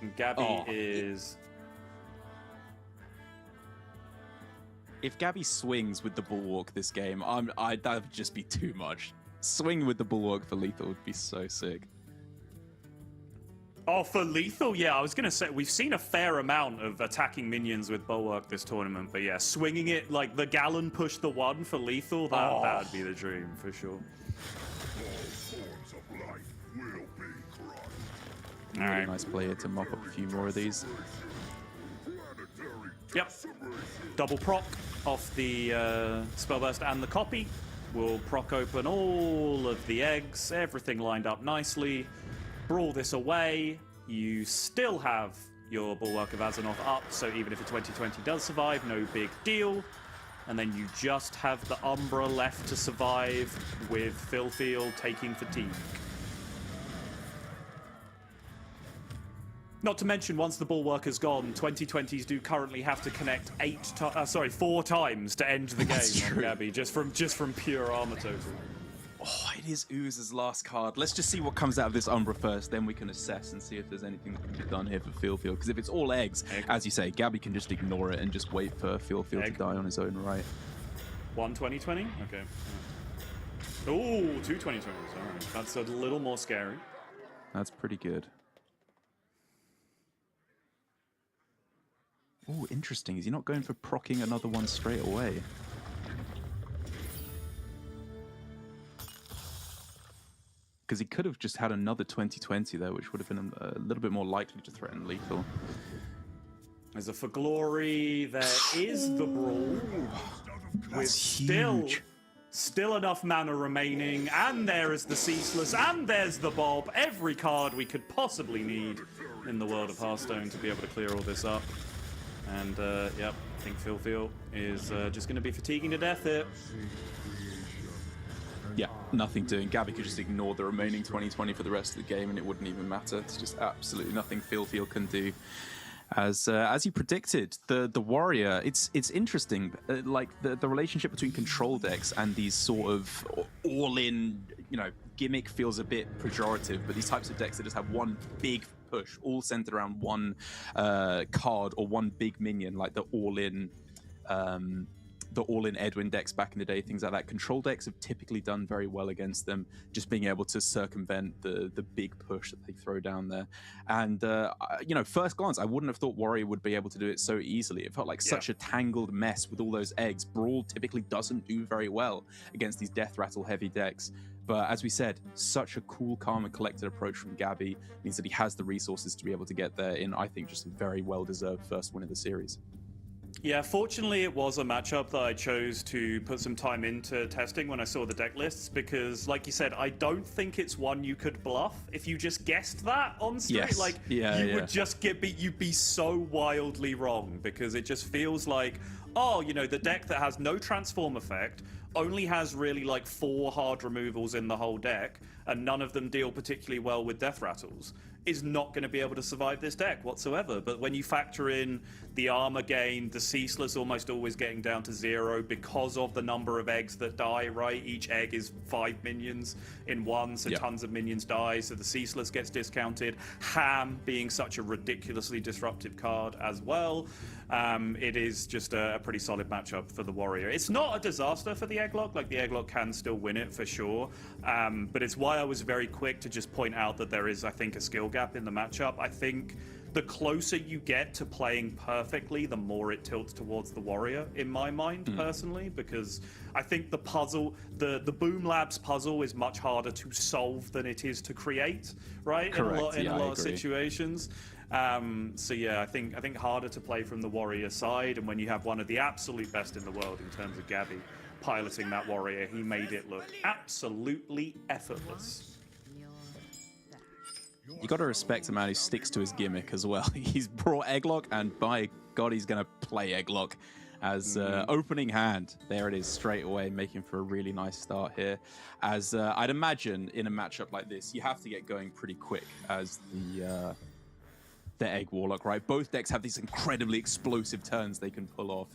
And Gabby is... If Gabby swings with the Bulwark this game, that would just be too much. Swing with the Bulwark for lethal would be so sick. Oh, for lethal? Yeah, I was going to say, we've seen a fair amount of attacking minions with Bulwark this tournament, but yeah, swinging it like the Gallon push the 1 for lethal, that would be the dream, for sure. Really nice play here to mop up a few more of these. Yep. Double proc off the Spellburst and the copy. We'll proc open all of the eggs, everything lined up nicely. Brawl this away. You still have your Bulwark of Azzinoth up, so even if a 2020 does survive, no big deal. And then you just have the Umbra left to survive with Philfield taking fatigue. Not to mention, once the Bulwark is gone, 2020s do currently have to connect 4 times to end the game on Gabby, just from pure armor total. Oh, it is Ooze's last card. Let's just see what comes out of this Umbra first, then we can assess and see if there's anything that can be done here for Philfield. Because if it's all eggs, as you say, Gabby can just ignore it and just wait for Philfield to die on his own right. 1 2020? Okay. Ooh, 2 2020s. All right. That's a little more scary. That's pretty good. Oh, interesting. Is he not going for proccing another one straight away? Because he could have just had another 2020 there, which would have been a little bit more likely to threaten lethal. There's a For Glory. There is the Brawl. With still enough mana remaining. And there is the Ceaseless. And there's the Bob. Every card we could possibly need in the world of Hearthstone to be able to clear all this up. And, yep, I think Philfield is just going to be fatiguing to death here. Yeah, nothing doing. Gabby could just ignore the remaining 2020 for the rest of the game and it wouldn't even matter. It's just absolutely nothing Philfield can do. As you predicted, the Warrior, it's interesting, like the relationship between control decks and these sort of all-in, gimmick feels a bit pejorative, but these types of decks that just have one big push, all centered around one card or one big minion, like the all-in Edwin decks back in the day, things like that. Control decks have typically done very well against them, just being able to circumvent the big push that they throw down there. And, first glance, I wouldn't have thought Warrior would be able to do it so easily. It felt like such a tangled mess with all those eggs. Brawl typically doesn't do very well against these Death Rattle heavy decks. But as we said, such a cool, calm, and collected approach from Gabby means that he has the resources to be able to get there in, I think, just a very well-deserved first win of the series. Yeah, fortunately it was a matchup that I chose to put some time into testing when I saw the deck lists, because, like you said, I don't think it's one you could bluff if you just guessed that on stream. Yes. Like, would just you'd be so wildly wrong, because it just feels like, the deck that has no transform effect, only has really like 4 hard removals in the whole deck, and none of them deal particularly well with Death Rattles. is not going to be able to survive this deck whatsoever. But when you factor in the armor gain, the ceaseless almost always getting down to 0 because of the number of eggs that die, right? Each egg is 5 minions in one, so tons of minions die, so the ceaseless gets discounted. Ham being such a ridiculously disruptive card as well. It is just a pretty solid matchup for the Warrior. It's not a disaster for the Egglock, like the Egglock can still win it for sure, but it's why I was very quick to just point out that there is, I think, a skill gap in the matchup. I think the closer you get to playing perfectly, the more it tilts towards the Warrior, in my mind, personally, because I think the puzzle, the Boom Labs puzzle is much harder to solve than it is to create, right? Correct. In a lot of situations. So yeah, I think harder to play from the Warrior side, and when you have one of the absolute best in the world in terms of Gabby piloting that Warrior, he made it look absolutely effortless. You got to respect a man who sticks to his gimmick as well. He's brought Egglock, and by God, he's going to play Egglock as opening hand. There it is, straight away, making for a really nice start here. As I'd imagine in a matchup like this, you have to get going pretty quick as the Egg Warlock, right? Both decks have these incredibly explosive turns they can pull off,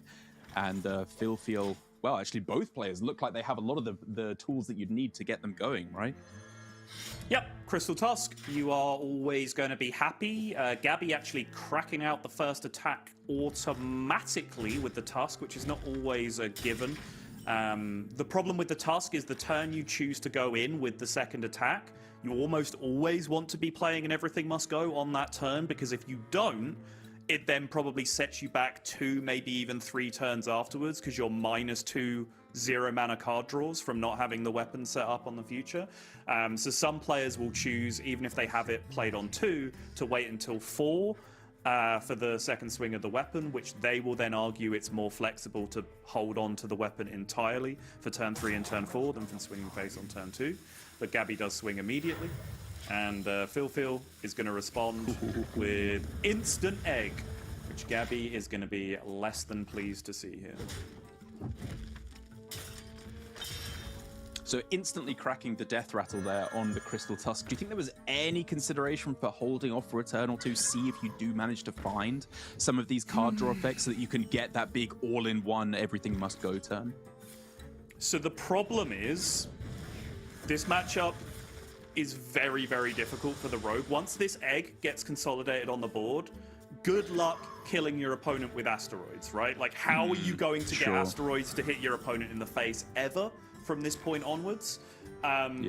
and feel well, actually both players look like they have a lot of the tools that you'd need to get them going, right? Yep, Crystal Tusk, you are always going to be happy. Gabby actually cracking out the first attack automatically with the Tusk, which is not always a given. The problem with the Tusk is the turn you choose to go in with the second attack, you almost always want to be playing an Everything Must Go on that turn, because if you don't, it then probably sets you back 2, maybe even 3 turns afterwards, because you're -2 0-mana card draws from not having the weapon set up on the future. So some players will choose, even if they have it played on 2, to wait until 4 for the second swing of the weapon, which they will then argue it's more flexible to hold on to the weapon entirely for turn 3 and turn 4 than from swinging face on turn 2. But Gabby does swing immediately, and Phil is going to respond with Instant Egg, which Gabby is going to be less than pleased to see here. So instantly cracking the Death Rattle there on the Crystal Tusk. Do you think there was any consideration for holding off for a turn or two, see if you do manage to find some of these card draw effects so that you can get that big all-in-one Everything Must Go turn? So the problem is, this matchup is very, very difficult for the Rogue. Once this egg gets consolidated on the board, good luck killing your opponent with asteroids, right? Like, how are you going to get asteroids to hit your opponent in the face ever from this point onwards?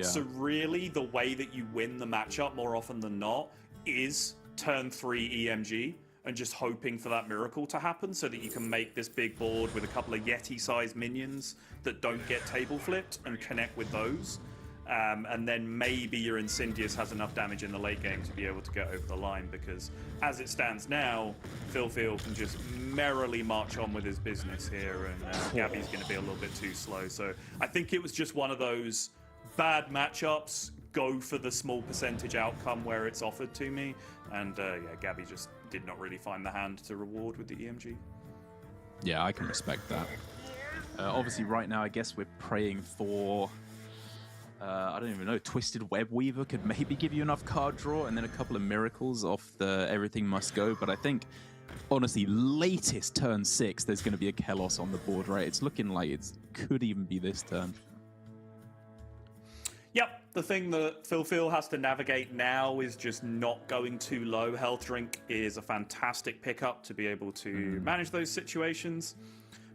So really, the way that you win the matchup more often than not is turn 3 EMG and just hoping for that miracle to happen so that you can make this big board with a couple of Yeti-sized minions that don't get table flipped and connect with those. And then maybe your Incendius has enough damage in the late game to be able to get over the line, because as it stands now, Phil can just merrily march on with his business here, and Gabby's going to be a little bit too slow. So I think it was just one of those bad matchups, go for the small percentage outcome where it's offered to me, and yeah, Gabby just did not really find the hand to reward with the EMG. Yeah, I can respect that. Obviously right now I guess we're praying for I don't even know, Twisted Web Weaver could maybe give you enough card draw, and then a couple of miracles off the Everything Must Go. But I think, honestly, latest turn 6, there's going to be a Kelos on the board, right? It's looking like it could even be this turn. Yep, the thing that Phil has to navigate now is just not going too low. Health Drink is a fantastic pickup to be able to manage those situations,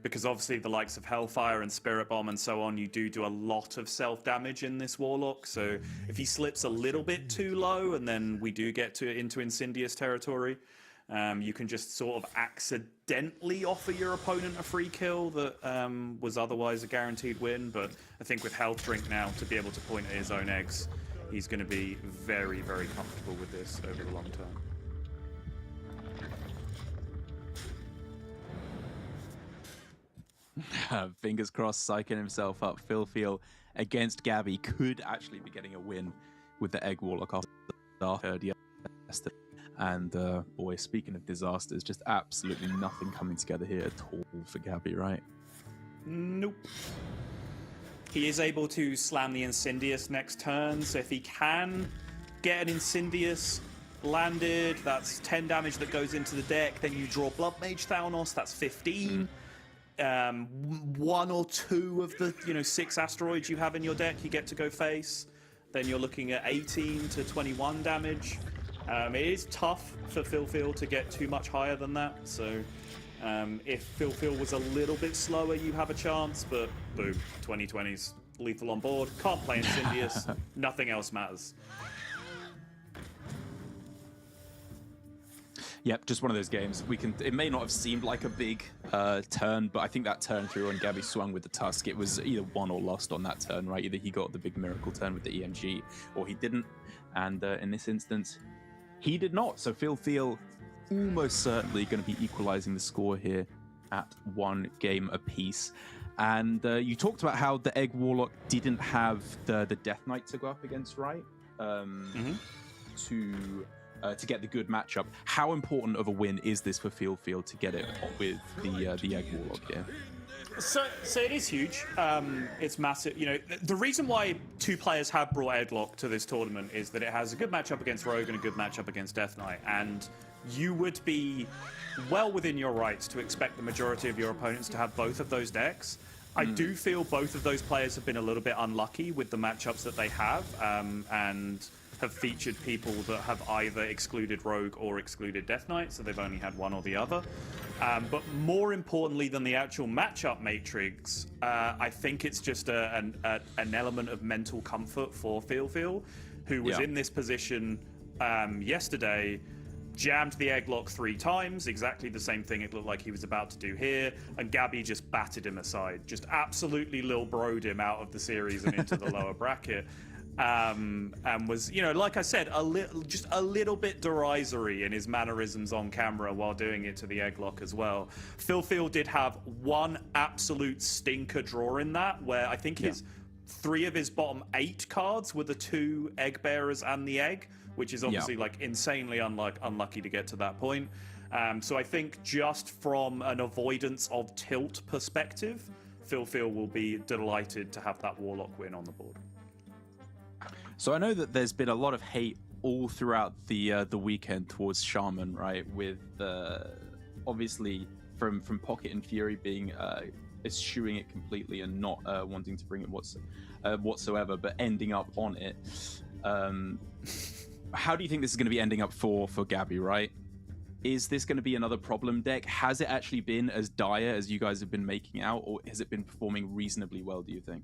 because obviously the likes of Hellfire and Spirit Bomb and so on, you do a lot of self-damage in this Warlock. So if he slips a little bit too low, and then we do get into Incendious territory, you can just sort of accidentally offer your opponent a free kill that was otherwise a guaranteed win. But I think with Health Drink now, to be able to point at his own eggs, he's going to be very, very comfortable with this over the long term. Fingers crossed, psyching himself up. Phil against Gabby could actually be getting a win with the Egg Warlock after yesterday. And boy, speaking of disasters, just absolutely nothing coming together here at all for Gabby, right? Nope. He is able to slam the Incendious next turn, so if he can get an Incendious landed. That's 10 damage that goes into the deck. Then you draw Blood Mage Thalnos. That's 15. One or two of the 6 asteroids you have in your deck you get to go face. Then you're looking at 18 to 21 damage. It is tough for Phil to get too much higher than that. So if Phil was a little bit slower, you have a chance. But boom, 2020s lethal on board. Can't play Incendious. Nothing else matters. Yep, just one of those games. It may not have seemed like a big turn, but I think that turn through when Gabby swung with the Tusk, it was either won or lost on that turn, right? Either he got the big miracle turn with the EMG, or he didn't. And in this instance, he did not. So Phil almost certainly going to be equalizing the score here at 1 game apiece. And you talked about how the Egg Warlock didn't have the Death Knight to go up against, right? To get the good matchup. How important of a win is this for Phil to get it with the Egg Warlock here? So it is huge. It's massive. The reason why 2 players have brought Egglock to this tournament is that it has a good matchup against Rogue and a good matchup against Death Knight. And you would be well within your rights to expect the majority of your opponents to have both of those decks. I do feel both of those players have been a little bit unlucky with the matchups that they have, and have featured people that have either excluded Rogue or excluded Death Knight, so they've only had one or the other. But more importantly than the actual matchup matrix, I think it's just an element of mental comfort for Phil, who was in this position yesterday, jammed the Egglock 3 times, exactly the same thing it looked like he was about to do here, and Gabby just batted him aside, just absolutely Lil Bro'd him out of the series and into the lower bracket. And was, like I said, just a little bit derisory in his mannerisms on camera while doing it to the Egglock as well. Phil did have one absolute stinker draw in that, where I think 3 of his bottom 8 cards were the 2 Egg Bearers and the Egg, which is obviously insanely unlucky to get to that point. So I think just from an avoidance of tilt perspective, Phil will be delighted to have that Warlock win on the board. So I know that there's been a lot of hate all throughout the weekend towards Shaman, right? With obviously from Pocket and Fury being eschewing it completely and not wanting to bring it whatsoever, but ending up on it. How do you think this is going to be ending up for Gabby, right? Is this going to be another problem deck? Has it actually been as dire as you guys have been making out, or has it been performing reasonably well, do you think?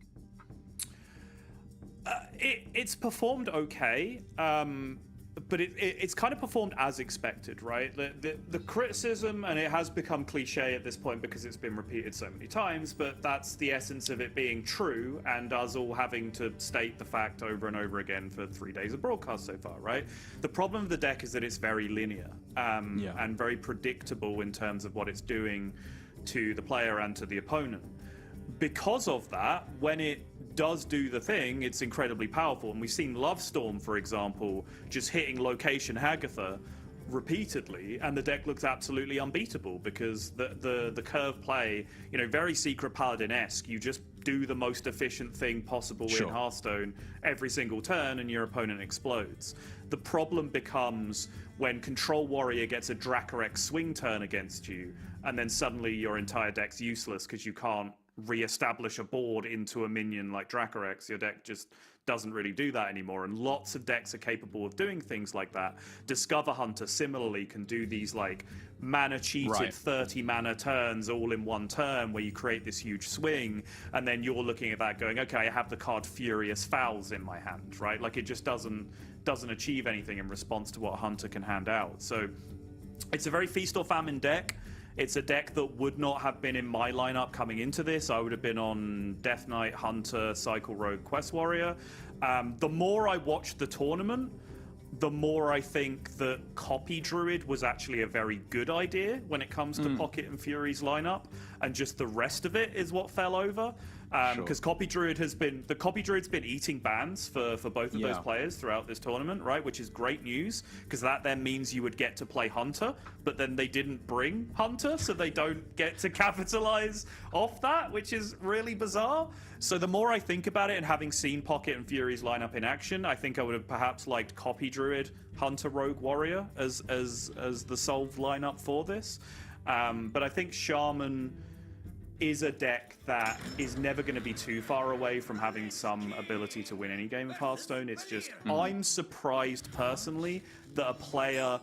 It's performed okay, but it's kind of performed as expected, right? The criticism, and it has become cliche at this point because it's been repeated so many times, but that's the essence of it being true, and us all having to state the fact over and over again for 3 days of broadcast so far, right? The problem with the deck is that it's very linear and very predictable in terms of what it's doing to the player and to the opponent. Because of that, when it does do the thing, it's incredibly powerful. And we've seen Lovestorm, for example, just hitting Location Hagatha repeatedly, and the deck looks absolutely unbeatable because the curve play, very Secret Paladin-esque. You just do the most efficient thing possible in Hearthstone every single turn, and your opponent explodes. The problem becomes when Control Warrior gets a Dracorex swing turn against you, and then suddenly your entire deck's useless because you can't re-establish a board into a minion like Dracorex. Your deck just doesn't really do that anymore, and lots of decks are capable of doing things like that. Discover Hunter similarly can do these like mana cheated 30 mana turns all in one turn where you create this huge swing, and then you're looking at that going, okay, I have the card Furious Fouls in my hand, right? Like it just doesn't achieve anything in response to what Hunter can hand out. So it's a very feast or famine deck. It's a deck that would not have been in my lineup coming into this. I would have been on Death Knight, Hunter, Cycle Rogue, Quest Warrior. The more I watched the tournament, the more I think that Copy Druid was actually a very good idea when it comes to Pocket and Fury's lineup. and just the rest of it is what fell over. Because Copy Druid's been eating bans for both of those players throughout this tournament, right? Which is great news, because that then means you would get to play Hunter, but then they didn't bring Hunter, so they don't get to capitalize off that, which is really bizarre. So the more I think about it, and having seen Pocket and Fury's lineup in action, I think I would have perhaps liked Copy Druid, Hunter, Rogue, Warrior as the solved lineup for this. But I think Shaman is a deck that is never going to be too far away from having some ability to win any game of Hearthstone. It's just, I'm surprised personally that a player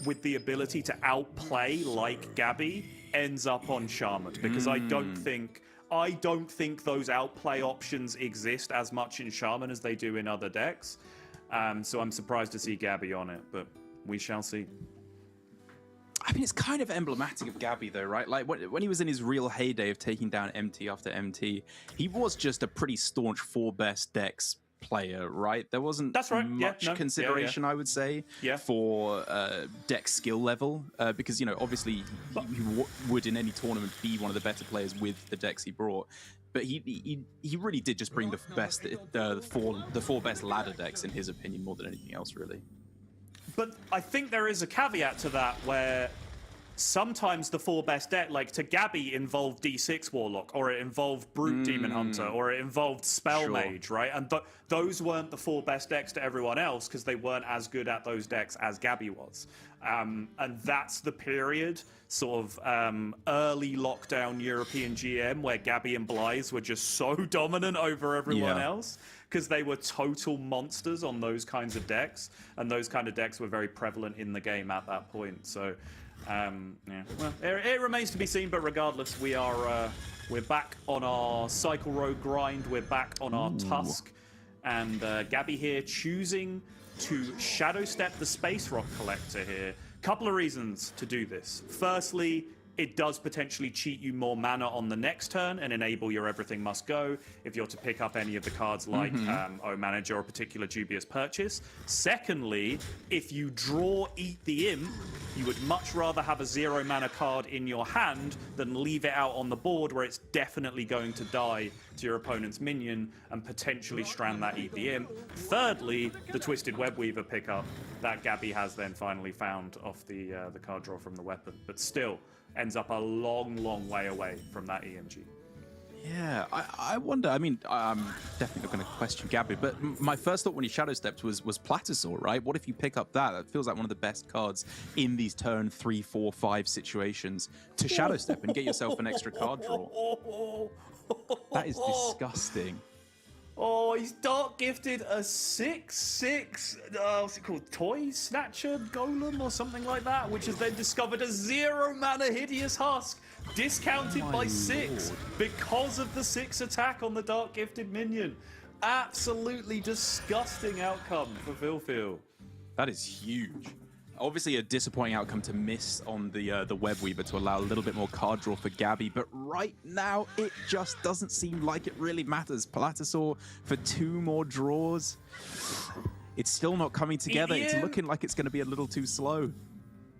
with the ability to outplay like Gabby ends up on Shaman, because I don't think those outplay options exist as much in Shaman as they do in other decks. So I'm surprised to see Gabby on it, but we shall see. I mean, it's kind of emblematic of Gabby, though, right? Like, when he was in his real heyday of taking down MT after MT, he was just a pretty staunch 4 best decks player, right? There wasn't much consideration, I would say, for deck skill level, because, you know, obviously he would in any tournament be one of the better players with the decks he brought. But he really did just bring the best, the four best ladder decks, in his opinion, more than anything else, really. But I think there is a caveat to that, where sometimes the 4 best deck, like to Gabby, involved D6 Warlock, or it involved Brute Demon Hunter, or it involved Spell Mage, right? And those weren't the 4 best decks to everyone else, because they weren't as good at those decks as Gabby was. And that's the period, sort of early lockdown European GM, where Gabby and Blythe were just so dominant over everyone else, because they were total monsters on those kinds of decks, and those kind of decks were very prevalent in the game at that point. So, well, it remains to be seen. But regardless, we're back on our Cycle Road grind. We're back on our Tusk, and Gabby here choosing to Shadow Step the Space Rock Collector here. Couple of reasons to do this. Firstly, it does potentially cheat you more mana on the next turn and enable your Everything Must Go if you're to pick up any of the cards like O Manager or particular Dubious Purchase. Secondly, if you draw Eat the Imp, you would much rather have a 0 mana card in your hand than leave it out on the board where it's definitely going to die to your opponent's minion and potentially strand that Eat the Imp. Thirdly, the Twisted Webweaver pickup that Gabby has then finally found off the card draw from the weapon. But still, ends up a long, long way away from that EMG. Yeah, I wonder. I mean, I'm definitely not going to question Gabby, but my first thought when he Shadow Stepped was Platasaur, right? What if you pick up that? That feels like one of the best cards in these turn 3, 4, 5 situations to Shadow Step and get yourself an extra card draw. That is disgusting. Oh, he's Dark Gifted a 6/6, what's it called? Toy Snatcher Golem or something like that, which has then discovered a 0 mana Hideous Husk, discounted by 6 because of the 6 attack on the Dark Gifted minion. Absolutely disgusting outcome for Phil. That is huge. Obviously a disappointing outcome to miss on the Webweaver to allow a little bit more card draw for Gabby, but right now it just doesn't seem like it really matters. Platasaur for 2 more draws. It's still not coming together. It's looking like it's going to be a little too slow.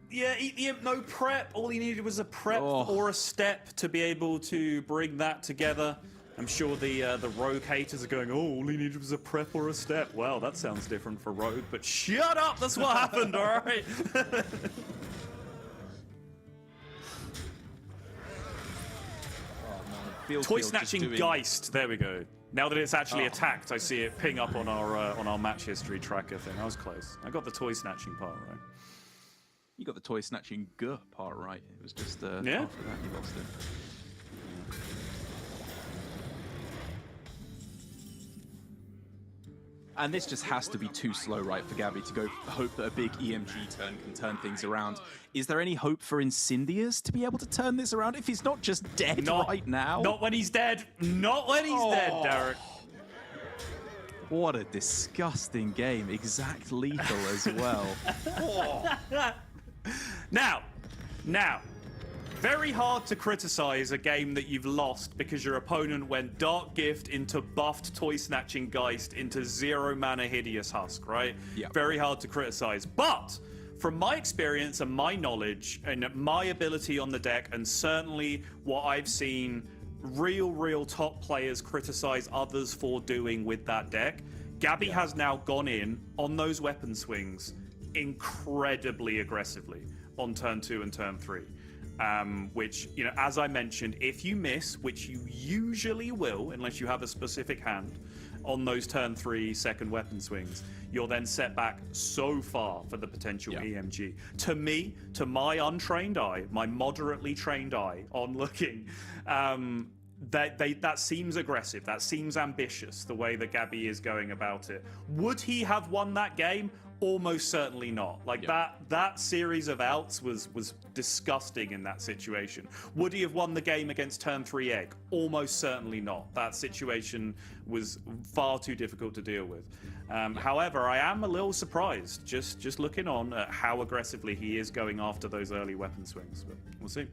Yeah, Eat the Imp, no prep. All he needed was a prep or a step to be able to bring that together. I'm sure the Rogue haters are going, oh, all he needed was a prep or a step. Well, that sounds different for Rogue, but shut up, that's what happened, all right? Toy Snatching Geist, there we go. Now that it's actually attacked, I see it ping up on our match history tracker thing. I was close. I got the Toy Snatching part right. You got the Toy Snatching part right. It was just after that you lost it. And this just has to be too slow, right, for Gabby to go hope that a big EMG turn can turn things around. Is there any hope for Incendius to be able to turn this around if he's not just dead right now? Not when he's dead. Not when he's dead, Derek. What a disgusting game. Exact lethal as well. Now, very hard to criticize a game that you've lost because your opponent went Dark Gift into buffed Toy Snatching Geist into 0 mana Hideous Husk, right? Yeah. Very hard to criticize. But from my experience and my knowledge and my ability on the deck, and certainly what I've seen real top players criticize others for doing with that deck, Gabby has now gone in on those weapon swings incredibly aggressively on turn 2 and turn 3. Which, you know, as I mentioned, if you miss, which you usually will, unless you have a specific hand, on those turn 3 second weapon swings, you're then set back so far for the potential EMG. To me, to my untrained eye, my moderately trained eye on looking, that seems aggressive. That seems ambitious, the way that Gabby is going about it. Would he have won that game? Almost certainly not. Like that series of outs was disgusting in that situation. Would he have won the game against turn 3 egg? Almost certainly not. That situation was far too difficult to deal with. However, I am a little surprised just looking on at how aggressively he is going after those early weapon swings. But we'll see.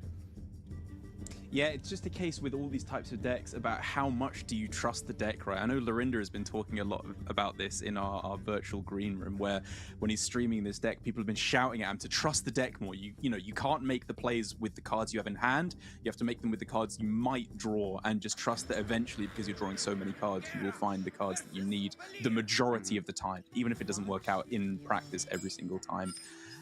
Yeah, it's just a case with all these types of decks about how much do you trust the deck, right? I know Lorinda has been talking a lot about this in our virtual green room, where when he's streaming this deck, people have been shouting at him to trust the deck more. You know, you can't make the plays with the cards you have in hand. You have to make them with the cards you might draw, and just trust that eventually, because you're drawing so many cards, you will find the cards that you need the majority of the time, even if it doesn't work out in practice every single time.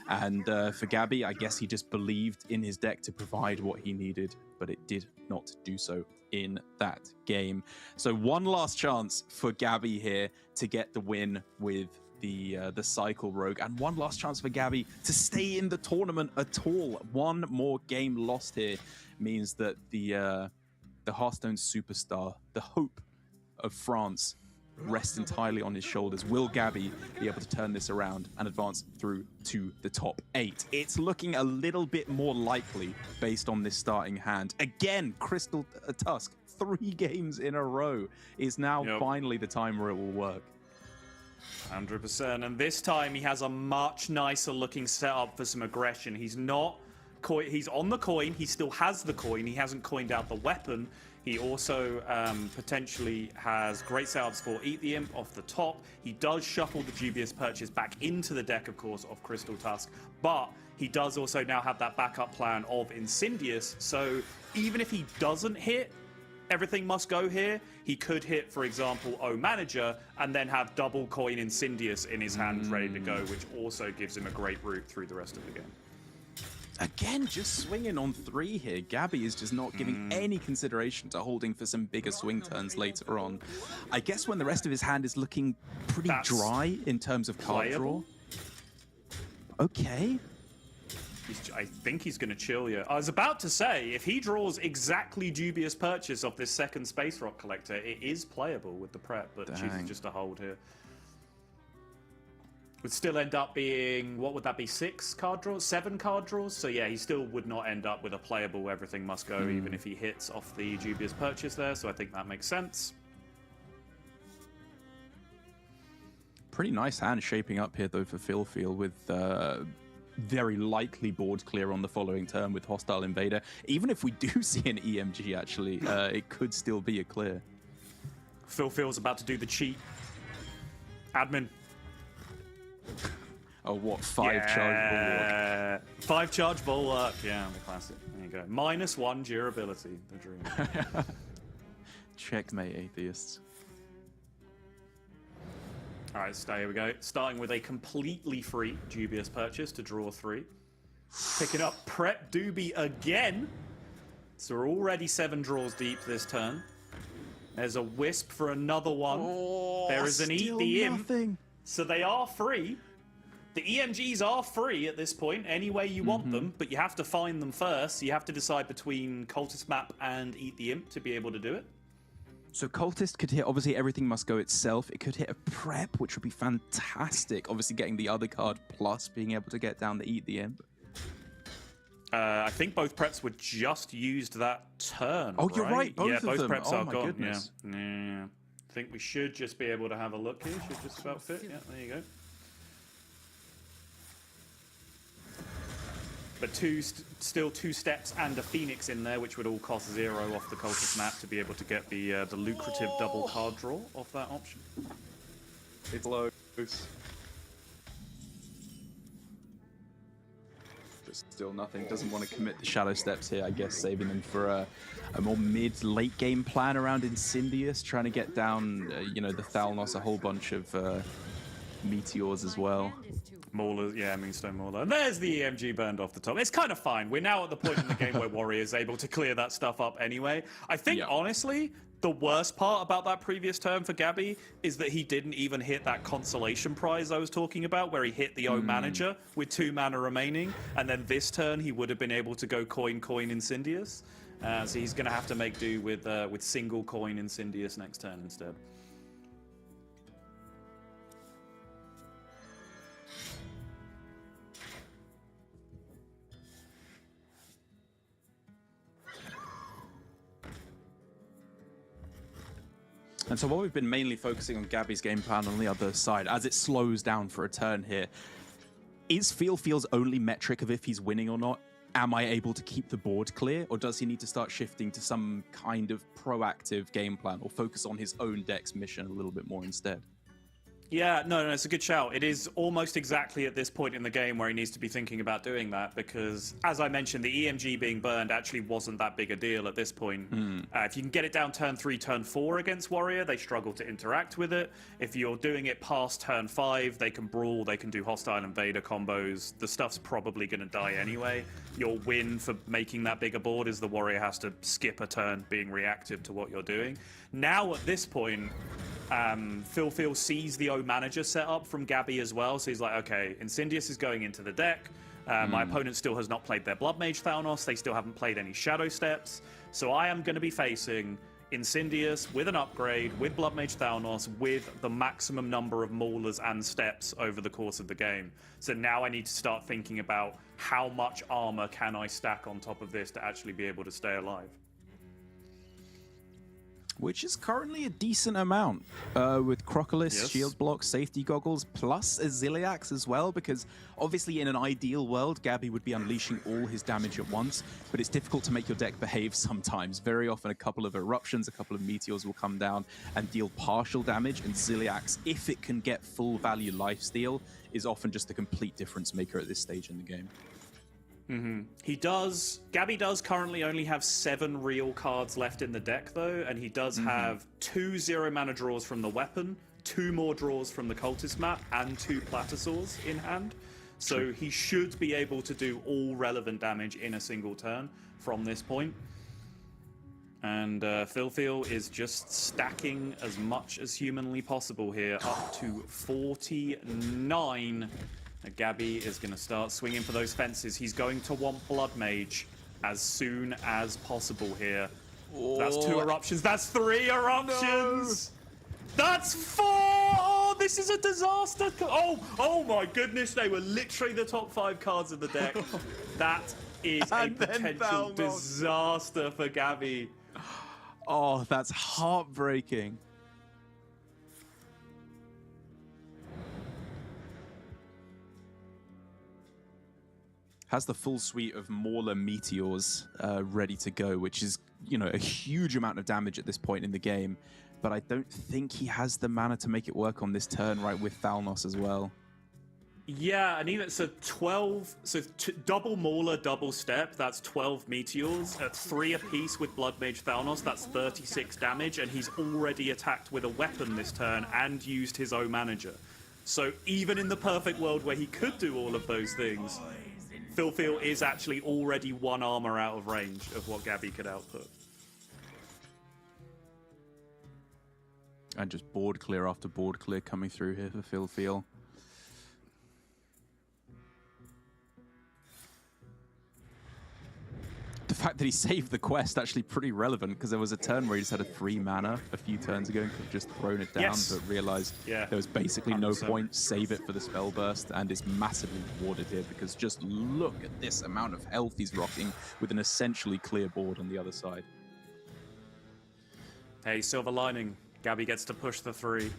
And for Gabby, I guess he just believed in his deck to provide what he needed, but it did not do so in that game. So one last chance for Gabby here to get the win with the Cycle Rogue, and one last chance for Gabby to stay in the tournament at all. One more game lost here means that the Hearthstone superstar, the hope of France, rests entirely on his shoulders. Will Gabby be able to turn this around and advance through to the top 8? It's looking a little bit more likely based on this starting hand. Again, Crystal Tusk, 3 games in a row, is now finally the time where it will work. 100%. And this time he has a much nicer looking setup for some aggression. He's not... He's on the coin. He still has the coin. He hasn't coined out the weapon. He also potentially has great setups for Eat the Imp off the top. He does shuffle the Dubious Purchase back into the deck, of course, of Crystal Tusk. But he does also now have that backup plan of Incendious. So even if he doesn't hit Everything Must Go here, he could hit, for example, O Manager, and then have double coin Incendious in his hand ready to go, which also gives him a great route through the rest of the game. Again, just swinging on 3 here. Gabby is just not giving any consideration to holding for some bigger swing turns later on. I guess when the rest of his hand is looking pretty dry in terms of card draw. Okay. I think he's going to chill you. I was about to say, if he draws exactly Dubious Purchase off this second Space Rock Collector, it is playable with the prep, but chooses just to hold here. Would still end up being, what would that be, 6 card draws? 7 card draws? So yeah, he still would not end up with a playable Everything Must Go, even if he hits off the Dubious Purchase there, so I think that makes sense. Pretty nice hand shaping up here, though, for Philfield, with very likely board clear on the following turn with Hostile Invader. Even if we do see an EMG, actually, it could still be a clear. Philfield's about to do the cheat. Admin. Oh, what? 5 charge bulwark? 5 charge bulwark. Yeah, the classic. There you go. -1 durability. The dream. Checkmate, atheists. All right, so here we go. Starting with a completely free Dubious Purchase to draw 3. Picking up Prep Doobie again. So we're already 7 draws deep this turn. There's a Wisp for another one. Oh, there is an Eat the Imp. Nothing. So they are free. The EMGs are free at this point, any way you want them, but you have to find them first. So you have to decide between Cultist Map and Eat the Imp to be able to do it. So Cultist could hit, obviously, Everything Must Go itself. It could hit a Prep, which would be fantastic. Obviously, getting the other card plus being able to get down the Eat the Imp. I think both Preps were just used that turn, Oh, you're right, both of both them. Preps Oh, are my gone. goodness. Yeah. I think we should just be able to have a look here. Should just about fit. Yeah, there you go. But still 2 steps and a Phoenix in there, which would all cost 0 off the Cultist Map to be able to get the lucrative double card draw off that option. It's low. but still nothing. Doesn't want to commit the Shadow Steps here, I guess, saving them for a more mid-late game plan around Incendious, trying to get down, you know, the Thalnos, a whole bunch of meteors as well. Maulers, yeah, Moonstone Mauler. And there's the EMG burned off the top. It's kind of fine. We're now at the point in the game where Warrior is able to clear that stuff up anyway. I think, honestly, the worst part about that previous turn for Gabby is that he didn't even hit that consolation prize I was talking about, where he hit the O Manager with 2 mana remaining, and then this turn he would have been able to go coin Incendious. So he's going to have to make do with single coin Incendious next turn instead. And so while we've been mainly focusing on Gabby's game plan on the other side, as it slows down for a turn here, is Feel's only metric of if he's winning or not, am I able to keep the board clear, or does he need to start shifting to some kind of proactive game plan or focus on his own deck's mission a little bit more instead? Yeah, no, it's a good shout. It is almost exactly at this point in the game where he needs to be thinking about doing that, because, as I mentioned, the EMG being burned actually wasn't that big a deal at this point. If you can get it down turn 3, turn 4 against Warrior, they struggle to interact with it. If you're doing it past turn 5, they can brawl, they can do hostile invader combos. The stuff's probably going to die anyway. Your win for making that bigger board is the Warrior has to skip a turn being reactive to what you're doing. Now, at this point, Phil sees the O Manager setup from Gabby as well, so he's like, okay, Incendious is going into the deck. My opponent still has not played their Blood Mage Thalnos. They still haven't played any Shadow Steps. So I am going to be facing Incendious with an upgrade, with Blood Mage Thalnos, with the maximum number of Maulers and Steps over the course of the game. So now I need to start thinking about how much armor can I stack on top of this to actually be able to stay alive. Which is currently a decent amount, with Crocolis, Shield Block, Safety Goggles, plus a Ziliax as well, because obviously in an ideal world, Gabby would be unleashing all his damage at once, but it's difficult to make your deck behave sometimes. Very often a couple of Eruptions, a couple of Meteors will come down and deal partial damage, and Ziliax, if it can get full value lifesteal, is often just a complete difference maker at this stage in the game. Gabby does currently only have 7 real cards left in the deck though, and he does have 2 0-mana draws from the weapon, 2 more draws from the Cultist map, and 2 Platosaurs in hand. So he should be able to do all relevant damage in a single turn from this point. And Phil is just stacking as much as humanly possible here, up to 49. Gabby is going to start swinging for those fences. He's going to want Blood Mage as soon as possible here. That's 2 Eruptions. That's 3 Eruptions. No. That's 4. Oh, this is a disaster. Oh my goodness. They were literally the top 5 cards of the deck. That is a potential disaster for Gabby. Oh, that's heartbreaking. Has the full suite of Mauler Meteors ready to go, which is, you know, a huge amount of damage at this point in the game. But I don't think he has the mana to make it work on this turn, right, with Thalnos as well. Yeah, and even so, 12. So double Mauler, double Step. That's 12 Meteors at 3 apiece with Blood Mage Thalnos. That's 36 damage, and he's already attacked with a weapon this turn and used his O Manager. So even in the perfect world where he could do all of those things, Phil is actually already 1 armor out of range of what Gabby could output. And just board clear after board clear coming through here for Phil. The fact that he saved the quest actually pretty relevant, because there was a turn where he just had a 3 mana a few turns ago and could have just thrown it down, but realized there was basically 100%. No point, save it for the spell burst, and is massively rewarded here, because just look at this amount of health he's rocking with an essentially clear board on the other side. Hey, silver lining. Gabby gets to push the 3.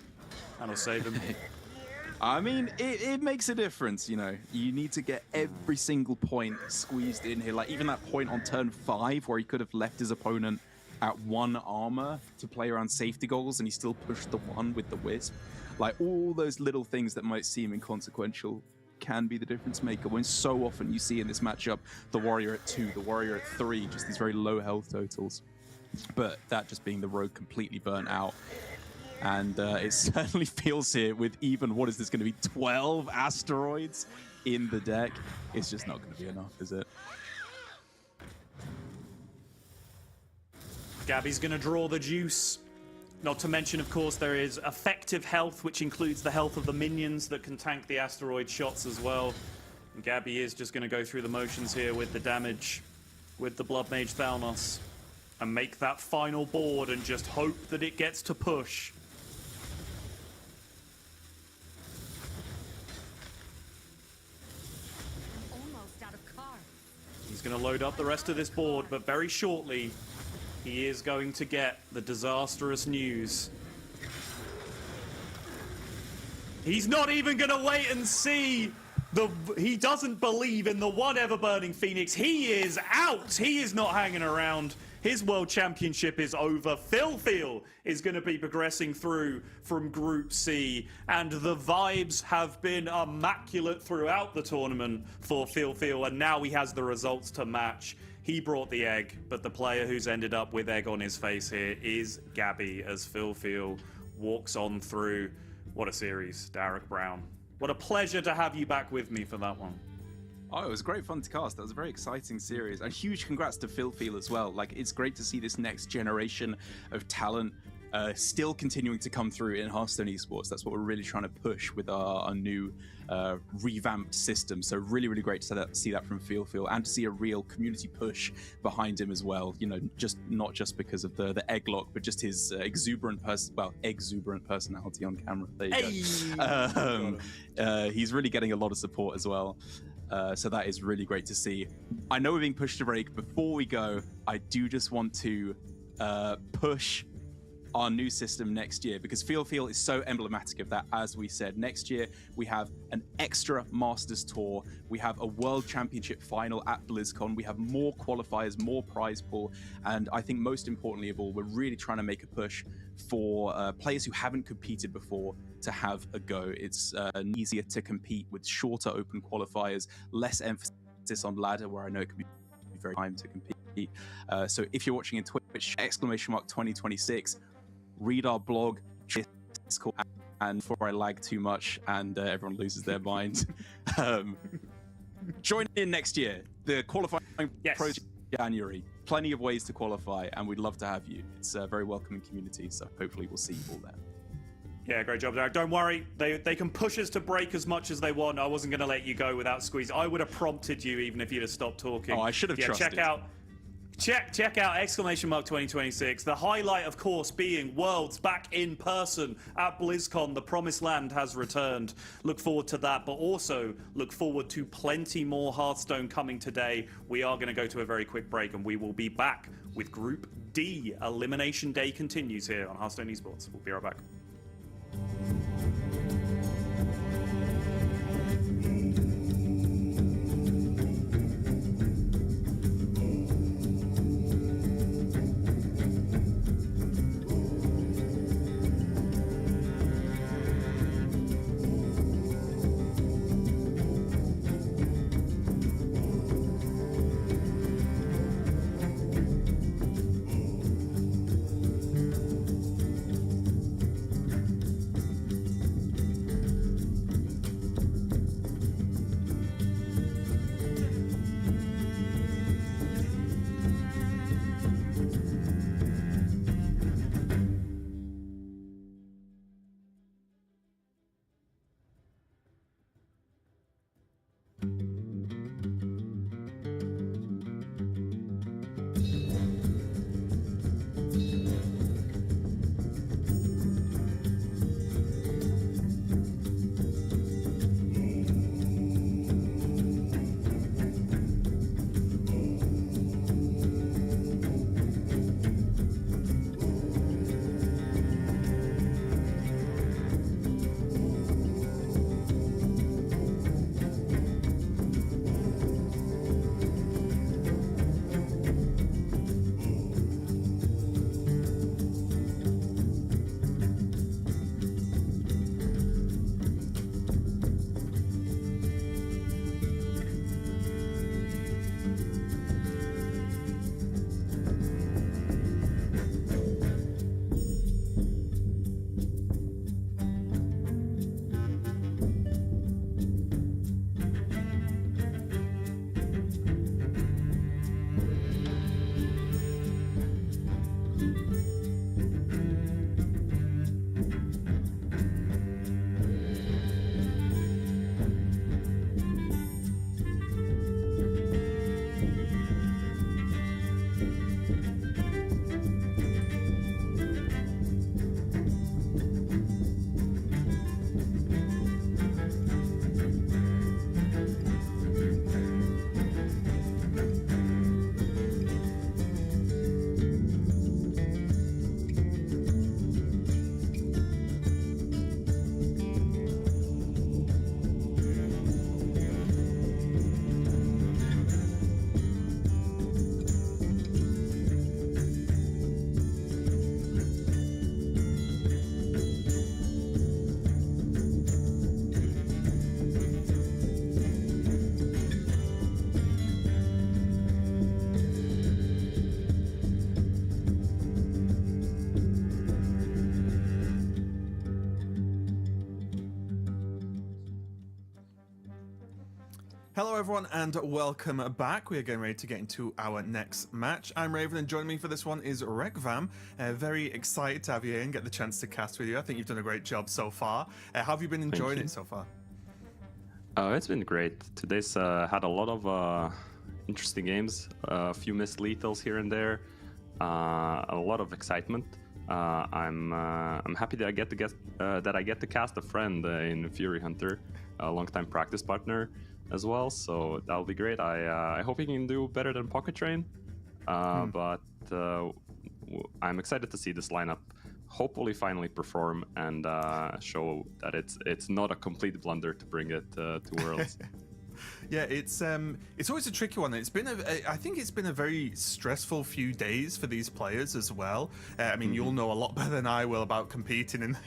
That'll save him. I mean, it makes a difference, you know. You need to get every single point squeezed in here. Like, even that point on turn 5 where he could have left his opponent at 1 armor to play around Safety Goggles, and he still pushed the 1 with the Wisp. Like, all those little things that might seem inconsequential can be the difference maker. When so often you see in this matchup the Warrior at 2, the Warrior at 3, just these very low health totals. But that just being the Rogue completely burnt out. And it certainly feels here with even, what is this going to be, 12 asteroids in the deck? It's just not going to be enough, is it? Gabby's going to draw the juice. Not to mention, of course, there is effective health, which includes the health of the minions that can tank the asteroid shots as well. And Gabby is just going to go through the motions here with the damage, with the Blood Mage Thalnos, and make that final board and just hope that it gets to push. He's going to load up the rest of this board, but very shortly, he is going to get the disastrous news. He's not even going to wait and see. He doesn't believe in the one ever burning Phoenix. He is out. He is not hanging around. His World Championship is over. Phil is going to be progressing through from Group C, and the vibes have been immaculate throughout the tournament for Phil, and now he has the results to match. He brought the egg, but the player who's ended up with egg on his face here is Gabby, as Phil walks on through. What a series, Derek Brown. What a pleasure to have you back with me for that one. Oh, it was great fun to cast. That was a very exciting series. And huge congrats to Phil as well. Like, it's great to see this next generation of talent still continuing to come through in Hearthstone esports. That's what we're really trying to push with our new revamped system. So really, really great to see that from Phil and to see a real community push behind him as well. You know, not just because of the egg lock, but just his exuberant personality on camera. There you go. He's really getting a lot of support as well. So that is really great to see. I know we're being pushed to break. Before we go, I do just want to push our new system next year, because Feel is so emblematic of that. As we said, next year we have an extra Masters Tour, we have a World Championship final at BlizzCon, we have more qualifiers, more prize pool, and I think most importantly of all, we're really trying to make a push for players who haven't competed before to have a go. It's easier to compete with shorter open qualifiers, less emphasis on ladder, where I know it can be very time to compete. So if you're watching in Twitch, !2026, read our blog, and before I lag too much and everyone loses their mind, join in next year. The qualifying process January. Plenty of ways to qualify, and we'd love to have you. It's a very welcoming community, so hopefully we'll see you all there. Yeah, great job, Derek. Don't worry, they can push us to break as much as they want. I wasn't going to let you go without squeeze. I would have prompted you even if you'd have stopped talking. Oh, I should have trusted. Check out !2026. The highlight, of course, being Worlds back in person at BlizzCon. The Promised Land has returned. Look forward to that, but also look forward to plenty more Hearthstone coming today. We are going to go to a very quick break, and we will be back with Group D. Elimination Day continues here on Hearthstone Esports. We'll be right back. Hello everyone and welcome back. We are getting ready to get into our next match. I'm Raven and joining me for this one is Rekvam. Very excited to have you here and get the chance to cast with you. I think you've done a great job so far. How have you been enjoying it so far? It's been great. Today's had a lot of interesting games, a few missed lethals here and there, a lot of excitement. I'm happy that I get to cast a friend in Fury Hunter, a longtime practice partner as well, so that'll be great. I hope he can do better than Pocket Train, but I'm excited to see this lineup hopefully finally perform and show that it's not a complete blunder to bring it to Worlds. Yeah, it's always a tricky one. I think it's been a very stressful few days for these players as well. I mean, you'll know a lot better than I will about competing in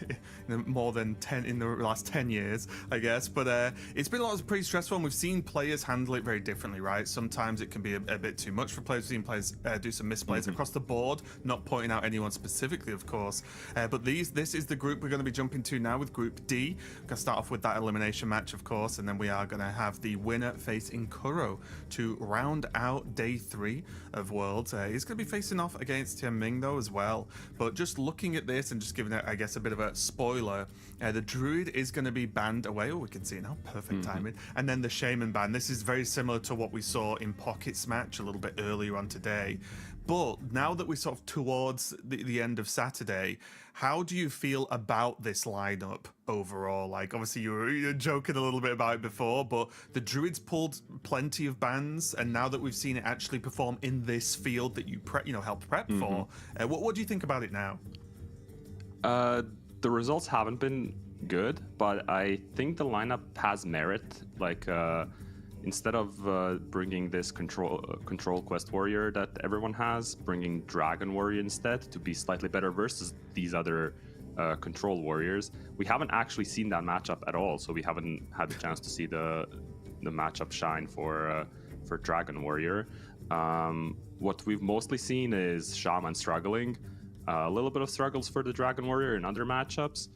more than 10 in the last 10 years, I guess. But it's been a lot of pretty stressful, and we've seen players handle it very differently, right? Sometimes it can be a bit too much for players. We've seen players do some misplays across the board, not pointing out anyone specifically, of course. But this is the group we're going to be jumping to now with Group D. We're going to start off with that elimination match, of course, and then we are going to have the winner facing Kuro to round out day 3 of Worlds. He's going to be facing off against Tianming though as well. But just looking at this and just giving it, I guess, a bit of a spoiler, the Druid is going to be banned away. Oh, we can see it now. Perfect timing. And then the Shaman ban. This is very similar to what we saw in Pocket's match a little bit earlier on today. But now that we're sort of towards the end of Saturday, how do you feel about this lineup overall? Like, obviously you were joking a little bit about it before, but the Druids pulled plenty of bans, and now that we've seen it actually perform in this field that you helped prep for, what do you think about it now? The results haven't been good, but I think the lineup has merit. Like, instead of bringing this control quest warrior that everyone has, bringing dragon warrior instead to be slightly better versus these other control warriors. We haven't actually seen that matchup at all, so we haven't had the chance to see the matchup shine for dragon warrior. What we've mostly seen is shaman struggling, a little bit of struggles for the dragon warrior in other matchups.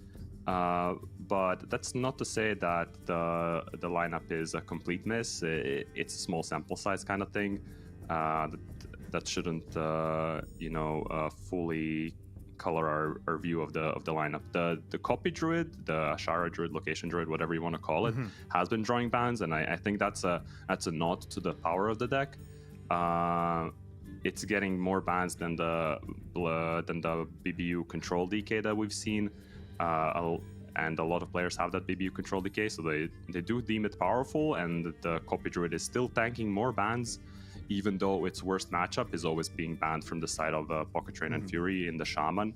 But that's not to say that the lineup is a complete miss. It's a small sample size kind of thing. That shouldn't fully color our view of the lineup. The copy druid, the Ashara druid, location druid, whatever you want to call it, has been drawing bans, and I think that's a nod to the power of the deck. It's getting more bans than the BBU control DK that we've seen. And a lot of players have that BBU control decay, so they do deem it powerful, and the copy druid is still tanking more bans, even though its worst matchup is always being banned from the side of Pocket Train and Fury in the shaman.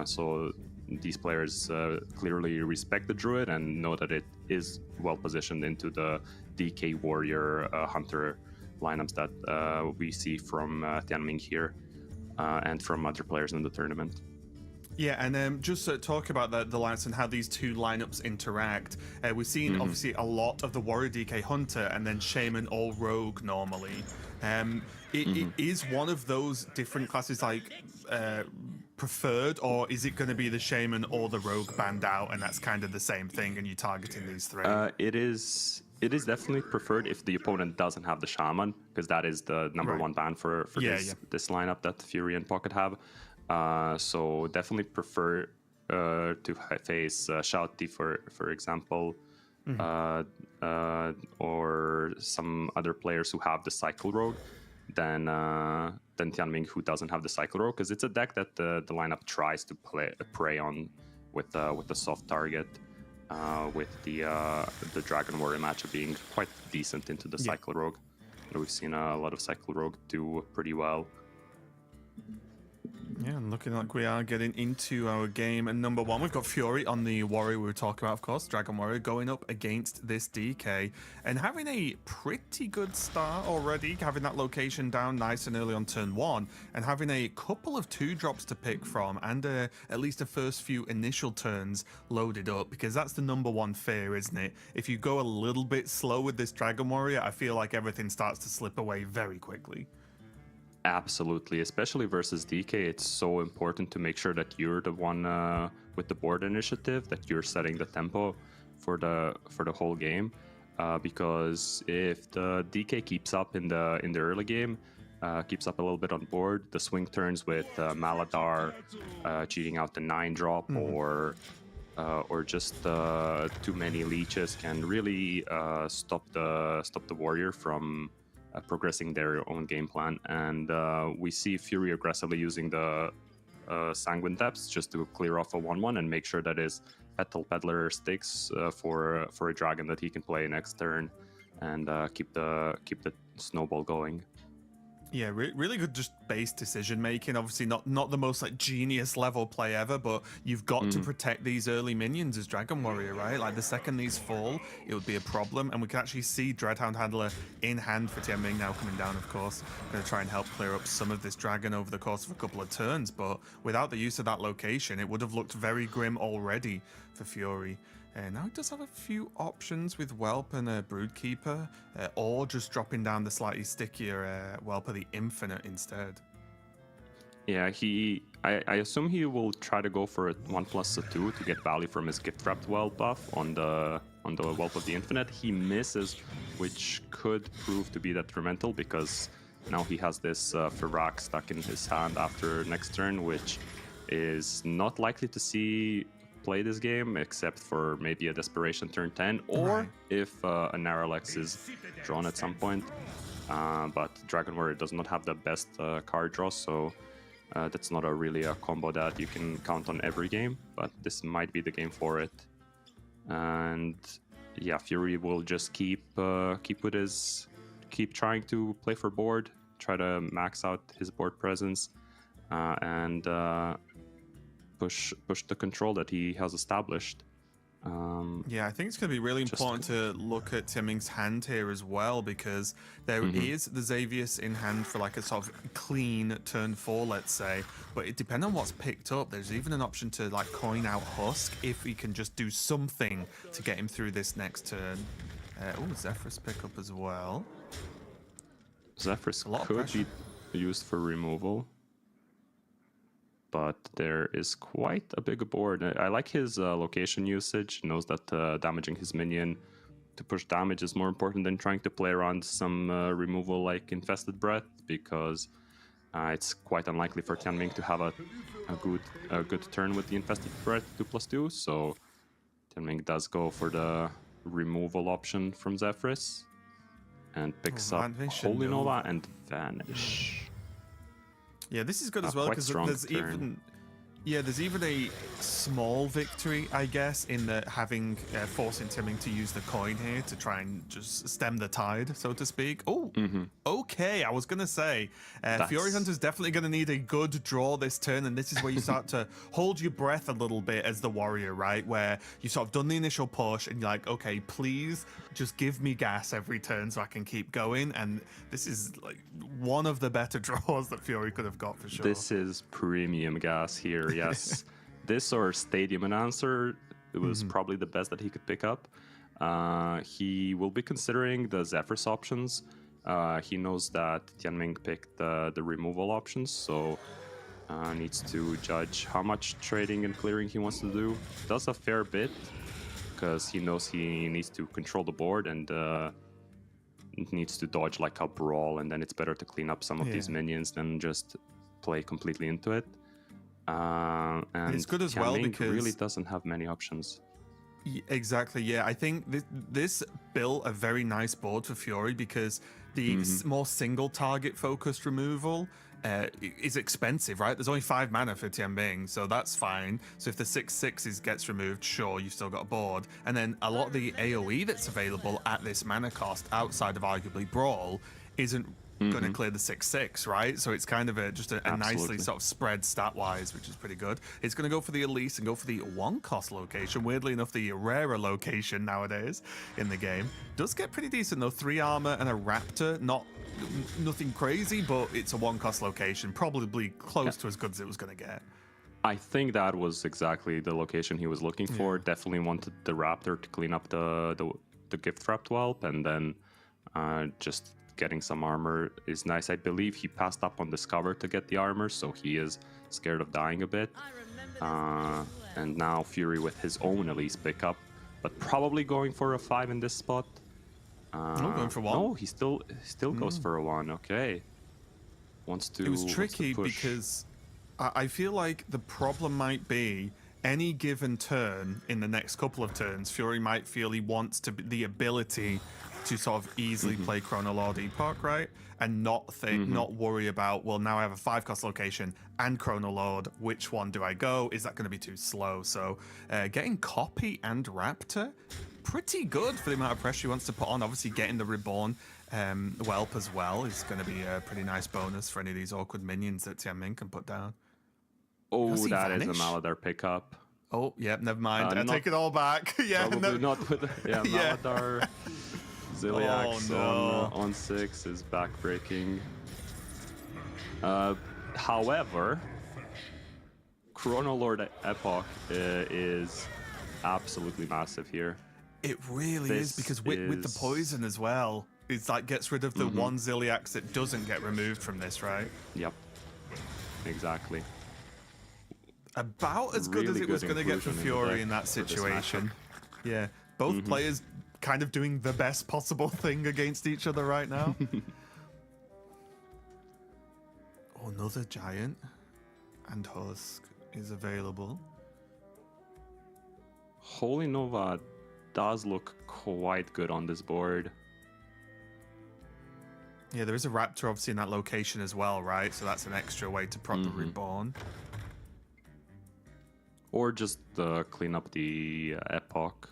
So these players clearly respect the druid and know that it is well positioned into the DK warrior hunter lineups that we see from Tianming here and from other players in the tournament. Yeah, and just talk about the lineups and how these two lineups interact. We've seen obviously a lot of the Warrior DK Hunter and then Shaman or Rogue normally. It is one of those different classes like preferred, or is it going to be the Shaman or the Rogue banned out, and that's kind of the same thing and you're targeting these three? It is definitely preferred if the opponent doesn't have the Shaman, because that is the number one ban for this lineup that Fury and Pocket have. So definitely prefer to face Shouti, for example, or some other players who have the Cycle Rogue than Tianming, who doesn't have the Cycle Rogue, because it's a deck that the lineup tries to prey on with a soft target, with the Dragon Warrior matchup being quite decent into the Cycle Rogue. And we've seen a lot of Cycle Rogue do pretty well. Yeah, and looking like we are getting into our game. And number one, we've got Fury on the Warrior we were talking about, of course, Dragon Warrior, going up against this DK and having a pretty good start already, having that location down nice and early on turn 1, and having a couple of 2-drops to pick from, and at least a first few initial turns loaded up, because that's the number one fear, isn't it? If you go a little bit slow with this Dragon Warrior, I feel like everything starts to slip away very quickly. Absolutely, especially versus DK, it's so important to make sure that you're the one with the board initiative, that you're setting the tempo for the whole game. because if the DK keeps up in the early game, keeps up a little bit on board, the swing turns with Maladar cheating out the 9 drop or just too many leeches can really stop the warrior from progressing their own game plan. And we see Fury aggressively using the Sanguine Depths just to clear off a 1/1 and make sure that his Petal Peddler sticks for a dragon that he can play next turn and keep the snowball going. Yeah, really good just base decision making. Obviously not the most like genius level play ever, but you've got to protect these early minions as Dragon Warrior, right? Like the second these fall, it would be a problem. And we can actually see Dreadhound Handler in hand for Tianming now coming down, of course. Going to try and help clear up some of this dragon over the course of a couple of turns, but without the use of that location, it would have looked very grim already for Fury. Now he does have a few options with Whelp and Broodkeeper, or just dropping down the slightly stickier Whelp of the Infinite instead. Yeah, I assume he will try to go for a 1+2 to get value from his Gift Wrapped Whelp buff on the Whelp of the Infinite. He misses, which could prove to be detrimental because now he has this Firak stuck in his hand after next turn, which is not likely to see play this game except for maybe a Desperation turn 10 or if a Naralex is drawn at some point. But Dragon Warrior does not have the best card draw, so that's not really a combo that you can count on every game, but this might be the game for it. And yeah, Fury will just keep trying to play for board, try to max out his board presence, and push the control that he has established. Yeah, I think it's going to be really important to look at Tianming's hand here as well, because there is the Xavius in hand for like a sort of clean turn 4, let's say, but it depends on what's picked up. There's even an option to like coin out Husk if he can just do something to get him through this next turn. Oh, Zephyrus pick up as well. Zephyrus could be used for removal, but there is quite a big board. I like his location usage. He knows that damaging his minion to push damage is more important than trying to play around some removal like Infested Breath, because it's quite unlikely for Tianming to have a good turn with the Infested Breath 2+2. So Tianming does go for the removal option from Zephyrus and picks up Holy Nova and Vanish. Yeah, this is good as well, because there's even a small victory, I guess, in the forcing Tianming to use the coin here to try and just stem the tide, so to speak. Oh, okay. I was gonna say, Fury Hunter's definitely gonna need a good draw this turn, and this is where you start to hold your breath a little bit as the warrior, right? Where you sort of done the initial push, and you're like, okay, please just give me gas every turn so I can keep going. And this is like one of the better draws that Fury could have got for sure. This is premium gas here. Yes, this or Stadium Announcer, it was probably the best that he could pick up. He will be considering the Zephyrus options. He knows that Tianming picked the removal options, so needs to judge how much trading and clearing he wants to do. Does a fair bit, because he knows he needs to control the board and needs to dodge like a brawl, and then it's better to clean up some of these minions than just play completely into it. And it's good as well because really doesn't have many options. Exactly, yeah. I think this built a very nice board for Fury, because the more single target focused removal is expensive, right? There's only 5 mana for Tianming, so that's fine. So if the 6/6 gets removed, sure, you've still got a board. And then a lot of the AoE that's available at this mana cost outside of arguably Brawl isn't going to clear the 6/6, right? So it's kind of just a nicely sort of spread stat-wise, which is pretty good. It's going to go for the Elise and go for the 1-cost location. Weirdly enough, the rarer location nowadays in the game. Does get pretty decent though. 3 armor and a Raptor. Nothing crazy, but it's a 1-cost location. Probably close to as good as it was going to get. I think that was exactly the location he was looking for. Definitely wanted the Raptor to clean up the Gift Wrapped Whelp, and then just getting some armor is nice. I believe he passed up on Discover to get the armor, so he is scared of dying a bit. And now Fury with his own Elise pickup, but probably going for a 5 in this spot. going for one. No, he still goes for a one. Okay. Wants to. It was tricky push. because I feel like the problem might be any given turn in the next couple of turns, Fury might feel he wants the ability to sort of easily play Chrono Lord Epoch, right? And not worry about, well, now I have a 5-cost location and Chrono Lord. Which one do I go? Is that going to be too slow? So getting Copy and Raptor, pretty good for the amount of pressure he wants to put on. Obviously, getting the Reborn Whelp as well is going to be a pretty nice bonus for any of these awkward minions that Tianming can put down. Oh, that is a Maladar pickup. Oh, yeah, never mind. I take it all back. Yeah, probably not with Maladar. Ziliax on 6 is backbreaking. However, Chrono Lord Epoch is absolutely massive here. It really is, because with the poison as well, it's like gets rid of the one Ziliax that doesn't get removed from this, right? Yep, exactly. About as good as it was going to get for Fury in that situation. Yeah, both players kind of doing the best possible thing against each other right now. Oh, another Giant and Husk is available. Holy Nova does look quite good on this board. Yeah, there is a Raptor obviously in that location as well, right? So that's an extra way to prop the Reborn. Or just clean up the Epoch.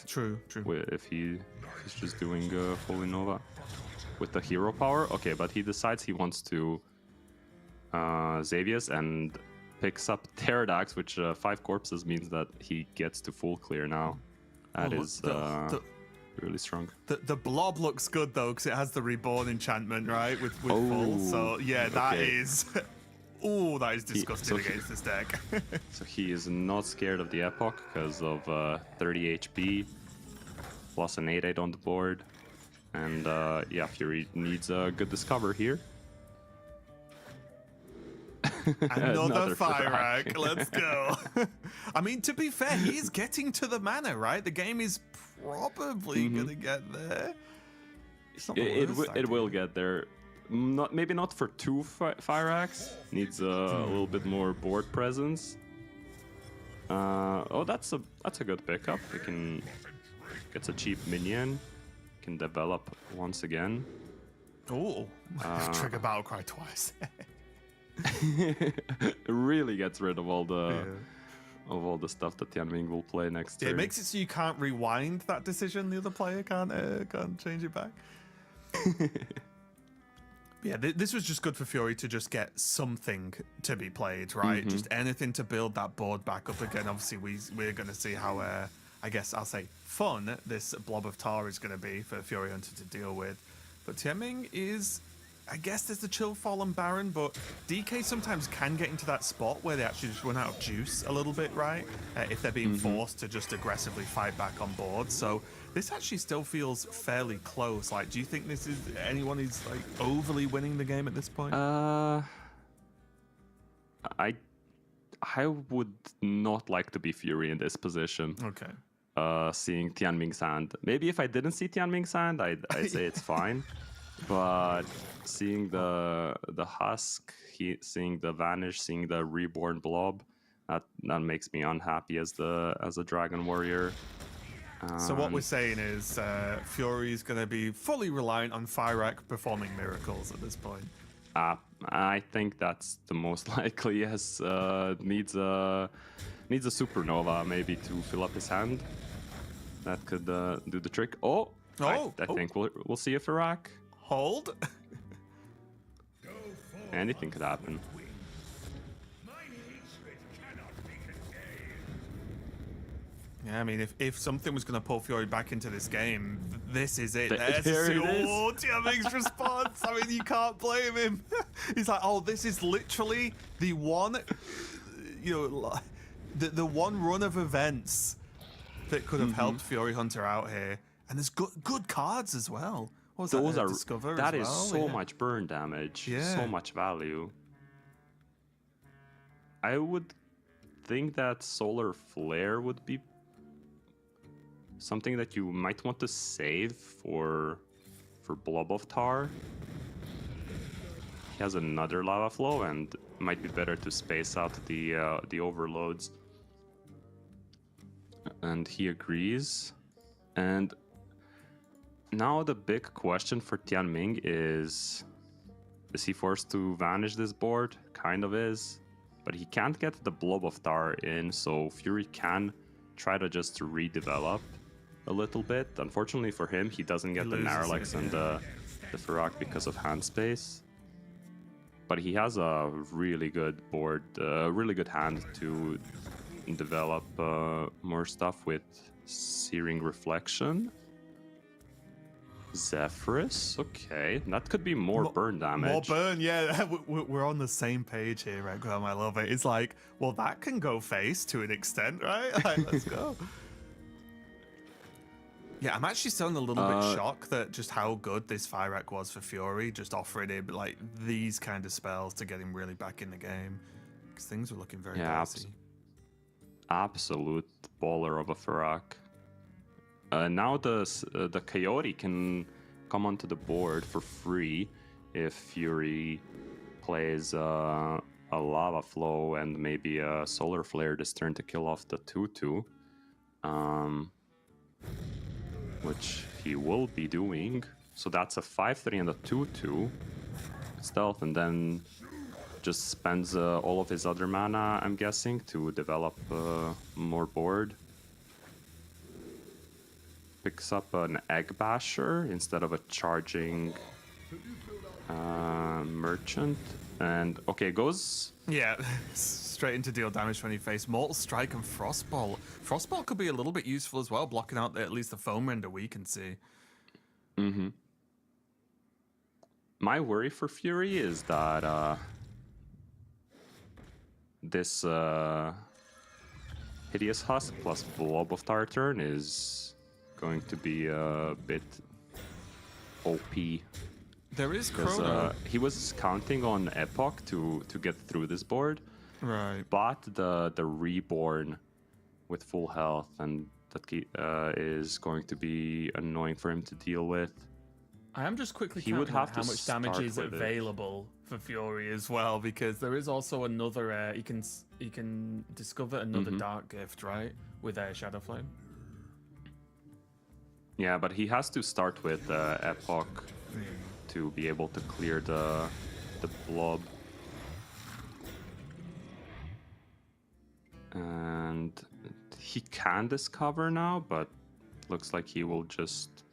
True. If he's just doing Holy Nova with the hero power. Okay, but he decides he wants to Xavius and picks up Pterodax, which 5 corpses means that he gets to full clear now. That is really strong. The blob looks good though, because it has the Reborn enchantment, right? With full. So yeah, that is. Oh, that is disgusting against this deck. So he is not scared of the Epoch because of 30 HP, plus an 8/8 on the board. And yeah, Fury needs a good discover here. Another Fire Rack. Let's go. I mean, to be fair, he is getting to the mana, right? The game is probably going to get there. It will get there. Maybe not for 2 Fire Racks. Needs a little bit more board presence. Oh, that's a good pickup. He can gets a cheap minion. Can develop once again. Oh, trigger battle cry twice. It really gets rid of all the stuff that Tianming will play next turn. It makes it so you can't rewind that decision. The other player can't change it back. Yeah, this was just good for Fury to just get something to be played, right? Just anything to build that board back up again. Obviously, we're going to see how, I guess I'll say, fun this blob of tar is going to be for Fury Hunter to deal with. But Tianming is, I guess there's the Chill Fallen Baron, but DK sometimes can get into that spot where they actually just run out of juice a little bit, right? If they're being forced to just aggressively fight back on board. So this actually still feels fairly close. Like, do you think this is anyone who's like overly winning the game at this point? I would not like to be Fury in this position. Okay. Seeing Tianming's hand. Maybe if I didn't see Tianming's hand, I'd say it's fine. But seeing the Husk, seeing the Vanish, seeing the Reborn Blob, that makes me unhappy as a Dragon Warrior. So what we're saying is Fury's going to be fully reliant on Fyrak performing miracles at this point. I think that's the most likely. Yes, needs a Supernova maybe to fill up his hand. That could do the trick. I think we'll see a Fyrak. Hold. Anything could happen. Yeah, I mean, if something was going to pull Fury back into this game, this is it. There it is. Oh, Tianming's response. I mean, you can't blame him. He's like, oh, this is literally the one, the one run of events that could have helped Fury Hunter out here. And there's good cards as well. What was that? Discover that as is well? So much burn damage. Yeah. So much value. I would think that Solar Flare would be something that you might want to save for Blob of Tar. He has another lava flow, and might be better to space out the overloads. And he agrees. And now the big question for Tianming is he forced to vanish this board? Kind of is. But he can't get the Blob of Tar in, so Fury can try to just redevelop a little bit. Unfortunately for him, he doesn't get the Narlex and the Ferak because of hand space. But he has a really good board, really good hand to develop more stuff with Searing Reflection. Zephyrus, okay, that could be more burn damage. More burn, yeah. We're on the same page here, right, Graham? I love it. It's like, well, that can go face to an extent, right? Like, let's go. Yeah, I'm actually still a little bit shocked that just how good this Fyrak was for Fury, just offering him like these kind of spells to get him really back in the game, because things were looking very dicey. Absolute baller of a Ferak. Now the Coyote can come onto the board for free if Fury plays a Lava Flow and maybe a Solar Flare this turn to kill off the 2/2. Which he will be doing. So that's a 5/3 and a 2/2 stealth, and then just spends all of his other mana, I'm guessing, to develop more board. Picks up an Egg Basher instead of a charging Merchant, and okay, goes... Yeah, straight into deal damage when he faced Mortal Strike and Frostbolt. Frostbolt could be a little bit useful as well, blocking out at least the Foam Render we can see. Mm-hmm. My worry for Fury is that this Hideous Husk plus Blob of Tar turn is going to be a bit OP. There is Chrono. He was counting on Epoch to get through this board. Right. But the Reborn with full health, and that is going to be annoying for him to deal with. I am just quickly He would counting have how to much damage start is with it. available for Fury as well, because there is also another. He can discover another Dark Gift, right, with Shadow Flame. Yeah, but he has to start with Epoch to be able to clear the blob. And he can discover now, but looks like he will just...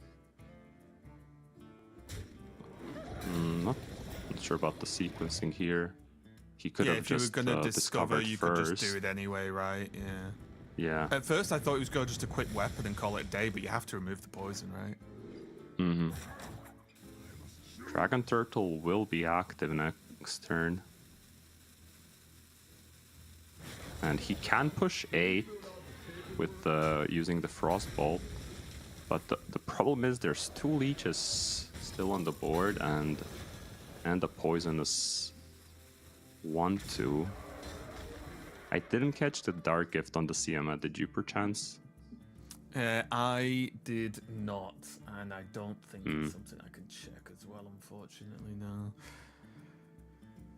not sure about the sequencing here. He could have just if you were going to discover, you first. could just do it anyway, right? Yeah. Yeah. At first, I thought he was going just a quick weapon and call it a day, but you have to remove the poison, right? Mm-hmm. Dragon Turtle will be active next turn. And he can push 8 with using the Frostbolt. But the problem is there's 2 leeches still on the board and a poisonous 1/2. I didn't catch the Dark Gift on the Siema, did you perchance? I did not, and I don't think it's something I can check as well, unfortunately, no.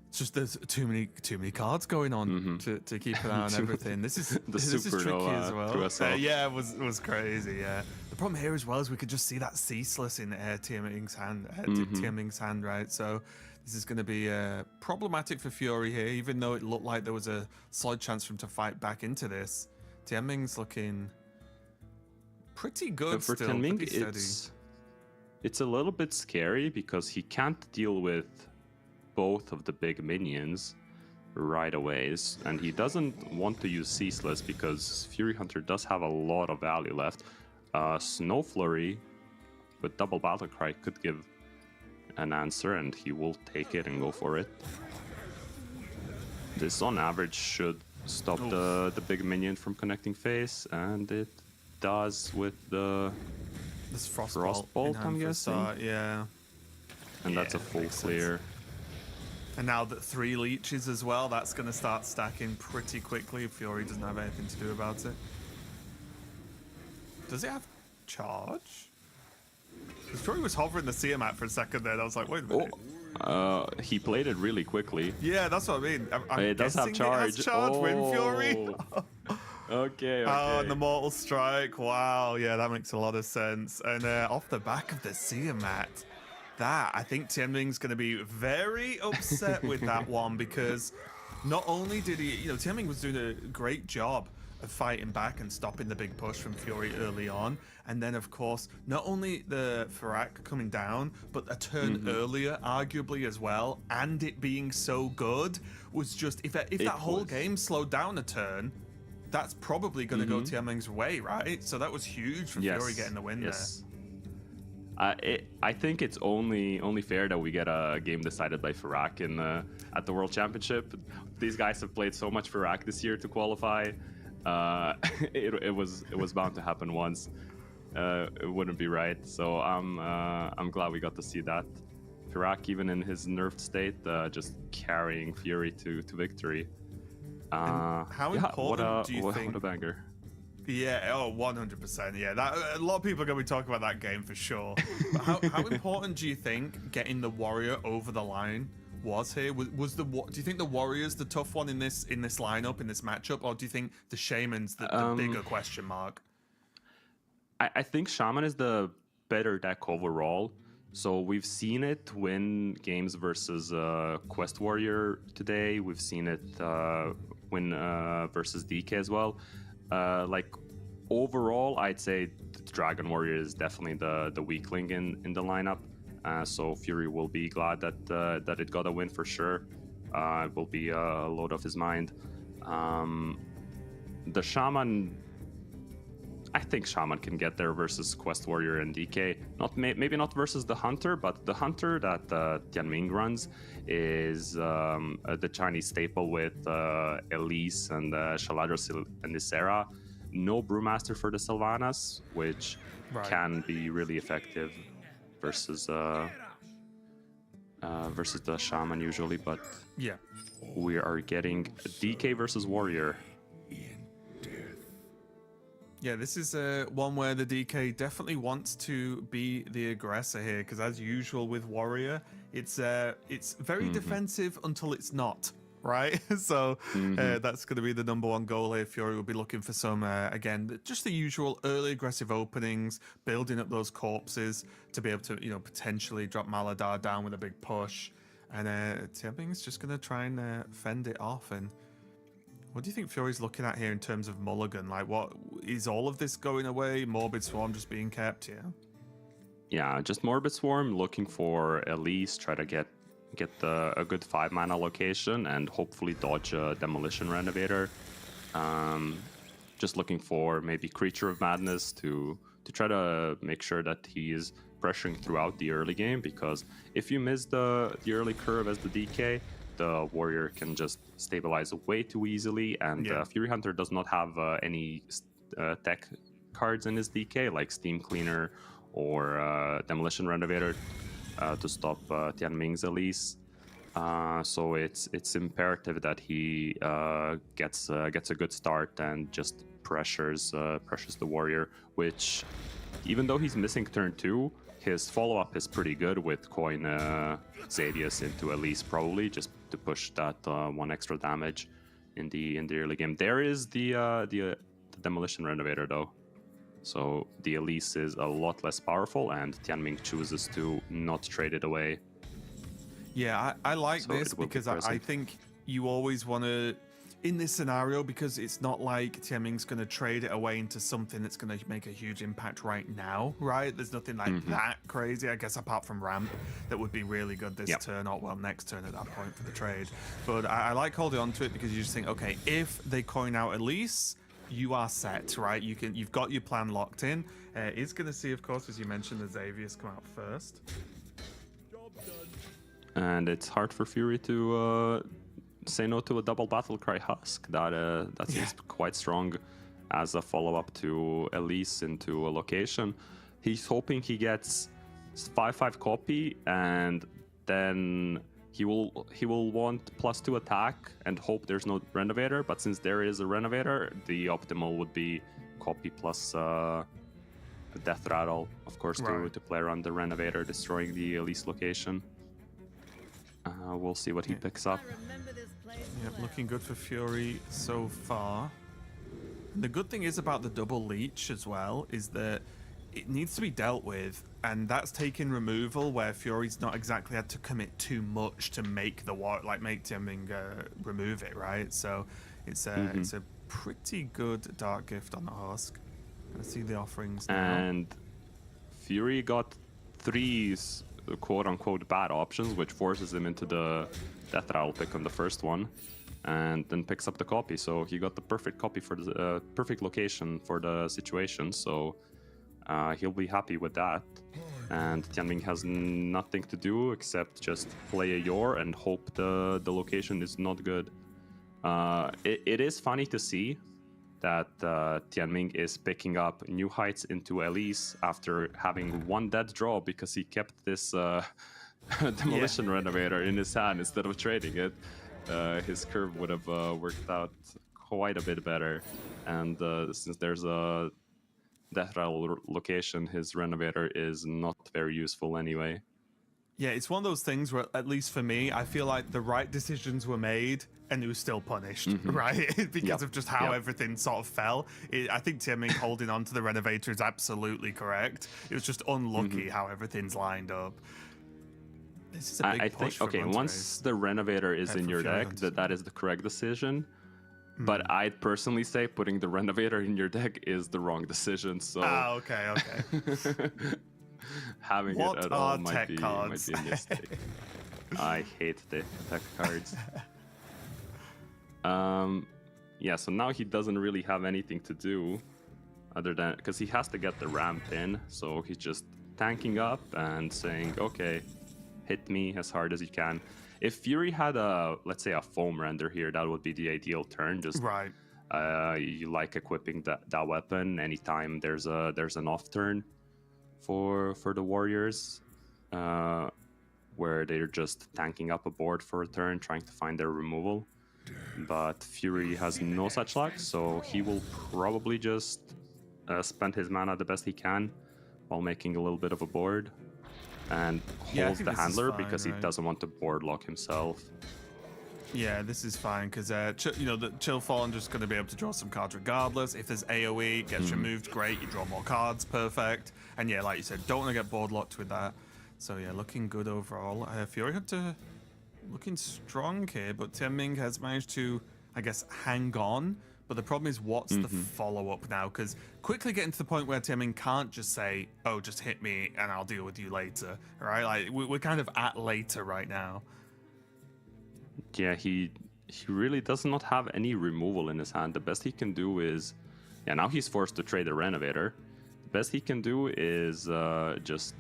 It's just there's too many cards going on to keep an eye on everything. This is this is tricky as well. Yeah, it was crazy. Yeah, the problem here as well is we could just see that ceaseless in Tianming's hand. Tianming's hand, right? So this is going to be problematic for Fury here, even though it looked like there was a solid chance for him to fight back into this. Tianming's looking pretty good for still. Tianming, pretty steady. It's a little bit scary because he can't deal with both of the big minions right away, and he doesn't want to use Ceaseless because Fury Hunter does have a lot of value left. Snow Flurry with double Battle Cry could give an answer, and he will take it and go for it. This on average should stop the big minion from connecting phase, and it does with this Frostbolt, I'm guessing. Yeah. And that's a full clear. And now that 3 leeches as well, that's going to start stacking pretty quickly if Fury doesn't have anything to do about it. Does it have charge? Because Fury was hovering the Tiamat for a second there, and I was like, wait a minute. He played it really quickly. Yeah, that's what I mean. It does have charge. Wind Fury. Okay. Oh, and the Mortal Strike. Wow. Yeah, that makes a lot of sense. And off the back of the Tiamat, I think Tianming's going to be very upset with that one, because not only did he, Tianming was doing a great job of fighting back and stopping the big push from Fury early on, and then of course not only the Farak coming down, but a turn earlier arguably as well, and it being so good was just, if that whole game slowed down a turn, that's probably going to go Tianming's way, right? So that was huge for Fury getting the win there. I think it's only fair that we get a game decided by Farak at the World Championship. These guys have played so much Farak this year to qualify. It was bound to happen once. It wouldn't be right. So I'm glad we got to see that. Farak, even in his nerfed state, just carrying Fury to victory. How important do you think? What a banger. Yeah, 100%. Yeah, a lot of people are going to be talking about that game for sure. But how important do you think getting the Warrior over the line was here? Do you think the Warrior's the tough one in this lineup, in this matchup, or do you think the Shaman's the bigger question mark? I think Shaman is the better deck overall. So we've seen it win games versus Quest Warrior today. We've seen it win versus DK as well. Overall, I'd say the Dragon Warrior is definitely the weakling in the lineup. So Fury will be glad that it got a win for sure. It will be a load off his mind. The Shaman, I think Shaman can get there versus Quest Warrior and DK. Maybe not versus the Hunter, but the Hunter that Tianming runs is the Chinese staple with Elise and Shaladros and Ysera. No Brewmaster for the Sylvanas, which can be really effective versus the Shaman usually, but yeah, we are getting DK versus Warrior. Yeah, this is one where the DK definitely wants to be the aggressor here, because as usual with Warrior, it's very defensive until it's not, right? So that's going to be the number one goal here. Fury will be looking for some, again, just the usual early aggressive openings, building up those corpses to be able to, potentially drop Maladar down with a big push. And Tianming's just going to try and fend it off. And what do you think Fury's looking at here in terms of mulligan? Like, what is all of this going away? Morbid Swarm just being kept, Yeah, just Morbid Swarm, looking for Elise, try to get a good 5-mana location and hopefully dodge a Demolition Renovator. Just looking for maybe Creature of Madness to try to make sure that he is pressuring throughout the early game, because if you miss the early curve as the DK, the Warrior can just stabilize way too easily, and Fury Hunter does not have any tech cards in his DK, like Steam Cleaner or Demolition Renovator to stop Tianming's Elise. So it's imperative that he gets a good start and just pressures the Warrior, which, even though he's missing turn 2, his follow-up is pretty good with Coin Xavius into Elise, probably just to push that 1 extra damage in the early game. There is the Demolition Renovator though, so the Elise is a lot less powerful, and Tianming chooses to not trade it away. Yeah, I like this because I think you always want to, in this scenario, because it's not like Tianming's going to trade it away into something that's going to make a huge impact right now, right? There's nothing like that crazy, I guess, apart from Ramp, that would be really good this turn, or well, next turn at that point for the trade. But I like holding on to it because you just think, okay, if they coin out Elise, you are set, right? You've got your plan locked in. Is going to see, of course, as you mentioned, the Xavius come out first. And it's hard for Fury to say no to a double Battlecry Husk. That seems quite strong as a follow-up to Elise into a location. He's hoping he gets 5/5 copy, and then he will want +2 attack and hope there's no Renovator. But since there is a Renovator, the optimal would be copy plus Death Rattle, of course, to play around the Renovator, destroying the Elise location. We'll see what he picks up. Yep, looking good for Fury so far. The good thing is about the double leech as well is that it needs to be dealt with, and that's taking removal where Fury's not exactly had to commit too much to make the war, like make Tianming remove it, right? So it's a pretty good Dark Gift on the Husk. I see the offerings now. And Fury got 3 quote-unquote bad options, which forces him into the Death Rattle pick on the first one, and then picks up the copy. So he got the perfect copy for the perfect location for the situation. So he'll be happy with that. And Tianming has nothing to do except just play a Yor and hope the location is not good. It is funny to see that Tianming is picking up new heights into Elise after having 1 dead draw because he kept this Demolition Renovator in his hand instead of trading it. His curve would have worked out quite a bit better. And since there's a Death Rattle location, his Renovator is not very useful anyway. Yeah, it's one of those things where, at least for me, I feel like the right decisions were made and it was still punished, right? Because of just how everything sort of fell. I think Tianming holding on to the Renovator is absolutely correct. It was just unlucky how everything's lined up. This is a big push think, okay, once the Renovator is in your deck, that is the correct decision. But I'd personally say putting the Renovator in your deck is the wrong decision. So okay. Having it at all might be a mistake. I hate the tech cards. Yeah, so now he doesn't really have anything to do other than, because he has to get the ramp in, so he's just tanking up and saying, okay, hit me as hard as you can. If Fury had let's say a foam render here, that would be the ideal turn. Just you like equipping that weapon anytime there's an off turn for the warriors, where they're just tanking up a board for a turn, trying to find their removal. But Fury has no such luck, so he will probably just spend his mana the best he can while making a little bit of a board, and holds the handler because he doesn't want to board lock himself. Yeah, this is fine because the Chill Fallen just going to be able to draw some cards regardless. If there's AoE, it gets removed, great. You draw more cards, perfect. And yeah, like you said, don't want to get board locked with that. So yeah, looking good overall. Fury had to looking strong here, but Tianming has managed to, I guess, hang on. But the problem is, what's the follow-up now? Because quickly getting to the point where Tianming can't just say, oh, just hit me and I'll deal with you later, right? Like, we're kind of at later right now. Yeah, he really does not have any removal in his hand. The best he can do is, yeah, now he's forced to trade a Renovator. The best he can do is just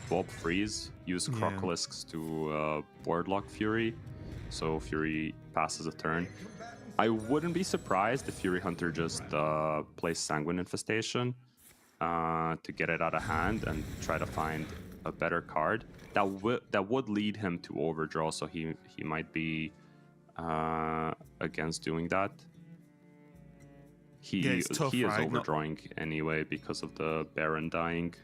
Bob Freeze, use Crocolisks to board lock Fury, so Fury passes a turn. I wouldn't be surprised if Fury Hunter just plays Sanguine Infestation to get it out of hand and try to find a better card. That would lead him to overdraw, so he might be against doing that. He is overdrawing anyway because of the Baron dying.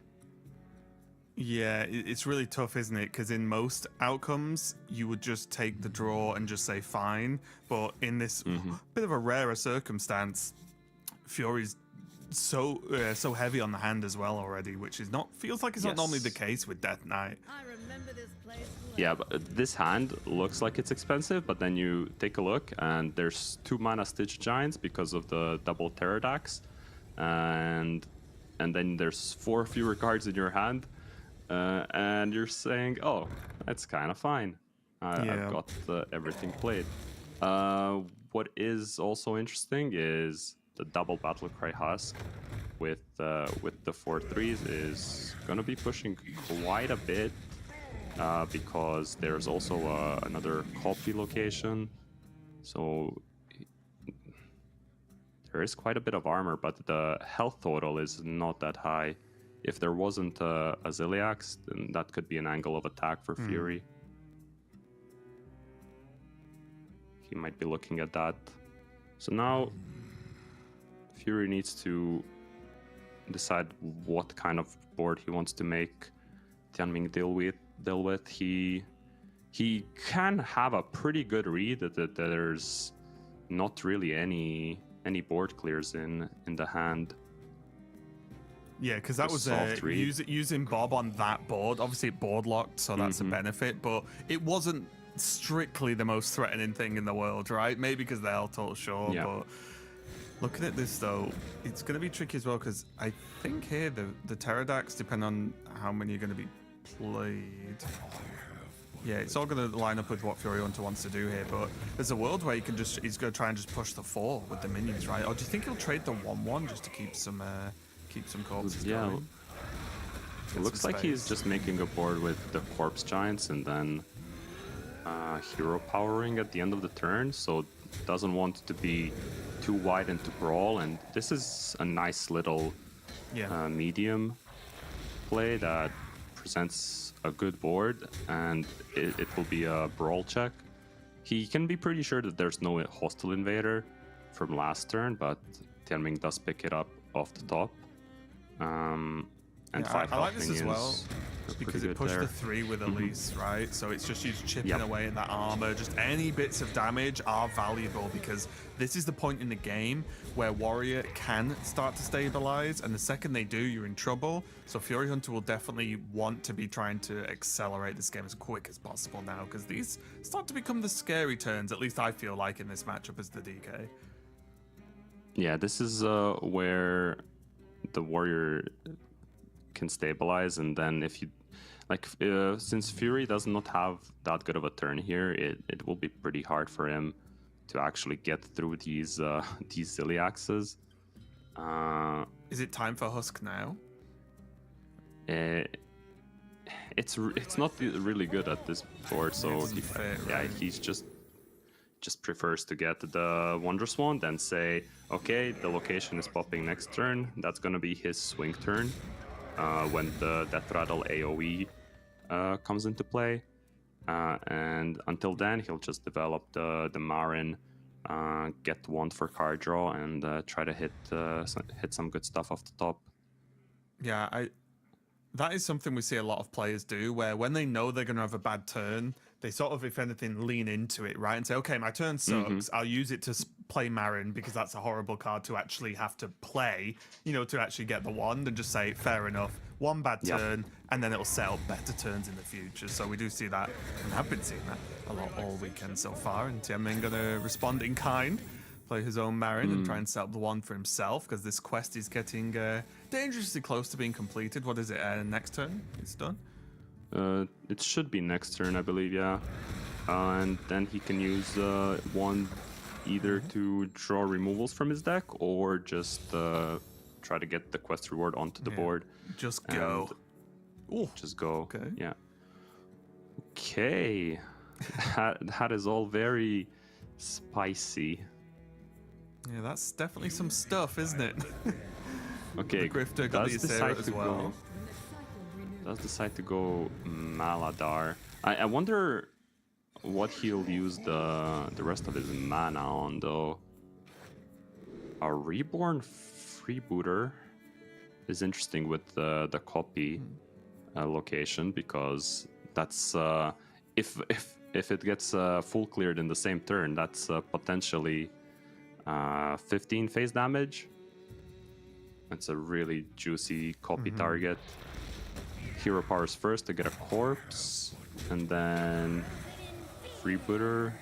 Yeah, it's really tough, isn't it? Because in most outcomes, you would just take the draw and just say fine. But in this bit of a rarer circumstance, Fury's so heavy on the hand as well already, which is feels like it's not normally the case with Death Knight. Yeah, but this hand looks like it's expensive, but then you take a look and there's 2 mana Stitch Giants because of the double Pterodax, and then there's 4 fewer cards in your hand. And you're saying, oh, that's kind of fine. I've got everything played. What is also interesting is the double Battlecry Husk with the 4/3s is going to be pushing quite a bit because there's also another copy location. So there is quite a bit of armor, but the health total is not that high. If there wasn't a Ziliax, then that could be an angle of attack for Fury. He might be looking at that. So now Fury needs to decide what kind of board he wants to make Tianming deal with. He can have a pretty good read that there's not really any board clears in the hand. Yeah, because that was using Bob on that board. Obviously, it board locked, so that's a benefit. But it wasn't strictly the most threatening thing in the world, right? Maybe because they're all total short. Yeah. But looking at this though, it's going to be tricky as well because I think here the pterodactyls depend on how many are going to be played. Yeah, it's all going to line up with what Fury Hunter wants to do here, but there's a world where he's going to try and just push the 4 with the minions, right? Or do you think he'll trade the 1/1 just to keep some corpses going? It looks like he's just making a board with the corpse giants and then hero powering at the end of the turn, so doesn't want to be too wide into brawl, and this is a nice little medium play that presents a good board, and it will be a brawl check. He can be pretty sure that there's no hostile invader from last turn, but Tianming does pick it up off the top. And I like this as well because it pushed the 3 with Elise, right? So it's just you chipping away at that armor. Just any bits of damage are valuable because this is the point in the game where Warrior can start to stabilize, and the second they do, you're in trouble. So Fury Hunter will definitely want to be trying to accelerate this game as quick as possible now because these start to become the scary turns, at least I feel like in this matchup as the DK. Yeah, this is where the Warrior can stabilize, and then if you since Fury does not have that good of a turn here, it will be pretty hard for him to actually get through these Ziliaxes. Is it time for Husk now? It's not really good at this board, so he's just prefers to get the Wondrous Wand and say, okay, the location is popping next turn. That's gonna be his swing turn when the Death Rattle AoE comes into play. And until then, he'll just develop the Marin, get Wand for card draw, and try to hit some good stuff off the top. Yeah, that is something we see a lot of players do, where when they know they're going to have a bad turn, they sort of, if anything, lean into it, right? And say, okay, my turn sucks. I'll use it to play Marin because that's a horrible card to actually have to play, to actually get the wand, and just say, fair enough, one bad turn, and then it'll set up better turns in the future. So we do see that, and have been seeing that a lot all weekend so far. And Tianming going to respond in kind, play his own Marin and try and set up the wand for himself, because this quest is getting dangerously close to being completed. What is it, next turn? It's done? It should be next turn, I believe, yeah. And then he can use wand either to draw removals from his deck, or just try to get the quest reward onto the board. Just go. Just go. Okay. Yeah. Okay. that is all very spicy. Yeah, that's definitely some stuff, isn't it? Okay. The Grifter got the Acero as well. Does decide to go Maladar. I wonder what he'll use the rest of his mana on, though. A Reborn Freebooter is interesting with the copy location, because that's if it gets full cleared in the same turn, that's potentially 15 phase damage. It's a really juicy copy target. Hero powers first to get a corpse, and then Freebooter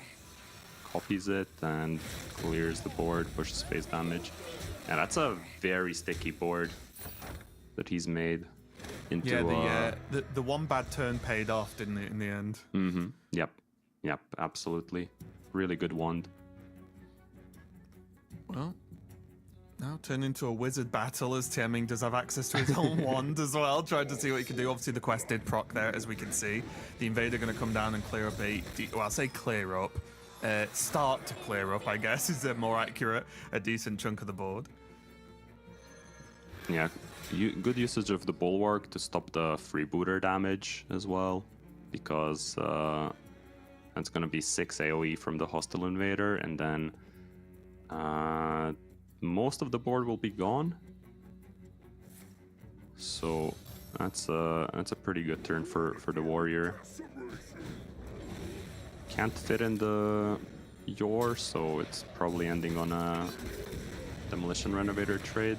copies it and clears the board, pushes phase damage. And that's a very sticky board that he's made into. Yeah, the one bad turn paid off, didn't it, in the end? Yep, absolutely. Really good wand. Well, now turn into a wizard battle, as Tianming does have access to his own wand as well, trying to see what he can do. Obviously, the quest did proc there, as we can see. The invader going to come down and clear up well, I'll say clear up. Start to clear up, I guess, is more accurate. A decent chunk of the board. Yeah, good usage of the Bulwark to stop the freebooter damage as well, because it's going to be 6 AoE from the hostile invader, and then most of the board will be gone. So that's a pretty good turn for the warrior. Can't fit in the Yor, so it's probably ending on a demolition renovator trade.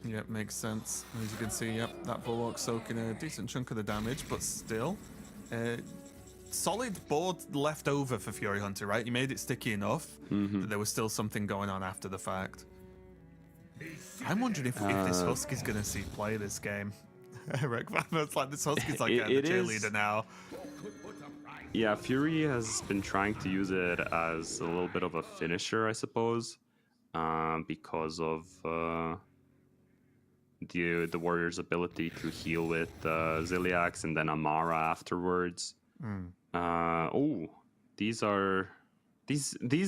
Yep, makes sense. As you can see, yep, that bulwark soaking a decent chunk of the damage, but still, solid board left over for Fury Hunter, right? You made it sticky enough that there was still something going on after the fact. I'm wondering if this Husky's going to see play this game. Eric, it's like this Husky's like the cheerleader now. Yeah, Fury has been trying to use it as a little bit of a finisher, I suppose, because of the warrior's ability to heal with Ziliax and then Amara afterwards. Oh, these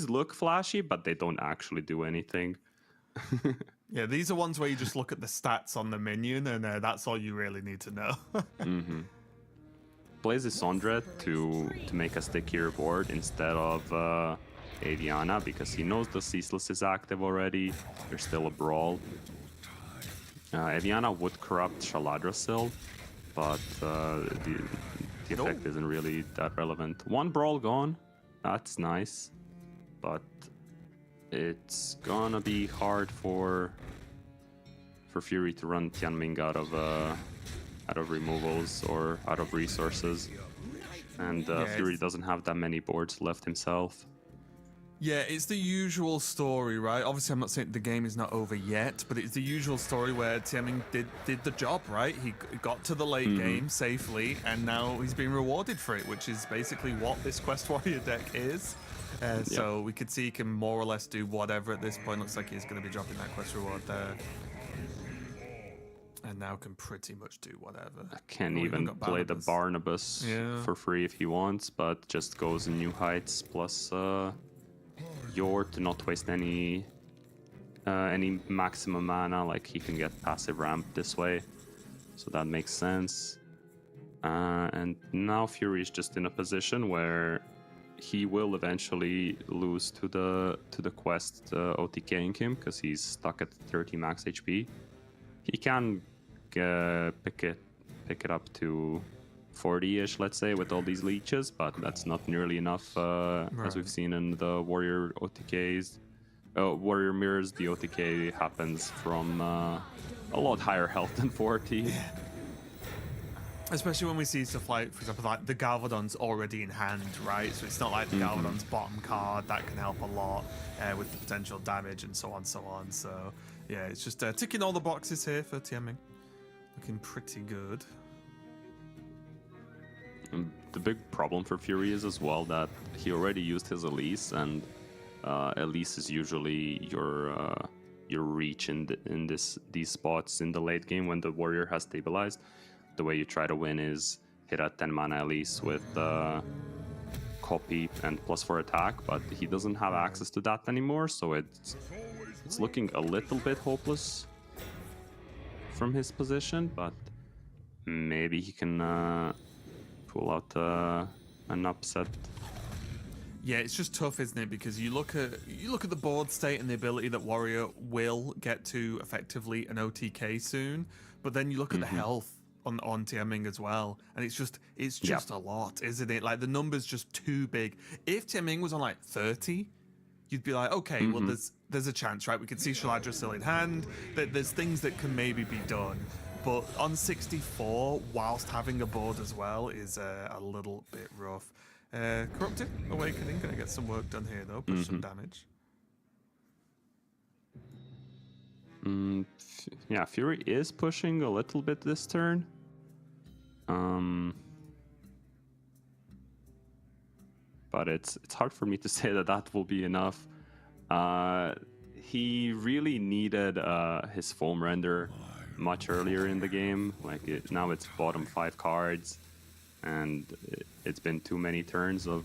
look flashy, but they don't actually do anything. Yeah, these are ones where you just look at the stats on the minion, and that's all you really need to know. Plays Isondra to make a stickier board instead of Aviana, because he knows the Ceaseless is active already. There's still a Brawl. Aviana would corrupt Shaladrasil, but the effect isn't really that relevant. One Brawl gone, that's nice, but it's gonna be hard for Fury to run Tianming out of removals or out of resources, and Fury doesn't have that many boards left himself. Yeah, it's the usual story, right? Obviously, I'm not saying the game is not over yet, but it's the usual story where Tianming did the job, right? He got to the late game safely, and now he's being rewarded for it, which is basically what this Quest Warrior deck is. So we could see he can more or less do whatever at this point. Looks like he's going to be dropping that quest reward there. And now can pretty much do whatever. Can even play the Barnabas for free if he wants, but just goes in New Heights plus Yor to not waste any maximum mana. Like, he can get passive ramp this way, so that makes sense. And now Fury is just in a position where he will eventually lose to the quest OTKing him, because he's stuck at 30 max HP. He can pick it up to 40-ish, let's say, with all these leeches, but that's not nearly enough, as we've seen in the Warrior OTKs. Warrior Mirrors, the OTK happens from a lot higher health than 40. Especially when we see stuff like, for example, like the Galvadon's already in hand, right? So it's not like the Galvadon's bottom card. That can help a lot with the potential damage and so on, so on. So, yeah, it's just ticking all the boxes here for Tianming. Looking pretty good. The big problem for Fury is as well that he already used his Elise, and Elise is usually your reach in these spots in the late game when the warrior has stabilized. The way you try to win is hit a 10 mana Elise with copy and +4 attack, but he doesn't have access to that anymore, so it's looking a little bit hopeless from his position, but maybe he can pull out an upset. Yeah, it's just tough, isn't it? Because you look at the board state and the ability that Warrior will get to effectively an OTK soon, but then you look at the health on Tianming as well, and it's just a lot, isn't it? Like, the number's just too big. If Tianming was on like 30, you'd be like, okay, well, there's a chance, right? We could see Shaladra still in hand. There's things that can maybe be done. But on 64, whilst having a board as well, is a little bit rough. Corrupted Awakening, gonna get some work done here though, push some damage. Yeah, Fury is pushing a little bit this turn. But it's hard for me to say that will be enough. He really needed his foam render much earlier in the game. Like, now it's bottom 5 cards, and it's been too many turns of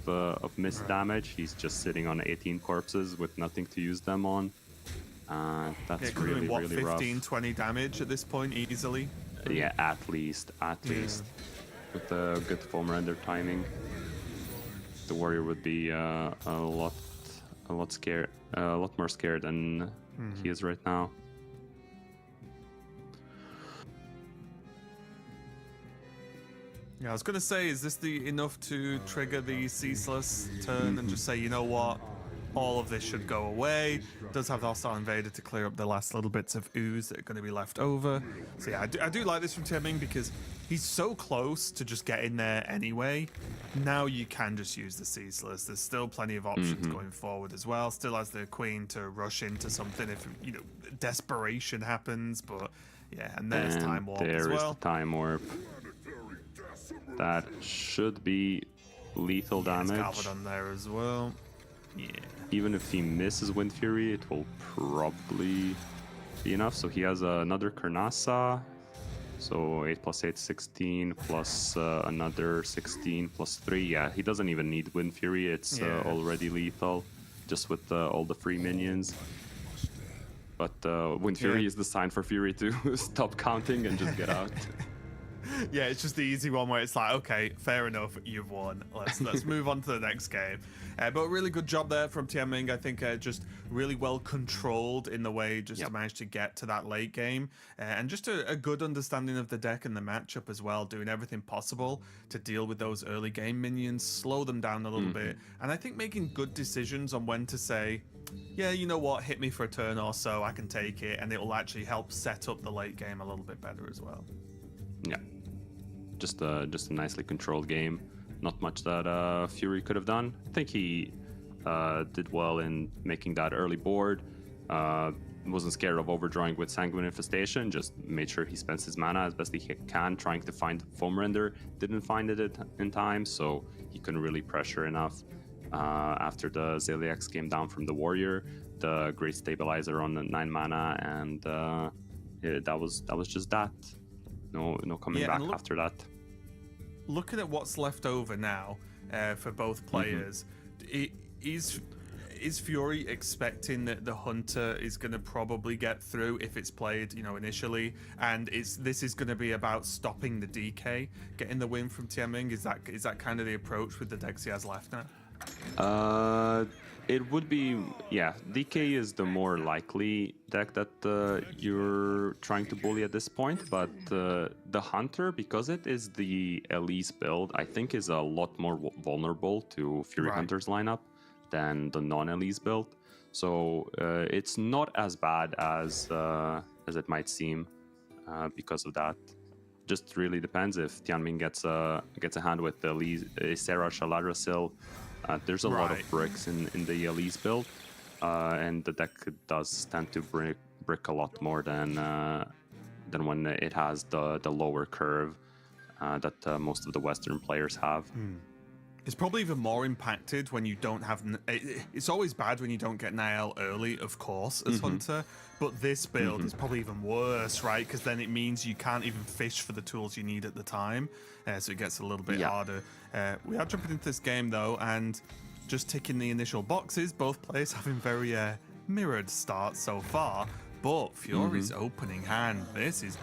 missed damage. He's just sitting on 18 corpses with nothing to use them on. That's really rough. 15, 20 damage at this point easily? Yeah, at least. With the good foam render timing, the warrior would be a lot more scared than he is right now. Yeah, I was going to say, is this enough to trigger the ceaseless turn and just say, you know what, all of this should go away? Does have the Hostile Invader to clear up the last little bits of ooze that are going to be left over. So yeah, I do like this from Tianming because he's so close to just getting there anyway. Now you can just use the ceaseless. There's still plenty of options going forward as well. Still has the Queen to rush into something if, you know, desperation happens. But yeah, and there's Time Warp as well. There is the Time Warp. That should be lethal damage. Galvadon there as well. Yeah. Even if he misses Wind Fury, it will probably be enough. So he has another Karnasa. So 8 plus 8, 16, plus another 16 plus 3. Yeah, he doesn't even need Wind Fury. It's already lethal, just with all the free minions. But Wind Fury is the sign for Fury to stop counting and just get out. Yeah, it's just the easy one where it's like, okay, fair enough, you've won. Let's move on to the next game. But really good job there from Tianming. I think just really well controlled in the way just to manage to get to that late game. And just a good understanding of the deck and the matchup as well, doing everything possible to deal with those early game minions, slow them down a little bit. And I think making good decisions on when to say, yeah, you know what, hit me for a turn or so, I can take it. And it will actually help set up the late game a little bit better as well. Yeah. Just a nicely controlled game. Not much that Fury could have done. I think he did well in making that early board. Wasn't scared of overdrawing with Sanguine Infestation. Just made sure he spends his mana as best he can, trying to find Foam Render. Didn't find it in time, so he couldn't really pressure enough. After the Zeliax came down from the Warrior, the Great Stabilizer on the 9 mana, and that was just that. No coming back after that. Looking at what's left over now for both players, is Fury expecting that the Hunter is going to probably get through if it's played, you know, initially, and this is going to be about stopping the DK, getting the win from Tianming? Is that kind of the approach with the decks he has left now? It would be, yeah, DK is the more likely deck that you're trying to bully at this point, but the Hunter, because it is the Elise build, I think is a lot more vulnerable to Fury Hunter's lineup than the non-Elise build. So it's not as bad as it might seem because of that. Just really depends if Tianming gets a hand with the Elise, Sarah Shaladrasil. There's a lot of bricks in the Elise build, and the deck does tend to brick a lot more than when it has the lower curve that most of the Western players have. It's probably even more impacted when you don't have... It's always bad when you don't get Nael early, of course, as Hunter, but this build is probably even worse, right? Because then it means you can't even fish for the tools you need at the time, so it gets a little bit harder. We are jumping into this game, though, and just ticking the initial boxes, both players having very mirrored starts so far. But Fury's opening hand, this is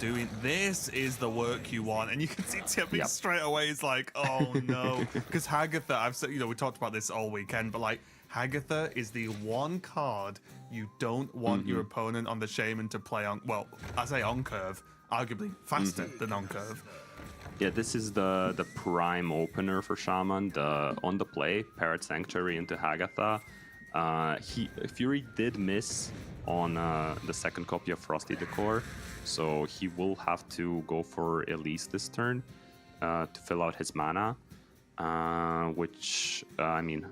the work you want, and you can see Tianming straight away is like, oh no, because Hagatha, I've said, you know, we talked about this all weekend, but like Hagatha is the one card you don't want your opponent on the Shaman to play on. Well, I say on curve, arguably faster than on curve. Yeah, this is the prime opener for Shaman. On the play, Parrot Sanctuary into Hagatha. Fury did miss on the second copy of Frosty Decor, so he will have to go for Elise this turn to fill out his mana, which, I mean,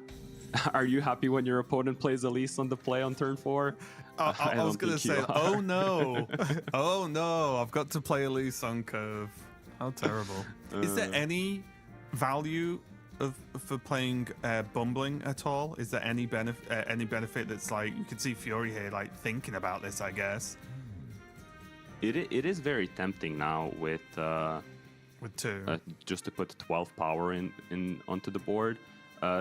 are you happy when your opponent plays Elise on the play on turn 4? I was going to say, oh no, oh no, I've got to play Elise on curve. How terrible. Is there any value for playing Bumbling at all? Is there any benefit that's like, you can see Fury here like thinking about this, I guess? It is very tempting now with 2 just to put 12 power in onto the board.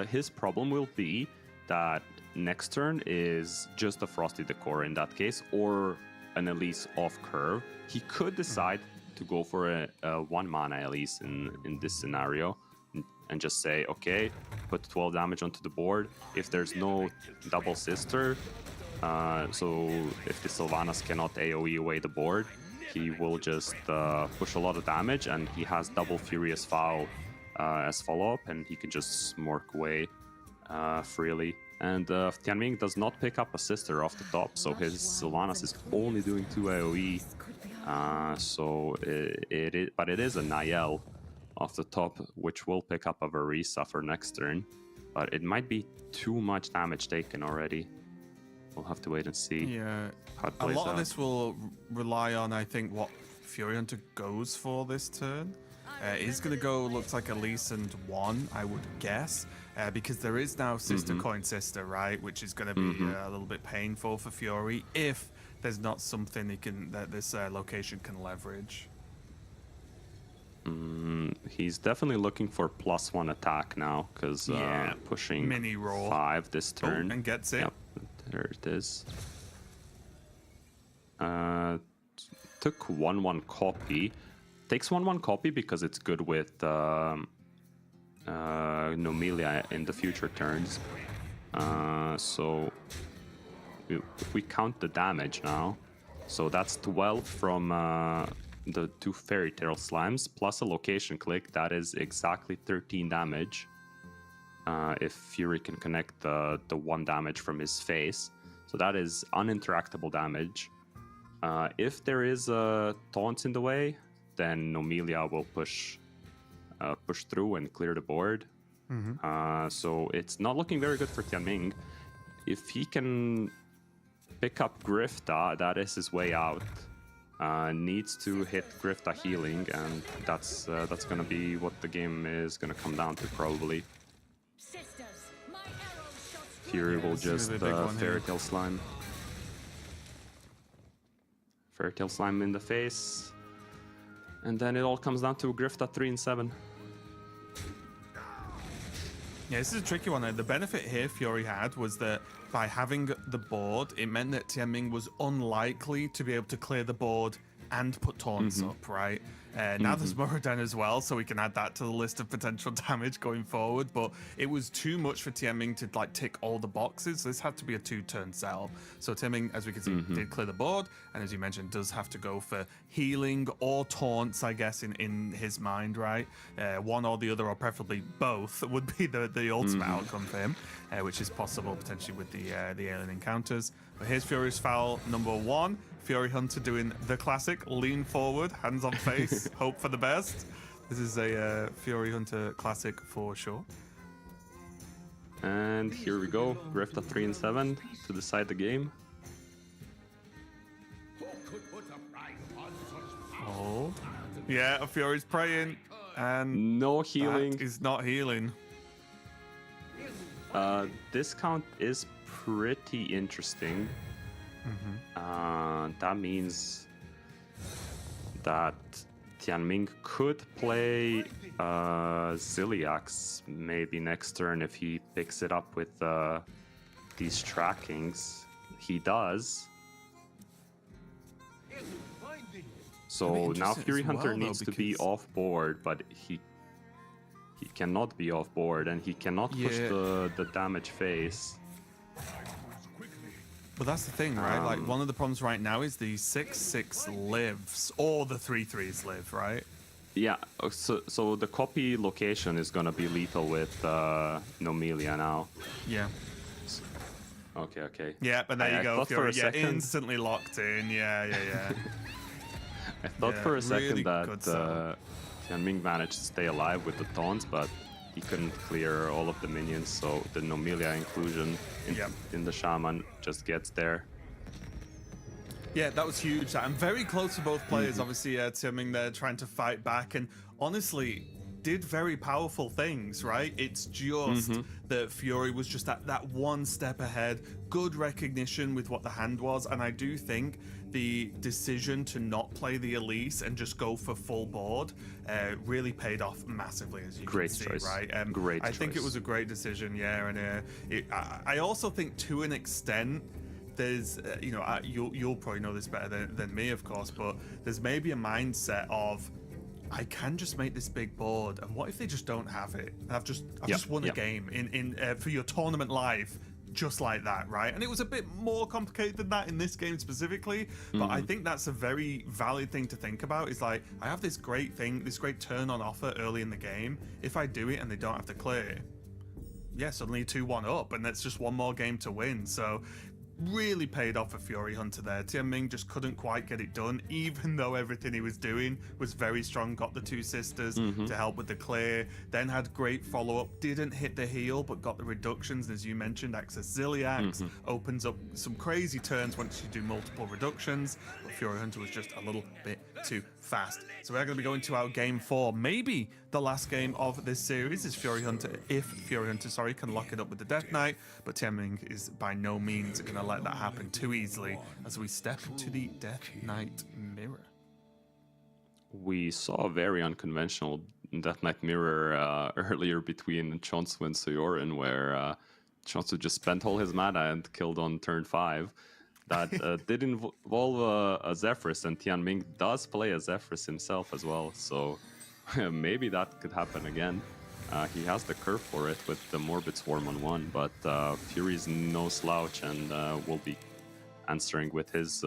His problem will be that next turn is just a Frosty Decor in that case, or an Elise off curve. He could decide to go for a 1 mana Elise in this scenario, and just say, okay, put 12 damage onto the board. If there's no double sister, so if the Sylvanas cannot AoE away the board, he will just push a lot of damage, and he has double Furious Foul as follow-up, and he can just smork away freely. And Tianming does not pick up a sister off the top, so his Sylvanas is only doing 2 AoE. But it is a Niall off the top, which will pick up a Verisa for next turn. But it might be too much damage taken already. We'll have to wait and see. Yeah, how it a plays lot out. of this will rely on, I think, what Fury Hunter goes for this turn. He's going to go, looks like Elise and 1, I would guess, because there is now Sister Coin Sister, right? Which is going to be a little bit painful for Fury if there's not something that this location can leverage. He's definitely looking for +1 attack now, because pushing mini roll 5 this turn. And gets it. Yep, there it is. Took 1/1 copy. Takes 1/1 copy because it's good with Nomelia in the future turns. So if we count the damage now, so that's 12 from the 2 Fairy Tale Slimes plus a location click. That is exactly 13 damage. If Fury can connect the 1 damage from his face, so that is uninteractable damage. If there is a taunt in the way, then Nomelia will push through and clear the board. So it's not looking very good for Tianming. If he can pick up Grifta, that is his way out. Needs to hit Grifta healing, and that's gonna be what the game is gonna come down to probably. Fury will just Fairy Tale Slime. Fairy Tale Slime in the face. And then it all comes down to Grifta 3 and 7. Yeah, this is a tricky one. The benefit here Fury had was that by having the board, it meant that Tianming was unlikely to be able to clear the board and put taunts up, right? Now there's Muradin as well, so we can add that to the list of potential damage going forward. But it was too much for Tianming to tick all the boxes. So this had to be a 2-turn sell. So Tianming, as we can see, did clear the board, and as you mentioned, does have to go for healing or taunts, I guess, in his mind, right? One or the other, or preferably both, would be the ultimate outcome for him, which is possible potentially with the alien encounters. But here's Fury's foul number 1. Fury Hunter doing the classic, lean forward, hands on face, hope for the best. This is a Fury Hunter classic for sure. And here we go, Grifta 3 and 7 to decide the game. Oh, yeah, Fury's praying, and no healing. Is not healing. This count is pretty interesting. That means that Tianming could play Ziliax maybe next turn if he picks it up with these trackings. He does. So now Fury Hunter needs to be off board, but he cannot be off board, and he cannot push the damage phase. But that's the thing, right? Like, one of the problems right now is the 6/6 lives, or the 3/3s live, right? Yeah, so the copy location is gonna be lethal with Nomelia now. Yeah. Okay. Yeah, but there you go. For a second, instantly locked in. Yeah. I thought for a second that Tianming managed to stay alive with the taunts, but he couldn't clear all of the minions, so the Nomelia inclusion in the Shaman just gets there. Yeah, that was huge. I'm very close to both players. Obviously, Tianming there trying to fight back, and honestly, did very powerful things, right? It's just that Fury was just that one step ahead. Good recognition with what the hand was, and I do think the decision to not play the Elise and just go for full board really paid off massively, as you can see, choice. Right? Great I think it choice. was a great decision, yeah. And I also think, to an extent, there's, you'll probably know this better than me, of course, but there's maybe a mindset of, I can just make this big board, and what if they just don't have it? I've just won a game in for your tournament life. just like that, right? And it was a bit more complicated than that in this game specifically, but I think that's a very valid thing to think about. Is like, I have this great thing, this great turn on offer early in the game. If I do it and they don't have to clear, yeah, suddenly 2-1 up, and that's just one more game to win. So really paid off for Fury Hunter there. Tianming just couldn't quite get it done, even though everything he was doing was very strong. Got the two sisters to help with the clear, then had great follow-up, didn't hit the heal, but got the reductions. And as you mentioned, Access Ziliax opens up some crazy turns once you do multiple reductions, but Fury Hunter was just a little bit too fast. So we're going to be going to our game 4, maybe the last game of this series is Fury Hunter, if Fury Hunter, sorry, can lock it up with the Death Knight, but Tianming is by no means going to let that happen too easily as we step into the Death Knight mirror. We saw a very unconventional Death Knight mirror earlier between Cheonsu and Soyorin, where Cheonsu just spent all his mana and killed on turn 5. That did involve a Zephyrus, and Tianming does play a Zephyrus himself as well, so maybe that could happen again. He has the curve for it with the Morbid Swarm on 1, but Fury's no slouch and will be answering with his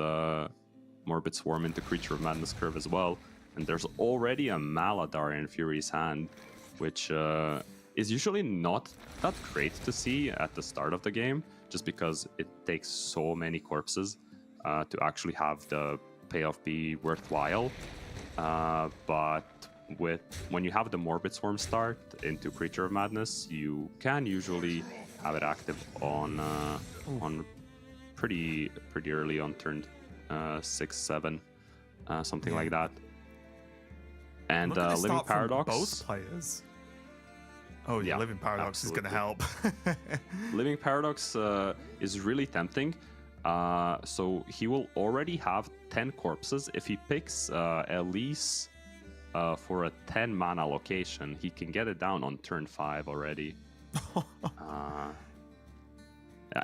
Morbid Swarm into Creature of Madness curve as well. And there's already a Maladar in Fury's hand, which is usually not that great to see at the start of the game, just because it takes so many corpses to actually have the payoff be worthwhile. But when you have the Morbid Swarm start into Creature of Madness, you can usually have it active on pretty early on turn 6, 7, something like that. And Living Paradox. Both players. Oh yeah, Living Paradox absolutely. is going to help. Living Paradox is really tempting. So he will already have 10 corpses. If he picks Elise for a 10 mana location, he can get it down on turn 5 already.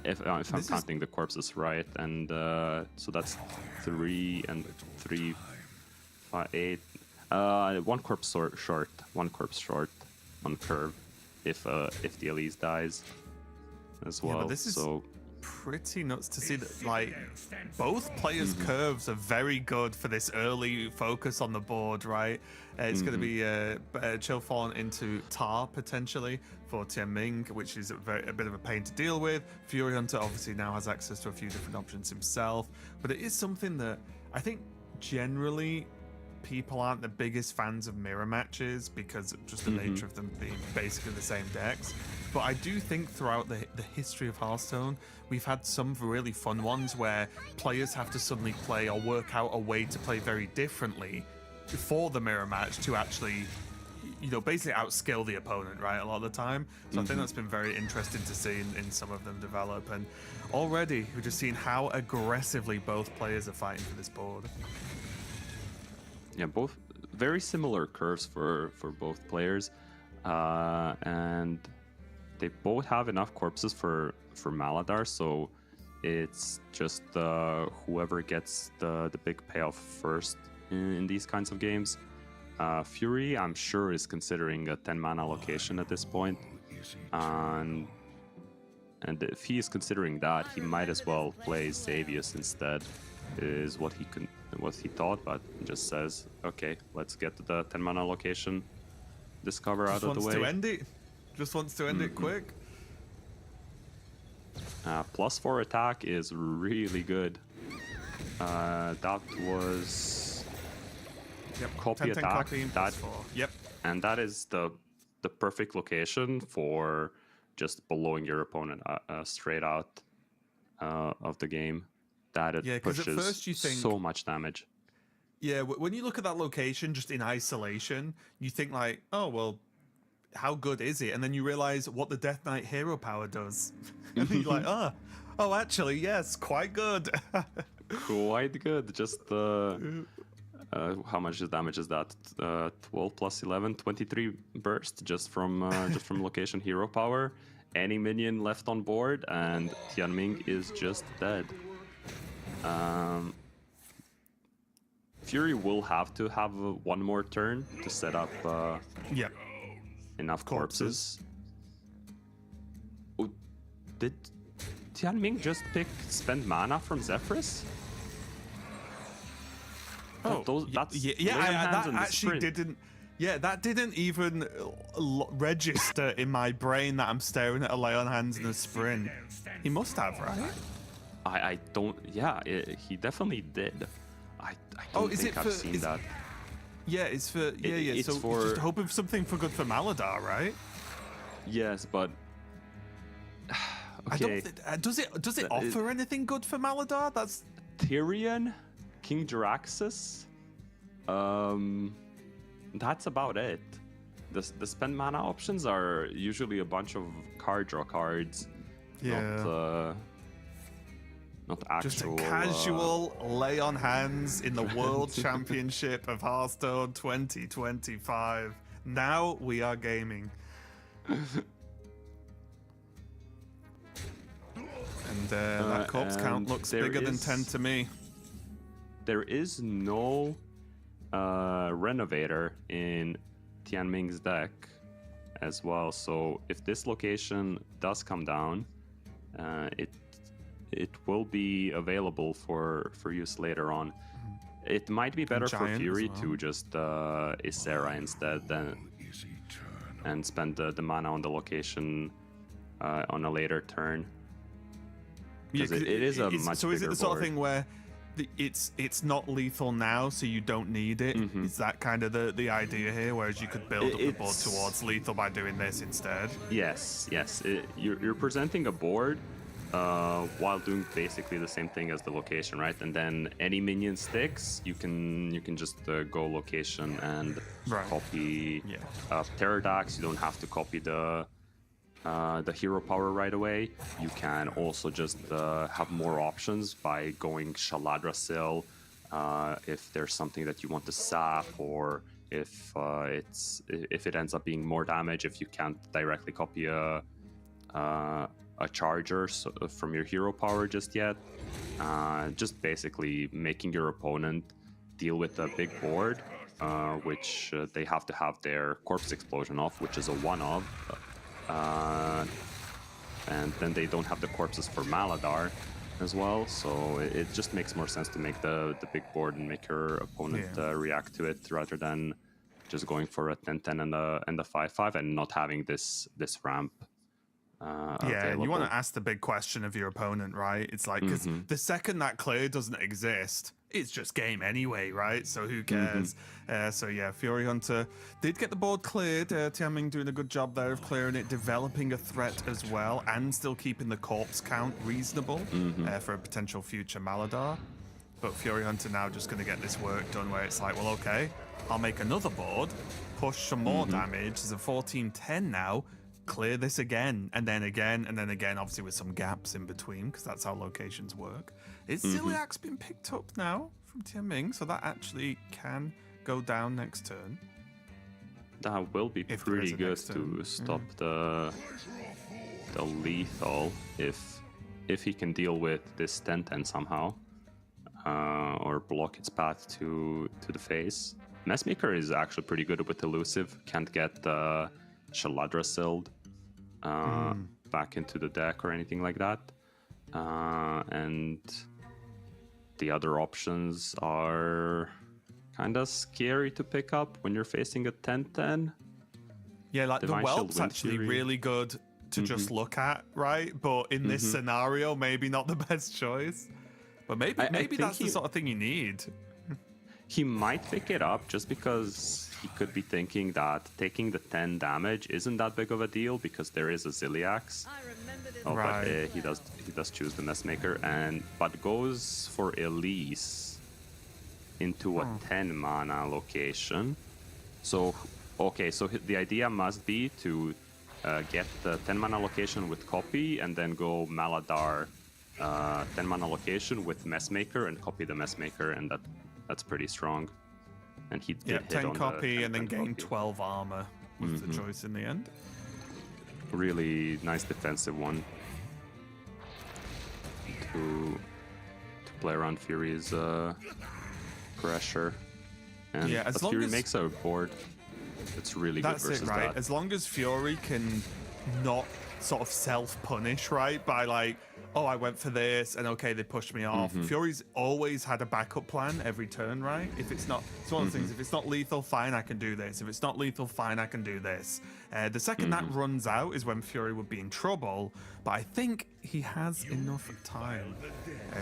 If I'm counting the corpses right, and so that's 3 and 3, 5, 8. 1 corpse short. 1 corpse short on curve. If the Elise dies as well. Yeah, but this is pretty nuts to see that like both players' curves are very good for this early focus on the board, right? It's going to be Chill falling into Tar potentially for Tianming, which is a bit of a pain to deal with. Fury Hunter obviously now has access to a few different options himself, but it is something that I think generally people aren't the biggest fans of mirror matches because of just the nature of them being basically the same decks. But I do think throughout the history of Hearthstone, we've had some really fun ones where players have to suddenly play or work out a way to play very differently for the mirror match to actually, you know, basically outskill the opponent, right, a lot of the time. So I think that's been very interesting to see in some of them develop. And already we're just seeing how aggressively both players are fighting for this board. Yeah, both very similar curves for both players, and they both have enough corpses for Maladar, so it's just whoever gets the big payoff first in these kinds of games. Fury, I'm sure, is considering a 10 mana location at this point, and if he is considering that, he might as well play Xavius instead, is what he thought, but just says, okay, let's get to the 10 mana location, discover out of the way. Just wants to end it quick. +4 attack is really good. That was copy 10, attack. copy and +4. And that is the perfect location for just blowing your opponent straight out of the game. That it pushes at first you think, so much damage. Yeah, when you look at that location just in isolation, you think like, oh, well, how good is it? And then you realize what the Death Knight hero power does. And you're like, oh, actually, yes, quite good. Quite good. Just how much damage is that? 12 plus 11, 23 burst just from location hero power. Any minion left on board, and Tianming is just dead. Fury will have to have one more turn to set up enough corpses. Oh, Tianming just spend mana from Zephyrus? Oh, that's that actually didn't. Yeah, that didn't even register in my brain that I'm staring at a lay on hands and a sprint. He must have, right? I don't. Yeah, he definitely did. I don't think I've seen that. Yeah, it's for It's so for, just hoping for something for good for Maladar, right? Yes, but okay. Does it offer anything good for Maladar? That's Tyrion, King Jaraxxus. That's about it. The spend mana options are usually a bunch of card draw cards. Yeah. Not actual. Just a casual lay on hands in the World Championship of Hearthstone 2025. Now we are gaming. And that corpse count looks bigger than 10 to me. There is no Renovator in Tianming's deck as well. So if this location does come down, it will be available for use later on. It might be better for Fury to just Ysera instead and spend the mana on the location on a later turn. Because it is a much bigger So is it the sort of board. thing where it's not lethal now, so you don't need it? Is that kind of the idea here? Whereas you could build up the board towards lethal by doing this instead? Yes. You're presenting a board while doing basically the same thing as the location, right? And then any minion sticks, you can just go location and copy Pterodax. You don't have to copy the hero power right away. You can also just have more options by going Shaladrasil if there's something that you want to sap, or if it ends up being more damage if you can't directly copy a charger from your hero power just yet. Just basically making your opponent deal with a big board, which they have to have their corpse explosion off, which is a one-off. And then they don't have the corpses for Maladar as well, so it just makes more sense to make the big board and make your opponent react to it rather than just going for a 10-10 and a 5-5 and not having this ramp. And you want to ask the big question of your opponent, right? It's like, because the second that clear doesn't exist, it's just game anyway, right? So who cares? So yeah, Fury Hunter did get the board cleared. Tianming doing a good job there of clearing it, developing a threat as well, and still keeping the corpse count reasonable for a potential future Maladar. But Fury Hunter now just going to get this work done where it's like, well, okay, I'll make another board, push some more damage. There's a 14-10 now. Clear this again, and then again, and then again, obviously with some gaps in between, because that's how locations work. Is Ziliak's been picked up now from Tianming, so that actually can go down next turn. That will be pretty good to stop the lethal if he can deal with this 10-10 somehow, or block its path to the face. Messmaker is actually pretty good with elusive. Can't get Shaladrasil back into the deck or anything like that. And the other options are kind of scary to pick up when you're facing a 10-10. Yeah, like Divine the Shield, Whelp's Wind actually Fury. really good to just look at, right? But in this scenario, maybe not the best choice. But maybe that's the sort of thing you need. He might pick it up just because he could be thinking that taking the 10 damage isn't that big of a deal because there is a Ziliax. But he does choose the Messmaker, but goes for Elise into a 10 mana location. So the idea must be to get the 10 mana location with copy and then go Maladar 10 mana location with Messmaker and copy the Messmaker, and that's pretty strong. And he did hit 10 on copy the and then gain copy. 12 armor was the choice in the end. Really nice defensive one to play around Fury's pressure. And as Fury long as makes a board, it's really that's good versus right? that. As long as Fury can not sort of self-punish, right, by like oh, I went for this, and okay, they pushed me off. Fury's always had a backup plan every turn, right? If it's not, it's one of the things, if it's not lethal, fine, I can do this. If it's not lethal, fine, I can do this. The second that runs out is when Fury would be in trouble, but I think he has enough time.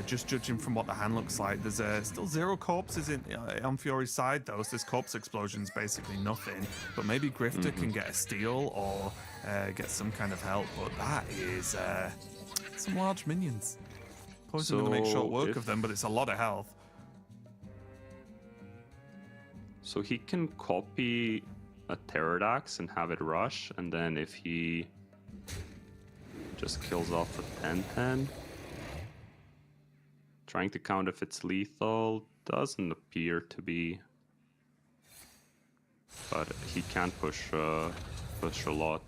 Just judging from what the hand looks like, there's still 0 corpses on Fury's side, though, so this corpse explosion's basically nothing, but maybe Grifter can get a steal or get some kind of help, but that is... some large minions. Poison going to make short work of them, but it's a lot of health. So he can copy a Pterodax and have it rush, and then if he just kills off a 10-10, trying to count if it's lethal doesn't appear to be, but he can push a lot.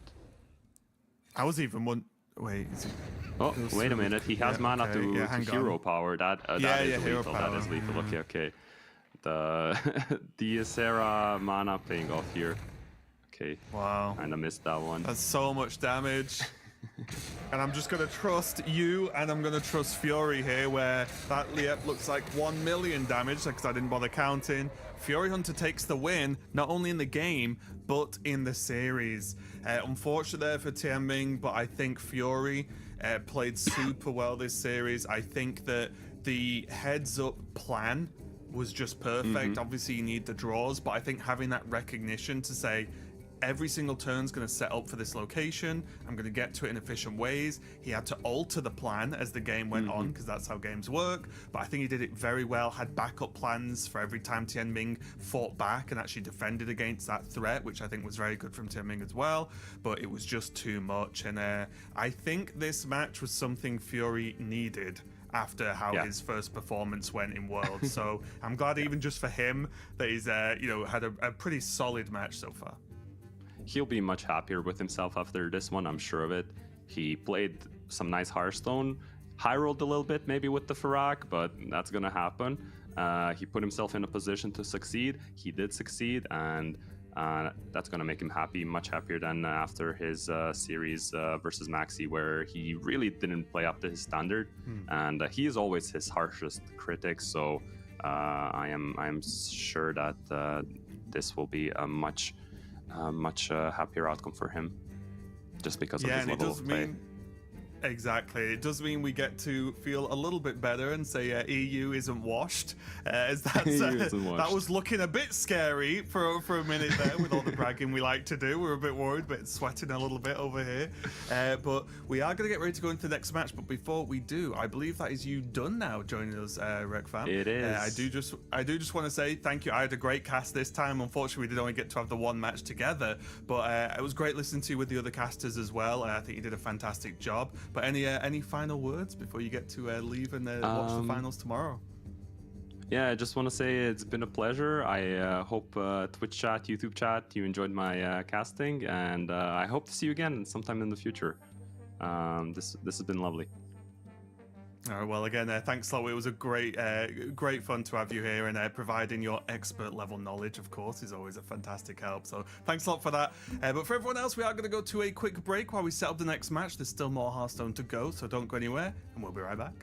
I was even one. Wait, is he... Oh, wait a minute. He has mana to hero power. That is lethal. Power. That is lethal. Okay. The Ysera mana paying off here. Okay. Wow. Kinda missed that one. That's so much damage. And I'm just going to trust you, and I'm going to trust Fury here, where that Liep looks like 1 million damage, because I didn't bother counting. Fury Hunter takes the win, not only in the game, but in the series. Unfortunate there for Tianming, but I think Fury played super well this series. I think that the heads-up plan was just perfect. Obviously, you need the draws, but I think having that recognition to say, every single turn's going to set up for this location. I'm going to get to it in efficient ways. He had to alter the plan as the game went on, because that's how games work. But I think he did it very well, had backup plans for every time Tianming fought back and actually defended against that threat, which I think was very good from Tianming as well. But it was just too much. And I think this match was something Fury needed after how his first performance went in Worlds. So I'm glad even just for him that he's had a pretty solid match so far. He'll be much happier with himself after this one, I'm sure of it. He played some nice Hearthstone, high rolled a little bit maybe with the Farak, but that's gonna happen. He put himself in a position to succeed. He did succeed, and that's gonna make him happy, much happier than after his series versus Maxi, where he really didn't play up to his standard. And he is always his harshest critic, so I am sure that this will be a much happier outcome for him, just because of his level of play. Exactly. It does mean we get to feel a little bit better and say EU isn't washed, as that was looking a bit scary for a minute there with all the bragging we like to do. We're a bit worried, but sweating a little bit over here. But we are going to get ready to go into the next match. But before we do, I believe that is you done now joining us, Rekfam. It is. I do just want to say thank you. I had a great cast this time. Unfortunately, we did only get to have the one match together, but it was great listening to you with the other casters as well. I think you did a fantastic job. But any final words before you get to leave and watch the finals tomorrow? Yeah, I just want to say it's been a pleasure. I hope Twitch chat, YouTube chat, you enjoyed my casting, and I hope to see you again sometime in the future. This has been lovely. All right, well, again, thanks a lot. It was a great fun to have you here, and providing your expert level knowledge, of course, is always a fantastic help. So thanks a lot for that. But for everyone else, we are going to go to a quick break while we set up the next match. There's still more Hearthstone to go, so don't go anywhere, and we'll be right back.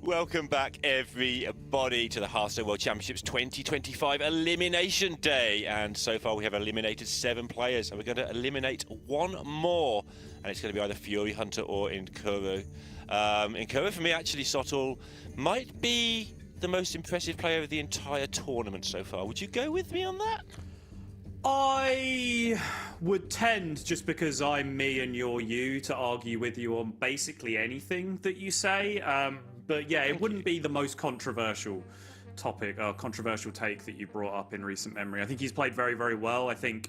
Welcome back, everybody, to the Hearthstone World Championships 2025 Elimination Day. And so far, we have eliminated 7 players, and we're going to eliminate 1 more. And it's going to be either Fury Hunter or Inkuro. Inkuro, for me, actually, Sotul might be the most impressive player of the entire tournament so far. Would you go with me on that? I would tend, just because I'm me and you're you, to argue with you on basically anything that you say. But yeah, it wouldn't be the most controversial topic, controversial take that you brought up in recent memory. I think he's played very, very well. I think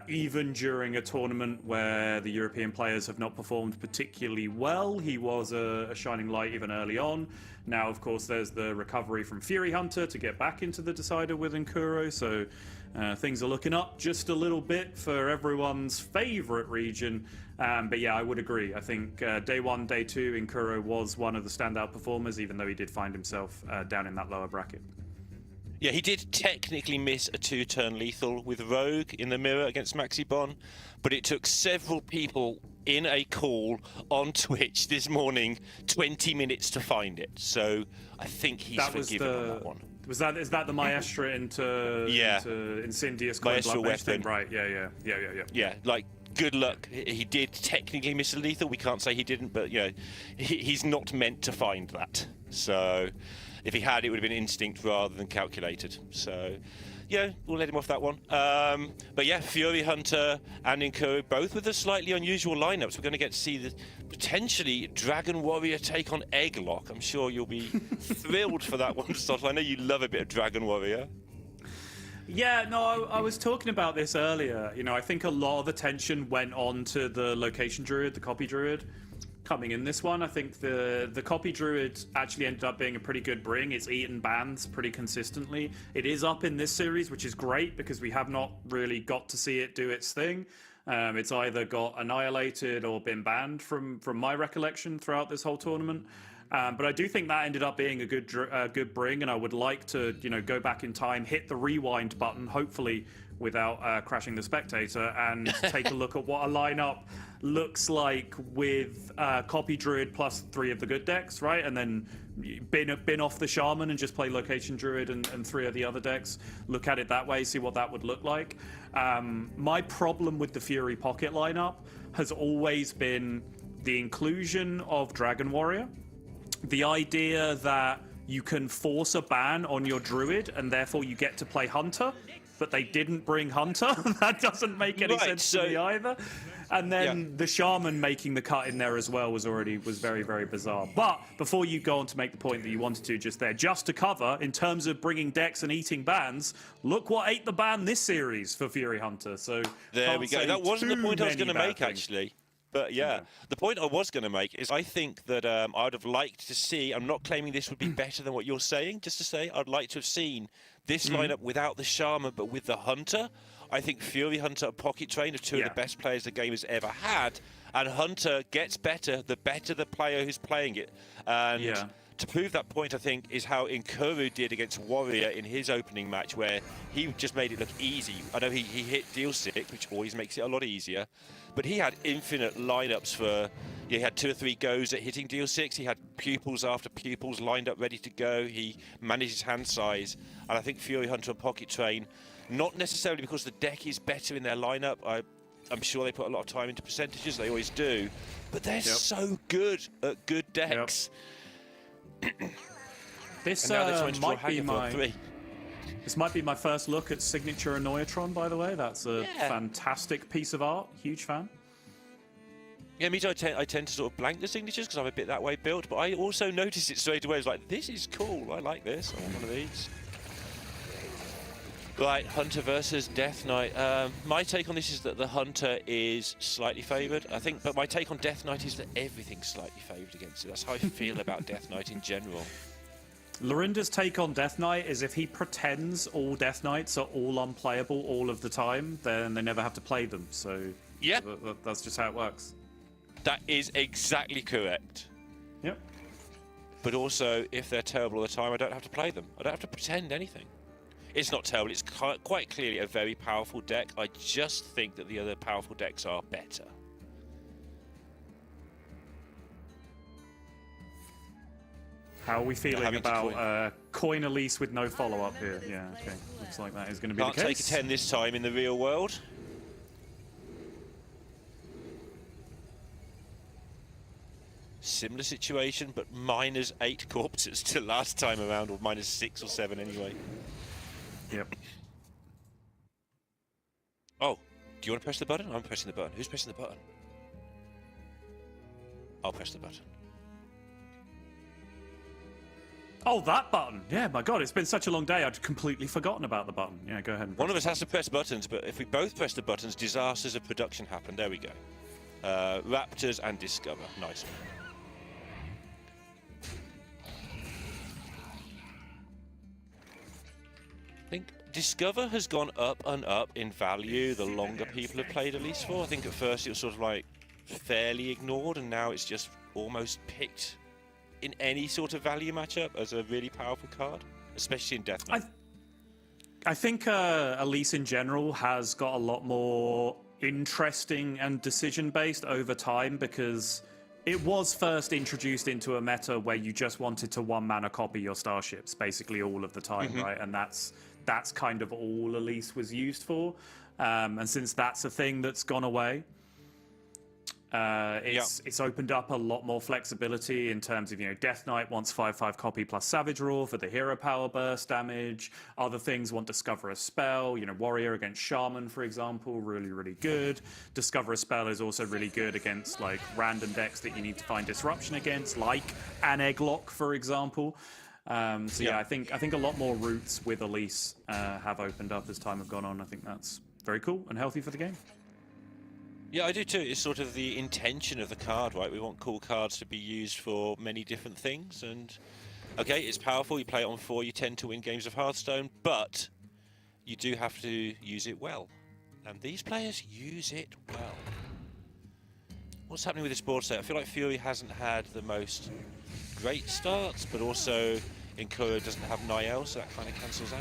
even during a tournament where the European players have not performed particularly well, he was a shining light even early on. Now, of course, there's the recovery from Fury Hunter to get back into the decider with Inkuro, so things are looking up just a little bit for everyone's favorite region. But yeah, I would agree. I think day 1, day 2, Inkuro was one of the standout performers, even though he did find himself down in that lower bracket. Yeah, he did technically miss a 2-turn lethal with Rogue in the mirror against Maxibon, but it took several people in a call on Twitch this morning 20 minutes to find it. So I think he's forgiven on that one. Is that the Maestra into Incendious Maestra weapon? Right, yeah. Yeah, like, good luck. He did technically miss a lethal. We can't say he didn't, but you know, he's not meant to find that. So if he had, it would have been instinct rather than calculated. So yeah, we'll let him off that one. But yeah, Fury Hunter and Inkuro, both with a slightly unusual lineups. We're going to get to see the potentially Dragon Warrior take on Egglock. I'm sure you'll be thrilled for that one, Sotul. I know you love a bit of Dragon Warrior. Yeah, no, I was talking about this earlier. You know, I think a lot of attention went on to the location druid, the copy druid, coming in this one. I think the copy druid actually ended up being a pretty good bring. It's eaten bans pretty consistently. It is up in this series, which is great because we have not really got to see it do its thing. It's either got annihilated or been banned from my recollection throughout this whole tournament. But I do think that ended up being a good bring, and I would like to, you know, go back in time, hit the rewind button, hopefully without crashing the spectator, and take a look at what a lineup looks like with Copy Druid plus 3 of the good decks, right? And then bin off the Shaman and just play Location Druid and 3 of the other decks. Look at it that way, see what that would look like. My problem with the Fury Pocket lineup has always been the inclusion of Dragon Warrior. The idea that you can force a ban on your druid and therefore you get to play Hunter, but they didn't bring Hunter. That doesn't make any sense to me either. And then the Shaman making the cut in there as well was very, very bizarre. But before you go on to make the point that you wanted to just there, just to cover, in terms of bringing decks and eating bans, look what ate the ban this series for Fury Hunter. So there we go. That wasn't the point I was going to make, actually. But yeah, the point I was going to make is I think that I would have liked to see, I'm not claiming this would be better than what you're saying, just to say I'd like to have seen this lineup without the Shaman but with the Hunter. I think Fury Hunter and Pocket Train are 2 of the best players the game has ever had, and Hunter gets better the better the player who's playing it. And to prove that point, I think, is how Inkuro did against Warrior in his opening match, where he just made it look easy. I know he hit deal 6, which always makes it a lot easier, but he had infinite lineups for. He had 2 or 3 goes at hitting deal 6. He had pupils after pupils lined up ready to go. He managed his hand size, and I think Fury Hunter and Pocket Train, not necessarily because the deck is better in their lineup. I'm sure they put a lot of time into percentages. They always do, but they're so good at good decks. This might be my first look at Signature Annoyatron, by the way. That's a fantastic piece of art. Huge fan. Yeah, me too. I tend to sort of blank the signatures because I'm a bit that way built, but I also noticed it straight away. It's like, this is cool. I like this. I want one of these. Right, Hunter versus Death Knight. My take on this is that the Hunter is slightly favoured, I think, but my take on Death Knight is that everything's slightly favoured against it. That's how I feel about Death Knight in general. Lorinda's take on Death Knight is if he pretends all Death Knights are all unplayable all of the time, then they never have to play them. So yeah, that's just how it works. That is exactly correct. Yep. But also, if they're terrible all the time, I don't have to play them. I don't have to pretend anything. It's not terrible. It's quite clearly a very powerful deck. I just think that the other powerful decks are better. How are we feeling about coin Elise with no follow-up here? Yeah, okay. Looks like that is going to be the case. Can't take a 10 this time in the real world. Similar situation, but minus 8 corpses to last time around, or minus 6 or 7 anyway. Yep. Oh, do you want to press the button? I'm pressing the button. Who's pressing the button? I'll press the button. Oh, that button! Yeah, my God, it's been such a long day. I'd completely forgotten about the button. Yeah, go ahead. One of us has to press buttons, but if we both press the buttons, disasters of production happen. There we go. Raptors and Discover. Nice one. I think Discover has gone up and up in value the longer people have played Elise for. I think at first it was sort of like fairly ignored, and now it's just almost picked in any sort of value matchup as a really powerful card, especially in Death Knight. I think Elise in general has got a lot more interesting and decision-based over time, because it was first introduced into a meta where you just wanted to one-mana copy your starships basically all of the time, right? And that's kind of all Elise was used for. And since that's a thing that's gone away, it's opened up a lot more flexibility in terms of, Death Knight wants 5/5 copy plus Savage Roar for the hero power burst damage. Other things want Discover a Spell. Warrior against Shaman, for example, really, really good. Discover a Spell is also really good against like random decks that you need to find disruption against, like an Egglock, for example. I think a lot more routes with Elise have opened up as time have gone on. I think that's very cool and healthy for the game. Yeah, I do too. It's sort of the intention of the card, right? We want cool cards to be used for many different things, and okay, it's powerful. You play it on 4, you tend to win games of Hearthstone, but you do have to use it well, and these players use it well. What's happening with this board state? I feel like Fury hasn't had the most great starts, but also Inkura doesn't have Niall, so that kind of cancels out.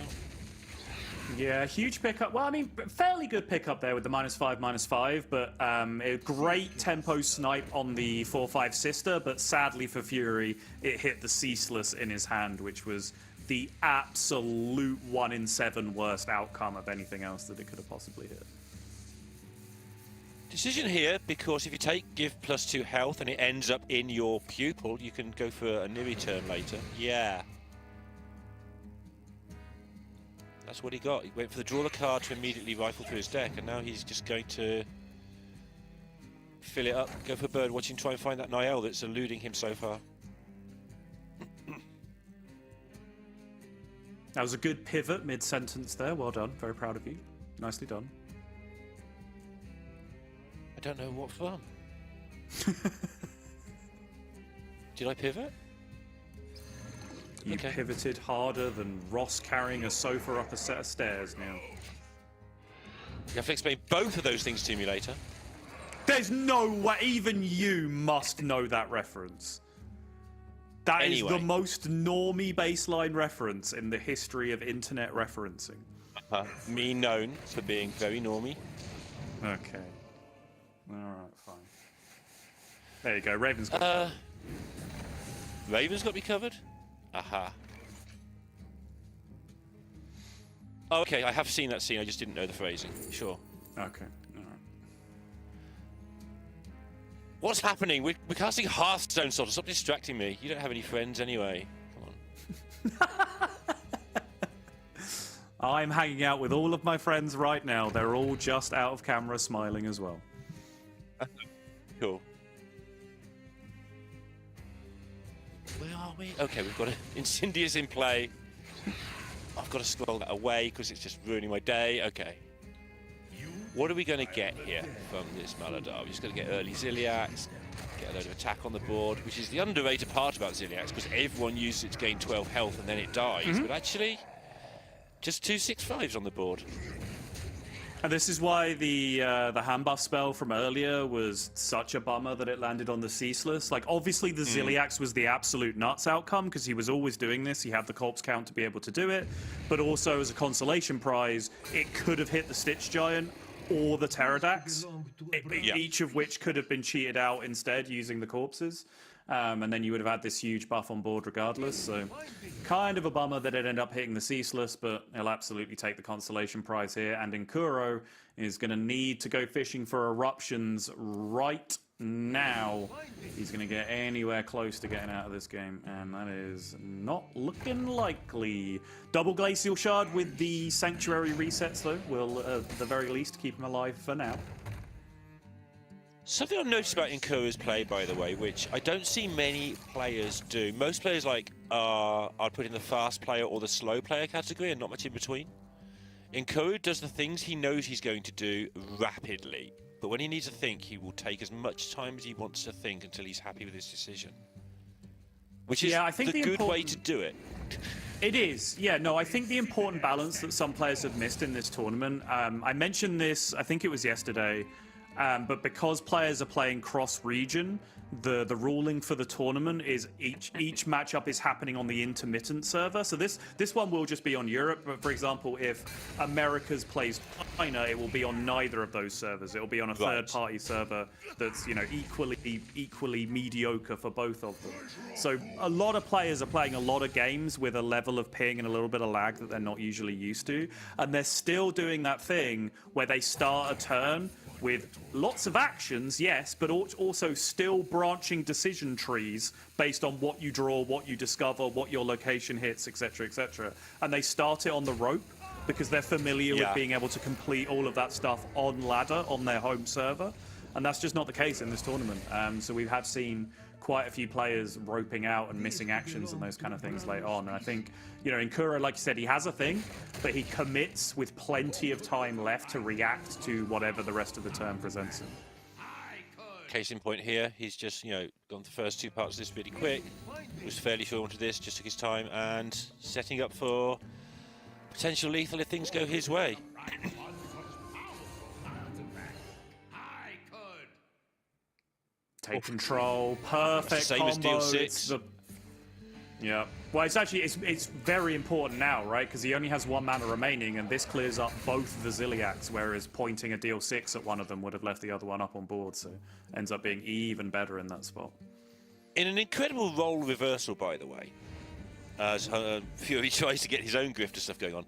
Yeah, huge pickup. Well, I mean, fairly good pickup there with the -5/-5, but a great tempo snipe on the 4/5 sister, but sadly for Fury, it hit the Ceaseless in his hand, which was the absolute 1 in 7 worst outcome of anything else that it could have possibly hit. Decision here, because if you take give +2 health and it ends up in your pupil, you can go for a Niri turn later. Yeah. That's what he got. He went for the draw the card to immediately rifle through his deck, and now he's just going to fill it up, go for bird watching, try and find that Niall that's eluding him so far. That was a good pivot mid-sentence there. Well done. Very proud of you. Nicely done. I don't know what from. Did I pivot? You pivoted harder than Ross carrying a sofa up a set of stairs now. You have to explain both of those things to me later. There's no way, even you must know that reference. That is the most normie baseline reference in the history of internet referencing. Me known for being very normie. Okay. Alright, fine. There you go, Raven's got Raven's got me covered? Aha. Oh, okay, I have seen that scene, I just didn't know the phrasing. Sure. Okay, alright. What's happening? We're casting Hearthstone, sort of. Stop distracting me. You don't have any friends anyway. Come on. I'm hanging out with all of my friends right now. They're all just out of camera smiling as well. Cool. Where are we? Okay, we've got Incendia's in play. I've got to scroll that away because it's just ruining my day. Okay. What are we going to get here from this Maladar? We're just going to get early Ziliax, get a load of attack on the board, which is the underrated part about Ziliax, because everyone uses it to gain 12 health and then it dies. But actually, just 2 6/5s on the board. And this is why the hand buff spell from earlier was such a bummer that it landed on the Ceaseless. Like, obviously the Ziliax was the absolute nuts outcome because he was always doing this. He had the corpse count to be able to do it. But also as a consolation prize, it could have hit the Stitch Giant or the Pterodax, each of which could have been cheated out instead using the corpses. and then you would have had this huge buff on board regardless. So kind of a bummer that it ended up hitting the Ceaseless, but he'll absolutely take the consolation prize here. And Inkuro is going to need to go fishing for eruptions right now. He's going to get anywhere close to getting out of this game, and that is not looking likely. Double Glacial Shard with the Sanctuary resets, though, will at the very least keep him alive for now. Something I've noticed about Inkuro's play, by the way, which I don't see many players do. Most players, like, I'd put in the fast player or the slow player category and not much in between. Inkuro does the things he knows he's going to do rapidly. But when he needs to think, he will take as much time as he wants to think until he's happy with his decision. Which is I think the good way to do it. It is. Yeah, no, I think the important balance that some players have missed in this tournament, I mentioned this, I think it was yesterday, but because players are playing cross-region, the ruling for the tournament is each matchup is happening on the intermittent server. So this one will just be on Europe. But for example, if Americas plays China, it will be on neither of those servers. It will be on a third-party server that's equally mediocre for both of them. So a lot of players are playing a lot of games with a level of ping and a little bit of lag that they're not usually used to, and they're still doing that thing where they start a turn with lots of actions, yes, but also still branching decision trees based on what you draw, what you discover, what your location hits, etc., etc. And they start it on the rope because they're familiar with being able to complete all of that stuff on ladder on their home server. And that's just not the case in this tournament. So we have seen quite a few players roping out and missing actions and those kind of things later on. And I think, you know, Inkuro, like you said, he has a thing, but he commits with plenty of time left to react to whatever the rest of the turn presents him. Case in point here, he's just, you know, gone the first two parts of this really quick. Was fairly sure into this, just took his time, and setting up for potential lethal if things go his way. Take control, perfect same combo. as deal 6. Yeah. Well, it's actually it's very important now, right? Because he only has 1 mana remaining, and this clears up both the Ziliacs, whereas pointing a deal 6 at one of them would have left the other one up on board. So ends up being even better in that spot. In an incredible role reversal, by the way, as Fury tries to get his own grifter stuff going on,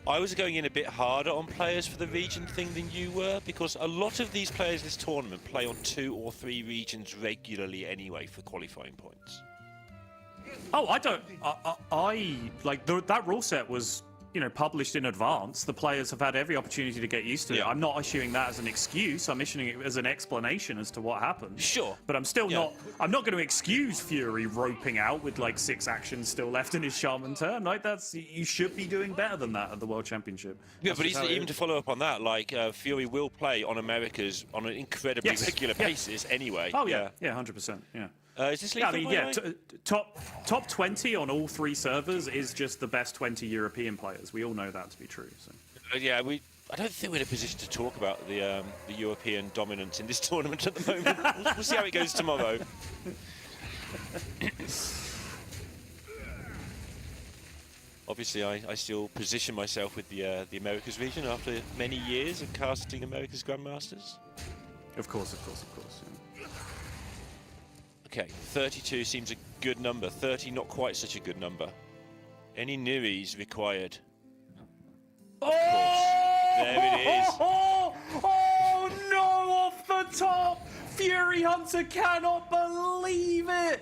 I was going in a bit harder on players for the region thing than you were, because a lot of these players this tournament play on 2 or 3 regions regularly anyway for qualifying points. Oh, I don't. I like that rule set was, you know, published in advance. The players have had every opportunity to get used to it. I'm not issuing that as an excuse. I'm issuing it as an explanation as to what happened. Sure. But I'm still not. I'm not going to excuse Fury roping out with like 6 actions still left in his Shaman turn. Like you should be doing better than that at the World Championship. Yeah, but even to follow up on that, like Fury will play on Americas on an incredibly regular basis anyway. Oh yeah, 100%. Yeah. Is this lethal? Yeah, I mean, top 20 on all 3 servers is just the best 20 European players. We all know that to be true. So. Yeah, I don't think we're in a position to talk about the European dominance in this tournament at the moment. We'll see how it goes tomorrow. Obviously, I still position myself with the Americas region after many years of casting America's Grandmasters. Of course. Yeah. Okay, 32 seems a good number. 30, not quite such a good number. Any Niris required? Of course. There it is. Oh no, off the top! Fury Hunter cannot believe it!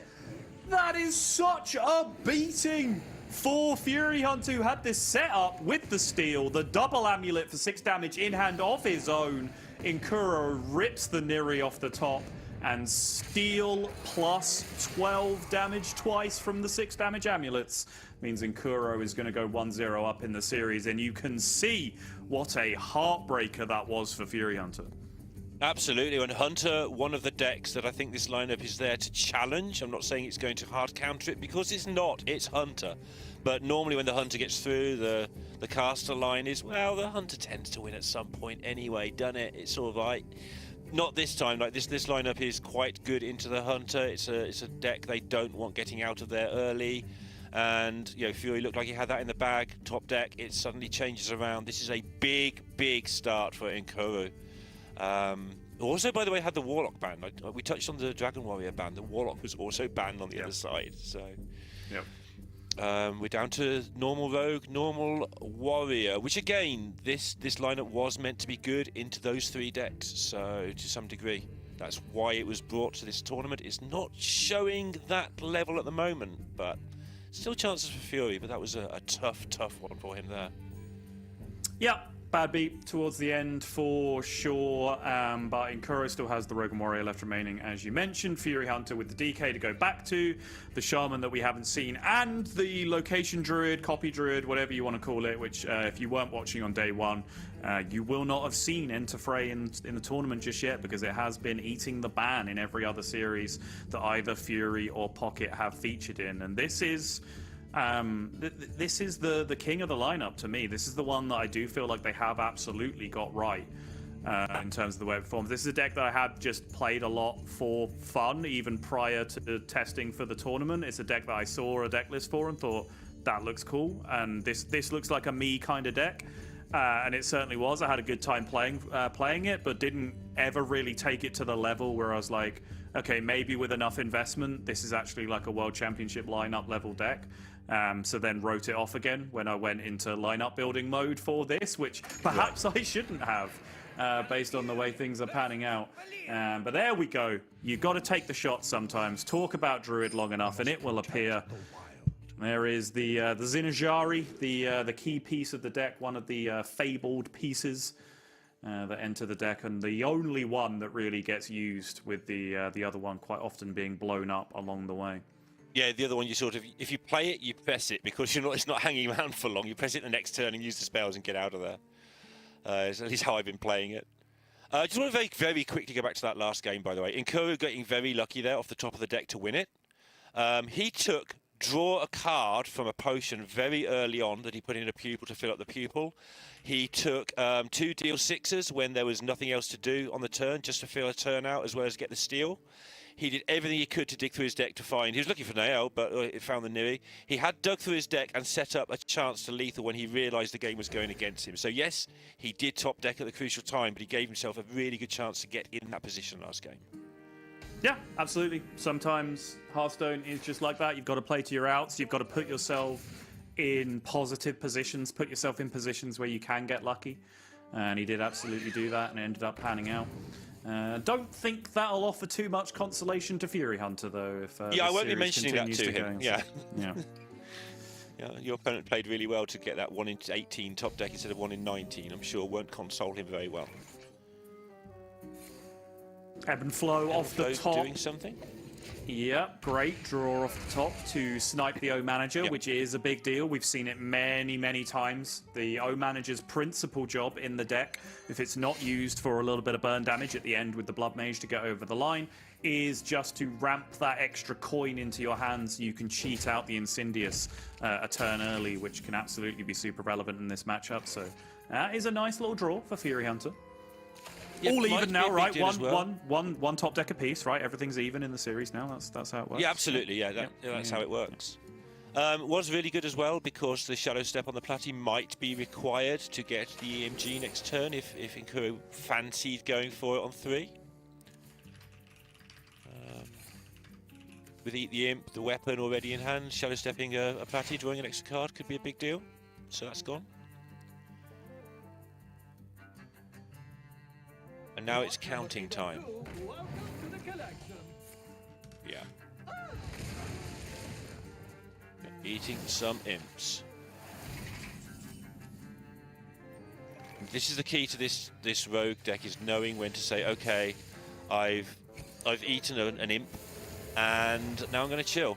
That is such a beating for Fury Hunter, who had this set up with the steal, the double amulet for 6 damage in hand of his own. Inkuro rips the Niri off the top, and steal plus 12 damage twice from the 6 damage amulets means Inkuro is going to go 1-0 up in the series, and you can see what a heartbreaker that was for Fury Hunter. Absolutely, and Hunter, one of the decks that I think this lineup is there to challenge. I'm not saying it's going to hard counter it, because it's not, it's Hunter. But normally when the Hunter gets through, the caster line is, well, the Hunter tends to win at some point anyway, done it, it's all right. Not this time. Like this lineup is quite good into the Hunter. It's a deck they don't want getting out of there early, and you know, Fury looked like he had that in the bag. Top deck, it suddenly changes around. This is a big start for Inkuro. Also, by the way, had the Warlock ban. Like, we touched on the Dragon Warrior ban. The Warlock was also banned on the other side. So, we're down to normal Rogue, normal Warrior, which again, this lineup was meant to be good into those 3 decks. So, to some degree, that's why it was brought to this tournament. It's not showing that level at the moment, but still chances for Fury. But that was a tough one for him there. Yeah. Bad beat towards the end for sure, but Inkuro still has the Rogue and Warrior left remaining, as you mentioned. Fury Hunter with the DK to go back to, the Shaman that we haven't seen, and the Location Druid, Copy Druid, whatever you want to call it, which if you weren't watching on day one, you will not have seen enter Frey in the tournament just yet, because it has been eating the ban in every other series that either Fury or Pocket have featured in, and this is... this is the king of the lineup to me. This is the one that I do feel like they have absolutely got right in terms of the way it performs. This is a deck that I had just played a lot for fun, even prior to testing for the tournament. It's a deck that I saw a deck list for and thought, that looks cool, and this looks like a me kind of deck. And it certainly was. I had a good time playing it, but didn't ever really take it to the level where I was like, okay, maybe with enough investment, this is actually like a World Championship lineup level deck. So then wrote it off again when I went into lineup building mode for this, which perhaps I shouldn't have, based on the way things are panning out. But there we go. You got to take the shot sometimes. Talk about Druid long enough, and it will appear. There is the Zinajari, the key piece of the deck, one of the fabled pieces that enter the deck, and the only one that really gets used, with the other one quite often being blown up along the way. Yeah, the other one, you sort of, if you play it, you press it, because it's not hanging around for long. You press it the next turn and use the spells and get out of there. It's at least how I've been playing it. I just want to very quickly go back to that last game, by the way. Inkuro getting very lucky there off the top of the deck to win it. He took draw a card from a potion very early on that he put in a pupil to fill up the pupil. He took 2 deal 6s when there was nothing else to do on the turn, just to fill a turn out as well as get the steal. He did everything he could to dig through his deck to find. He was looking for Nael, but it found the Nui. He had dug through his deck and set up a chance to lethal when he realised the game was going against him. So yes, he did top deck at the crucial time, but he gave himself a really good chance to get in that position last game. Yeah, absolutely. Sometimes Hearthstone is just like that. You've got to play to your outs. You've got to put yourself in positive positions, put yourself in positions where you can get lucky. And he did absolutely do that, and it ended up panning out. Don't think that'll offer too much consolation to Fury Hunter, though. If I won't be mentioning that to him. Yeah. Your opponent played really well to get that 1 in 18 top deck instead of 1 in 19. I'm sure won't console him very well. Ebb and Flow off the top. Doing something? Yeah, great draw off the top to snipe the O Manager, which is a big deal. We've seen it many times. The O Manager's principal job in the deck, if it's not used for a little bit of burn damage at the end with the Blood Mage to get over the line, is just to ramp that extra coin into your hands. You can cheat out the Incendious a turn early, which can absolutely be super relevant in this matchup. So that is a nice little draw for Fury Hunter. Yeah, all even now, right? Well. One top deck apiece, right? Everything's even in the series now. That's how it works. Yeah, absolutely. Yeah, that's how it works. Was really good as well, because the Shadow Step on the Platy might be required to get the EMG next turn if Inkuro fancied going for it on 3. With the Imp, the weapon already in hand, Shadow Stepping a Platy, drawing an extra card could be a big deal. So that's gone. And now it's counting time. Yeah. Eating some imps. This is the key to this rogue deck, is knowing when to say, okay, I've eaten an imp, and now I'm going to chill.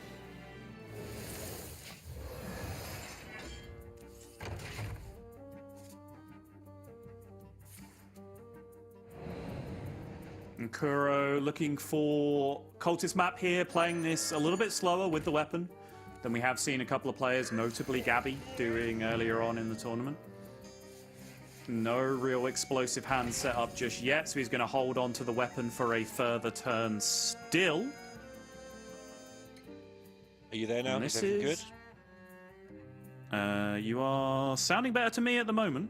Kuro looking for Cultist map here, playing this a little bit slower with the weapon than we have seen a couple of players, notably Gabby, doing earlier on in the tournament. No real explosive hand set up just yet, so he's going to hold on to the weapon for a further turn still. Are you there now? Is everything good? You are sounding better to me at the moment.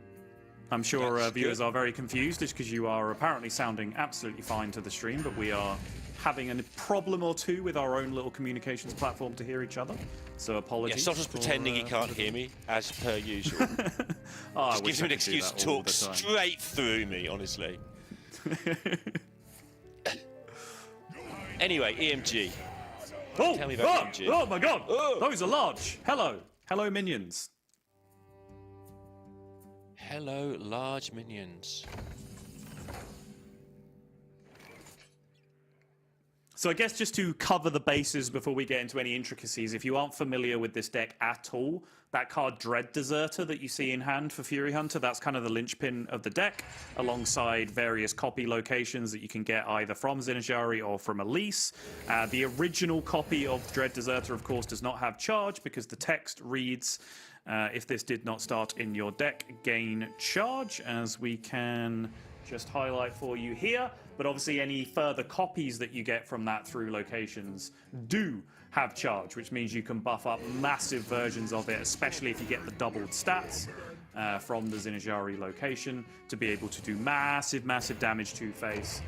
I'm sure viewers are very confused just because you are apparently sounding absolutely fine to the stream, but we are having a problem or two with our own little communications platform to hear each other. So apologies. Yeah, Sotter's pretending he can't hear me, as per usual. Just gives him an excuse to talk straight through me, honestly. Anyway, EMG. Tell me about EMG. Oh my god! Those are large. Hello. Hello, minions. Hello, large minions. So I guess just to cover the bases before we get into any intricacies, if you aren't familiar with this deck at all, that card Dread Deserter that you see in hand for Fury Hunter, that's kind of the linchpin of the deck, alongside various copy locations that you can get either from Zinajari or from Elise. The original copy of Dread Deserter, of course, does not have charge because the text reads, if this did not start in your deck, gain charge, as we can just highlight for you here. But obviously any further copies that you get from that through locations do have charge, which means you can buff up massive versions of it, especially if you get the doubled stats from the Zinajari location, to be able to do massive, massive damage to face,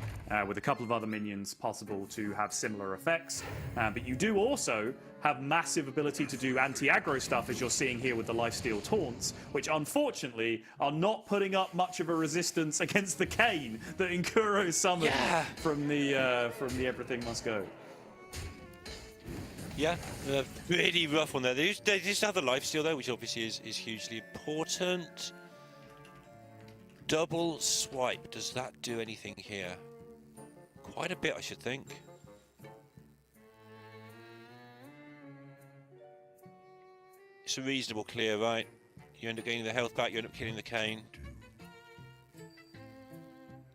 with a couple of other minions possible to have similar effects. But you do also have massive ability to do anti-aggro stuff, as you're seeing here with the lifesteal taunts, which unfortunately are not putting up much of a resistance against the Kane that Inkuro summoned from the Everything Must Go. Yeah, pretty rough one there. They just have the lifesteal though, which obviously is hugely important. Double swipe, does that do anything here? Quite a bit, I should think. It's a reasonable clear, right? You end up gaining the health back, you end up killing the Kane.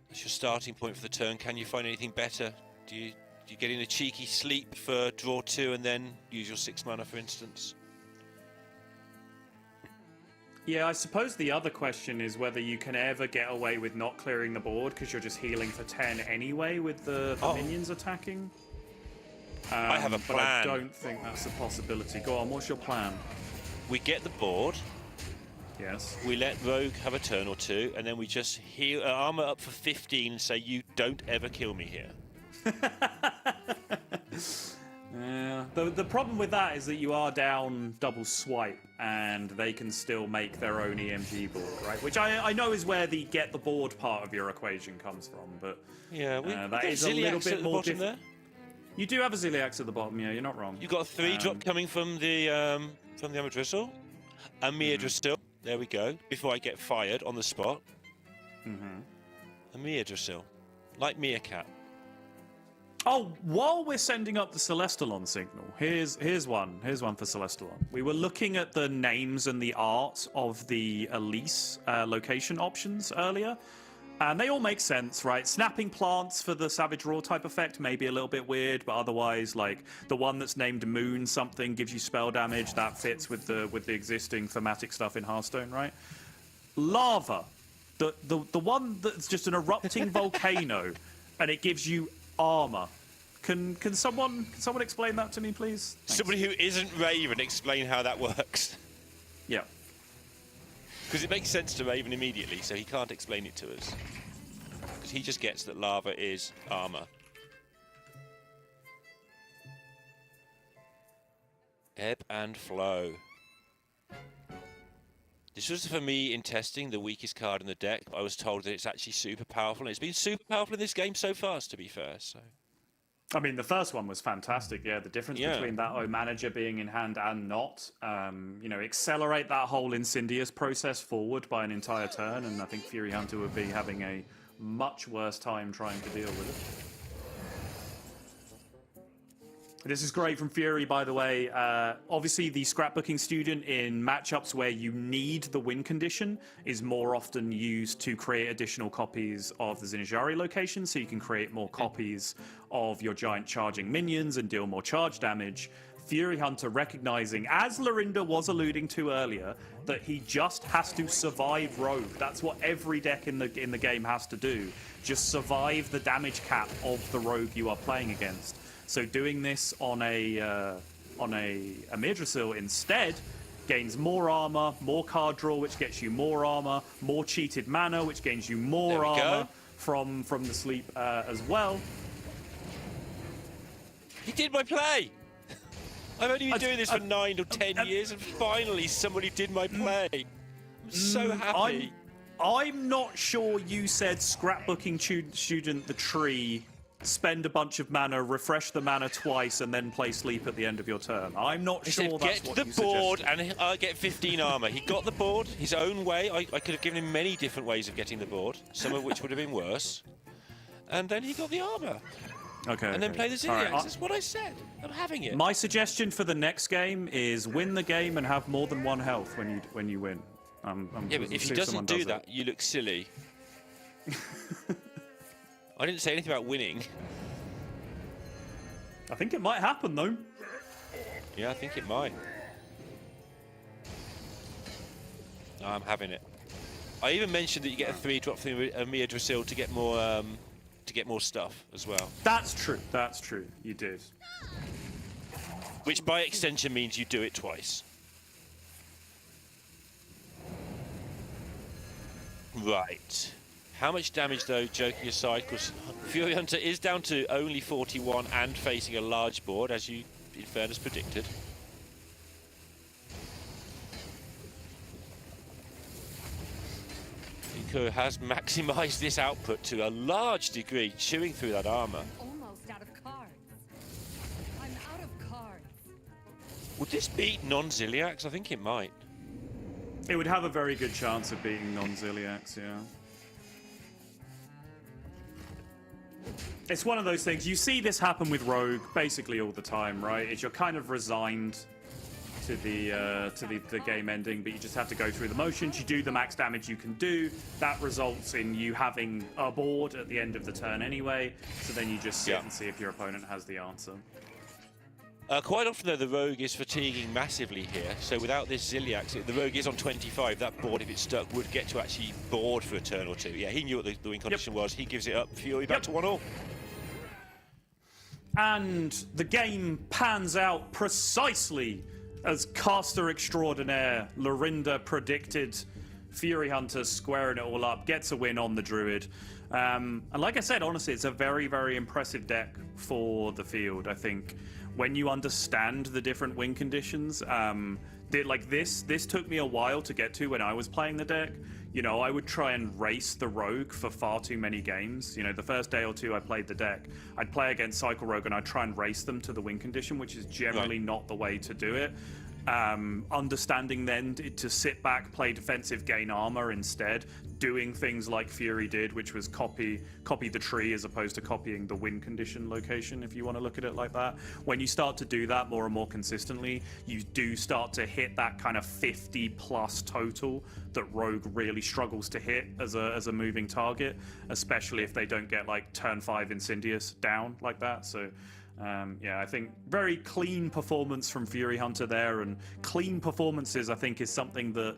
That's your starting point for the turn. Can you find anything better? Do you get in a cheeky sleep for draw 2 and then use your 6 mana, for instance? Yeah, I suppose the other question is whether you can ever get away with not clearing the board because you're just healing for 10 anyway with the minions attacking. I have a plan. But I don't think that's a possibility. Go on, what's your plan? We get the board. Yes. We let Rogue have a turn or two, and then we just heal armor up for 15 and say, you don't ever kill me here. Yeah. The problem with that is that you are down double swipe, and they can still make their own EMG board, right? Which I know is where the get the board part of your equation comes from, but yeah, that is a little bit more difficult. You do have a Ziliax at the bottom, yeah, you're not wrong. You got a 3-drop coming from the Amadrisel. A Meadrisil. There we go. Before I get fired on the spot. A Meadrisil. Like Meerkat. Oh, while we're sending up the Celestalon signal, here's one for Celestalon. We were looking at the names and the art of the Elise location options earlier, and they all make sense, right? Snapping plants for the Savage Roar type effect may be a little bit weird, but otherwise, like the one that's named Moon something gives you spell damage. That fits with the existing thematic stuff in Hearthstone, right? Lava, the one that's just an erupting volcano, and it gives you armor. Can someone explain that to me, please? Thanks. Somebody who isn't Raven explain how that works. Yeah. Because it makes sense to Raven immediately, so he can't explain it to us. Because he just gets that lava is armor. Ebb and flow. This was, for me, in testing, the weakest card in the deck. I was told that it's actually super powerful, and it's been super powerful in this game so far, to be fair. So, I mean, the first one was fantastic. Yeah, the difference between that O Manager being in hand and not, accelerate that whole Incendious process forward by an entire turn, and I think Fury Hunter would be having a much worse time trying to deal with it. This is great from Fury, by the way. Obviously, the scrapbooking student in matchups where you need the win condition is more often used to create additional copies of the Zinajari location, so you can create more copies of your giant charging minions and deal more charge damage. Fury Hunter recognizing, as Lorinda was alluding to earlier, that he just has to survive Rogue. That's what every deck in the game has to do. Just survive the damage cap of the Rogue you are playing against. So doing this on a Meadrisil instead gains more armor, more card draw, which gets you more armor, more cheated mana, which gains you more armor from the sleep as well. He did my play! I've only been doing this for 9 or 10 years, and finally somebody did my play. I'm so happy. I'm not sure you said scrapbooking student the tree, spend a bunch of mana, refresh the mana twice, and then play sleep at the end of your turn. I'm not sure that's what you get the board and I'll get 15 armor. He got the board his own way. I could have given him many different ways of getting the board, some of which would have been worse. And then he got the armor. Okay. And then play the Ziliax. That's what I said. I'm having it. My suggestion for the next game is win the game and have more than 1 health when you win. Yeah, but if he doesn't do that, you look silly. I didn't say anything about winning. I think it might happen, though. Yeah, I think it might. No, I'm having it. I even mentioned that you get a 3-drop from Mia Drasil to get more stuff as well. That's true. That's true. You did. Which by extension means you do it twice. Right. How much damage, though, joking aside, because Fury Hunter is down to only 41 and facing a large board, as you, in fairness, predicted. Iko has maximised this output to a large degree, chewing through that armour. Almost out of cards. I'm out of cards. Would this beat non-Ziliax? I think it might. It would have a very good chance of beating non-Ziliax, yeah. It's one of those things, you see this happen with Rogue basically all the time, right? You're kind of resigned to the game ending, but you just have to go through the motions. You do the max damage you can do. That results in you having a board at the end of the turn anyway, so then you just sit and see if your opponent has the answer. Quite often, though, the Rogue is fatiguing massively here, so without this Ziliax, the Rogue is on 25. That board, if it's stuck, would get to actually board for a turn or two. Yeah, he knew what the win condition was. He gives it up. Fury back to 1-1. And the game pans out precisely as caster extraordinaire Lorinda predicted. Fury Hunter squaring it all up, gets a win on the Druid. And like I said, honestly, it's a very, very impressive deck for the field, I think. When you understand the different win conditions, like this took me a while to get to when I was playing the deck. You know, I would try and race the Rogue for far too many games. You know, the first day or two I played the deck, I'd play against Cycle Rogue and I'd try and race them to the win condition, which is generally not the way to do it. Understanding then to sit back, play defensive, gain armor instead, doing things like Fury did, which was copy the tree as opposed to copying the win condition location, if you want to look at it like that. When you start to do that more and more consistently, you do start to hit that kind of 50 plus total that Rogue really struggles to hit as a moving target, especially if they don't get like turn 5 Incendious down like that. So yeah, I think very clean performance from Fury Hunter there, and clean performances I think is something that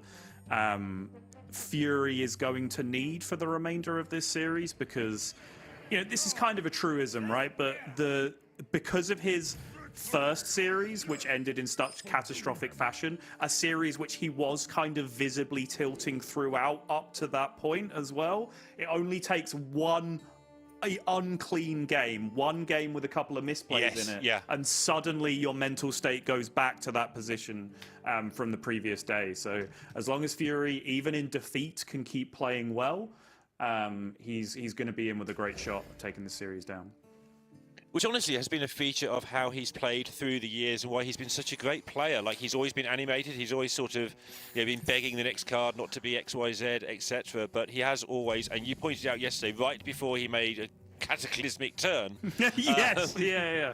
Fury is going to need for the remainder of this series, because you know this is kind of a truism, right? But because of his first series, which ended in such catastrophic fashion, a series which he was kind of visibly tilting throughout up to that point as well, it only takes one unclean game, one game with a couple of misplays in it, and suddenly your mental state goes back to that position from the previous day. So as long as Fury, even in defeat, can keep playing well, he's going to be in with a great shot of taking the series down. Which honestly has been a feature of how he's played through the years and why he's been such a great player. Like, he's always been animated, he's always sort of been begging the next card not to be XYZ, etc. But he has always, and you pointed out yesterday, right before he made a cataclysmic turn. Yes, yeah.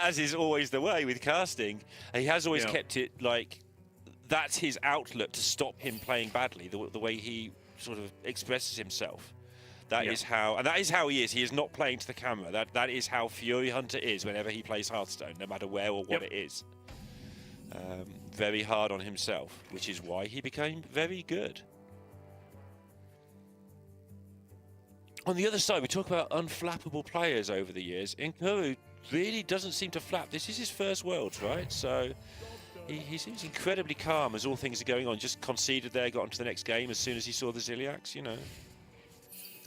As is always the way with casting. And he has always kept it like, that's his outlet to stop him playing badly, the way he sort of expresses himself. That is how, and that is how he is. He is not playing to the camera. That is how Fury Hunter is whenever he plays Hearthstone, no matter where or what it is. Very hard on himself, which is why he became very good. On the other side, we talk about unflappable players over the years. Inkuru really doesn't seem to flap. This is his first Worlds, right? So He seems incredibly calm as all things are going on. Just conceded there, got onto the next game as soon as he saw the Ziliax, you know.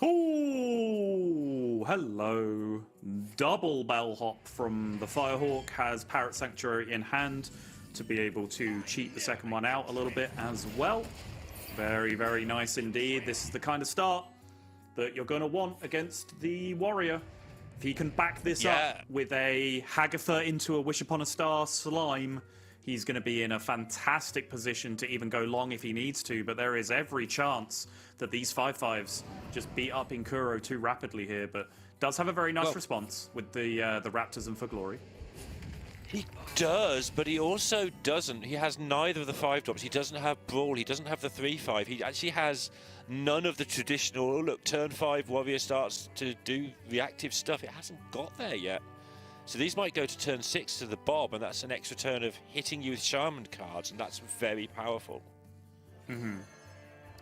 Oh, hello. Double bellhop from the Firehawk, has Parrot Sanctuary in hand to be able to cheat the second one out a little bit as well. Very, very nice indeed. This is the kind of start that you're going to want against the Warrior. If he can back this up with a Hagatha into a Wish Upon a Star slime, he's going to be in a fantastic position to even go long if he needs to, but there is every chance that these 5/5s just beat up Inkuro too rapidly here, but does have a very nice response with the Raptors and For Glory. He does, but he also doesn't. He has neither of the 5-drops. He doesn't have Brawl. He doesn't have the 3/5. He actually has none of the traditional, oh, look, turn 5, Warrior starts to do reactive stuff. It hasn't got there yet. So these might go to turn 6 to the Bob, and that's an extra turn of hitting you with Shaman cards, and that's very powerful.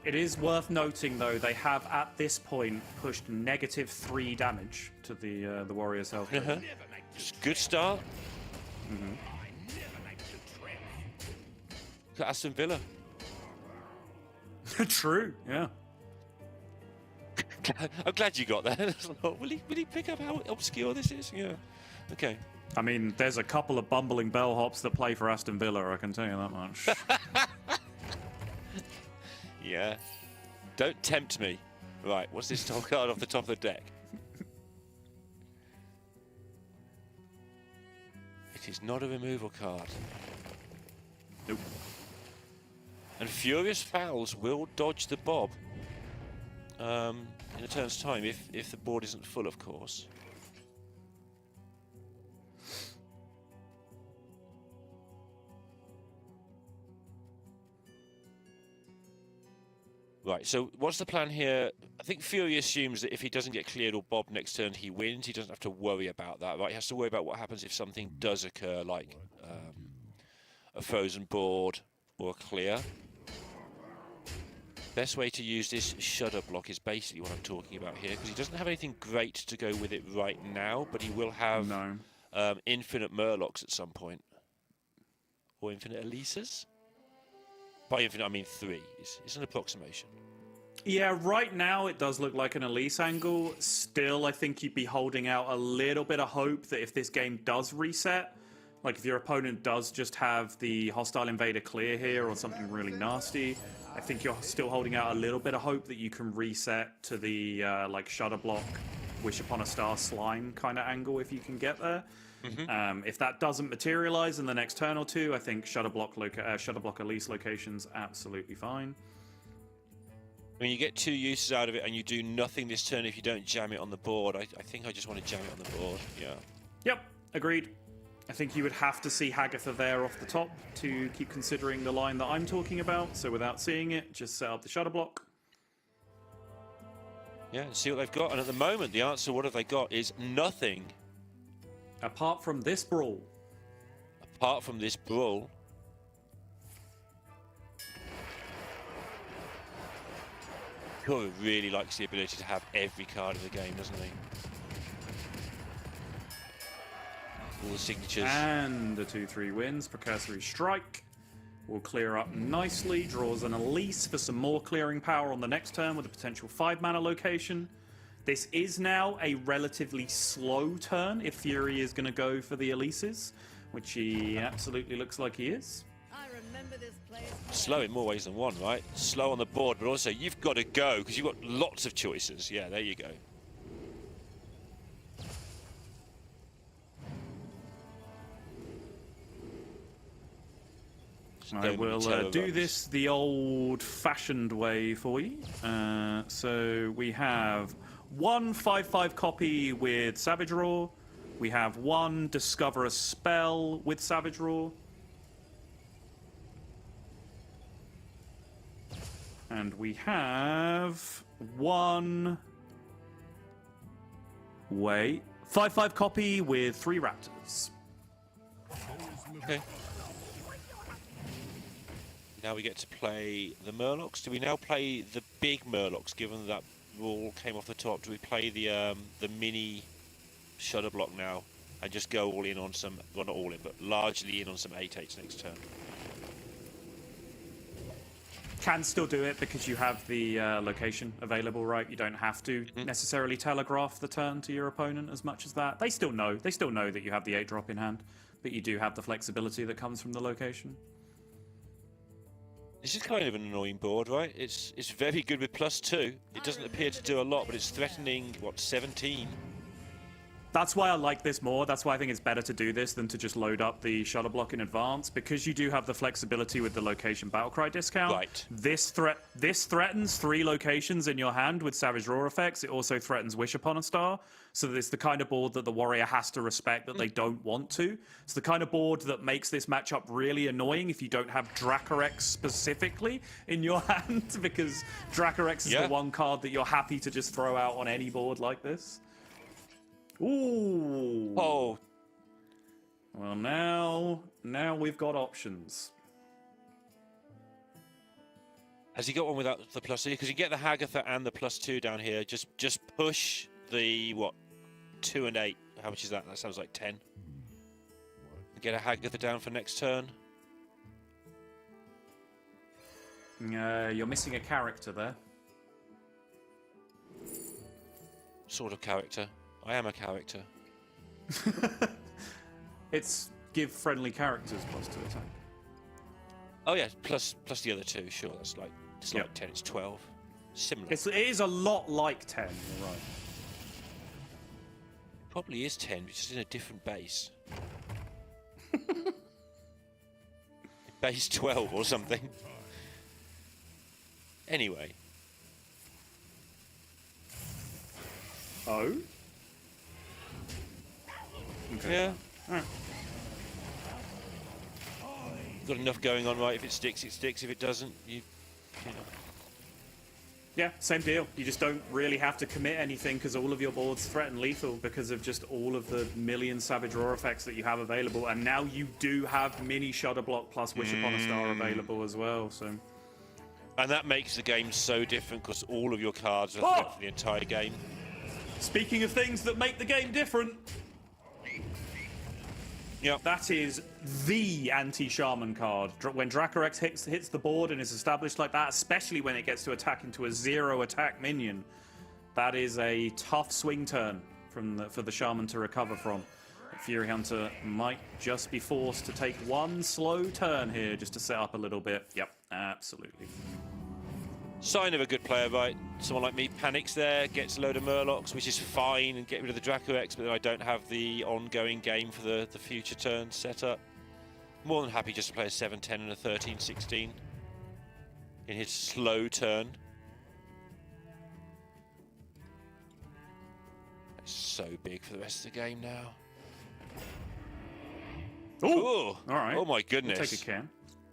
It is worth noting, though, they have, at this point, pushed -3 damage to the Warriors' health. Good start. Aston Villa. True, yeah. I'm glad you got that. Will he pick up how obscure this is? Yeah. Okay. I mean, there's a couple of bumbling bellhops that play for Aston Villa, I can tell you that much. Yeah. Don't tempt me. Right, what's this top card off the top of the deck? It is not a removal card. Nope. And Furious Fowls will dodge the Bob in a turn's time, if the board isn't full, of course. Right, so what's the plan here? I think Fury assumes that if he doesn't get cleared or Bob next turn, he wins. He doesn't have to worry about that, right? He has to worry about what happens if something does occur, like a frozen board or a clear. Best way to use this Shudder block is basically what I'm talking about here, because he doesn't have anything great to go with it right now, but he will have infinite Murlocs at some point. Or infinite Elises? By infinite, I mean 3. It's an approximation. Yeah, right now it does look like an Elise angle. Still, I think you'd be holding out a little bit of hope that if this game does reset, like if your opponent does just have the Hostile Invader clear here or something really nasty, I think you're still holding out a little bit of hope that you can reset to the like Shudder Block, Wish Upon a Star slime kind of angle if you can get there. If that doesn't materialize in the next turn or two, I think Shudder Block Elise location's absolutely fine. I mean, you get 2 uses out of it, and you do nothing this turn if you don't jam it on the board. I think I just want to jam it on the board. Yeah. Yep, agreed. I think you would have to see Hagatha there off the top to keep considering the line that I'm talking about. So without seeing it, just set up the Shudder Block. Yeah, and see what they've got. And at the moment, the answer, what have they got, is nothing. Apart from this brawl. Apart from this brawl. Kuro really likes the ability to have every card of the game, doesn't he? All the signatures. And the 2/3 wins. Precursory Strike will clear up nicely. Draws an Elise for some more clearing power on the next turn with a potential 5-mana location. This is now a relatively slow turn if Fury is going to go for the Elises, which he absolutely looks like he is. Slow in more ways than one, right? Slow on the board, but also you've got to go because you've got lots of choices. Yeah, there you go. I will do this the old-fashioned way for you. So we have 1 5/5 copy with Savage Roar. We have 1 Discover a Spell with Savage Roar. And we have 1... Wait. 5/5 copy with 3 Raptors. Okay. Now we get to play the Murlocs. Do we now play the big Murlocs, given that Brawl came off the top? Do we play the mini Shudder Block now? and just go all in on some, well not all in, but largely in on some 8/8s next turn. Can still do it because you have the location available, right? You don't have to necessarily telegraph the turn to your opponent as much as that. They still know. They still know that you have the 8-drop in hand, but you do have the flexibility that comes from the location. This is kind of an annoying board, right? It's very good with +2. It doesn't appear to do a lot, but it's threatening, what, 17? That's why I like this more. That's why I think it's better to do this than to just load up the Shuttle Block in advance, because you do have the flexibility with the location Battlecry discount. Right. This threatens 3 locations in your hand with Savage Roar effects. It also threatens Wish Upon a Star. So it's the kind of board that the Warrior has to respect that they don't want to. It's the kind of board that makes this matchup really annoying if you don't have Dracorex specifically in your hand, because Dracorex is the one card that you're happy to just throw out on any board like this. Ooh. Oh. Well, now we've got options. Has he got one without the +2? Because you get the Hagatha and the +2 down here. Just push the, what, 2 and 8. How much is that? That sounds like 10. Get a Hagatha down for next turn. You're missing a character there. Sort of character. I am a character. It's give friendly characters +2 attack. Oh yeah, plus the other 2. Sure, that's like it's like 10. It's 12. Similar. It is a lot like 10. You're right. Probably is 10, but just in a different base. Base 12 or something. Anyway. Oh. Okay. Yeah. Alright. Got enough going on, right? If it sticks, it sticks. If it doesn't, you know. Yeah, same deal. You just don't really have to commit anything because all of your boards threaten lethal because of just all of the million Savage Roar effects that you have available. And now you do have mini Shudder Block plus Wish Upon a Star available as well. So. And that makes the game so different because all of your cards are threat for the entire game. Speaking of things that make the game different. Yep. That is the anti-Shaman card. When Dracorex hits the board and is established like that, especially when it gets to attack into a 0-attack minion, that is a tough swing turn for the Shaman to recover from. Fury Hunter might just be forced to take one slow turn here just to set up a little bit. Yep, absolutely. Sign of a good player, right? Someone like me panics there, gets a load of Murlocs, which is fine, and get rid of the Dracorex, but then I don't have the ongoing game for the future turns set up. More than happy just to play a 7-10 and a 13-16 in his slow turn. It's so big for the rest of the game now. Ooh! All right. Oh my goodness. We'll take a can.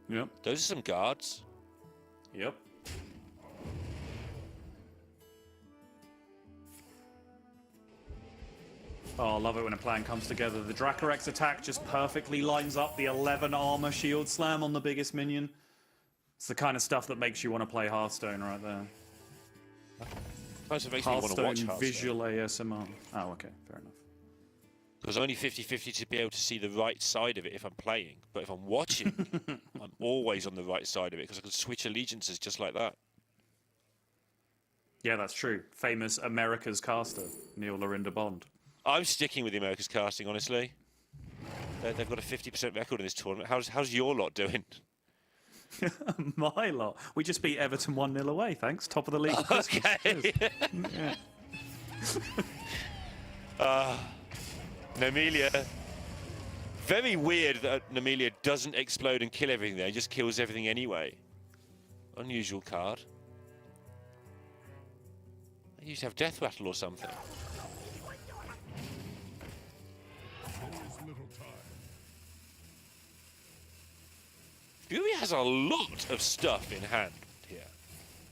Yep. Those are some guards. Yep. Oh, I love it when a plan comes together. The Dracorex attack just perfectly lines up the 11 armor shield slam on the biggest minion. It's the kind of stuff that makes you want to play Hearthstone right there. It makes me want to watch Hearthstone. Visual ASMR. Oh, okay, fair enough. Because only 50-50 to be able to see the right side of it if I'm playing. But if I'm watching, I'm always on the right side of it because I can switch allegiances just like that. Yeah, that's true. Famous America's caster, Neil Lorinda Bond. I'm sticking with the America's casting, honestly. They've got a 50% record in this tournament. How's your lot doing? My lot? We just beat Everton 1-0 away, thanks. Top of the league. Okay. Nomelia. Very weird that Nomelia doesn't explode and kill everything there. He just kills everything anyway. Unusual card. I used to have Death Rattle or something. Fury has a lot of stuff in hand here.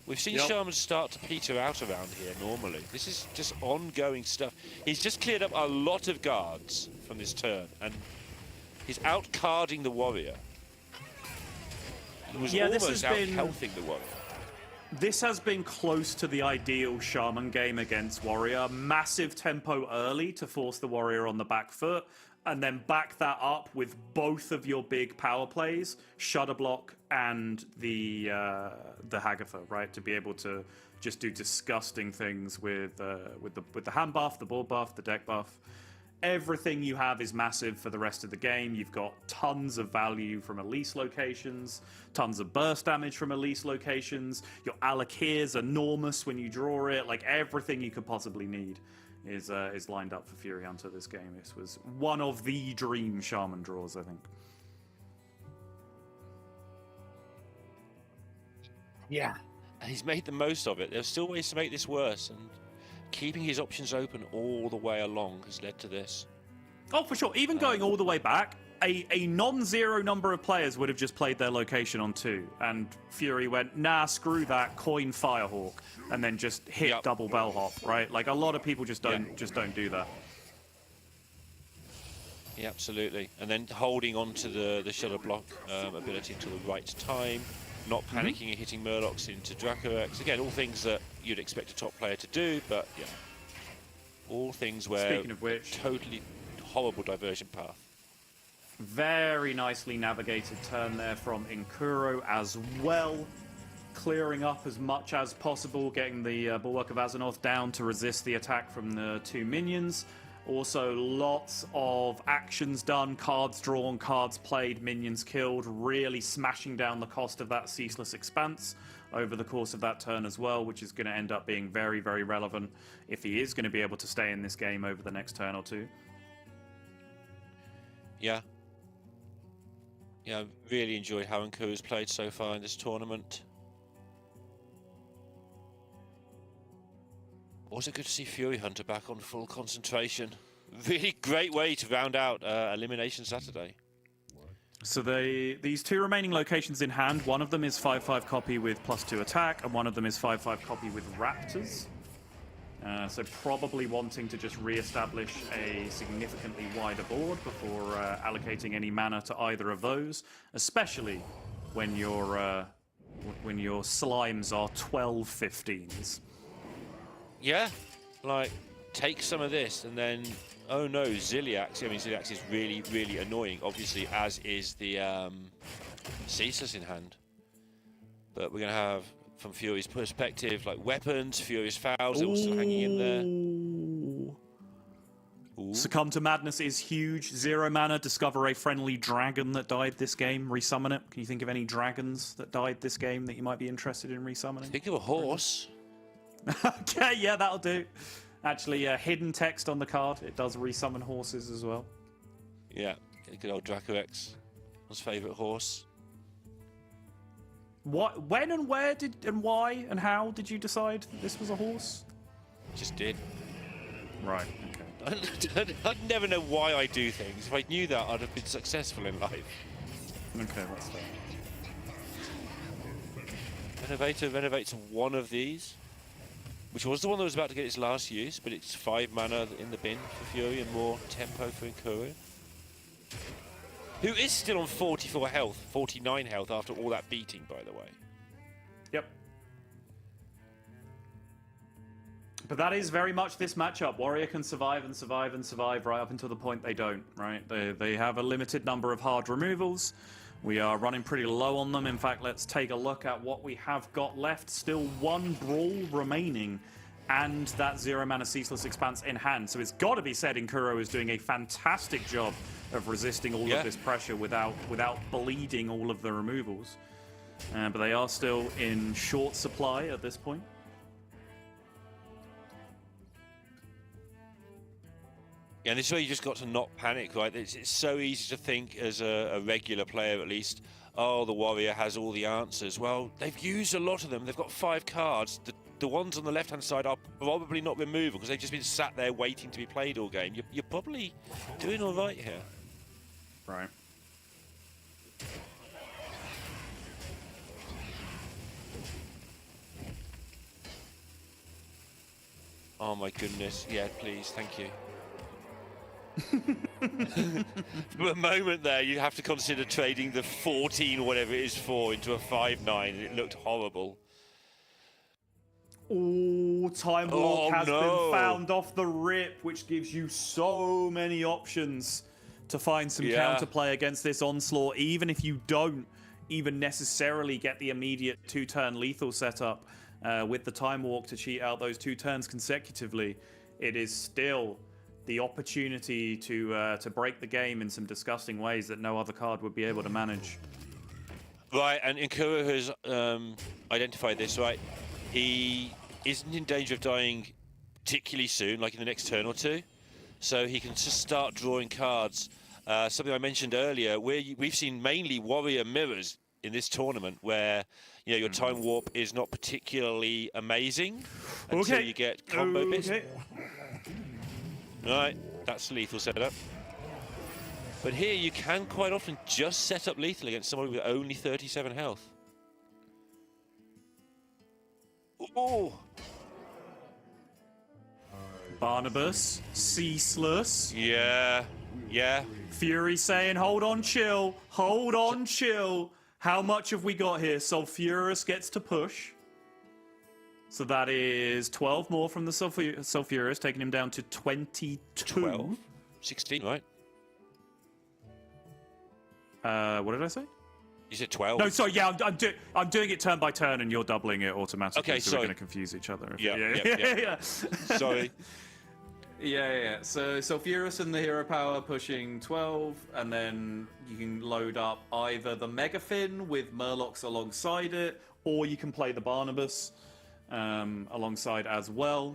We've seen Shamans start to peter out around here normally. This is just ongoing stuff. He's just cleared up a lot of guards from this turn, and he's out-carding the Warrior. He was almost out-healthing the Warrior. This has been close to the ideal Shaman game against Warrior. Massive tempo early to force the Warrior on the back foot, and then back that up with both of your big power plays, Shudder Block and the Hagatha, right? To be able to just do disgusting things with the hand buff, the board buff, the deck buff. Everything you have is massive for the rest of the game. You've got tons of value from Elise locations, tons of burst damage from Elise locations. Your Alakir is enormous when you draw it. Like, everything you could possibly need is lined up for Fury Hunter this game. This was one of the dream Shaman draws, I think. Yeah. And he's made the most of it. There's still ways to make this worse, and keeping his options open all the way along has led to this. Oh, for sure. Even going all the way back, a non-zero number of players would have just played their location on 2, and Fury went, nah, screw that, coin Firehawk, and then just hit double bellhop, right? Like, a lot of people just don't do that. Yeah, absolutely. And then holding on to the Shudder Block ability until the right time, not panicking and hitting Murlocs into Dracorex. Again, all things that you'd expect a top player to do, but yeah, all things where, speaking of which, totally horrible diversion path. Very nicely navigated turn there from Inkuro as well. Clearing up as much as possible, getting the Bulwark of Azeroth down to resist the attack from the 2 minions. Also, lots of actions done, cards drawn, cards played, minions killed, really smashing down the cost of that Ceaseless Expanse over the course of that turn as well, which is going to end up being very, very relevant if he is going to be able to stay in this game over the next turn or 2. Yeah. Yeah, I've really enjoyed how Nkuru's played so far in this tournament. Also good to see Fury Hunter back on full concentration. Really great way to round out Elimination Saturday. So these 2 remaining locations in hand, one of them is 5/5 copy with +2 attack, and one of them is 5/5 copy with Raptors. So probably wanting to just re-establish a significantly wider board before allocating any mana to either of those, especially when your slimes are 12/15s. Yeah, like, take some of this and then, oh no, Ziliax. I mean, Ziliax is really, really annoying, obviously, as is the Ceaseless in hand. But we're going to have, from Fury's perspective, like weapons, Furious Fouls, they're all still hanging in there. Ooh. Succumb to Madness is huge. 0 mana, discover a friendly dragon that died this game, resummon it. Can you think of any dragons that died this game that you might be interested in resummoning? Think of a horse. Okay, yeah, that'll do. Actually, hidden text on the card. It does resummon horses as well. Yeah, good old Dracorex. His favourite horse. What? When and where did and why and how did you decide that this was a horse? Just did. Right. Okay. I'd never know why I do things. If I knew that, I'd have been successful in life. Okay, that's fair. Renovator renovates one of these, which was the one that was about to get its last use, but it's 5 mana in the bin for Fury and more tempo for Inkuru, who is still on 44 health, 49 health after all that beating, by the way. Yep. But that is very much this matchup. Warrior can survive and survive and survive right up until the point they don't, right? They have a limited number of hard removals. We are running pretty low on them. In fact, let's take a look at what we have got left. Still 1 Brawl remaining and that 0 mana Ceaseless Expanse in hand. So it's got to be said Inkuro is doing a fantastic job of resisting all of this pressure without bleeding all of the removals. But they are still in short supply at this point. Yeah, and this is where you just got to not panic, right? It's so easy to think as a regular player, at least, oh, the Warrior has all the answers. Well, they've used a lot of them. They've got 5 cards. The ones on the left-hand side are probably not removable because they've just been sat there waiting to be played all game. You're probably doing all right here. Right. Oh my goodness. Yeah, please. Thank you. For a moment there, you have to consider trading the 14 whatever it is for into a 5/9. It looked horrible. Oh, Time Walk has no. been found off the rip, which gives you so many options to find some counterplay against this onslaught, even if you don't even necessarily get the immediate 2-turn lethal setup with the Time Walk to cheat out those 2 turns consecutively. It is still the opportunity to break the game in some disgusting ways that no other card would be able to manage. Right, and Inkuro has identified this, right? He isn't in danger of dying particularly soon, like in the next turn or two. So he can just start drawing cards. Something I mentioned earlier, where we've seen mainly warrior mirrors in this tournament, where your time warp is not particularly amazing until you get combo bits. Right, that's lethal setup. But here you can quite often just set up lethal against someone with only 37 health. Oh! Barnabas, ceaseless. Yeah. Fury saying, hold on, chill. Hold on, chill. How much have we got here? Sulfurous gets to push. So that is 12 more from the Sulfurous, taking him down to 22. 12? 16, right? What did I say? You said 12. No, sorry, yeah, I'm doing it turn by turn, and you're doubling it automatically, okay, so we're going to confuse each other. Yeah. Sorry. Yeah. So Sulfurous and the hero power pushing 12, and then you can load up either the Megafin with Murlocs alongside it, or you can play the Barnabas alongside as well.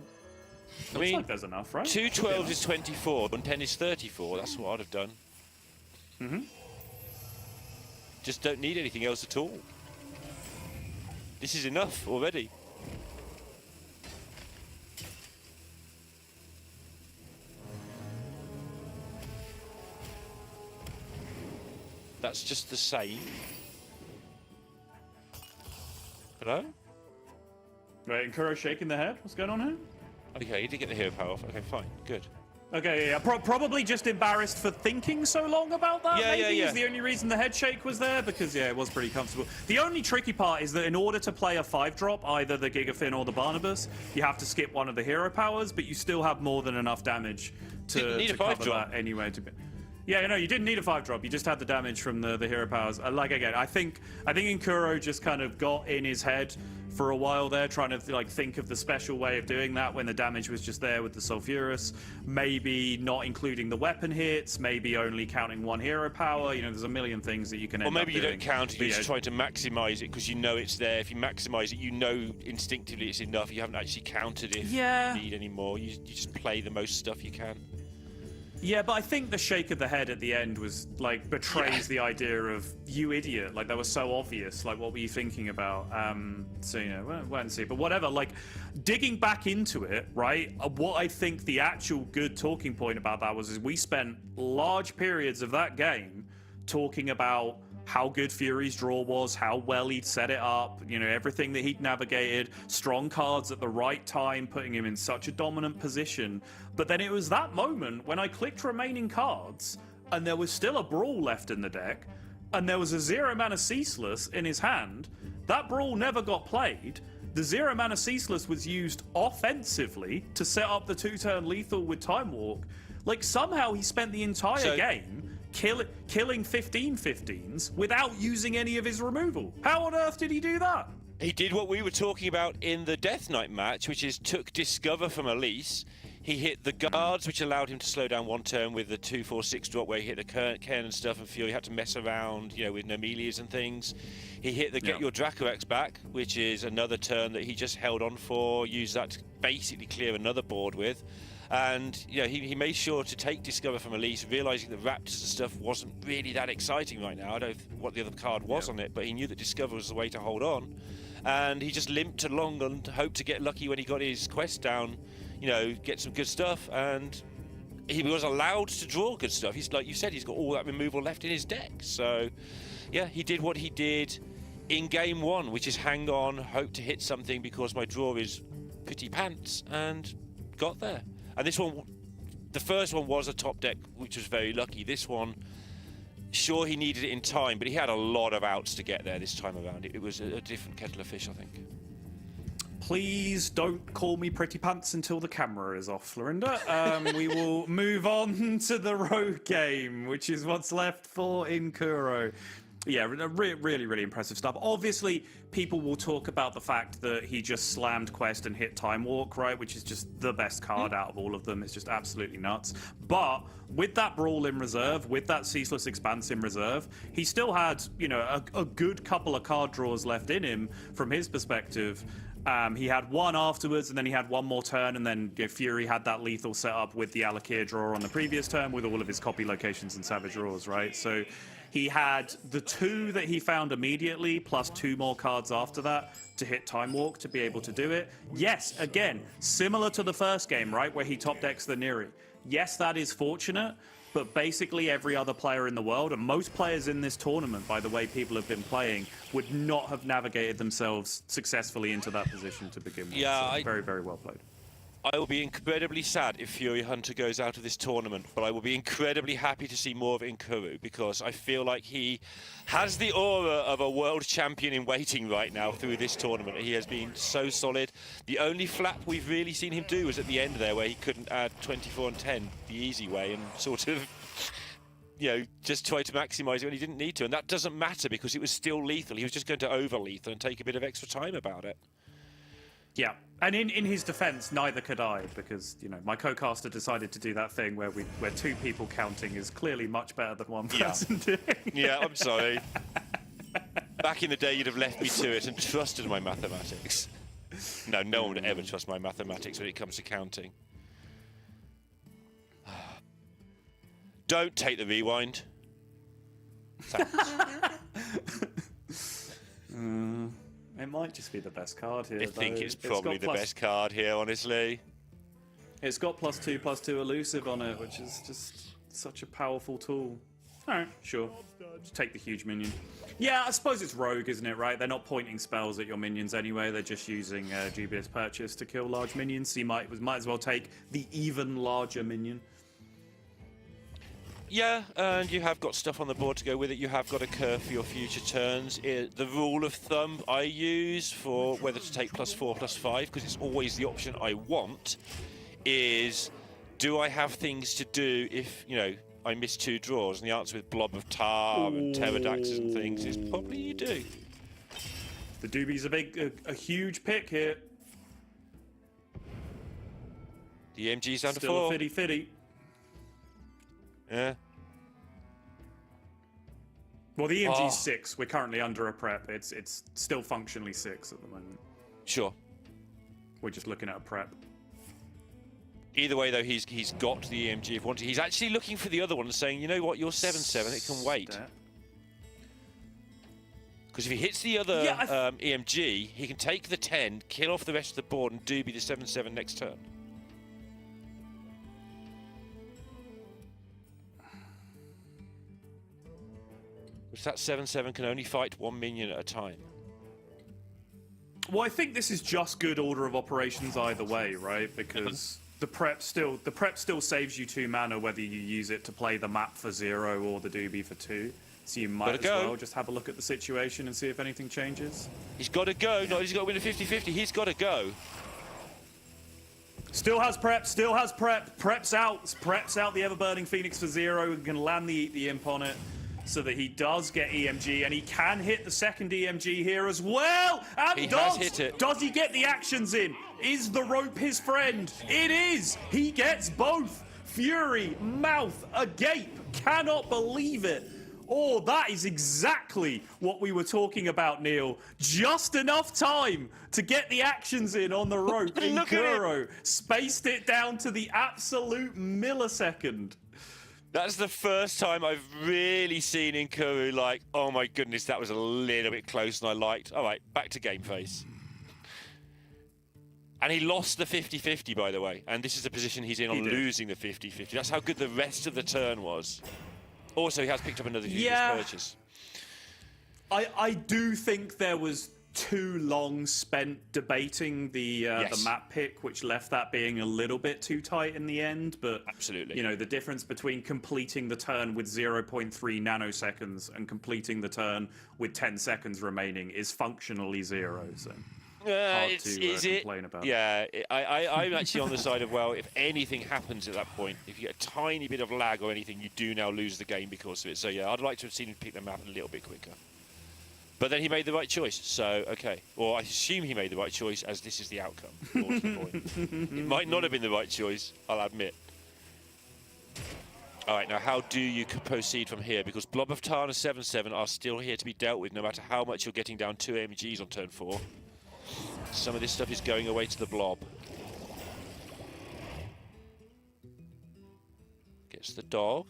Looks like there's enough, right? 2 12s is 24, and 10 is 34. That's what I'd have done. Just don't need anything else at all. This is enough already. That's just the same. Hello? Right, Inkuro shaking the head. What's going on here? Okay, you did get the hero power off. Okay, fine, good. Okay, yeah. Probably just embarrassed for thinking so long about that, maybe, is the only reason the head shake was there, because, it was pretty comfortable. The only tricky part is that in order to play a 5-drop, either the Gigafin or the Barnabas, you have to skip one of the hero powers, but you still have more than enough damage to cover that anyway. Yeah, you didn't need a 5-drop. You just had the damage from the hero powers. Like, again, I think Inkuro just kind of got in his head for a while there, trying to think of the special way of doing that when the damage was just there with the Sulfurous. Maybe not including the weapon hits, maybe only counting one hero power. There's a million things that you can end up doing. Or maybe you don't count it, you just try to maximize it because you know it's there. If you maximize it, you know instinctively it's enough. You haven't actually counted if you need any more. You just play the most stuff you can. Yeah, but I think the shake of the head at the end was betrays the idea of you idiot. That was so obvious. What were you thinking about? So wait and see. But whatever. Digging back into it, right? What I think the actual good talking point about that is we spent large periods of that game talking about how good Fury's draw was, how well he'd set it up, everything that he'd navigated, strong cards at the right time, putting him in such a dominant position. But then it was that moment when I clicked remaining cards, and there was still a Brawl left in the deck, and there was a 0-mana Ceaseless in his hand. That Brawl never got played. The 0-mana Ceaseless was used offensively to set up the 2-turn lethal with Time Walk. Somehow he spent the entire game killing 15-15s without using any of his removal. How on earth did he do that? He did what we were talking about in the Death Knight match, which is took Discover from Elise. He hit the guards, which allowed him to slow down one turn with the 2/4/6 drop, where he hit the Cairn and stuff, and Fury had to mess around, with Nomelias and things. He hit the Get Your Dracorex back, which is another turn that he just held on for, used that to basically clear another board with. And he made sure to take Discover from Elise, realizing that Raptors and stuff wasn't really that exciting right now. I don't know what the other card was on it, but he knew that Discover was the way to hold on. And he just limped along and hoped to get lucky when he got his quest down, get some good stuff. And he was allowed to draw good stuff. He's, like you said, he's got all that removal left in his deck. So, yeah, he did what he did in game one, which is hang on, hope to hit something because my draw is pretty pants, and got there. And this one, the first one was a top deck, which was very lucky. This one, sure, he needed it in time, but he had a lot of outs to get there this time around. It was a different kettle of fish, I think. Please don't call me Pretty Pants until the camera is off, Florinda. We will move on to the road game, which is what's left for Inkuro. Yeah, really impressive stuff. Obviously, people will talk about the fact that he just slammed Quest and hit Time Walk, right? Which is just the best card out of all of them. It's just absolutely nuts. But with that Brawl in reserve, with that Ceaseless Expanse in reserve, he still had, you know, a good couple of card draws left in him from his perspective. He had one afterwards, and then he had one more turn, and then Fury had that lethal setup with the Alakir draw on the previous turn with all of his copy locations and Savage draws, right? So he had the 2 that he found immediately, plus 2 more cards after that to hit Time Walk to be able to do it. Yes, again, similar to the first game, right, where he top decks the Neri. Yes, that is fortunate, but basically every other player in the world, and most players in this tournament, by the way people have been playing, would not have navigated themselves successfully into that position to begin with. Yeah, so very, very well played. I will be incredibly sad if Fury Hunter goes out of this tournament, but I will be incredibly happy to see more of Inkuro, because I feel like he has the aura of a world champion in waiting right now through this tournament. He has been so solid. The only flap we've really seen him do was at the end there, where he couldn't add 24 and 10 the easy way and sort of, you know, just try to maximize it when he didn't need to. And that doesn't matter because it was still lethal. He was just going to over lethal and take a bit of extra time about it. Yeah, and in his defense, neither could I, because, you know, my co-caster decided to do that thing where 2 people counting is clearly much better than 1 person doing. Yeah, I'm sorry. Back in the day, you'd have left me to it and trusted my mathematics. No, no one would ever trust my mathematics when it comes to counting. Don't take the rewind. It might just be the best card here. I think it's probably the best card here, honestly. It's got +2/+2 elusive on it, which is just such a powerful tool. Alright, sure. Just take the huge minion. Yeah, I suppose it's rogue, isn't it, right? They're not pointing spells at your minions anyway. They're just using Dubious Purchase to kill large minions, so you might as well take the even larger minion. Yeah, and you have got stuff on the board to go with it. You have got a curve for your future turns. The rule of thumb I use for whether to take +4/+5, because it's always the option I want, is do I have things to do if, you know, I miss 2 draws? And the answer with Blob of Tar and Pterodaxes and things is probably you do. The Doobie's a huge pick here. The EMG's down to 4. Still a fitty. Yeah. Well, the EMG's 6. We're currently under a prep. It's still functionally 6 at the moment. Sure. We're just looking at a prep. Either way, though, he's got the EMG if wanted. He's actually looking for the other one and saying, you know what, you're 7/7, it can wait. Because if he hits the other EMG, he can take the 10, kill off the rest of the board, and doobie the 7/7 next turn. Which that 7/7 can only fight 1 minion at a time. Well, I think this is just good order of operations either way, right? Because the prep still saves you 2 mana whether you use it to play the map for 0 or the doobie for 2. So you might as well just have a look at the situation and see if anything changes. He's got to go. Not he's got to win a 50-50. He's got to go. Still has prep. Preps out the Ever-Burning Phoenix for 0 and can land the imp on it, so that he does get EMG, and he can hit the second EMG here as well. And he has hit it. Does he get the actions in? Is the rope his friend? It is. He gets both. Fury, mouth agape. Cannot believe it. Oh, that is exactly what we were talking about, Neil. Just enough time to get the actions in on the rope. Inkuro spaced it down to the absolute millisecond. That's the first time I've really seen Inkuro like, oh my goodness, that was a little bit close and I liked. All right, back to game face. And he lost the 50-50, by the way. And this is the position he's in on losing the 50-50. That's how good the rest of the turn was. Also, he has picked up another purchase. I do think there was too long spent debating the map pick, which left that being a little bit too tight in the end. But absolutely, you know, the difference between completing the turn with 0.3 nanoseconds and completing the turn with 10 seconds remaining is functionally 0. So hard to complain about. Yeah, I'm actually on the side of, well, if anything happens at that point, if you get a tiny bit of lag or anything, you do now lose the game because of it. So yeah, I'd like to have seen him pick the map a little bit quicker. But then he made the right choice, so okay. Or I assume he made the right choice, as this is the outcome. More to the point. It might not have been the right choice, I'll admit. All right, now how do you proceed from here? Because Blob of Tar and 7/7 are still here to be dealt with, no matter how much you're getting down 2 AMGs on turn 4. Some of this stuff is going away to the Blob. Gets the dog.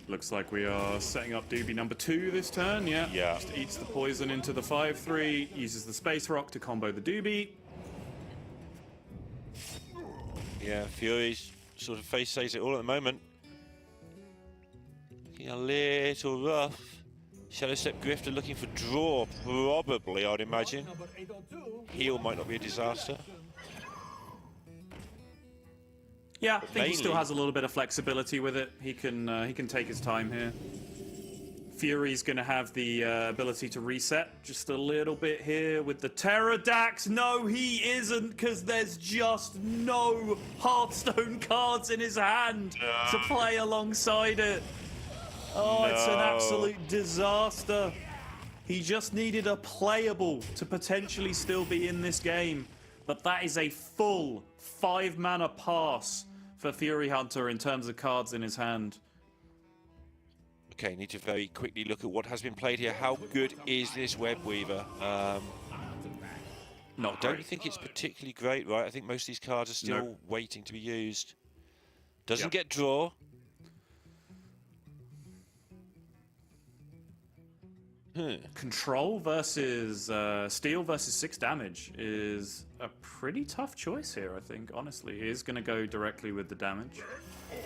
Looks like we are setting up Doobie number 2 this turn, yeah. Just eats the poison into the 5/3, uses the Space Rock to combo the Doobie. Yeah, Fury's sort of face says it all at the moment. Looking a little rough. Shadow Step Grifter looking for draw, probably, I'd imagine. Heal might not be a disaster. Yeah, I think he still has a little bit of flexibility with it. He can take his time here. Fury's going to have the ability to reset just a little bit here with the Pterodax. No, he isn't, because there's just no Hearthstone cards in his hand to play alongside it. Oh, it's an absolute disaster. He just needed a playable to potentially still be in this game. But that is a full 5-mana pass for Fury Hunter in terms of cards in his hand. Okay, need to very quickly look at what has been played here. How good is this Web Weaver? I don't think it's particularly great, right? I think most of these cards are still waiting to be used. Doesn't get draw. Control versus Steel versus 6 damage is a pretty tough choice here, I think, honestly. He is going to go directly with the damage.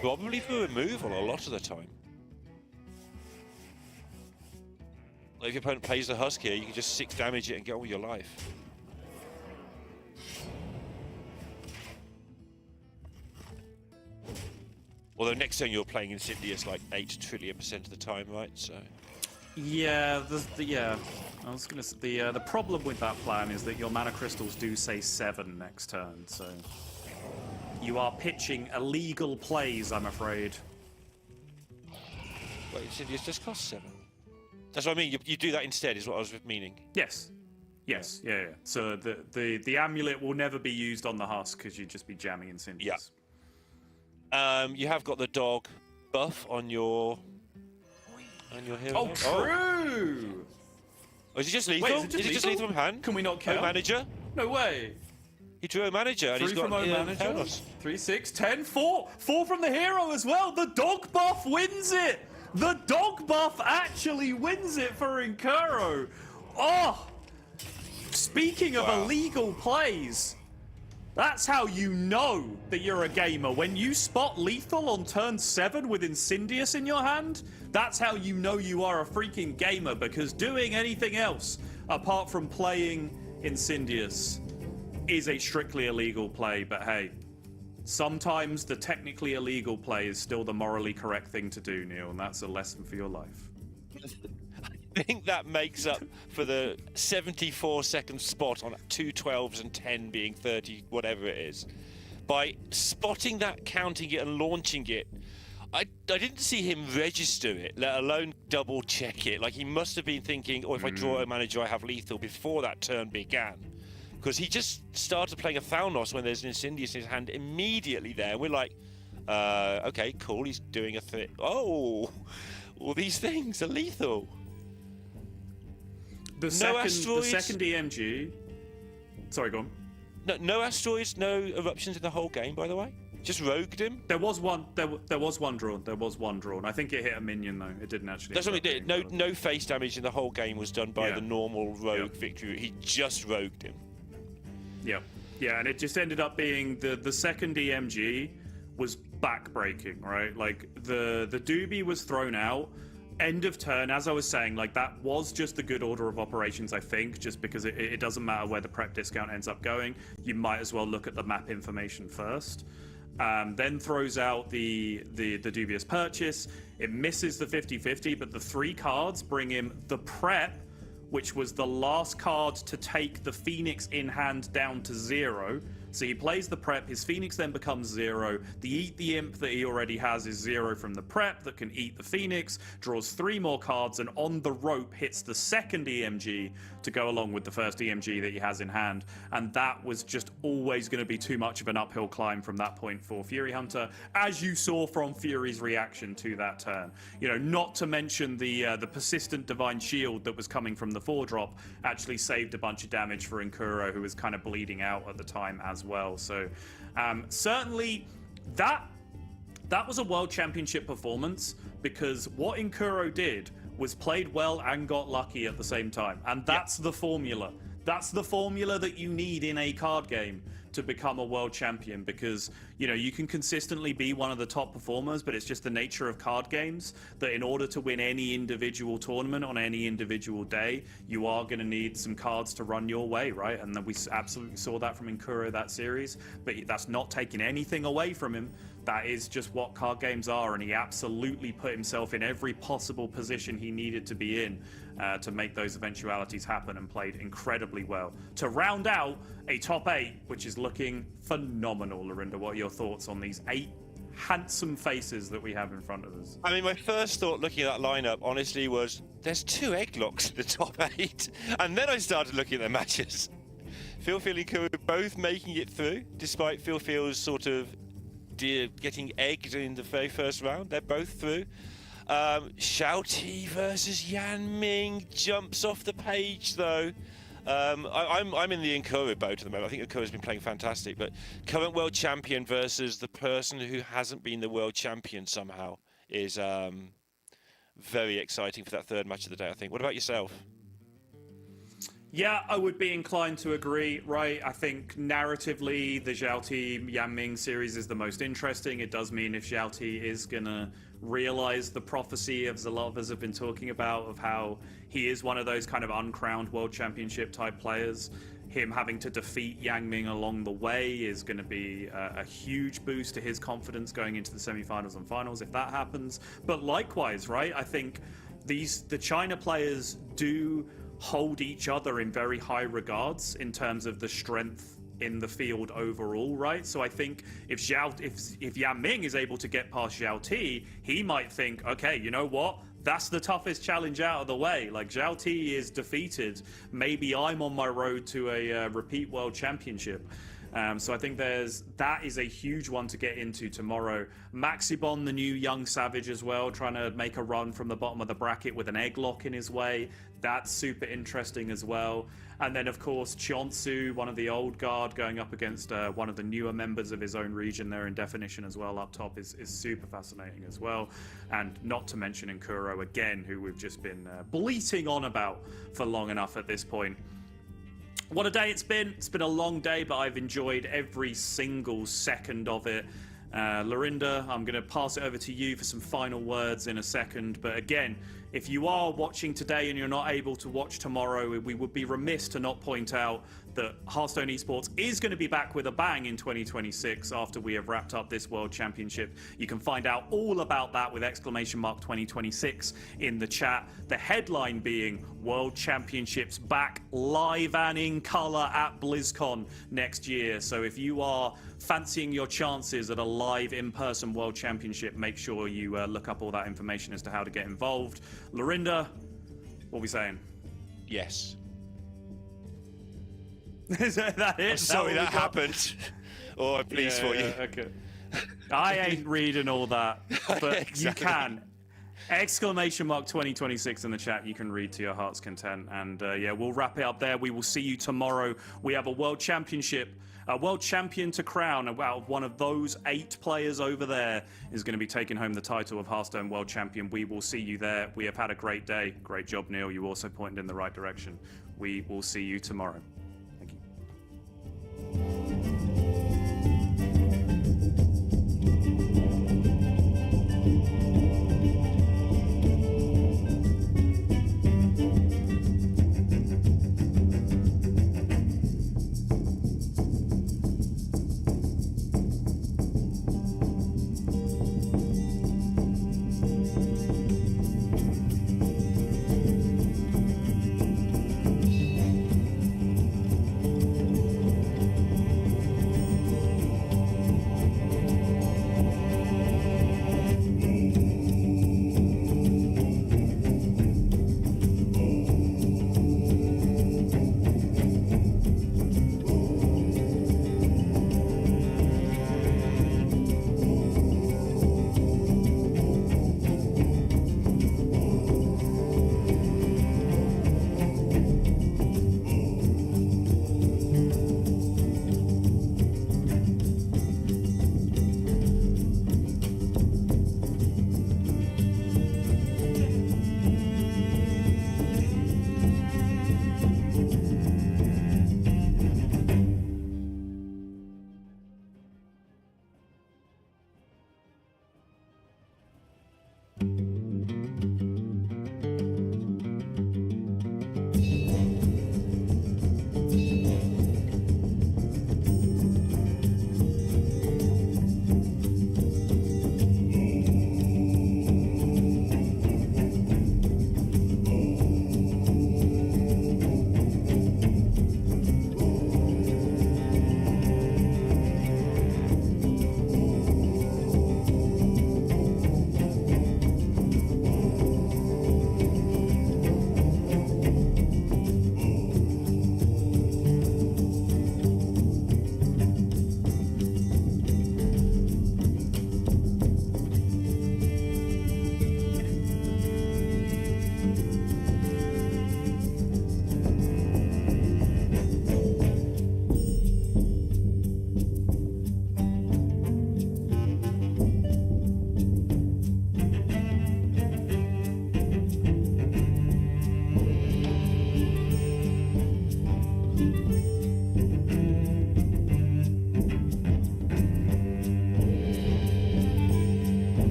Probably for removal a lot of the time. Like if your opponent plays the Husk here, you can just 6 damage it and get on with your life. Although next turn you're playing Insidious like 8 trillion% of the time, right? So. Yeah, I was gonna say the problem with that plan is that your mana crystals do say 7 next turn, so you are pitching illegal plays, I'm afraid. Wait, Insidious just costs 7. That's what I mean. You do that instead, is what I was meaning. Yes. Yeah. So the amulet will never be used on the Husk because you'd just be jamming Insidious. Yeah. You have got the dog buff on your. Oh, true! Oh, is it just lethal? Wait, is it just lethal from hand? Can we not kill? Manager? No way. He drew a manager and he's got manager. 3, 6, 10, 4. 4 from the hero as well. The dog buff wins it. The dog buff actually wins it for Incuro. Oh! Speaking of illegal plays, that's how you know that you're a gamer. When you spot lethal on turn 7 with Insidious in your hand, that's how you know you are a freaking gamer, because doing anything else apart from playing Insidious is a strictly illegal play. But hey, sometimes the technically illegal play is still the morally correct thing to do, Neil, and that's a lesson for your life. I think that makes up for the 74-second spot on 2 12s and 10 being 30, whatever it is. By spotting that, counting it, and launching it, I didn't see him register it, let alone double check it. Like, he must have been thinking, oh, if I draw a manager, I have lethal before that turn began. Because he just started playing a Thalnos when there's an Insidious in his hand immediately there. We're like, okay, cool, he's doing a thing. Oh, all these things are lethal. The second EMG. Sorry, go on. No asteroids, no eruptions in the whole game, by the way. Just rogued him. There was one. There was one drawn. There was one drawn. I think it hit a minion though. It didn't actually. That's what it did. No face damage in the whole game was done by the normal rogue victory. He just rogued him. Yeah, and it just ended up being the second EMG was backbreaking, right? Like the doobie was thrown out. End of turn, as I was saying, like that was just the good order of operations, I think, just because it doesn't matter where the prep discount ends up going. You might as well look at the map information first. then throws out the dubious purchase. It misses the 50-50, but the 3 cards bring him the prep, which was the last card to take the Phoenix in hand down to 0. So he plays the prep, his Phoenix then becomes 0. The Eat the Imp that he already has is 0 from the prep that can eat the Phoenix, draws 3 more cards, and on the rope hits the second EMG to go along with the first EMG that he has in hand. And that was just always going to be too much of an uphill climb from that point for Fury Hunter, as you saw from Fury's reaction to that turn. You know, not to mention the persistent Divine Shield that was coming from the 4-drop actually saved a bunch of damage for Nkuro, who was kind of bleeding out at the time as well. So certainly that was a World Championship performance, because what Nkuro did was played well and got lucky at the same time, and that's the formula. That's the formula that you need in a card game to become a world champion, because, you know, you can consistently be one of the top performers, but it's just the nature of card games that in order to win any individual tournament on any individual day, you are going to need some cards to run your way, right? And then we absolutely saw that from Nkuro that series, but that's not taking anything away from him. That is just what card games are, and he absolutely put himself in every possible position he needed to be in to make those eventualities happen, and played incredibly well to round out a top 8, which is looking phenomenal. Lorinda, what are your thoughts on these 8 handsome faces that we have in front of us? I mean, my first thought looking at that lineup, honestly, was there's 2 egglocks in the top 8, and then I started looking at their matches. Phil and Nkuro both making it through, despite Phil's sort of getting egged in the very first round. They're both through. Shouti versus Yan Ming jumps off the page, though. I'm in the Nkuro boat at the moment. I think Nkuro's been playing fantastic, but current world champion versus the person who hasn't been the world champion somehow is very exciting for that 3rd match of the day, I think. What about yourself? Yeah, I would be inclined to agree, right? I think narratively, the Shouti Yan Ming series is the most interesting. It does mean if Shouti is going to realize the prophecy of a lot of us have been talking about, of how he is one of those kind of uncrowned world championship type players, him having to defeat Yang Ming along the way is going to be a huge boost to his confidence going into the semifinals and finals if that happens. But likewise, right, I think the China players do hold each other in very high regards in terms of the strength in the field overall, right? So I think if Yan Ming is able to get past Shouti, he might think, okay, you know what? That's the toughest challenge out of the way. Like, Shouti is defeated. Maybe I'm on my road to a repeat world championship. So I think that is a huge one to get into tomorrow. Maxibon, the new young savage as well, trying to make a run from the bottom of the bracket with an egg lock in his way. That's super interesting as well. And then, of course, Cheonsu, one of the old guard, going up against one of the newer members of his own region there in Definition as well up top is super fascinating as well. And not to mention Nkuro again, who we've just been bleating on about for long enough at this point. What a day it's been. It's been a long day, but I've enjoyed every single second of it. Lorinda, I'm going to pass it over to you for some final words in a second. But again, if you are watching today and you're not able to watch tomorrow, we would be remiss to not point out that Hearthstone Esports is going to be back with a bang in 2026 after we have wrapped up this World Championship. You can find out all about that with !2026 in the chat. The headline being World Championships back live and in color at BlizzCon next year. So if you are fancying your chances at a live in-person World Championship, make sure you look up all that information as to how to get involved. Lorinda, what are we saying? Yes. Is that it? I'm sorry that happened. Oh, I'm pleased for you. Okay. I ain't reading all that, but Exactly. You can. !2026 in the chat. You can read to your heart's content. And yeah, we'll wrap it up there. We will see you tomorrow. We have a world championship, a world champion to crown. Out of one of those 8 players over there is going to be taking home the title of Hearthstone World Champion. We will see you there. We have had a great day. Great job, Neil. You also pointed in the right direction. We will see you tomorrow. Thank you.